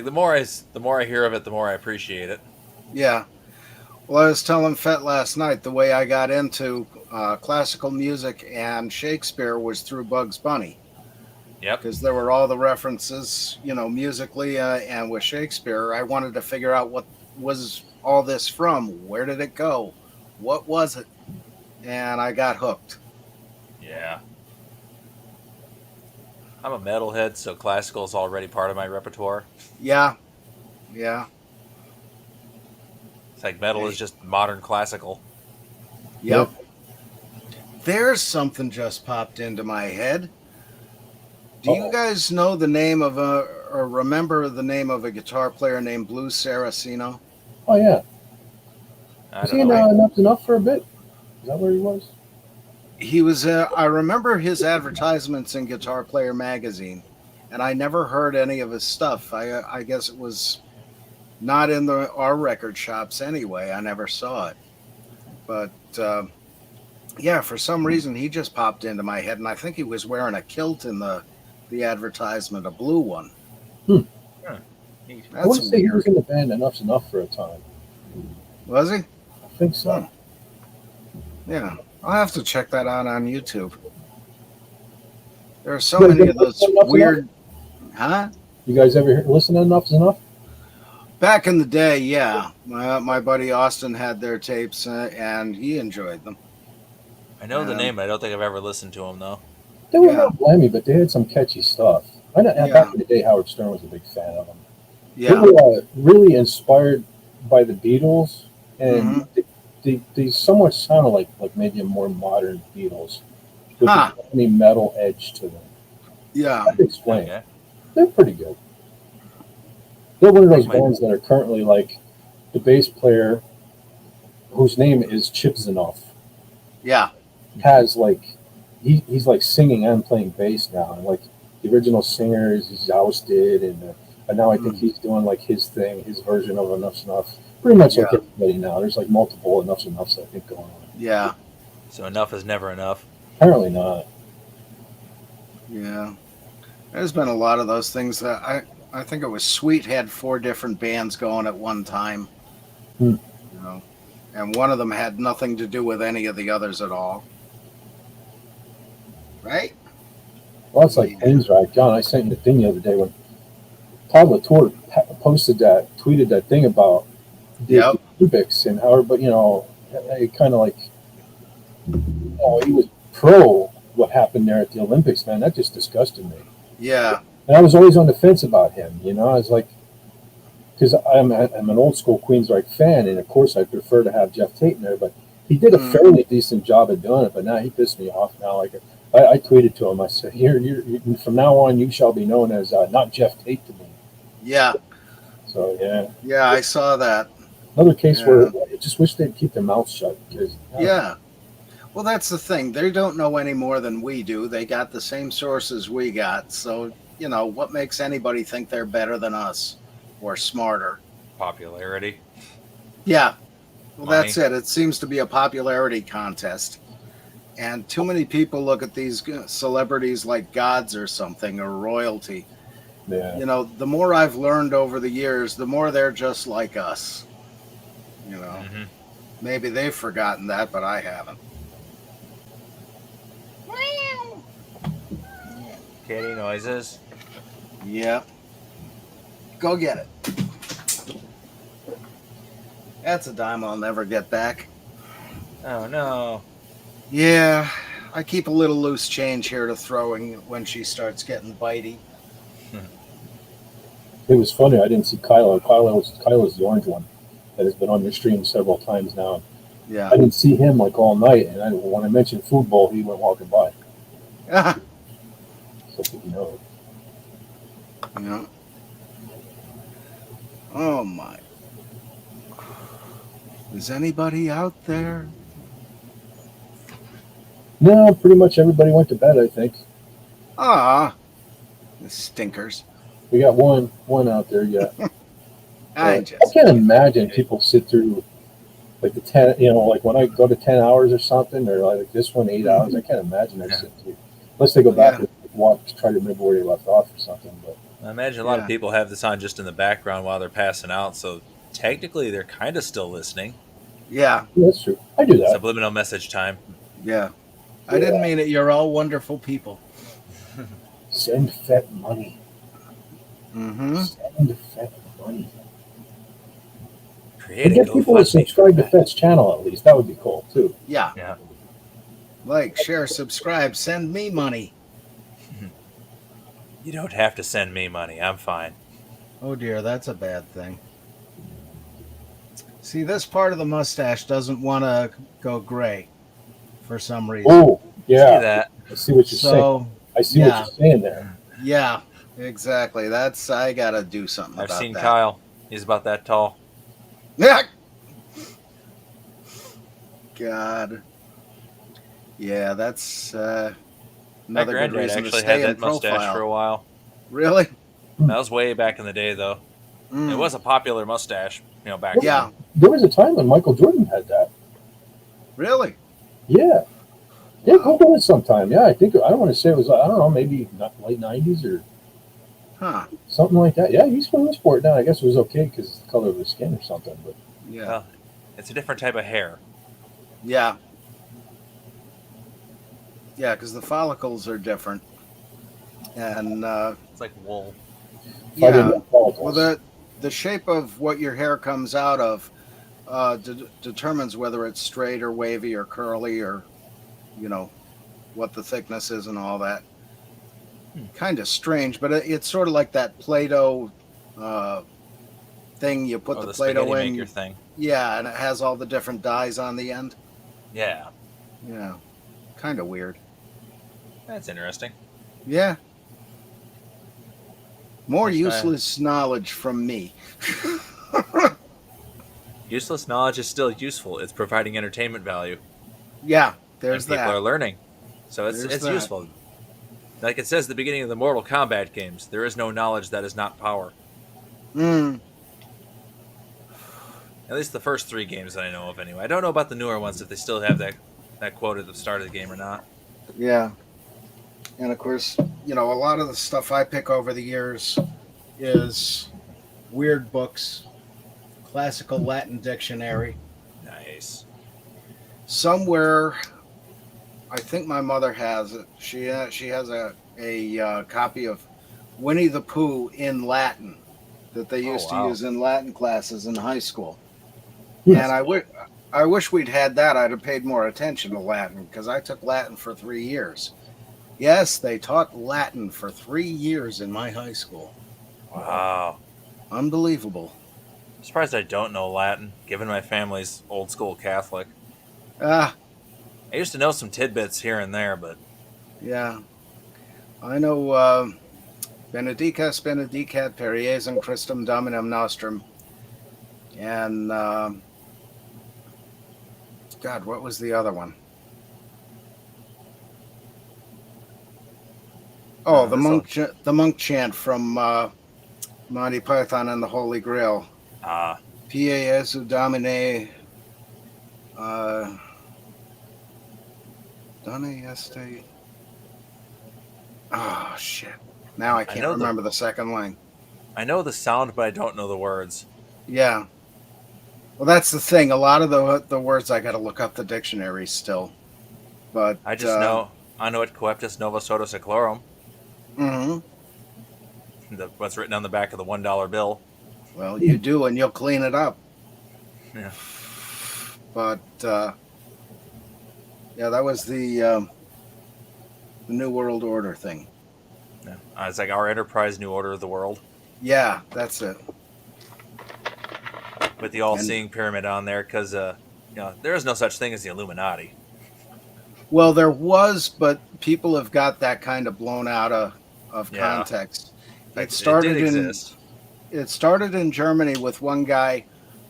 the more I hear of it, the more I appreciate it. Yeah. Well, I was telling Fett last night the way I got into classical music and Shakespeare was through Bugs Bunny. Yep. Because there were all the references, musically and with Shakespeare. I wanted to figure out what was all this from. Where did it go? What was it? And I got hooked. Yeah. I'm a metalhead, so classical is already part of my repertoire. Yeah. Yeah. It's like metal is just modern classical. Yep. There's something just popped into my head. Do you guys know the name of or remember the name of a guitar player named Blue Saraceno? Oh, yeah. Was he in Enough's Enough for a bit? Is that where he was? He was, I remember his advertisements in Guitar Player magazine, and I never heard any of his stuff. I guess it was not in our record shops anyway. I never saw it. But, yeah, for some reason, he just popped into my head, and I think he was wearing a kilt in the advertisement, a blue one. I want to say he was in the band Enough's Enough for a time. Was he? I think so. Yeah. I'll have to check that out on YouTube. There are so many of those weird... Huh? You guys ever listen to Enough's Enough? Back in the day, yeah. My buddy Austin had their tapes, and he enjoyed them. I know the name, but I don't think I've ever listened to them, though. They were not blammy, but they had some catchy stuff. I know, back in the day, Howard Stern was a big fan of them. Yeah. They were really inspired by the Beatles, and they somewhat sounded like maybe a more modern Beatles with a metal edge to them. Yeah. I can explain. Okay. They're pretty good. They're one of those bands that are currently like the bass player whose name is Chip Zinoff. Yeah. has like he's like singing and playing bass now, and like the original singer is ousted, and now I think he's doing like his thing, his version of Enough's Enough. Pretty much like everybody now. There's like multiple Enough's Enoughs I think going on. Yeah. So enough is never enough. Apparently not. Yeah. There's been a lot of those things that I think it was Sweet had 4 different bands going at one time. You know, and one of them had nothing to do with any of the others at all. Right? Well, it's like Queensryche. John, I sent you the thing the other day when Todd Latour tweeted that thing about the Olympics and how, but you know, it kind of like, oh, he was pro what happened there at the Olympics, man. That just disgusted me. Yeah. And I was always on the fence about him, you know. I was like, because I'm an old school Queensryche fan, and of course I prefer to have Jeff Tate in there, but he did a fairly decent job of doing it. But now he pissed me off. Now, like I tweeted to him, I said, "You're from now on, you shall be known as not Jeff Tate to me." Yeah. So yeah. Yeah, I saw that. Another case where I just wish they'd keep their mouths shut. Because yeah. Well, that's the thing. They don't know any more than we do. They got the same sources we got. So, you know, what makes anybody think they're better than us or smarter? Popularity. Yeah. Well, Money. that's it. It seems to be a popularity contest. And too many people look at these celebrities like gods or something, or royalty. Yeah. You know, the more I've learned over the years, the more they're just like us. You know, maybe they've forgotten that, but I haven't. Kitty noises. Yep. Go get it. That's a dime I'll never get back. Oh, no. Yeah, I keep a little loose change here to throw in when she starts getting bitey. It was funny. I didn't see Kylo. Kylo's the orange one that has been on your stream several times now. Yeah. I didn't see him like all night, and when I mentioned food bowl, he went walking by. So you know. Yeah. Oh my. Is anybody out there? No, pretty much everybody went to bed, I think. Ah, the stinkers. We got one out there yet. I can't imagine people sit through like the 10, you know, like when I go to 10 hours or something, or like this one 8 hours. I can't imagine they're sitting through, unless they go back and watch, try to remember where they left off or something. But I imagine a lot of people have this on just in the background while they're passing out, so technically they're kind of still listening. Yeah. That's true. I do that. Subliminal message time. Yeah. I didn't mean it. You're all wonderful people. Send Fett money. Send Fett money. Get people to subscribe to Fett's channel at least. That would be cool too. Yeah. Yeah. Like, share, subscribe, send me money. You don't have to send me money. I'm fine. Oh dear, that's a bad thing. See, this part of the mustache doesn't want to go gray for some reason. Oh, yeah. See that. I see what you're saying. I see what you're saying there. Yeah, exactly. That's, I got to do something about that. I've seen Kyle. He's about that tall. Yeah. God. Yeah, that's My another good granddad reason to actually stay had in that mustache profile. for a while. Really? That was way back in the day, though. It was a popular mustache, you know, back then. There was a time when Michael Jordan had that. Really? Yeah. Yeah, go do it sometime. Yeah, I think, I don't want to say it was, I don't know, maybe not late 90s or something like that. Yeah, he's from the sport now. I guess it was okay because it's the color of his skin or something. But yeah. Well, it's a different type of hair. Yeah. Yeah, because the follicles are different. And it's like wool. Yeah. Well, the shape of what your hair comes out of determines whether it's straight or wavy or curly or, you know, what the thickness is and all that. Kind of strange, but it's sort of like that Play-Doh thing you put the Play-Doh in. Maker thing. Yeah, and it has all the different dyes on the end. Yeah. Yeah. Kind of weird. That's interesting. Yeah. More useless knowledge from me. Useless knowledge is still useful. It's providing entertainment value. Yeah. There's and people that. are learning, so it's There's that. useful. Like it says at the beginning of the Mortal Kombat games, there is no knowledge that is not power. Mm. At least the first 3 games that I know of, anyway. I don't know about the newer ones if they still have that quote at the start of the game or not. Yeah. And of course, a lot of the stuff I pick over the years is weird books, classical Latin dictionary. Nice. Somewhere, I think my mother has it. She has a copy of Winnie the Pooh in Latin that they used to use in Latin classes in high school. Yes. And I wish we'd had that. I'd have paid more attention to Latin because I took Latin for 3 years. Yes, they taught Latin for 3 years in my high school. Wow. Unbelievable. I'm surprised I don't know Latin, given my family's old school Catholic. Ah, I used to know some tidbits here and there, but yeah. I know Benedicat per Iesum Christum Dominum Nostrum. And God, what was the other one? Oh, the monk chant from Monty Python and the Holy Grail. Pie Jesu Domine Done Este. Oh shit. Now I can't remember the second line. I know the sound, but I don't know the words. Yeah. Well, that's the thing. A lot of the words I got to look up the dictionary still. But I just know it coeptus novo soto seclorum. Mm-hmm. What's written on the back of the $1 bill. Well, you do, and you'll clean it up. Yeah. But yeah, that was the New World Order thing. Yeah. It's like our Enterprise New Order of the World. Yeah, that's it. With the all-seeing pyramid on there, because there is no such thing as the Illuminati. Well, there was, but people have got that kind of blown out of context. It started in Germany with one guy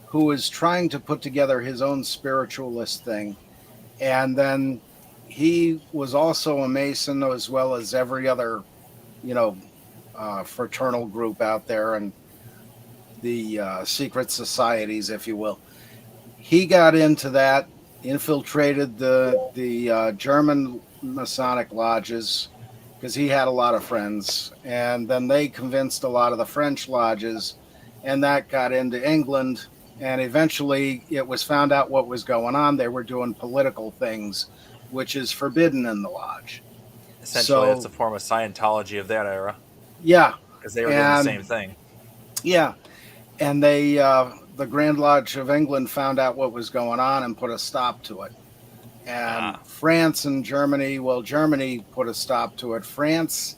who was trying to put together his own spiritualist thing, and then he was also a Mason as well as every other, fraternal group out there and the secret societies, if you will. He got into that, infiltrated the German Masonic lodges because he had a lot of friends, and then they convinced a lot of the French lodges, and that got into England, and eventually it was found out what was going on. They were doing political things, which is forbidden in the lodge. Essentially, it's a form of Scientology of that era. Yeah. Because they were doing the same thing. Yeah. And they, the Grand Lodge of England found out what was going on and put a stop to it. And France and Germany, Germany put a stop to it. France,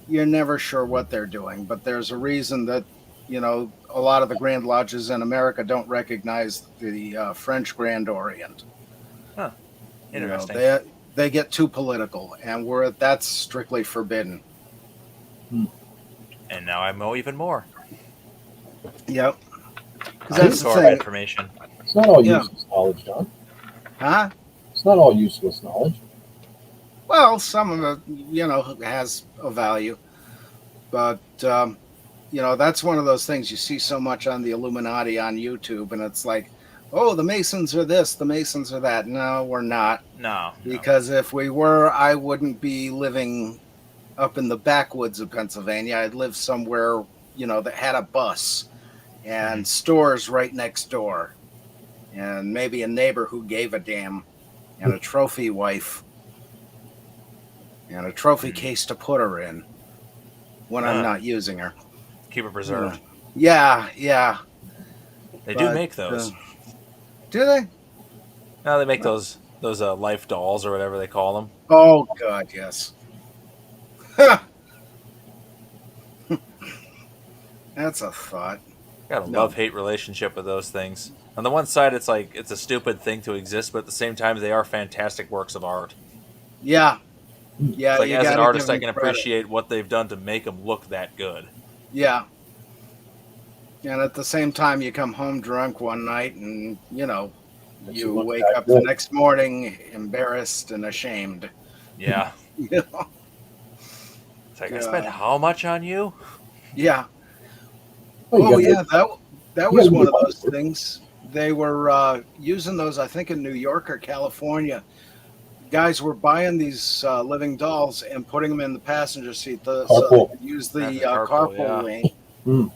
you're never sure what they're doing, but there's a reason that, a lot of the Grand Lodges in America don't recognize the French Grand Orient. Huh. Interesting. They get too political, and that's strictly forbidden. And now I know even more. Yep. That's the thing. Information. It's not all useless knowledge, John. Huh? It's not all useless knowledge. Well, some of it, has a value. But, that's one of those things you see so much on the Illuminati on YouTube, and it's like, oh, the Masons are this, the Masons are that. No, we're not. No. Because if we were, I wouldn't be living up in the backwoods of Pennsylvania. I'd live somewhere, that had a bus and stores right next door, and maybe a neighbor who gave a damn, and a trophy wife, and a trophy case to put her in when I'm not using her. Keep her preserved. Yeah. They do make those. Do they? No, they make those life dolls or whatever they call them. Oh God, yes. That's a thought. Got a love-hate relationship with those things. On the one side, it's like it's a stupid thing to exist, but at the same time, they are fantastic works of art. Yeah. It's like, as an artist, I can appreciate what they've done to make them look that good. Yeah. And at the same time, you come home drunk one night and, And she You looks wake that up the good. next morning embarrassed and ashamed. Yeah. You know? It's like, I spent how much on you? Yeah. Well, you Oh, gotta yeah. That you was gotta one be of those mindful. things. They were using those, I think, in New York or California. Guys were buying these living dolls and putting them in the passenger seat so they Carpool. could use That's the a carpool, carpool yeah. lane. Mm.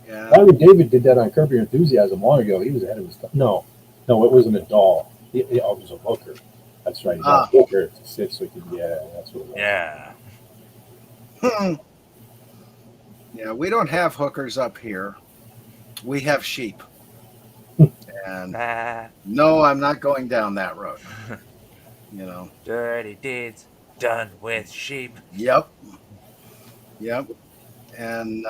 Yeah. Larry David did that on Curb Your Enthusiasm long ago. He was ahead of his time. No, it wasn't a doll. It was a hooker. That's right. He got a hooker to sit so he could. Yeah, that's what it was. Yeah. Yeah, we don't have hookers up here. We have sheep. And no, I'm not going down that road. You know. Dirty deeds done with sheep. Yep. And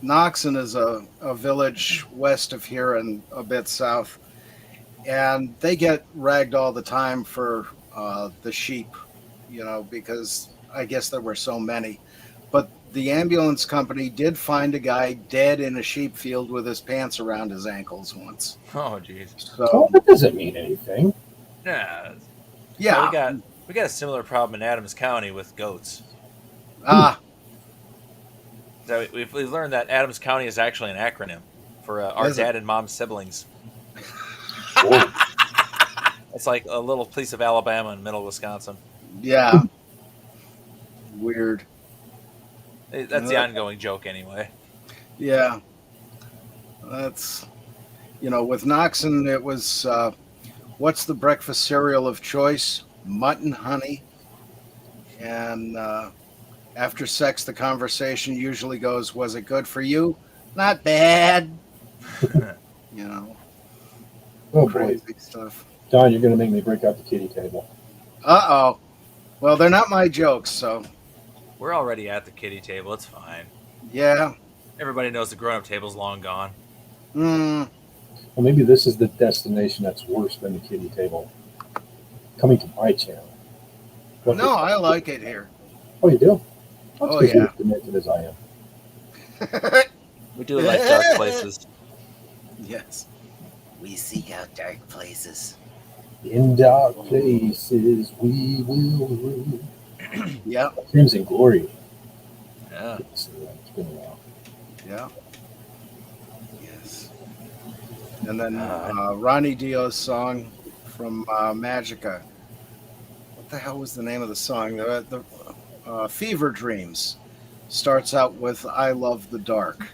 Noxon is a village west of here and a bit south. And they get ragged all the time for the sheep, you know, because I guess there were so many. But the ambulance company did find a guy dead in a sheep field with his pants around his ankles once. Oh, jeez. So that doesn't mean anything. Yeah. Yeah. We got a similar problem in Adams County with goats. So we've learned that Adams County is actually an acronym for our dad and mom's siblings. It's like a little piece of Alabama in middle Wisconsin. Yeah. Weird. That's the ongoing joke anyway. Yeah. That's, with Noxon, it was, what's the breakfast cereal of choice? Mutton honey. And after sex, the conversation usually goes, was it good for you? Not bad. Oh, crazy boy. stuff. Don, you're going to make me break out the kitty table. Uh-oh. Well, they're not my jokes, so. We're already at the kiddie table. It's fine. Yeah. Everybody knows the grown-up table's long gone. Mm. Well, maybe this is the destination that's worse than the kiddie table. Coming to my channel. No, I like it here. Oh, you do? That's Oh, yeah. You're yeah. as demented as I am. We do like dark places. Yes. We seek out dark places. In dark places we will rule. Yeah. Crimson Glory. Yeah. It's been a while. Yeah. Yes. And then Ronnie Dio's song from Magica. What the hell was the name of the song? The Fever Dreams starts out with I Love the Dark.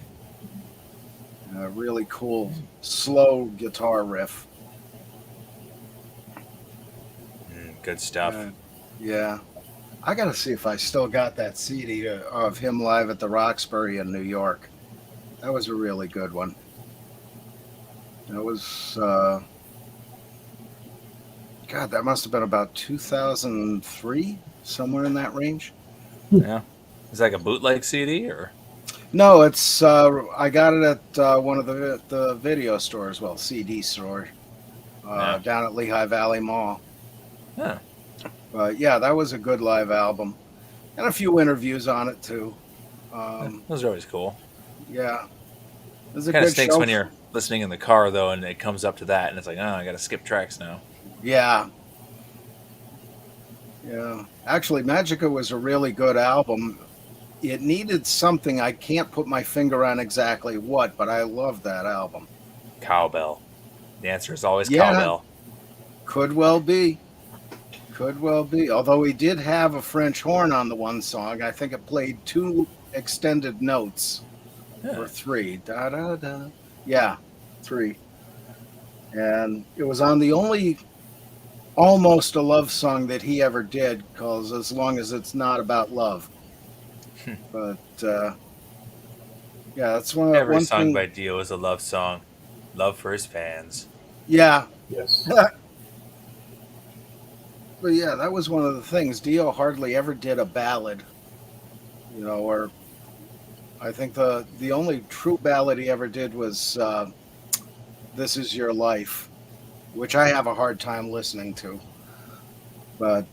A really cool, slow guitar riff. Good stuff. Yeah. I got to see if I still got that CD of him live at the Roxbury in New York. That was a really good one. That was, God, that must have been about 2003, somewhere in that range. Yeah. Is that like a bootleg CD or? No, it's, I got it at one of the video stores, well, CD store, down at Lehigh Valley Mall. Yeah. But yeah, that was a good live album. And a few interviews on it, too. Those are always cool. Yeah. It was a kind of good stinks show. when you're listening in the car, though, and it comes up to that, and it's like, oh, I got to skip tracks now. Yeah. Yeah. Actually, Magica was a really good album. It needed something. I can't put my finger on exactly what, but I love that album. Cowbell. The answer is always cowbell. Could well be. Could well be. Although he did have a French horn on the one song. I think it played 2 extended notes. Or 3. Da, da, da. Yeah, 3. And it was on the only almost a love song that he ever did, called As Long as It's Not About Love. But, yeah, that's Every one song thing. by Dio is a love song. Love for his fans. Yeah. Yes. But yeah, that was one of the things. Dio hardly ever did a ballad, or I think the only true ballad he ever did was This Is Your Life, which I have a hard time listening to. But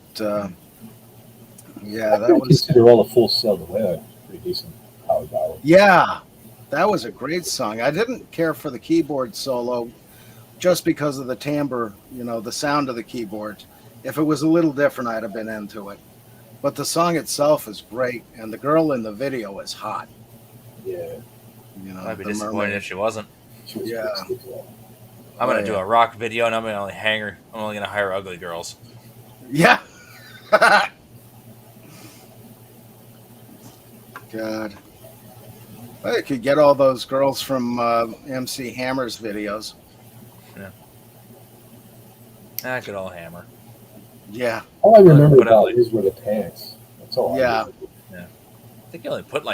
yeah, that was. Consider all the Full Sail Away pretty decent power ballad. Yeah, that was a great song. I didn't care for the keyboard solo. just because of the timbre, the sound of the keyboards. If it was a little different, I'd have been into it. But the song itself is great, and the girl in the video is hot. Yeah. I'd be disappointed if she wasn't. She was Yeah. I'm gonna do a rock video, and I'm only gonna hire ugly girls. Yeah. God. Well, you could get all those girls from MC Hammer's videos. Yeah. Good old Hammer. Yeah. All I remember about his were the pants. That's all. Yeah. I think he only put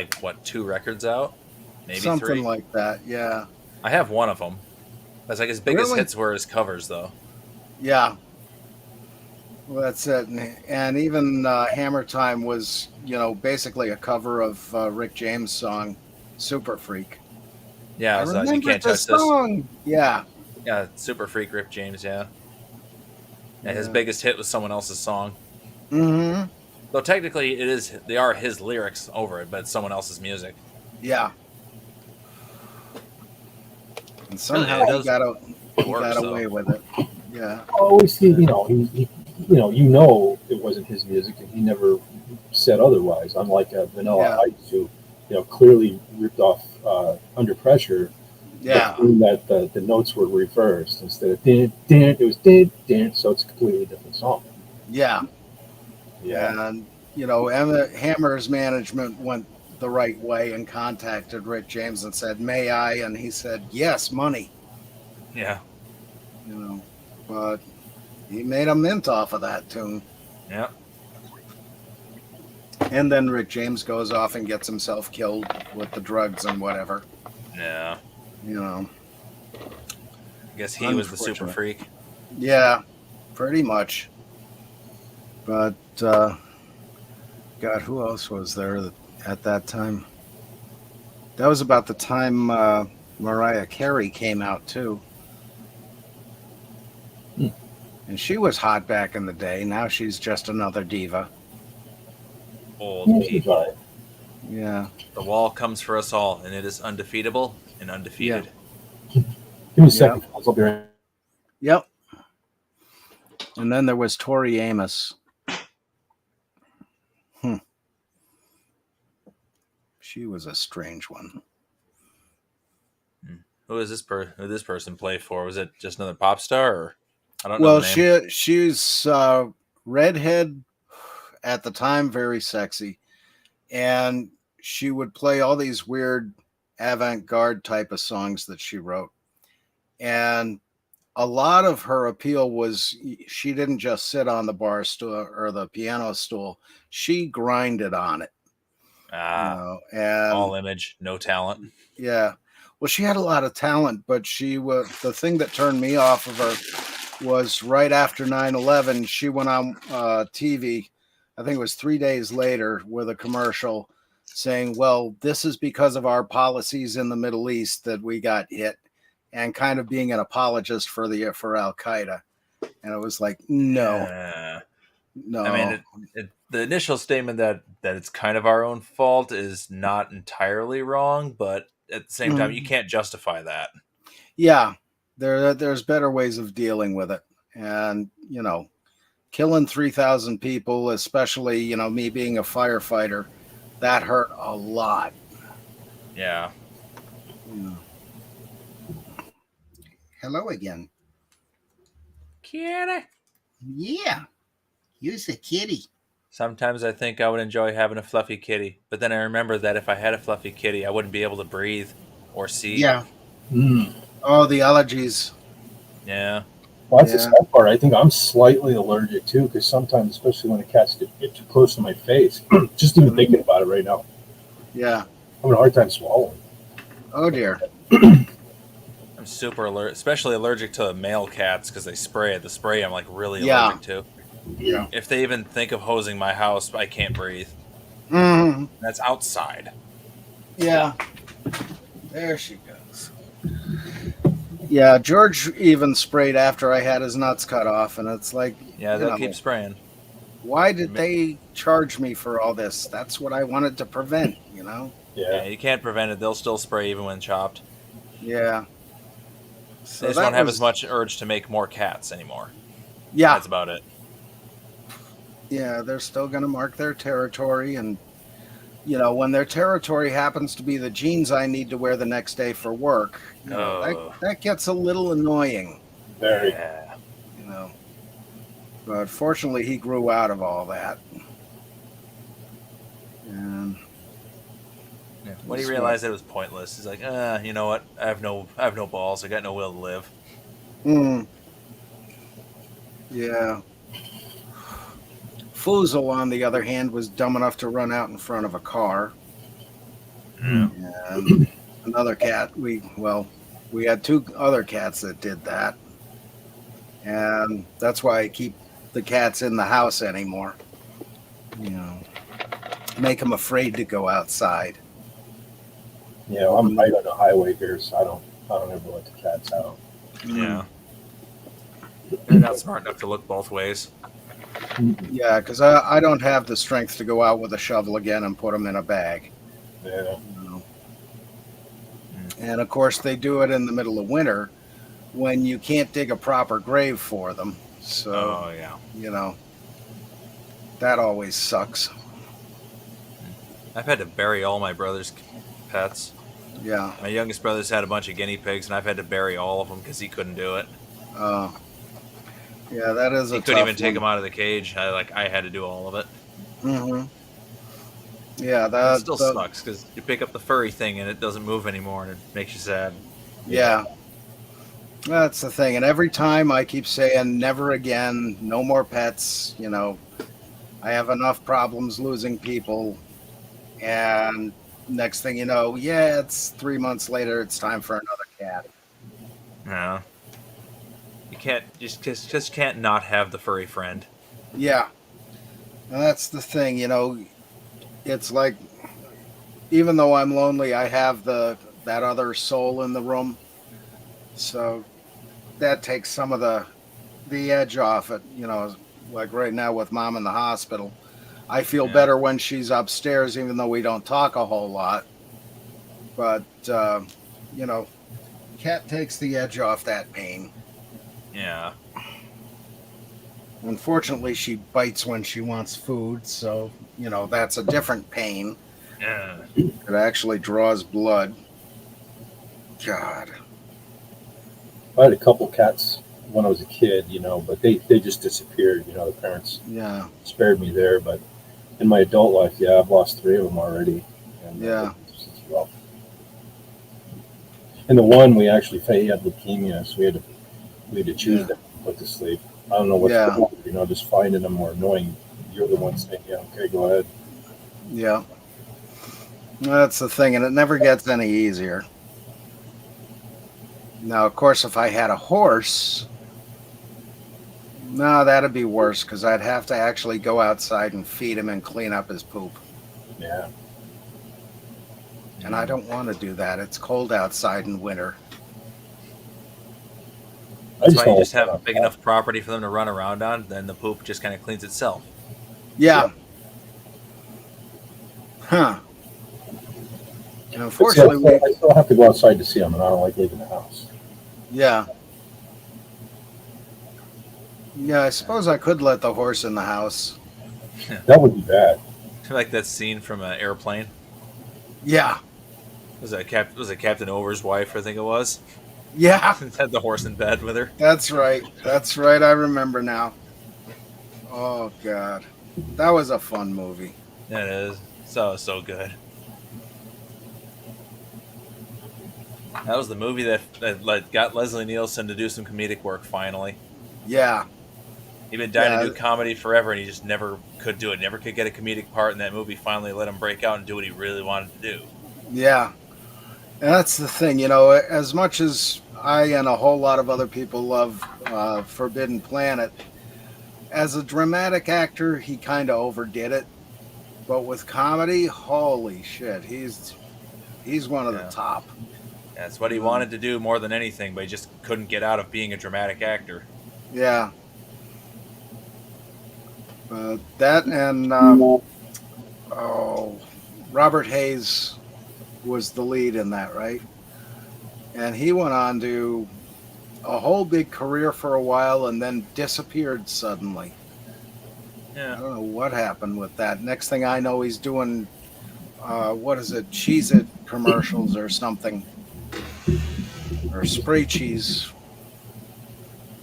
2 records out, maybe Something 3. like that. Yeah. I have one of them. That's his biggest hits were his covers, though. Yeah. Well, that's it. And even Hammer Time was, basically a cover of Rick James' song, Super Freak. Yeah, I You Can't Touch song. Yeah. Yeah, Super Freak, Rick James, yeah. And his biggest hit was someone else's song. Mm-hmm. Though technically they are his lyrics over it, but it's someone else's music. Yeah. And somehow he got away with it. Yeah. Always, he it wasn't his music, and he never said otherwise. Unlike Vanilla Ice, who, clearly ripped off Under Pressure. Yeah. That the notes were reversed instead of din din, it was din din, so it's a completely different song. Yeah. Yeah. And Hammer's management went the right way and contacted Rick James and said, "May I?" And he said, "Yes, money." Yeah. But he made a mint off of that tune. Yeah. And then Rick James goes off and gets himself killed with the drugs and whatever. Yeah. I guess he was the super freak. Yeah, pretty much. But God, who else was there at that time? That was about the time Mariah Carey came out too. And she was hot back in the day. Now she's just another diva. Old people. Yeah. The wall comes for us all, and it is undefeatable and undefeated. Give me a second, fellas. I'll be right. Yep. And then there was Tori Amos. She was a strange one. Who is this Who did this person play for? Was it just another pop star? Or I don't know. Well, the name. she's redhead at the time, very sexy, and she would play all these weird avant-garde type of songs that she wrote, and a lot of her appeal was she didn't just sit on the bar stool or the piano stool; she grinded on it. And all image, no talent. Yeah. Well, she had a lot of talent, but the thing that turned me off of her was right after 9/11, she went on TV, I think it was 3 days later, with a commercial saying, well, this is because of our policies in the Middle East that we got hit, and kind of being an apologist for Al-Qaeda. And it was like, no. No. I mean, the initial statement that it's kind of our own fault is not entirely wrong, but at the same time, you can't justify that. Yeah, there's better ways of dealing with it. And, killing 3,000 people, especially, me being a firefighter, that hurt a lot. Yeah. Hello again. Kitty. Yeah. Use a kitty. Sometimes I think I would enjoy having a fluffy kitty, but then I remember that if I had a fluffy kitty, I wouldn't be able to breathe or see. Yeah. Oh, the allergies. Yeah. Well, that's the sad part. I think I'm slightly allergic too, because sometimes, especially when the cats get too close to my face, just even thinking about it right now. Yeah. I'm having a hard time swallowing. Oh, dear. I'm super allergic, especially allergic to male cats because they spray it. The spray I'm really allergic to. Yeah. If they even think of hosing my house, I can't breathe. Mm-hmm. That's outside. Yeah. There she goes. Yeah, George even sprayed after I had his nuts cut off, and it's like... Yeah, they'll keep spraying. Why did they charge me for all this? That's what I wanted to prevent, Yeah, you can't prevent it. They'll still spray even when chopped. Yeah. So They just that don't have was- as much urge to make more cats anymore. Yeah, That's about it. yeah, they're still going to mark their territory, and when their territory happens to be the jeans I need to wear the next day for work, Oh. that gets a little annoying. Very. Yeah. But fortunately, he grew out of all that. And Yeah. When he realized that it was pointless, he's like, you know what? I have no balls. I got no will to live. Yeah. Fuzel, on the other hand, was dumb enough to run out in front of a car. Yeah. And another cat, we had 2 other cats that did that. And that's why I keep the cats in the house anymore. Make them afraid to go outside. I'm right on the highway here, so I don't ever let the cats out. Yeah. They're not smart enough to look both ways. Yeah, because I don't have the strength to go out with a shovel again and put them in a bag. Yeah. And of course, they do it in the middle of winter when you can't dig a proper grave for them. So, Oh, yeah. That always sucks. I've had to bury all my brother's pets. Yeah. My youngest brother's had a bunch of guinea pigs, and I've had to bury all of them because he couldn't do it. Yeah, that is He couldn't even take them out of the cage. I had to do all of it. Mm-hmm. Yeah, that It still sucks because you pick up the furry thing and it doesn't move anymore, and it makes you sad. Yeah. That's the thing. And every time I keep saying, never again, no more pets. I have enough problems losing people. And next thing you know, it's 3 months later, it's time for another cat. No. You can't just can't not have the furry friend. Yeah. And that's the thing, it's like, even though I'm lonely, I have that other soul in the room. So that takes some of the edge off it, like right now with Mom in the hospital. I feel better when she's upstairs, even though we don't talk a whole lot. But, Cat takes the edge off that pain. Yeah. Unfortunately, she bites when she wants food, so, that's a different pain. Yeah. It actually draws blood. God. I had a couple cats when I was a kid, but they just disappeared. The parents spared me there, but in my adult life, I've lost 3 of them already. And, it's rough. And the one he had leukemia, so we had to choose them to put to sleep. I don't know what's going on, just finding them more annoying. You're the one saying, okay, go ahead. Yeah. That's the thing, and it never gets any easier. Now, of course, if I had a horse, no, that'd be worse because I'd have to actually go outside and feed him and clean up his poop. Yeah. And I don't want to do that. It's cold outside in winter. That's why you just have a big enough property for them to run around on, then the poop just kind of cleans itself. Yeah. Huh. And unfortunately, I still have to go outside to see them, and I don't like leaving the house. Yeah. Yeah, I suppose I could let the horse in the house. That would be bad. Like that scene from an Airplane. Yeah. Was it Captain Over's wife? I think it was. Yeah. Had the horse in bed with her. That's right. I remember now. Oh God, that was a fun movie. It is so good. That was the movie that got Leslie Nielsen to do some comedic work finally. Yeah. He'd been dying to do comedy forever, and he just never could do it. Never could get a comedic part, and that movie finally let him break out and do what he really wanted to do. Yeah. And that's the thing, as much as I and a whole lot of other people love Forbidden Planet, as a dramatic actor, he kind of overdid it. But with comedy, holy shit, he's one of the top. That's what he wanted to do more than anything, but he just couldn't get out of being a dramatic actor. Yeah. That and Robert Hayes was the lead in that, right? And he went on to a whole big career for a while and then disappeared suddenly. I Yeah. don't know what happened with that. Next thing I know, he's doing what is it, Cheez-It commercials or something, or spray cheese.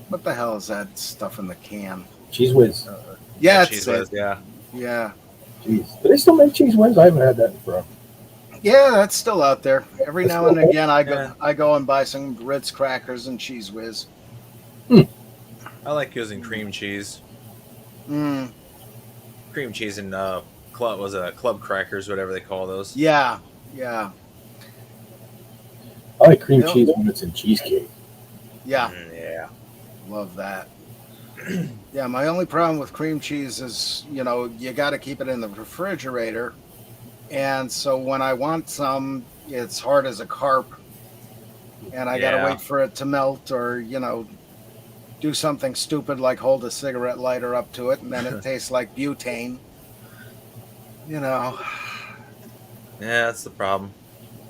What the hell is that stuff in the can? Cheese Whiz. Yeah, Cheese it's Whiz, it. yeah. Yeah, Jeez. Do they still make Cheese Whiz? I haven't had that in forever. yeah, that's still out there. Every That's now and still- again, Yeah. I go and buy some Ritz crackers and Cheese Whiz. I like using cream cheese. Mm, Cream cheese and club crackers, whatever they call those. yeah, yeah, I like cream Yep. cheese when it's in cheesecake. yeah. Yeah. Love that. Yeah, my only problem with cream cheese is, you got to keep it in the refrigerator. And so when I want some, it's hard as a carp. And I got to Yeah. wait for it to melt or, do something stupid like hold a cigarette lighter up to it and then it tastes like butane. Yeah, that's the problem.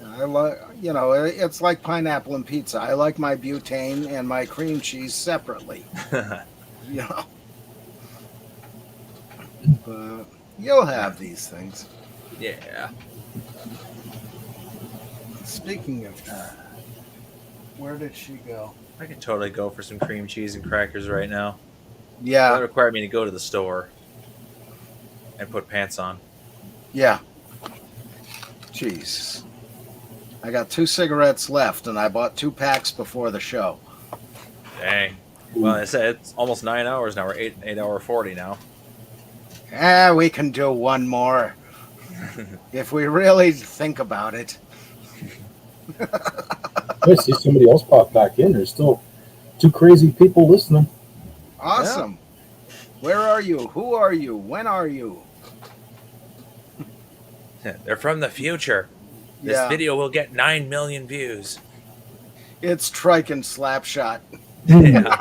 I like, it's like pineapple and pizza. I like my butane and my cream cheese separately. But you'll have these things. Yeah. Speaking of where did she go? I could totally go for some cream cheese and crackers right now. That Yeah, required me to go to the store and put pants on. yeah. Jeez. I got 2 cigarettes left and I bought 2 packs before the show. Dang. Well, I said it's almost 9 hours now. We're 8 hour 40 now. We can do one more. If we really think about it. I see somebody else pop back in. There's still 2 crazy people listening. Awesome. Where are you? Who are you? When are you? They're from the future. This Yeah. video will get 9 million views. It's Trike and Slapshot. Yeah.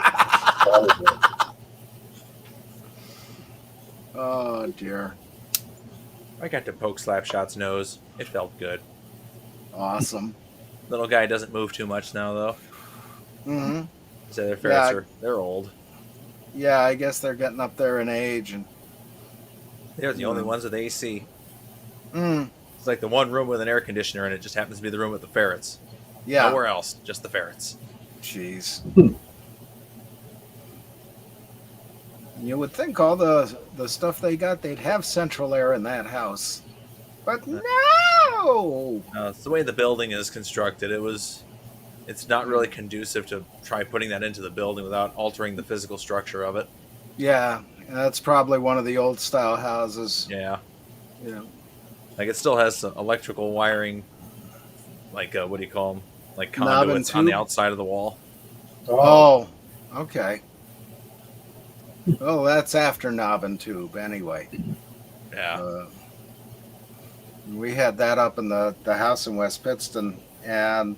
Oh dear. I got to poke Slapshot's nose. It felt good. Awesome. Little guy doesn't move too much now, though. Mm-hmm. So their ferrets Yeah. they're old. Yeah, I guess they're getting up there in age and They're the only ones with AC. mm, It's like the one room with an air conditioner, and it just happens to be the room with the ferrets. yeah. Nowhere else, just the ferrets. Jeez. You would think all the stuff they got, they'd have central air in that house. But no! It's the way the building is constructed. It's not really conducive to try putting that into the building without altering the physical structure of it. Yeah, that's probably one of the old style houses. Yeah. Yeah. Like it still has some electrical wiring, like what do you call them? Like Knob and conduits on the tube? outside of the wall. Oh, okay. Oh, that's after knob and tube anyway. Yeah. We had that up in the house in West Pittston, and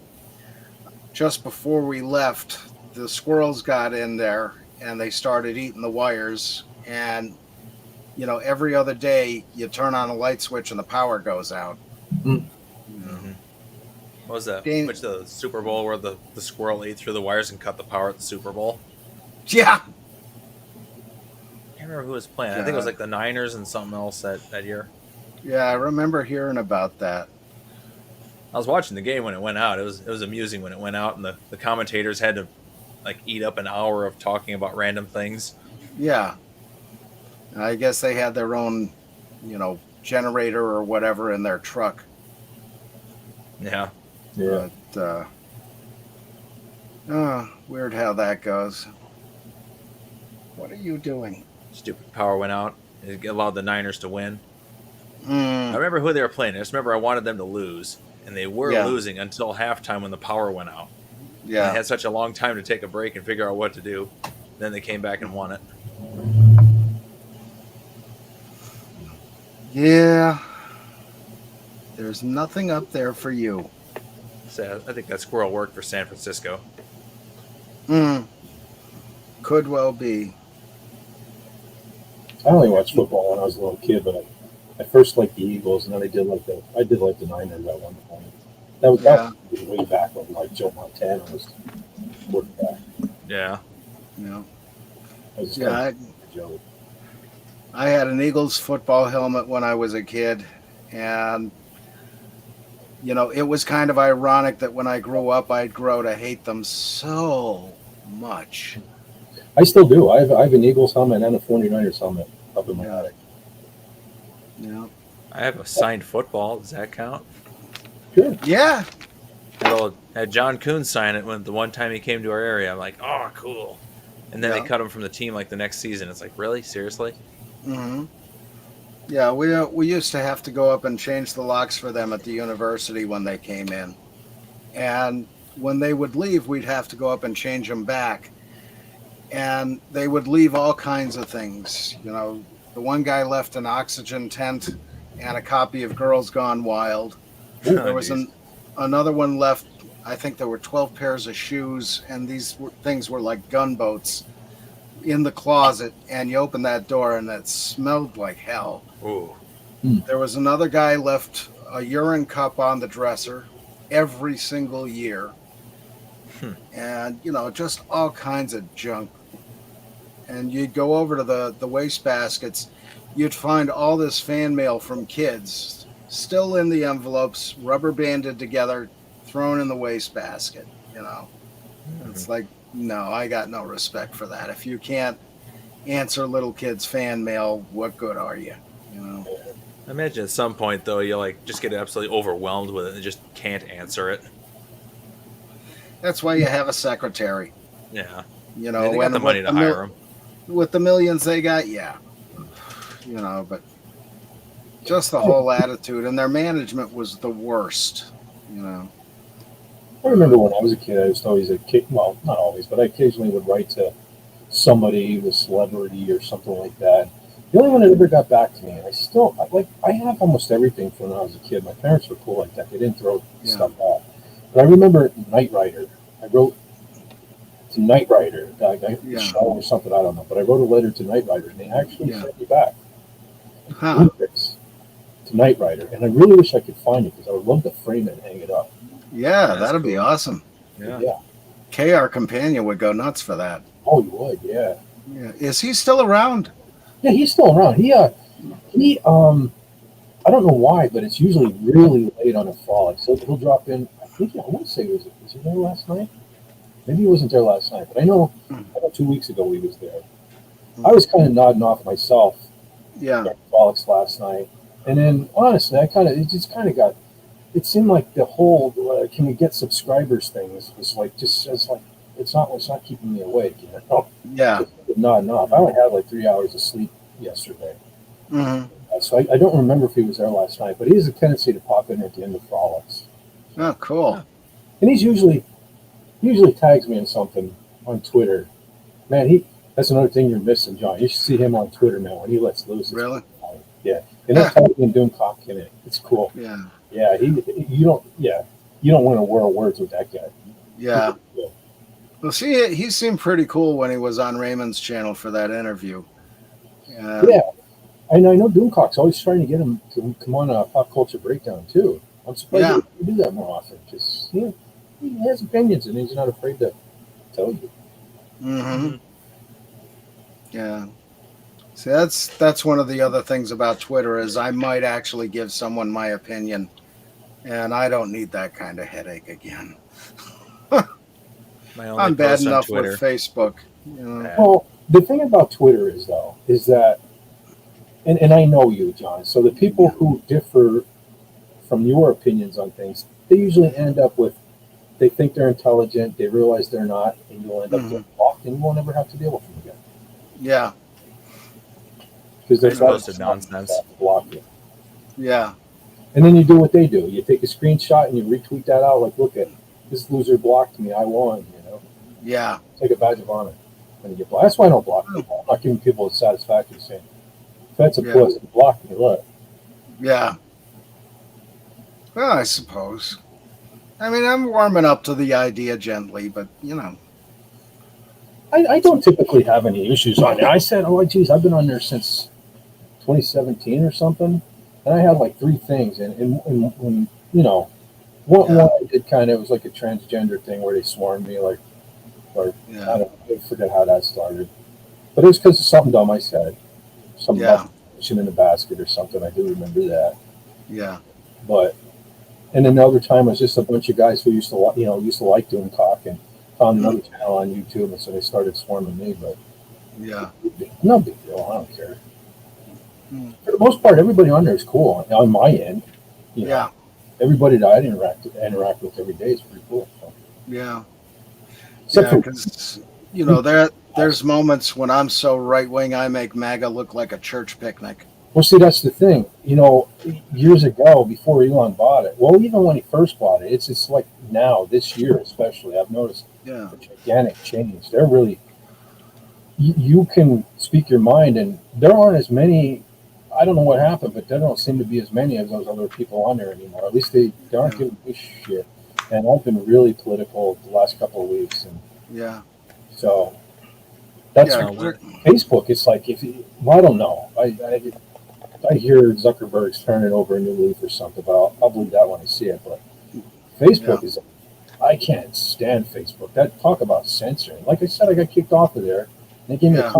just before we left, the squirrels got in there and they started eating the wires. And, every other day you turn on a light switch and the power goes out. Mm-hmm. What was that? Dan- Which the Super Bowl where the squirrel ate through the wires and cut the power at the Super Bowl? Yeah. I can't remember who was playing. I think it was like the Niners and something else that year. Yeah, I remember hearing about that. I was watching the game when it went out. It was amusing when it went out, and the commentators had to like eat up an hour of talking about random things. Yeah. I guess they had their own, generator or whatever in their truck. Yeah. Yeah. But, weird how that goes. What are you doing? Stupid power went out. It allowed the Niners to win. I Mm, remember who they were playing. I just remember I wanted them to lose, and they were Yeah. losing until halftime when the power went out. yeah. They had such a long time to take a break and figure out what to do. Then they came back and won it. Yeah. There's nothing up there for you. So I think that squirrel worked for San Francisco. Could well be. I only watched football when I was a little kid, but I first liked the Eagles, and then I did like the Niners at one point. That was way back when like Joe Montana was quarterback. Yeah. You know. I was just Yeah, kind of joke. I had an Eagles football helmet when I was a kid, and you know, it was kind of ironic that when I grew up, I'd grow to hate them so much. I still do. I have an Eagles helmet and a 49ers helmet up in my Yeah. attic. Yeah. I have a signed football. Does that count? Sure. Yeah. Had John Kuhn sign it when the one time he came to our area. I'm like, oh, cool. And then they Yeah. cut him from the team like the next season. It's like, really? Seriously? Mm-hmm. Yeah, we used to have to go up and change the locks for them at the university when they came in. And when they would leave, we'd have to go up and change them back. And they would leave all kinds of things. You know, the one guy left an oxygen tent and a copy of Girls Gone Wild. There was another one left, I think there were 12 pairs of shoes, and these things were like gunboats in the closet, and you open that door and it smelled like hell. Ooh. There was another guy left a urine cup on the dresser every single year. And, you know, just all kinds of junk. And you'd go over to the waste baskets, you'd find all this fan mail from kids still in the envelopes, rubber banded together, thrown in the waste basket, you know. It's like, no, I got no respect for that. If you can't answer little kids' fan mail, what good are you? You know. I imagine at some point though you'll like just get absolutely overwhelmed with it and just can't answer it. That's why you have a secretary. Yeah. You know, they got the money to hire them. With the millions they got, yeah. You know, but just the whole attitude, and their management was the worst. You know. I remember when I was a kid, I was always well, not always, but I occasionally would write to somebody, a celebrity or something like that. The only one that ever got back to me, and I have almost everything from when I was a kid. My parents were cool like that. They didn't throw stuff out. But I remember Knight Rider. I wrote to Knight Rider, show or something, I don't know. But I wrote a letter to Knight Rider, and they actually sent me back lyrics to Knight Rider. And I really wish I could find it, because I would love to frame it and hang it up. Yeah, that'd be awesome. Yeah. KR Companion would go nuts for that. Oh, he would, yeah. Yeah. Is he still around? Yeah, he's still around. He I don't know why, but it's usually really late on a frolic. So he'll drop in. I want to say was he there last night? Maybe he wasn't there last night, but I know 2 weeks ago he was there. I was kind of nodding off myself. Yeah. Frolics last night, and then honestly, it seemed like the whole can we get subscribers thing was like it's not keeping me awake, you know. Yeah. Just nodding off. I only had like 3 hours of sleep yesterday. Mm-hmm. So I don't remember if he was there last night, but he has a tendency to pop in at the end of frolics. Oh, cool. And he usually tags me in something on Twitter. Man, that's another thing you're missing, John. You should see him on Twitter, man, when he lets loose. Really? Yeah. And they're tagging and doing cock in it. It's cool. Yeah. Yeah. You don't want to whirl words with that guy. Yeah. Well, see, he seemed pretty cool when he was on Raymond's channel for that interview. Yeah. I know Doomcock's always trying to get him to come on a Pop Culture Breakdown, too. I'm surprised he do that more often, because he has opinions and he's not afraid to tell you. Mm-hmm. Yeah. See, that's one of the other things about Twitter is I might actually give someone my opinion, and I don't need that kind of headache again. I'm bad enough with Facebook. You know? Well, the thing about Twitter is that, and I know you, John, so the people who differ from your opinions on things, they usually end up with, they think they're intelligent, they realize they're not, and you'll end up getting blocked, and you won't ever have to deal with them again. Yeah. Because they're posted nonsense. Block you. Yeah. And then you do what they do. You take a screenshot and you retweet that out, like, look at this loser blocked me, I won, you know. Yeah. It's like a badge of honor when you get blocked. That's why I don't block people. I'm not giving people the satisfaction of saying, if that's a puss, block me, look. Yeah. Well, I suppose. I mean, I'm warming up to the idea gently, but, you know. I don't typically have any issues on it. I said, geez, I've been on there since 2017 or something, and I had like 3 things. And you know, one I did kind of, it was like a transgender thing where they swarmed me like or Yeah. I forget how that started. But it was because of something dumb I said, something Yeah. about fishing in the basket or something. I do remember that. Yeah. But and then another time it was just a bunch of guys who used to used to like doing cock and found another channel on YouTube, and so they started swarming me. But Yeah. no big deal. I don't care. Mm. For the most part, everybody on there is cool on my end. You know, Yeah. everybody that I interact with every day is pretty cool. So. Yeah. Except Yeah, for because there's moments when I'm so right wing I make MAGA look like a church picnic. well, see, that's the thing. You know, years ago, before Elon bought it, well, even when he first bought it, it's like now, this year especially, I've noticed Yeah. a gigantic change. They're really you can speak your mind, and there aren't as many. I don't know what happened, but there don't seem to be as many of those other people on there anymore. At least they aren't Yeah. giving a shit. And I've been really political the last couple of weeks, and Yeah. so that's Yeah. Facebook. It's like well, I don't know. I hear Zuckerberg's turning over a new leaf or something, but I'll believe that when I see it. But Facebook is. I can't stand Facebook. That talk about censoring. Like I said, I got kicked off of there. They gave me a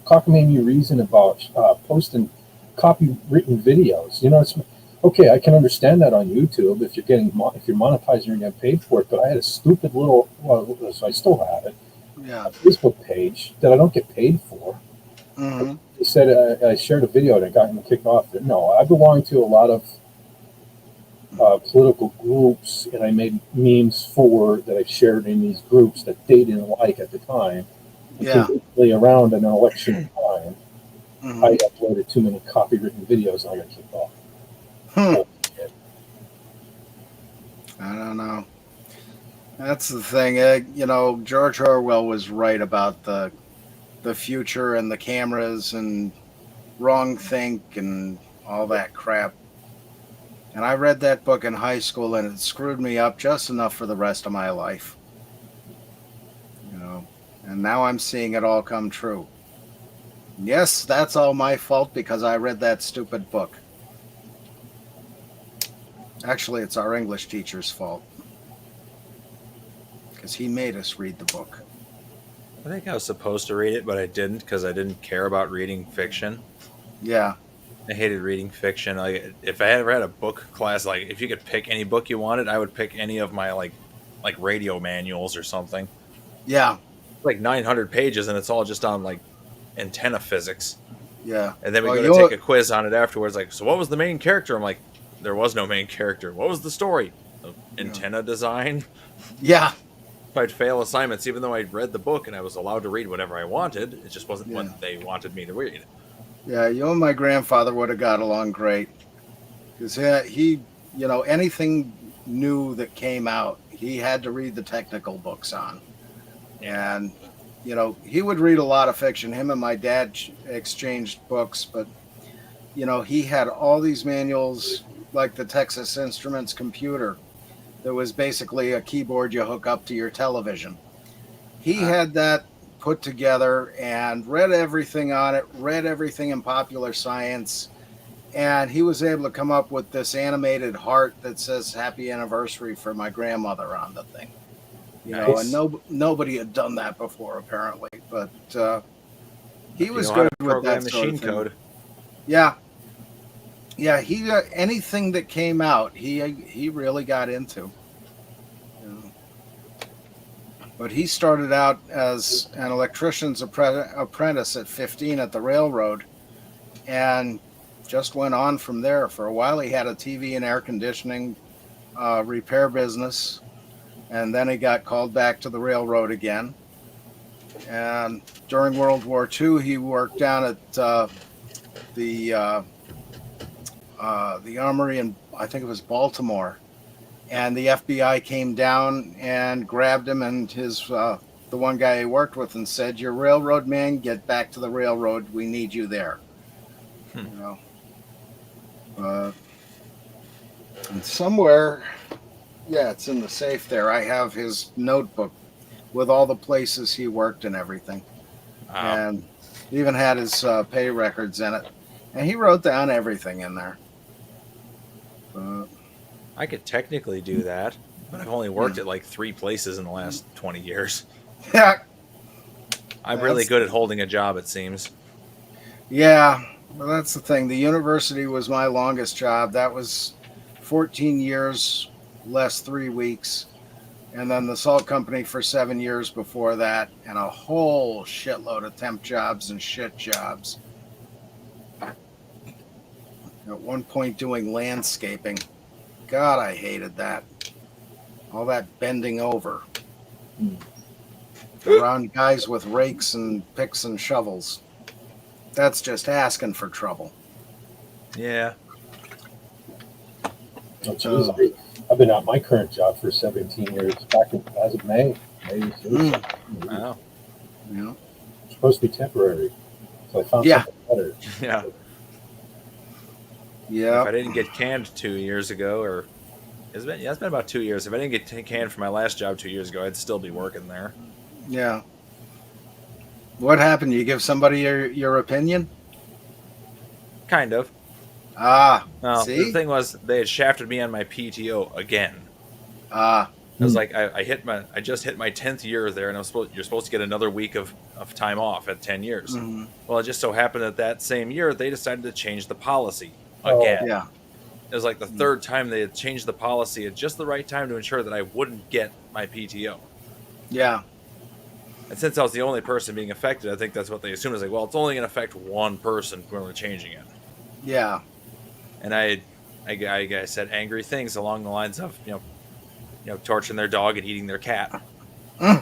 cockamamie reason about posting copywritten videos. You know, it's okay. I can understand that on YouTube if you're monetizing, you're getting paid for it. But I had a stupid little, so I still have it, Yeah. Facebook page that I don't get paid for. Mm-hmm. They said I shared a video that got me kicked off. No, I belong to a lot of political groups, and I made memes that I shared in these groups that they didn't like at the time. Yeah. Basically, around an election time, Mm-hmm. I uploaded too many copywritten videos, and I got kicked off. I don't know. That's the thing. George Orwell was right about the future and the cameras and wrong think and all that crap. And I read that book in high school, and it screwed me up just enough for the rest of my life. And now I'm seeing it all come true. Yes, that's all my fault because I read that stupid book. Actually, it's our English teacher's fault because he made us read the book. I think I was supposed to read it, but I didn't because I didn't care about reading fiction. Yeah. I hated reading fiction. Like, if I had ever had a book class, like if you could pick any book you wanted, I would pick any of my like radio manuals or something. Yeah. Like 900 pages, and it's all just on like antenna physics. Yeah. And then we go to take a quiz on it afterwards. Like, so what was the main character? I'm like, there was no main character. What was the story? Antenna design. Yeah. I'd fail assignments, even though I'd read the book and I was allowed to read whatever I wanted. It just wasn't what they wanted me to read. Yeah, you and my grandfather would have got along great. Because he, anything new that came out, he had to read the technical books on. And, he would read a lot of fiction. Him and my dad exchanged books, but, he had all these manuals, like the Texas Instruments computer. That was basically a keyboard you hook up to your television. He had that put together and read everything on it, read everything in Popular Science, and he was able to come up with this animated heart that says happy anniversary for my grandmother on the thing. And nobody had done that before, apparently. But he was good with that machine code. Yeah. Yeah, he anything that came out, he really got into. But he started out as an electrician's apprentice at 15 at the railroad, and just went on from there. For a while, he had a TV and air conditioning repair business, and then he got called back to the railroad again. And during World War II, he worked down at the armory in, I think it was Baltimore, and the FBI came down and grabbed him and his the one guy he worked with and said, "You're railroad man, get back to the railroad. We need you there." And somewhere, it's in the safe there. I have his notebook with all the places he worked and everything, and even had his pay records in it, and he wrote down everything in there. I could technically do that, but I've only worked at like 3 places in the last 20 years. Yeah, I'm really good at holding a job, it seems. Yeah, well, that's the thing. The university was my longest job. That was 14 years, less 3 weeks. And then the salt company for 7 years before that, and a whole shitload of temp jobs and shit jobs. At one point, doing landscaping. God, I hated that. All that bending over. Around guys with rakes and picks and shovels. That's just asking for trouble. Yeah. Oh, geez, I've been at my current job for 17 years. As of May. Wow. Yeah. It's supposed to be temporary. So I found something better. Yeah. Yeah. If I didn't get canned 2 years ago, or it's been about 2 years. If I didn't get canned for my last job 2 years ago, I'd still be working there. Yeah. What happened? You give somebody your opinion? Kind of. Well, the thing was, they had shafted me on my PTO again. I was like, I just hit my 10th year there, and you're supposed to get another week of time off at 10 years. Mhm. Well, it just so happened that same year they decided to change the policy again. Yeah. It was like the third time they had changed the policy at just the right time to ensure that I wouldn't get my PTO. Yeah. And since I was the only person being affected, I think that's what they assumed. It's like, well, it's only going to affect one person when we're changing it. Yeah. And I said angry things along the lines of, torching their dog and eating their cat. Nice.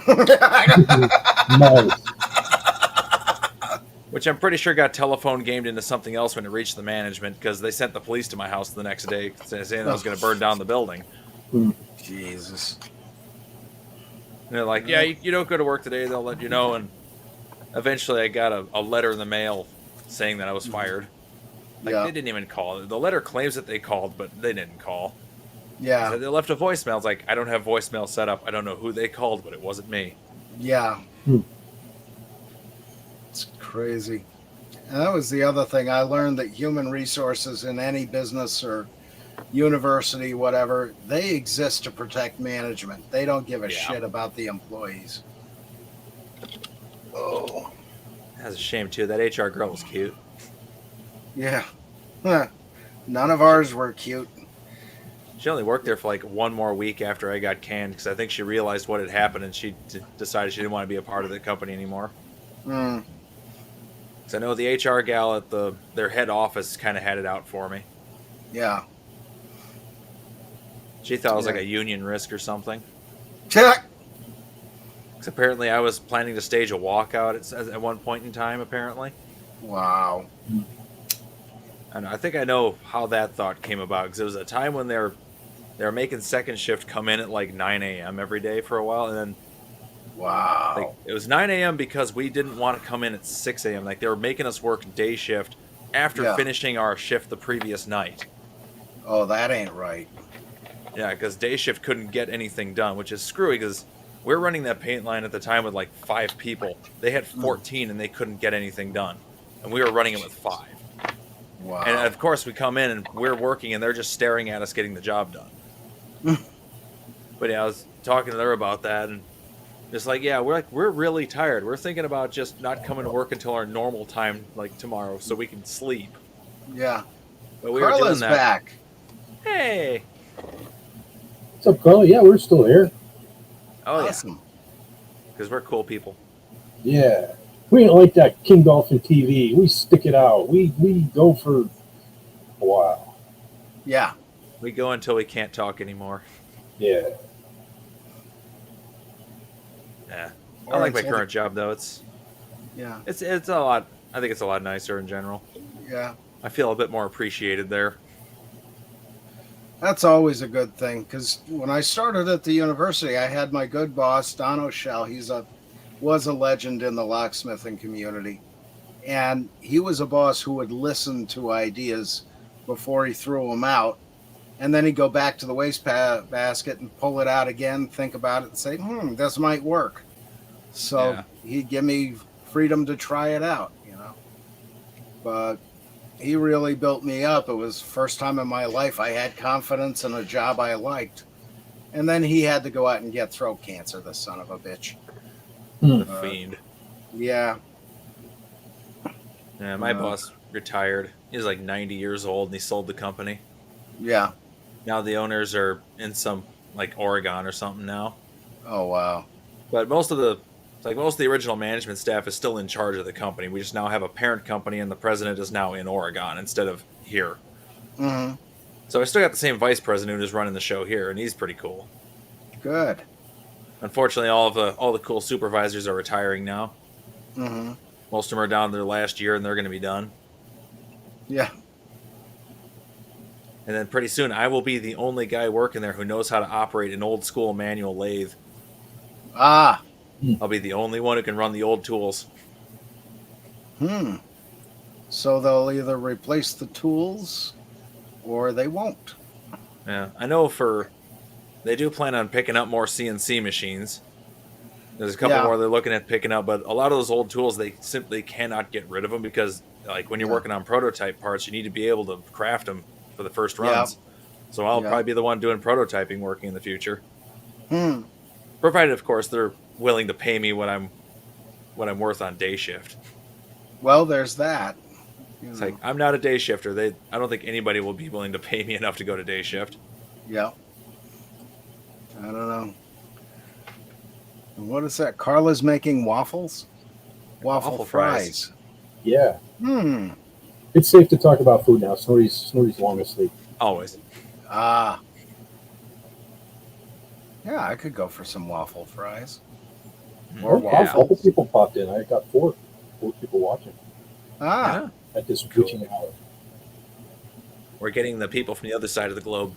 Which I'm pretty sure got telephone gamed into something else when it reached the management, because they sent the police to my house the next day saying I was going to burn down the building. Jesus. And they're like, yeah, you don't go to work today, they'll let you know. And eventually I got a letter in the mail saying that I was fired. Like, they didn't even call. The letter claims that they called, but they didn't call. Yeah. So they left a voicemail. It's like, I don't have voicemail set up. I don't know who they called, but it wasn't me. Yeah. It's crazy. And that was the other thing. I learned that human resources in any business or university, whatever, they exist to protect management. They don't give a shit about the employees. Oh. That's a shame, too. That HR girl was cute. Yeah. None of ours were cute. She only worked there for like one more week after I got canned, because I think she realized what had happened and she decided she didn't want to be a part of the company anymore. Because I know the HR gal at their head office kind of had it out for me. Yeah. She thought it was like a union risk or something. Check. Because apparently I was planning to stage a walkout at one point in time, apparently. Wow. And I think I know how that thought came about, because it was a time when they were making second shift come in at like 9 a.m. every day for a while, and then like, it was 9 a.m. because we didn't want to come in at 6 a.m. Like, they were making us work day shift after finishing our shift the previous night. Oh, that ain't right. Yeah, because day shift couldn't get anything done, which is screwy, because we're running that paint line at the time with like 5 people. They had 14 and they couldn't get anything done, and we were running it with 5. Wow. And of course we come in and we're working and they're just staring at us getting the job done. But yeah, I was talking to her about that, and just like, yeah, we're really tired. We're thinking about just not coming to work until our normal time, like tomorrow, so we can sleep. Yeah. But we Carla's were doing that. back. Hey. What's up, Carla? Yeah, we're still here. Oh, awesome. Because we're cool people. Yeah. We ain't like that King Dolphin TV. We stick it out. We go for a while. Yeah. We go until we can't talk anymore. Yeah. Yeah. I like my current job, though. It's a lot. I think it's a lot nicer in general. Yeah. I feel a bit more appreciated there. That's always a good thing, because when I started at the university, I had my good boss, Don O'Shell. Was a legend in the locksmithing community. And he was a boss who would listen to ideas before he threw them out. And then he'd go back to the waste basket and pull it out again, think about it, and say, this might work. So he'd give me freedom to try it out, But he really built me up. It was the first time in my life I had confidence in a job I liked. And then he had to go out and get throat cancer, the son of a bitch. The fiend. Yeah. Yeah, my boss retired. He was like 90 years old, and he sold the company. Yeah. Now the owners are in some like Oregon or something now. Oh wow. But most of the original management staff is still in charge of the company. We just now have a parent company, and the president is now in Oregon instead of here. Mm-hmm. So I still got the same vice president who's running the show here, and he's pretty cool. Good. Unfortunately, all the cool supervisors are retiring now. Mm-hmm. Most of them are down to their last year, and they're going to be done. Yeah. And then pretty soon, I will be the only guy working there who knows how to operate an old school manual lathe. Ah. I'll be the only one who can run the old tools. So they'll either replace the tools or they won't. Yeah, I know they do plan on picking up more CNC machines. There's a couple more they're looking at picking up, but a lot of those old tools, they simply cannot get rid of them because, like, when you're working on prototype parts, you need to be able to craft them for the first runs. So I'll probably be the one doing prototyping working in the future. Provided, of course, they're willing to pay me what I'm worth on day shift. Well, there's that. It's like, I'm not a day shifter. I don't think anybody will be willing to pay me enough to go to day shift. Yeah. I don't know. What is that? Carla's making waffles? Waffle fries. Yeah. It's safe to talk about food now. Snorty's long asleep. Always. Ah. Yeah, I could go for some waffle fries. Or A couple people popped in. I got four people watching. Ah. At this witching hour. We're getting the people from the other side of the globe.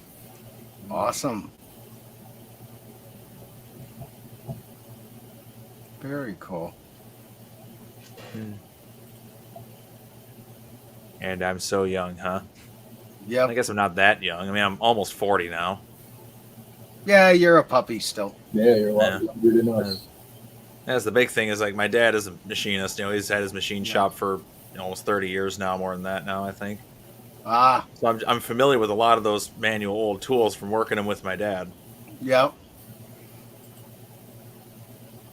Awesome. Very cool. And I'm so young, huh? Yeah. I guess I'm not that young. I mean, I'm almost 40 now. Yeah, you're a puppy still. Yeah, you're a lot younger than us. That's the big thing is, like, my dad is a machinist. You know, he's had his machine shop for almost 30 years now, more than that now, I think. Ah. So I'm familiar with a lot of those manual old tools from working them with my dad. Yep.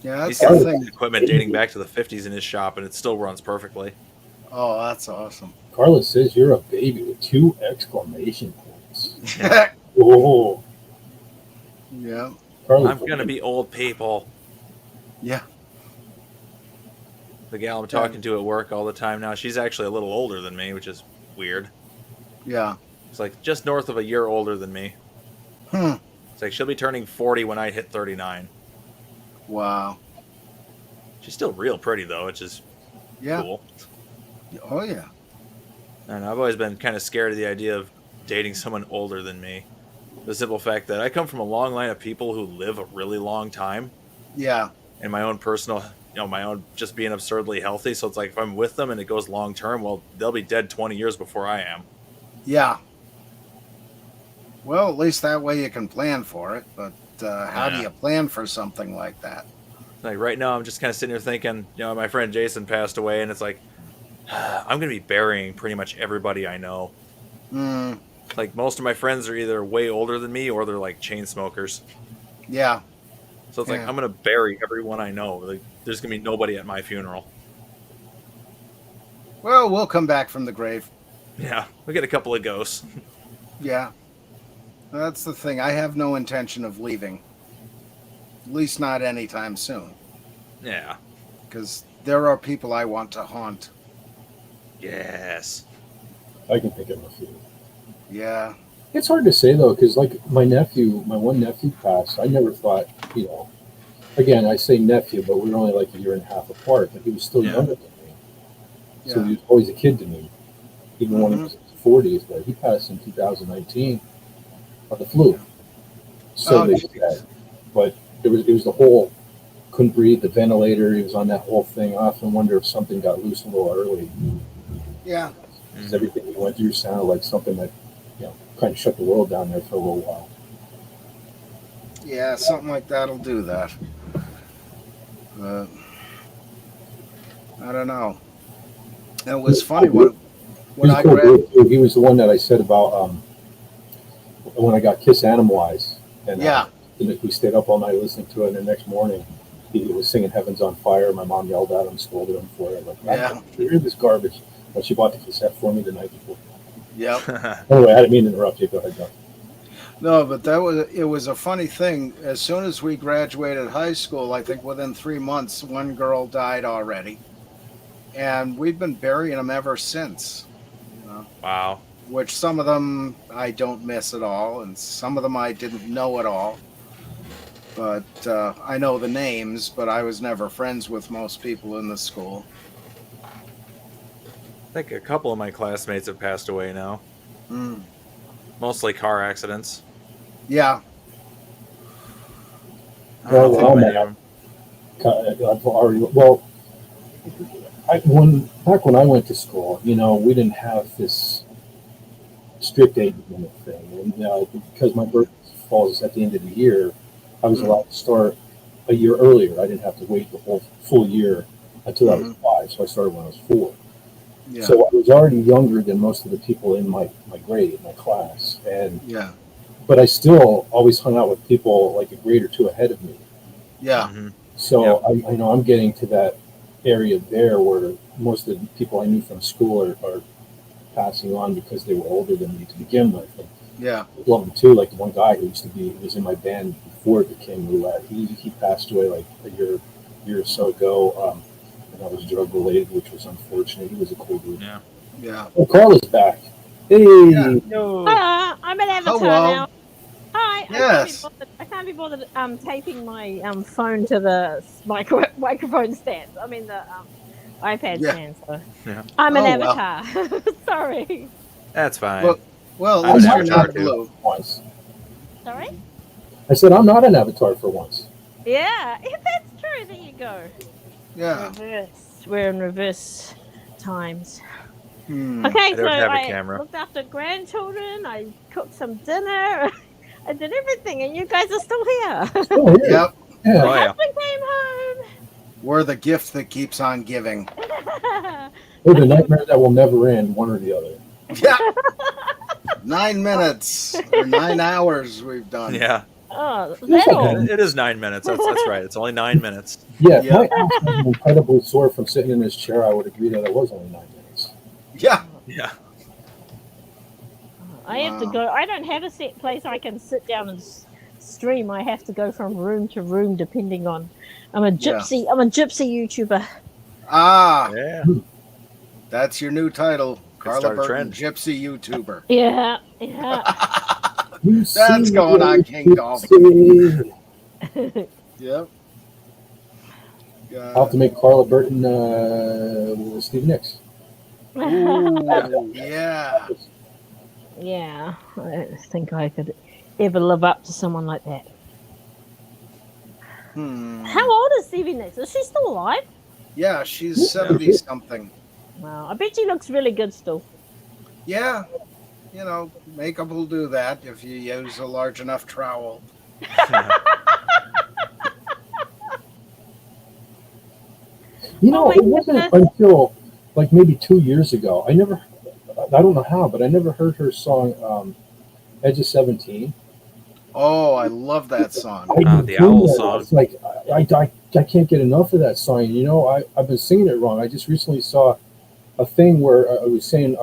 Yeah, that's He's got the thing. equipment dating back to the 50s in his shop, and it still runs perfectly. Oh, that's awesome. Carla says you're a baby with 2 exclamation points. Oh. Yeah. I'm going to be old, people. Yeah. The gal I'm talking to at work all the time now, she's actually a little older than me, which is weird. Yeah. It's like just north of a year older than me. It's like she'll be turning 40 when I hit 39. Wow. She's still real pretty, though, which is cool. Oh, yeah. And I've always been kind of scared of the idea of dating someone older than me. The simple fact that I come from a long line of people who live a really long time. Yeah. And my own personal, just being absurdly healthy. So it's like if I'm with them and it goes long term, well, they'll be dead 20 years before I am. Yeah. Well, at least that way you can plan for it. But how do you plan for something like that? Like right now, I'm just kind of sitting here thinking, my friend Jason passed away, and it's like, I'm going to be burying pretty much everybody I know. Like most of my friends are either way older than me or they're like chain smokers. Yeah. So it's like, I'm going to bury everyone I know. Like, there's going to be nobody at my funeral. Well, we'll come back from the grave. Yeah, we get a couple of ghosts. Yeah. That's the thing. I have no intention of leaving. At least not anytime soon. Yeah. Because there are people I want to haunt. Yes. I can think of a few. Yeah. It's hard to say, though, because, like, my one nephew passed. I never thought, again, I say nephew, but we were only like a year and a half apart, but he was still younger than me. So he was always a kid to me, even when he was in his 40s. But he passed in 2019 of the flu. So they said. But it was the whole, couldn't breathe, the ventilator, he was on that whole thing. I often wonder if something got loose a little early. Yeah. Because everything we went through sounded like something that, kind of shut the world down there for a little while. Yeah, something like that'll do that. I don't know. It was funny when I read. He was the one that I said about when I got Kiss Animal Eyes. And we stayed up all night listening to it, and the next morning he was singing "Heaven's on Fire." My mom yelled at him, scolded him for it. Like, Yeah. hear this garbage. But she bought the cassette for me the night before. Yep. Anyway, I didn't mean to interrupt you. Go ahead, John. No, but it was a funny thing. As soon as we graduated high school, I think within 3 months, one girl died already. And we've been burying them ever since. You know, Wow. which some of them I don't miss at all, and some of them I didn't know at all. But I know the names, but I was never friends with most people in the school. I think a couple of my classmates have passed away now. Mm. Mostly car accidents. Yeah. I don't think many of them. I've already back when I went to school, you know, we didn't have this strict age limit thing, and because my birthday falls at the end of the year, I was allowed to start a year earlier. I didn't have to wait the whole full year until I was 5, so I started when I was 4. Yeah. So I was already younger than most of the people in my grade, my class, and Yeah. but I still always hung out with people like a grade or 2 ahead of me. Yeah. Mm-hmm. So I know I'm getting to that area there where most of the people I knew from school are passing on because they were older than me to begin with. And Yeah. I love them too. Like the one guy who was in my band before it became Roulette. He passed away like a year or so ago. And that was drug related, which was unfortunate. He was a cool dude. Yeah. Yeah. Oh, Carl is back. Hey. No. I'm an avatar Hello. now. Hi. Yes. I can't be bothered taping my phone to the microphone stand. I mean the iPad stand. So Yeah. I'm an Oh, well. avatar. Sorry. That's fine. Well, I'm at least an you're avatar not too. blue. Once. Sorry. I said I'm not an avatar for once. Yeah, that's true. There you go. Yeah. Reverse. We're in reverse times. Hmm. Okay, I so don't have a I camera. looked after grandchildren. I cooked some dinner. I did everything, and you guys are still here. Still here. Yep. Yeah. Oh, My yeah. husband came home. We're the gift that keeps on giving. Or the nightmare that will never end, one or the other. Yeah. 9 minutes or 9 hours we've done. Yeah. Oh, Feels that like all. It is 9 minutes. That's right. It's only 9 minutes. Yeah, if Yeah. my ass wasn't incredibly sore from sitting in this chair, I would agree that it was only 9 minutes. Yeah. Yeah. I have to Wow. go. I don't have a set place I can sit down and stream. I have to go from room to room depending on. I'm a gypsy. I'm a gypsy YouTuber. Ah, Yeah. that's your new title. Carla start a Burton, trend. gypsy YouTuber. Yeah, yeah. That's going on King Golf. See. Yep. I'll have to make Carla Burton Steve Nicks. Ooh, yeah. Yeah, I don't think I could ever live up to someone like that. How old is Stevie Nicks? Is she still alive? Yeah, she's 70 something. Wow, I bet she looks really good still. Yeah. You know, makeup will do that if you use a large enough trowel. You know, Oh my it wasn't goodness. until like maybe 2 years ago. I don't know how, but I never heard her song Edge of 17. Oh, I love that song. The Owl song. It's like I can't get enough of that song. You know, I've been singing it wrong. I just recently saw a thing where I was saying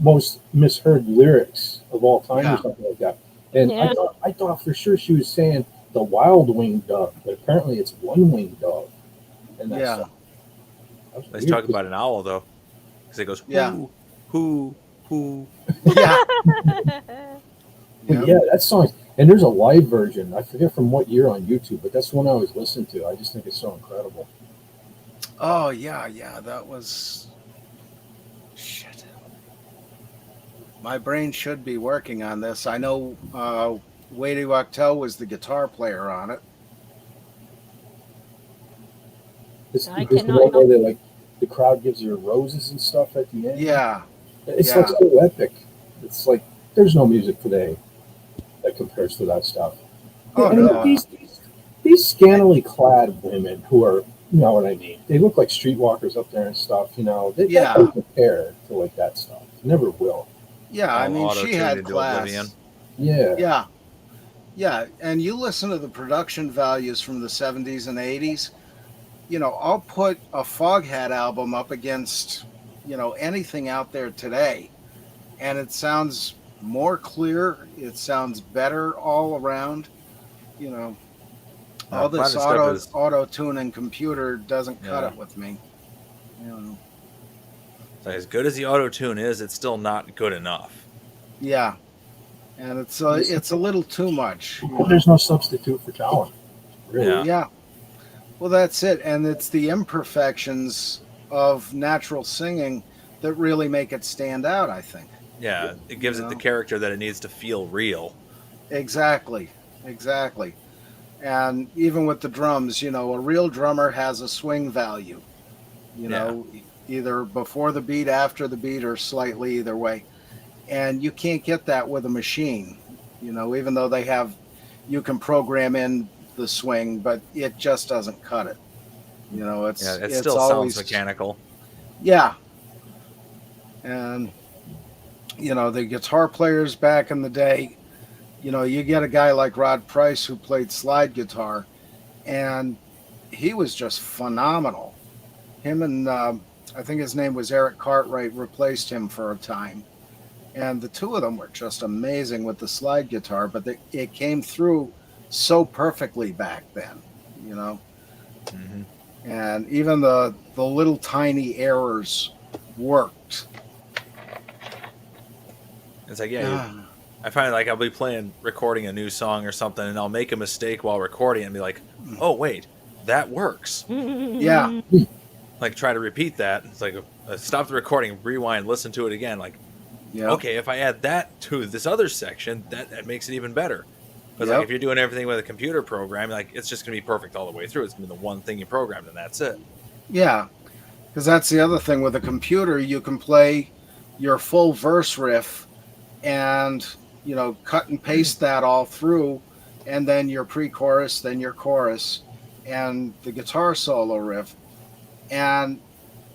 most misheard lyrics of all time Yeah. or something like that. And Yeah. I thought for sure she was saying the wild winged dove, but apparently it's one winged dove. And that's Yeah. Let's talk about an owl, though. Because it goes, Yeah. who. Yeah. But yeah, that song. And there's a live version. I forget from what year on YouTube, but that's the one I always listen to. I just think it's so incredible. Oh, yeah, that was... Shit. My brain should be working on this. I know Wadey Wachtel was the guitar player on it. It's I the cannot one where the crowd gives her roses and stuff at the end. Yeah. It's Yeah. like so epic. It's like there's no music today that compares to that stuff. Oh, I mean, no. these scantily clad women who are, you know what I mean? They look like streetwalkers up there and stuff. You know, that doesn't compare to like that stuff. It never will. Yeah, I All mean, she auto-tuned had into class. oblivion. Yeah. Yeah. Yeah, and you listen to the production values from the 70s and 80s. You know, I'll put a Foghat album up against, you know, anything out there today, and it sounds more clear. It sounds better all around. You know, all this Planet stuff is auto tune and computer doesn't cut Yeah. it with me. You know, so as good as the auto tune is, it's still not good enough. yeah, and it's a little too much. You know? There's no substitute for talent, really. Yeah. Yeah. Well, that's it. And it's the imperfections of natural singing that really make it stand out, I think. Yeah, it gives You it the know? character that it needs to feel real. Exactly. Exactly. And even with the drums, you know, a real drummer has a swing value, you know, either before the beat, after the beat, or slightly either way. And you can't get that with a machine, you know, even though you can program in the swing, but it just doesn't cut it. You know, It still always, sounds mechanical. Yeah. And, you know, the guitar players back in the day, you know, you get a guy like Rod Price who played slide guitar, and he was just phenomenal. Him and I think his name was Eric Cartwright replaced him for a time. And the two of them were just amazing with the slide guitar, but it came through so perfectly back then, you know. Mm-hmm. And even the little tiny errors worked. It's like, I find like I'll be recording a new song or something, and I'll make a mistake while recording and be like, oh, wait, that works. Yeah. Like, try to repeat that. It's like, stop the recording, rewind, listen to it again. Like, okay, if I add that to this other section, that makes it even better. Because like if you're doing everything with a computer program, like it's just going to be perfect all the way through. It's going to be the one thing you programmed, and that's it. Yeah, because that's the other thing with a computer. You can play your full verse riff and, you know, cut and paste that all through, and then your pre-chorus, then your chorus, and the guitar solo riff. And,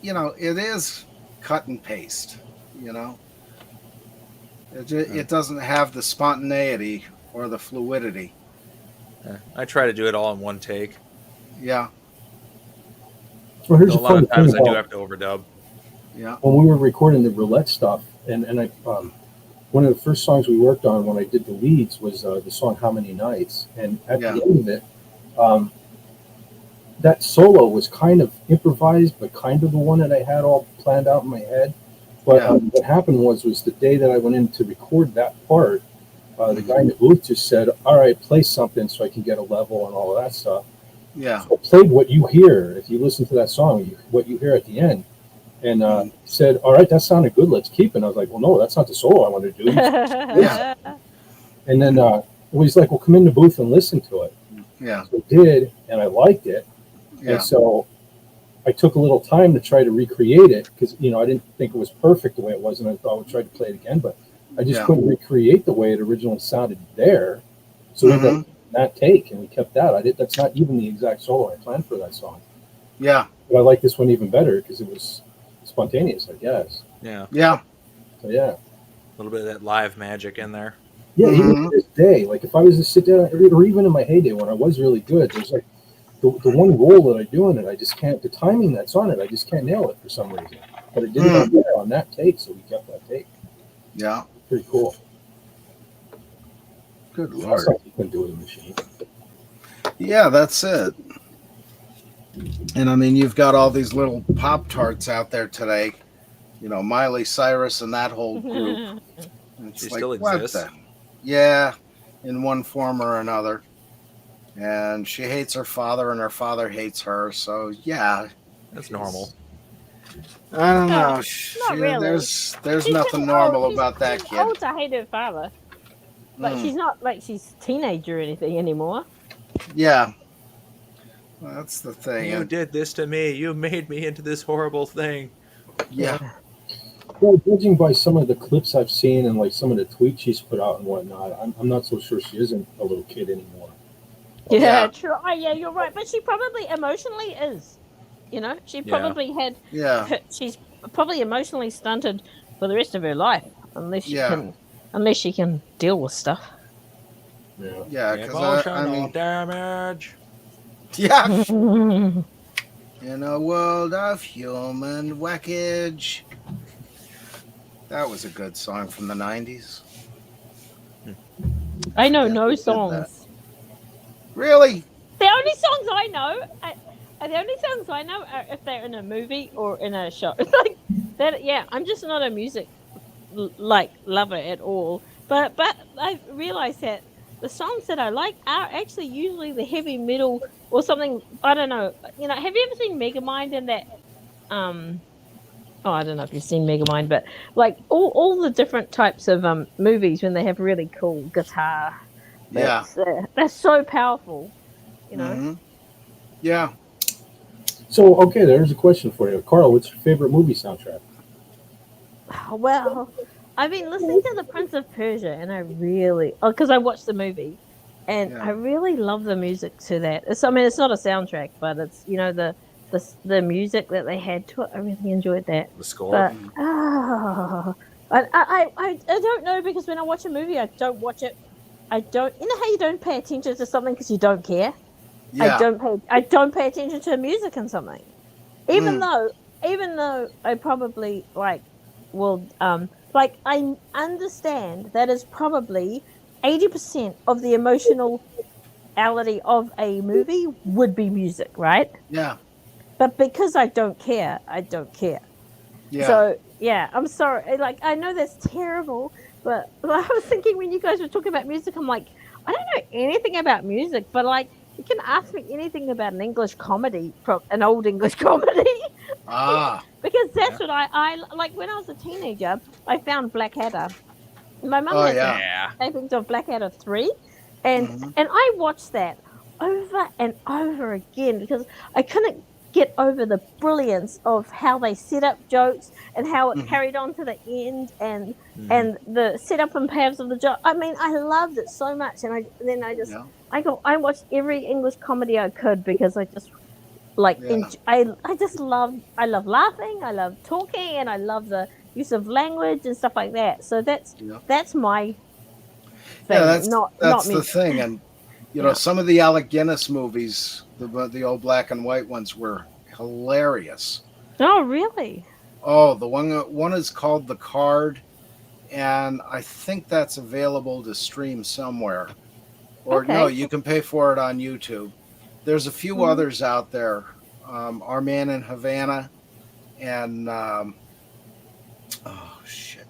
you know, it is cut and paste, you know. It doesn't have the spontaneity or the fluidity. I try to do it all in one take. Yeah. Well, here's a lot of times I do have to overdub. Yeah. When we were recording the roulette stuff, and I one of the first songs we worked on when I did the leads was the song "How Many Nights," and at the end of it, that solo was kind of improvised, but kind of the one that I had all planned out in my head. But what happened was the day that I went in to record that part, the guy in the booth just said, "All right, play something so I can get a level and all of that stuff." Yeah. So I played what you hear. If you listen to that song, what you hear at the end, and said, "All right, that sounded good. Let's keep it." And I was like, "Well, no, that's not the solo I want to do." Yeah. And then he's like, "Well, come in the booth and listen to it." Yeah. So I did, and I liked it. Yeah. And so I took a little time to try to recreate it because, you know, I didn't think it was perfect the way it was, and I thought I would try to play it again, but I just couldn't recreate the way it originally sounded there. So we got that take, and we kept that. That's not even the exact solo I planned for that song. Yeah. But I like this one even better because it was spontaneous, I guess. Yeah. Yeah. So yeah. A little bit of that live magic in there. Yeah, even to this day, like if I was to sit down, or even in my heyday when I was really good, there's like the one roll that I do in it, I just can't, the timing that's on it, I just can't nail it for some reason. But it did it on that take, so we kept that take. Yeah. Pretty cool. Good Lord. You can do with a machine. Yeah, that's it. And I mean, you've got all these little Pop-Tarts out there today. You know, Miley Cyrus and that whole group. She still exists. Yeah, in one form or another. And she hates her father, and her father hates her. So yeah, that's normal. I don't know. Not really. There's She's nothing normal about that she's kid. old to hate her father, but she's not like she's a teenager or anything anymore. Yeah, well, that's the thing. You did this to me. You made me into this horrible thing. Yeah. Well, judging by some of the clips I've seen and like some of the tweets she's put out and whatnot, I'm not so sure she isn't a little kid anymore. Yeah, true. Oh, yeah, you're right. But she probably emotionally is. You know, she probably had. Yeah. She's probably emotionally stunted for the rest of her life, unless she can deal with stuff. Yeah, because I Emotional mean, damage. yeah. In a world of human wreckage. That was a good song from the 90s. I know Forget no who did that. songs. Really? The only songs I know, the only songs I know are if they're in a movie or in a show. Like that. Yeah, I'm just not a music like lover at all. But I realized that the songs that I like are actually usually the heavy metal or something. I don't know. You know, have you ever seen Megamind in that? Um, oh, I don't know if you've seen Megamind, but like all the different types of movies when they have really cool guitar. Yeah. That's so powerful. You know. Hmm. Yeah. So, okay, there's a question for you. Carl, what's your favorite movie soundtrack? Well, I've been listening to The Prince of Persia, and I really, because I watched the movie, and I Yeah. really love the music to that. I mean, it's not a soundtrack, but it's the music that they had to it. I really enjoyed that. The score. But I don't know because when I watch a movie, I don't watch it. I don't. You know how you don't pay attention to something because you don't care. Yeah. I don't pay attention to music in something even Mm. though I probably like will like I understand that is probably 80% of the emotionality of a movie would be music, right? Yeah. But because I don't care, I don't care. Yeah. So yeah, I'm sorry. Like I know that's terrible, but I was thinking when you guys were talking about music, I'm like, I don't know anything about music, but like you can ask me anything about an English comedy, from an old English comedy, Ah. because that's what I like. When I was a teenager, I found Blackadder. My mum Oh had the yeah. Yeah. tapings of Blackadder 3, and Hmm. I watched that over and over again because I couldn't get over the brilliance of how they set up jokes and how it Hmm. carried on to the end Mhm. and the setup and payoffs of the joke. I mean, I loved it so much, and Yeah. I watched every English comedy I could because I just like Yeah. I just I love laughing, I love talking, and I love the use of language and stuff like that. So Yeah. that's my Yeah. thing, not That's the music. thing, and Yeah. some of the Alec Guinness movies, the old black and white ones, were hilarious. Oh, really? Oh, the one is called The Card, and I think that's available to stream somewhere. Or no, Okay. you can pay for it on YouTube. There's a few Mhm. others out there. Our Man in Havana, and oh shit,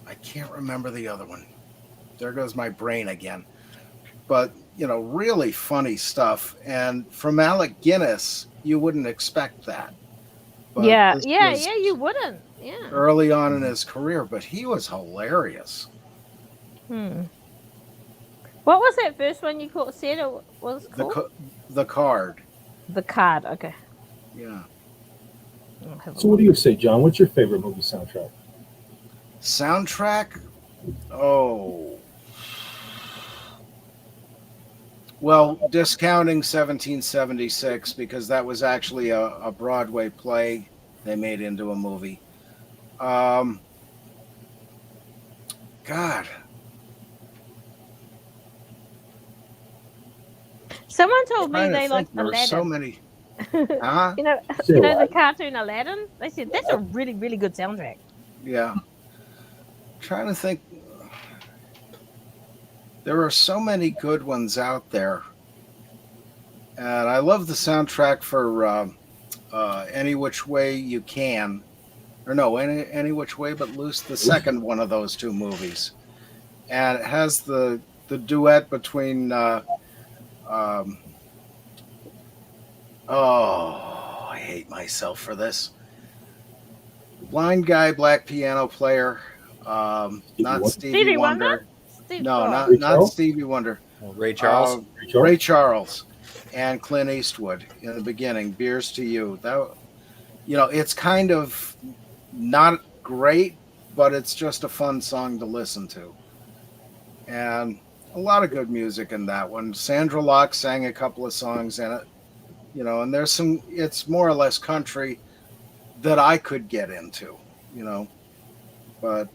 I can't remember the other one. There goes my brain again. But really funny stuff. And from Alec Guinness, you wouldn't expect that. But Yeah, this yeah, was yeah. You wouldn't. Yeah. early on in his career, but he was hilarious. Hmm. What was that first one you said it was The called? the Card. The Card. Okay. Yeah. I'll have a So, what do look. you say, John? What's your favorite movie soundtrack? Soundtrack? Oh. Well, discounting 1776 because that was actually a Broadway play they made into a movie. God, Someone told me trying to they think. liked There were so Aladdin. many. Huh? you know, Say you know the what? cartoon Aladdin. They said that's a really, really good soundtrack. Yeah. Trying to think. There are so many good ones out there. And I love the soundtrack for Any Which Way You Can. Or no, any Which Way But Loose, the second one of those two movies. And it has the duet between oh, I hate myself for this. Blind guy, black piano player. Not Wonder? Stevie Stevie Wonder. Wonder. No, Oh. Ray not Charles? Stevie Wonder. Ray Charles. Ray Charles? Ray Charles and Clint Eastwood in the beginning. Beers to You. That it's kind of not great, but it's just a fun song to listen to. And a lot of good music in that one. Sandra Locke sang a couple of songs in it. And there's some. It's more or less country that I could get into. But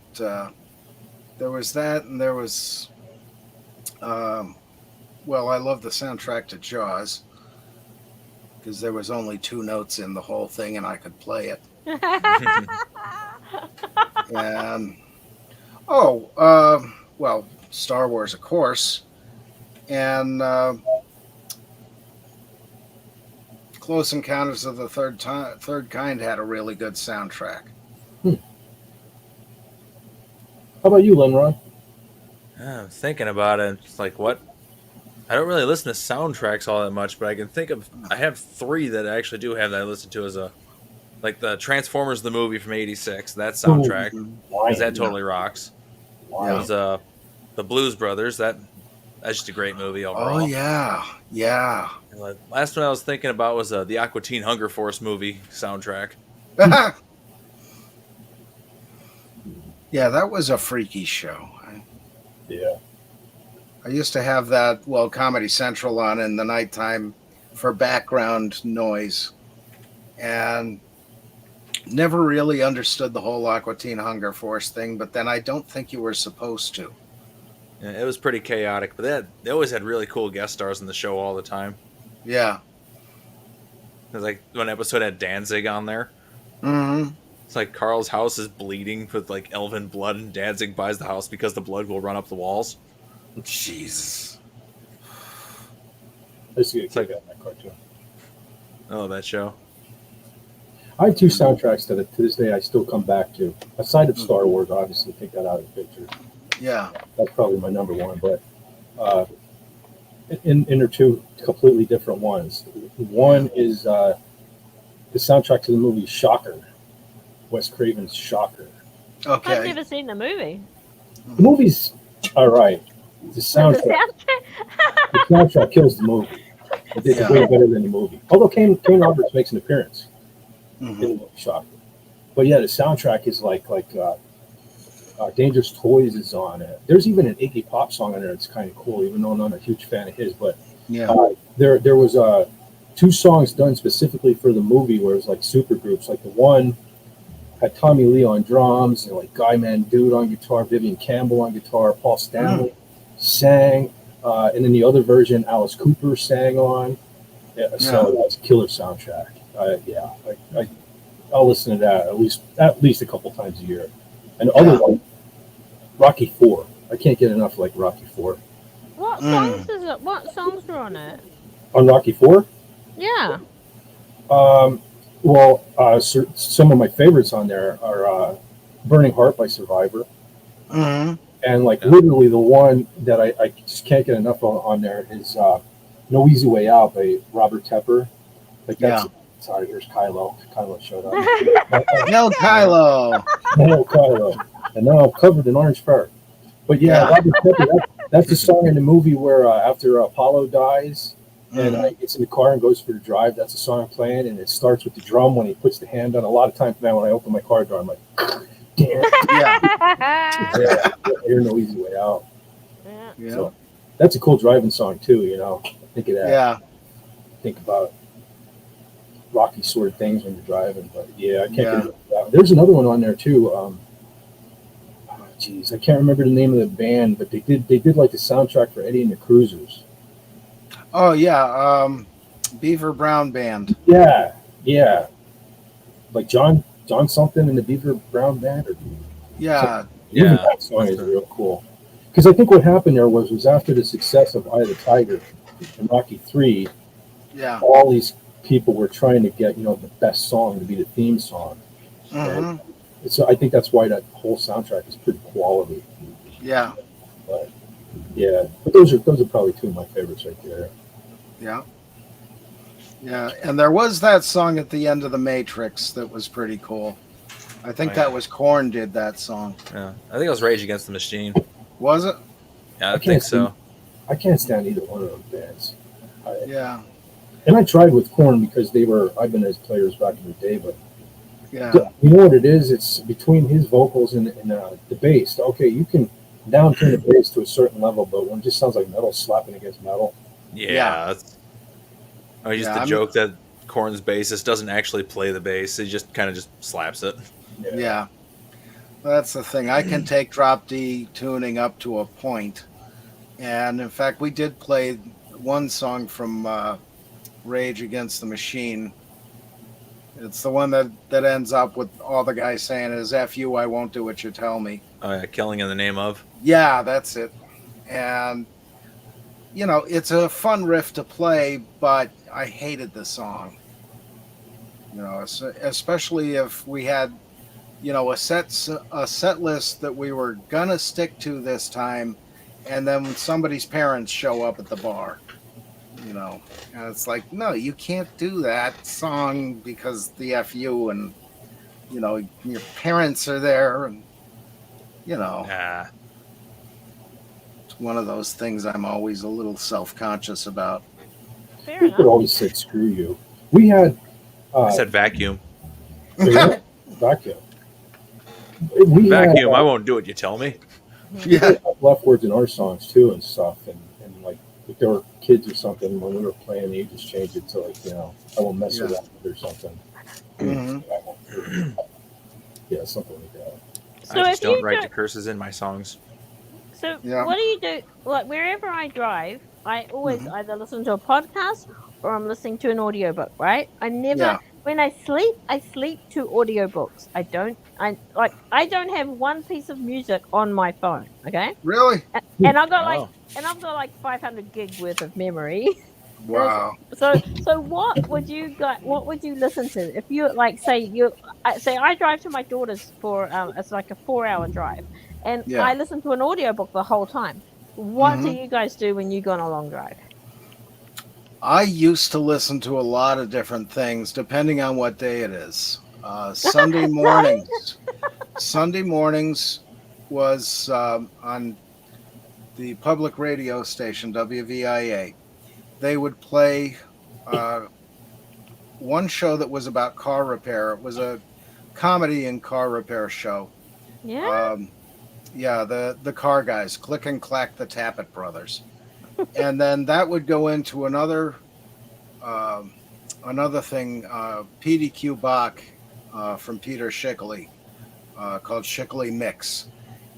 There was that, and there was, well, I love the soundtrack to Jaws because there was only 2 notes in the whole thing, and I could play it. And well, Star Wars, of course, and Close Encounters of the Third Kind had a really good soundtrack. How about you, Lenron? I'm thinking about it. It's like, what? I don't really listen to soundtracks all that much, but I can think of. I have 3 that I actually do have that I listen to as like the Transformers the movie from '86. That soundtrack, because that totally rocks. Wow. There's the Blues Brothers. That's just a great movie overall. Oh yeah. And the last one I was thinking about was the Aqua Teen Hunger Force movie soundtrack. Yeah, that was a freaky show. Yeah. I used to have that, Comedy Central on in the nighttime for background noise, and never really understood the whole Aqua Teen Hunger Force thing, but then I don't think you were supposed to. Yeah, it was pretty chaotic, but they always had really cool guest stars in the show all the time. Yeah. There's like one episode had Danzig on there. Mm-hmm. It's like Carl's house is bleeding with like elven blood, and Danzig buys the house because the blood will run up the walls. Jesus. I used to get a kick out of that cartoon. Oh, that show. I have 2 soundtracks that to this day I still come back to. Aside of Star Wars, obviously, take that out of the picture. Yeah. That's probably my number one. But and they're 2 completely different ones. One is the soundtrack to the movie Shocker, Wes Craven's Shocker. Okay. I've never seen the movie. The movie's all right. The soundtrack kills the movie. It's way better than the movie. Although Kane Roberts makes an appearance in the movie Shocker. But yeah, the soundtrack is like Dangerous Toys is on it. There's even an Iggy Pop song on there that's kind of cool, even though I'm not a huge fan of his. But there was 2 songs done specifically for the movie where it was like super groups. Like the one had Tommy Lee on drums, and like Guy Mandude on guitar, Vivian Campbell on guitar, Paul Stanley sang, and then the other version Alice Cooper sang on. So that's a killer soundtrack. I'll listen to that at least a couple times a year. And the other one, Rocky IV. I can't get enough like Rocky IV. What songs is it? What songs are on it? On Rocky IV? Yeah. Some of my favorites on there are Burning Heart by Survivor. Mm-hmm. And like literally the one that I just can't get enough on there is No Easy Way Out by Robert Tepper. Like that's sorry, here's Kylo. Kylo showed up. No Kylo. No Kylo. And now I'm covered in orange fur. But Robert Tepper, that's the song in the movie where after Apollo dies and he gets in the car and goes for the drive, that's the song I'm playing, and it starts with the drum when he puts the hand on. A lot of times now when I open my car door, I'm like, damn. Hear No Easy Way Out. Yeah. So that's a cool driving song too, you know. Think of that. Yeah. Think about rocky sort of things when you're driving. But I can't get into that. There's another one on there too. I can't remember the name of the band, but they did like the soundtrack for Eddie and the Cruisers. Oh yeah, Beaver Brown Band. Yeah. Like John something in the Beaver Brown Band. That song is real cool. Because I think what happened there was after the success of Eye of the Tiger and Rocky III, all these people were trying to get the best song to be the theme song. Mm-hmm. So I think that's why that whole soundtrack is pretty quality. Yeah. But those are probably 2 of my favorites right there. Yeah. Yeah, and there was that song at the end of The Matrix that was pretty cool. I think that was Korn did that song. Yeah, I think it was Rage Against the Machine. Was it? Yeah, I think so. I can't stand either one of those bands. And I tried with Korn because I've been as players back in the day, but you know what it is? It's between his vocals and the bass. Okay, you can downturn the bass to a certain level, but when it just sounds like metal slapping against metal. Yeah. I used to joke that Korn's bassist doesn't actually play the bass; he just kind of just slaps it. Yeah. That's the thing. I can take drop D tuning up to a point. And in fact, we did play one song from Rage Against the Machine. It's the one that ends up with all the guys saying is F you, I won't do what you tell me. Oh yeah, killing in the name of. Yeah, that's it. And, you know, it's a fun riff to play, but I hated the song. You know, especially if we had, you know, a set list that we were going to stick to this time, and then when somebody's parents show up at the bar. You know, and it's like, no, you can't do that song because the FU and, you know, your parents are there and, you know. Nah. It's one of those things I'm always a little self-conscious about. Fair People enough. always said screw you. We had I said vacuum. vacuum. We Vacuum. had, I won't do what you tell me. Yeah. left words in our songs too and stuff, and like if there were kids or something when we were playing, they just changed it to like, you know, I won't mess Yeah. around with or something. Mhm. Yeah, something like that. So I just if you don't write do- the curses in my songs. So Yeah. what do you do? Like wherever I drive, I always Mhm. either listen to a podcast or I'm listening to an audiobook, right? I never Yeah. when I sleep to audiobooks. I don't have one piece of music on my phone, okay? Really? And I've got Oh. like 500 gig worth of memory. Wow. So what would you listen to if you like say I drive to my daughter's for it's like a 4-hour drive and Yeah. I listen to an audiobook the whole time. What do Mhm. you guys do when you go on a long drive? I used to listen to a lot of different things depending on what day it is. Sunday mornings. Sunday mornings was on the public radio station, WVIA. They would play one show that was about car repair. It was a comedy and car repair show. Yeah. Yeah, the car guys, Click and Clack the Tappet Brothers. And then that would go into another thing, PDQ Bach from Peter Schickley, called Schickley Mix.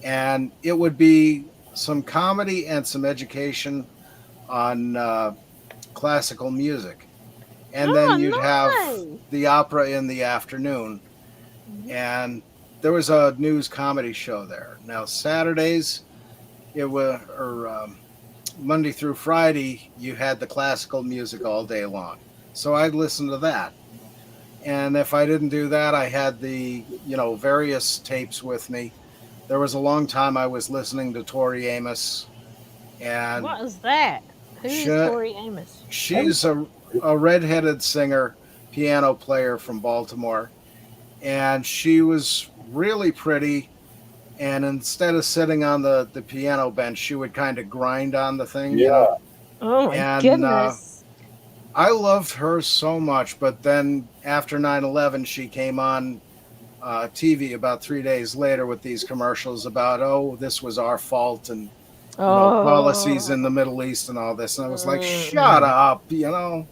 And it would be some comedy and some education on classical music. And then you'd have the opera in the afternoon. And there was a news comedy show there. Now, Saturdays, Monday through Friday, you had the classical music all day long. So I'd listen to that. And if I didn't do that, I had the, you know, various tapes with me. There was a long time I was listening to Tori Amos. And What is that? Who is Tori Amos? she's a redheaded singer, piano player from Baltimore. And she was really pretty. And instead of sitting on the piano bench, she would kind of grind on the thing. You know? Oh my And, goodness. I loved her so much, but then after 9/11, she came on TV about 3 days later with these commercials about, oh, this was our fault and you know, policies in the Middle East and all this. And I was like, shut up, you know.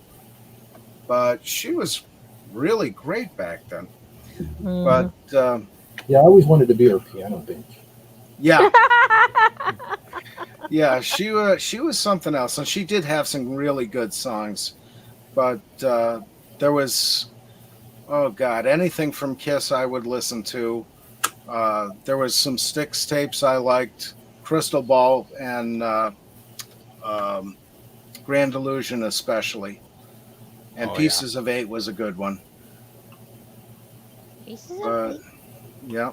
But she was really great back then. But yeah, I always wanted to be her piano bench. yeah. Yeah, she was something else, and she did have some really good songs. But there was, oh God, anything from Kiss I would listen to. There was some Styx tapes I liked, Crystal Ball and Grand Illusion especially. And Pieces of Eight was a good one. Pieces But of Eight? yeah.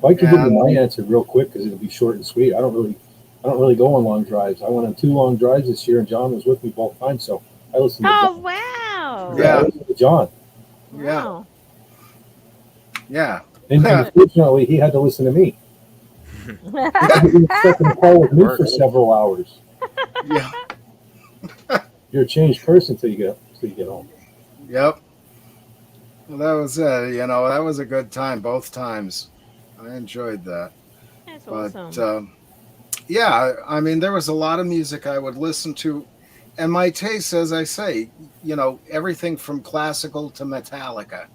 Well, I can give you my answer real quick because it'll be short and sweet. I don't really go on long drives. I went on 2 long drives this year, and John was with me both times, so I listened to John. Wow. Yeah, I listened to John. Wow. Yeah. And unfortunately, he had to listen to me. He was stuck in the car with me for several hours. Yeah. You're a changed person till you get home. Yep. Well, that was it. You know, that was a good time both times. I enjoyed that. That's But awesome. yeah, I mean, there was a lot of music I would listen to, and my taste, as I say, you know, everything from classical to Metallica,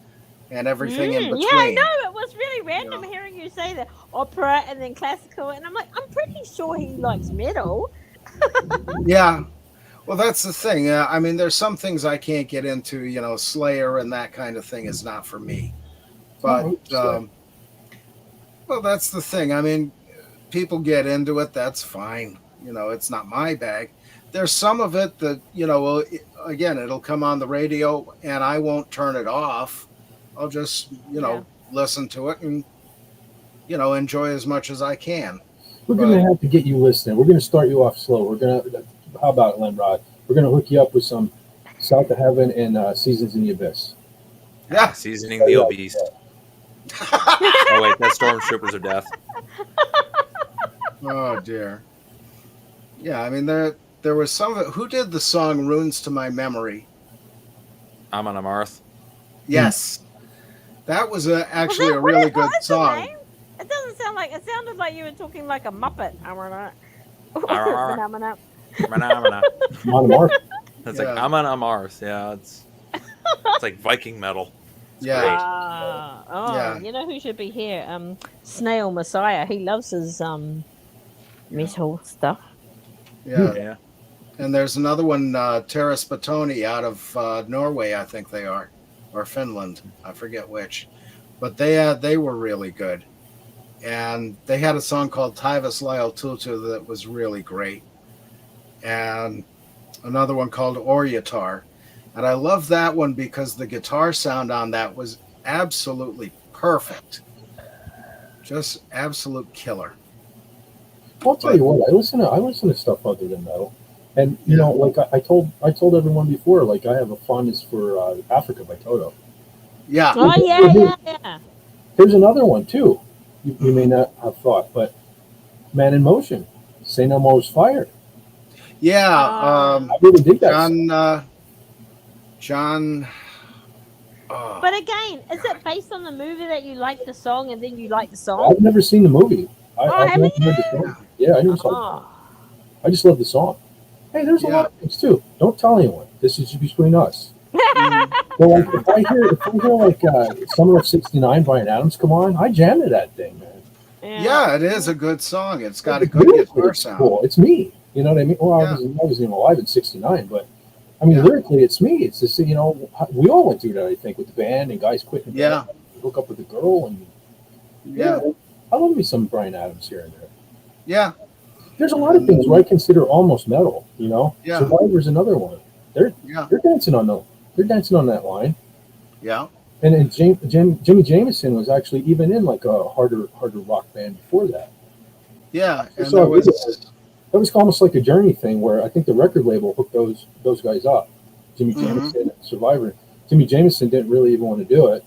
and everything in between. Yeah, I know. It was really random hearing you say that opera and then classical, and I'm like, I'm pretty sure he likes metal. Yeah. Well, that's the thing. I mean, there's some things I can't get into. Slayer and that kind of thing is not for me. But well, that's the thing. I mean, people get into it. That's fine. It's not my bag. There's some of it that again, it'll come on the radio, and I won't turn it off. I'll just listen to it and enjoy as much as I can. We're going to have to get you listening. We're going to start you off slow. How about it, Lemrod? We're going to hook you up with some South of Heaven and Seasons in the Abyss. Yeah. Seasoning the obese. Oh, wait, that's Stormtroopers of Death. Oh, dear. Yeah, I mean, there was some of it. Who did the song Runes to My Memory? I'm on a Marth. Yes. That was actually a really good song. It doesn't sound like, it sounded like you were talking like a Muppet. That's like I'm on a Marth. Yeah, it's like Viking metal. It's yeah. Great. You know who should be here? Snail Messiah. He loves his metal stuff. Yeah. And there's another one, Terrace Batoni out of Norway, I think they are, or Finland. I forget which. But they were really good. And they had a song called Taivas Lyle Tutu that was really great. And another one called Oryatar. And I love that one because the guitar sound on that was absolutely perfect. Just absolute killer. I'll tell you what, I listen to stuff other than metal. And like I told everyone before, like I have a fondness for Africa by Toto. Yeah. Oh yeah. Here's another one too. You may not have thought, but Man in Motion, Say No More's Fire. Yeah, I really dig that. John. But again, is it based on the movie that you like the song and then you like the song? I've never seen the movie. Haven't you? Yeah, I never saw it. I just love the song. Hey, there's a lot of things too. Don't tell anyone. This is between us. Well, like, if I hear like Summer of '69, Bryan Adams come on, I jam to that thing, man. Yeah, it is a good song. It's got a good guitar sound. Cool. It's me. You know what I mean? Well, I wasn't even alive in '69, but I mean, lyrically, it's me. It's just, we all went through that, I think, with the band and guys quitting. Yeah. Hook up with a girl and I love me some Bryan Adams here and there. Yeah. There's a lot of things where I consider almost metal. Yeah. Survivor's another one. They're dancing on that line. Yeah. And Jimmy Jameson was actually even in like a harder rock band before that. Yeah. And so that was almost like a Journey thing where I think the record label hooked those guys up. Jimmy Jameson and Survivor. Jimmy Jameson didn't really even want to do it.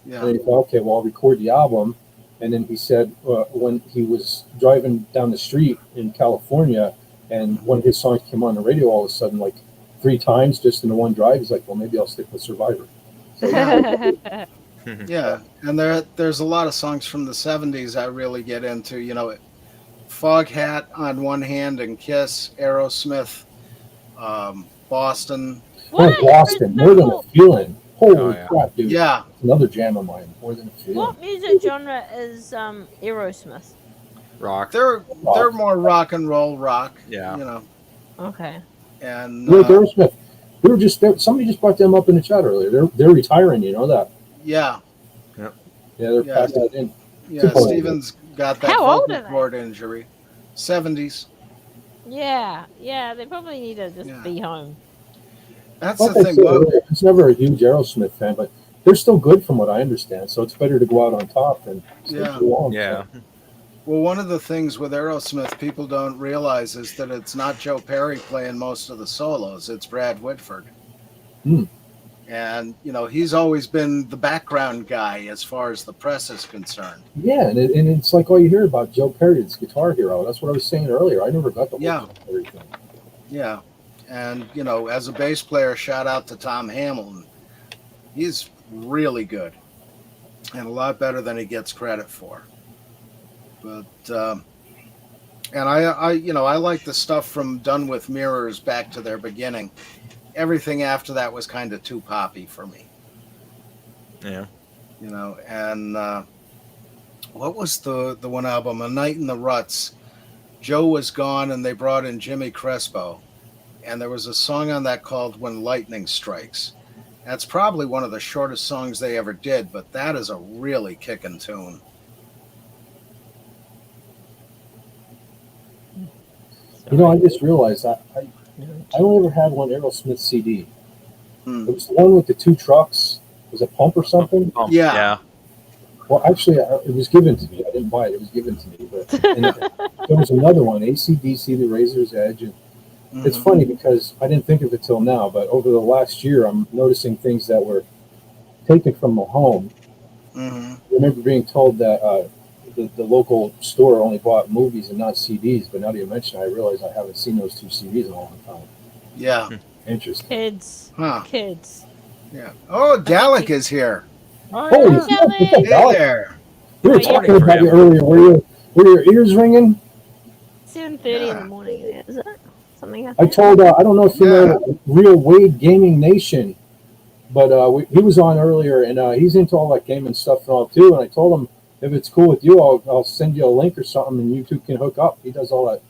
Yeah. And he thought, okay, well, I'll record the album. And then he said when he was driving down the street in California and one of his songs came on the radio all of a sudden, like 3 times just in the one drive, he's like, well, maybe I'll stick with Survivor. So, yeah. And there's a lot of songs from the 70s I really get into, Foghat on one hand and Kiss, Aerosmith, Boston. Boston, More Than a Feeling. Holy crap, dude. Yeah. It's another jam of mine, More Than a Feeling. What music genre is Aerosmith? Rock. They're more rock and roll rock. Yeah. Okay. And Aerosmith. Somebody just brought them up in the chat earlier. They're retiring, you know that? Yeah. Yep. Yeah, they're passing that in. Yeah, Steven's got that vocal cord injury. 70s. Yeah, they probably need to just be home. That's the thing. I was never a huge Aerosmith fan, but they're still good from what I understand. So it's better to go out on top than stay too long. Yeah. So. Well, one of the things with Aerosmith people don't realize is that it's not Joe Perry playing most of the solos. It's Brad Whitford. And, he's always been the background guy as far as the press is concerned. Yeah, and it's like all you hear about Joe Perry, it's Guitar Hero. That's what I was saying earlier. I never got the whole Perry thing. Yeah. And, as a bass player, shout out to Tom Hamilton. He's really good and a lot better than he gets credit for. But, and I like the stuff from Done With Mirrors back to their beginning. Everything after that was kind of too poppy for me. Yeah. you know. And what was the one album? A Night in the Ruts. Joe was gone, and they brought in Jimmy Crespo, and there was a song on that called "When Lightning Strikes." That's probably one of the shortest songs they ever did, but that is a really kicking tune. You know, I just realized I only ever had one Aerosmith CD. It was the one with the two trucks. Was it Pump or something? Yeah. Well, actually, it was given to me. I didn't buy it. It was given to me. But there was another one, AC/DC, The Razor's Edge. And it's funny because I didn't think of it till now, but over the last year, I'm noticing things that were taken from the home. I remember being told that the local store only bought movies and not CDs, but now that you mention it, I realize I haven't seen those two CDs in a long time. Yeah. Interesting. Kids. Huh. Kids. Yeah. Oh, Dalek is here. Holy smokes, what's up, Hey Dalek? there. We were talking about you earlier. Were your ears ringing? 7:30 in the morning. Is it something? I told, I don't know if you know Real Wade Gaming Nation, but he was on earlier, and he's into all that gaming stuff and all too. And I told him, if it's cool with you, I'll send you a link or something, and you two can hook up. He does all that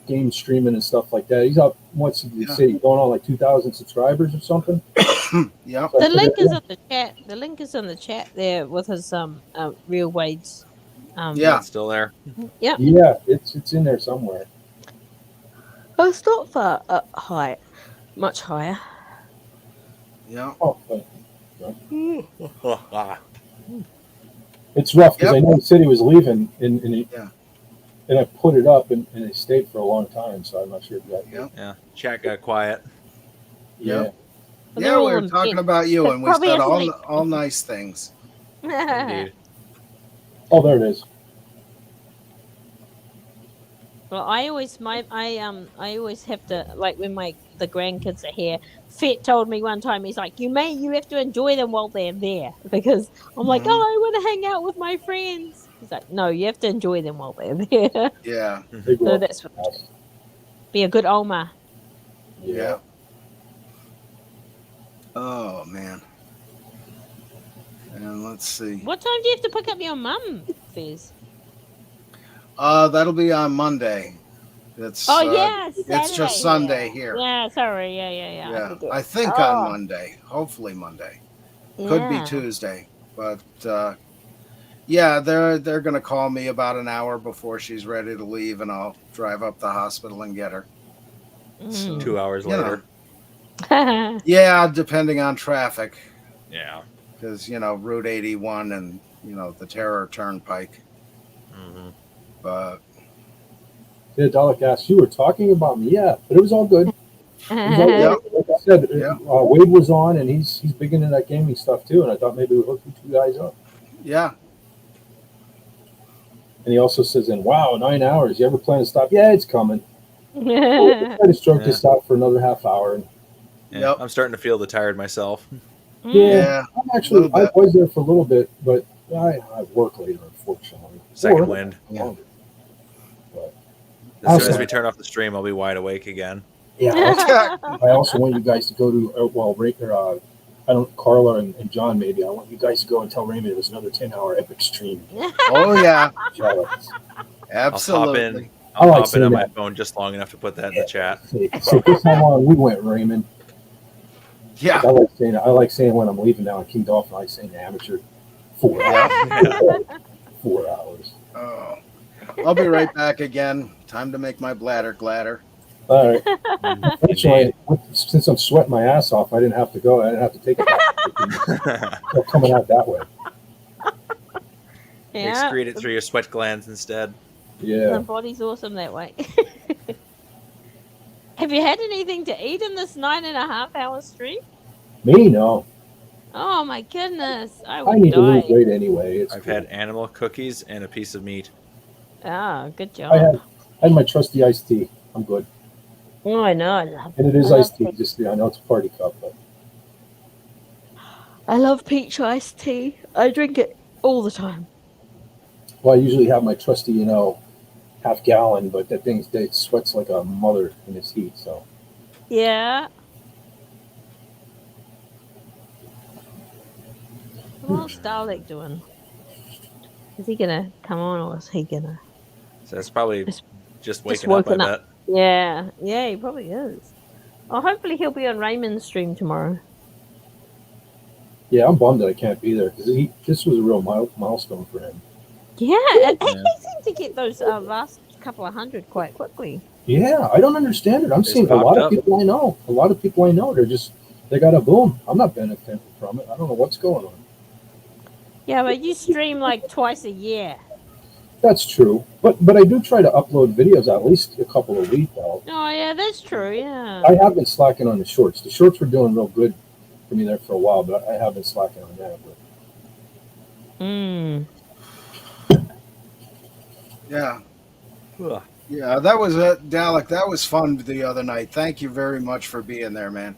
game streaming and stuff like that. He's up, what's the city, going on like 2,000 subscribers or something? Yeah. The link is in the chat. The link is in the chat there with his Real Wade's. It's still there. Yep. Yeah, it's in there somewhere. Oh, it's not far high, much higher. Yeah. Oh, it's rough because I know he said he was leaving, and I put it up, and he stayed for a long time, so I'm not sure exactly. Yeah. Chat got quiet. Yeah. Yeah, we were talking about you, and we Probably said has all nice things. Indeed. Oh, there it is. Well, I always have to, like, when the grandkids are here. Fett told me one time, he's like, you have to enjoy them while they're there, because I'm like, oh, I want to hang out with my friends. He's like, no, you have to enjoy them while they're there. Yeah. So that's what. Be a good Oma. Yeah. Oh man. And let's see. What time do you have to pick up your mum, Fez? That'll be on Monday. It's it's just Sunday here. Yeah, sorry. Yeah. I think on Monday. Hopefully Monday. Could be Tuesday. But they're gonna call me about an hour before she's ready to leave, and I'll drive up the hospital and get her. So, 2 hours later. Yeah, depending on traffic. Yeah. Because Route 81 and the Terror Turnpike. But yeah, Dalek asked, you were talking about me. Yeah, but it was all good. It was all good. Like I said, Wade was on, and he's big into that gaming stuff too, and I thought maybe we'd hook you two guys up. Yeah. And he also says, and wow, 9 hours. You ever plan to stop? Yeah, it's coming. We'll try to stroke this out for another half hour. Yeah, I'm starting to feel tired myself. Yeah, I was there for a little bit, but I work later, unfortunately. Second wind. Longer. As soon as we turn off the stream, I'll be wide awake again. Yeah. I also want you guys to go to, Carla and John, maybe. I want you guys to go and tell Raymond it was another 10-hour epic stream. Oh, yeah. Absolutely. I'll pop it on my phone just long enough to put that in the chat. So this how long we went, Raymond. Yeah. I like saying when I'm leaving now in King Dolphin, I like saying amateur. 4 hours. 4 hours. Oh. I'll be right back again. Time to make my bladder gladder. All right. Unfortunately, since I'm sweating my ass off, I didn't have to go. I didn't have to take it. So coming out that way. Excrete it through your sweat glands instead. Yeah. The body's awesome that way. Have you had anything to eat in this 9.5-hour stream? Me, no. Oh my goodness. I need to lose weight anyway. I've had animal cookies and a piece of meat. Oh, good job. I had my trusty iced tea. I'm good. Oh, I know. I love it. And it is iced tea. Just I know it's a party cup, but I love peach iced tea. I drink it all the time. well, I usually have my trusty, half gallon, but that thing it sweats like a mother in this heat. So yeah. What's Dalek doing? Is he gonna come on, or is he gonna So it's probably just just waking up, I woken bet. Yeah, yeah, he probably is. Oh, hopefully he'll be on Raymond's stream tomorrow. Yeah, I'm bummed that I can't be there because this was a real milestone for him. Yeah, and he Yeah. seemed to get those last couple of hundred quite quickly. Yeah, I don't understand it. I'm It's seeing a popped lot of up. people I know. A lot of people I know. They got a boom. I'm not benefiting from it. I don't know what's going on. Yeah, but you stream like twice a year. That's true, but I do try to upload videos at least a couple a week now. Oh yeah, that's true. Yeah. I have been slacking on the shorts. The shorts were doing real good for me there for a while, but I have been slacking on that. But Yeah. Ugh. Yeah, that was it, Dalek. That was fun the other night. Thank you very much for being there, man.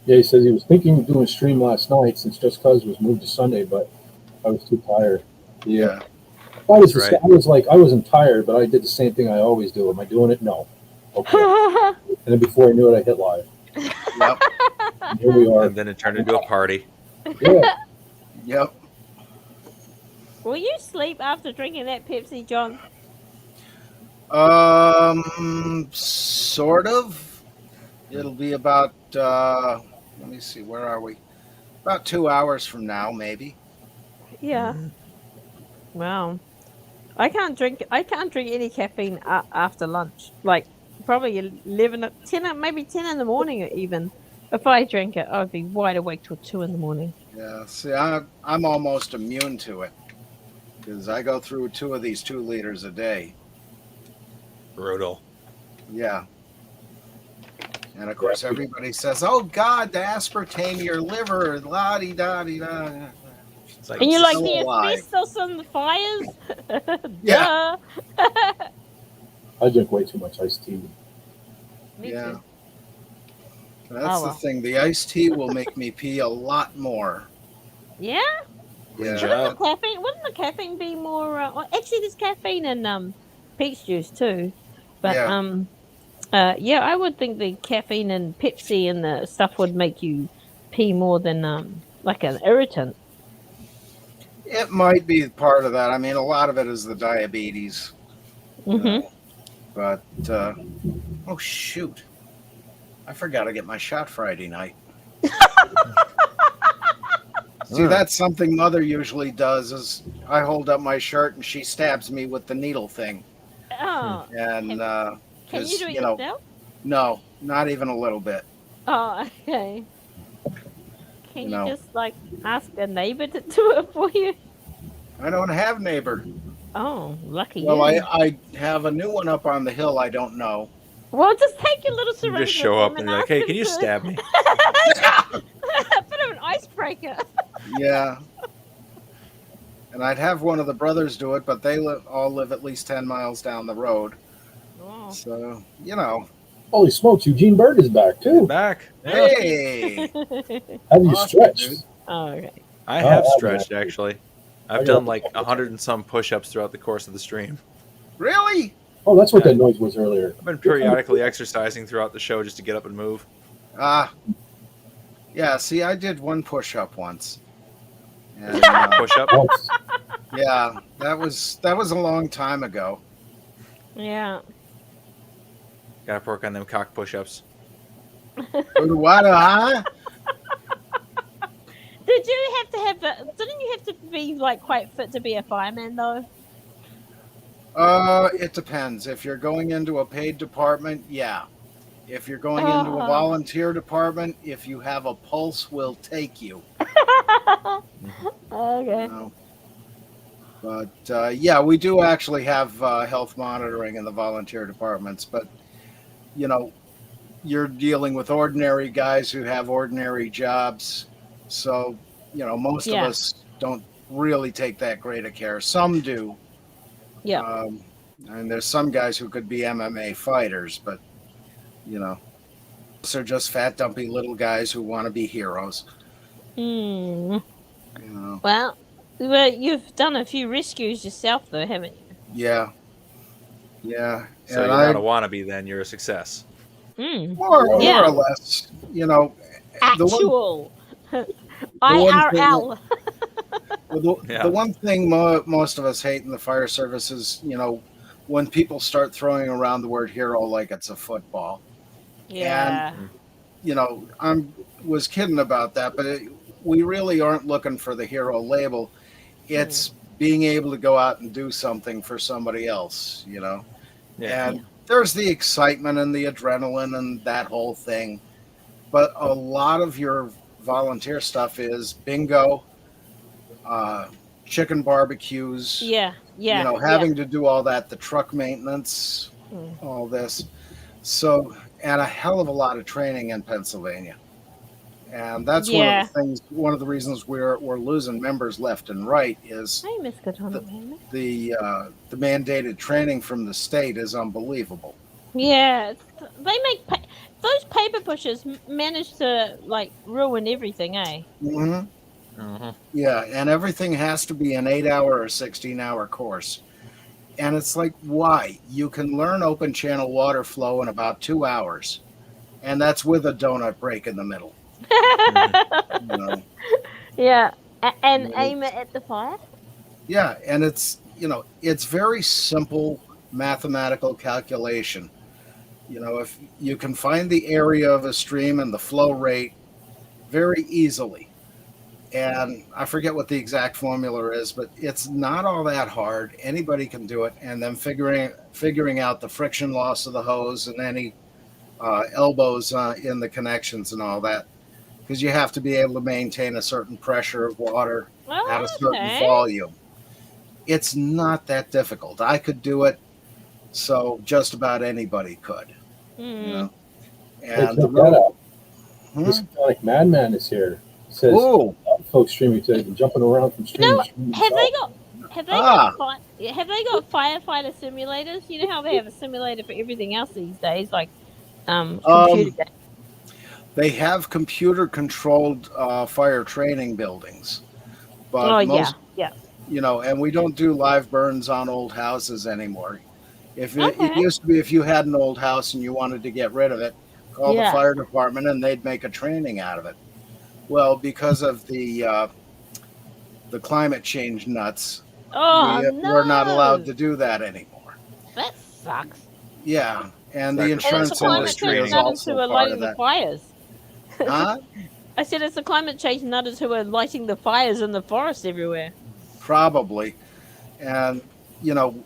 yeah, he says he was thinking of doing a stream last night since Just Cause was moved to Sunday, but I was too tired. Yeah. I wasn't tired, but I did the same thing I always do. Am I doing it? No. Okay. And then before I knew it, I hit live. Yep. And here we are. And then it turned into a party. Yeah. Yep. Will you sleep after drinking that Pepsi, John? Sort of. It'll be about, let me see, where are we? About 2 hours from now, maybe. Yeah. Wow. I can't drink any caffeine after lunch. Like probably 11, 10, maybe 10 in the morning even. If I drank it, I'd be wide awake till 2 in the morning. Yeah, see, I'm almost immune to it because I go through 2 of these 2 liters a day. Brutal. Yeah. And of course, everybody says, "Oh God, the aspartame, your liver, la di da di da." It's like, And you're like still the alive. asbestos and the fires. Yeah. Duh. I drink way too much iced tea. Me Yeah. too. That's Oh, the well. thing. The iced tea will make me pee a lot more. Yeah. Yeah. Wouldn't the caffeine be more? Well, actually, there's caffeine in peach juice too, but yeah, I would think the caffeine in Pepsi and the stuff would make you pee more than like an irritant. It might be part of that. I mean, a lot of it is the diabetes. Mm-hmm. But, oh, shoot. I forgot to get my shot Friday night. See, that's something Mother usually does is I hold up my shirt and she stabs me with the needle thing. Oh. And, Can you do it know, yourself? No, not even a little bit. Oh, okay. Can you No. just like ask a neighbor to do it for you? I don't have neighbor. Oh, lucky Well, you. I have a new one up on the hill I don't know. Well, just take your little you syringe. just show with up them and you're like, ask hey, them can you to- stab me? Bit of an icebreaker. Yeah. And I'd have one of the brothers do it, but they all live at least 10 miles down the road. Oh. So, you know. Holy smokes, Eugene Bird is back too. Back. Hey! Have you Awesome, stretched? dude. Oh, okay. I have Oh, stretched, actually. I've I done got- like 100 and some push-ups throughout the course of the stream. Really? Oh, that's what that noise was earlier. I've been periodically exercising throughout the show just to get up and move. Yeah, see, I did one push-up once. And, Push-up? Once. yeah, that was a long time ago. Yeah. Gotta work on them cock push-ups. What, huh? Didn't you have to be like quite fit to be a fireman though? It depends. If you're going into a paid department, yeah. If you're going into a volunteer department, if you have a pulse, we'll take you. Okay. You know? But yeah, we do actually have health monitoring in the volunteer departments. But you know, you're dealing with ordinary guys who have ordinary jobs, so you know most of us don't really take that great of care. Some do. Yeah. And there's some guys who could be MMA fighters, but you know, they're just fat, dumpy little guys who want to be heroes. Hmm. You know. Well, you've done a few rescues yourself, though, haven't you? Yeah. Yeah. So And you're not a wannabe then, you're a success. Mm. more Yeah. or less, you know. Actual. IRL. Well, Yeah. the one thing most of us hate in the fire service is, when people start throwing around the word hero like it's a football. Yeah. I'm was kidding about that, but we really aren't looking for the hero label. It's being able to go out and do something for somebody else, Yeah. And there's the excitement and the adrenaline and that whole thing. But a lot of your volunteer stuff is bingo, chicken barbecues, Yeah. Yeah. having to do all that, the truck maintenance, all this. So, and a hell of a lot of training in Pennsylvania. And that's one of the reasons we're losing members left and right is Hey, Miss Katana. the mandated training from the state is unbelievable. Yeah, they make those paper pushers manage to like ruin everything, eh? Yeah, and everything has to be an 8-hour or 16-hour course. And it's like, why? You can learn open channel water flow in about 2 hours, and that's with a donut break in the middle. Yeah, and aim it at the fire. Yeah, and it's very simple mathematical calculation. If you can find the area of a stream and the flow rate very easily, and I forget what the exact formula is, but it's not all that hard. Anybody can do it, and then figuring out the friction loss of the hose and any elbows in the connections and all that, because you have to be able to maintain a certain pressure of water at a certain volume. It's not that difficult. I could do it, so just about anybody could. And check that out. This Sonic Madman is here. It says folks streaming today, jumping around from stream to stream. Have they got firefighter simulators? You know how they have a simulator for everything else these days, like computer games. They have computer-controlled fire training buildings, but and we don't do live burns on old houses anymore. It used to be if you had an old house and you wanted to get rid of it, call the fire department and they'd make a training out of it. Well, because of the climate change nuts, we're not allowed to do that anymore. That sucks. Yeah, and the insurance industry is also part of that. Fires. Huh? I said it's the climate change nutters who are lighting the fires in the forest everywhere. Probably, and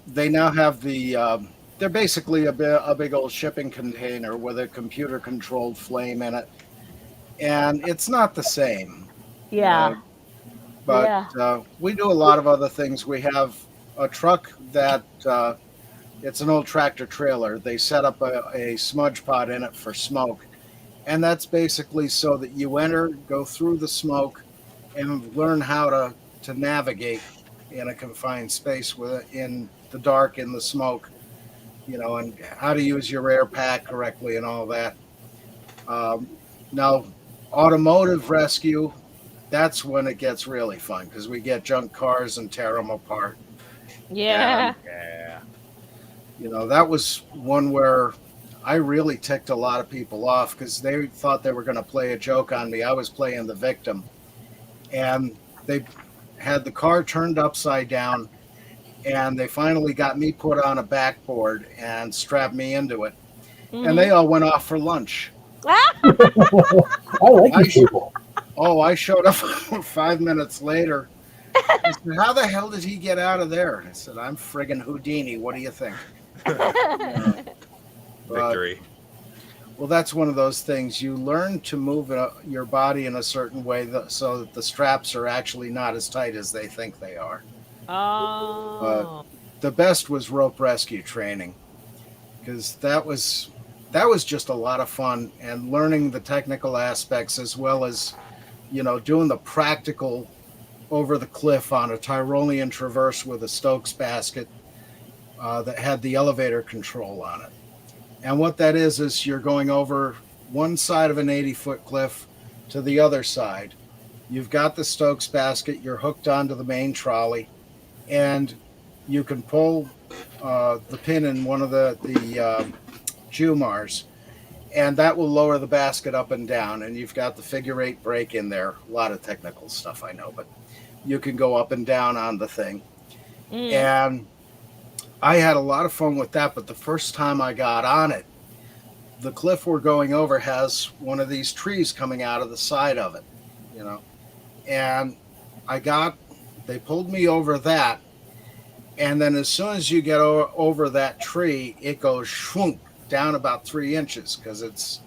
they now have they're basically a big old shipping container with a computer-controlled flame in it, and it's not the same. Yeah. But we do a lot of other things. We have a truck that it's an old tractor trailer. They set up a smudge pot in it for smoke, and that's basically so that you go through the smoke, and learn how to navigate in a confined space in the dark, in the smoke, and how to use your air pack correctly and all that. Now, automotive rescue, that's when it gets really fun because we get junk cars and tear them apart. Yeah. That was one where I really ticked a lot of people off because they thought they were going to play a joke on me. I was playing the victim, and they had the car turned upside down, and they finally got me put on a backboard and strapped me into it, and they all went off for lunch. I like these people. I showed up 5 minutes later. I said, how the hell did he get out of there? I said, I'm friggin' Houdini. What do you think? Victory. Well, that's one of those things. You learn to move your body in a certain way so that the straps are actually not as tight as they think they are. Oh. The best was rope rescue training, because that was just a lot of fun, and learning the technical aspects as well as, doing the practical over the cliff on a Tyrolean traverse with a Stokes basket that had the elevator control on it. And what that is you're going over one side of an 80-foot cliff to the other side. You've got the Stokes basket, you're hooked onto the main trolley, and you can pull the pin in one of the Jumars, and that will lower the basket up and down. And you've got the figure 8 brake in there. A lot of technical stuff, I know, but you can go up and down on the thing. And I had a lot of fun with that. But the first time I got on it, the cliff we're going over has one of these trees coming out of the side of it, you know, and they pulled me over that. And then as soon as you get over that tree, it goes shwunk down about 3 inches because it's,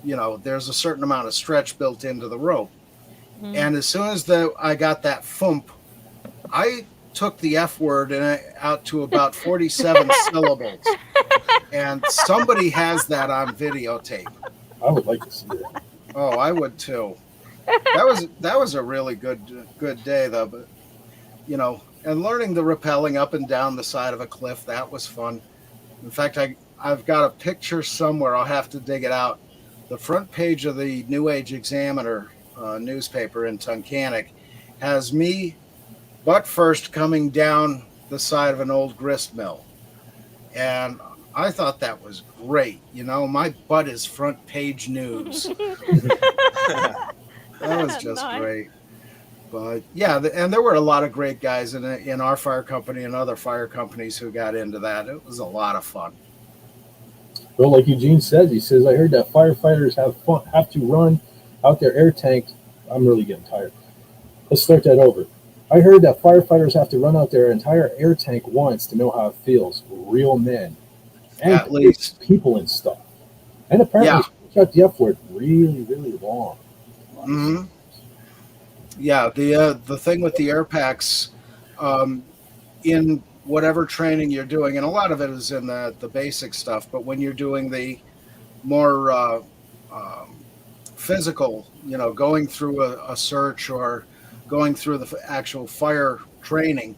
you know, there's a certain amount of stretch built into the rope. And as soon as I got that thump, I took the F word out to about 47 syllables. And somebody has that on videotape. I would like to see that. Oh, I would too. That was a really good day though, but you know, and learning the rappelling up and down the side of a cliff, that was fun. In fact, I've got a picture somewhere. I'll have to dig it out. The front page of the New Age Examiner newspaper in Tunkhannock has me butt first coming down the side of an old grist mill. And I thought that was great. You know, my butt is front page news. That was just Nice. great. But yeah, and there were a lot of great guys in our fire company and other fire companies who got into that. It was a lot of fun. Well, like Eugene says, he says, I heard that firefighters have to run out their air tank. I'm really getting tired. Let's start that over. I heard that firefighters have to run out their entire air tank once to know how it feels. Real men. And At least. People and stuff. And apparently, shut the F word really, really long. Mm-hmm. Yeah, the thing with the air packs, in whatever training you're doing, and a lot of it is in the basic stuff, but when you're doing the more physical, you know, going through a search or going through the actual fire training,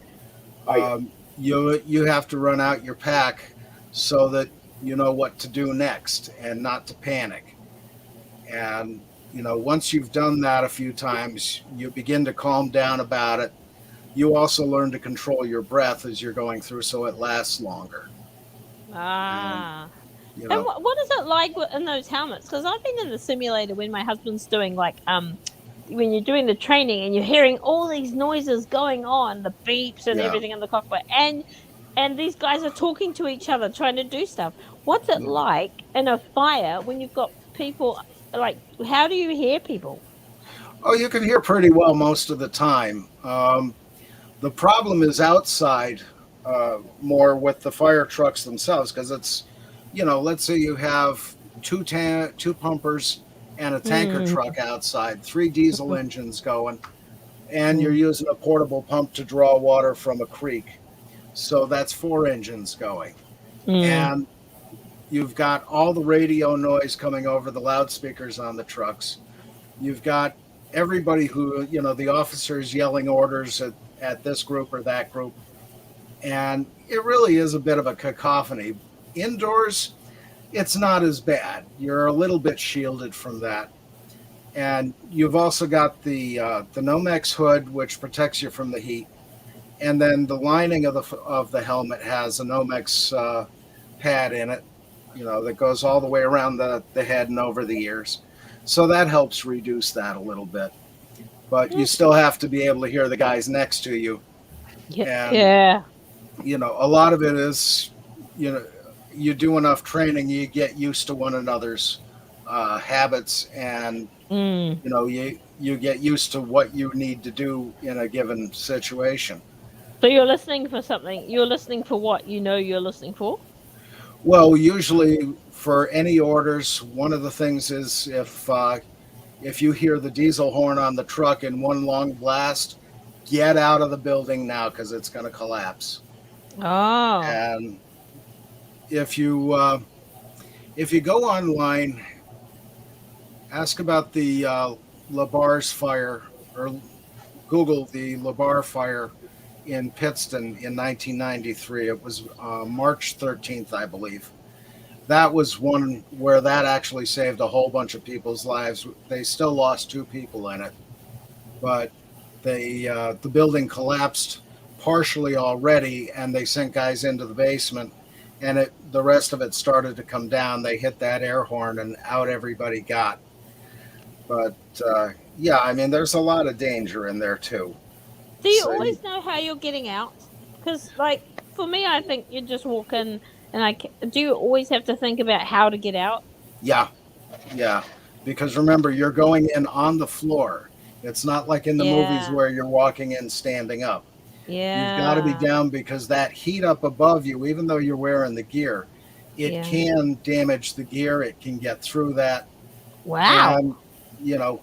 you have to run out your pack so that you know what to do next and not to panic. And you know, once you've done that a few times, you begin to calm down about it. You also learn to control your breath as you're going through so it lasts longer. Ah. You know, And what is it like in those helmets? Because I've been in the simulator when my husband's doing like when you're doing the training and you're hearing all these noises going on, the beeps and everything in the cockpit, and these guys are talking to each other, trying to do stuff. What's it like in a fire when you've got people? Like, how do you hear people? oh, you can hear pretty well most of the time. The problem is outside more with the fire trucks themselves because it's, you know, let's say you have two pumpers and a tanker truck outside, 3 diesel engines going, and you're using a portable pump to draw water from a creek. So that's 4 engines going. And you've got all the radio noise coming over the loudspeakers on the trucks. You've got everybody who, you know, the officers yelling orders at this group or that group. And it really is a bit of a cacophony. Indoors, it's not as bad. You're a little bit shielded from that. And you've also got the Nomex hood, which protects you from the heat. And then the lining of the helmet has a Nomex pad in it, you know, that goes all the way around the head and over the ears. So that helps reduce that a little bit. But you still have to be able to hear the guys next to you. And, you know, a lot of it is, you know, you do enough training, you get used to one another's habits, and, you know, you get used to what you need to do in a given situation. So you're listening for something. You're listening for what you know you're listening for? Well, usually for any orders, one of the things is if you hear the diesel horn on the truck in one long blast, get out of the building now because it's going to collapse. Oh. And if you go online, ask about the Labar's fire, or Google the Labar fire in Pittston in 1993. It was March 13th, I believe. That was one where that actually saved a whole bunch of people's lives. They still lost 2 people in it, but the building collapsed partially already, and they sent guys into the basement and the rest of it started to come down. They hit that air horn, and out everybody got. But yeah, I mean, there's a lot of danger in there too. Do you So always know how you're getting out? Because, like, for me, I think you just walk in, and do you always have to think about how to get out? yeah, yeah, because remember, you're going in on the floor. It's not like in the movies Yeah. where you're walking in standing up. You've got to be Yeah. down because that heat up above you, even though you're wearing the gear, it Yeah. can damage the gear. It can get through that. Wow. And, you know,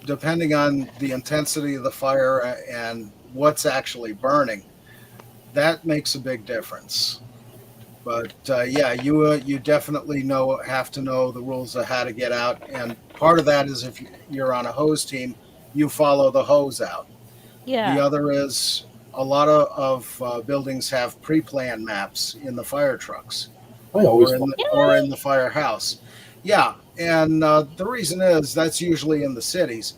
depending on the intensity of the fire and what's actually burning, that makes a big difference. But yeah, you definitely have to know the rules of how to get out, and part of that is if you're on a hose team, you follow the hose out. Yeah. The other is a lot of buildings have pre-planned maps in the fire trucks I always or in the firehouse. Yeah, and the reason is that's usually in the cities.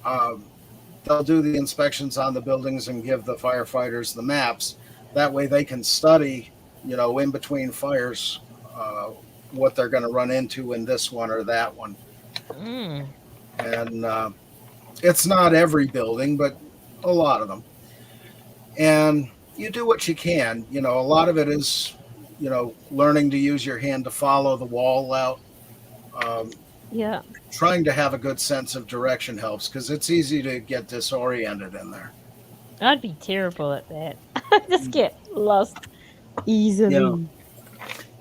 Um, they'll do the inspections on the buildings and give the firefighters the maps. That way they can study, in between fires, what they're going to run into in this one or that one. Mm. And it's not every building, but a lot of them. And you do what you can. A lot of it is, learning to use your hand to follow the wall out. Yeah. Trying to have a good sense of direction helps because it's easy to get disoriented in there. I'd be terrible at that. I just get lost easily.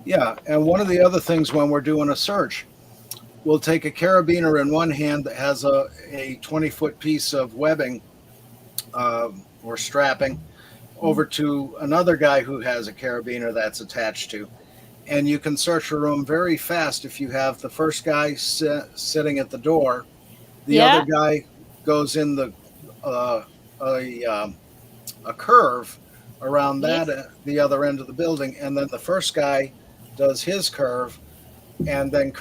Yeah. And one of the other things when we're doing a search, we'll take a carabiner in one hand that has a 20-foot piece of webbing or strapping over to another guy who has a carabiner that's attached to. And you can search a room very fast if you have the first guy sitting at the door. The other guy goes in a curve around the other end of the building, and then the first guy does his curve, and then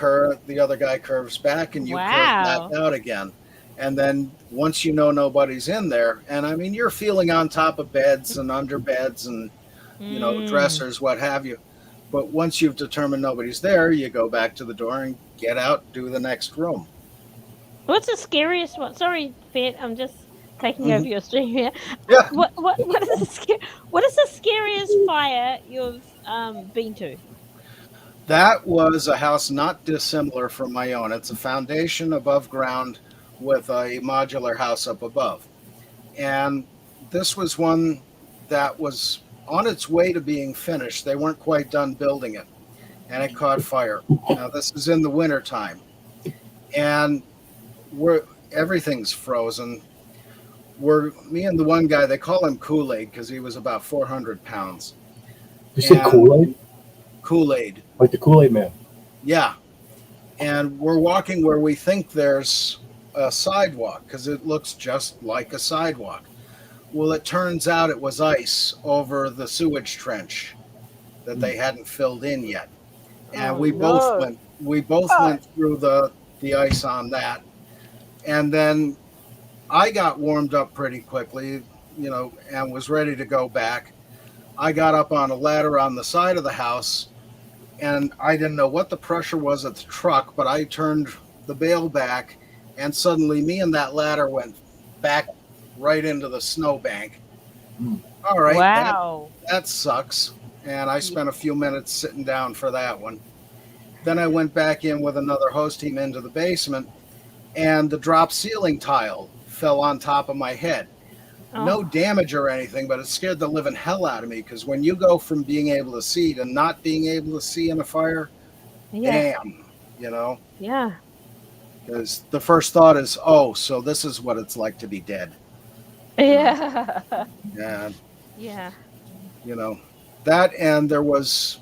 the other guy curves back, and you curve back out again. And then once nobody's in there, and I mean you're feeling on top of beds and under beds and dressers, what have you. But once you've determined nobody's there, you go back to the door and get out, do the next room. What's the scariest one? Sorry, Fed, I'm just taking over your stream here. Yeah. What is the scariest fire you've been to? That was a house not dissimilar from my own. It's a foundation above ground with a modular house up above. And this was one that was on its way to being finished. They weren't quite done building it, and it caught fire. Now, this is in the wintertime, and everything's frozen. Me and the one guy, they call him Kool-Aid because he was about 400 pounds. You said Kool-Aid? Kool-Aid. Like the Kool-Aid man. Yeah. And we're walking where we think there's a sidewalk because it looks just like a sidewalk. Well, it turns out it was ice over the sewage trench that they hadn't filled in yet. And we both went through the ice on that. And then I got warmed up pretty quickly, and was ready to go back. I got up on a ladder on the side of the house, and I didn't know what the pressure was at the truck, but I turned the bale back, and suddenly me and that ladder went back right into the snowbank. All right. Wow. That sucks. And I spent a few minutes sitting down for that one. Then I went back in with another host team into the basement, and the drop ceiling tile fell on top of my head. No damage or anything, but it scared the living hell out of me because when you go from being able to see to not being able to see in a fire, damn, Yeah. Because the first thought is, so this is what it's like to be dead. Yeah. And, Yeah. that, and there was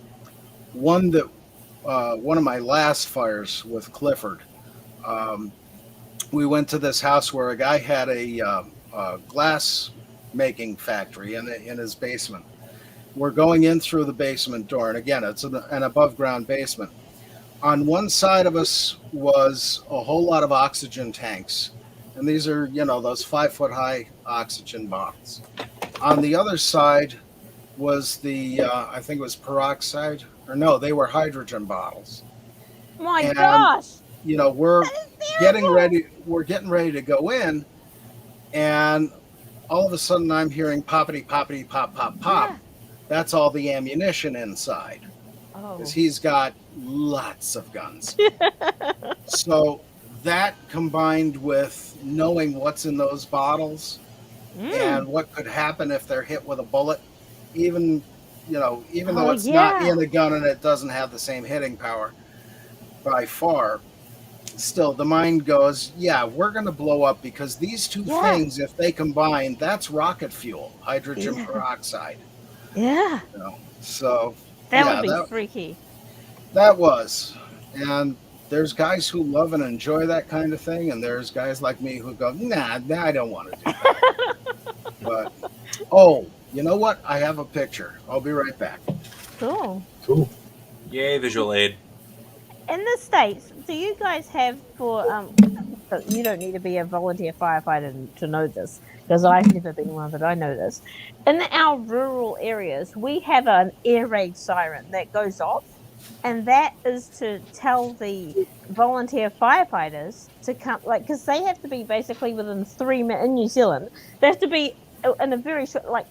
one that, one of my last fires with Clifford. We went to this house where a guy had a glass making factory in his basement. We're going in through the basement door, and again, it's an above ground basement. On one side of us was a whole lot of oxygen tanks, and these are those 5-foot high oxygen bottles. On the other side was the I think it was peroxide, or no, they were hydrogen bottles. My And gosh. you know, we're That is getting terrible. ready. We're getting ready to go in, and all of a sudden, I'm hearing poppity, poppity, pop, pop, pop. Yeah. That's all the ammunition inside, Oh. because he's got lots of guns. So that combined with knowing what's in those bottles and what could happen if they're hit with a bullet, even though it's not in a gun and it doesn't have the same hitting power by far, still the mind goes, yeah, we're going to blow up, because these two things, if they combine, that's rocket fuel, hydrogen peroxide. Yeah. So That would be freaky. that was. And there's guys who love and enjoy that kind of thing, and there's guys like me who go, nah, I don't want to do that. But you know what? I have a picture. I'll be right back. Cool. Yay, visual aid. In the States, do you guys have for you don't need to be a volunteer firefighter to know this, because I've never been one, but I know this. In our rural areas, we have an air raid siren that goes off, and that is to tell the volunteer firefighters to come, like, because they have to be basically within 3 minutes in New Zealand. They have to be in a very short, like,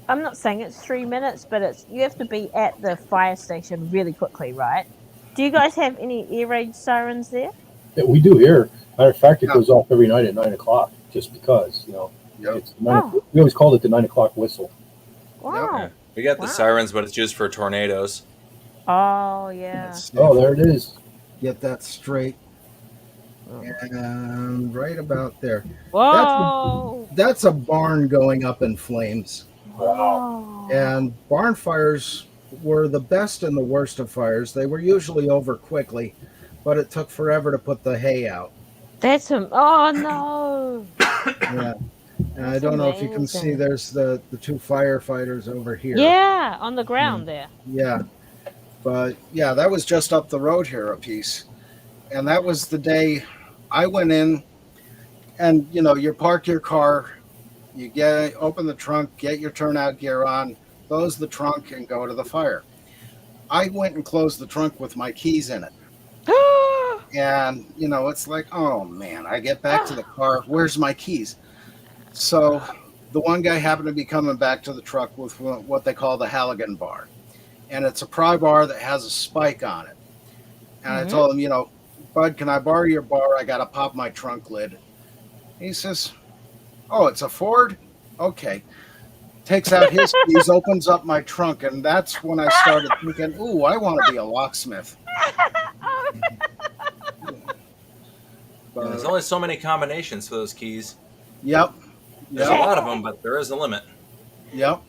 I'm not saying it's 3 minutes, but you have to be at the fire station really quickly, right? Do you guys have any air raid sirens there? Yeah, we do here. Matter of fact, it goes off every night at 9 o'clock, just because, it's we always called it the 9 o'clock whistle. Wow. Yeah. We got the sirens, but it's used for tornadoes. Oh, yeah. There it is. Get that straight. And right about there. Whoa. That's a barn going up in flames. Wow. And barn fires were the best and the worst of fires. They were usually over quickly, but it took forever to put the hay out. That's oh no. Yeah. And I don't know if you can see, there's the two firefighters over here. Yeah, on the ground there. Yeah. But yeah, that was just up the road here a piece. And that was the day I went in, and you park your car, you open the trunk, get your turnout gear on, close the trunk, and go to the fire. I went and closed the trunk with my keys in it. And it's like, oh man, I get back to the car, where's my keys? So the one guy happened to be coming back to the truck with what they call the Halligan bar. And it's a pry bar that has a spike on it. And I told him, Bud, can I borrow your bar? I got to pop my trunk lid. He says, oh, it's a Ford? Okay. Takes out his keys, opens up my trunk, and that's when I started thinking, ooh, I want to be a locksmith. But there's only so many combinations for those keys. Yep. There's a lot of them, but there is a limit. Yep.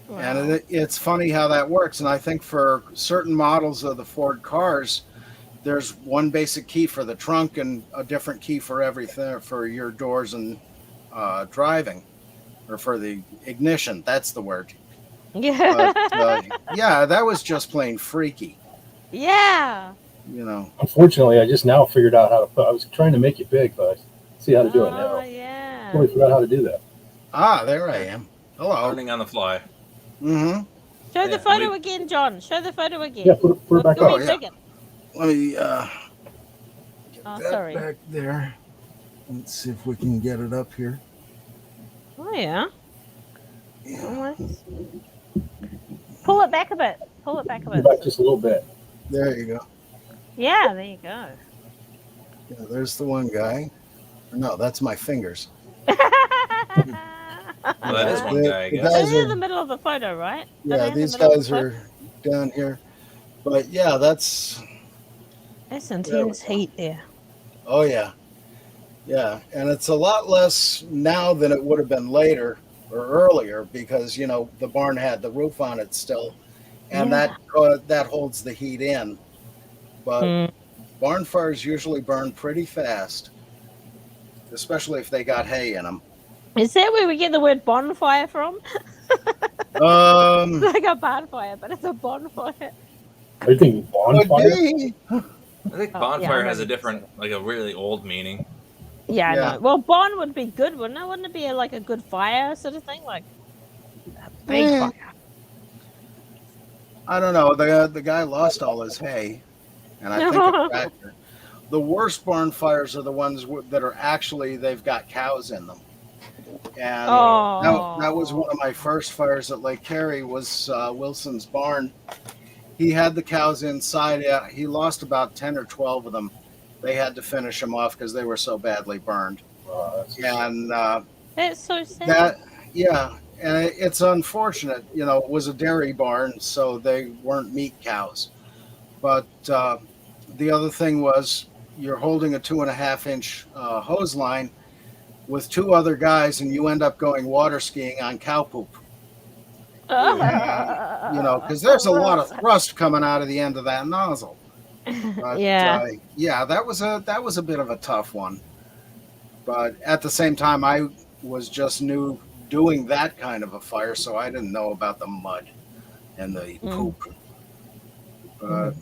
Wow. And it's funny how that works. And I think for certain models of the Ford cars, there's one basic key for the trunk and a different key for everything, for your doors and driving, or for the ignition. That's the word. Yeah. But, yeah, that was just plain freaky. Yeah. Unfortunately, I just now figured out how to put. I was trying to make it big, but I see how to do it now. Yeah. I totally forgot how to do that. Ah, there I am. Hello. Learning on the fly. Mm-hmm. Show the photo again, John. Show the photo again. Yeah, put it back up. Yeah. Let me get that back there. Let's see if we can get it up here. Oh yeah. Pull it back a bit. Pull it back a bit. Back just a little bit. There you go. Yeah, there you go. Yeah, there's the one guy. No, that's my fingers. Well, that is one guy, I guess. This is in the middle of the photo, right? Yeah, these guys are down here. But yeah, that's intense heat there. Oh yeah. Yeah, and it's a lot less now than it would have been later or earlier, because the barn had the roof on it still, and that holds the heat in. But barn fires usually burn pretty fast, especially if they got hay in them. Is that where we get the word bonfire from? It's like a bonfire, but it's a bonfire. Are you thinking bonfire? I think bonfire has a different, like a really old meaning. Yeah, I know. Well, bon would be good, wouldn't it? Wouldn't it be like a good fire sort of thing? Like a big fire. I don't know. The guy lost all his hay, and I think a tractor. The worst barn fires are the ones that are actually they've got cows in them. And that was one of my first fires at Lake Carey was Wilson's barn. He had the cows inside. He lost about 10 or 12 of them. They had to finish them off because they were so badly burned. And that's so sad. And it's unfortunate. You know, it was a dairy barn, so they weren't meat cows. But the other thing was you're holding a 2.5-inch hose line with 2 other guys, and you end up going water skiing on cow poop. And, you know, because there's a lot of thrust coming out of the end of that nozzle. But, that was a bit of a tough one. But at the same time, I was just new doing that kind of a fire, so I didn't know about the mud and the poop. But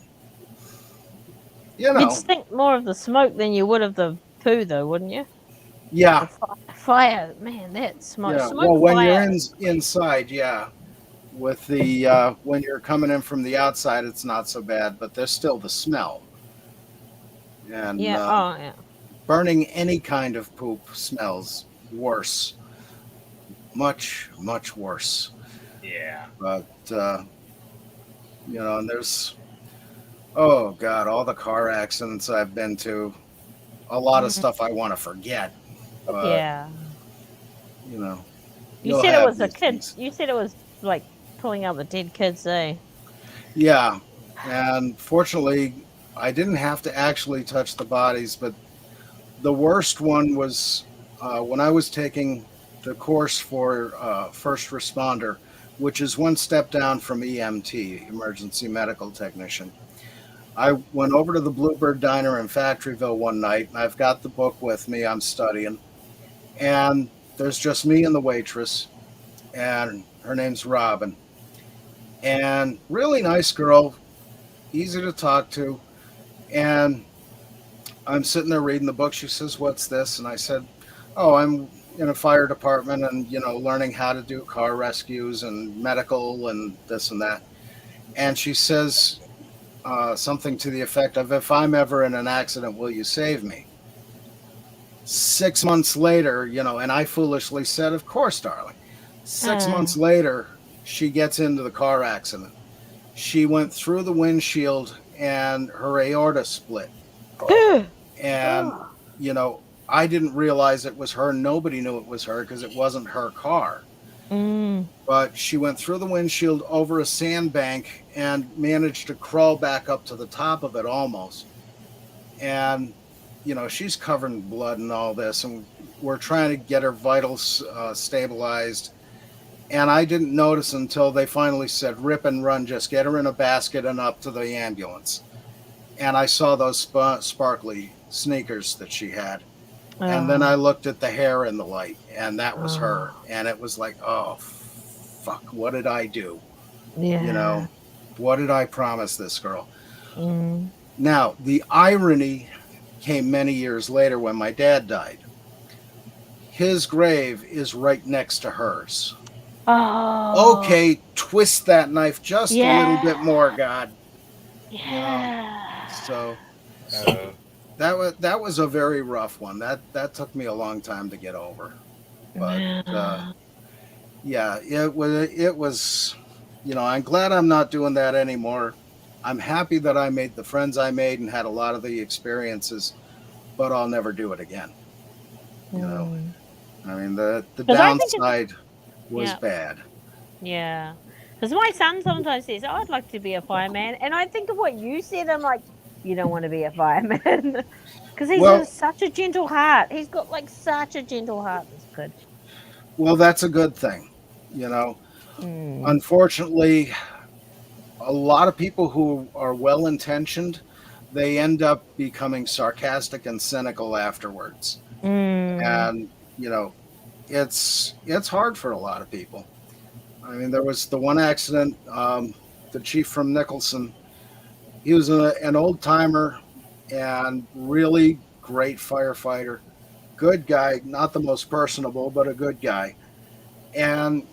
you know, you'd stink more of the smoke than you would of the poo, though, wouldn't you? Yeah. Fire, man, that smoke. Yeah. Smoke Well, when fire. you're inside, yeah. With the when you're coming in from the outside, it's not so bad, but there's still the smell. And burning any kind of poop smells worse, much worse. Yeah. But you know, and there's oh god, all the car accidents I've been to, a lot of stuff I want to forget. But, you know, you said it was a kid. You said it was like pulling out the dead kids, eh? Yeah, and fortunately, I didn't have to actually touch the bodies, but the worst one was when I was taking the course for first responder, which is one step down from EMT, emergency medical technician. I went over to the Bluebird Diner in Factoryville one night, and I've got the book with me. I'm studying, and there's just me and the waitress, and her name's Robin. And really nice girl, easy to talk to. And I'm sitting there reading the book. She says, "What's this?" And I said, "Oh, I'm in a fire department and, you know, learning how to do car rescues and medical and this and that." And she says something to the effect of, "If I'm ever in an accident, will you save me?" 6 months later, you know, and I foolishly said, "Of course, darling." 6 months later, she gets into the car accident. She went through the windshield and her aorta split. And, you know, I didn't realize it was her. Nobody knew it was her because it wasn't her car. But she went through the windshield over a sandbank and managed to crawl back up to the top of it almost. And, you know, she's covered in blood and all this. And we're trying to get her vitals stabilized. And I didn't notice until they finally said, "Rip and run, just get her in a basket and up to the ambulance." And I saw those sparkly sneakers that she had. And then I looked at the hair in the light, and that was her. And it was like, oh, fuck, what did I do? Yeah. You know, what did I promise this girl? Now, the irony came many years later when my dad died. His grave is right next to hers. Okay, twist that knife just a little bit more, God. Yeah. So that was a very rough one. That took me a long time to get over. But yeah, it was. You know, I'm glad I'm not doing that anymore. I'm happy that I made the friends I made and had a lot of the experiences, but I'll never do it again. You know, I mean the downside was bad. Yeah. Because my son sometimes says, "Oh, I'd like to be a fireman." And I think of what you said. I'm like, you don't want to be a fireman. Because he's got such a gentle heart. He's got like such a gentle heart. This kid. Well, that's a good thing. You know, unfortunately, a lot of people who are well-intentioned, they end up becoming sarcastic and cynical afterwards. And, you know, it's hard for a lot of people. I mean, there was the one accident, the chief from Nicholson, he was an old timer and really great firefighter, good guy, not the most personable, but a good guy. And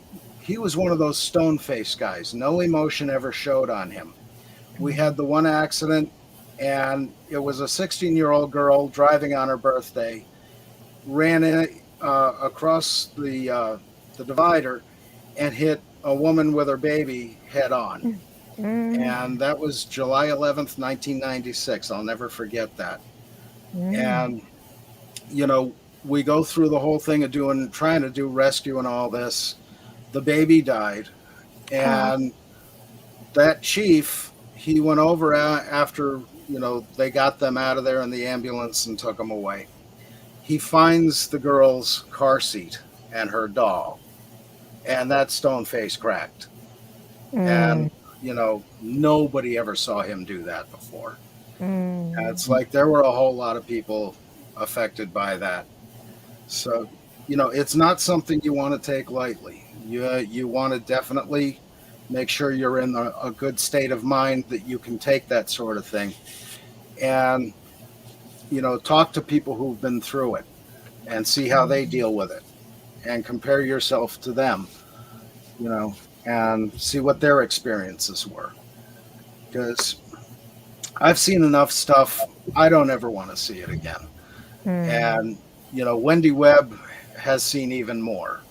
he was one of those stone-faced guys. No emotion ever showed on him. We had the one accident, and it was a 16-year-old girl driving on her birthday, ran in across the divider and hit a woman with her baby head on. And that was July 11th, 1996. I'll never forget that. And, you know, we go through the whole thing of trying to do rescue and all this. The baby died. And that chief, he went over after, you know, they got them out of there in the ambulance and took them away. He finds the girl's car seat and her doll. And that stone face cracked. And, you know, nobody ever saw him do that before. And it's like there were a whole lot of people affected by that. So, you know, it's not something you want to take lightly. You want to definitely make sure you're in a good state of mind that you can take that sort of thing. And, you know, talk to people who've been through it and see how they deal with it and compare yourself to them, you know, and see what their experiences were. Because I've seen enough stuff. I don't ever want to see it again. And, you know, Wendy Webb has seen even more,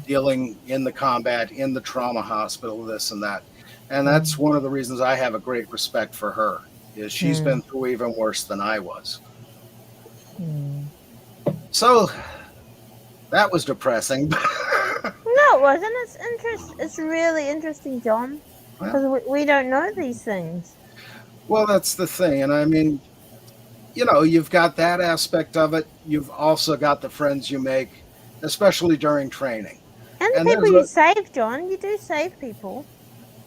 dealing in the combat, in the trauma hospital, this and that. And that's one of the reasons I have a great respect for her, is she's been through even worse than I was. So that was depressing. No, it wasn't. It's really interesting, John, because we don't know these things. Well, that's the thing. And I mean, you know, you've got that aspect of it. You've also got the friends you make, especially during training. And the people you save, John. You do save people.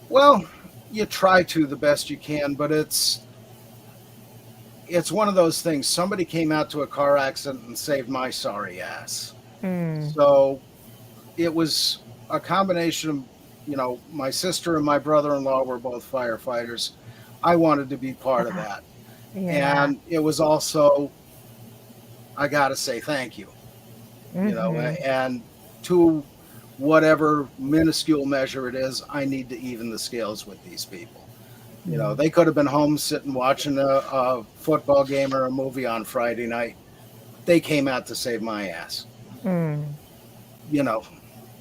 Well, you try to the best you can, but it's one of those things. Somebody came out to a car accident and saved my sorry ass. So it was a combination of, you know, my sister and my brother-in-law were both firefighters. I wanted to be part of that. And it was also, I got to say thank you, you know, and to whatever minuscule measure it is, I need to even the scales with these people. You know, they could have been home sitting watching a football game or a movie on Friday night. They came out to save my ass, you know,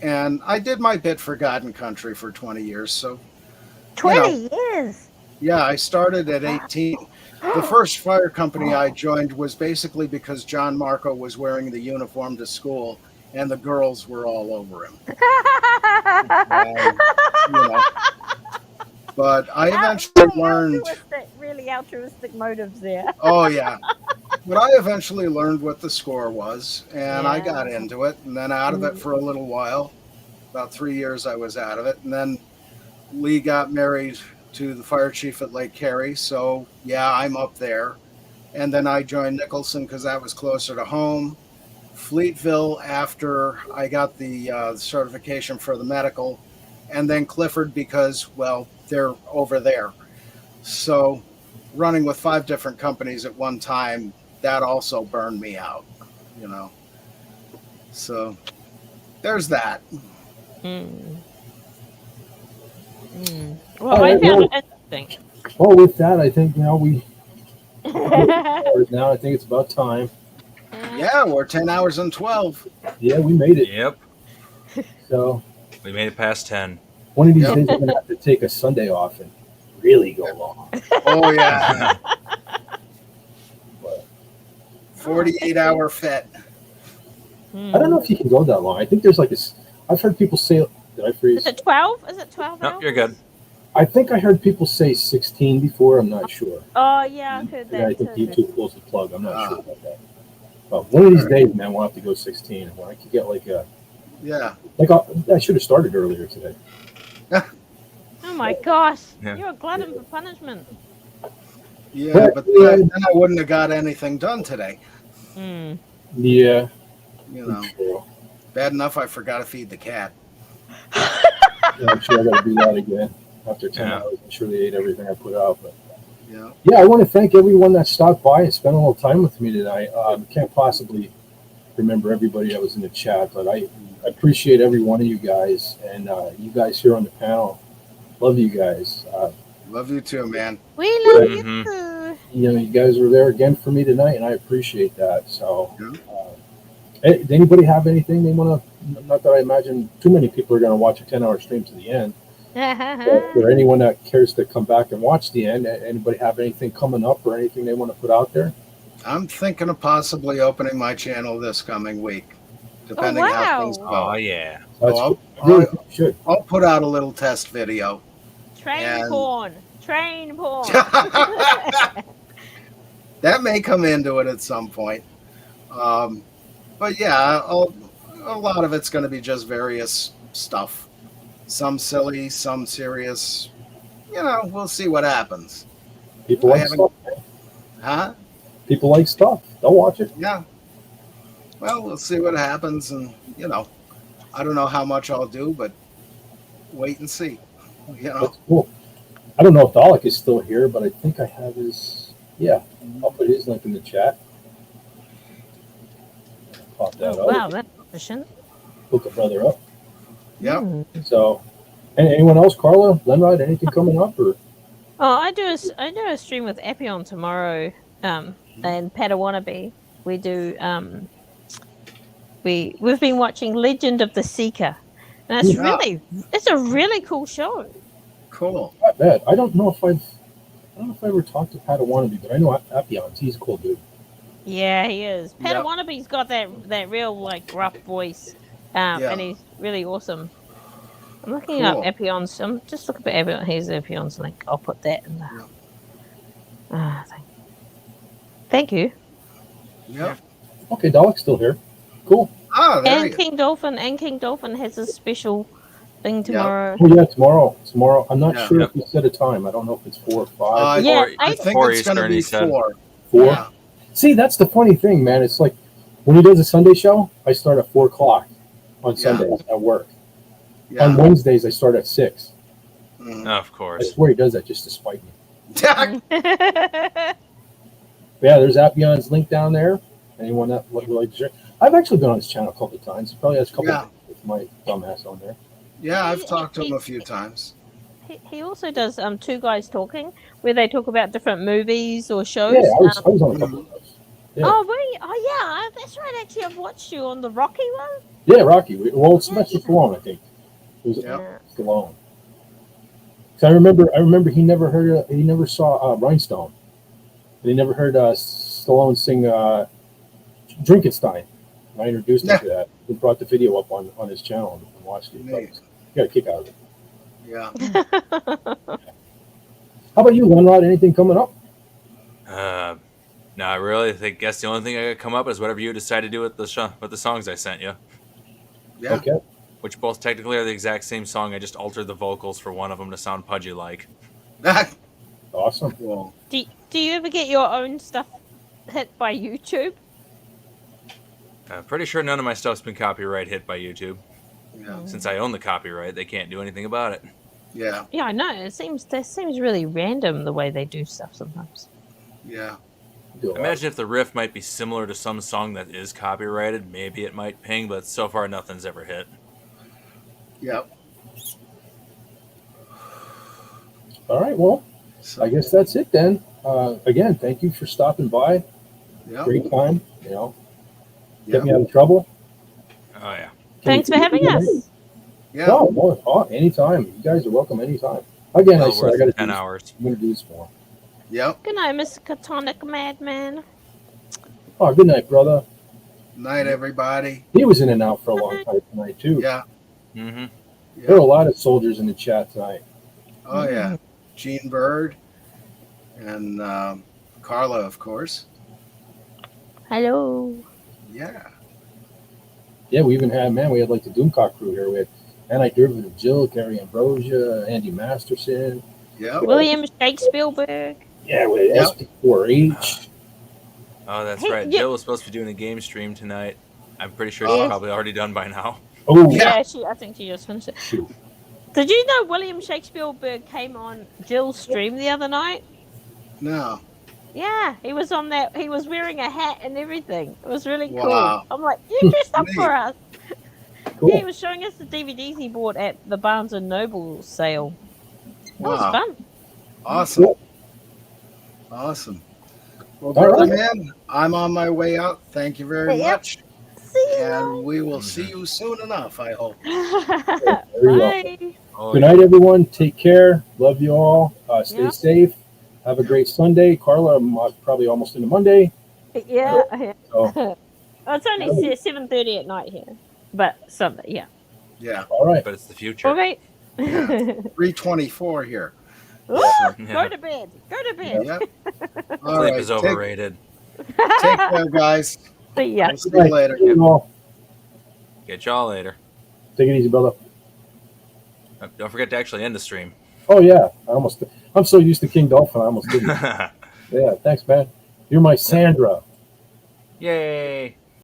and I did my bit for God and country for 20 years. So 20 years? Yeah, I started at 18. The first fire company I joined was basically because John Marco was wearing the uniform to school and the girls were all over him. You know, but I eventually learned... Really altruistic motives there. Oh, yeah. But I eventually learned what the score was, and I got into it, and then out of it for a little while. About 3 years I was out of it, and then Lee got married to the fire chief at Lake Carey, so yeah, I'm up there. And then I joined Nicholson because that was closer to home. Fleetville after I got the certification for the medical, and then Clifford because, well, they're over there. So running with 5 different companies at one time, that also burned me out, you know. So there's that. Well, I found it interesting. Well, with that, I think now now I think it's about time. Yeah, we're 10 hours and 12. Yeah, we made it. Yep. So we made it past 10. One of these days, we're gonna have to take a Sunday off and really go long. Oh yeah. 48-hour fit. I don't know if you can go that long. I think there's like I've heard people say. Did I freeze? Is it 12? Is it 12 hours? No, you're good. I think I heard people say 16 before. I'm not sure. Oh, yeah, I've heard that. Yeah, I think YouTube closed the plug. I'm not sure about that. But one of these days, man, we'll have to go 16. When I could get like a... Yeah. Like I should have started earlier today. Oh, my gosh. Yeah. You're a glutton for punishment. Yeah, but then I wouldn't have got anything done today. Yeah. You know, bad enough I forgot to feed the cat. Yeah, I'm sure I got to do that again after 10 hours. I'm sure they ate everything I put out. But yeah, I want to thank everyone that stopped by and spent a little time with me tonight. Can't possibly remember everybody that was in the chat, but I appreciate every one of you guys, and you guys here on the panel. Love you guys. Love you too, man. We love Mhm. you. You know, you guys were there again for me tonight, and I appreciate that. So, hey, does anybody have anything they want to? Not that I imagine too many people are going to watch a 10-hour stream to the end. But for anyone that cares to come back and watch the end, anybody have anything coming up or anything they want to put out there? I'm thinking of possibly opening my channel this coming week, depending how things go. Oh yeah. So I'll put out a little test video. Train porn. Train porn. That may come into it at some point. But yeah, a lot of it's going to be just various stuff. Some silly, some serious. You know, we'll see what happens. People like stuff. Huh? People like stuff. They'll watch it. Yeah. Well, we'll see what happens, and you know, I don't know how much I'll do, but wait and see. You know. That's cool. I don't know if Dalek is still here, but I think I have his. Yeah, I'll put his link in the chat. Pop that up. Wow, that's efficient. Hook a brother up. Yeah. So, anyone else, Carla, Lenrod, anything coming up or? Oh, I do a stream with Appion tomorrow. And Padawannabe. We do. We've been watching Legend of the Seeker, and it's a really cool show. Cool. Not bad. I don't know if I ever talked to Padawannabe, but I know Appion. He's a cool dude. Yeah, he is. Padawannabe's got that real like rough voice, and he's really awesome. I'm looking up Appion's. I'm just looking at Appion. Here's Appion's link. I'll put that in there. Thank you. Yep. Okay, Dalek's still here. Cool. Oh, there and King Dolphin has a special thing tomorrow. Oh yeah, tomorrow. I'm not sure if he set a time. I don't know if it's 4 or 5. I think it's going to be 4. 4. Yeah. See, that's the funny thing, man. It's like when he does a Sunday show, I start at 4 o'clock on Sundays at work. Yeah. On Wednesdays, I start at 6. Of course. I swear he does that just to spite me. Yeah, there's Appion's link down there. Anyone that would like to share? I've actually been on his channel a couple of times. He probably has a couple of with my dumbass on there. Yeah, I've talked to him a few times. He also does Two Guys Talking, where they talk about different movies or shows. Yeah, I was on a couple of those. Yeah. Oh, really? Oh, yeah, that's right. Actually, I've watched you on the Rocky one. Yeah, Rocky. Well, it's Sylvester Stallone, I think. It was Stallone. So I remember he never saw Rhinestone, and he never heard Stallone sing Drinkenstein. And I introduced him to that. He brought the video up on his channel and watched it. He got a kick out of it. Yeah. How about you, Lenrod? Anything coming up? No, I really guess the only thing I could come up is whatever you decide to do with the songs I sent you. Yeah. Okay. Which both technically are the exact same song. I just altered the vocals for one of them to sound pudgy like. Awesome. Cool. Do you ever get your own stuff hit by YouTube? I'm pretty sure none of my stuff's been copyright hit by YouTube. Yeah. Since I own the copyright, they can't do anything about it. Yeah. Yeah, I know. That seems really random the way they do stuff sometimes. Yeah. Imagine if the riff might be similar to some song that is copyrighted. Maybe it might ping, but so far nothing's ever hit. Yep. All right. Well, I guess that's it then. Again, thank you for stopping by. Yep. Great time. Get me out of trouble. Oh yeah. Thanks for having us. Yeah. No, anytime. You guys are welcome anytime. Again, I said I got to 10 hours. I'm going to do this more. Yep. Good night, Mr. Catonic Madman. Oh, good night, brother. Night, everybody. He was in and out for a long time tonight too. Yeah. Mm-hmm. There were a lot of soldiers in the chat tonight. Oh yeah. Gene Bird and Carla, of course. Hello. Yeah. Yeah, we even had like the Doomcock crew here. We had Anti-Derivate of Jill, Gary Ambrosia, Andy Masterson. Yeah. William Shakespeare. Yeah, we had SP4H. Oh, that's Hey, right. yeah. Jill was supposed to be doing a game stream tonight. I'm pretty sure she's probably already done by now. Oh, Yeah, I think she just finished it. Did you know William Shakespeare came on Jill's stream the other night? No. Yeah, he was on that. He was wearing a hat and everything. It was really Wow. cool. I'm like, you dressed up for us. cool. Yeah, he was showing us the DVDs he bought at the Barnes and Noble sale. It was Wow. fun. Awesome. Awesome. Well, All brother right. man, I'm on my way out. Thank you very Yep. much. See you. And we will see you soon enough, I hope. Very well. Bye. Oh, Good yeah. night, everyone. Take care. Love you all. Stay Yeah. safe. Have a great Sunday. Carla, I'm probably almost into Monday. Yeah. So, Oh, it's only 7:30 at night here, but Sunday, yeah. Yeah. all right. But it's the future. Okay. Yeah. 3:24 here. Ooh, Yeah. go to bed. Go to bed. Yep. All Sleep right. is overrated. Take care, guys. See ya. We'll see you later. Thank you all. Get y'all later. Take it easy, brother. Don't forget to actually end the stream. Oh yeah, I'm so used to King Dolphin, I almost didn't. Yeah, thanks, man. You're my Sandra. Yay.